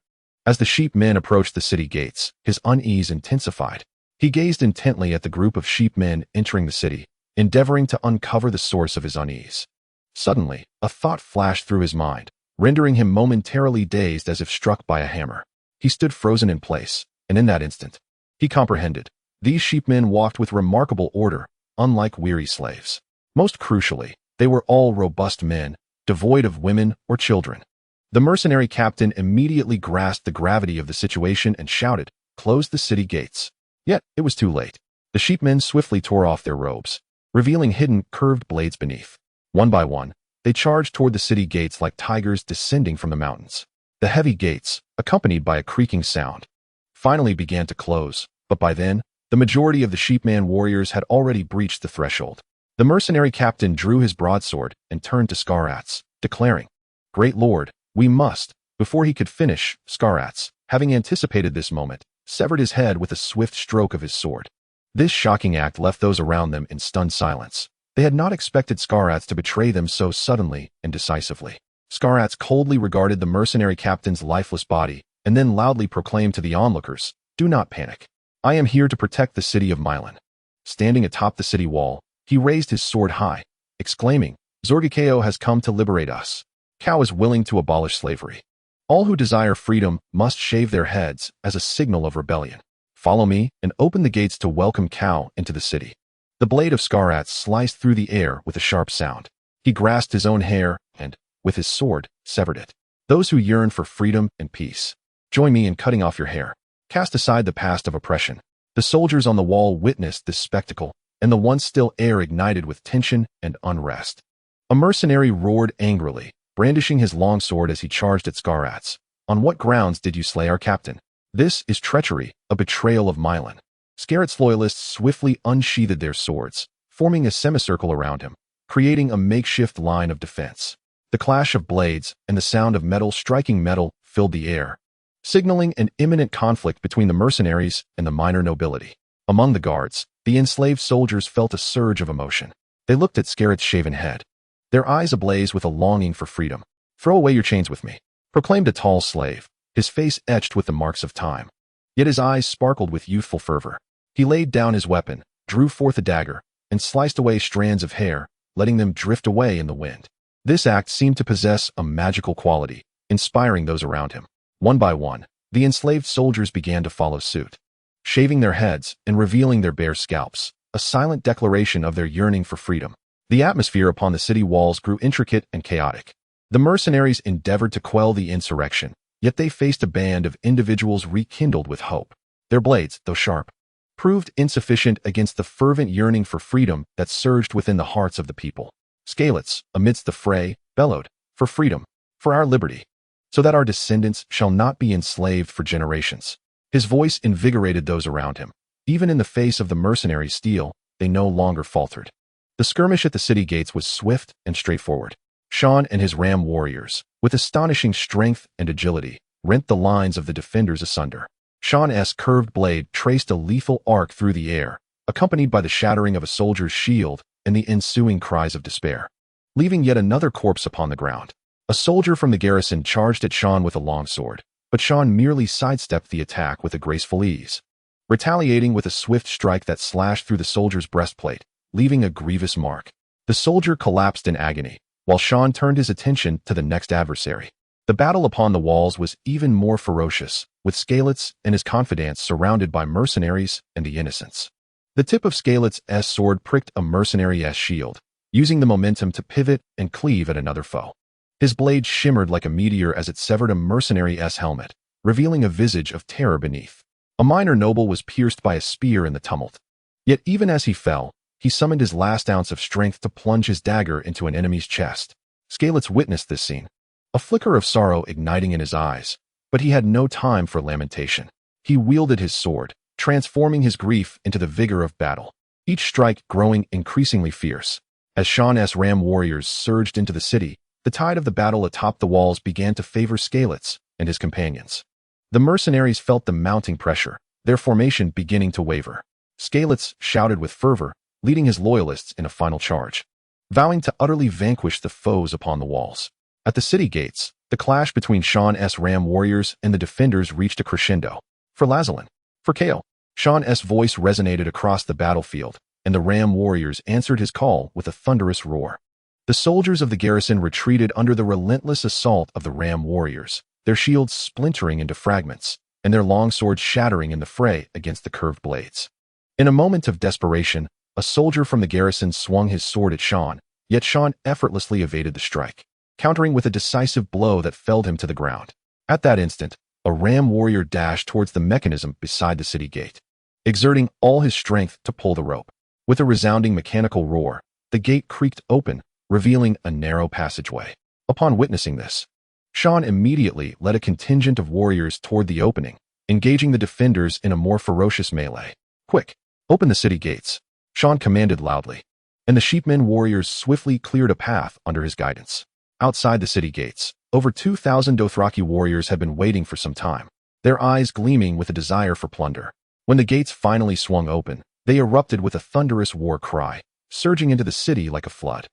As the sheepmen approached the city gates, his unease intensified. He gazed intently at the group of sheepmen entering the city, endeavoring to uncover the source of his unease. Suddenly, a thought flashed through his mind, rendering him momentarily dazed as if struck by a hammer. He stood frozen in place, and in that instant, he comprehended. These sheepmen walked with remarkable order, unlike weary slaves. Most crucially, they were all robust men, devoid of women or children. The mercenary captain immediately grasped the gravity of the situation and shouted, "Close the city gates." Yet, it was too late. The sheepmen swiftly tore off their robes, revealing hidden, curved blades beneath. One by one, they charged toward the city gates like tigers descending from the mountains. The heavy gates, accompanied by a creaking sound, finally began to close, but by then, the majority of the sheepman warriors had already breached the threshold. The mercenary captain drew his broadsword and turned to Scarrats, declaring, "Great Lord, we must." Before he could finish, Scarrats, having anticipated this moment, severed his head with a swift stroke of his sword. This shocking act left those around them in stunned silence. They had not expected Scarrats to betray them so suddenly and decisively. Scarats coldly regarded the mercenary captain's lifeless body and then loudly proclaimed to the onlookers, "Do not panic. I am here to protect the city of Milan." Standing atop the city wall, he raised his sword high, exclaiming, "Zorgakeo has come to liberate us. Khal is willing to abolish slavery. All who desire freedom must shave their heads as a signal of rebellion. Follow me and open the gates to welcome Khal into the city." The blade of Scarats sliced through the air with a sharp sound. He grasped his own hair and, with his sword, severed it. "Those who yearn for freedom and peace, join me in cutting off your hair. Cast aside the past of oppression." The soldiers on the wall witnessed this spectacle, and the once still air ignited with tension and unrest. A mercenary roared angrily, brandishing his longsword as he charged at Scarats. "On what grounds did you slay our captain? This is treachery, a betrayal of Milan." Scarats' loyalists swiftly unsheathed their swords, forming a semicircle around him, creating a makeshift line of defense. The clash of blades and the sound of metal striking metal filled the air, signaling an imminent conflict between the mercenaries and the minor nobility. Among the guards, the enslaved soldiers felt a surge of emotion. They looked at Scarats' shaven head, their eyes ablaze with a longing for freedom. "Throw away your chains with me," proclaimed a tall slave, his face etched with the marks of time. Yet his eyes sparkled with youthful fervor. He laid down his weapon, drew forth a dagger, and sliced away strands of hair, letting them drift away in the wind. This act seemed to possess a magical quality, inspiring those around him. One by one, the enslaved soldiers began to follow suit, shaving their heads and revealing their bare scalps, a silent declaration of their yearning for freedom. The atmosphere upon the city walls grew intricate and chaotic. The mercenaries endeavored to quell the insurrection, yet they faced a band of individuals rekindled with hope. Their blades, though sharp, proved insufficient against the fervent yearning for freedom that surged within the hearts of the people. Scarats, amidst the fray, bellowed, "For freedom, for our liberty, so that our descendants shall not be enslaved for generations." His voice invigorated those around him. Even in the face of the mercenaries' steel, they no longer faltered. The skirmish at the city gates was swift and straightforward. Sean and his ram warriors, with astonishing strength and agility, rent the lines of the defenders asunder. Sean's curved blade traced a lethal arc through the air, accompanied by the shattering of a soldier's shield and the ensuing cries of despair, leaving yet another corpse upon the ground. A soldier from the garrison charged at Sean with a longsword, but Sean merely sidestepped the attack with a graceful ease, retaliating with a swift strike that slashed through the soldier's breastplate, leaving a grievous mark. The soldier collapsed in agony, while Sean turned his attention to the next adversary. The battle upon the walls was even more ferocious, with Scarats and his confidants surrounded by mercenaries and the innocents. The tip of Scarats' sword pricked a mercenary's shield, using the momentum to pivot and cleave at another foe. His blade shimmered like a meteor as it severed a mercenary's helmet, revealing a visage of terror beneath. A minor noble was pierced by a spear in the tumult. Yet even as he fell, he summoned his last ounce of strength to plunge his dagger into an enemy's chest. Scarats witnessed this scene, a flicker of sorrow igniting in his eyes, but he had no time for lamentation. He wielded his sword, transforming his grief into the vigor of battle, each strike growing increasingly fierce. As Sean's ram warriors surged into the city, the tide of the battle atop the walls began to favor Scarats and his companions. The mercenaries felt the mounting pressure, their formation beginning to waver. Scarats shouted with fervor, leading his loyalists in a final charge, vowing to utterly vanquish the foes upon the walls. At the city gates, the clash between Sean's ram warriors and the defenders reached a crescendo. "For Lazalan, for Khal." Sean's voice resonated across the battlefield, and the ram warriors answered his call with a thunderous roar. The soldiers of the garrison retreated under the relentless assault of the ram warriors, their shields splintering into fragments, and their longswords shattering in the fray against the curved blades. In a moment of desperation, a soldier from the garrison swung his sword at Sean, yet Sean effortlessly evaded the strike, countering with a decisive blow that felled him to the ground. At that instant, a ram warrior dashed towards the mechanism beside the city gate, exerting all his strength to pull the rope. With a resounding mechanical roar, the gate creaked open, revealing a narrow passageway. Upon witnessing this, Sean immediately led a contingent of warriors toward the opening, engaging the defenders in a more ferocious melee. "Quick, open the city gates," Sean commanded loudly, and the sheepmen warriors swiftly cleared a path under his guidance. Outside the city gates, over 2,000 Dothraki warriors had been waiting for some time, their eyes gleaming with a desire for plunder. When the gates finally swung open, they erupted with a thunderous war cry, surging into the city like a flood.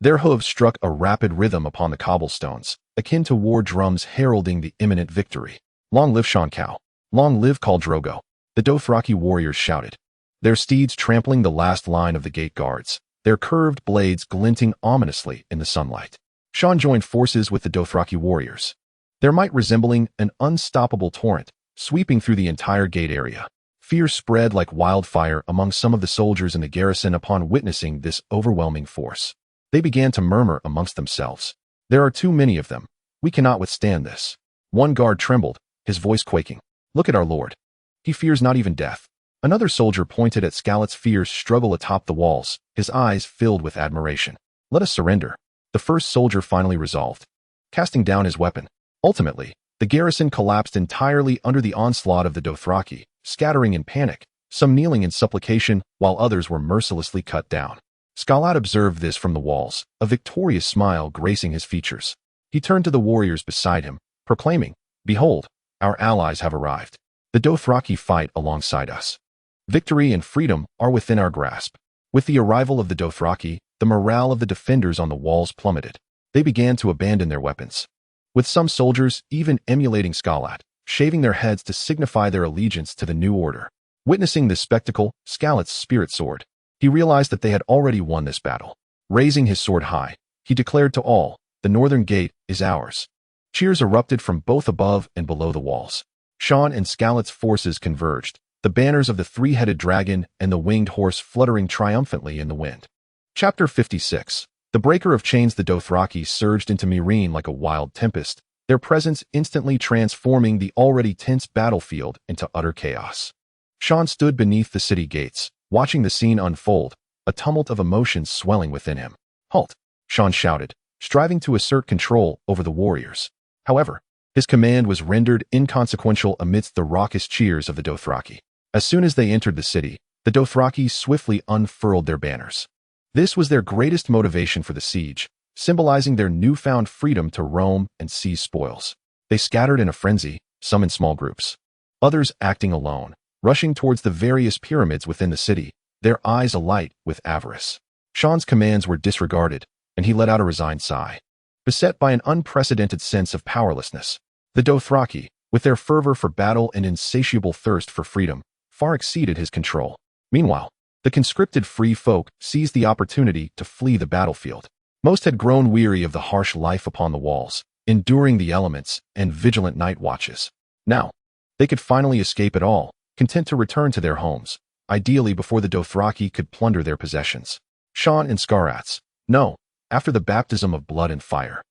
Their hooves struck a rapid rhythm upon the cobblestones, akin to war drums heralding the imminent victory. Long live Shan Khal! Long live Khal Drogo! The Dothraki warriors shouted, their steeds trampling the last line of the gate guards, their curved blades glinting ominously in the sunlight. Shan joined forces with the Dothraki warriors, their might resembling an unstoppable torrent, sweeping through the entire gate area. Fear spread like wildfire among some of the soldiers in the garrison upon witnessing this overwhelming force. They began to murmur amongst themselves. There are too many of them. We cannot withstand this. One guard trembled, his voice quaking. Look at our lord. He fears not even death. Another soldier pointed at Scarlett's fierce struggle atop the walls, his eyes filled with admiration. Let us surrender. The first soldier finally resolved, casting down his weapon. Ultimately, the garrison collapsed entirely under the onslaught of the Dothraki, scattering in panic, some kneeling in supplication, while others were mercilessly cut down. Scarlett observed this from the walls, a victorious smile gracing his features. He turned to the warriors beside him, proclaiming, Behold, our allies have arrived. The Dothraki fight alongside us. Victory and freedom are within our grasp. With the arrival of the Dothraki, the morale of the defenders on the walls plummeted. They began to abandon their weapons, with some soldiers even emulating Scarlett, shaving their heads to signify their allegiance to the new order. Witnessing this spectacle, Scarlett's spirit soared. He realized that they had already won this battle. Raising his sword high, he declared to all, the northern gate is ours. Cheers erupted from both above and below the walls. Shan and Scarlett's forces converged, the banners of the three-headed dragon and the winged horse fluttering triumphantly in the wind. Chapter 56. The breaker of chains. The Dothraki surged into Meereen like a wild tempest, their presence instantly transforming the already tense battlefield into utter chaos. Shan stood beneath the city gates, watching the scene unfold, a tumult of emotions swelling within him. Halt! Shan shouted, striving to assert control over the warriors. However, his command was rendered inconsequential amidst the raucous cheers of the Dothraki. As soon as they entered the city, the Dothraki swiftly unfurled their banners. This was their greatest motivation for the siege, symbolizing their newfound freedom to roam and seize spoils. They scattered in a frenzy, some in small groups, others acting alone, rushing towards the various pyramids within the city, their eyes alight with avarice. Shan's commands were disregarded, and he let out a resigned sigh. Beset by an unprecedented sense of powerlessness, the Dothraki, with their fervor for battle and insatiable thirst for freedom, far exceeded his control. Meanwhile, the conscripted free folk seized the opportunity to flee the battlefield. Most had grown weary of the harsh life upon the walls, enduring the elements and vigilant night watches. Now, they could finally escape at all, content to return to their homes, ideally before the Dothraki could plunder their possessions. Shan and Scarlett's, no, after the baptism of blood and fire.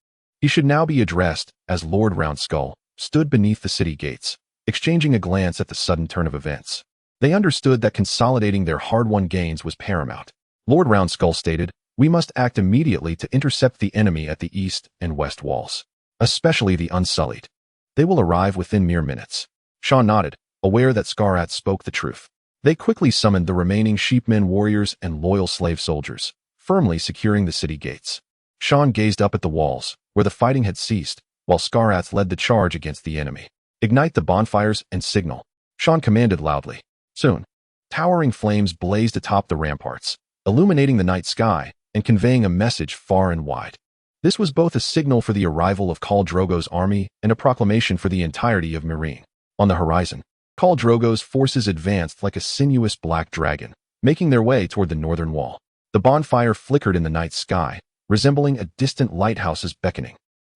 He should now be addressed as Lord Roundskull, stood beneath the city gates, exchanging a glance at the sudden turn of events. They understood that consolidating their hard-won gains was paramount. Lord Roundskull stated, We must act immediately to intercept the enemy at the east and west walls, especially the Unsullied. They will arrive within mere minutes. Shan nodded, aware that Scarlett spoke the truth. They quickly summoned the remaining sheepmen warriors and loyal slave soldiers, firmly securing the city gates. Shan gazed up at the walls, where the fighting had ceased, while Scarlett led the charge against the enemy. Ignite the bonfires and signal, Shan commanded loudly. Soon, towering flames blazed atop the ramparts, illuminating the night sky and conveying a message far and wide. This was both a signal for the arrival of Khal Drogo's army and a proclamation for the entirety of Meereen. On the horizon, Khal Drogo's forces advanced like a sinuous black dragon, making their way toward the northern wall. The bonfire flickered in the night sky, resembling a distant lighthouse's beckoning,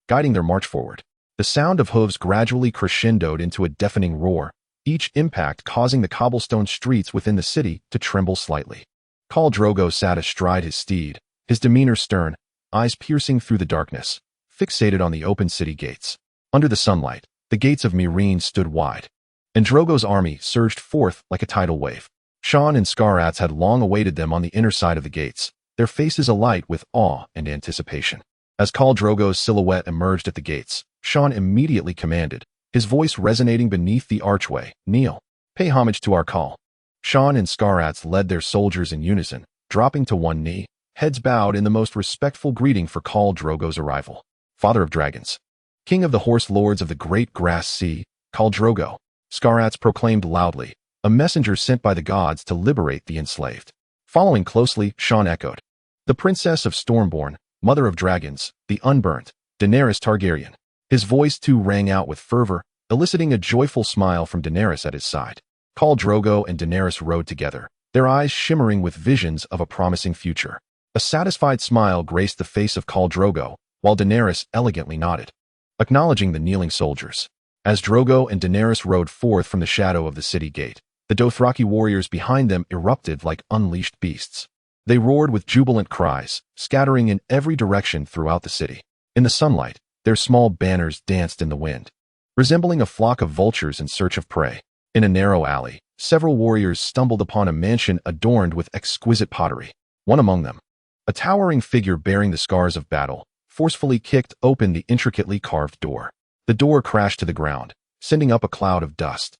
guiding their march forward. The sound of hooves gradually crescendoed into a deafening roar, each impact causing the cobblestone streets within the city to tremble slightly. Khal Drogo sat astride his steed, his demeanor stern, eyes piercing through the darkness, fixated on the open city gates. Under the sunlight, the gates of Meereen stood wide, and Drogo's army surged forth like a tidal wave. Shan and Scarlett had long awaited them on the inner side of the gates, their faces alight with awe and anticipation. As Khal Drogo's silhouette emerged at the gates, Shan immediately commanded, his voice resonating beneath the archway, Kneel. Pay homage to our Khal. Shan and Scarlett led their soldiers in unison, dropping to one knee, heads bowed in the most respectful greeting for Khal Drogo's arrival. Father of dragons, King of the horselords of the Great Grass Sea, Khal Drogo, Scarlett proclaimed loudly, a messenger sent by the gods to liberate the enslaved. Following closely, Shan echoed, the Princess of Stormborn, Mother of dragons, the unburnt, Daenerys Targaryen. His voice too rang out with fervor, eliciting a joyful smile from Daenerys at his side. Khal Drogo and Daenerys rode together, their eyes shimmering with visions of a promising future. A satisfied smile graced the face of Khal Drogo, while Daenerys elegantly nodded, acknowledging the kneeling soldiers. As Drogo and Daenerys rode forth from the shadow of the city gate, the Dothraki warriors behind them erupted like unleashed beasts. They roared with jubilant cries, scattering in every direction throughout the city. In the sunlight, their small banners danced in the wind, resembling a flock of vultures in search of prey. In a narrow alley, several warriors stumbled upon a mansion adorned with exquisite pottery. One among them, a towering figure bearing the scars of battle, forcefully kicked open the intricately carved door. The door crashed to the ground, sending up a cloud of dust.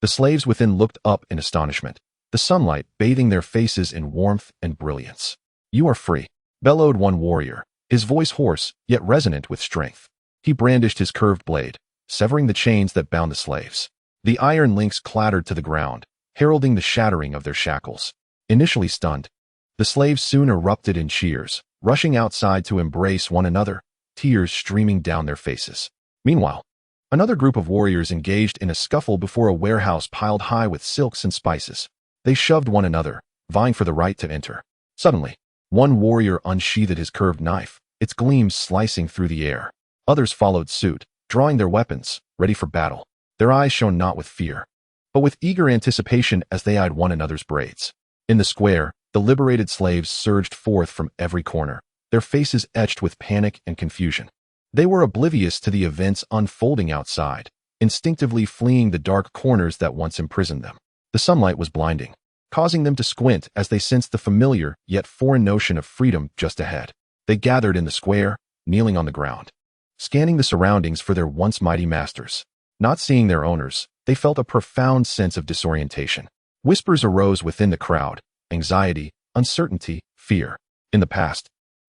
The slaves within looked up in astonishment, the sunlight bathing their faces in warmth and brilliance. "You are free," bellowed one warrior, his voice hoarse yet resonant with strength. He brandished his curved blade, severing the chains that bound the slaves. The iron links clattered to the ground, heralding the shattering of their shackles. Initially stunned, the slaves soon erupted in cheers, rushing outside to embrace one another, tears streaming down their faces. Meanwhile, another group of warriors engaged in a scuffle before a warehouse piled high with silks and spices. They shoved one another, vying for the right to enter. Suddenly, one warrior unsheathed his curved knife, its gleams slicing through the air. Others followed suit, drawing their weapons, ready for battle. Their eyes shone not with fear, but with eager anticipation as they eyed one another's braids. In the square, the liberated slaves surged forth from every corner, their faces etched with panic and confusion. They were oblivious to the events unfolding outside, instinctively fleeing the dark corners that once imprisoned them. The sunlight was blinding, causing them to squint as they sensed the familiar yet foreign notion of freedom just ahead. They gathered in the square, kneeling on the ground, scanning the surroundings for their once mighty masters. Not seeing their owners, they felt a profound sense of disorientation. Whispers arose within the crowd, anxiety, uncertainty, fear. In the past,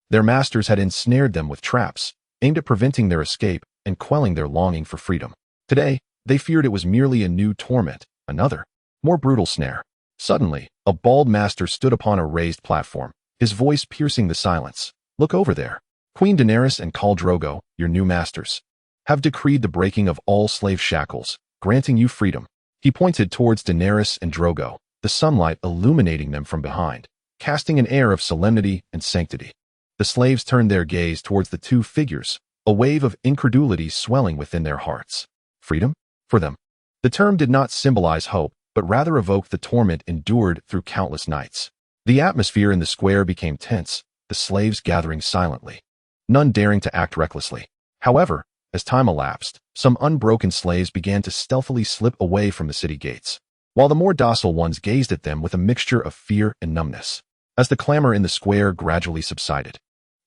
their masters had ensnared them with traps, aimed at preventing their escape and quelling their longing for freedom. Today, they feared it was merely a new torment, another, more brutal snare. Suddenly, a bald master stood upon a raised platform, his voice piercing the silence. "Look over there. Queen Daenerys and Khal Drogo, your new masters, have decreed the breaking of all slave shackles, granting you freedom." He pointed towards Daenerys and Drogo, the sunlight illuminating them from behind, casting an air of solemnity and sanctity. The slaves turned their gaze towards the two figures, a wave of incredulity swelling within their hearts. Freedom? For them, the term did not symbolize hope, but rather evoked the torment endured through countless nights. The atmosphere in the square became tense, the slaves gathering silently, none daring to act recklessly. However, as time elapsed, some unbroken slaves began to stealthily slip away from the city gates, while the more docile ones gazed at them with a mixture of fear and numbness. As the clamor in the square gradually subsided,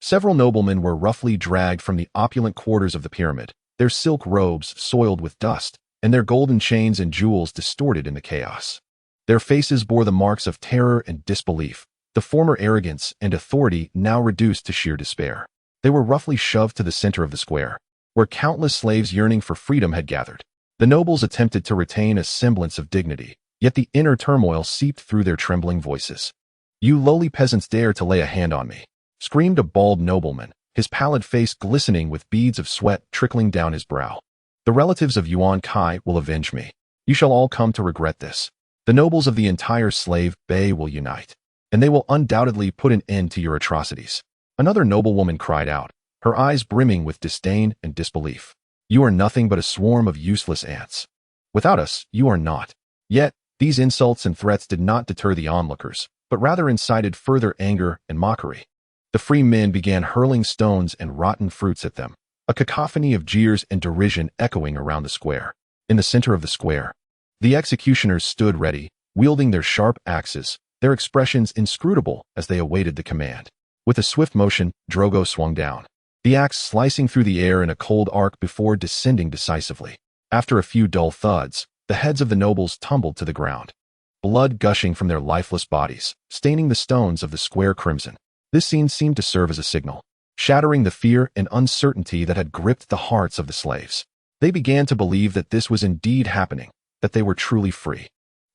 several noblemen were roughly dragged from the opulent quarters of the pyramid, their silk robes soiled with dust, and their golden chains and jewels distorted in the chaos. Their faces bore the marks of terror and disbelief, the former arrogance and authority now reduced to sheer despair. They were roughly shoved to the center of the square, where countless slaves yearning for freedom had gathered. The nobles attempted to retain a semblance of dignity, yet the inner turmoil seeped through their trembling voices. "You lowly peasants dare to lay a hand on me," screamed a bald nobleman, his pallid face glistening with beads of sweat trickling down his brow. "The relatives of Yuan Kai will avenge me. You shall all come to regret this. The nobles of the entire slave bay will unite, and they will undoubtedly put an end to your atrocities." Another noblewoman cried out, her eyes brimming with disdain and disbelief. "You are nothing but a swarm of useless ants. Without us, you are naught." Yet, these insults and threats did not deter the onlookers, but rather incited further anger and mockery. The free men began hurling stones and rotten fruits at them, a cacophony of jeers and derision echoing around the square. In the center of the square, the executioners stood ready, wielding their sharp axes, their expressions inscrutable as they awaited the command. With a swift motion, Drogo swung down, the axe slicing through the air in a cold arc before descending decisively. After a few dull thuds, the heads of the nobles tumbled to the ground, blood gushing from their lifeless bodies, staining the stones of the square crimson. This scene seemed to serve as a signal, shattering the fear and uncertainty that had gripped the hearts of the slaves. They began to believe that this was indeed happening, that they were truly free.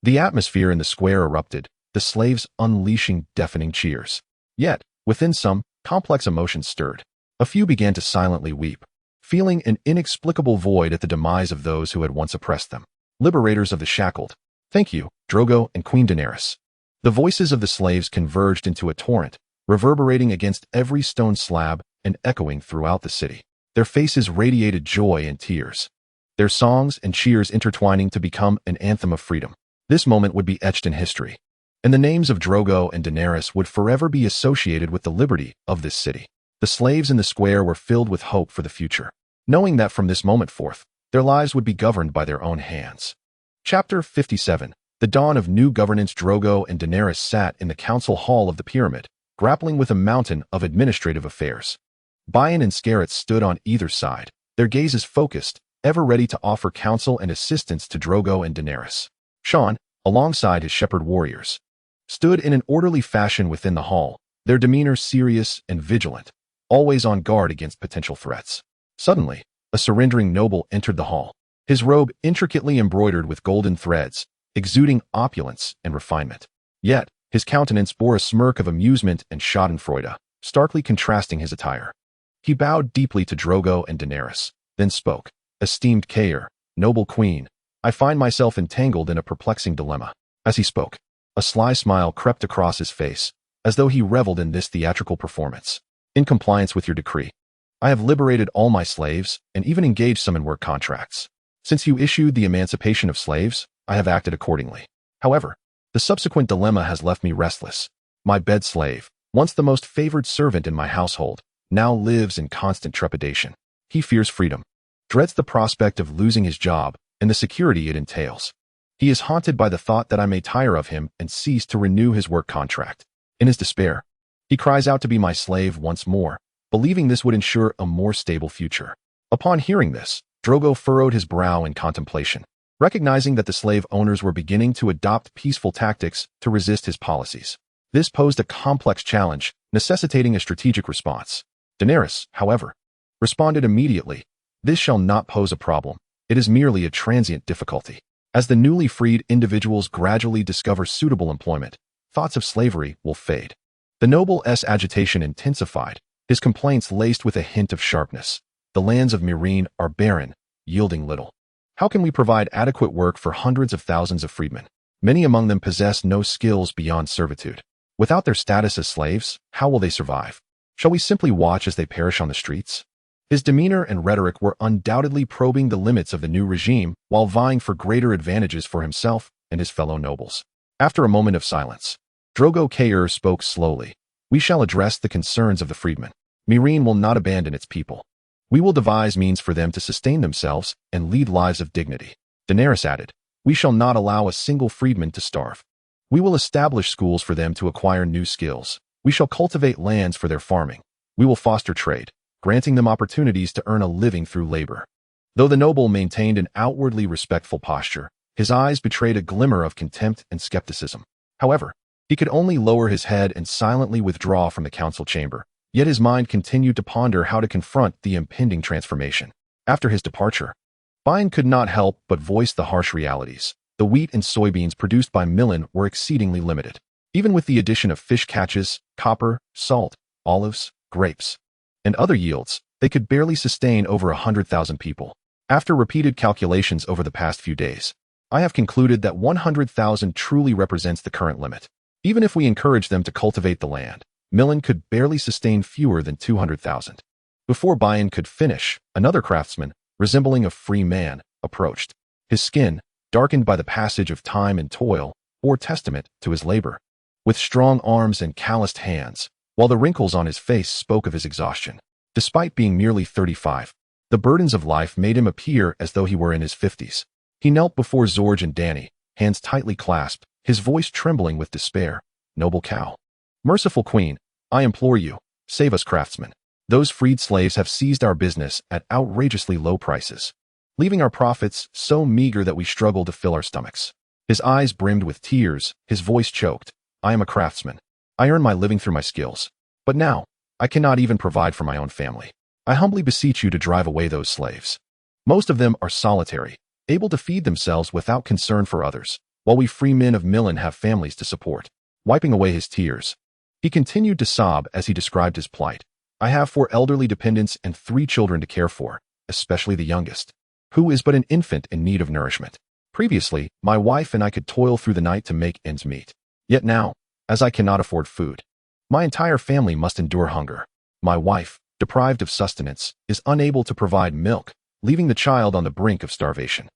The atmosphere in the square erupted, the slaves unleashing deafening cheers. Yet, within some, Complex emotions stirred. A few began to silently weep, feeling an inexplicable void at the demise of those who had once oppressed them. Liberators of the shackled. Thank you, Drogo and Queen Daenerys. The voices of the slaves converged into a torrent, reverberating against every stone slab and echoing throughout the city. Their faces radiated joy and tears, their songs and cheers intertwining to become an anthem of freedom. This moment would be etched in history, and the names of Drogo and Daenerys would forever be associated with the liberty of this city. The slaves in the square were filled with hope for the future, knowing that from this moment forth, their lives would be governed by their own hands. Chapter 57. The dawn of new governance. Drogo and Daenerys sat in the council hall of the pyramid, grappling with a mountain of administrative affairs. Bane and Scarrett stood on either side, their gazes focused, ever ready to offer counsel and assistance to Drogo and Daenerys. Sean, alongside his shepherd warriors, stood in an orderly fashion within the hall, their demeanor serious and vigilant, always on guard against potential threats. Suddenly, a surrendering noble entered the hall, his robe intricately embroidered with golden threads, exuding opulence and refinement. Yet, his countenance bore a smirk of amusement and schadenfreude, starkly contrasting his attire. He bowed deeply to Drogo and Daenerys, then spoke. Esteemed Khal, noble queen, I find myself entangled in a perplexing dilemma. As he spoke, a sly smile crept across his face, as though he reveled in this theatrical performance. In compliance with your decree, I have liberated all my slaves and even engaged some in work contracts. Since you issued the emancipation of slaves, I have acted accordingly. However, the subsequent dilemma has left me restless. My bed slave, once the most favored servant in my household, now lives in constant trepidation. He fears freedom, dreads the prospect of losing his job and the security it entails. He is haunted by the thought that I may tire of him and cease to renew his work contract. In his despair, he cries out to be my slave once more, believing this would ensure a more stable future. Upon hearing this, Drogo furrowed his brow in contemplation, recognizing that the slave owners were beginning to adopt peaceful tactics to resist his policies. This posed a complex challenge, necessitating a strategic response. Daenerys, however, responded immediately. This shall not pose a problem. It is merely a transient difficulty. As the newly freed individuals gradually discover suitable employment, thoughts of slavery will fade. The noble's agitation intensified, his complaints laced with a hint of sharpness. The lands of Meereen are barren, yielding little. How can we provide adequate work for hundreds of thousands of freedmen? Many among them possess no skills beyond servitude. Without their status as slaves, how will they survive? Shall we simply watch as they perish on the streets? His demeanor and rhetoric were undoubtedly probing the limits of the new regime while vying for greater advantages for himself and his fellow nobles. After a moment of silence, Drogo Khal spoke slowly. We shall address the concerns of the freedmen. Meereen will not abandon its people. We will devise means for them to sustain themselves and lead lives of dignity. Daenerys added, we shall not allow a single freedman to starve. We will establish schools for them to acquire new skills. We shall cultivate lands for their farming. We will foster trade, granting them opportunities to earn a living through labor. Though the noble maintained an outwardly respectful posture, his eyes betrayed a glimmer of contempt and skepticism. However, he could only lower his head and silently withdraw from the council chamber. Yet his mind continued to ponder how to confront the impending transformation. After his departure, Bane could not help but voice the harsh realities. The wheat and soybeans produced by Millen were exceedingly limited. Even with the addition of fish catches, copper, salt, olives, grapes, and other yields, they could barely sustain over 100,000 people. After repeated calculations over the past few days, I have concluded that 100,000 truly represents the current limit. Even if we encourage them to cultivate the land, Millen could barely sustain fewer than 200,000. Before Bane could finish, another craftsman, resembling a free man, approached. His skin, darkened by the passage of time and toil, bore testament to his labor. With strong arms and calloused hands, while the wrinkles on his face spoke of his exhaustion. Despite being merely 35, the burdens of life made him appear as though he were in his 50s. He knelt before Zorge and Dany, hands tightly clasped, his voice trembling with despair. Noble Khal. Merciful Queen, I implore you, save us craftsmen. Those freed slaves have seized our business at outrageously low prices, leaving our profits so meager that we struggle to fill our stomachs. His eyes brimmed with tears, his voice choked. I am a craftsman. I earn my living through my skills. But now, I cannot even provide for my own family. I humbly beseech you to drive away those slaves. Most of them are solitary, able to feed themselves without concern for others, while we free men of Millen have families to support. Wiping away his tears, He continued to sob as he described his plight. I have 4 elderly dependents and 3 children to care for, especially the youngest, who is but an infant in need of nourishment. Previously, my wife and I could toil through the night to make ends meet. Yet now, as I cannot afford food, my entire family must endure hunger. My wife, deprived of sustenance, is unable to provide milk, leaving the child on the brink of starvation.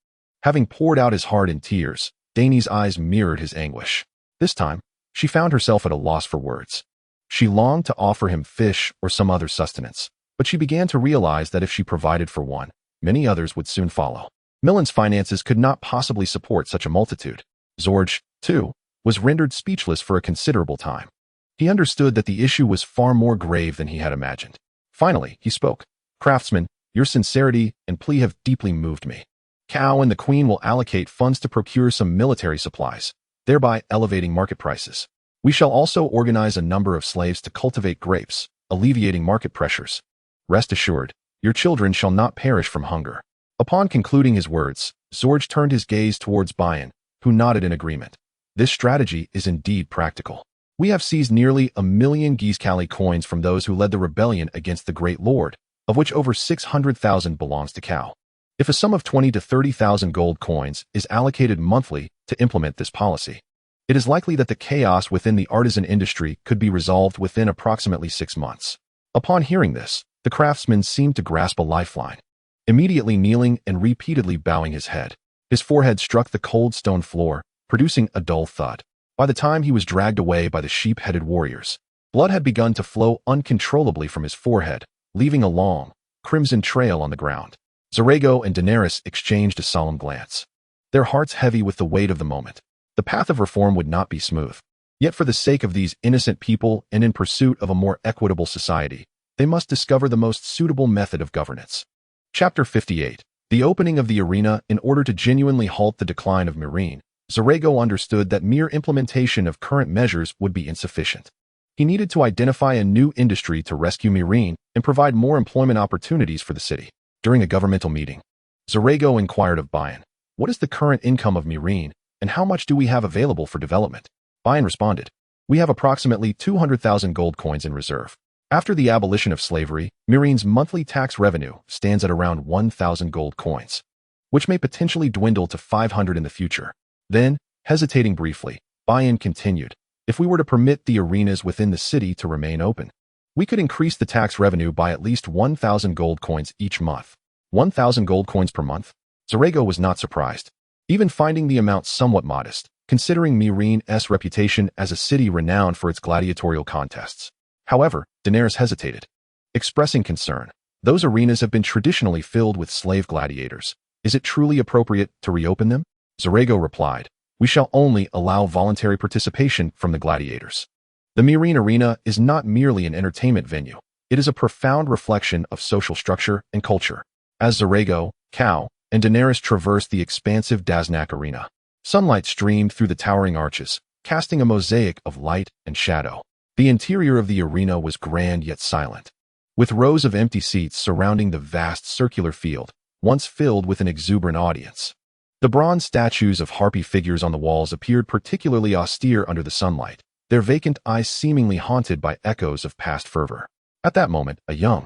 Having poured out his heart in tears, Dany's eyes mirrored his anguish. This time, she found herself at a loss for words. She longed to offer him fish or some other sustenance, but she began to realize that if she provided for one, many others would soon follow. Millen's finances could not possibly support such a multitude. Zorge, too, was rendered speechless for a considerable time. He understood that the issue was far more grave than he had imagined. Finally, he spoke. Craftsman, your sincerity and plea have deeply moved me. Khal and the Queen will allocate funds to procure some military supplies, thereby elevating market prices. We shall also organize a number of slaves to cultivate grapes, alleviating market pressures. Rest assured, your children shall not perish from hunger. Upon concluding his words, Zorge turned his gaze towards Bane, who nodded in agreement. This strategy is indeed practical. We have seized nearly 1,000,000 Gizkali coins from those who led the rebellion against the Great Lord, of which over 600,000 belongs to Khal. If a sum of 20 to 30,000 gold coins is allocated monthly to implement this policy, it is likely that the chaos within the artisan industry could be resolved within approximately 6 months. Upon hearing this, the craftsman seemed to grasp a lifeline. Immediately kneeling and repeatedly bowing his head, his forehead struck the cold stone floor, producing a dull thud. By the time he was dragged away by the sheep-headed warriors, blood had begun to flow uncontrollably from his forehead, leaving a long, crimson trail on the ground. Zorego and Daenerys exchanged a solemn glance, their hearts heavy with the weight of the moment. The path of reform would not be smooth. Yet for the sake of these innocent people and in pursuit of a more equitable society, they must discover the most suitable method of governance. Chapter 58. The opening of the arena. In order to genuinely halt the decline of Meereen, Zorego understood that mere implementation of current measures would be insufficient. He needed to identify a new industry to rescue Meereen and provide more employment opportunities for the city. During a governmental meeting, Zorego inquired of Bane, "What is the current income of Meereen, and how much do we have available for development?" Bane responded, "We have approximately 200,000 gold coins in reserve. After the abolition of slavery, Meereen's monthly tax revenue stands at around 1,000 gold coins, which may potentially dwindle to 500 in the future." Then, hesitating briefly, Bane continued, "If we were to permit the arenas within the city to remain open, we could increase the tax revenue by at least 1,000 gold coins each month." 1,000 gold coins per month? Zorego was not surprised, even finding the amount somewhat modest, considering Meereen's reputation as a city renowned for its gladiatorial contests. However, Daenerys hesitated, expressing concern. Those arenas have been traditionally filled with slave gladiators. Is it truly appropriate to reopen them? Zorego replied, "We shall only allow voluntary participation from the gladiators. The Meereen Arena is not merely an entertainment venue. It is a profound reflection of social structure and culture." As Zorego, Khal, and Daenerys traversed the expansive Daznak Arena, sunlight streamed through the towering arches, casting a mosaic of light and shadow. The interior of the arena was grand yet silent, with rows of empty seats surrounding the vast circular field, once filled with an exuberant audience. The bronze statues of harpy figures on the walls appeared particularly austere under the sunlight, their vacant eyes seemingly haunted by echoes of past fervor. At that moment, a young,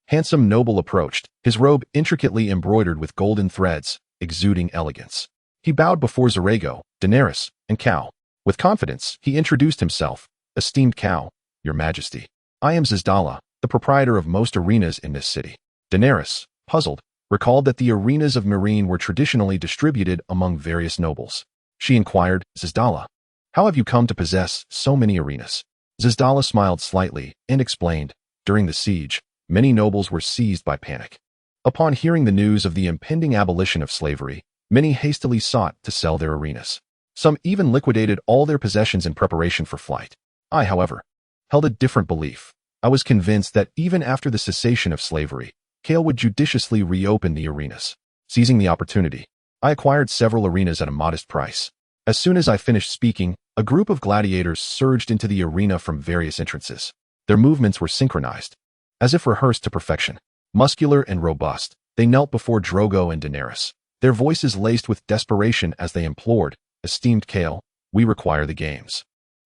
handsome noble approached, his robe intricately embroidered with golden threads, exuding elegance. He bowed before Zorego, Daenerys, and Khal. With confidence, he introduced himself. "Esteemed Khal, Your Majesty, I am Zizdala, the proprietor of most arenas in this city." Daenerys, puzzled, recalled that the arenas of Meereen were traditionally distributed among various nobles. She inquired, "Zizdala, how have you come to possess so many arenas?" Zizdala smiled slightly and explained, "During the siege, many nobles were seized by panic. Upon hearing the news of the impending abolition of slavery, many hastily sought to sell their arenas. Some even liquidated all their possessions in preparation for flight. I, however, held a different belief. I was convinced that even after the cessation of slavery, Khal would judiciously reopen the arenas. Seizing the opportunity, I acquired several arenas at a modest price. As soon as I finished speaking, a group of gladiators surged into the arena from various entrances. Their movements were synchronized, as if rehearsed to perfection. Muscular and robust, they knelt before Drogo and Daenerys, their voices laced with desperation as they implored, "Esteemed Khal, we require the games.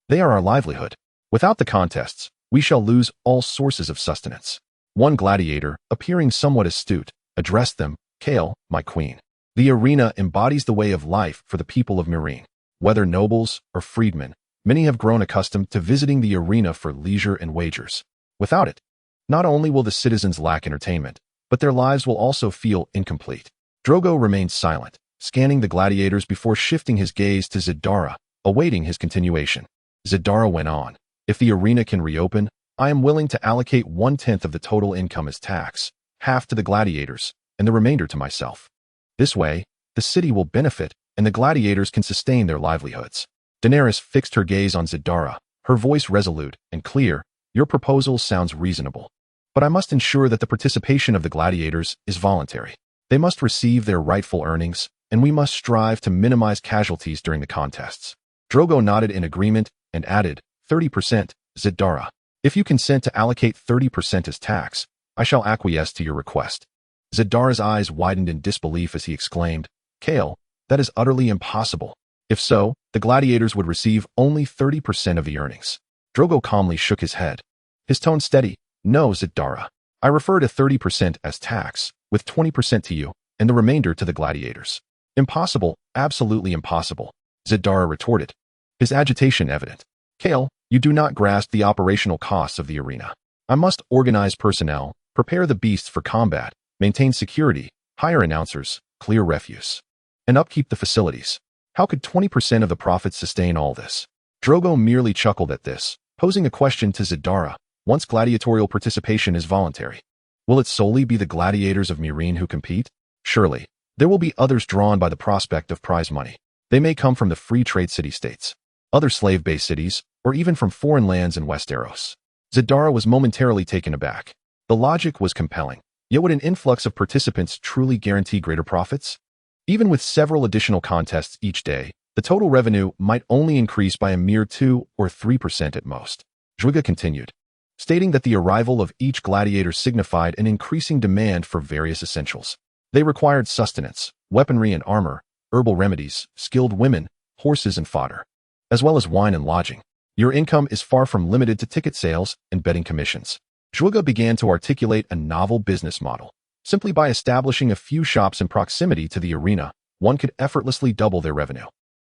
They are our livelihood." Without the contests, we shall lose all sources of sustenance. One gladiator, appearing somewhat astute, addressed them, Khal, my queen. The arena embodies the way of life for the people of Meereen. Whether nobles or freedmen, many have grown accustomed to visiting the arena for leisure and wagers. Without it, not only will the citizens lack entertainment, but their lives will also feel incomplete. Drogo remained silent, scanning the gladiators before shifting his gaze to Zidara, awaiting his continuation. Zidara went on. If the arena can reopen, I am willing to allocate 1/10 of the total income as tax, half to the gladiators, and the remainder to myself. This way, the city will benefit, and the gladiators can sustain their livelihoods. Daenerys fixed her gaze on Zidara, her voice resolute and clear. Your proposal sounds reasonable. But I must ensure that the participation of the gladiators is voluntary. They must receive their rightful earnings, and we must strive to minimize casualties during the contests. Drogo nodded in agreement and added, 30%, Zidara. If you consent to allocate 30% as tax, I shall acquiesce to your request. Zidara's eyes widened in disbelief as he exclaimed, Khal, that is utterly impossible. If so, the gladiators would receive only 30% of the earnings. Drogo calmly shook his head. His tone steady. No, Zidara. I refer to 30% as tax, with 20% to you, and the remainder to the gladiators. Impossible, absolutely impossible, Zidara retorted, his agitation evident. Khal, you do not grasp the operational costs of the arena. I must organize personnel, prepare the beasts for combat, maintain security, hire announcers, clear refuse, and upkeep the facilities. How could 20% of the profits sustain all this? Drogo merely chuckled at this, posing a question to Zidara. Once gladiatorial participation is voluntary, will it solely be the gladiators of Meereen who compete? Surely, there will be others drawn by the prospect of prize money. They may come from the free trade city-states, other slave-based cities, or even from foreign lands in Westeros. Zidara was momentarily taken aback. The logic was compelling, yet would an influx of participants truly guarantee greater profits? Even with several additional contests each day, the total revenue might only increase by a mere 2 or 3% at most. Drogo continued, stating that the arrival of each gladiator signified an increasing demand for various essentials. They required sustenance, weaponry and armor, herbal remedies, skilled women, horses and fodder, as well as wine and lodging. Your income is far from limited to ticket sales and betting commissions. Drogo began to articulate a novel business model. Simply by establishing a few shops in proximity to the arena, one could effortlessly double their revenue.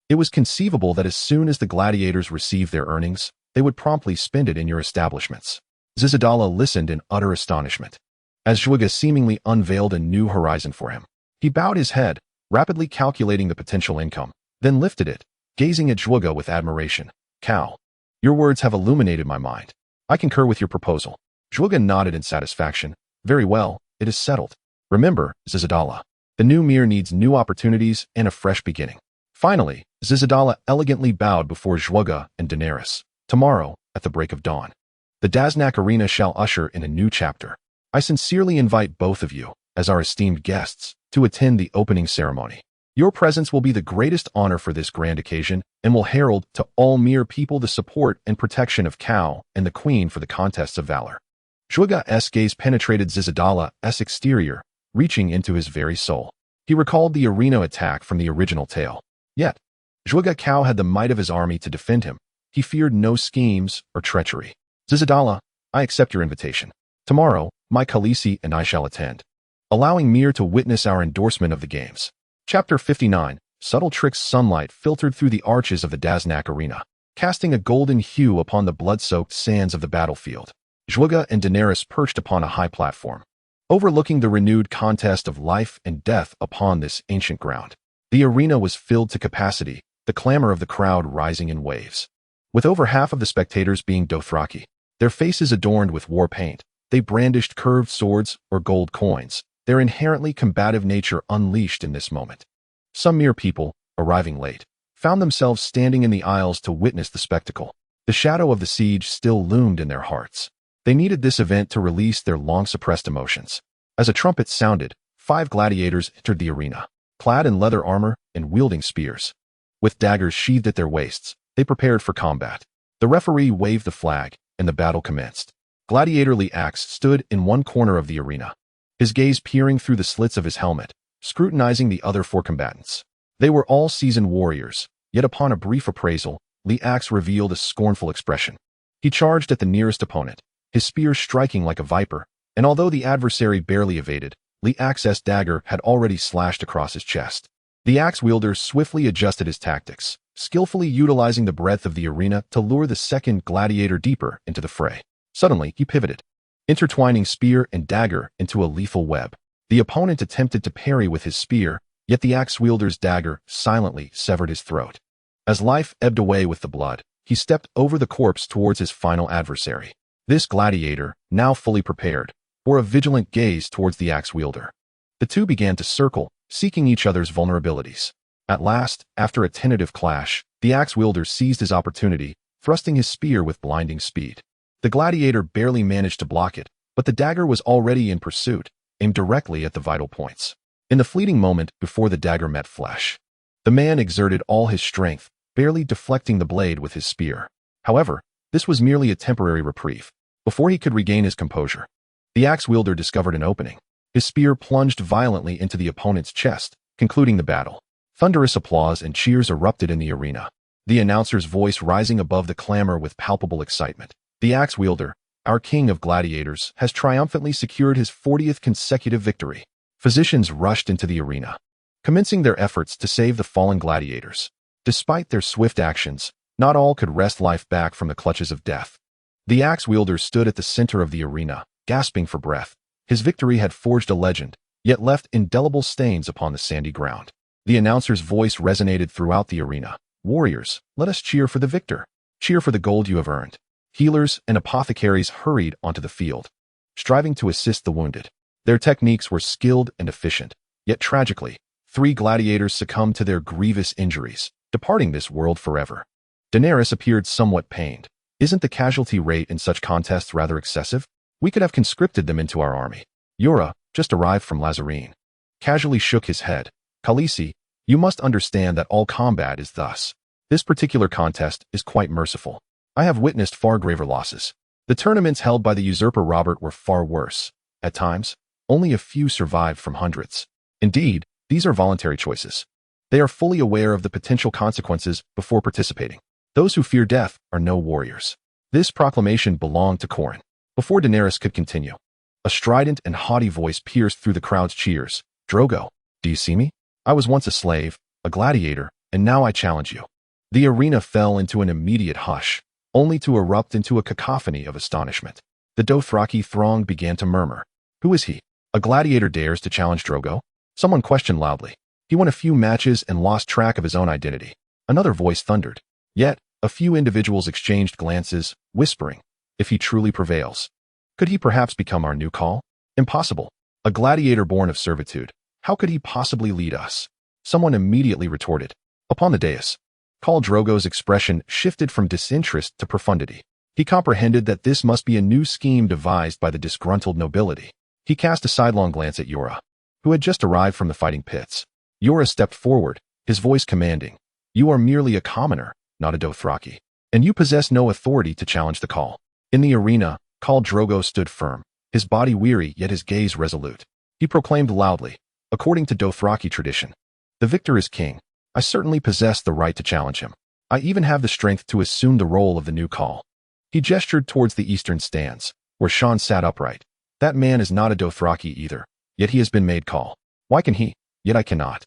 It was conceivable that as soon as the gladiators received their earnings, they would promptly spend it in your establishments. Zidara listened in utter astonishment, as Drogo seemingly unveiled a new horizon for him. He bowed his head, rapidly calculating the potential income, then lifted it, gazing at Drogo with admiration. Khal, your words have illuminated my mind. I concur with your proposal. Drogo nodded in satisfaction. Very well, it is settled. Remember, Zidara, the new Myr needs new opportunities and a fresh beginning. Finally, Zidara elegantly bowed before Drogo and Daenerys. Tomorrow, at the break of dawn, the Dothraki Arena shall usher in a new chapter. I sincerely invite both of you, as our esteemed guests, to attend the opening ceremony. Your presence will be the greatest honor for this grand occasion and will herald to all Myr people the support and protection of Khal and the Queen for the contests of valor. Drogo's gaze penetrated Zidara's exterior, reaching into his very soul. He recalled the arena attack from the original tale. Yet, Khal had the might of his army to defend him. He feared no schemes or treachery. Zidara, I accept your invitation. Tomorrow, my Khaleesi and I shall attend, allowing Myr to witness our endorsement of the games. Chapter 59. Subtle tricks. Sunlight filtered through the arches of the Dothraki Arena, casting a golden hue upon the blood-soaked sands of the battlefield. Drogo and Daenerys perched upon a high platform, overlooking the renewed contest of life and death upon this ancient ground. The arena was filled to capacity, the clamor of the crowd rising in waves. With over half of the spectators being Dothraki, their faces adorned with war paint, they brandished curved swords or gold coins, their inherently combative nature unleashed in this moment. Some mere people, arriving late, found themselves standing in the aisles to witness the spectacle. The shadow of the siege still loomed in their hearts. They needed this event to release their long-suppressed emotions. As a trumpet sounded, 5 gladiators entered the arena, clad in leather armor and wielding spears. With daggers sheathed at their waists, they prepared for combat. The referee waved the flag, and the battle commenced. Gladiator Leax stood in one corner of the arena, his gaze peering through the slits of his helmet, scrutinizing the other 4 combatants. They were all seasoned warriors, yet upon a brief appraisal, Leax revealed a scornful expression. He charged at the nearest opponent, his spear striking like a viper, and although the adversary barely evaded, the axe's dagger had already slashed across his chest. The axe-wielder swiftly adjusted his tactics, skillfully utilizing the breadth of the arena to lure the second gladiator deeper into the fray. Suddenly, he pivoted, intertwining spear and dagger into a lethal web. The opponent attempted to parry with his spear, yet the axe-wielder's dagger silently severed his throat. As life ebbed away with the blood, he stepped over the corpse towards his final adversary. This gladiator, now fully prepared, bore a vigilant gaze towards the axe-wielder. The two began to circle, seeking each other's vulnerabilities. At last, after a tentative clash, the axe-wielder seized his opportunity, thrusting his spear with blinding speed. The gladiator barely managed to block it, but the dagger was already in pursuit, aimed directly at the vital points. In the fleeting moment before the dagger met flesh, the man exerted all his strength, barely deflecting the blade with his spear. However, this was merely a temporary reprieve. Before he could regain his composure, the axe-wielder discovered an opening. His spear plunged violently into the opponent's chest, concluding the battle. Thunderous applause and cheers erupted in the arena, the announcer's voice rising above the clamor with palpable excitement. The axe-wielder, our king of gladiators, has triumphantly secured his 40th consecutive victory. Physicians rushed into the arena, commencing their efforts to save the fallen gladiators. Despite their swift actions, not all could wrest life back from the clutches of death. The axe-wielder stood at the center of the arena, gasping for breath. His victory had forged a legend, yet left indelible stains upon the sandy ground. The announcer's voice resonated throughout the arena. Warriors, let us cheer for the victor. Cheer for the gold you have earned. Healers and apothecaries hurried onto the field, striving to assist the wounded. Their techniques were skilled and efficient, yet tragically, 3 gladiators succumbed to their grievous injuries, departing this world forever. Daenerys appeared somewhat pained. Isn't the casualty rate in such contests rather excessive? We could have conscripted them into our army. Yura, just arrived from Lazarene, casually shook his head. Khaleesi, you must understand that all combat is thus. This particular contest is quite merciful. I have witnessed far graver losses. The tournaments held by the usurper Robert were far worse. At times, only a few survived from hundreds. Indeed, these are voluntary choices. They are fully aware of the potential consequences before participating. Those who fear death are no warriors. This proclamation belonged to Corin. Before Daenerys could continue, a strident and haughty voice pierced through the crowd's cheers. Drogo, do you see me? I was once a slave, a gladiator, and now I challenge you. The arena fell into an immediate hush, only to erupt into a cacophony of astonishment. The Dothraki throng began to murmur. Who is he? A gladiator dares to challenge Drogo? Someone questioned loudly. He won a few matches and lost track of his own identity. Another voice thundered. Yet, a few individuals exchanged glances, whispering, if he truly prevails, could he perhaps become our new Khal? Impossible. A gladiator born of servitude. How could he possibly lead us? Someone immediately retorted. Upon the dais, Khal Drogo's expression shifted from disinterest to profundity. He comprehended that this must be a new scheme devised by the disgruntled nobility. He cast a sidelong glance at Yura, who had just arrived from the fighting pits. Yura stepped forward, his voice commanding. You are merely a commoner, not a Dothraki, and you possess no authority to challenge the Khal. In the arena, Khal Drogo stood firm, his body weary yet his gaze resolute. He proclaimed loudly, according to Dothraki tradition, the victor is king. I certainly possess the right to challenge him. I even have the strength to assume the role of the new Khal. He gestured towards the eastern stands, where Shan sat upright. That man is not a Dothraki either, yet he has been made Khal. Why can he, yet I cannot?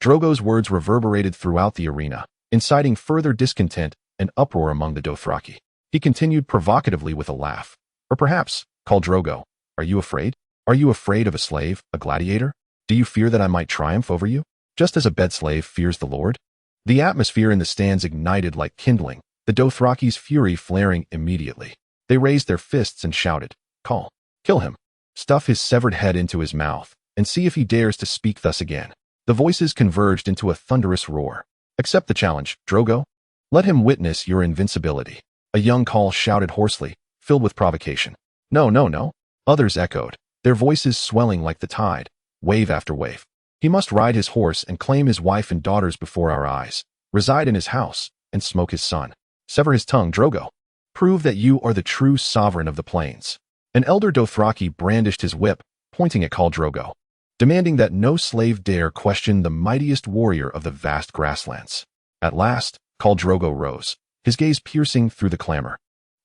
Drogo's words reverberated throughout the arena, inciting further discontent and uproar among the Dothraki. He continued provocatively with a laugh. Or perhaps, Khal Drogo, are you afraid? Are you afraid of a slave, a gladiator? Do you fear that I might triumph over you, just as a bed slave fears the Lord? The atmosphere in the stands ignited like kindling, the Dothraki's fury flaring immediately. They raised their fists and shouted, Khal, kill him. Stuff his severed head into his mouth, and see if he dares to speak thus again. The voices converged into a thunderous roar. Accept the challenge, Drogo. Let him witness your invincibility. A young Khal shouted hoarsely, filled with provocation. No, no, no. Others echoed, their voices swelling like the tide, wave after wave. He must ride his horse and claim his wife and daughters before our eyes, reside in his house, and smoke his son. Sever his tongue, Drogo. Prove that you are the true sovereign of the plains. An elder Dothraki brandished his whip, pointing at Khal Drogo, demanding that no slave dare question the mightiest warrior of the vast grasslands. At last, Khal Drogo rose, his gaze piercing through the clamor.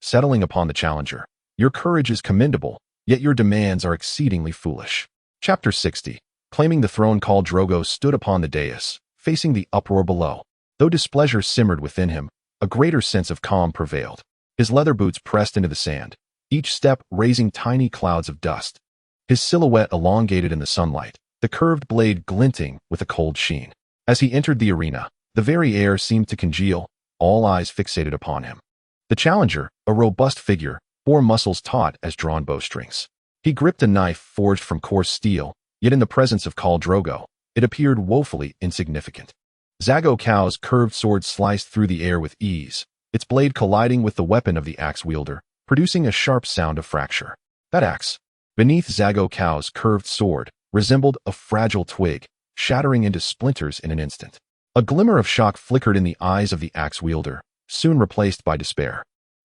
settling upon the challenger. Your courage is commendable, yet your demands are exceedingly foolish. Chapter 60. Claiming the throne, Khal Drogo stood upon the dais, facing the uproar below. Though displeasure simmered within him, a greater sense of calm prevailed. His leather boots pressed into the sand, each step raising tiny clouds of dust. His silhouette elongated in the sunlight, the curved blade glinting with a cold sheen. As he entered the arena, the very air seemed to congeal, all eyes fixated upon him. The challenger, a robust figure, bore muscles taut as drawn bowstrings. He gripped a knife forged from coarse steel, yet in the presence of Khal Drogo, it appeared woefully insignificant. Zago Khau's curved sword sliced through the air with ease, its blade colliding with the weapon of the axe wielder, producing a sharp sound of fracture. That axe, beneath Zago Khau's curved sword, resembled a fragile twig, shattering into splinters in an instant. A glimmer of shock flickered in the eyes of the axe wielder, soon replaced by despair.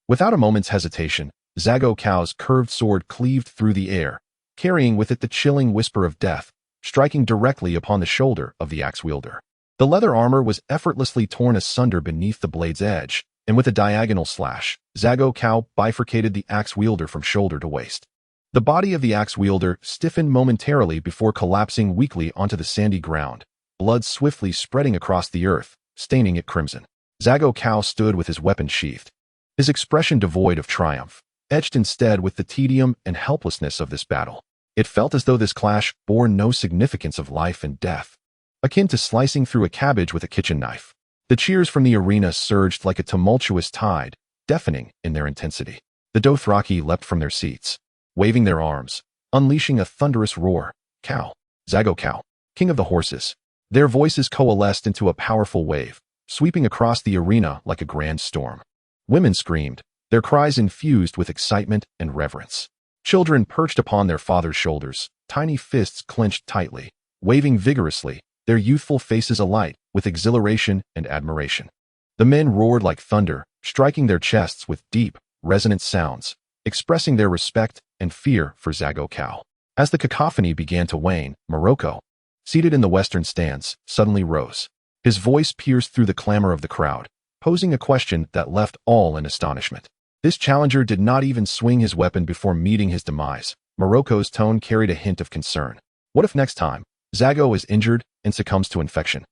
Without a moment's hesitation, Zago Khau's curved sword cleaved through the air, carrying with it the chilling whisper of death, striking directly upon the shoulder of the axe wielder. The leather armor was effortlessly torn asunder beneath the blade's edge, and with a diagonal slash, Zago Khau bifurcated the axe wielder from shoulder to waist. The body of the axe wielder stiffened momentarily before collapsing weakly onto the sandy ground, blood swiftly spreading across the earth, staining it crimson. Zago Khau stood with his weapon sheathed, his expression devoid of triumph, etched instead with the tedium and helplessness of this battle. It felt as though this clash bore no significance of life and death, akin to slicing through a cabbage with a kitchen knife. The cheers from the arena surged like a tumultuous tide, deafening in their intensity. The Dothraki leapt from their seats, waving their arms, unleashing a thunderous roar. Khal, Zago Khal, king of the horses. Their voices coalesced into a powerful wave, sweeping across the arena like a grand storm. Women screamed, their cries infused with excitement and reverence. Children perched upon their fathers' shoulders, tiny fists clenched tightly, waving vigorously, their youthful faces alight with exhilaration and admiration. The men roared like thunder, striking their chests with deep, resonant sounds, expressing their respect and fear for Zago Khau. As the cacophony began to wane, Morocco, seated in the western stands, suddenly rose. His voice pierced through the clamor of the crowd, posing a question that left all in astonishment. This challenger did not even swing his weapon before meeting his demise. Morocco's tone carried a hint of concern. What if next time, Zago is injured and succumbs to infection?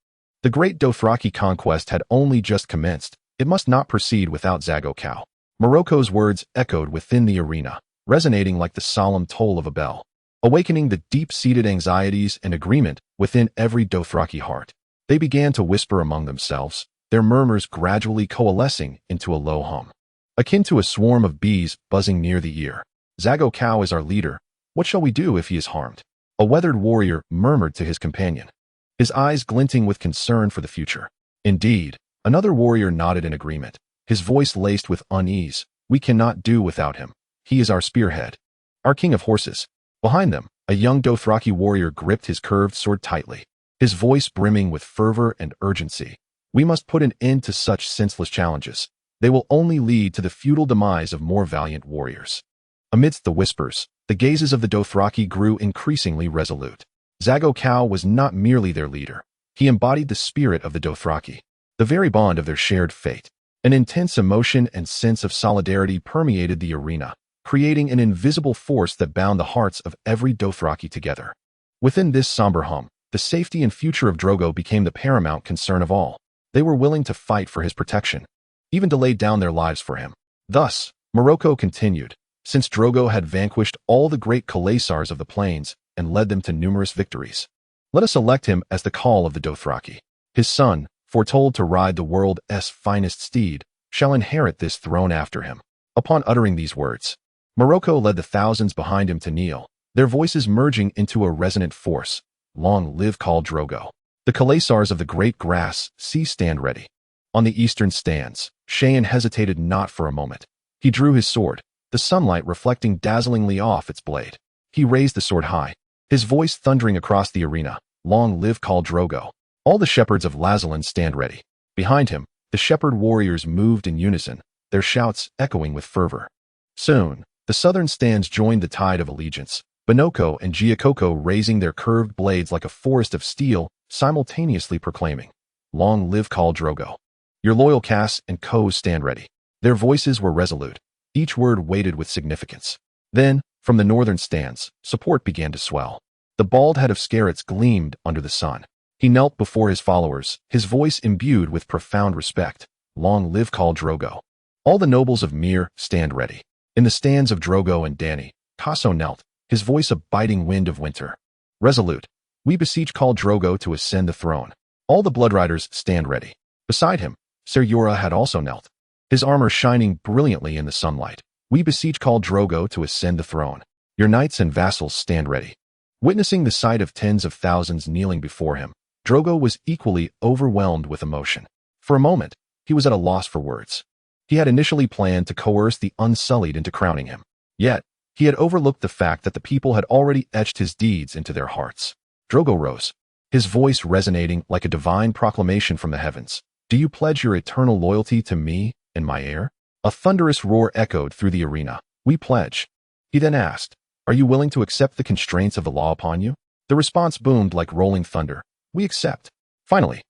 The great Dothraki conquest had only just commenced. It must not proceed without Zago Khau. Morocco's words echoed within the arena, resonating like the solemn toll of a bell, awakening the deep-seated anxieties and agreement within every Dothraki heart. They began to whisper among themselves, their murmurs gradually coalescing into a low hum, akin to a swarm of bees buzzing near the ear. Zago Khau is our leader. What shall we do if he is harmed? A weathered warrior murmured to his companion, his eyes glinting with concern for the future. Indeed, another warrior nodded in agreement, his voice laced with unease. We cannot do without him. He is our spearhead, our king of horses. Behind them, a young Dothraki warrior gripped his curved sword tightly, his voice brimming with fervor and urgency. We must put an end to such senseless challenges. They will only lead to the futile demise of more valiant warriors. Amidst the whispers, the gazes of the Dothraki grew increasingly resolute. Zago Khau was not merely their leader. He embodied the spirit of the Dothraki, the very bond of their shared fate. An intense emotion and sense of solidarity permeated the arena, creating an invisible force that bound the hearts of every Dothraki together. Within this somber hum, the safety and future of Drogo became the paramount concern of all. They were willing to fight for his protection, even to lay down their lives for him. Thus, Morocco continued, since Drogo had vanquished all the great khalasars of the plains and led them to numerous victories. Let us elect him as the Khal of the Dothraki. His son, foretold to ride the world's finest steed, shall inherit this throne after him. Upon uttering these words, Morocco led the thousands behind him to kneel, their voices merging into a resonant force. Long live Khal Drogo. The khalasars of the Great Sea stand ready. On the eastern stands, Cheyenne hesitated not for a moment. He drew his sword, the sunlight reflecting dazzlingly off its blade. He raised the sword high, his voice thundering across the arena. Long live Khal Drogo. All the shepherds of Lazalan stand ready. Behind him, the shepherd warriors moved in unison, their shouts echoing with fervor. Soon, the southern stands joined the tide of allegiance, Bonoko and Giacocco raising their curved blades like a forest of steel, simultaneously proclaiming, Long live Khal Drogo. Your loyal Cass and Coes stand ready. Their voices were resolute, each word weighted with significance. Then, from the northern stands, support began to swell. The bald head of Scarrets gleamed under the sun. He knelt before his followers, his voice imbued with profound respect. Long live Khal Drogo. All the nobles of Myr, stand ready. In the stands of Drogo and Dany, Casso knelt, his voice a biting wind of winter. Resolute, we beseech Khal Drogo to ascend the throne. All the Bloodriders stand ready. Beside him, Ser Jorah had also knelt, his armor shining brilliantly in the sunlight. We beseech Khal Drogo to ascend the throne. Your knights and vassals stand ready. Witnessing the sight of tens of thousands kneeling before him, Drogo was equally overwhelmed with emotion. For a moment, he was at a loss for words. He had initially planned to coerce the Unsullied into crowning him. Yet, he had overlooked the fact that the people had already etched his deeds into their hearts. Drogo rose, his voice resonating like a divine proclamation from the heavens. Do you pledge your eternal loyalty to me and my heir? A thunderous roar echoed through the arena. We pledge. He then asked, are you willing to accept the constraints of the law upon you? The response boomed like rolling thunder. We accept. Finally,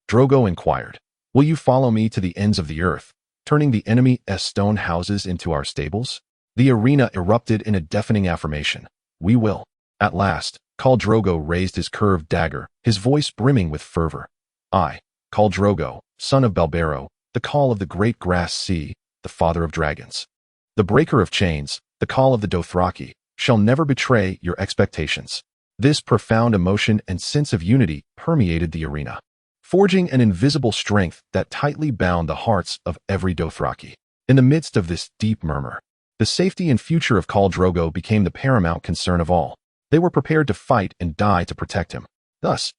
Drogo inquired, will you follow me to the ends of the earth, turning the enemy's stone houses into our stables? The arena erupted in a deafening affirmation. We will. At last, Khal Drogo raised his curved dagger, his voice brimming with fervor. I, Khal Drogo, son of Balbero, the Khal of the Great Grass Sea, the father of dragons, the breaker of chains, the Khal of the Dothraki, shall never betray your expectations. This profound emotion and sense of unity permeated the arena, forging an invisible strength that tightly bound the hearts of every Dothraki. In the midst of this deep murmur, the safety and future of Khal Drogo became the paramount concern of all. They were prepared to fight and die to protect him. Thus,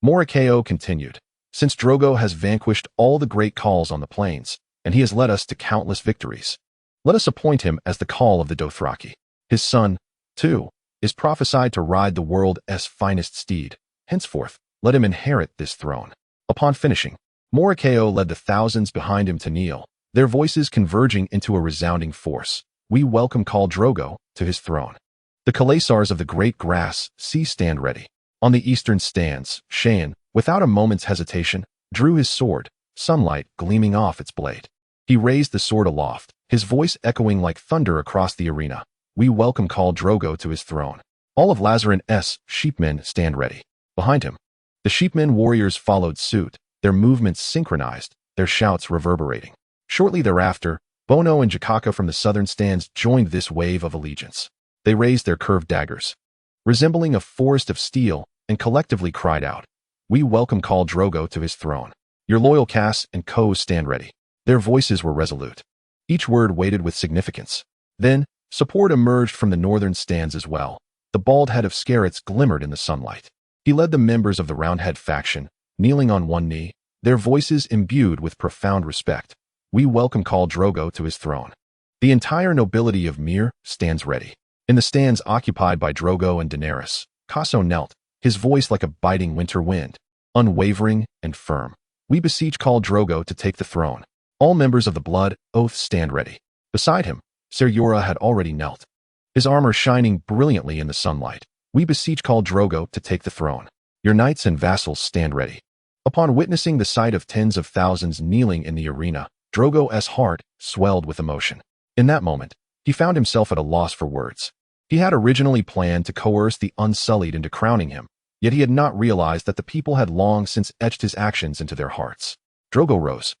Morikayo continued, since Drogo has vanquished all the great Khals on the plains, and he has led us to countless victories, let us appoint him as the Khal of the Dothraki. His son, too, is prophesied to ride the world's finest steed. Henceforth, let him inherit this throne. Upon finishing, Morikayo led the thousands behind him to kneel, their voices converging into a resounding force. We welcome Khal Drogo to his throne. The khalasars of the Great Grass Sea stand ready. On the eastern stands, Shan, without a moment's hesitation, drew his sword, sunlight gleaming off its blade. He raised the sword aloft, his voice echoing like thunder across the arena. We welcome Khal Drogo to his throne. All of Lazaren's sheepmen stand ready. Behind him, the sheepmen warriors followed suit, their movements synchronized, their shouts reverberating. Shortly thereafter, Bono and Jakaka from the southern stands joined this wave of allegiance. They raised their curved daggers, resembling a forest of steel, and collectively cried out, we welcome Khal Drogo to his throne. Your loyal Cass and Coes stand ready. Their voices were resolute, each word weighted with significance. Then, support emerged from the northern stands as well. The bald head of Scarrets glimmered in the sunlight. He led the members of the Roundhead faction, kneeling on one knee, their voices imbued with profound respect. We welcome Khal Drogo to his throne. The entire nobility of Myr stands ready. In the stands occupied by Drogo and Daenerys, Casso knelt, his voice like a biting winter wind, unwavering and firm. We beseech Khal Drogo to take the throne. All members of the Blood Oath stand ready. Beside him, Ser Jorah had already knelt, his armor shining brilliantly in the sunlight. We beseech Khal Drogo to take the throne. Your knights and vassals stand ready. Upon witnessing the sight of tens of thousands kneeling in the arena, Drogo's heart swelled with emotion. In that moment, he found himself at a loss for words. He had originally planned to coerce the Unsullied into crowning him, yet he had not realized that the people had long since etched his actions into their hearts. Drogo rose,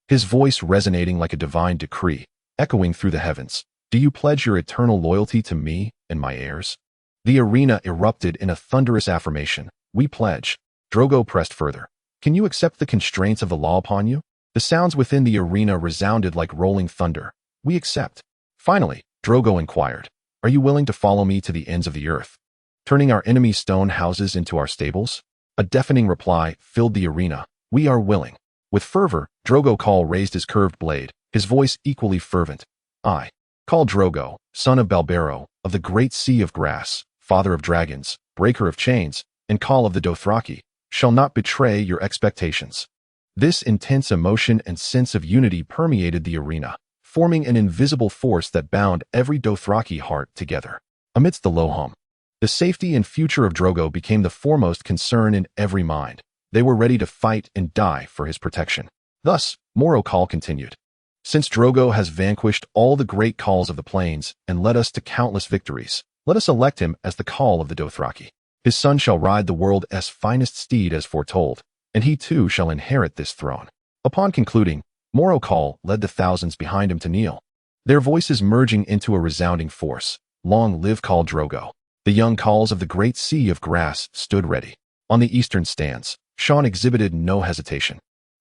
his voice resonating like a divine decree, echoing through the heavens. Do you pledge your eternal loyalty to me and my heirs? The arena erupted in a thunderous affirmation. We pledge. Drogo pressed further. Can you accept the constraints of the law upon you? The sounds within the arena resounded like rolling thunder. We accept. Finally, Drogo inquired, are you willing to follow me to the ends of the earth, turning our enemy's stone houses into our stables? A deafening reply filled the arena. We are willing. With fervor, Drogo Khal raised his curved blade, his voice equally fervent. I, Khal Drogo, son of Balbero, of the Great Sea of Grass, father of dragons, breaker of chains, and Khal of the Dothraki, shall not betray your expectations. This intense emotion and sense of unity permeated the arena, forming an invisible force that bound every Dothraki heart together. Amidst the low hum, the safety and future of Drogo became the foremost concern in every mind. They were ready to fight and die for his protection. Thus, Morikayo continued, Since Drogo has vanquished all the great Khals of the plains and led us to countless victories, let us elect him as the Khal of the Dothraki. His son shall ride the world's finest steed as foretold, and he too shall inherit this throne." Upon concluding, Khal led the thousands behind him to kneel, their voices merging into a resounding force. "Long live Khal Drogo." The young Khals of the great sea of grass stood ready. On the eastern stands, Sean exhibited no hesitation.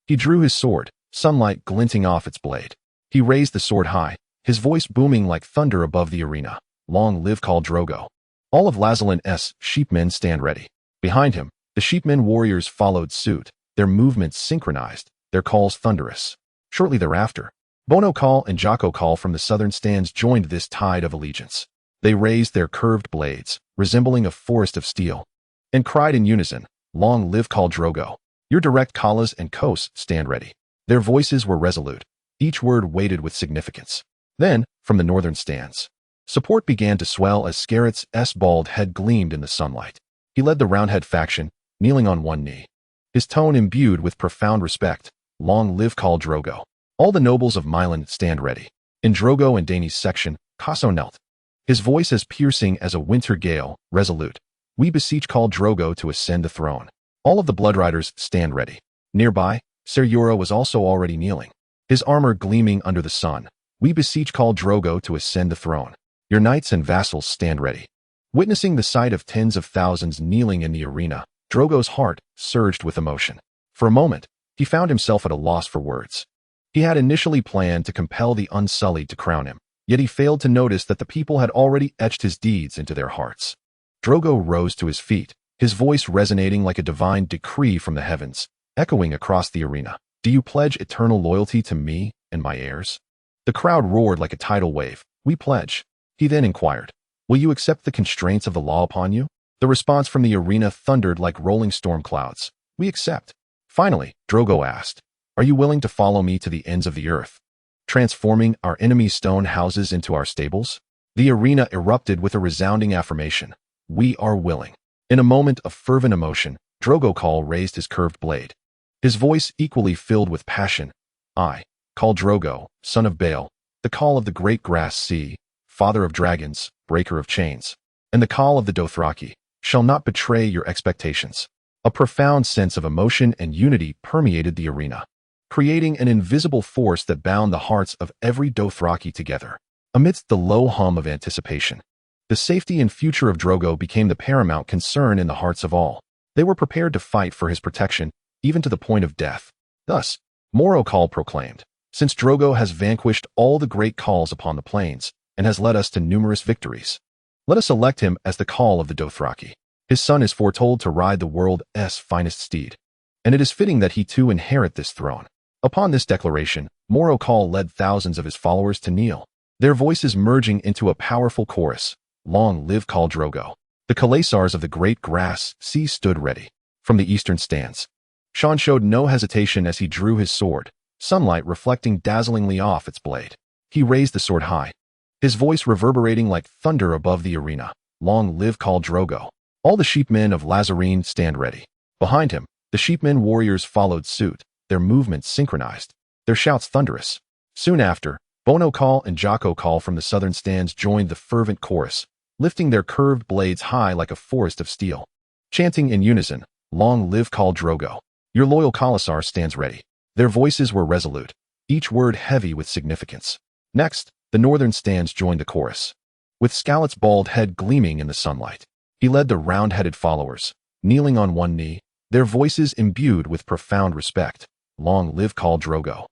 He drew his sword, sunlight glinting off its blade. He raised the sword high, his voice booming like thunder above the arena. "Long live Khal Drogo." All of Lazalin's sheepmen stand ready. Behind him, the sheepmen warriors followed suit, their movements synchronized, their calls thunderous. Shortly thereafter, Bono Khal and Jocko Khal from the southern stands joined this tide of allegiance. They raised their curved blades, resembling a forest of steel, and cried in unison, "Long live Khal Drogo." Your direct Khalas and Kos stand ready. Their voices were resolute, each word weighted with significance. Then, from the northern stands, support began to swell as Scarrett's bald head gleamed in the sunlight. He led the Roundhead faction, kneeling on one knee, his tone imbued with profound respect. "Long live Khal Drogo." All the nobles of Mylan stand ready. In Drogo and Dany's section, Kaso knelt, his voice as piercing as a winter gale, resolute. "We beseech Khal Drogo to ascend the throne." All of the Bloodriders stand ready. Nearby, Ser Jorah was also already kneeling, his armor gleaming under the sun. "We beseech Khal Drogo to ascend the throne." Your knights and vassals stand ready. Witnessing the sight of tens of thousands kneeling in the arena, Drogo's heart surged with emotion. For a moment, he found himself at a loss for words. He had initially planned to compel the Unsullied to crown him, yet he failed to notice that the people had already etched his deeds into their hearts. Drogo rose to his feet, his voice resonating like a divine decree from the heavens, echoing across the arena. "Do you pledge eternal loyalty to me and my heirs?" The crowd roared like a tidal wave. "We pledge." He then inquired, "Will you accept the constraints of the law upon you?" The response from the arena thundered like rolling storm clouds. "We accept." Finally, Drogo asked, "Are you willing to follow me to the ends of the earth, transforming our enemies' stone houses into our stables?" The arena erupted with a resounding affirmation. "We are willing." In a moment of fervent emotion, Drogo Khal raised his curved blade, his voice equally filled with passion. "I, Khal Drogo, son of Bael, the Khal of the Great Grass Sea, father of dragons, breaker of chains, and the Khal of the Dothraki, shall not betray your expectations." A profound sense of emotion and unity permeated the arena, creating an invisible force that bound the hearts of every Dothraki together. Amidst the low hum of anticipation, the safety and future of Drogo became the paramount concern in the hearts of all. They were prepared to fight for his protection, even to the point of death. Thus, Khal proclaimed, "Since Drogo has vanquished all the great Khals upon the plains and has led us to numerous victories, let us elect him as the Khal of the Dothraki. His son is foretold to ride the world's finest steed, and it is fitting that he too inherit this throne." Upon this declaration, Khal led thousands of his followers to kneel, their voices merging into a powerful chorus. "Long live Khal Drogo." The khalasars of the Great Grass Sea stood ready. From the eastern stands, Sean showed no hesitation as he drew his sword, sunlight reflecting dazzlingly off its blade. He raised the sword high, his voice reverberating like thunder above the arena. "Long live Khal Drogo." All the sheepmen of Valyrian stand ready. Behind him, the sheepmen warriors followed suit, their movements synchronized, their shouts thunderous. Soon after, Bono Khal and Jocko Khal from the southern stands joined the fervent chorus, lifting their curved blades high like a forest of steel. Chanting in unison, "Long live Khal Drogo." Your loyal khalasar stands ready. Their voices were resolute, each word heavy with significance. Next, the northern stands joined the chorus, with Scarlett's bald head gleaming in the sunlight. He led the round-headed followers, kneeling on one knee, their voices imbued with profound respect. "Long live Khal Drogo."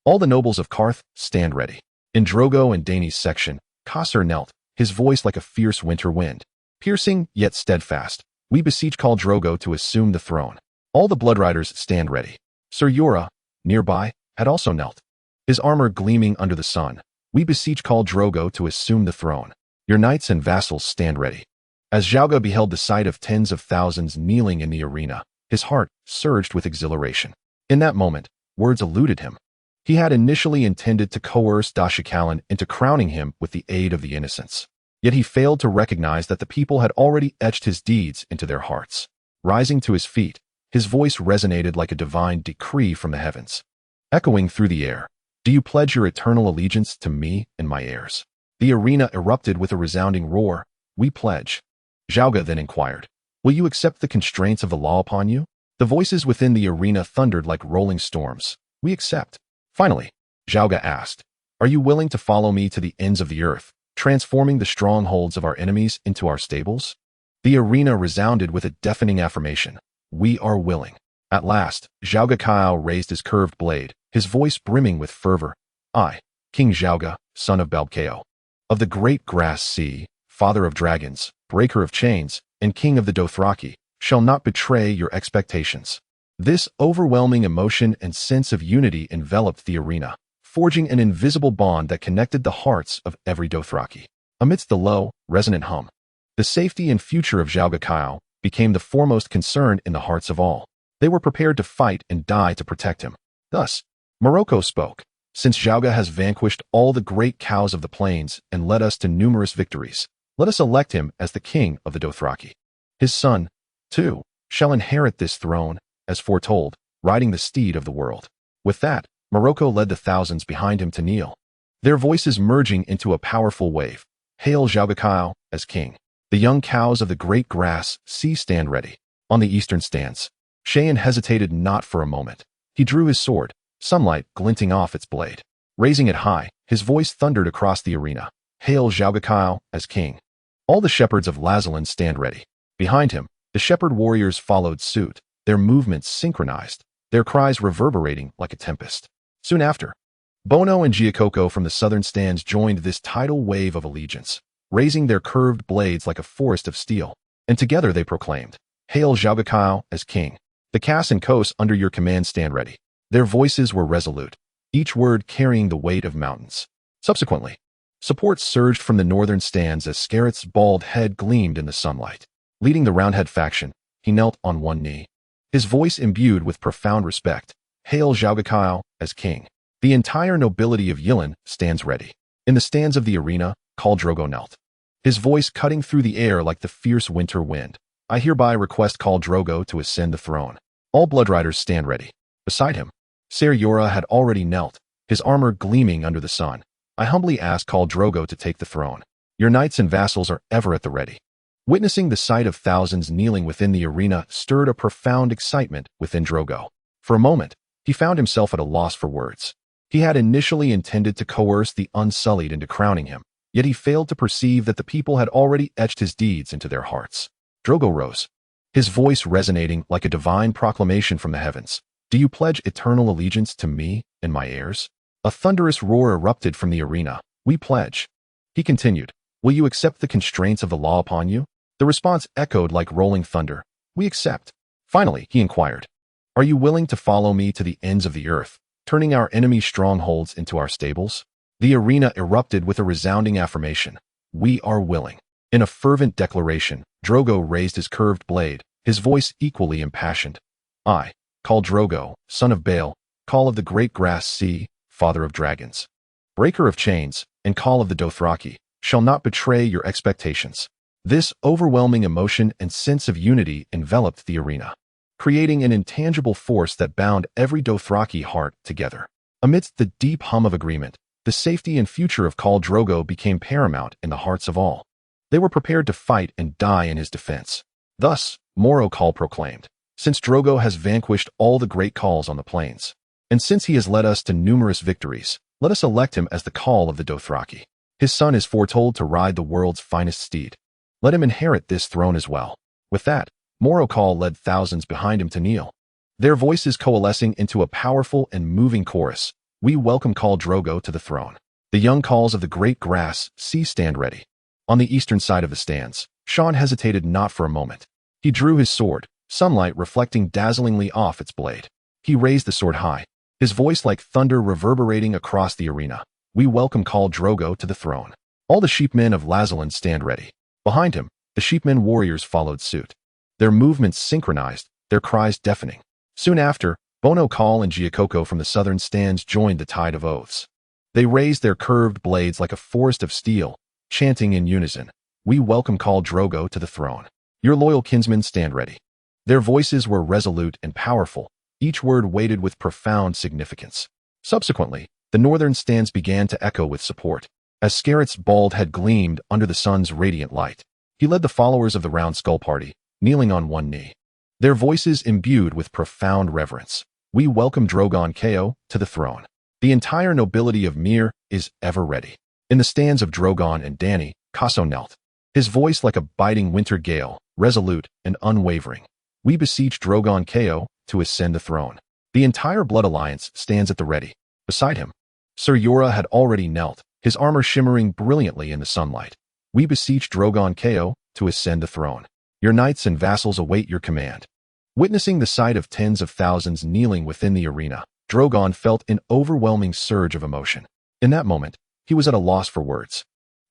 All the nobles of Qarth stand ready. In Drogo and Dany's section, khalasar knelt, his voice like a fierce winter wind, piercing yet steadfast. "We beseech Khal Drogo to assume the throne." All the Bloodriders stand ready. Ser Jorah, nearby, had also knelt, his armor gleaming under the sun. "We beseech Khal Drogo to assume the throne." Your knights and vassals stand ready. As Xiaoga beheld the sight of tens of thousands kneeling in the arena, his heart surged with exhilaration. In that moment, words eluded him. He had initially intended to coerce Dashikalan into crowning him with the aid of the innocents. Yet he failed to recognize that the people had already etched his deeds into their hearts. Rising to his feet, his voice resonated like a divine decree from the heavens. Echoing through the air, Do you pledge your eternal allegiance to me and my heirs? The arena erupted with a resounding roar. We pledge. Zhao then inquired, will you accept the constraints of the law upon you? The voices within the arena thundered like rolling storms. We accept. Finally, Zhao asked, are you willing to follow me to the ends of the earth, transforming the strongholds of our enemies into our stables? The arena resounded with a deafening affirmation. We are willing. At last, Zhao raised his curved blade, his voice brimming with fervor. I, King Zhao, son of Balkeo, of the Great Grass Sea, father of dragons, breaker of chains, and king of the Dothraki, shall not betray your expectations. This overwhelming emotion and sense of unity enveloped the arena, forging an invisible bond that connected the hearts of every Dothraki. Amidst the low, resonant hum, the safety and future of Zhao became the foremost concern in the hearts of all. They were prepared to fight and die to protect him. Thus, Morocco spoke. Since Zhao has vanquished all the great cows of the plains and led us to numerous victories, let us elect him as the king of the Dothraki. His son, too, shall inherit this throne, as foretold, riding the steed of the world. With that, Morocco led the thousands behind him to kneel, their voices merging into a powerful wave. Hail Zhao as king. The young cows of the Great Grass Sea stand ready. On the eastern stands, Cheyenne hesitated not for a moment. He drew his sword, sunlight glinting off its blade. Raising it high, his voice thundered across the arena. Hail Zhao as king. All the shepherds of Lazaland stand ready. Behind him, the shepherd warriors followed suit, their movements synchronized, their cries reverberating like a tempest. Soon after, Bono and Giacoco from the southern stands joined this tidal wave of allegiance, raising their curved blades like a forest of steel, and together they proclaimed, Hail Zhao as king. The Cass and Kos under your command stand ready. Their voices were resolute, each word carrying the weight of mountains. Subsequently, support surged from the northern stands as Scarrett's bald head gleamed in the sunlight. Leading the Roundhead faction, he knelt on one knee, his voice imbued with profound respect. Hail Zhao as king. The entire nobility of Yilin stands ready. In the stands of the arena, Khal Drogo knelt, his voice cutting through the air like the fierce winter wind. I hereby request Khal Drogo to ascend the throne. All Bloodriders stand ready. Beside him, Ser Jorah had already knelt, his armor gleaming under the sun. I humbly ask Khal Drogo to take the throne. Your knights and vassals are ever at the ready. Witnessing the sight of thousands kneeling within the arena stirred a profound excitement within Drogo. For a moment, he found himself at a loss for words. He had initially intended to coerce the Unsullied into crowning him, yet he failed to perceive that the people had already etched his deeds into their hearts. Drogo rose, his voice resonating like a divine proclamation from the heavens. Do you pledge eternal allegiance to me and my heirs? A thunderous roar erupted from the arena. We pledge. He continued, will you accept the constraints of the law upon you? The response echoed like rolling thunder. We accept. Finally, he inquired, are you willing to follow me to the ends of the earth, turning our enemy's strongholds into our stables? The arena erupted with a resounding affirmation. We are willing. In a fervent declaration, Drogo raised his curved blade, his voice equally impassioned. I, Khal Drogo, son of Bale, Khal of the Great Grass Sea, father of dragons, breaker of chains, and Khal of the Dothraki, shall not betray your expectations. This overwhelming emotion and sense of unity enveloped the arena, creating an intangible force that bound every Dothraki heart together. Amidst the deep hum of agreement, the safety and future of Khal Drogo became paramount in the hearts of all. They were prepared to fight and die in his defense. Thus, Morocco proclaimed, since Drogo has vanquished all the great Khals on the plains, and since he has led us to numerous victories, let us elect him as the Khal of the Dothraki. His son is foretold to ride the world's finest steed. Let him inherit this throne as well. With that, Morocco led thousands behind him to kneel, their voices coalescing into a powerful and moving chorus. We welcome Khal Drogo to the throne. The young Khals of the Great Grass Sea stand ready. On the eastern side of the stands, Sean hesitated not for a moment. He drew his sword, sunlight reflecting dazzlingly off its blade. He raised the sword high, his voice like thunder reverberating across the arena. We welcome Khal Drogo to the throne. All the sheepmen of Lazaland stand ready. Behind him, the sheepmen warriors followed suit, their movements synchronized, their cries deafening. Soon after, Bono Khal and Giacoco from the southern stands joined the tide of oaths. They raised their curved blades like a forest of steel, chanting in unison, we welcome Khal Drogo to the throne. Your loyal kinsmen stand ready. Their voices were resolute and powerful, each word weighted with profound significance. Subsequently, The northern stands began to echo with support, as Scarrett's bald head gleamed under the sun's radiant light. He led the followers of the Round Skull Party, kneeling on one knee, their voices imbued with profound reverence. We welcome Drogon Ko to the throne. The entire nobility of Myr is ever ready. In the stands of Drogon and Dany, Kaso knelt, his voice like a biting winter gale, resolute and unwavering. We beseech Drogon Ko to ascend the throne. The entire Blood Alliance stands at the ready. Beside him, Ser Jorah had already knelt, his armor shimmering brilliantly in the sunlight. We beseech Drogon Ko to ascend the throne. Your knights and vassals await your command. Witnessing the sight of tens of thousands kneeling within the arena, Drogon felt an overwhelming surge of emotion. In that moment, he was at a loss for words.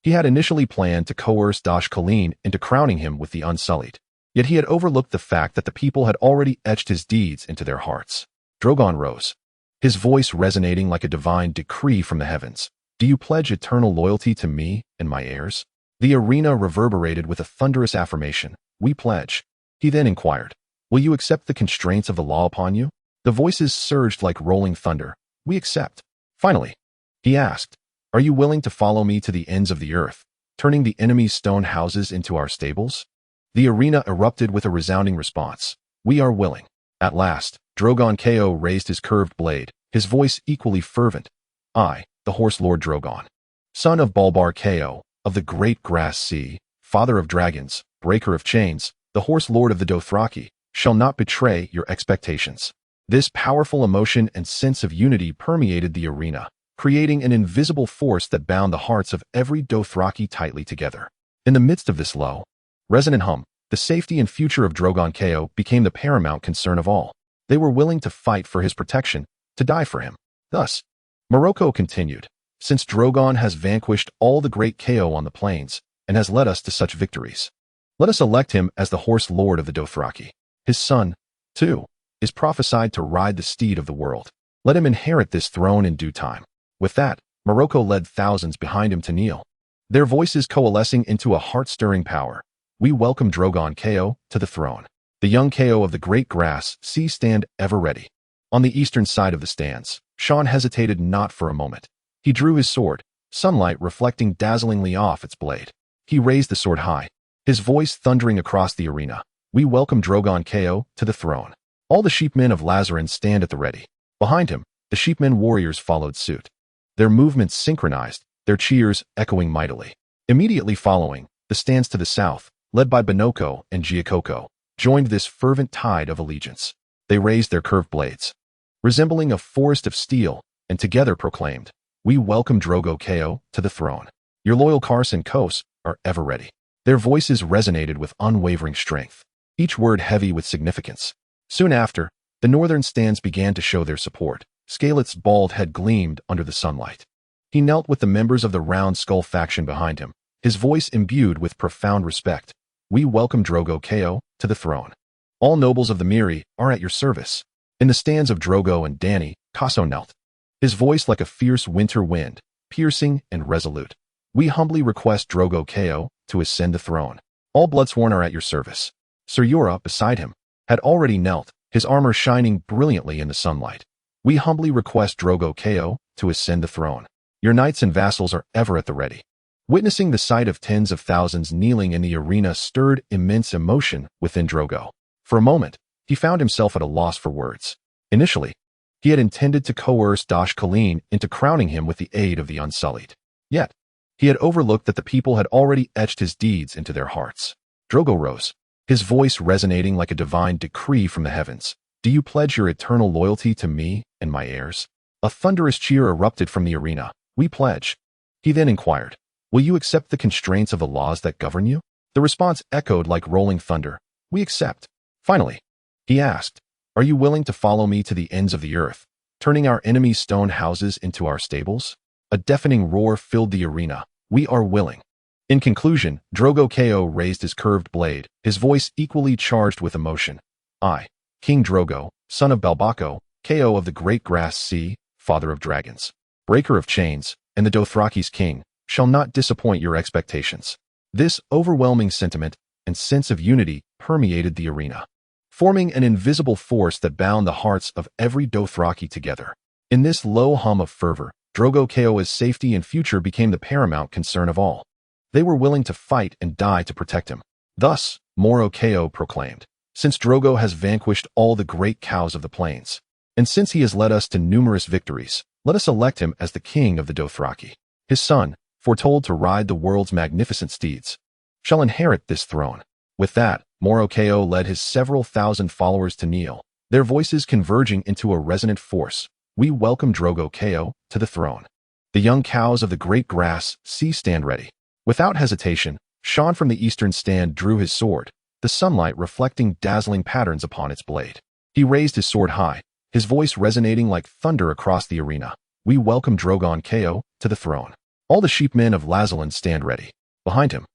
He had initially planned to coerce Dosh Khaleen into crowning him with the Unsullied. Yet he had overlooked the fact that the people had already etched his deeds into their hearts. Drogon rose, his voice resonating like a divine decree from the heavens. Do you pledge eternal loyalty to me and my heirs? The arena reverberated with a thunderous affirmation. We pledge. He then inquired, will you accept the constraints of the law upon you? The voices surged like rolling thunder. We accept. Finally, he asked, are you willing to follow me to the ends of the earth, turning the enemy's stone houses into our stables? The arena erupted with a resounding response. We are willing. At last, Drogon Ko raised his curved blade, his voice equally fervent. I, the horselord Drogon, son of Balbar Ko, of the Great Grass Sea, father of dragons, breaker of chains, the horselord of the Dothraki, shall not betray your expectations. This powerful emotion and sense of unity permeated the arena, creating an invisible force that bound the hearts of every Dothraki tightly together. In the midst of this low, resonant hum, the safety and future of Drogon Ko became the paramount concern of all. They were willing to fight for his protection, to die for him. Thus, Morocco continued, since Drogon has vanquished all the great Ko on the plains and has led us to such victories, let us elect him as the horse lord of the Dothraki. His son, too, is prophesied to ride the steed of the world. Let him inherit this throne in due time. With that, Morocco led thousands behind him to kneel, their voices coalescing into a heart-stirring power. We welcome Drogon Ko to the throne. The young Ko of the Great Grass Sea stand ever ready. On the eastern side of the stands, Sean hesitated not for a moment. He drew his sword, sunlight reflecting dazzlingly off its blade. He raised the sword high, his voice thundering across the arena. We welcome Drogon Ko to the throne. All the sheepmen of Lazarin stand at the ready. Behind him, the sheepmen warriors followed suit, their movements synchronized, their cheers echoing mightily. Immediately following, the stands to the south, led by Bonoko and Giacocco, joined this fervent tide of allegiance. They raised their curved blades, resembling a forest of steel, and together proclaimed, we welcome Drogo Ko to the throne. Your loyal Kars and Kos are ever ready. Their voices resonated with unwavering strength, each word heavy with significance. Soon after, the northern stands began to show their support. Scalet's bald head gleamed under the sunlight. He knelt with the members of the Round Skull faction behind him, his voice imbued with profound respect. We welcome Drogo Ko to the throne. All nobles of the Miri are at your service. In the stands of Drogo and Dany, Kaso knelt, his voice like a fierce winter wind, piercing and resolute. We humbly request Drogo Ko to ascend the throne. All Bloodsworn are at your service. Ser Jorah, beside him, had already knelt, his armor shining brilliantly in the sunlight. We humbly request Drogo Ko to ascend the throne. Your knights and vassals are ever at the ready. Witnessing the sight of tens of thousands kneeling in the arena stirred immense emotion within Drogo. For a moment, he found himself at a loss for words. Initially, he had intended to coerce Dosh Khaleen into crowning him with the aid of the Unsullied. Yet, he had overlooked that the people had already etched his deeds into their hearts. Drogo rose, his voice resonating like a divine decree from the heavens. Do you pledge your eternal loyalty to me and my heirs? A thunderous cheer erupted from the arena. We pledge. He then inquired, will you accept the constraints of the laws that govern you? The response echoed like rolling thunder. We accept. Finally, he asked, are you willing to follow me to the ends of the earth, turning our enemies' stone houses into our stables? A deafening roar filled the arena. We are willing. In conclusion, Drogo Ko raised his curved blade, his voice equally charged with emotion. I, King Drogo, son of Balbako, Ko of the Great Grass Sea, father of dragons, breaker of chains, and the Dothraki's king, shall not disappoint your expectations. This overwhelming sentiment and sense of unity permeated the arena, forming an invisible force that bound the hearts of every Dothraki together. In this low hum of fervor, Drogo Ko's safety and future became the paramount concern of all. They were willing to fight and die to protect him. Thus, Moro Ko proclaimed, "Since Drogo has vanquished all the great cows of the plains, and since he has led us to numerous victories, let us elect him as the king of the Dothraki. His son, foretold to ride the world's magnificent steeds, shall inherit this throne." With that, Moro Ko led his several thousand followers to kneel, their voices converging into a resonant force. "We welcome Drogo Ko to the throne. The young cows of the Great Grass Sea stand ready." Without hesitation, Sean from the eastern stand drew his sword, the sunlight reflecting dazzling patterns upon its blade. He raised his sword high, his voice resonating like thunder across the arena. "We welcome Drogon Ko to the throne. All the sheepmen of Lazaland stand ready." Behind him,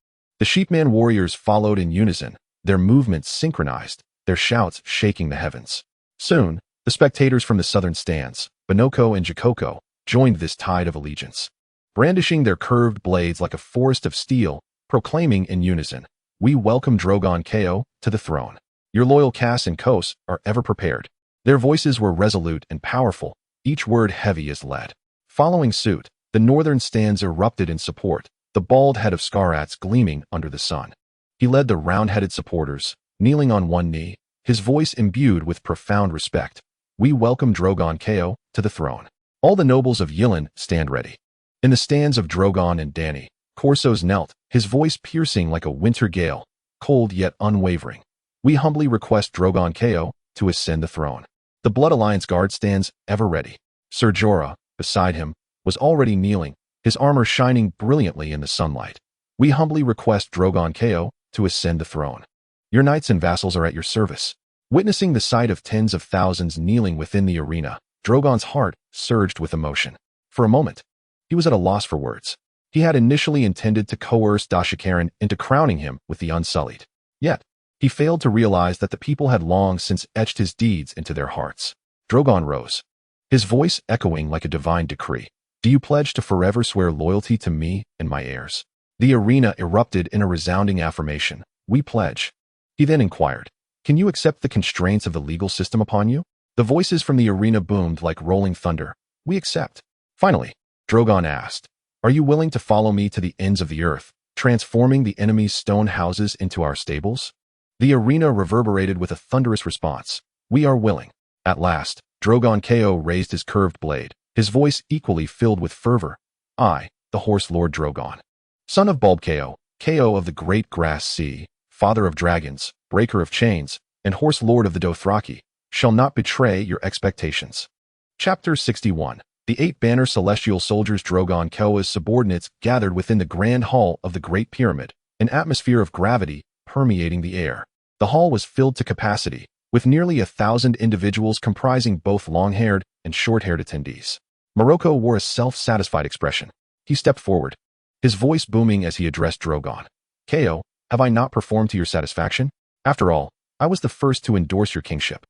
the sheepman warriors followed in unison, their movements synchronized, their shouts shaking the heavens. Soon, the spectators from the southern stands, Bonoko and Jakoko, joined this tide of allegiance, brandishing their curved blades like a forest of steel, proclaiming in unison, "We welcome Drogon Ko to the throne. Your loyal Cass and Kos are ever prepared." Their voices were resolute and powerful, each word heavy as lead. Following suit, the northern stands erupted in support, the bald head of Scarats gleaming under the sun. He led the round-headed supporters, kneeling on one knee, his voice imbued with profound respect. "We welcome Drogon Ko to the throne. All the nobles of Yilin stand ready." In the stands of Drogon and Dany, Corsos knelt, his voice piercing like a winter gale, cold yet unwavering. "We humbly request Drogon Ko to ascend the throne." The Blood Alliance guard stands ever ready. Ser Jorah, beside him, was already kneeling, his armor shining brilliantly in the sunlight. "We humbly request Drogon Ko to ascend the throne. Your knights and vassals are at your service." Witnessing the sight of tens of thousands kneeling within the arena, Drogon's heart surged with emotion. For a moment, he was at a loss for words. He had initially intended to coerce Dashikaran into crowning him with the Unsullied. Yet, he failed to realize that the people had long since etched his deeds into their hearts. Drogon rose, his voice echoing like a divine decree. "Do you pledge to forever swear loyalty to me and my heirs?" The arena erupted in a resounding affirmation. "We pledge." He then inquired, "Can you accept the constraints of the legal system upon you?" The voices from the arena boomed like rolling thunder. "We accept." Finally, Drogon asked, "Are you willing to follow me to the ends of the earth, transforming the enemy's stone houses into our stables?" The arena reverberated with a thunderous response. "We are willing." At last, Drogon Ko raised his curved blade, his voice equally filled with fervor. "I, the horselord Drogon, son of Bulb Ko, Ko of the Great Grass Sea, father of dragons, breaker of chains, and horselord of the Dothraki, shall not betray your expectations." Chapter 61. The 8-banner celestial soldiers. Drogon Ko's subordinates gathered within the grand hall of the Great Pyramid, an atmosphere of gravity permeating the air. The hall was filled to capacity, with nearly 1,000 individuals comprising both long-haired and short-haired attendees. Morocco wore a self-satisfied expression. He stepped forward, his voice booming as he addressed Drogon. "Ko, have I not performed to your satisfaction? After all, I was the first to endorse your kingship."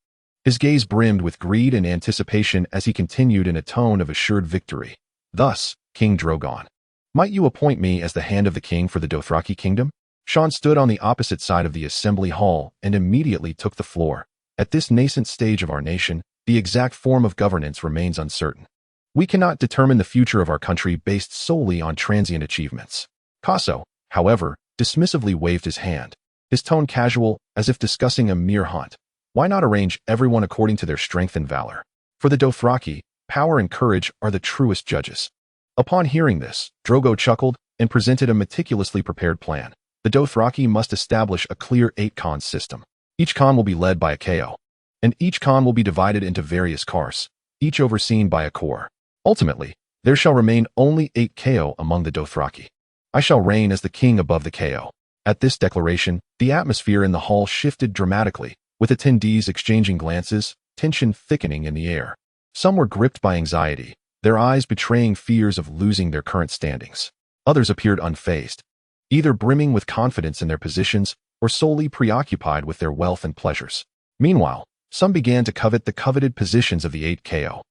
His gaze brimmed with greed and anticipation as he continued in a tone of assured victory. "Thus, King Drogon, might you appoint me as the hand of the king for the Dothraki kingdom?" Sean stood on the opposite side of the assembly hall and immediately took the floor. "At this nascent stage of our nation, the exact form of governance remains uncertain. We cannot determine the future of our country based solely on transient achievements." Kaso, however, dismissively waved his hand, his tone casual, as if discussing a mere hunt. "Why not arrange everyone according to their strength and valor? For the Dothraki, power and courage are the truest judges." Upon hearing this, Drogo chuckled and presented a meticulously prepared plan. The Dothraki must establish a clear 8-Khan system. Each Khan will be led by a Ko, and each Khan will be divided into various Kars, each overseen by a Kor. Ultimately, there shall remain only 8 Ko among the Dothraki. "I shall reign as the king above the Ko." At this declaration, the atmosphere in the hall shifted dramatically, with attendees exchanging glances, tension thickening in the air. Some were gripped by anxiety, their eyes betraying fears of losing their current standings. Others appeared unfazed, either brimming with confidence in their positions or solely preoccupied with their wealth and pleasures. Meanwhile, some began to covet the coveted positions of the 8 Ko,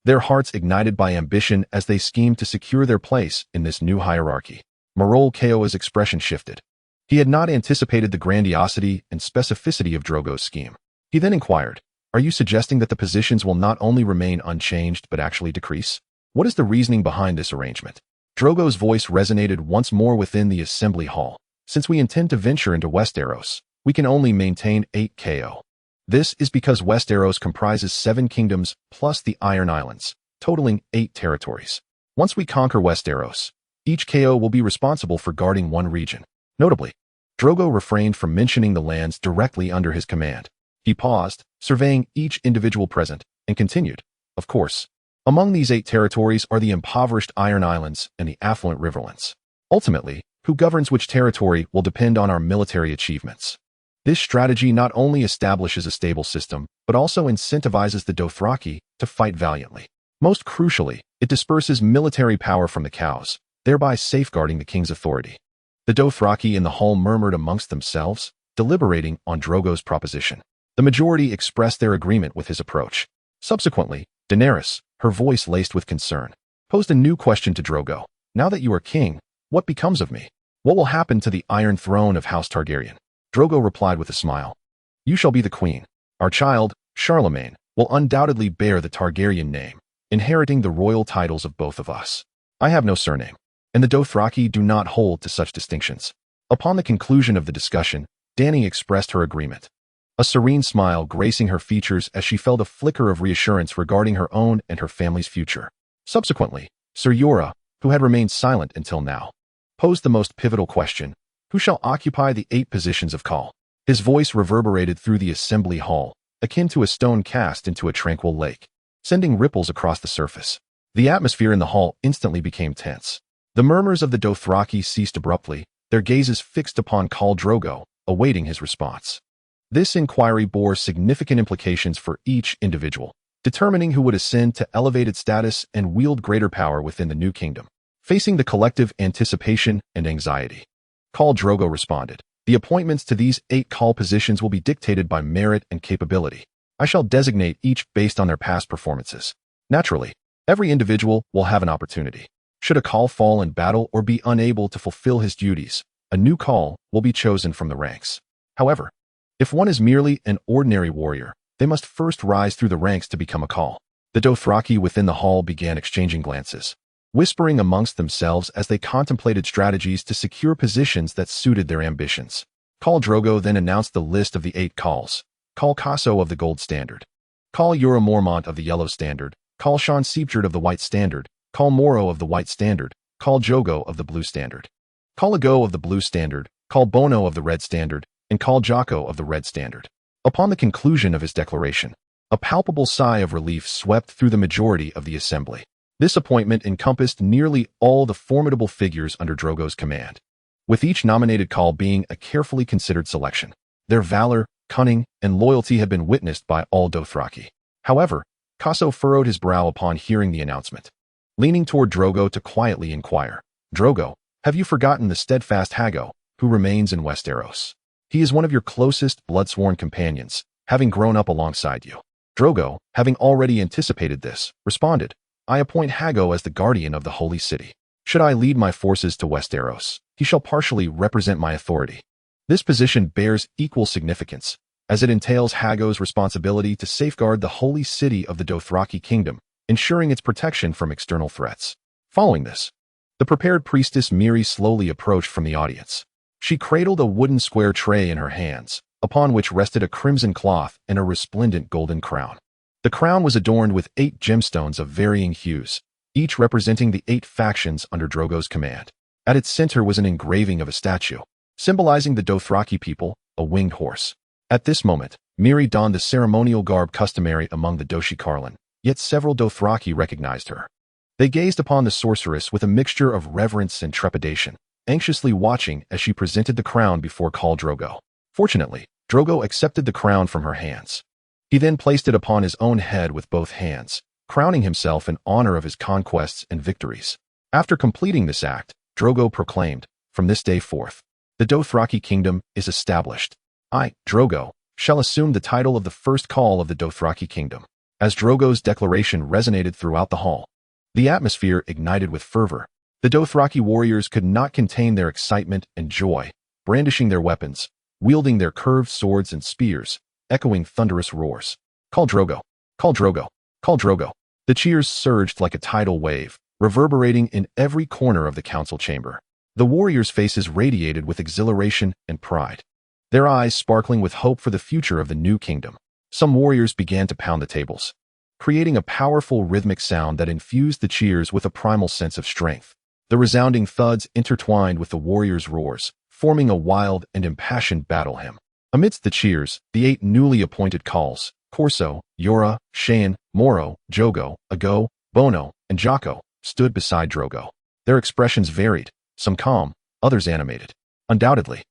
their hearts ignited by ambition as they schemed to secure their place in this new hierarchy. Marol Ko's expression shifted. He had not anticipated the grandiosity and specificity of Drogo's scheme. He then inquired, "Are you suggesting that the positions will not only remain unchanged but actually decrease?" What is the reasoning behind this arrangement? Drogo's voice resonated once more within the assembly hall. Since we intend to venture into Westeros, we can only maintain 8 KO. This is because Westeros comprises 7 kingdoms plus the Iron Islands, totaling 8 territories. Once we conquer Westeros, each KO will be responsible for guarding one region. Notably, Drogo refrained from mentioning the lands directly under his command. He paused, surveying each individual present, and continued, "Of course, among these 8 territories are the impoverished Iron Islands and the affluent riverlands. Ultimately, who governs which territory will depend on our military achievements." This strategy not only establishes a stable system, but also incentivizes the Dothraki to fight valiantly. Most crucially, it disperses military power from the cows, thereby safeguarding the king's authority. The Dothraki in the hall murmured amongst themselves, deliberating on Drogo's proposition. The majority expressed their agreement with his approach. Subsequently, Daenerys, her voice laced with concern, posed a new question to Drogo. "Now that you are king, what becomes of me? What will happen to the Iron Throne of House Targaryen?" Drogo replied with a smile. "You shall be the queen. Our child, Charlemagne, will undoubtedly bear the Targaryen name, inheriting the royal titles of both of us. I have no surname, and the Dothraki do not hold to such distinctions." Upon the conclusion of the discussion, Dany expressed her agreement, a serene smile gracing her features as she felt a flicker of reassurance regarding her own and her family's future. Subsequently, Ser Jorah, who had remained silent until now, posed the most pivotal question: who shall occupy the 8 positions of Khal? His voice reverberated through the assembly hall, akin to a stone cast into a tranquil lake, sending ripples across the surface. The atmosphere in the hall instantly became tense. The murmurs of the Dothraki ceased abruptly, their gazes fixed upon Khal Drogo, awaiting his response. This inquiry bore significant implications for each individual, determining who would ascend to elevated status and wield greater power within the new kingdom. Facing the collective anticipation and anxiety, Khal Drogo responded, "The appointments to these 8 Khal positions will be dictated by merit and capability. I shall designate each based on their past performances. Naturally, every individual will have an opportunity. Should a Khal fall in battle or be unable to fulfill his duties, a new Khal will be chosen from the ranks. However, if one is merely an ordinary warrior, they must first rise through the ranks to become a Khal." The Dothraki within the hall began exchanging glances, whispering amongst themselves as they contemplated strategies to secure positions that suited their ambitions. Khal Drogo then announced the list of the 8 Khals: Khal Casso of the Gold Standard, Khal Jorah Mormont of the Yellow Standard, Khal Shan Seepjord of the White Standard, Khal Moro of the White Standard, Khal Drogo of the Blue Standard, Khal Ago of the Blue Standard, Khal Bono of the Red Standard, and Khal Jocko of the Red Standard. Upon the conclusion of his declaration, a palpable sigh of relief swept through the majority of the assembly. This appointment encompassed nearly all the formidable figures under Drogo's command, with each nominated Khal being a carefully considered selection. Their valor, cunning, and loyalty had been witnessed by all Dothraki. However, Casso furrowed his brow upon hearing the announcement, leaning toward Drogo to quietly inquire, "Drogo, have you forgotten the steadfast Hago, who remains in Westeros? He is one of your closest blood-sworn companions, having grown up alongside you." Drogo, having already anticipated this, responded, "I appoint Hago as the guardian of the Holy City. Should I lead my forces to Westeros, he shall partially represent my authority." This position bears equal significance, as it entails Hago's responsibility to safeguard the holy city of the Dothraki kingdom, ensuring its protection from external threats. Following this, the prepared priestess Miri slowly approached from the audience. She cradled a wooden square tray in her hands, upon which rested a crimson cloth and a resplendent golden crown. The crown was adorned with 8 gemstones of varying hues, each representing the 8 factions under Drogo's command. At its center was an engraving of a statue, symbolizing the Dothraki people, a winged horse. At this moment, Miri donned the ceremonial garb customary among the Doshi Carlin, yet several Dothraki recognized her. They gazed upon the sorceress with a mixture of reverence and trepidation, anxiously watching as she presented the crown before Khal Drogo. Fortunately, Drogo accepted the crown from her hands. He then placed it upon his own head with both hands, crowning himself in honor of his conquests and victories. After completing this act, Drogo proclaimed, "From this day forth, the Dothraki kingdom is established. I, Drogo, shall assume the title of the first Khal of the Dothraki kingdom." As Drogo's declaration resonated throughout the hall, the atmosphere ignited with fervor. The Dothraki warriors could not contain their excitement and joy, brandishing their weapons, wielding their curved swords and spears, echoing thunderous roars. "Khal Drogo! Khal Drogo! Khal Drogo!" The The cheers surged like a tidal wave, reverberating in every corner of the council chamber. The warriors' faces radiated with exhilaration and pride, their eyes sparkling with hope for the future of the new kingdom. Some warriors began to pound the tables, creating a powerful rhythmic sound that infused the cheers with a primal sense of strength. The resounding thuds intertwined with the warriors' roars, forming a wild and impassioned battle hymn. Amidst the cheers, the 8 newly appointed Khals, Corso, Yora, Cheyenne, Moro, Jogo, Ago, Bono, and Jocko, stood beside Drogo. Their expressions varied, some calm, others animated. Undoubtedly,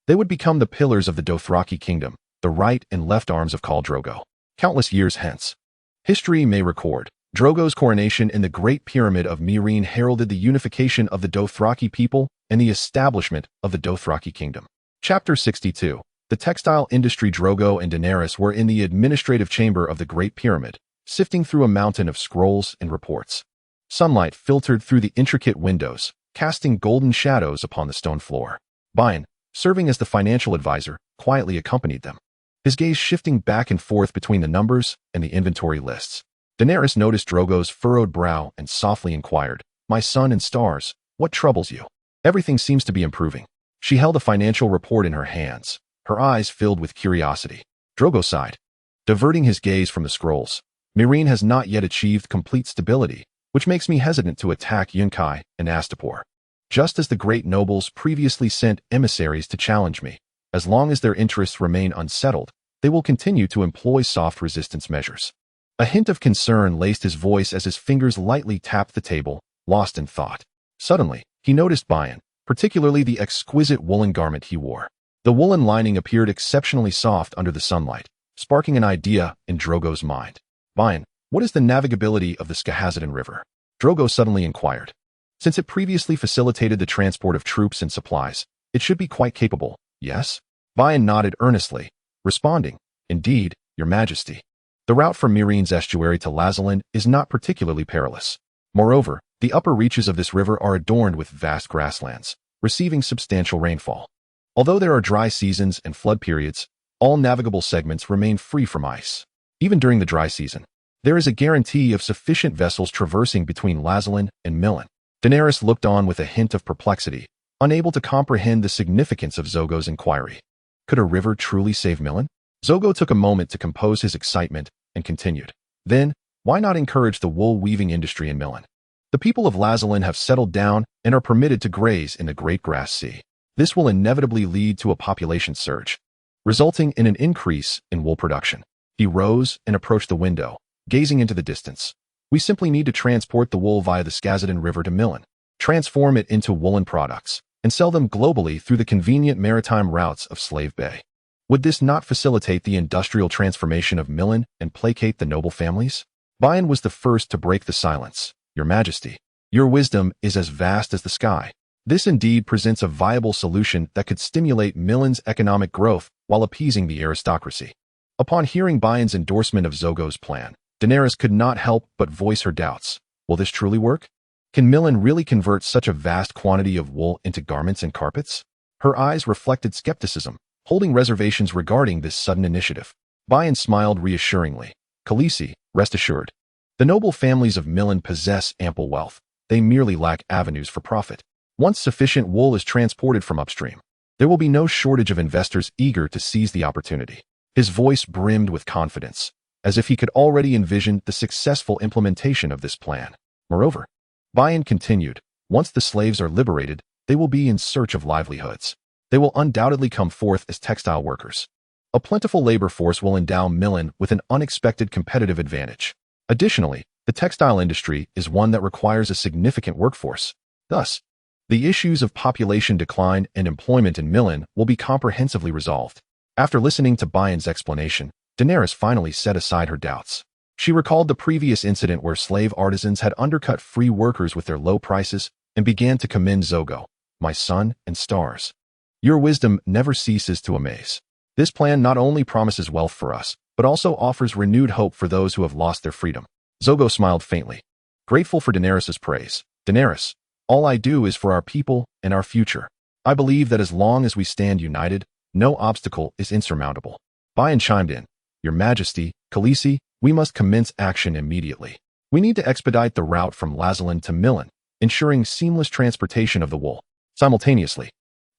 they would become the pillars of the Dothraki kingdom, the right and left arms of Khal Drogo. Countless years hence, history may record, Drogo's coronation in the Great Pyramid of Meereen heralded the unification of the Dothraki people and the establishment of the Dothraki kingdom. Chapter 62. The textile industry. Drogo and Daenerys were in the administrative chamber of the Great Pyramid, sifting through a mountain of scrolls and reports. Sunlight filtered through the intricate windows, casting golden shadows upon the stone floor. Bane, serving as the financial advisor, quietly accompanied them, his gaze shifting back and forth between the numbers and the inventory lists. Daenerys noticed Drogo's furrowed brow and softly inquired, "My son and stars, what troubles you?" "Everything seems to be improving." She held a financial report in her hands, her eyes filled with curiosity. Drogo sighed, diverting his gaze from the scrolls. "Meereen has not yet achieved complete stability, which makes me hesitant to attack Yunkai and Astapor. Just as the great nobles previously sent emissaries to challenge me, as long as their interests remain unsettled, they will continue to employ soft resistance measures." A hint of concern laced his voice as his fingers lightly tapped the table, lost in thought. Suddenly, he noticed Bane, particularly the exquisite woolen garment he wore. The woolen lining appeared exceptionally soft under the sunlight, sparking an idea in Drogo's mind. "Bane, what is the navigability of the Skahazadin River?" Drogo suddenly inquired. "Since it previously facilitated the transport of troops and supplies, it should be quite capable, yes?" Bane nodded earnestly, responding, "Indeed, Your Majesty. The route from Meereen's estuary to Lazaland is not particularly perilous. Moreover, the upper reaches of this river are adorned with vast grasslands, receiving substantial rainfall. Although there are dry seasons and flood periods, all navigable segments remain free from ice. Even during the dry season, there is a guarantee of sufficient vessels traversing between Lazaland and Millen." Daenerys looked on with a hint of perplexity, unable to comprehend the significance of Zogo's inquiry. Could a river truly save Millen? Zogo took a moment to compose his excitement and continued. "Then, why not encourage the wool-weaving industry in Millen? The people of Lazaland have settled down and are permitted to graze in the Great Grass Sea. This will inevitably lead to a population surge, resulting in an increase in wool production." He rose and approached the window, gazing into the distance. "We simply need to transport the wool via the Skahazadin River to Millen, transform it into woolen products, and sell them globally through the convenient maritime routes of Slave Bay. Would this not facilitate the industrial transformation of Millen and placate the noble families?" Bane was the first to break the silence. "Your Majesty, your wisdom is as vast as the sky. This indeed presents a viable solution that could stimulate Millen's economic growth while appeasing the aristocracy." Upon hearing Bane's endorsement of Zogo's plan, Daenerys could not help but voice her doubts. Will this truly work? Can Millen really convert such a vast quantity of wool into garments and carpets? Her eyes reflected skepticism, holding reservations regarding this sudden initiative. Bane smiled reassuringly. "Khaleesi, rest assured. The noble families of Millen possess ample wealth. They merely lack avenues for profit. Once sufficient wool is transported from upstream, there will be no shortage of investors eager to seize the opportunity." His voice brimmed with confidence, as if he could already envision the successful implementation of this plan. Moreover, Bane continued, "Once the slaves are liberated, they will be in search of livelihoods. They will undoubtedly come forth as textile workers. A plentiful labor force will endow Millen with an unexpected competitive advantage. Additionally, the textile industry is one that requires a significant workforce. Thus, the issues of population decline and employment in Millen will be comprehensively resolved." After listening to Bane's explanation, Daenerys finally set aside her doubts. She recalled the previous incident where slave artisans had undercut free workers with their low prices and began to commend Zogo. "My son and stars, your wisdom never ceases to amaze. This plan not only promises wealth for us, but also offers renewed hope for those who have lost their freedom." Zogo smiled faintly, grateful for Daenerys' praise. "Daenerys, all I do is for our people and our future. I believe that as long as we stand united, no obstacle is insurmountable." Bane chimed in. "Your Majesty, Khaleesi, we must commence action immediately. We need to expedite the route from Lazaland to Milan, ensuring seamless transportation of the wool. Simultaneously,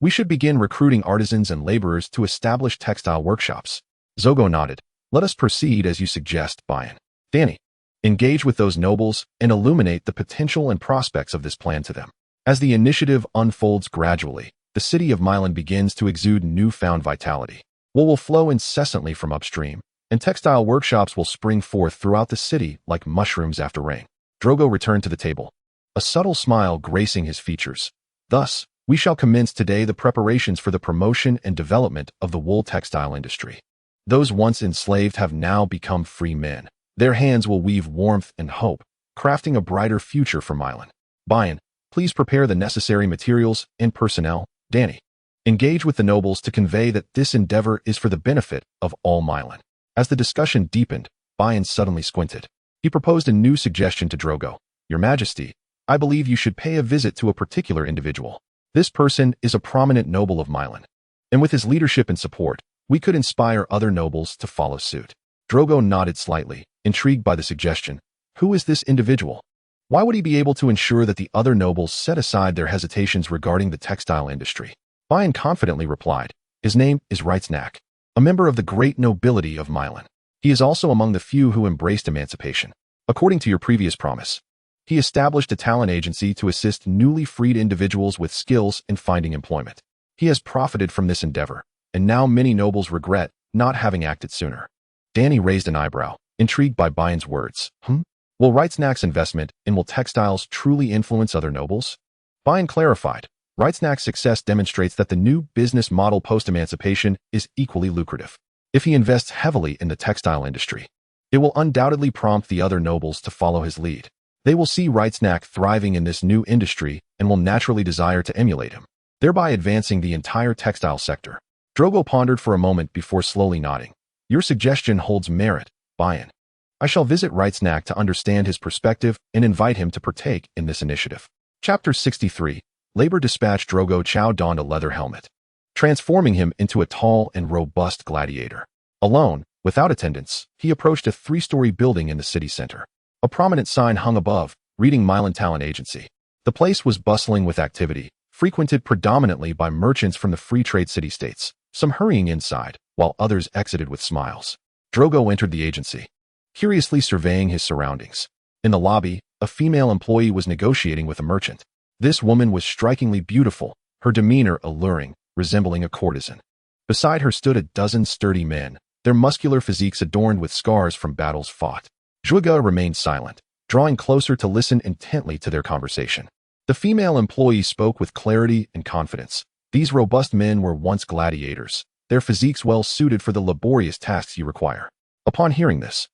we should begin recruiting artisans and laborers to establish textile workshops. Drogo nodded. Let us proceed as you suggest, Bane. Dany, engage with those nobles and illuminate the potential and prospects of this plan to them. As the initiative unfolds gradually, the city of Milan begins to exude newfound vitality. Wool will flow incessantly from upstream, and textile workshops will spring forth throughout the city like mushrooms after rain. Drogo returned to the table, a subtle smile gracing his features. Thus, we shall commence today the preparations for the promotion and development of the wool textile industry. Those once enslaved have now become free men. Their hands will weave warmth and hope, crafting a brighter future for Milan. Bane, please prepare the necessary materials and personnel. Dany, engage with the nobles to convey that this endeavor is for the benefit of all Milan. As the discussion deepened, Bane suddenly squinted. He proposed a new suggestion to Drogo. Your Majesty, I believe you should pay a visit to a particular individual. This person is a prominent noble of Milan, and with his leadership and support, we could inspire other nobles to follow suit. Drogo nodded slightly, intrigued by the suggestion. Who is this individual? Why would he be able to ensure that the other nobles set aside their hesitations regarding the textile industry? Bane confidently replied. His name is Reitznak, a member of the great nobility of Milan. He is also among the few who embraced emancipation. According to your previous promise, he established a talent agency to assist newly freed individuals with skills in finding employment. He has profited from this endeavor, and now many nobles regret not having acted sooner. Dany raised an eyebrow, intrigued by Bane's words. Will Reitzknak's investment in wool textiles truly influence other nobles? Bane clarified. Reitzknak's success demonstrates that the new business model post-emancipation is equally lucrative. If he invests heavily in the textile industry, it will undoubtedly prompt the other nobles to follow his lead. They will see Reitzknak thriving in this new industry and will naturally desire to emulate him, thereby advancing the entire textile sector. Drogo pondered for a moment before slowly nodding. Your suggestion holds merit, Bane. I shall visit Reitzknak to understand his perspective and invite him to partake in this initiative. Chapter 63. Labor dispatched Drogo Chow donned a leather helmet, transforming him into a tall and robust gladiator. Alone, without attendants, he approached a 3-story building in the city center. A prominent sign hung above, reading Milan Talent Agency. The place was bustling with activity, frequented predominantly by merchants from the free trade city-states, some hurrying inside, while others exited with smiles. Drogo entered the agency, curiously surveying his surroundings. In the lobby, a female employee was negotiating with a merchant. This woman was strikingly beautiful, her demeanor alluring, resembling a courtesan. Beside her stood a dozen sturdy men, their muscular physiques adorned with scars from battles fought. Drogo remained silent, drawing closer to listen intently to their conversation. The female employee spoke with clarity and confidence. These robust men were once gladiators, their physiques well suited for the laborious tasks you require. Upon hearing this,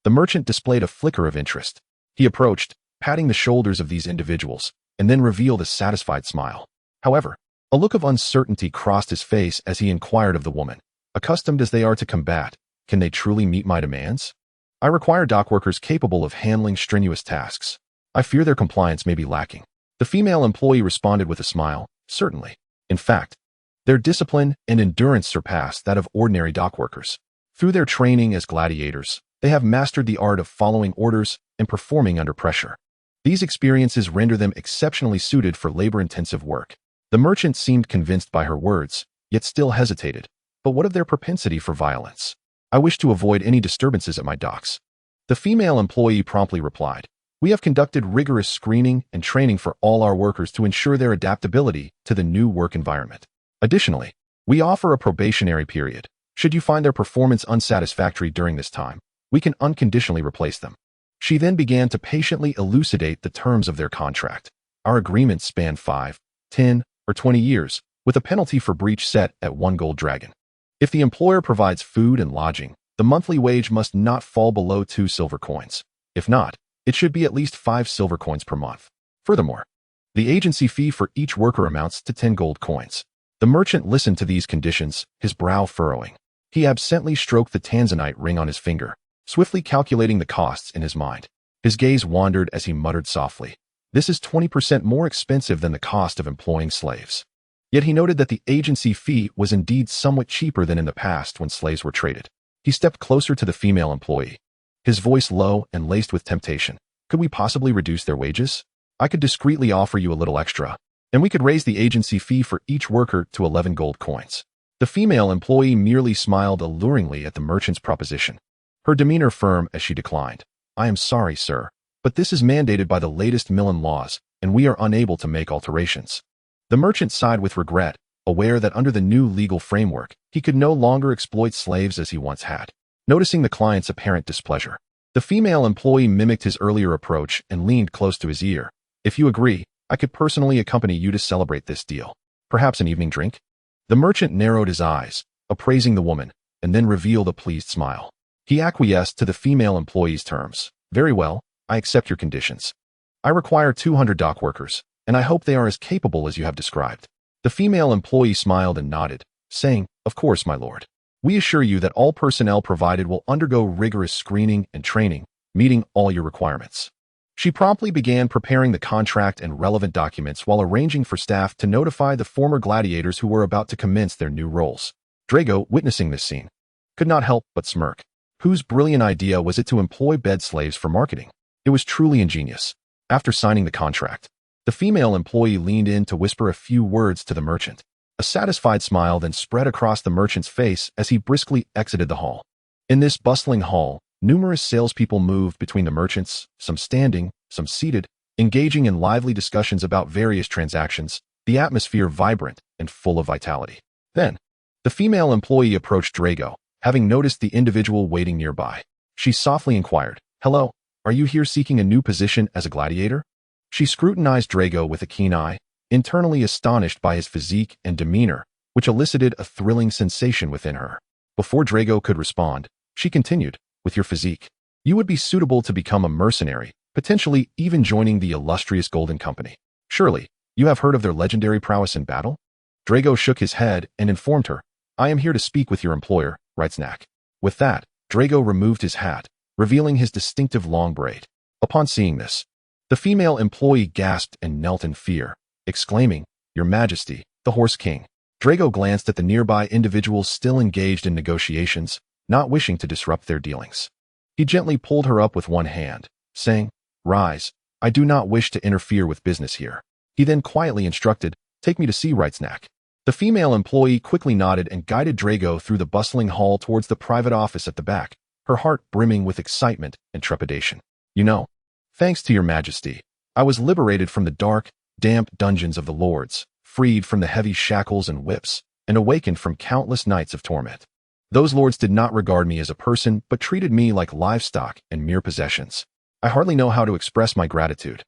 the merchant displayed a flicker of interest. He approached, patting the shoulders of these individuals, and then revealed a satisfied smile. However, a look of uncertainty crossed his face as he inquired of the woman. Accustomed as they are to combat, can they truly meet my demands? I require dockworkers capable of handling strenuous tasks. I fear their compliance may be lacking. The female employee responded with a smile. Certainly. In fact, their discipline and endurance surpass that of ordinary dockworkers. Through their training as gladiators, they have mastered the art of following orders and performing under pressure. These experiences render them exceptionally suited for labor-intensive work. The merchant seemed convinced by her words, yet still hesitated. But what of their propensity for violence? I wish to avoid any disturbances at my docks. The female employee promptly replied. We have conducted rigorous screening and training for all our workers to ensure their adaptability to the new work environment. Additionally, we offer a probationary period. Should you find their performance unsatisfactory during this time, we can unconditionally replace them. She then began to patiently elucidate the terms of their contract. Our agreements span 5, 10, or 20 years, with a penalty for breach set at 1 gold dragon. If the employer provides food and lodging, the monthly wage must not fall below 2 silver coins. If not, it should be at least 5 silver coins per month. Furthermore, the agency fee for each worker amounts to 10 gold coins. The merchant listened to these conditions, his brow furrowing. He absently stroked the tanzanite ring on his finger, swiftly calculating the costs in his mind. His gaze wandered as he muttered softly. This is 20% more expensive than the cost of employing slaves. Yet he noted that the agency fee was indeed somewhat cheaper than in the past when slaves were traded. He stepped closer to the female employee, his voice low and laced with temptation. Could we possibly reduce their wages? I could discreetly offer you a little extra, and we could raise the agency fee for each worker to 11 gold coins. The female employee merely smiled alluringly at the merchant's proposition, her demeanor firm as she declined. I am sorry, sir, but this is mandated by the latest Millen laws, and we are unable to make alterations. The merchant sighed with regret, aware that under the new legal framework, he could no longer exploit slaves as he once had. Noticing the client's apparent displeasure, the female employee mimicked his earlier approach and leaned close to his ear. If you agree, I could personally accompany you to celebrate this deal. Perhaps an evening drink? The merchant narrowed his eyes, appraising the woman, and then revealed a pleased smile. He acquiesced to the female employee's terms. Very well, I accept your conditions. I require 200 dock workers, and I hope they are as capable as you have described. The female employee smiled and nodded, saying, Of course, my lord. We assure you that all personnel provided will undergo rigorous screening and training, meeting all your requirements. She promptly began preparing the contract and relevant documents while arranging for staff to notify the former gladiators who were about to commence their new roles. Drogo, witnessing this scene, could not help but smirk. Whose brilliant idea was it to employ bed slaves for marketing? It was truly ingenious. After signing the contract, the female employee leaned in to whisper a few words to the merchant. A satisfied smile then spread across the merchant's face as he briskly exited the hall. In this bustling hall, numerous salespeople moved between the merchants, some standing, some seated, engaging in lively discussions about various transactions, the atmosphere vibrant and full of vitality. Then, the female employee approached Drogo, having noticed the individual waiting nearby. She softly inquired, Hello, are you here seeking a new position as a gladiator? She scrutinized Drogo with a keen eye, internally astonished by his physique and demeanor, which elicited a thrilling sensation within her. Before Drogo could respond, she continued, With your physique, you would be suitable to become a mercenary, potentially even joining the illustrious Golden Company. Surely, you have heard of their legendary prowess in battle? Drogo shook his head and informed her, I am here to speak with your employer, Reitsnack. With that, Drogo removed his hat, revealing his distinctive long braid. Upon seeing this, the female employee gasped and knelt in fear, exclaiming, Your Majesty, the Horse King. Drogo glanced at the nearby individuals still engaged in negotiations, not wishing to disrupt their dealings. He gently pulled her up with one hand, saying, Rise, I do not wish to interfere with business here. He then quietly instructed, Take me to see Reitsnack. The female employee quickly nodded and guided Drogo through the bustling hall towards the private office at the back, her heart brimming with excitement and trepidation. You know, thanks to your Majesty, I was liberated from the dark, damp dungeons of the lords, freed from the heavy shackles and whips, and awakened from countless nights of torment. Those lords did not regard me as a person, but treated me like livestock and mere possessions. I hardly know how to express my gratitude.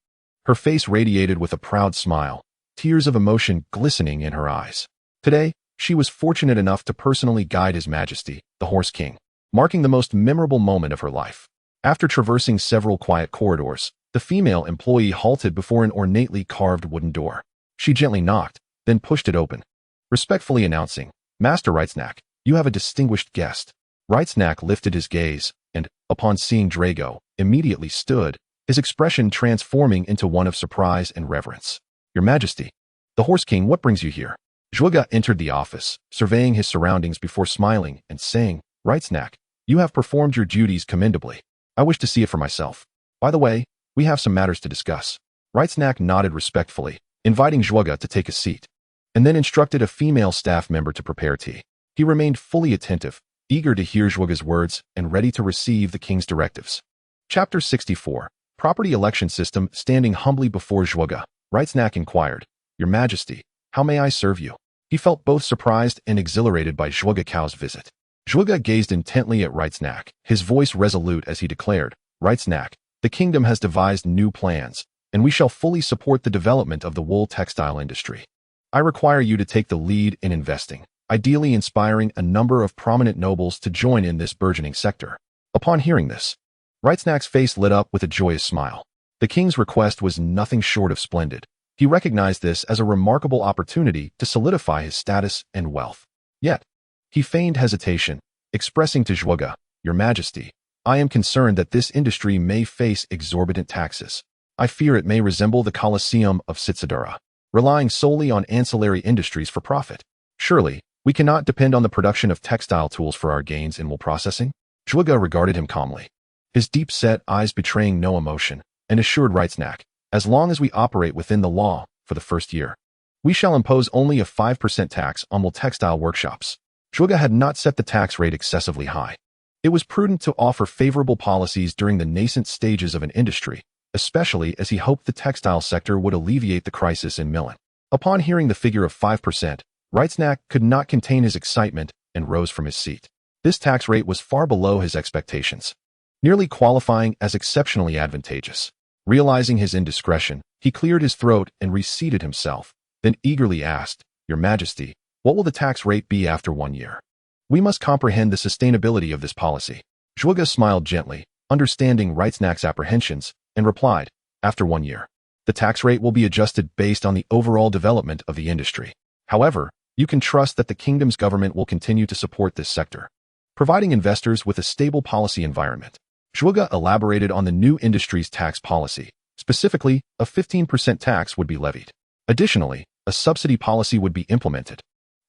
Her face radiated with a proud smile, tears of emotion glistening in her eyes. Today, she was fortunate enough to personally guide His Majesty, the Horse King, marking the most memorable moment of her life. After traversing several quiet corridors, the female employee halted before an ornately carved wooden door. She gently knocked, then pushed it open, respectfully announcing, Master Reitsnack, you have a distinguished guest. Reitsnack lifted his gaze, and, upon seeing Drogo, immediately stood, his expression transforming into one of surprise and reverence. Your Majesty, the Horse King, what brings you here? Zhuge entered the office, surveying his surroundings before smiling and saying, Reitsnack, you have performed your duties commendably. I wish to see it for myself. By the way, we have some matters to discuss. Reitsnack nodded respectfully, inviting Zhuge to take a seat, and then instructed a female staff member to prepare tea. He remained fully attentive, eager to hear Zhuge's words and ready to receive the king's directives. Chapter 64, Property Election System. Standing humbly before Zhuge, Reitsnack inquired, Your Majesty, how may I serve you? He felt both surprised and exhilarated by Zhuge Cao's visit. Zhuge gazed intently at Reitsnack, his voice resolute as he declared, Reitsnack, the kingdom has devised new plans, and we shall fully support the development of the wool textile industry. I require you to take the lead in investing, ideally inspiring a number of prominent nobles to join in this burgeoning sector. Upon hearing this, Reitsnack's face lit up with a joyous smile. The king's request was nothing short of splendid. He recognized this as a remarkable opportunity to solidify his status and wealth. Yet, he feigned hesitation, expressing to Zhuge, Your Majesty, I am concerned that this industry may face exorbitant taxes. I fear it may resemble the Colosseum of Sitsadura, relying solely on ancillary industries for profit. Surely, we cannot depend on the production of textile tools for our gains in wool processing? Zhuge regarded him calmly, his deep-set eyes betraying no emotion, and assured Reitsnack, as long as we operate within the law for the first year, we shall impose only a 5% tax on wool textile workshops. Zhuge had not set the tax rate excessively high. It was prudent to offer favorable policies during the nascent stages of an industry, especially as he hoped the textile sector would alleviate the crisis in Milan. Upon hearing the figure of 5%, Reitsnack could not contain his excitement and rose from his seat. This tax rate was far below his expectations, nearly qualifying as exceptionally advantageous. Realizing his indiscretion, he cleared his throat and reseated himself, then eagerly asked, "Your Majesty, what will the tax rate be after 1 year? We must comprehend the sustainability of this policy." Zhuge smiled gently, understanding Reitsnack's apprehensions, and replied, "After 1 year, the tax rate will be adjusted based on the overall development of the industry. However, you can trust that the kingdom's government will continue to support this sector, providing investors with a stable policy environment." Zhuge elaborated on the new industry's tax policy. Specifically, a 15% tax would be levied. Additionally, a subsidy policy would be implemented,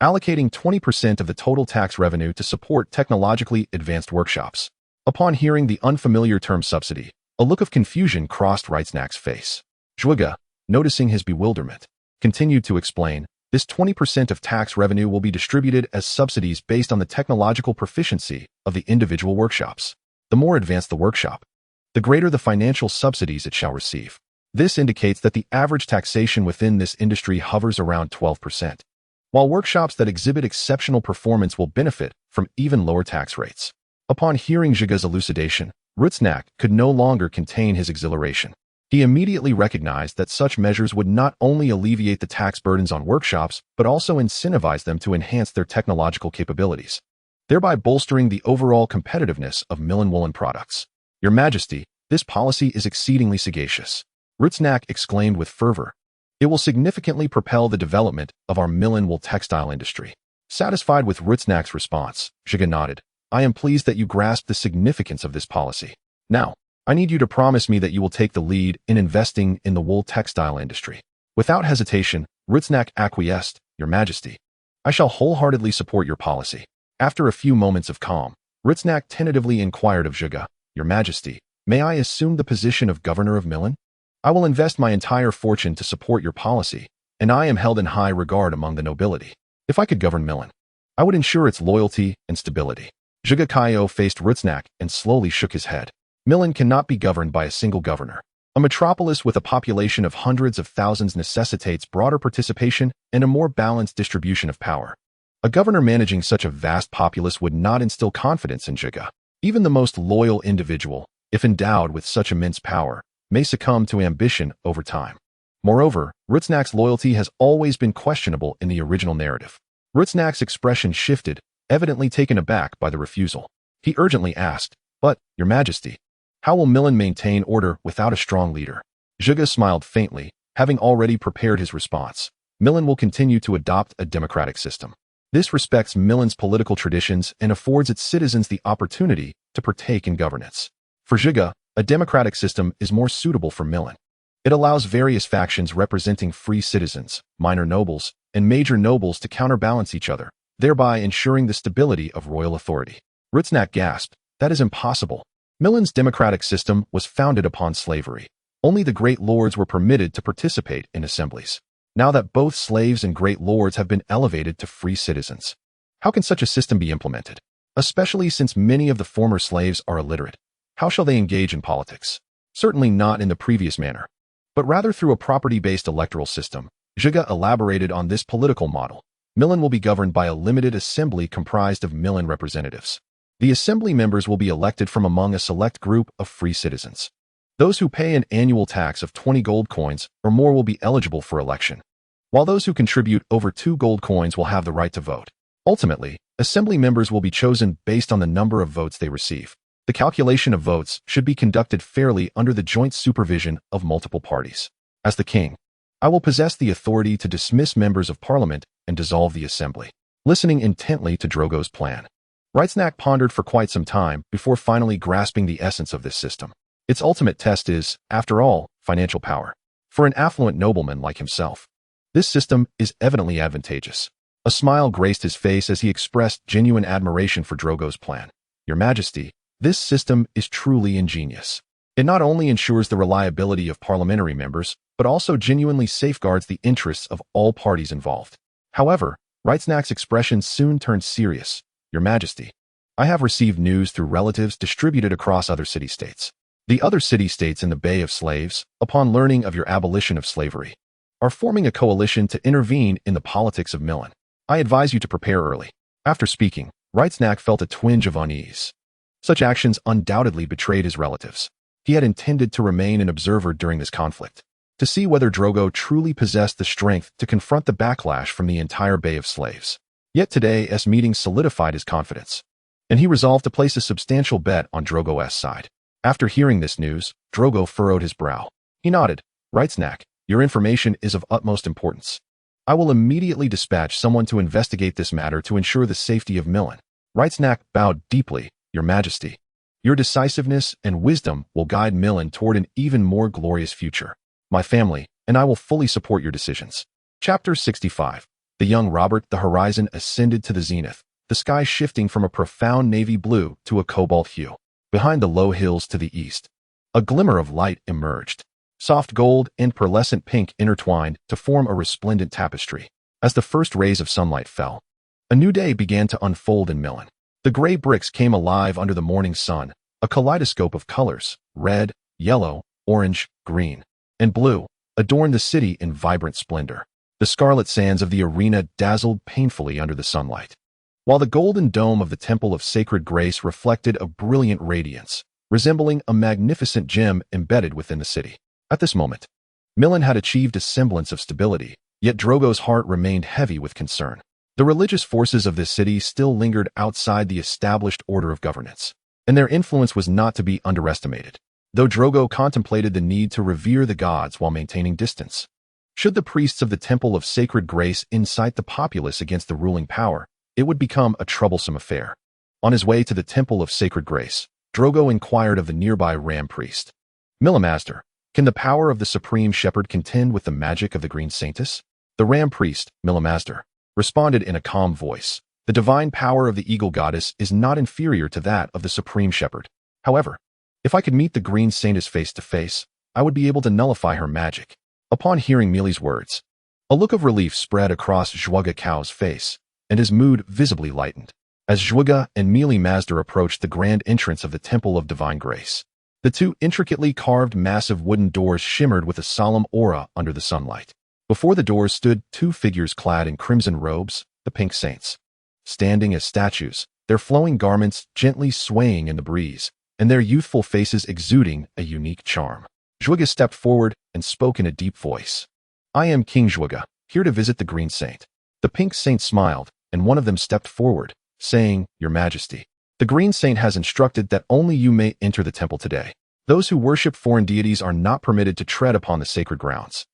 allocating 20% of the total tax revenue to support technologically advanced workshops. Upon hearing the unfamiliar term subsidy, a look of confusion crossed Reitsnack's face. Zhuge, noticing his bewilderment, continued to explain, "This 20% of tax revenue will be distributed as subsidies based on the technological proficiency of the individual workshops. The more advanced the workshop, the greater the financial subsidies it shall receive." This indicates that the average taxation within this industry hovers around 12%, while workshops that exhibit exceptional performance will benefit from even lower tax rates. Upon hearing Zhuge's elucidation, Reitsnack could no longer contain his exhilaration. He immediately recognized that such measures would not only alleviate the tax burdens on workshops, but also incentivize them to enhance their technological capabilities, thereby bolstering the overall competitiveness of Milan woolen products. "Your Majesty, this policy is exceedingly sagacious," Reitsnack exclaimed with fervor. "It will significantly propel the development of our Milan wool textile industry." Satisfied with Reitsnack's response, Zhuge nodded. "I am pleased that you grasp the significance of this policy. Now, I need you to promise me that you will take the lead in investing in the wool textile industry." Without hesitation, Reitsnack acquiesced. "Your Majesty, I shall wholeheartedly support your policy." After a few moments of calm, Reitsnack tentatively inquired of Zhuge, "Your Majesty, may I assume the position of governor of Milan? I will invest my entire fortune to support your policy, and I am held in high regard among the nobility. If I could govern Milan, I would ensure its loyalty and stability." Zhuge Kaio faced Reitsnack and slowly shook his head. Milan cannot be governed by a single governor. A metropolis with a population of hundreds of thousands necessitates broader participation and a more balanced distribution of power. A governor managing such a vast populace would not instill confidence in Zhuge. Even the most loyal individual, if endowed with such immense power, may succumb to ambition over time. Moreover, Reitsnack's loyalty has always been questionable in the original narrative. Reitsnack's expression shifted, evidently taken aback by the refusal. He urgently asked, "But, Your Majesty, how will Milan maintain order without a strong leader?" Zhuge smiled faintly, having already prepared his response. "Milan will continue to adopt a democratic system. This respects Milan's political traditions and affords its citizens the opportunity to partake in governance. For Zhuge, a democratic system is more suitable for Milan. It allows various factions representing free citizens, minor nobles, and major nobles to counterbalance each other, thereby ensuring the stability of royal authority." Reitsnack gasped, "That is impossible. Milan's democratic system was founded upon slavery. Only the great lords were permitted to participate in assemblies. Now that both slaves and great lords have been elevated to free citizens, how can such a system be implemented? Especially since many of the former slaves are illiterate. How shall they engage in politics? Certainly not in the previous manner, but rather through a property-based electoral system." Zhuge elaborated on this political model. Milan will be governed by a limited assembly comprised of Milan representatives. The assembly members will be elected from among a select group of free citizens. Those who pay an annual tax of 20 gold coins or more will be eligible for election, while those who contribute over 2 gold coins will have the right to vote. Ultimately, assembly members will be chosen based on the number of votes they receive. The calculation of votes should be conducted fairly under the joint supervision of multiple parties. As the king, I will possess the authority to dismiss members of parliament and dissolve the assembly. Listening intently to Drogo's plan, Reitsnack pondered for quite some time before finally grasping the essence of this system. Its ultimate test is, after all, financial power. For an affluent nobleman like himself, this system is evidently advantageous. A smile graced his face as he expressed genuine admiration for Drogo's plan. "Your Majesty, this system is truly ingenious. It not only ensures the reliability of parliamentary members, but also genuinely safeguards the interests of all parties involved. However, Reitsnack's expression soon turned serious. Your Majesty, I have received news through relatives distributed across other city-states. The other city-states in the Bay of Slaves, upon learning of your abolition of slavery, are forming a coalition to intervene in the politics of Milan. I advise you to prepare early. After speaking, Reitsnack felt a twinge of unease. Such actions undoubtedly betrayed his relatives. He had intended to remain an observer during this conflict, to see whether Drogo truly possessed the strength to confront the backlash from the entire Bay of Slaves. Yet today's meeting solidified his confidence, and he resolved to place a substantial bet on Drogo's side. After hearing this news, Drogo furrowed his brow. He nodded. Reitsnack, your information is of utmost importance. I will immediately dispatch someone to investigate this matter to ensure the safety of Milan. Reitsnack bowed deeply. Your Majesty, your decisiveness and wisdom will guide Milan toward an even more glorious future. My family and I will fully support your decisions. Chapter 65. The young Robert. The horizon ascended to the zenith, the sky shifting from a profound navy blue to a cobalt hue. Behind the low hills to the east, a glimmer of light emerged. Soft gold and pearlescent pink intertwined to form a resplendent tapestry. As the first rays of sunlight fell, a new day began to unfold in Milan. The gray bricks came alive under the morning sun, a kaleidoscope of colors, red, yellow, orange, green, and blue, adorned the city in vibrant splendor. The scarlet sands of the arena dazzled painfully under the sunlight, while the golden dome of the Temple of Sacred Grace reflected a brilliant radiance, resembling a magnificent gem embedded within the city. At this moment, Milan had achieved a semblance of stability, yet Drogo's heart remained heavy with concern. The religious forces of this city still lingered outside the established order of governance, and their influence was not to be underestimated, though Drogo contemplated the need to revere the gods while maintaining distance. Should the priests of the Temple of Sacred Grace incite the populace against the ruling power, it would become a troublesome affair. On his way to the Temple of Sacred Grace, Drogo inquired of the nearby Ram priest. Millimaster, can the power of the Supreme Shepherd contend with the magic of the Green Saintess? The Ram priest, Millimaster, responded in a calm voice. The divine power of the Eagle Goddess is not inferior to that of the Supreme Shepherd. However, if I could meet the Green Saintess face to face, I would be able to nullify her magic. Upon hearing Mili's words, a look of relief spread across Zhuge Cao's face, and his mood visibly lightened. As Zhuge and Mili Mazda approached the grand entrance of the Temple of Divine Grace, the two intricately carved massive wooden doors shimmered with a solemn aura under the sunlight. Before the doors stood two figures clad in crimson robes, the Pink Saints, standing as statues, their flowing garments gently swaying in the breeze, and their youthful faces exuding a unique charm. Zhuge stepped forward and spoke in a deep voice. I am King Zhuge, here to visit the Green Saint. The Pink Saint smiled, and one of them stepped forward, saying, Your Majesty, the Green Saint has instructed that only you may enter the temple today. Those who worship foreign deities are not permitted to tread upon the sacred grounds.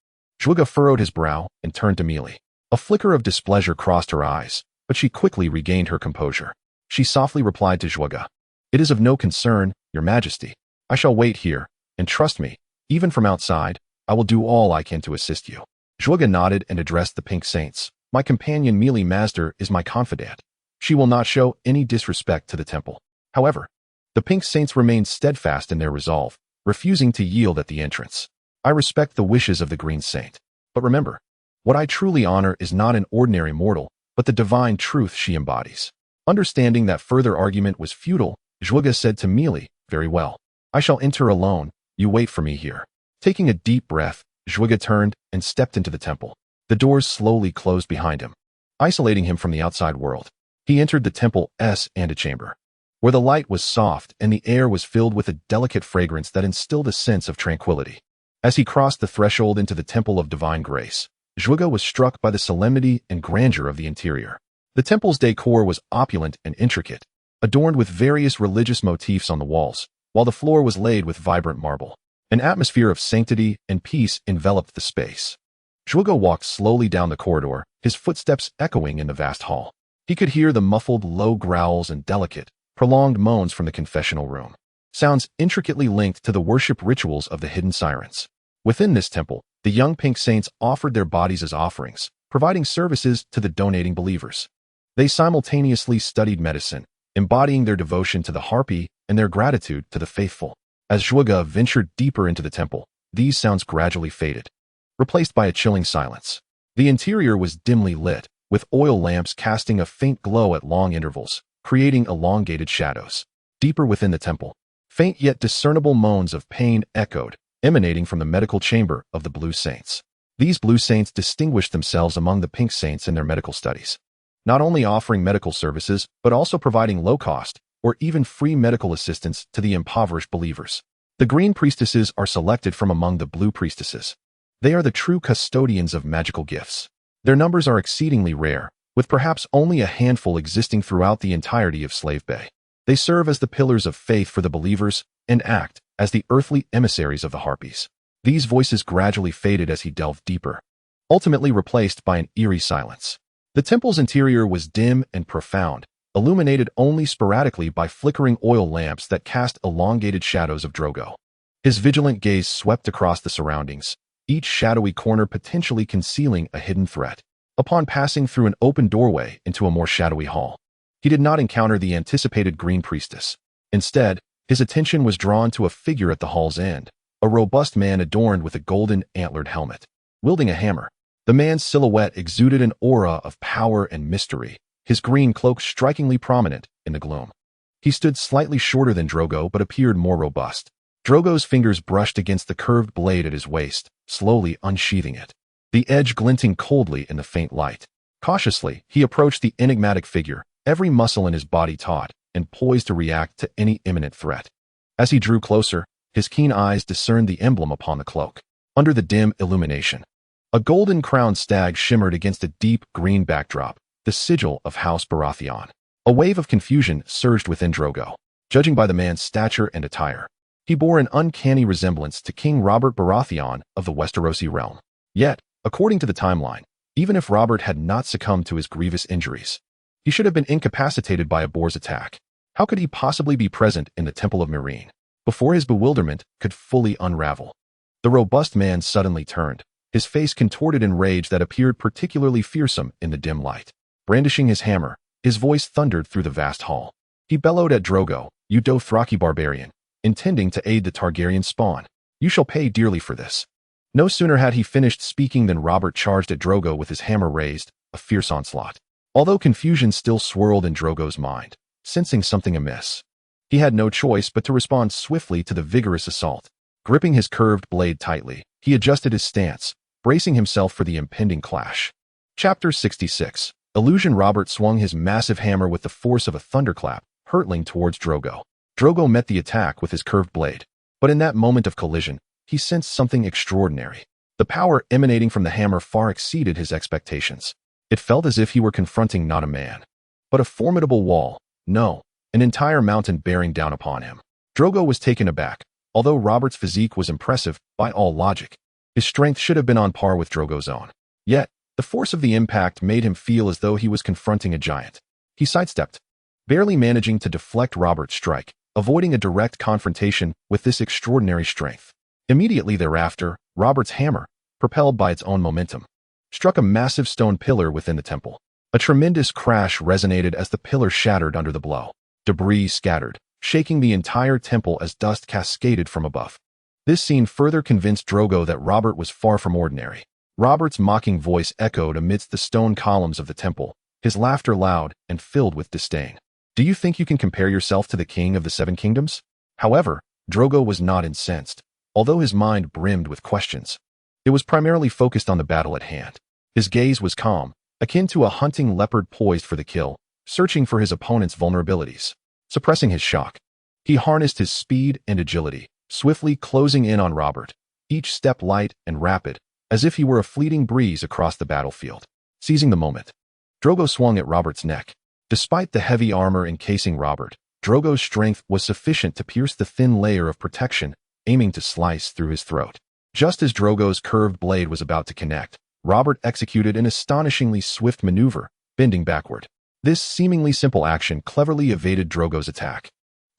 Zhuge furrowed his brow and turned to Mili. A flicker of displeasure crossed her eyes, but she quickly regained her composure. She softly replied to Zhuge, It is of no concern, Your Majesty. I shall wait here, and trust me, even from outside, I will do all I can to assist you. Zhuge nodded and addressed the Pink Saints. My companion Mili Mazda is my confidant. She will not show any disrespect to the temple. However, the Pink Saints remained steadfast in their resolve, refusing to yield at the entrance. I respect the wishes of the Green Saint, but remember, what I truly honor is not an ordinary mortal, but the divine truth she embodies. Understanding that further argument was futile, Zhuge said to Mili, Very well. I shall enter alone. You wait for me here. Taking a deep breath, Zhuge turned and stepped into the temple. The doors slowly closed behind him, isolating him from the outside world. He entered the temple's antechamber, where the light was soft and the air was filled with a delicate fragrance that instilled a sense of tranquility. As he crossed the threshold into the Temple of Divine Grace, Zhuge was struck by the solemnity and grandeur of the interior. The temple's decor was opulent and intricate, adorned with various religious motifs on the walls, while the floor was laid with vibrant marble. An atmosphere of sanctity and peace enveloped the space. Zhuge walked slowly down the corridor, his footsteps echoing in the vast hall. He could hear the muffled, low growls and delicate, prolonged moans from the confessional room, sounds intricately linked to the worship rituals of the hidden sirens. Within this temple, the young Pink Saints offered their bodies as offerings, providing services to the donating believers. They simultaneously studied medicine, embodying their devotion to the Harpy and their gratitude to the faithful. As Drogo ventured deeper into the temple, these sounds gradually faded, replaced by a chilling silence. The interior was dimly lit, with oil lamps casting a faint glow at long intervals, creating elongated shadows. Deeper within the temple, faint yet discernible moans of pain echoed, emanating from the medical chamber of the Blue Saints. These Blue Saints distinguished themselves among the Pink Saints in their medical studies, not only offering medical services, but also providing low-cost or even free medical assistance to the impoverished believers. The Green Priestesses are selected from among the Blue Priestesses. They are the true custodians of magical gifts. Their numbers are exceedingly rare, with perhaps only a handful existing throughout the entirety of Slave Bay. They serve as the pillars of faith for the believers and act as the earthly emissaries of the Harpies. These voices gradually faded as he delved deeper, ultimately replaced by an eerie silence. The temple's interior was dim and profound, illuminated only sporadically by flickering oil lamps that cast elongated shadows of Drogo. His vigilant gaze swept across the surroundings, each shadowy corner potentially concealing a hidden threat. Upon passing through an open doorway into a more shadowy hall, he did not encounter the anticipated Green Priestess. Instead, his attention was drawn to a figure at the hall's end, a robust man adorned with a golden antlered helmet, wielding a hammer. The man's silhouette exuded an aura of power and mystery, his green cloak strikingly prominent in the gloom. He stood slightly shorter than Drogo but appeared more robust. Drogo's fingers brushed against the curved blade at his waist, slowly unsheathing it, the edge glinting coldly in the faint light. Cautiously, he approached the enigmatic figure, every muscle in his body taut and poised to react to any imminent threat. As he drew closer, his keen eyes discerned the emblem upon the cloak. Under the dim illumination, a golden-crowned stag shimmered against a deep green backdrop, the sigil of House Baratheon. A wave of confusion surged within Drogo. Judging by the man's stature and attire, he bore an uncanny resemblance to King Robert Baratheon of the Westerosi realm. Yet, according to the timeline, even if Robert had not succumbed to his grievous injuries, he should have been incapacitated by a boar's attack. How could he possibly be present in the Temple of Meereen? Before his bewilderment could fully unravel, the robust man suddenly turned, his face contorted in rage that appeared particularly fearsome in the dim light. Brandishing his hammer, his voice thundered through the vast hall. He bellowed at Drogo, "You Dothraki barbarian, intending to aid the Targaryen spawn. You shall pay dearly for this." No sooner had he finished speaking than Robert charged at Drogo with his hammer raised, a fierce onslaught. Although confusion still swirled in Drogo's mind, sensing something amiss, he had no choice but to respond swiftly to the vigorous assault. Gripping his curved blade tightly, he adjusted his stance, bracing himself for the impending clash. Chapter 66. Illusion. Robert swung his massive hammer with the force of a thunderclap, hurtling towards Drogo. Drogo met the attack with his curved blade, but in that moment of collision, he sensed something extraordinary. The power emanating from the hammer far exceeded his expectations. It felt as if he were confronting not a man, but a formidable wall, no, an entire mountain bearing down upon him. Drogo was taken aback. Although Robert's physique was impressive by all logic, his strength should have been on par with Drogo's own. Yet, the force of the impact made him feel as though he was confronting a giant. He sidestepped, barely managing to deflect Robert's strike, avoiding a direct confrontation with this extraordinary strength. Immediately thereafter, Robert's hammer, propelled by its own momentum, struck a massive stone pillar within the temple. A tremendous crash resonated as the pillar shattered under the blow. Debris scattered, shaking the entire temple as dust cascaded from above. This scene further convinced Drogo that Robert was far from ordinary. Robert's mocking voice echoed amidst the stone columns of the temple, his laughter loud and filled with disdain. "Do you think you can compare yourself to the king of the Seven Kingdoms?" However, Drogo was not incensed, although his mind brimmed with questions. It was primarily focused on the battle at hand. His gaze was calm, akin to a hunting leopard poised for the kill, searching for his opponent's vulnerabilities. Suppressing his shock, he harnessed his speed and agility, swiftly closing in on Robert, each step light and rapid, as if he were a fleeting breeze across the battlefield. Seizing the moment, Drogo swung at Robert's neck. Despite the heavy armor encasing Robert, Drogo's strength was sufficient to pierce the thin layer of protection, aiming to slice through his throat. Just as Drogo's curved blade was about to connect, Robert executed an astonishingly swift maneuver, bending backward. This seemingly simple action cleverly evaded Drogo's attack.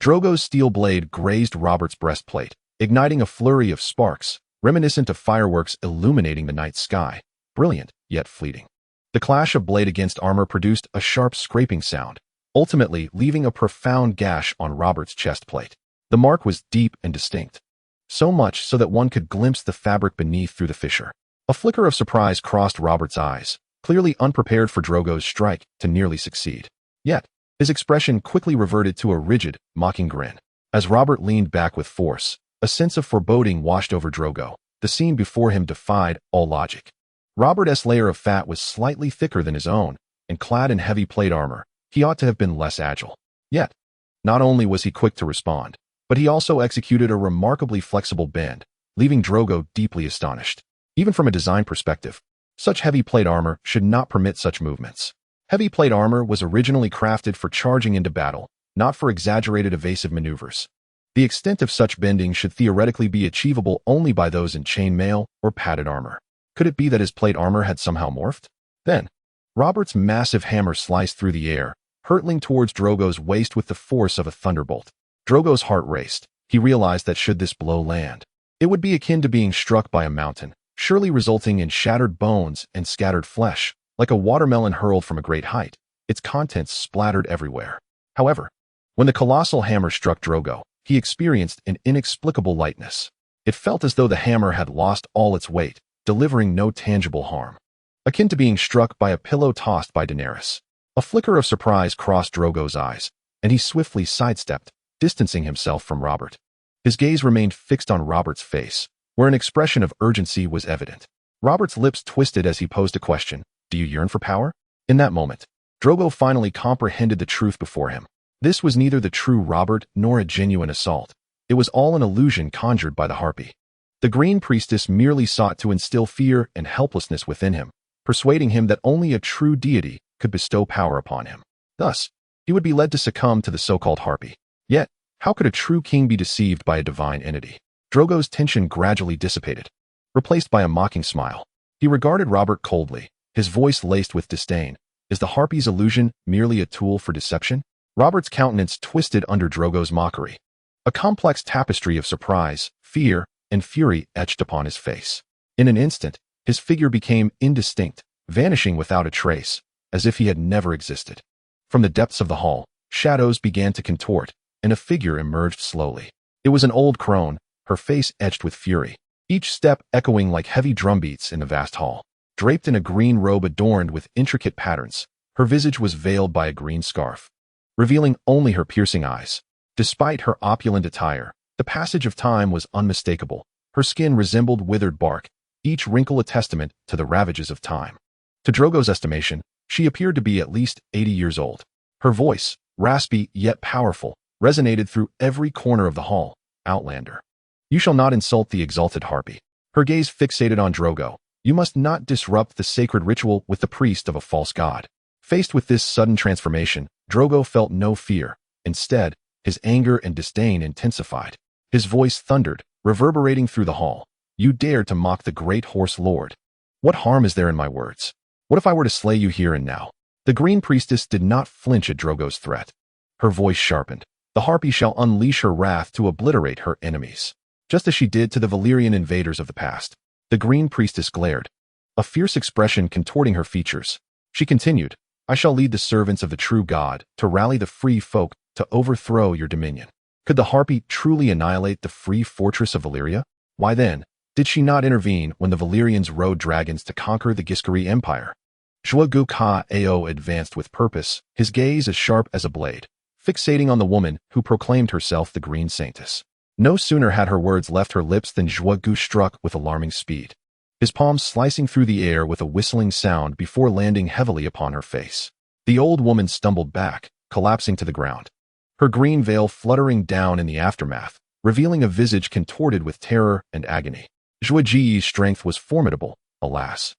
Drogo's steel blade grazed Robert's breastplate, igniting a flurry of sparks, reminiscent of fireworks illuminating the night sky, brilliant yet fleeting. The clash of blade against armor produced a sharp scraping sound, ultimately leaving a profound gash on Robert's chest plate. The mark was deep and distinct, so much so that one could glimpse the fabric beneath through the fissure. A flicker of surprise crossed Robert's eyes, clearly unprepared for Drogo's strike to nearly succeed. Yet, his expression quickly reverted to a rigid, mocking grin. As Robert leaned back with force, a sense of foreboding washed over Drogo. The scene before him defied all logic. Robert's layer of fat was slightly thicker than his own, and clad in heavy plate armor, he ought to have been less agile. Yet, not only was he quick to respond, but he also executed a remarkably flexible bend, leaving Drogo deeply astonished. Even from a design perspective, such heavy plate armor should not permit such movements. Heavy plate armor was originally crafted for charging into battle, not for exaggerated evasive maneuvers. The extent of such bending should theoretically be achievable only by those in chainmail or padded armor. Could it be that his plate armor had somehow morphed? Then, Robert's massive hammer sliced through the air, hurtling towards Drogo's waist with the force of a thunderbolt. Drogo's heart raced. He realized that should this blow land, it would be akin to being struck by a mountain, surely resulting in shattered bones and scattered flesh, like a watermelon hurled from a great height, its contents splattered everywhere. However, when the colossal hammer struck Drogo, he experienced an inexplicable lightness. It felt as though the hammer had lost all its weight, delivering no tangible harm. Akin to being struck by a pillow tossed by Daenerys. A flicker of surprise crossed Drogo's eyes, and he swiftly sidestepped, distancing himself from Robert. His gaze remained fixed on Robert's face, where an expression of urgency was evident. Robert's lips twisted as he posed a question. Do you yearn for power? In that moment, Drogo finally comprehended the truth before him. This was neither the true Robert nor a genuine assault. It was all an illusion conjured by the Harpy. The Green Priestess merely sought to instill fear and helplessness within him, persuading him that only a true deity could bestow power upon him. Thus, he would be led to succumb to the so-called Harpy. Yet, how could a true king be deceived by a divine entity? Drogo's tension gradually dissipated, replaced by a mocking smile. He regarded Robert coldly, his voice laced with disdain. Is the Harpy's illusion merely a tool for deception? Robert's countenance twisted under Drogo's mockery. A complex tapestry of surprise, fear, and fury etched upon his face. In an instant, his figure became indistinct, vanishing without a trace, as if he had never existed. From the depths of the hall, shadows began to contort, and a figure emerged slowly. It was an old crone, her face etched with fury, each step echoing like heavy drumbeats in the vast hall. Draped in a green robe adorned with intricate patterns, her visage was veiled by a green scarf, revealing only her piercing eyes. Despite her opulent attire, the passage of time was unmistakable. Her skin resembled withered bark, each wrinkle a testament to the ravages of time. To Drogo's estimation, she appeared to be at least 80 years old. Her voice, raspy yet powerful, resonated through every corner of the hall. Outlander. You shall not insult the exalted Harpy. Her gaze fixated on Drogo. You must not disrupt the sacred ritual with the priest of a false god. Faced with this sudden transformation, Drogo felt no fear. Instead, his anger and disdain intensified. His voice thundered, reverberating through the hall. You dared to mock the great horselord. What harm is there in my words? What if I were to slay you here and now? The Green Priestess did not flinch at Drogo's threat. Her voice sharpened. The Harpy shall unleash her wrath to obliterate her enemies, just as she did to the Valyrian invaders of the past. The Green Priestess glared, a fierce expression contorting her features. She continued, I shall lead the servants of the true God to rally the free folk to overthrow your dominion. Could the Harpy truly annihilate the free fortress of Valyria? Why then, did she not intervene when the Valyrians rode dragons to conquer the Giscari Empire? Zhuogu Kao advanced with purpose, his gaze as sharp as a blade, fixating on the woman who proclaimed herself the Green Saintess. No sooner had her words left her lips than Zhuogu struck with alarming speed, his palms slicing through the air with a whistling sound before landing heavily upon her face. The old woman stumbled back, collapsing to the ground, her green veil fluttering down in the aftermath, revealing a visage contorted with terror and agony. Zhuogu's strength was formidable, alas.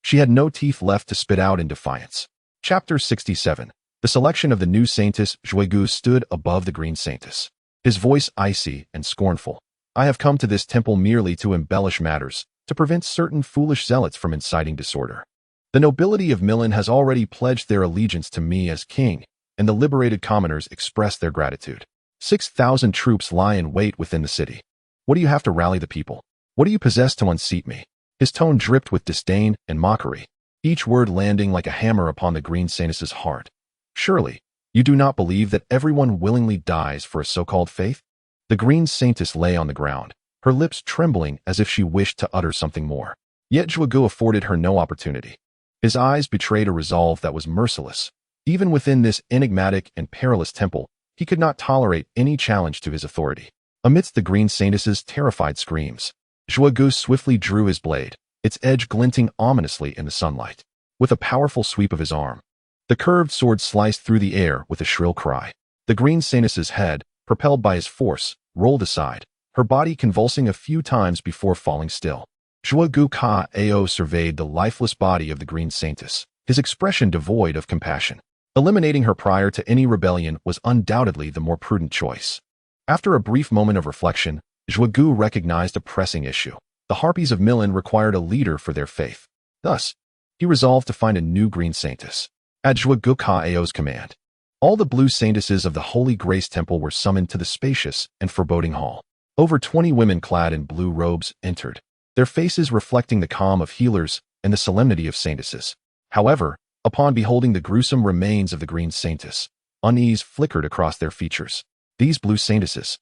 She had no teeth left to spit out in defiance. Chapter 67. The selection of the new Saintess. Zhuogu stood above the Green Saintess, his voice icy and scornful. I have come to this temple merely to embellish matters, to prevent certain foolish zealots from inciting disorder. The nobility of Milan has already pledged their allegiance to me as king, and the liberated commoners express their gratitude. 6,000 troops lie in wait within the city. What do you have to rally the people? What do you possess to unseat me? His tone dripped with disdain and mockery, each word landing like a hammer upon the Green Saintess's heart. Surely, you do not believe that everyone willingly dies for a so-called faith? The green saintess lay on the ground, her lips trembling as if she wished to utter something more. Yet Zhuge afforded her no opportunity. His eyes betrayed a resolve that was merciless. Even within this enigmatic and perilous temple, he could not tolerate any challenge to his authority. Amidst the green saintess's terrified screams, Zhuge swiftly drew his blade, its edge glinting ominously in the sunlight. With a powerful sweep of his arm, the curved sword sliced through the air with a shrill cry. The green saintess's head, propelled by his force, rolled aside, her body convulsing a few times before falling still. Zhuge Kao surveyed the lifeless body of the green saintess, his expression devoid of compassion. Eliminating her prior to any rebellion was undoubtedly the more prudent choice. After a brief moment of reflection, Zhuge recognized a pressing issue. The Harpies of Milan required a leader for their faith. Thus, he resolved to find a new green saintess. At Zhuge Kao's command, all the blue saintesses of the Holy Grace Temple were summoned to the spacious and foreboding hall. Over 20 women clad in blue robes entered, their faces reflecting the calm of healers and the solemnity of saintesses. However, upon beholding the gruesome remains of the green saintess, unease flickered across their features. These blue saintesses,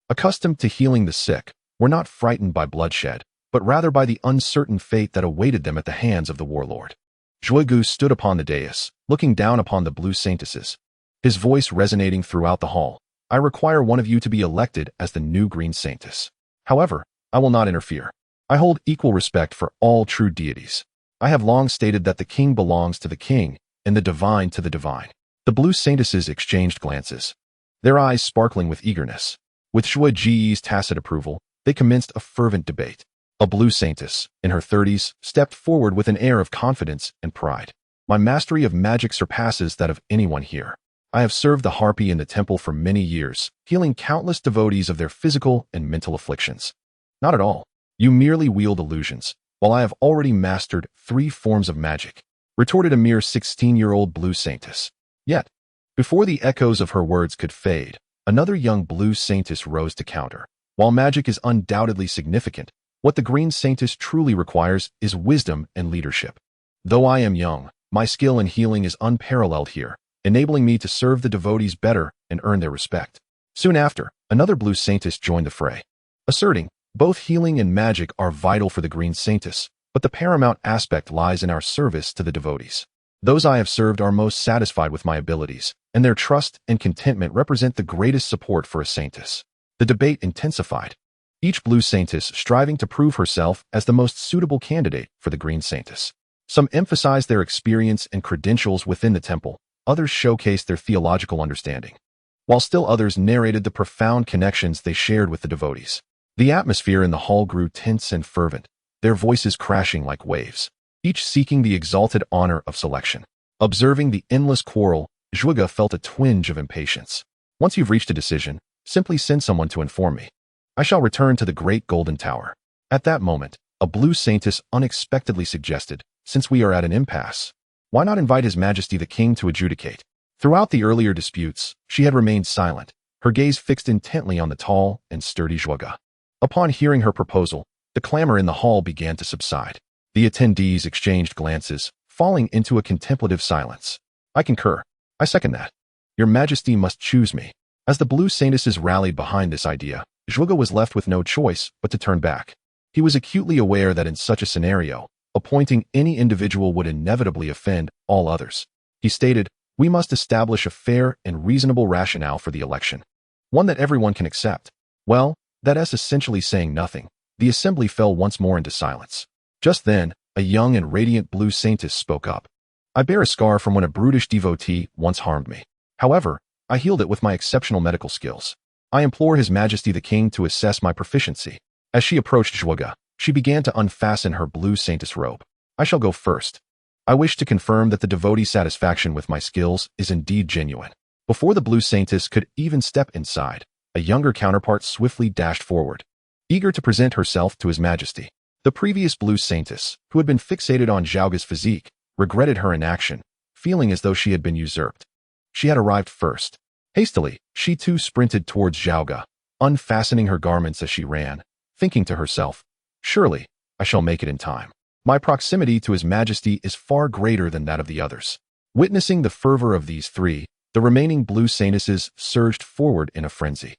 accustomed to healing the sick, were not frightened by bloodshed, but rather by the uncertain fate that awaited them at the hands of the warlord. Zhuge stood upon the dais, looking down upon the blue saintesses, his voice resonating throughout the hall. I require one of you to be elected as the new green saintess. However, I will not interfere. I hold equal respect for all true deities. I have long stated that the king belongs to the king, and the divine to the divine. The blue saintesses exchanged glances, their eyes sparkling with eagerness. With Zhuge's tacit approval, they commenced a fervent debate. A blue saintess, in her 30s, stepped forward with an air of confidence and pride. My mastery of magic surpasses that of anyone here. I have served the Harpy in the temple for many years, healing countless devotees of their physical and mental afflictions. Not at all. You merely wield illusions, while I have already mastered 3 forms of magic, retorted a mere 16-year-old blue saintess. Yet, before the echoes of her words could fade, another young blue saintess rose to counter. While magic is undoubtedly significant, what the green saintess truly requires is wisdom and leadership. Though I am young, my skill in healing is unparalleled here, enabling me to serve the devotees better and earn their respect. Soon after, another blue saintess joined the fray, asserting, both healing and magic are vital for the green saintess, but the paramount aspect lies in our service to the devotees. Those I have served are most satisfied with my abilities, and their trust and contentment represent the greatest support for a saintess. The debate intensified, each blue saintess striving to prove herself as the most suitable candidate for the green saintess. Some emphasized their experience and credentials within the temple, others showcased their theological understanding, while still others narrated the profound connections they shared with the devotees. The atmosphere in the hall grew tense and fervent, their voices crashing like waves, each seeking the exalted honor of selection. Observing the endless quarrel, Zhuge felt a twinge of impatience. Once you've reached a decision, simply send someone to inform me. I shall return to the Great Golden Tower. At that moment, a blue saintess unexpectedly suggested, since we are at an impasse, why not invite His Majesty the King to adjudicate? Throughout the earlier disputes, she had remained silent, her gaze fixed intently on the tall and sturdy Zhuge. Upon hearing her proposal, the clamor in the hall began to subside. The attendees exchanged glances, falling into a contemplative silence. I concur. I second that. Your Majesty must choose me. As the blue saintesses rallied behind this idea, Zhuge was left with no choice but to turn back. He was acutely aware that in such a scenario, appointing any individual would inevitably offend all others. He stated, we must establish a fair and reasonable rationale for the election, one that everyone can accept. Well, that's essentially saying nothing. The assembly fell once more into silence. Just then, a young and radiant blue saintess spoke up. I bear a scar from when a brutish devotee once harmed me. However, I healed it with my exceptional medical skills. I implore His Majesty the King to assess my proficiency. As she approached Zhuge, she began to unfasten her blue saintess robe. I shall go first. I wish to confirm that the devotee's satisfaction with my skills is indeed genuine. Before the blue saintess could even step inside, a younger counterpart swiftly dashed forward, eager to present herself to His Majesty. The previous blue saintess, who had been fixated on Zhuge's physique, regretted her inaction, feeling as though she had been usurped. She had arrived first. Hastily, she too sprinted towards Zhuge, unfastening her garments as she ran, thinking to herself, surely, I shall make it in time. My proximity to His Majesty is far greater than that of the others. Witnessing the fervor of these 3, the remaining blue saintesses surged forward in a frenzy,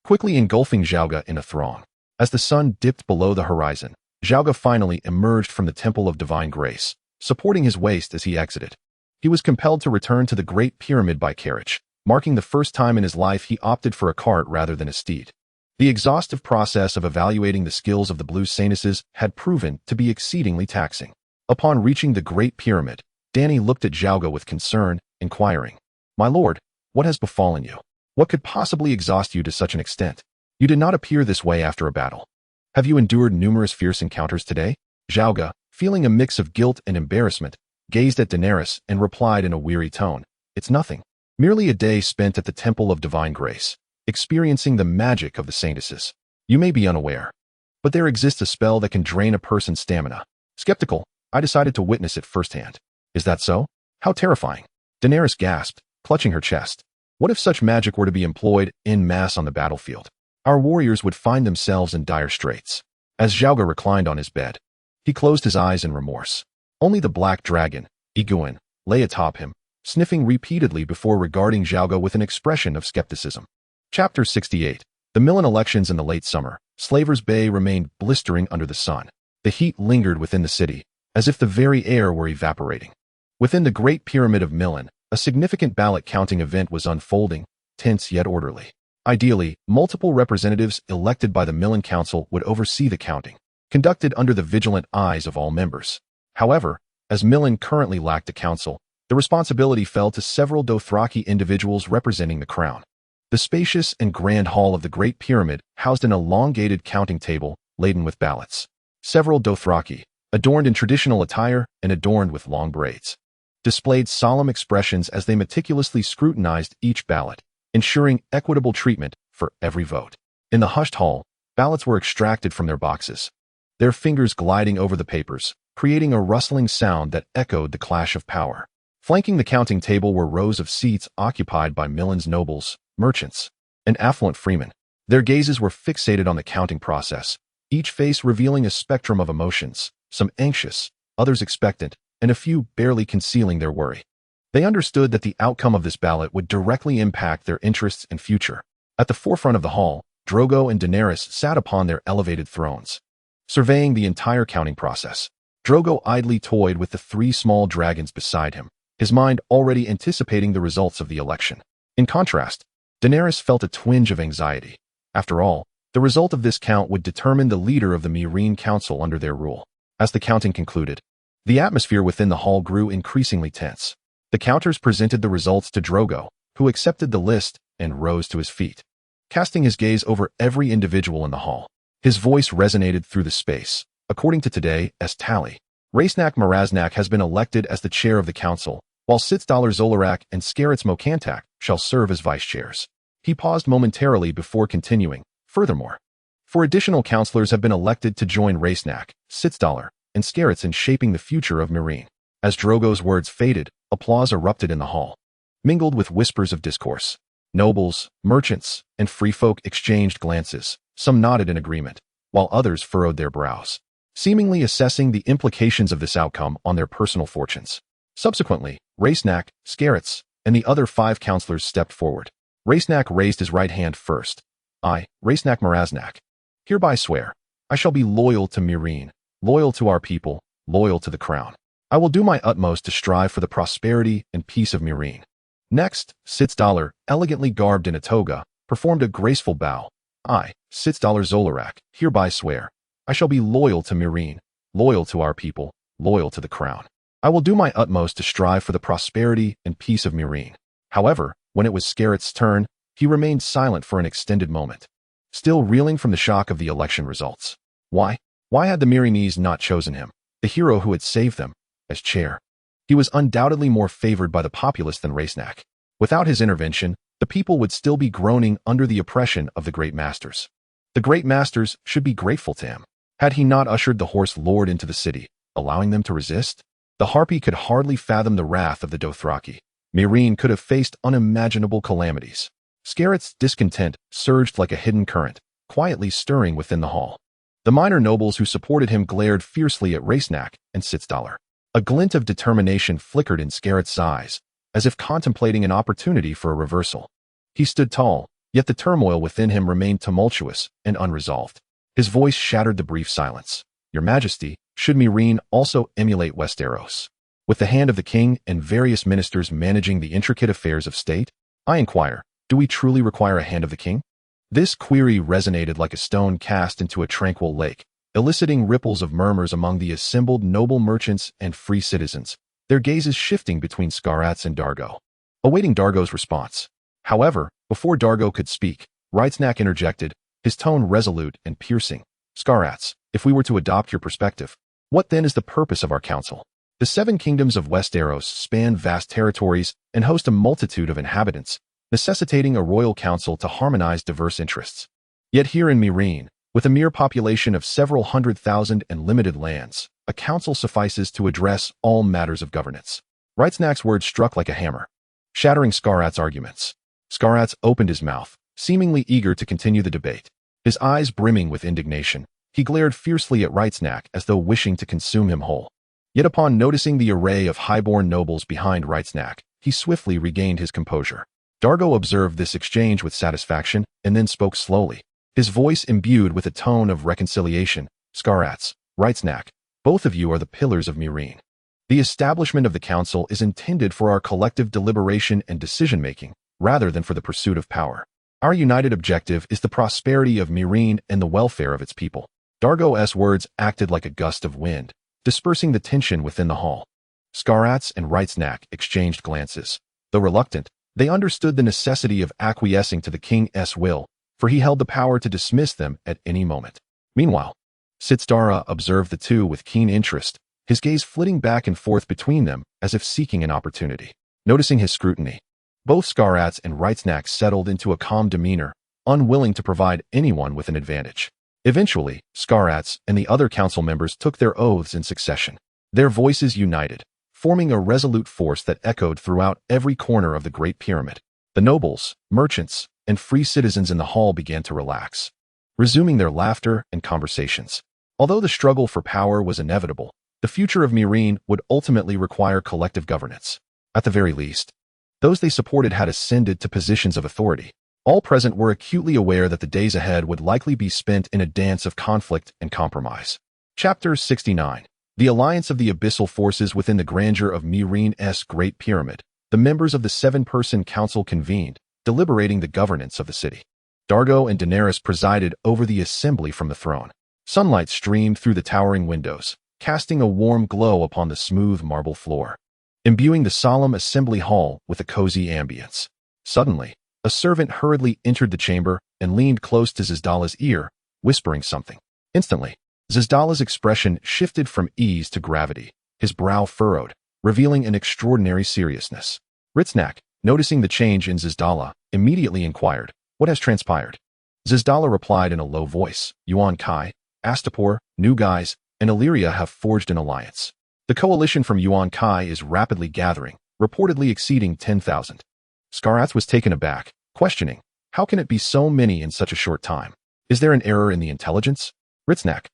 quickly engulfing Zhao in a throng. As the sun dipped below the horizon, Zhao finally emerged from the Temple of Divine Grace, supporting his waist as he exited. He was compelled to return to the Great Pyramid by carriage, marking the first time in his life he opted for a cart rather than a steed. The exhaustive process of evaluating the skills of the Blue Saintesses had proven to be exceedingly taxing. Upon reaching the Great Pyramid, Dany looked at Zhao with concern, inquiring, "My lord, what has befallen you? What could possibly exhaust you to such an extent? You did not appear this way after a battle. Have you endured numerous fierce encounters today?" Zhao, feeling a mix of guilt and embarrassment, gazed at Daenerys and replied in a weary tone, "It's nothing. Merely a day spent at the Temple of Divine Grace, experiencing the magic of the Saintesses. You may be unaware, but there exists a spell that can drain a person's stamina. Skeptical, I decided to witness it firsthand." "Is that so? How terrifying!" Daenerys gasped, clutching her chest. "What if such magic were to be employed en masse on the battlefield? Our warriors would find themselves in dire straits." As Zhao reclined on his bed, he closed his eyes in remorse. Only the black dragon, Iguin, lay atop him, sniffing repeatedly before regarding Zhao with an expression of skepticism. Chapter 68. The Milan elections in the late summer. Slavers' Bay remained blistering under the sun. The heat lingered within the city, as if the very air were evaporating. Within the Great Pyramid of Milan, a significant ballot counting event was unfolding, tense yet orderly. Ideally, multiple representatives elected by the Milan Council would oversee the counting, conducted under the vigilant eyes of all members. However, as Milan currently lacked a council, the responsibility fell to several Dothraki individuals representing the crown. The spacious and grand hall of the Great Pyramid housed an elongated counting table laden with ballots. Several Dothraki, adorned in traditional attire and adorned with long braids, displayed solemn expressions as they meticulously scrutinized each ballot, ensuring equitable treatment for every vote. In the hushed hall, ballots were extracted from their boxes, their fingers gliding over the papers, creating a rustling sound that echoed the clash of power. Flanking the counting table were rows of seats occupied by Milan's nobles, merchants, and affluent freemen. Their gazes were fixated on the counting process, each face revealing a spectrum of emotions, some anxious, others expectant, and a few barely concealing their worry. They understood that the outcome of this ballot would directly impact their interests and future. At the forefront of the hall, Drogo and Daenerys sat upon their elevated thrones, surveying the entire counting process. Drogo idly toyed with the three small dragons beside him, his mind already anticipating the results of the election. In contrast, Daenerys felt a twinge of anxiety. After all, the result of this count would determine the leader of the Meereen Council under their rule. As the counting concluded, the atmosphere within the hall grew increasingly tense. The counters presented the results to Drogo, who accepted the list and rose to his feet. Casting his gaze over every individual in the hall, his voice resonated through the space. According to today's tally, Racenak Maraznak has been elected as the chair of the council, while Sitzdalr Zolarak and Scarets Mokantak shall serve as vice chairs. He paused momentarily before continuing. Furthermore, 4 additional councillors have been elected to join Racenak, Sitzdalr, and Scarets in shaping the future of Meereen. As Drogo's words faded, applause erupted in the hall, mingled with whispers of discourse. Nobles, merchants, and free folk exchanged glances. Some nodded in agreement, while others furrowed their brows, seemingly assessing the implications of this outcome on their personal fortunes. Subsequently, Racenak, Scarets, and the other 5 councillors stepped forward. Racenak raised his right hand first. "I, Racenak Maraznak, hereby swear, I shall be loyal to Meereen, loyal to our people, loyal to the crown. I will do my utmost to strive for the prosperity and peace of Meereen." Next, Sitzdalr, elegantly garbed in a toga, performed a graceful bow. "I, Sitzdalr Zolarak, hereby swear, I shall be loyal to Meereen, loyal to our people, loyal to the crown. I will do my utmost to strive for the prosperity and peace of Meereen." However, when it was Scarets' turn, he remained silent for an extended moment, still reeling from the shock of the election results. Why had the Meereenese not chosen him, the hero who had saved them, as chair? He was undoubtedly more favored by the populace than Racenak. Without his intervention, the people would still be groaning under the oppression of the Great Masters. The Great Masters should be grateful to him. Had he not ushered the horselord into the city, allowing them to resist? The Harpy could hardly fathom the wrath of the Dothraki. Meereen could have faced unimaginable calamities. Scarets' discontent surged like a hidden current, quietly stirring within the hall. The minor nobles who supported him glared fiercely at Racenak and Sitzdalr. A glint of determination flickered in Scarets' eyes, as if contemplating an opportunity for a reversal. He stood tall, Yet the turmoil within him remained tumultuous and unresolved. His voice shattered the brief silence. Your Majesty, should Meereen also emulate Westeros? With the hand of the king and various ministers managing the intricate affairs of state? I inquire, do we truly require a hand of the king? This query resonated like a stone cast into a tranquil lake, eliciting ripples of murmurs among the assembled noble merchants and free citizens, their gazes shifting between Scarats and Dargo, awaiting Dargo's response. However, before Dargo could speak, Reitsnack interjected, his tone resolute and piercing. Scarats, if we were to adopt your perspective, what then is the purpose of our council? The 7 kingdoms of Westeros span vast territories and host a multitude of inhabitants, necessitating a royal council to harmonize diverse interests. Yet here in Meereen, with a mere population of several 100,000 and limited lands, a council suffices to address all matters of governance. Reitsnack's words struck like a hammer, shattering Scarats' arguments. Scarats opened his mouth, seemingly eager to continue the debate. His eyes brimming with indignation, he glared fiercely at Reitsnack as though wishing to consume him whole. Yet upon noticing the array of highborn nobles behind Reitsnack, he swiftly regained his composure. Dargo observed this exchange with satisfaction and then spoke slowly, his voice imbued with a tone of reconciliation. Scarats, Reitsnack, both of you are the pillars of Meereen. The establishment of the council is intended for our collective deliberation and decision-making, rather than for the pursuit of power. Our united objective is the prosperity of Meereen and the welfare of its people. Dargo's words acted like a gust of wind, dispersing the tension within the hall. Scarats and Reitsnack exchanged glances. Though reluctant, they understood the necessity of acquiescing to the king's will, for he held the power to dismiss them at any moment. Meanwhile, Sitzdara observed the two with keen interest, his gaze flitting back and forth between them as if seeking an opportunity. Noticing his scrutiny, both Scarats and Reitsnack settled into a calm demeanor, unwilling to provide anyone with an advantage. Eventually, Scarats and the other council members took their oaths in succession. Their voices united, forming a resolute force that echoed throughout every corner of the Great Pyramid. The nobles, merchants, and free citizens in the hall began to relax, resuming their laughter and conversations. Although the struggle for power was inevitable, the future of Meereen would ultimately require collective governance. At the very least, those they supported had ascended to positions of authority. All present were acutely aware that the days ahead would likely be spent in a dance of conflict and compromise. Chapter 69. The Alliance of the Abyssal Forces within the grandeur of Meereen's Great Pyramid. The members of the 7-person council convened, deliberating the governance of the city. Dargo and Daenerys presided over the assembly from the throne. Sunlight streamed through the towering windows, casting a warm glow upon the smooth marble floor, imbuing the solemn assembly hall with a cozy ambience. Suddenly, a servant hurriedly entered the chamber and leaned close to Zizdala's ear, whispering something. Instantly, Zizdala's expression shifted from ease to gravity, his brow furrowed, revealing an extraordinary seriousness. Reitsnack, noticing the change in Zizdala, immediately inquired, "What has transpired?" Zizdala replied in a low voice, "Yuan Kai, Astapor, New Guys, and Illyria have forged an alliance. The coalition from Yuan Kai is rapidly gathering, reportedly exceeding 10,000. Scarats was taken aback, questioning, how can it be so many in such a short time? Is there an error in the intelligence? Reitsnack,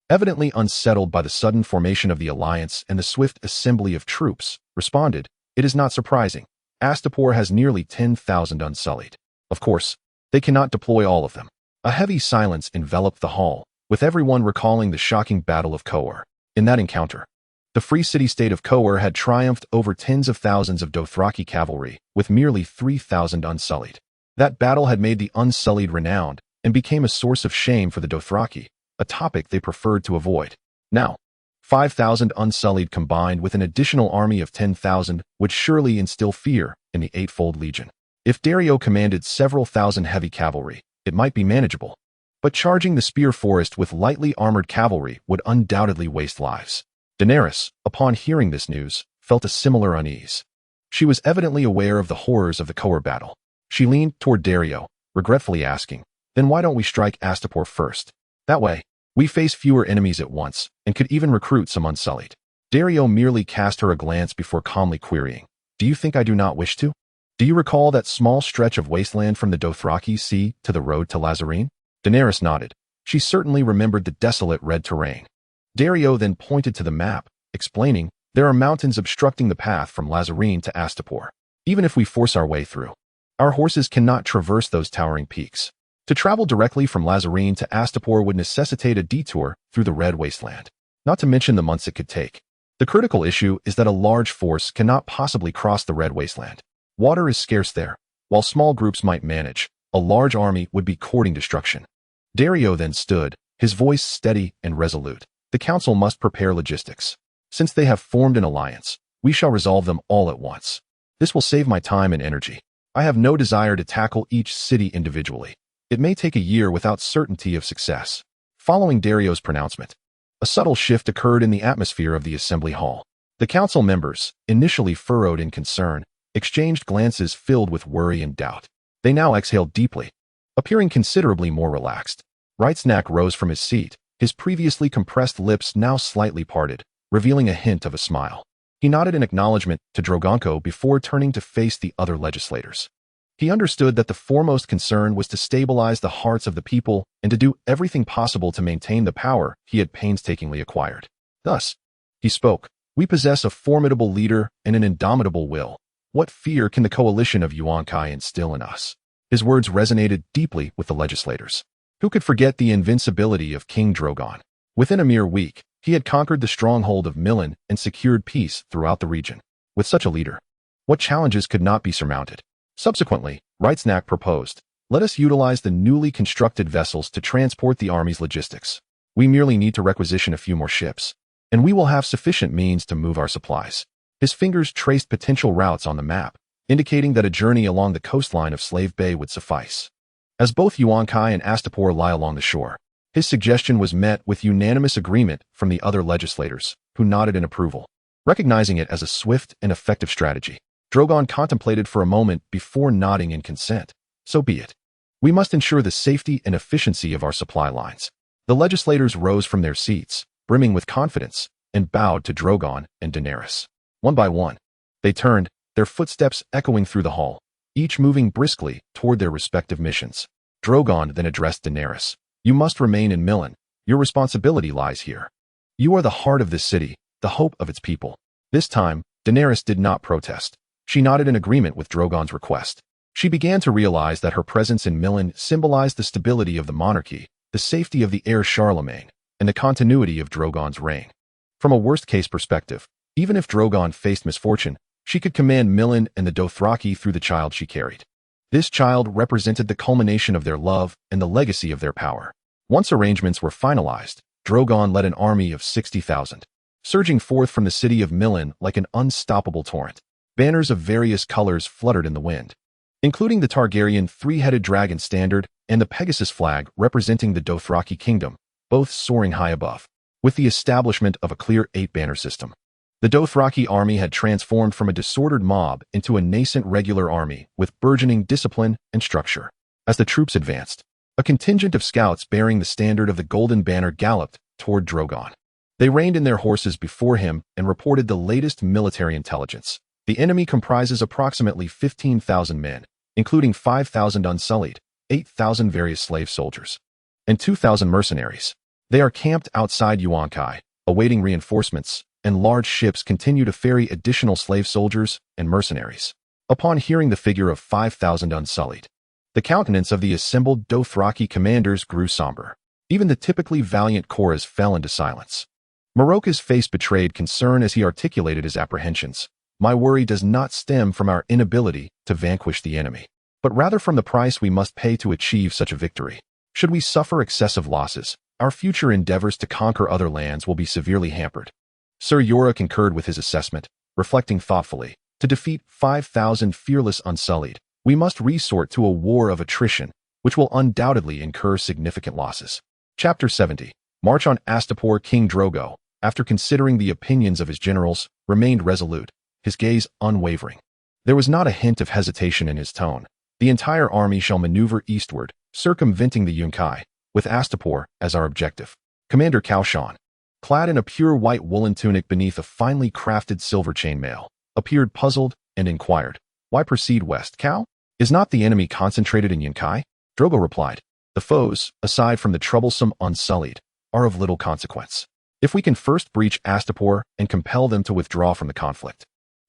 evidently unsettled by the sudden formation of the alliance and the swift assembly of troops, responded, it is not surprising. Astapor has nearly 10,000 unsullied. Of course, they cannot deploy all of them. A heavy silence enveloped the hall, with everyone recalling the shocking Battle of Kohor. In that encounter, the free city-state of Kohor had triumphed over tens of thousands of Dothraki cavalry, with merely 3,000 unsullied. That battle had made the unsullied renowned, and became a source of shame for the Dothraki, a topic they preferred to avoid. Now, 5,000 unsullied combined with an additional army of 10,000 would surely instill fear in the Eightfold Legion. If Dario commanded several thousand heavy cavalry, it might be manageable. But charging the spear forest with lightly armored cavalry would undoubtedly waste lives. Daenerys, upon hearing this news, felt a similar unease. She was evidently aware of the horrors of the Kohor battle. She leaned toward Dario, regretfully asking, then why don't we strike Astapor first? That way, we face fewer enemies at once, and could even recruit some unsullied. Dario merely cast her a glance before calmly querying, do you think I do not wish to? Do you recall that small stretch of wasteland from the Dothraki Sea to the road to Lazarene? Daenerys nodded. She certainly remembered the desolate red terrain. Dario then pointed to the map, explaining, there are mountains obstructing the path from Lazarene to Astapor. Even if we force our way through, Our horses cannot traverse those towering peaks. To travel directly from Lazarene to Astapor would necessitate a detour through the Red Wasteland, not to mention the months it could take. The critical issue is that a large force cannot possibly cross the Red Wasteland. Water is scarce there. While small groups might manage, a large army would be courting destruction. Dario then stood, his voice steady and resolute. The council must prepare logistics. Since they have formed an alliance, we shall resolve them all at once. This will save my time and energy. I have no desire to tackle each city individually. It may take a year without certainty of success. Following Dario's pronouncement, a subtle shift occurred in the atmosphere of the assembly hall. The council members, initially furrowed in concern, exchanged glances filled with worry and doubt. They now exhaled deeply, appearing considerably more relaxed. Reitsnack rose from his seat, his previously compressed lips now slightly parted, revealing a hint of a smile. He nodded in acknowledgement to Drogonko before turning to face the other legislators. He understood that the foremost concern was to stabilize the hearts of the people and to do everything possible to maintain the power he had painstakingly acquired. Thus, he spoke, "We possess a formidable leader and an indomitable will. What fear can the coalition of Yuan-Kai instill in us?" His words resonated deeply with the legislators. Who could forget the invincibility of King Drogon? Within a mere week, he had conquered the stronghold of Milan and secured peace throughout the region. With such a leader, what challenges could not be surmounted? Subsequently, Reitsnack proposed, "Let us utilize the newly constructed vessels to transport the army's logistics. We merely need to requisition a few more ships, and we will have sufficient means to move our supplies." His fingers traced potential routes on the map, indicating that a journey along the coastline of Slave Bay would suffice. As both Yuan-Kai and Astapor lie along the shore, his suggestion was met with unanimous agreement from the other legislators, who nodded in approval. Recognizing it as a swift and effective strategy, Drogon contemplated for a moment before nodding in consent. "So be it. We must ensure the safety and efficiency of our supply lines." The legislators rose from their seats, brimming with confidence, and bowed to Drogon and Daenerys. One by one, they turned, their footsteps echoing through the hall, each moving briskly toward their respective missions. Drogon then addressed Daenerys. "You must remain in Milan. Your responsibility lies here. You are the heart of this city, the hope of its people." This time, Daenerys did not protest. She nodded in agreement with Drogon's request. She began to realize that her presence in Milan symbolized the stability of the monarchy, the safety of the heir Charlemagne, and the continuity of Drogon's reign. From a worst-case perspective, even if Drogon faced misfortune, she could command Milan and the Dothraki through the child she carried. This child represented the culmination of their love and the legacy of their power. Once arrangements were finalized, Drogon led an army of 60,000, surging forth from the city of Milan like an unstoppable torrent. Banners of various colors fluttered in the wind, including the Targaryen three-headed dragon standard and the Pegasus flag representing the Dothraki kingdom, both soaring high above. With the establishment of a clear 8-banner system, the Dothraki army had transformed from a disordered mob into a nascent regular army with burgeoning discipline and structure. As the troops advanced, a contingent of scouts bearing the standard of the Golden Banner galloped toward Drogon. They reined in their horses before him and reported the latest military intelligence. The enemy comprises approximately 15,000 men, including 5,000 unsullied, 8,000 various slave soldiers, and 2,000 mercenaries. They are camped outside Yuan-Kai, awaiting reinforcements, and large ships continue to ferry additional slave soldiers and mercenaries. Upon hearing the figure of 5,000 unsullied, the countenance of the assembled Dothraki commanders grew somber. Even the typically valiant Korras fell into silence. Moroka's face betrayed concern as he articulated his apprehensions. "My worry does not stem from our inability to vanquish the enemy, but rather from the price we must pay to achieve such a victory. Should we suffer excessive losses, our future endeavors to conquer other lands will be severely hampered." Sir Jorah concurred with his assessment, reflecting thoughtfully. "To defeat 5,000 fearless unsullied, we must resort to a war of attrition, which will undoubtedly incur significant losses." Chapter 70. March on Astapor. King Drogo, after considering the opinions of his generals, remained resolute, his gaze unwavering. There was not a hint of hesitation in his tone. "The entire army shall maneuver eastward, circumventing the Yunkai, with Astapor as our objective." Commander Khal Shan, clad in a pure white woolen tunic beneath a finely crafted silver chainmail, appeared puzzled and inquired, "Why proceed west, Khal? Is not the enemy concentrated in Yunkai?" Drogo replied, "The foes, aside from the troublesome unsullied, are of little consequence. If we can first breach Astapor and compel them to withdraw from the conflict,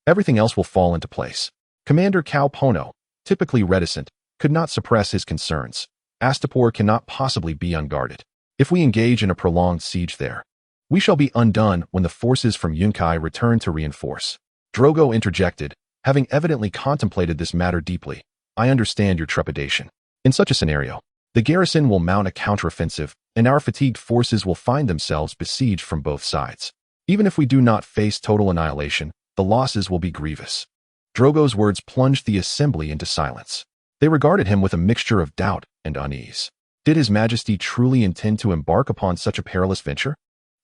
everything else will fall into place." Commander Khal Pono, typically reticent, could not suppress his concerns. Astapor cannot possibly be unguarded. If we engage in a prolonged siege there, we shall be undone when the forces from Yunkai return to reinforce. Drogo interjected, having evidently contemplated this matter deeply. I understand your trepidation. In such a scenario, the garrison will mount a counteroffensive, and our fatigued forces will find themselves besieged from both sides. Even if we do not face total annihilation, the losses will be grievous. Drogo's words plunged the assembly into silence. They regarded him with a mixture of doubt and unease. Did His Majesty truly intend to embark upon such a perilous venture?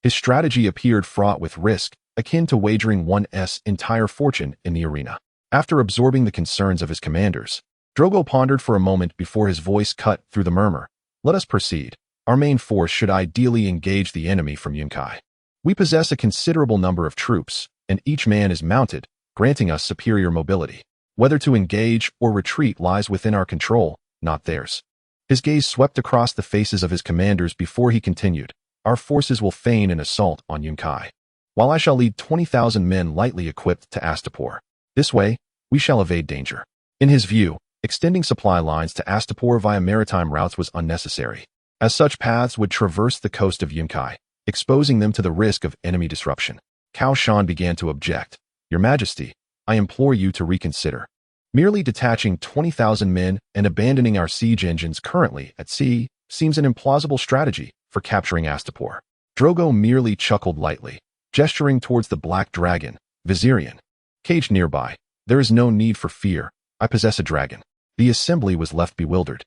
His strategy appeared fraught with risk, akin to wagering one's entire fortune in the arena. After absorbing the concerns of his commanders, Drogo pondered for a moment before his voice cut through the murmur. Let us proceed. Our main force should ideally engage the enemy from Yunkai. We possess a considerable number of troops, and each man is mounted, granting us superior mobility. Whether to engage or retreat lies within our control, not theirs. His gaze swept across the faces of his commanders before he continued. Our forces will feign an assault on Yunkai, while I shall lead 20,000 men lightly equipped to Astapor. This way, we shall evade danger. In his view, extending supply lines to Astapor via maritime routes was unnecessary, as such paths would traverse the coast of Yunkai, exposing them to the risk of enemy disruption. Cao Shan began to object. Your Majesty, I implore you to reconsider. Merely detaching 20,000 men and abandoning our siege engines currently at sea seems an implausible strategy for capturing Astapor. Drogo merely chuckled lightly, gesturing towards the black dragon, Valyrian, caged nearby. There is no need for fear. I possess a dragon. The assembly was left bewildered.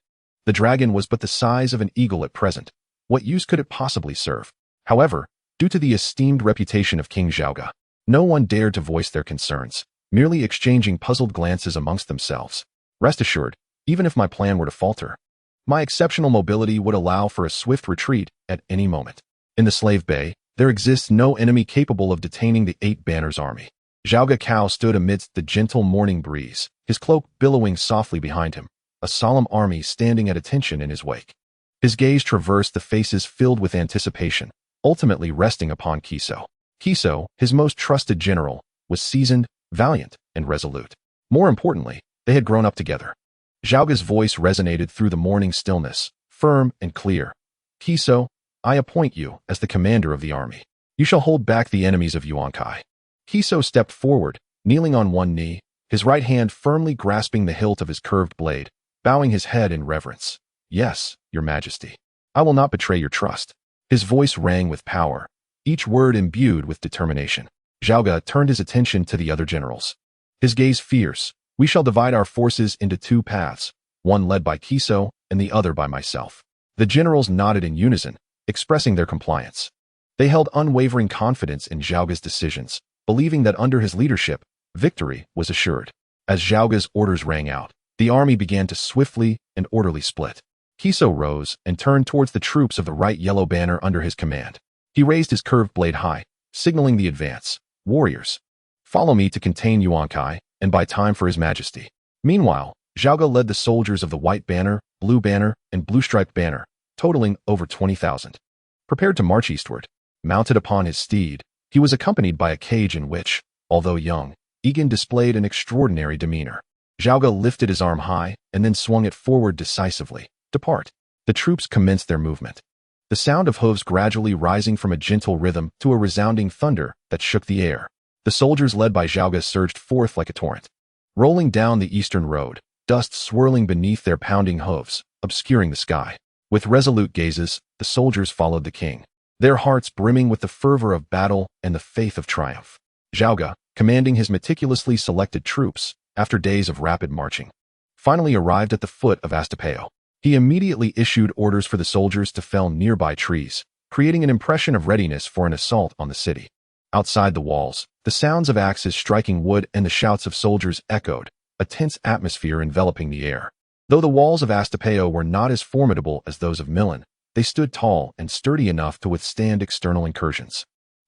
The dragon was but the size of an eagle at present. What use could it possibly serve? However, due to the esteemed reputation of King Zhaoga, no one dared to voice their concerns, merely exchanging puzzled glances amongst themselves. Rest assured, even if my plan were to falter, my exceptional mobility would allow for a swift retreat at any moment. In the Slave Bay, there exists no enemy capable of detaining the Eight Banners army. Zhaoga Cao stood amidst the gentle morning breeze, his cloak billowing softly behind him, a solemn army standing at attention in his wake. His gaze traversed the faces filled with anticipation, ultimately resting upon Kiso. Kiso, his most trusted general, was seasoned, valiant, and resolute. More importantly, they had grown up together. Zhaoga's voice resonated through the morning stillness, firm and clear. Kiso, I appoint you as the commander of the army. You shall hold back the enemies of Yunkai. Kiso stepped forward, kneeling on one knee, his right hand firmly grasping the hilt of his curved blade, bowing his head in reverence. Yes, Your Majesty. I will not betray your trust. His voice rang with power, each word imbued with determination. Zhaoga turned his attention to the other generals. His gaze fierce. We shall divide our forces into two paths, one led by Kiso and the other by myself. The generals nodded in unison, expressing their compliance. They held unwavering confidence in Zhaoga's decisions, believing that under his leadership, victory was assured. As Zhaoga's orders rang out, the army began to swiftly and orderly split. Kiso rose and turned towards the troops of the right yellow banner under his command. He raised his curved blade high, signaling the advance. Warriors, follow me to contain Yunkai and buy time for His Majesty. Meanwhile, Zhaoga led the soldiers of the white banner, blue banner, and blue-striped banner, totaling over 20,000. Prepared to march eastward, mounted upon his steed, he was accompanied by a cage in which, although young, Egan displayed an extraordinary demeanor. Zhaoga lifted his arm high and then swung it forward decisively. Depart. The troops commenced their movement. The sound of hooves gradually rising from a gentle rhythm to a resounding thunder that shook the air. The soldiers led by Zhaoga surged forth like a torrent, rolling down the eastern road, dust swirling beneath their pounding hooves, obscuring the sky. With resolute gazes, the soldiers followed the king, their hearts brimming with the fervor of battle and the faith of triumph. Zhaoga, commanding his meticulously selected troops, after days of rapid marching, finally arrived at the foot of Astapor. He immediately issued orders for the soldiers to fell nearby trees, creating an impression of readiness for an assault on the city. Outside the walls, the sounds of axes striking wood and the shouts of soldiers echoed, a tense atmosphere enveloping the air. Though the walls of Astapor were not as formidable as those of Milan, they stood tall and sturdy enough to withstand external incursions.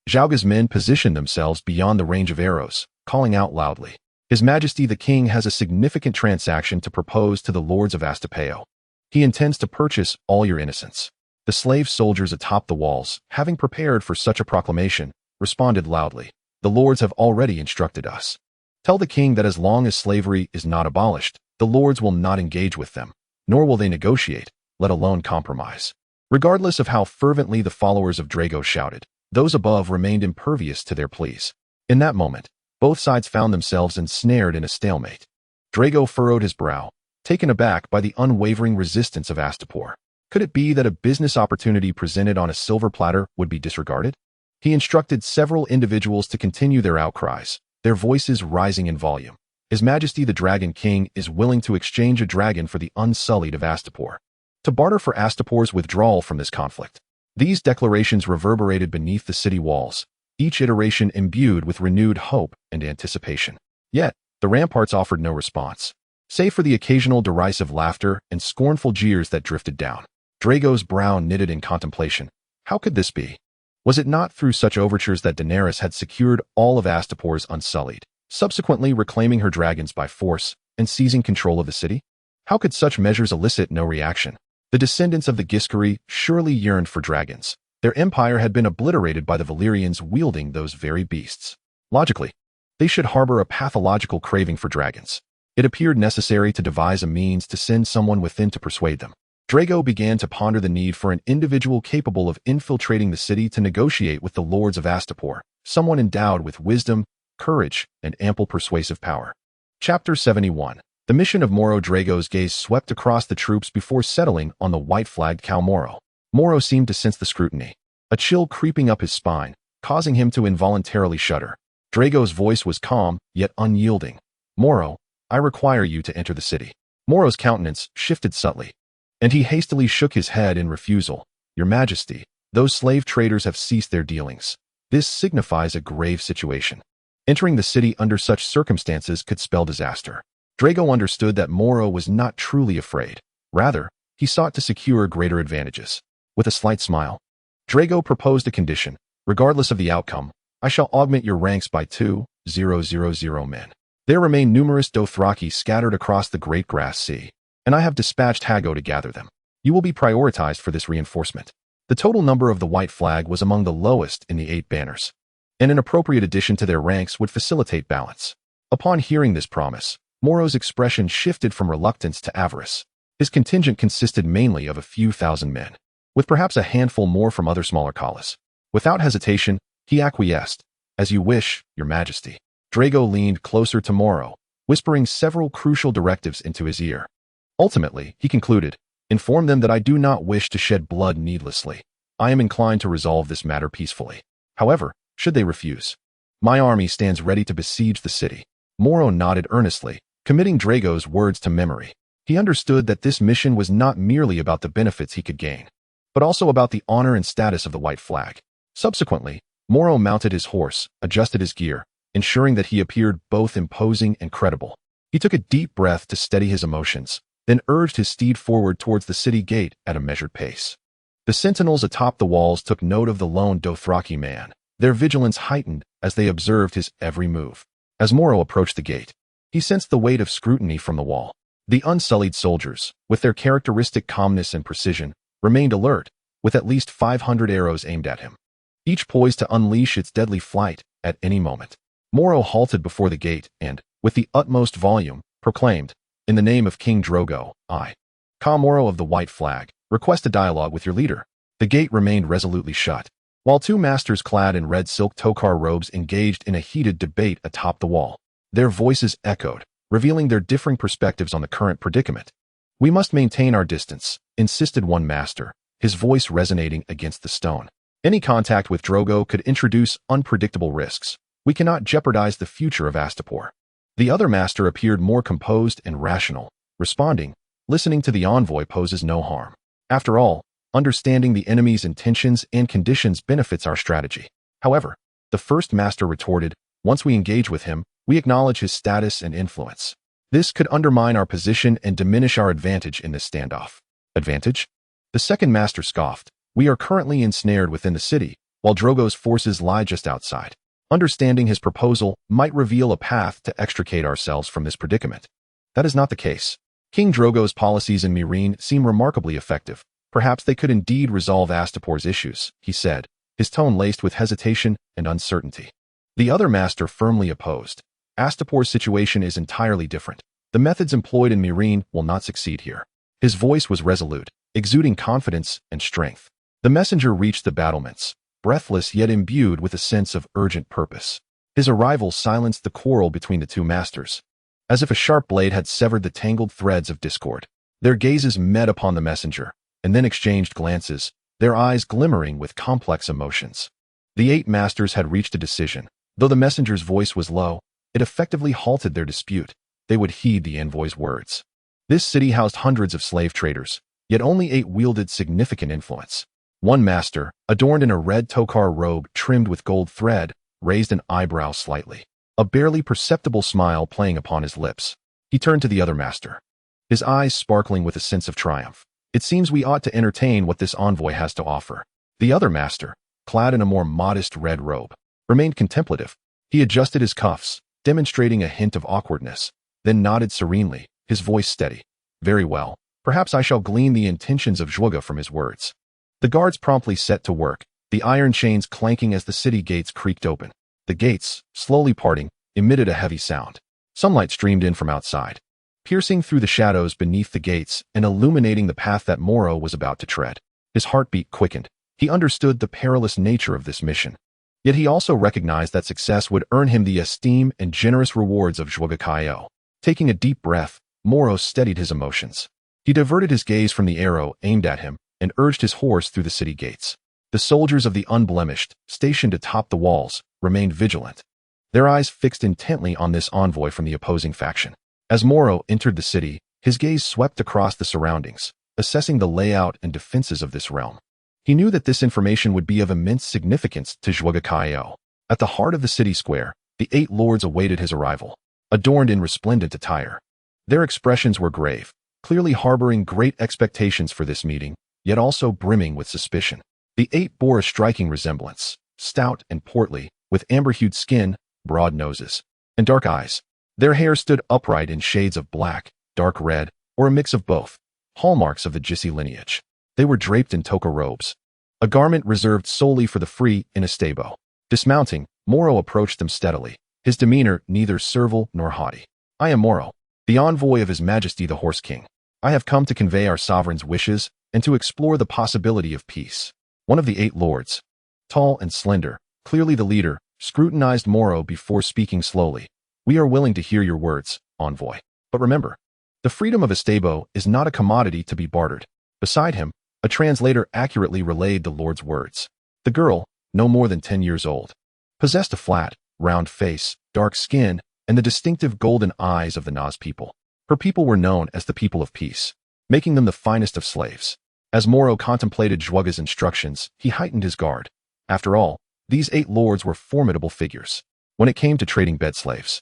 Zhaoga's men positioned themselves beyond the range of arrows, calling out loudly. His Majesty the King has a significant transaction to propose to the lords of Astapor. He intends to purchase all your innocence. The slave soldiers atop the walls, having prepared for such a proclamation, responded loudly. The lords have already instructed us. Tell the king that as long as slavery is not abolished, The lords will not engage with them, nor will they negotiate, let alone compromise. Regardless of how fervently the followers of Drogo shouted, those above remained impervious to their pleas. In that moment, both sides found themselves ensnared in a stalemate. Drogo furrowed his brow, taken aback by the unwavering resistance of Astapor. Could it be that a business opportunity presented on a silver platter would be disregarded? He instructed several individuals to continue their outcries, their voices rising in volume. His Majesty the Dragon King is willing to exchange a dragon for the unsullied of Astapor, to barter for Astapor's withdrawal from this conflict. These declarations reverberated beneath the city walls, each iteration imbued with renewed hope and anticipation. Yet, the ramparts offered no response, save for the occasional derisive laughter and scornful jeers that drifted down. Drogo's brow knitted in contemplation. How could this be? Was it not through such overtures that Daenerys had secured all of Astapor's unsullied, subsequently reclaiming her dragons by force and seizing control of the city? How could such measures elicit no reaction? The descendants of the Giscari surely yearned for dragons. Their empire had been obliterated by the Valyrians wielding those very beasts. Logically, they should harbor a pathological craving for dragons. It appeared necessary to devise a means to send someone within to persuade them. Drogo began to ponder the need for an individual capable of infiltrating the city to negotiate with the lords of Astapor, someone endowed with wisdom, courage, and ample persuasive power. Chapter 71. The mission of Moro. Drogo's gaze swept across the troops before settling on the white-flagged Khal Moro. Moro seemed to sense the scrutiny, a chill creeping up his spine, causing him to involuntarily shudder. Drogo's voice was calm, yet unyielding. Moro, I require you to enter the city. Moro's countenance shifted subtly, and he hastily shook his head in refusal. Your Majesty, those slave traders have ceased their dealings. This signifies a grave situation. Entering the city under such circumstances could spell disaster. Drogo understood that Moro was not truly afraid. Rather, he sought to secure greater advantages. With a slight smile, Drogo proposed a condition. Regardless of the outcome, I shall augment your ranks by 2,000 men. There remain numerous Dothraki scattered across the Great Grass Sea, and I have dispatched Hago to gather them. You will be prioritized for this reinforcement. The total number of the white flag was among the lowest in the 8 banners, and an appropriate addition to their ranks would facilitate balance. Upon hearing this promise, Moro's expression shifted from reluctance to avarice. His contingent consisted mainly of a few thousand men, with perhaps a handful more from other smaller khalas. Without hesitation, he acquiesced. As you wish, Your Majesty. Drogo leaned closer to Moro, whispering several crucial directives into his ear. Ultimately, he concluded, inform them that I do not wish to shed blood needlessly. I am inclined to resolve this matter peacefully. However, should they refuse, my army stands ready to besiege the city. Moro nodded earnestly, committing Drogo's words to memory. He understood that this mission was not merely about the benefits he could gain, but also about the honor and status of the white flag. Subsequently, Moro mounted his horse, adjusted his gear, ensuring that he appeared both imposing and credible. He took a deep breath to steady his emotions, then urged his steed forward towards the city gate at a measured pace. The sentinels atop the walls took note of the lone Dothraki man, their vigilance heightened as they observed his every move. As Moro approached the gate, he sensed the weight of scrutiny from the wall. The unsullied soldiers, with their characteristic calmness and precision, remained alert, with at least 500 arrows aimed at him, each poised to unleash its deadly flight at any moment. Moro halted before the gate and, with the utmost volume, proclaimed, in the name of King Drogo, I, Khal Moro of the White Flag, request a dialogue with your leader. The gate remained resolutely shut, while 2 masters clad in red silk tokar robes engaged in a heated debate atop the wall. Their voices echoed, revealing their differing perspectives on the current predicament. We must maintain our distance, insisted one master, his voice resonating against the stone. Any contact with Drogo could introduce unpredictable risks. We cannot jeopardize the future of Astapor. The other master appeared more composed and rational, responding, listening to the envoy poses no harm. After all, understanding the enemy's intentions and conditions benefits our strategy. However, the first master retorted, once we engage with him, we acknowledge his status and influence. This could undermine our position and diminish our advantage in this standoff. Advantage? The second master scoffed. We are currently ensnared within the city, while Drogo's forces lie just outside. Understanding his proposal might reveal a path to extricate ourselves from this predicament. That is not the case. King Drogo's policies in Meereen seem remarkably effective. Perhaps they could indeed resolve Astapor's issues, he said, his tone laced with hesitation and uncertainty. The other master firmly opposed. Astapor's situation is entirely different. The methods employed in Meereen will not succeed here. His voice was resolute, exuding confidence and strength. The messenger reached the battlements, breathless yet imbued with a sense of urgent purpose. His arrival silenced the quarrel between the two masters, as if a sharp blade had severed the tangled threads of discord. Their gazes met upon the messenger, and then exchanged glances, their eyes glimmering with complex emotions. The 8 masters had reached a decision. Though the messenger's voice was low, it effectively halted their dispute. They would heed the envoy's words. This city housed hundreds of slave traders, yet only 8 wielded significant influence. One master, adorned in a red tokar robe trimmed with gold thread, raised an eyebrow slightly, a barely perceptible smile playing upon his lips. He turned to the other master, his eyes sparkling with a sense of triumph. It seems we ought to entertain what this envoy has to offer. The other master, clad in a more modest red robe, remained contemplative. He adjusted his cuffs, demonstrating a hint of awkwardness, then nodded serenely, his voice steady. Very well. Perhaps I shall glean the intentions of Drogo from his words. The guards promptly set to work, the iron chains clanking as the city gates creaked open. The gates, slowly parting, emitted a heavy sound. Sunlight streamed in from outside, piercing through the shadows beneath the gates and illuminating the path that Moro was about to tread. His heartbeat quickened. He understood the perilous nature of this mission. Yet he also recognized that success would earn him the esteem and generous rewards of Drogo. Taking a deep breath, Moro steadied his emotions. He diverted his gaze from the arrow aimed at him and urged his horse through the city gates. The soldiers of the Unblemished, stationed atop the walls, remained vigilant, their eyes fixed intently on this envoy from the opposing faction. As Moro entered the city, his gaze swept across the surroundings, assessing the layout and defenses of this realm. He knew that this information would be of immense significance to Drogo. At the heart of the city square, the 8 lords awaited his arrival, adorned in resplendent attire. Their expressions were grave, clearly harboring great expectations for this meeting, yet also brimming with suspicion. The 8 bore a striking resemblance, stout and portly, with amber-hued skin, broad noses, and dark eyes. Their hair stood upright in shades of black, dark red, or a mix of both, hallmarks of the Gissi lineage. They were draped in toka robes, a garment reserved solely for the free in a stable. Dismounting, Moro approached them steadily, his demeanor neither servile nor haughty. I am Moro, the envoy of His Majesty the Horse King. I have come to convey our sovereign's wishes and to explore the possibility of peace. One of the 8 lords, tall and slender, clearly the leader, scrutinized Moro before speaking slowly. We are willing to hear your words, envoy. But remember, the freedom of Estebo is not a commodity to be bartered. Beside him, a translator accurately relayed the lord's words. The girl, no more than 10 years old, possessed a flat, round face, dark skin, and the distinctive golden eyes of the Naz people. Her people were known as the people of peace, making them the finest of slaves. As Moro contemplated Drogo's instructions, he heightened his guard. After all, these 8 lords were formidable figures. When it came to trading bed slaves,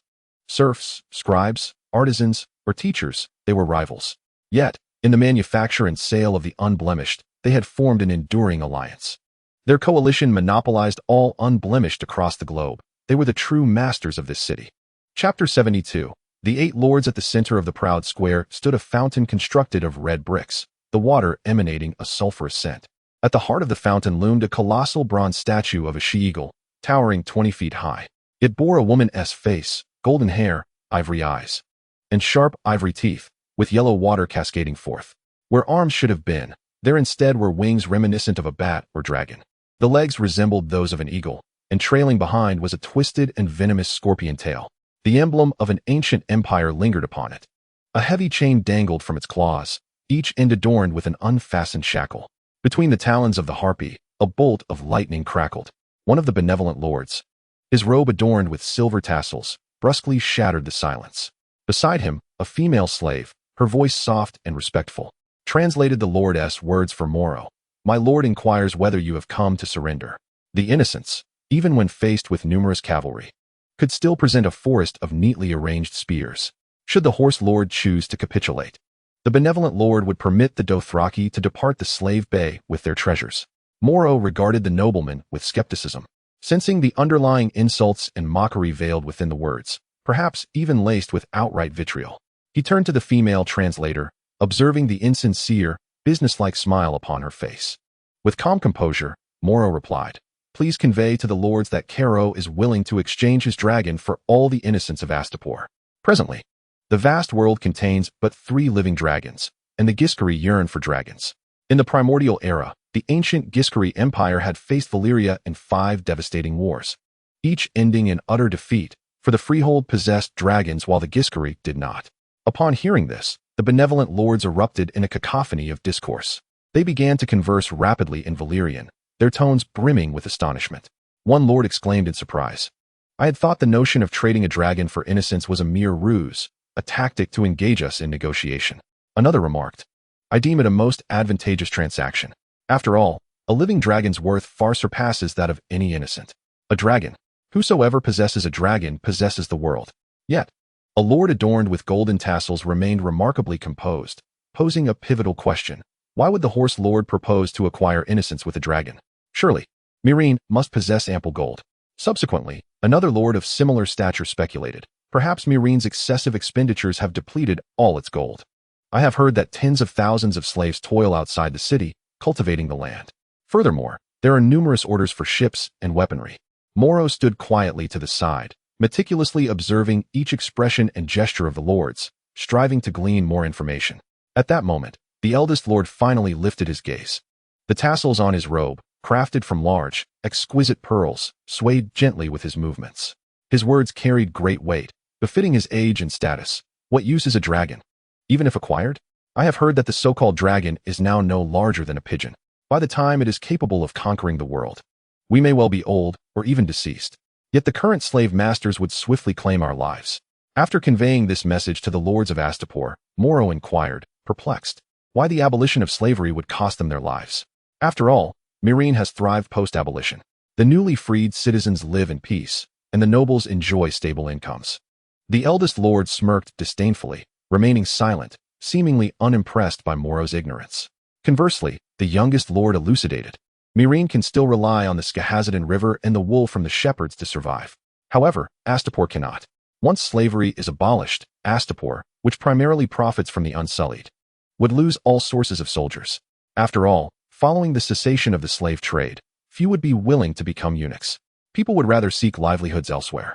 serfs, scribes, artisans, or teachers, they were rivals. Yet, in the manufacture and sale of the Unblemished, they had formed an enduring alliance. Their coalition monopolized all Unblemished across the globe. They were the true masters of this city. Chapter 72. The 8 lords at the center of the proud square stood a fountain constructed of red bricks, the water emanating a sulfurous scent. At the heart of the fountain loomed a colossal bronze statue of a she-eagle, towering 20 feet high. It bore a woman's face, golden hair, ivory eyes, and sharp ivory teeth, with yellow water cascading forth. Where arms should have been, there instead were wings reminiscent of a bat or dragon. The legs resembled those of an eagle, and trailing behind was a twisted and venomous scorpion tail. The emblem of an ancient empire lingered upon it. A heavy chain dangled from its claws, each end adorned with an unfastened shackle. Between the talons of the harpy, a bolt of lightning crackled. One of the benevolent lords, his robe adorned with silver tassels, brusquely shattered the silence. Beside him, a female slave, her voice soft and respectful, translated the lord's words for Moro. My lord inquires whether you have come to surrender. The innocents, even when faced with numerous cavalry, could still present a forest of neatly arranged spears. Should the horse lord choose to capitulate, the benevolent lord would permit the Dothraki to depart the slave bay with their treasures. Moro regarded the nobleman with skepticism, sensing the underlying insults and mockery veiled within the words, perhaps even laced with outright vitriol. He turned to the female translator, observing the insincere, businesslike smile upon her face. With calm composure, Moro replied, Please convey to the lords that Caro is willing to exchange his dragon for all the innocents of Astapor. Presently, The vast world contains but 3 living dragons, and the Giscari yearn for dragons. In the primordial era, the ancient Giscari Empire had faced Valyria in 5 devastating wars, each ending in utter defeat, for the Freehold possessed dragons while the Giscari did not. Upon hearing this, the benevolent lords erupted in a cacophony of discourse. They began to converse rapidly in Valyrian, their tones brimming with astonishment. One lord exclaimed in surprise, "I had thought the notion of trading a dragon for innocence was a mere ruse, a tactic to engage us in negotiation." Another remarked, "I deem it a most advantageous transaction. After all, a living dragon's worth far surpasses that of any innocent. A dragon. Whosoever possesses a dragon possesses the world." Yet, a lord adorned with golden tassels remained remarkably composed, posing a pivotal question. Why would the horse lord propose to acquire innocence with a dragon? Surely, Meereen must possess ample gold. Subsequently, another lord of similar stature speculated, perhaps Meereen's excessive expenditures have depleted all its gold. I have heard that tens of thousands of slaves toil outside the city, cultivating the land. Furthermore, there are numerous orders for ships and weaponry. Moro stood quietly to the side, meticulously observing each expression and gesture of the lords, striving to glean more information. At that moment, the eldest lord finally lifted his gaze. The tassels on his robe, crafted from large, exquisite pearls, swayed gently with his movements. His words carried great weight, befitting his age and status. What use is a dragon? Even if acquired? I have heard that the so-called dragon is now no larger than a pigeon. By the time it is capable of conquering the world, we may well be old or even deceased. Yet the current slave masters would swiftly claim our lives. After conveying this message to the lords of Astapor, Moro inquired, perplexed, why the abolition of slavery would cost them their lives. After all, Meereen has thrived post-abolition. The newly freed citizens live in peace, and the nobles enjoy stable incomes. The eldest lord smirked disdainfully, remaining silent, seemingly unimpressed by Moro's ignorance. Conversely, the youngest lord elucidated, Meereen can still rely on the Skahazadin River and the wool from the shepherds to survive. However, Astapor cannot. Once slavery is abolished, Astapor, which primarily profits from the Unsullied, would lose all sources of soldiers. After all, following the cessation of the slave trade, few would be willing to become eunuchs. People would rather seek livelihoods elsewhere.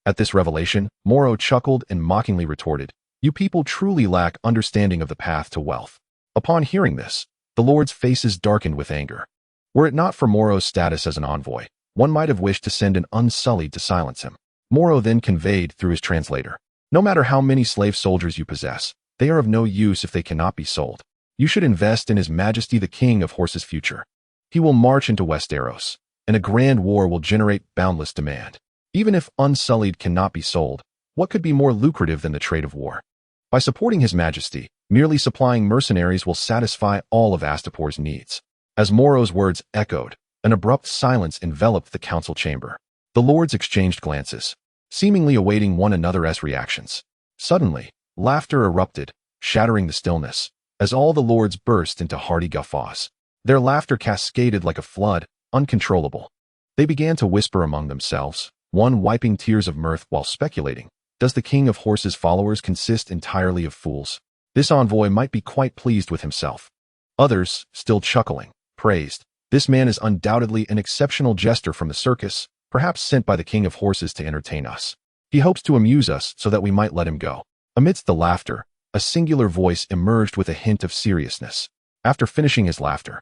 At this revelation, Moro chuckled and mockingly retorted, "You people truly lack understanding of the path to wealth." Upon hearing this, the lords' faces darkened with anger. Were it not for Moro's status as an envoy, one might have wished to send an Unsullied to silence him. Moro then conveyed through his translator, "No matter how many slave soldiers you possess, they are of no use if they cannot be sold. You should invest in His Majesty the King of Horse's future. He will march into Westeros, and a grand war will generate boundless demand. Even if Unsullied cannot be sold, what could be more lucrative than the trade of war? By supporting His Majesty, merely supplying mercenaries will satisfy all of Astapor's needs." As Moro's words echoed, an abrupt silence enveloped the council chamber. The lords exchanged glances, seemingly awaiting one another's reactions. Suddenly, laughter erupted, shattering the stillness, as all the lords burst into hearty guffaws. Their laughter cascaded like a flood, uncontrollable. They began to whisper among themselves, one wiping tears of mirth while speculating, does the King of Horse's followers consist entirely of fools? This envoy might be quite pleased with himself. Others, still chuckling, praised, this man is undoubtedly an exceptional jester from the circus, perhaps sent by the King of Horses to entertain us. He hopes to amuse us so that we might let him go. Amidst the laughter, a singular voice emerged with a hint of seriousness. After finishing his laughter,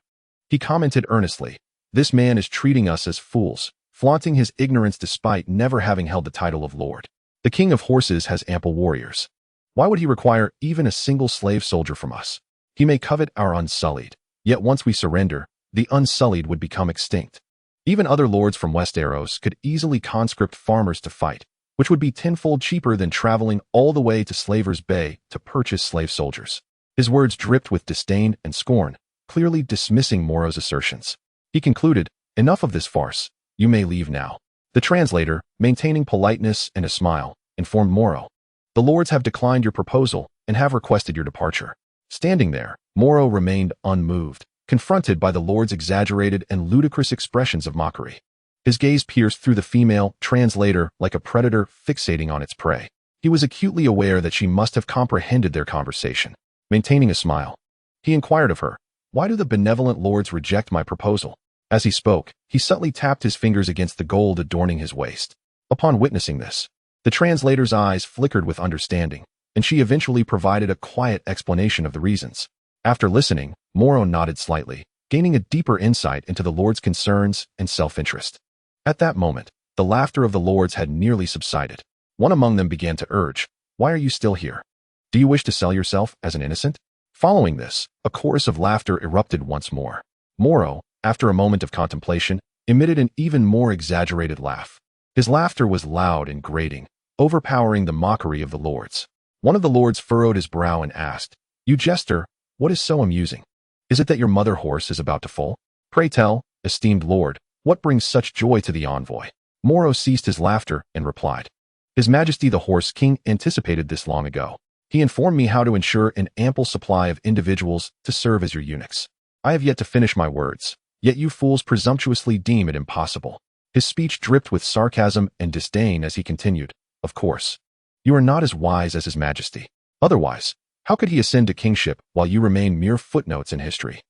he commented earnestly, "This man is treating us as fools, flaunting his ignorance despite never having held the title of lord. The King of Horses has ample warriors. Why would he require even a single slave soldier from us? He may covet our Unsullied, yet once we surrender, the Unsullied would become extinct. Even other lords from Westeros could easily conscript farmers to fight, which would be tenfold cheaper than traveling all the way to Slaver's Bay to purchase slave soldiers." His words dripped with disdain and scorn, clearly dismissing Moro's assertions. He concluded, "Enough of this farce. You may leave now." The translator, maintaining politeness and a smile, informed Moro, "The lords have declined your proposal and have requested your departure." Standing there, Moro remained unmoved, confronted by the lord's exaggerated and ludicrous expressions of mockery. His gaze pierced through the female translator like a predator fixating on its prey. He was acutely aware that she must have comprehended their conversation. Maintaining a smile, he inquired of her, "Why do the benevolent lords reject my proposal?" As he spoke, he subtly tapped his fingers against the gold adorning his waist. Upon witnessing this, the translator's eyes flickered with understanding, and she eventually provided a quiet explanation of the reasons. After listening, Moro nodded slightly, gaining a deeper insight into the Lord's concerns and self-interest. At that moment, the laughter of the lords had nearly subsided. One among them began to urge, "Why are you still here? Do you wish to sell yourself as an innocent?" Following this, a chorus of laughter erupted once more. Moro, after a moment of contemplation, emitted an even more exaggerated laugh. His laughter was loud and grating, overpowering the mockery of the lords. One of the lords furrowed his brow and asked, "You jester, what is so amusing? Is it that your mother horse is about to foal? Pray tell, esteemed lord, what brings such joy to the envoy?" Moro ceased his laughter and replied, "His Majesty the Horse King anticipated this long ago. He informed me how to ensure an ample supply of individuals to serve as your eunuchs. I have yet to finish my words, yet you fools presumptuously deem it impossible." His speech dripped with sarcasm and disdain as he continued, "Of course, you are not as wise as His Majesty. Otherwise, how could he ascend to kingship while you remain mere footnotes in history?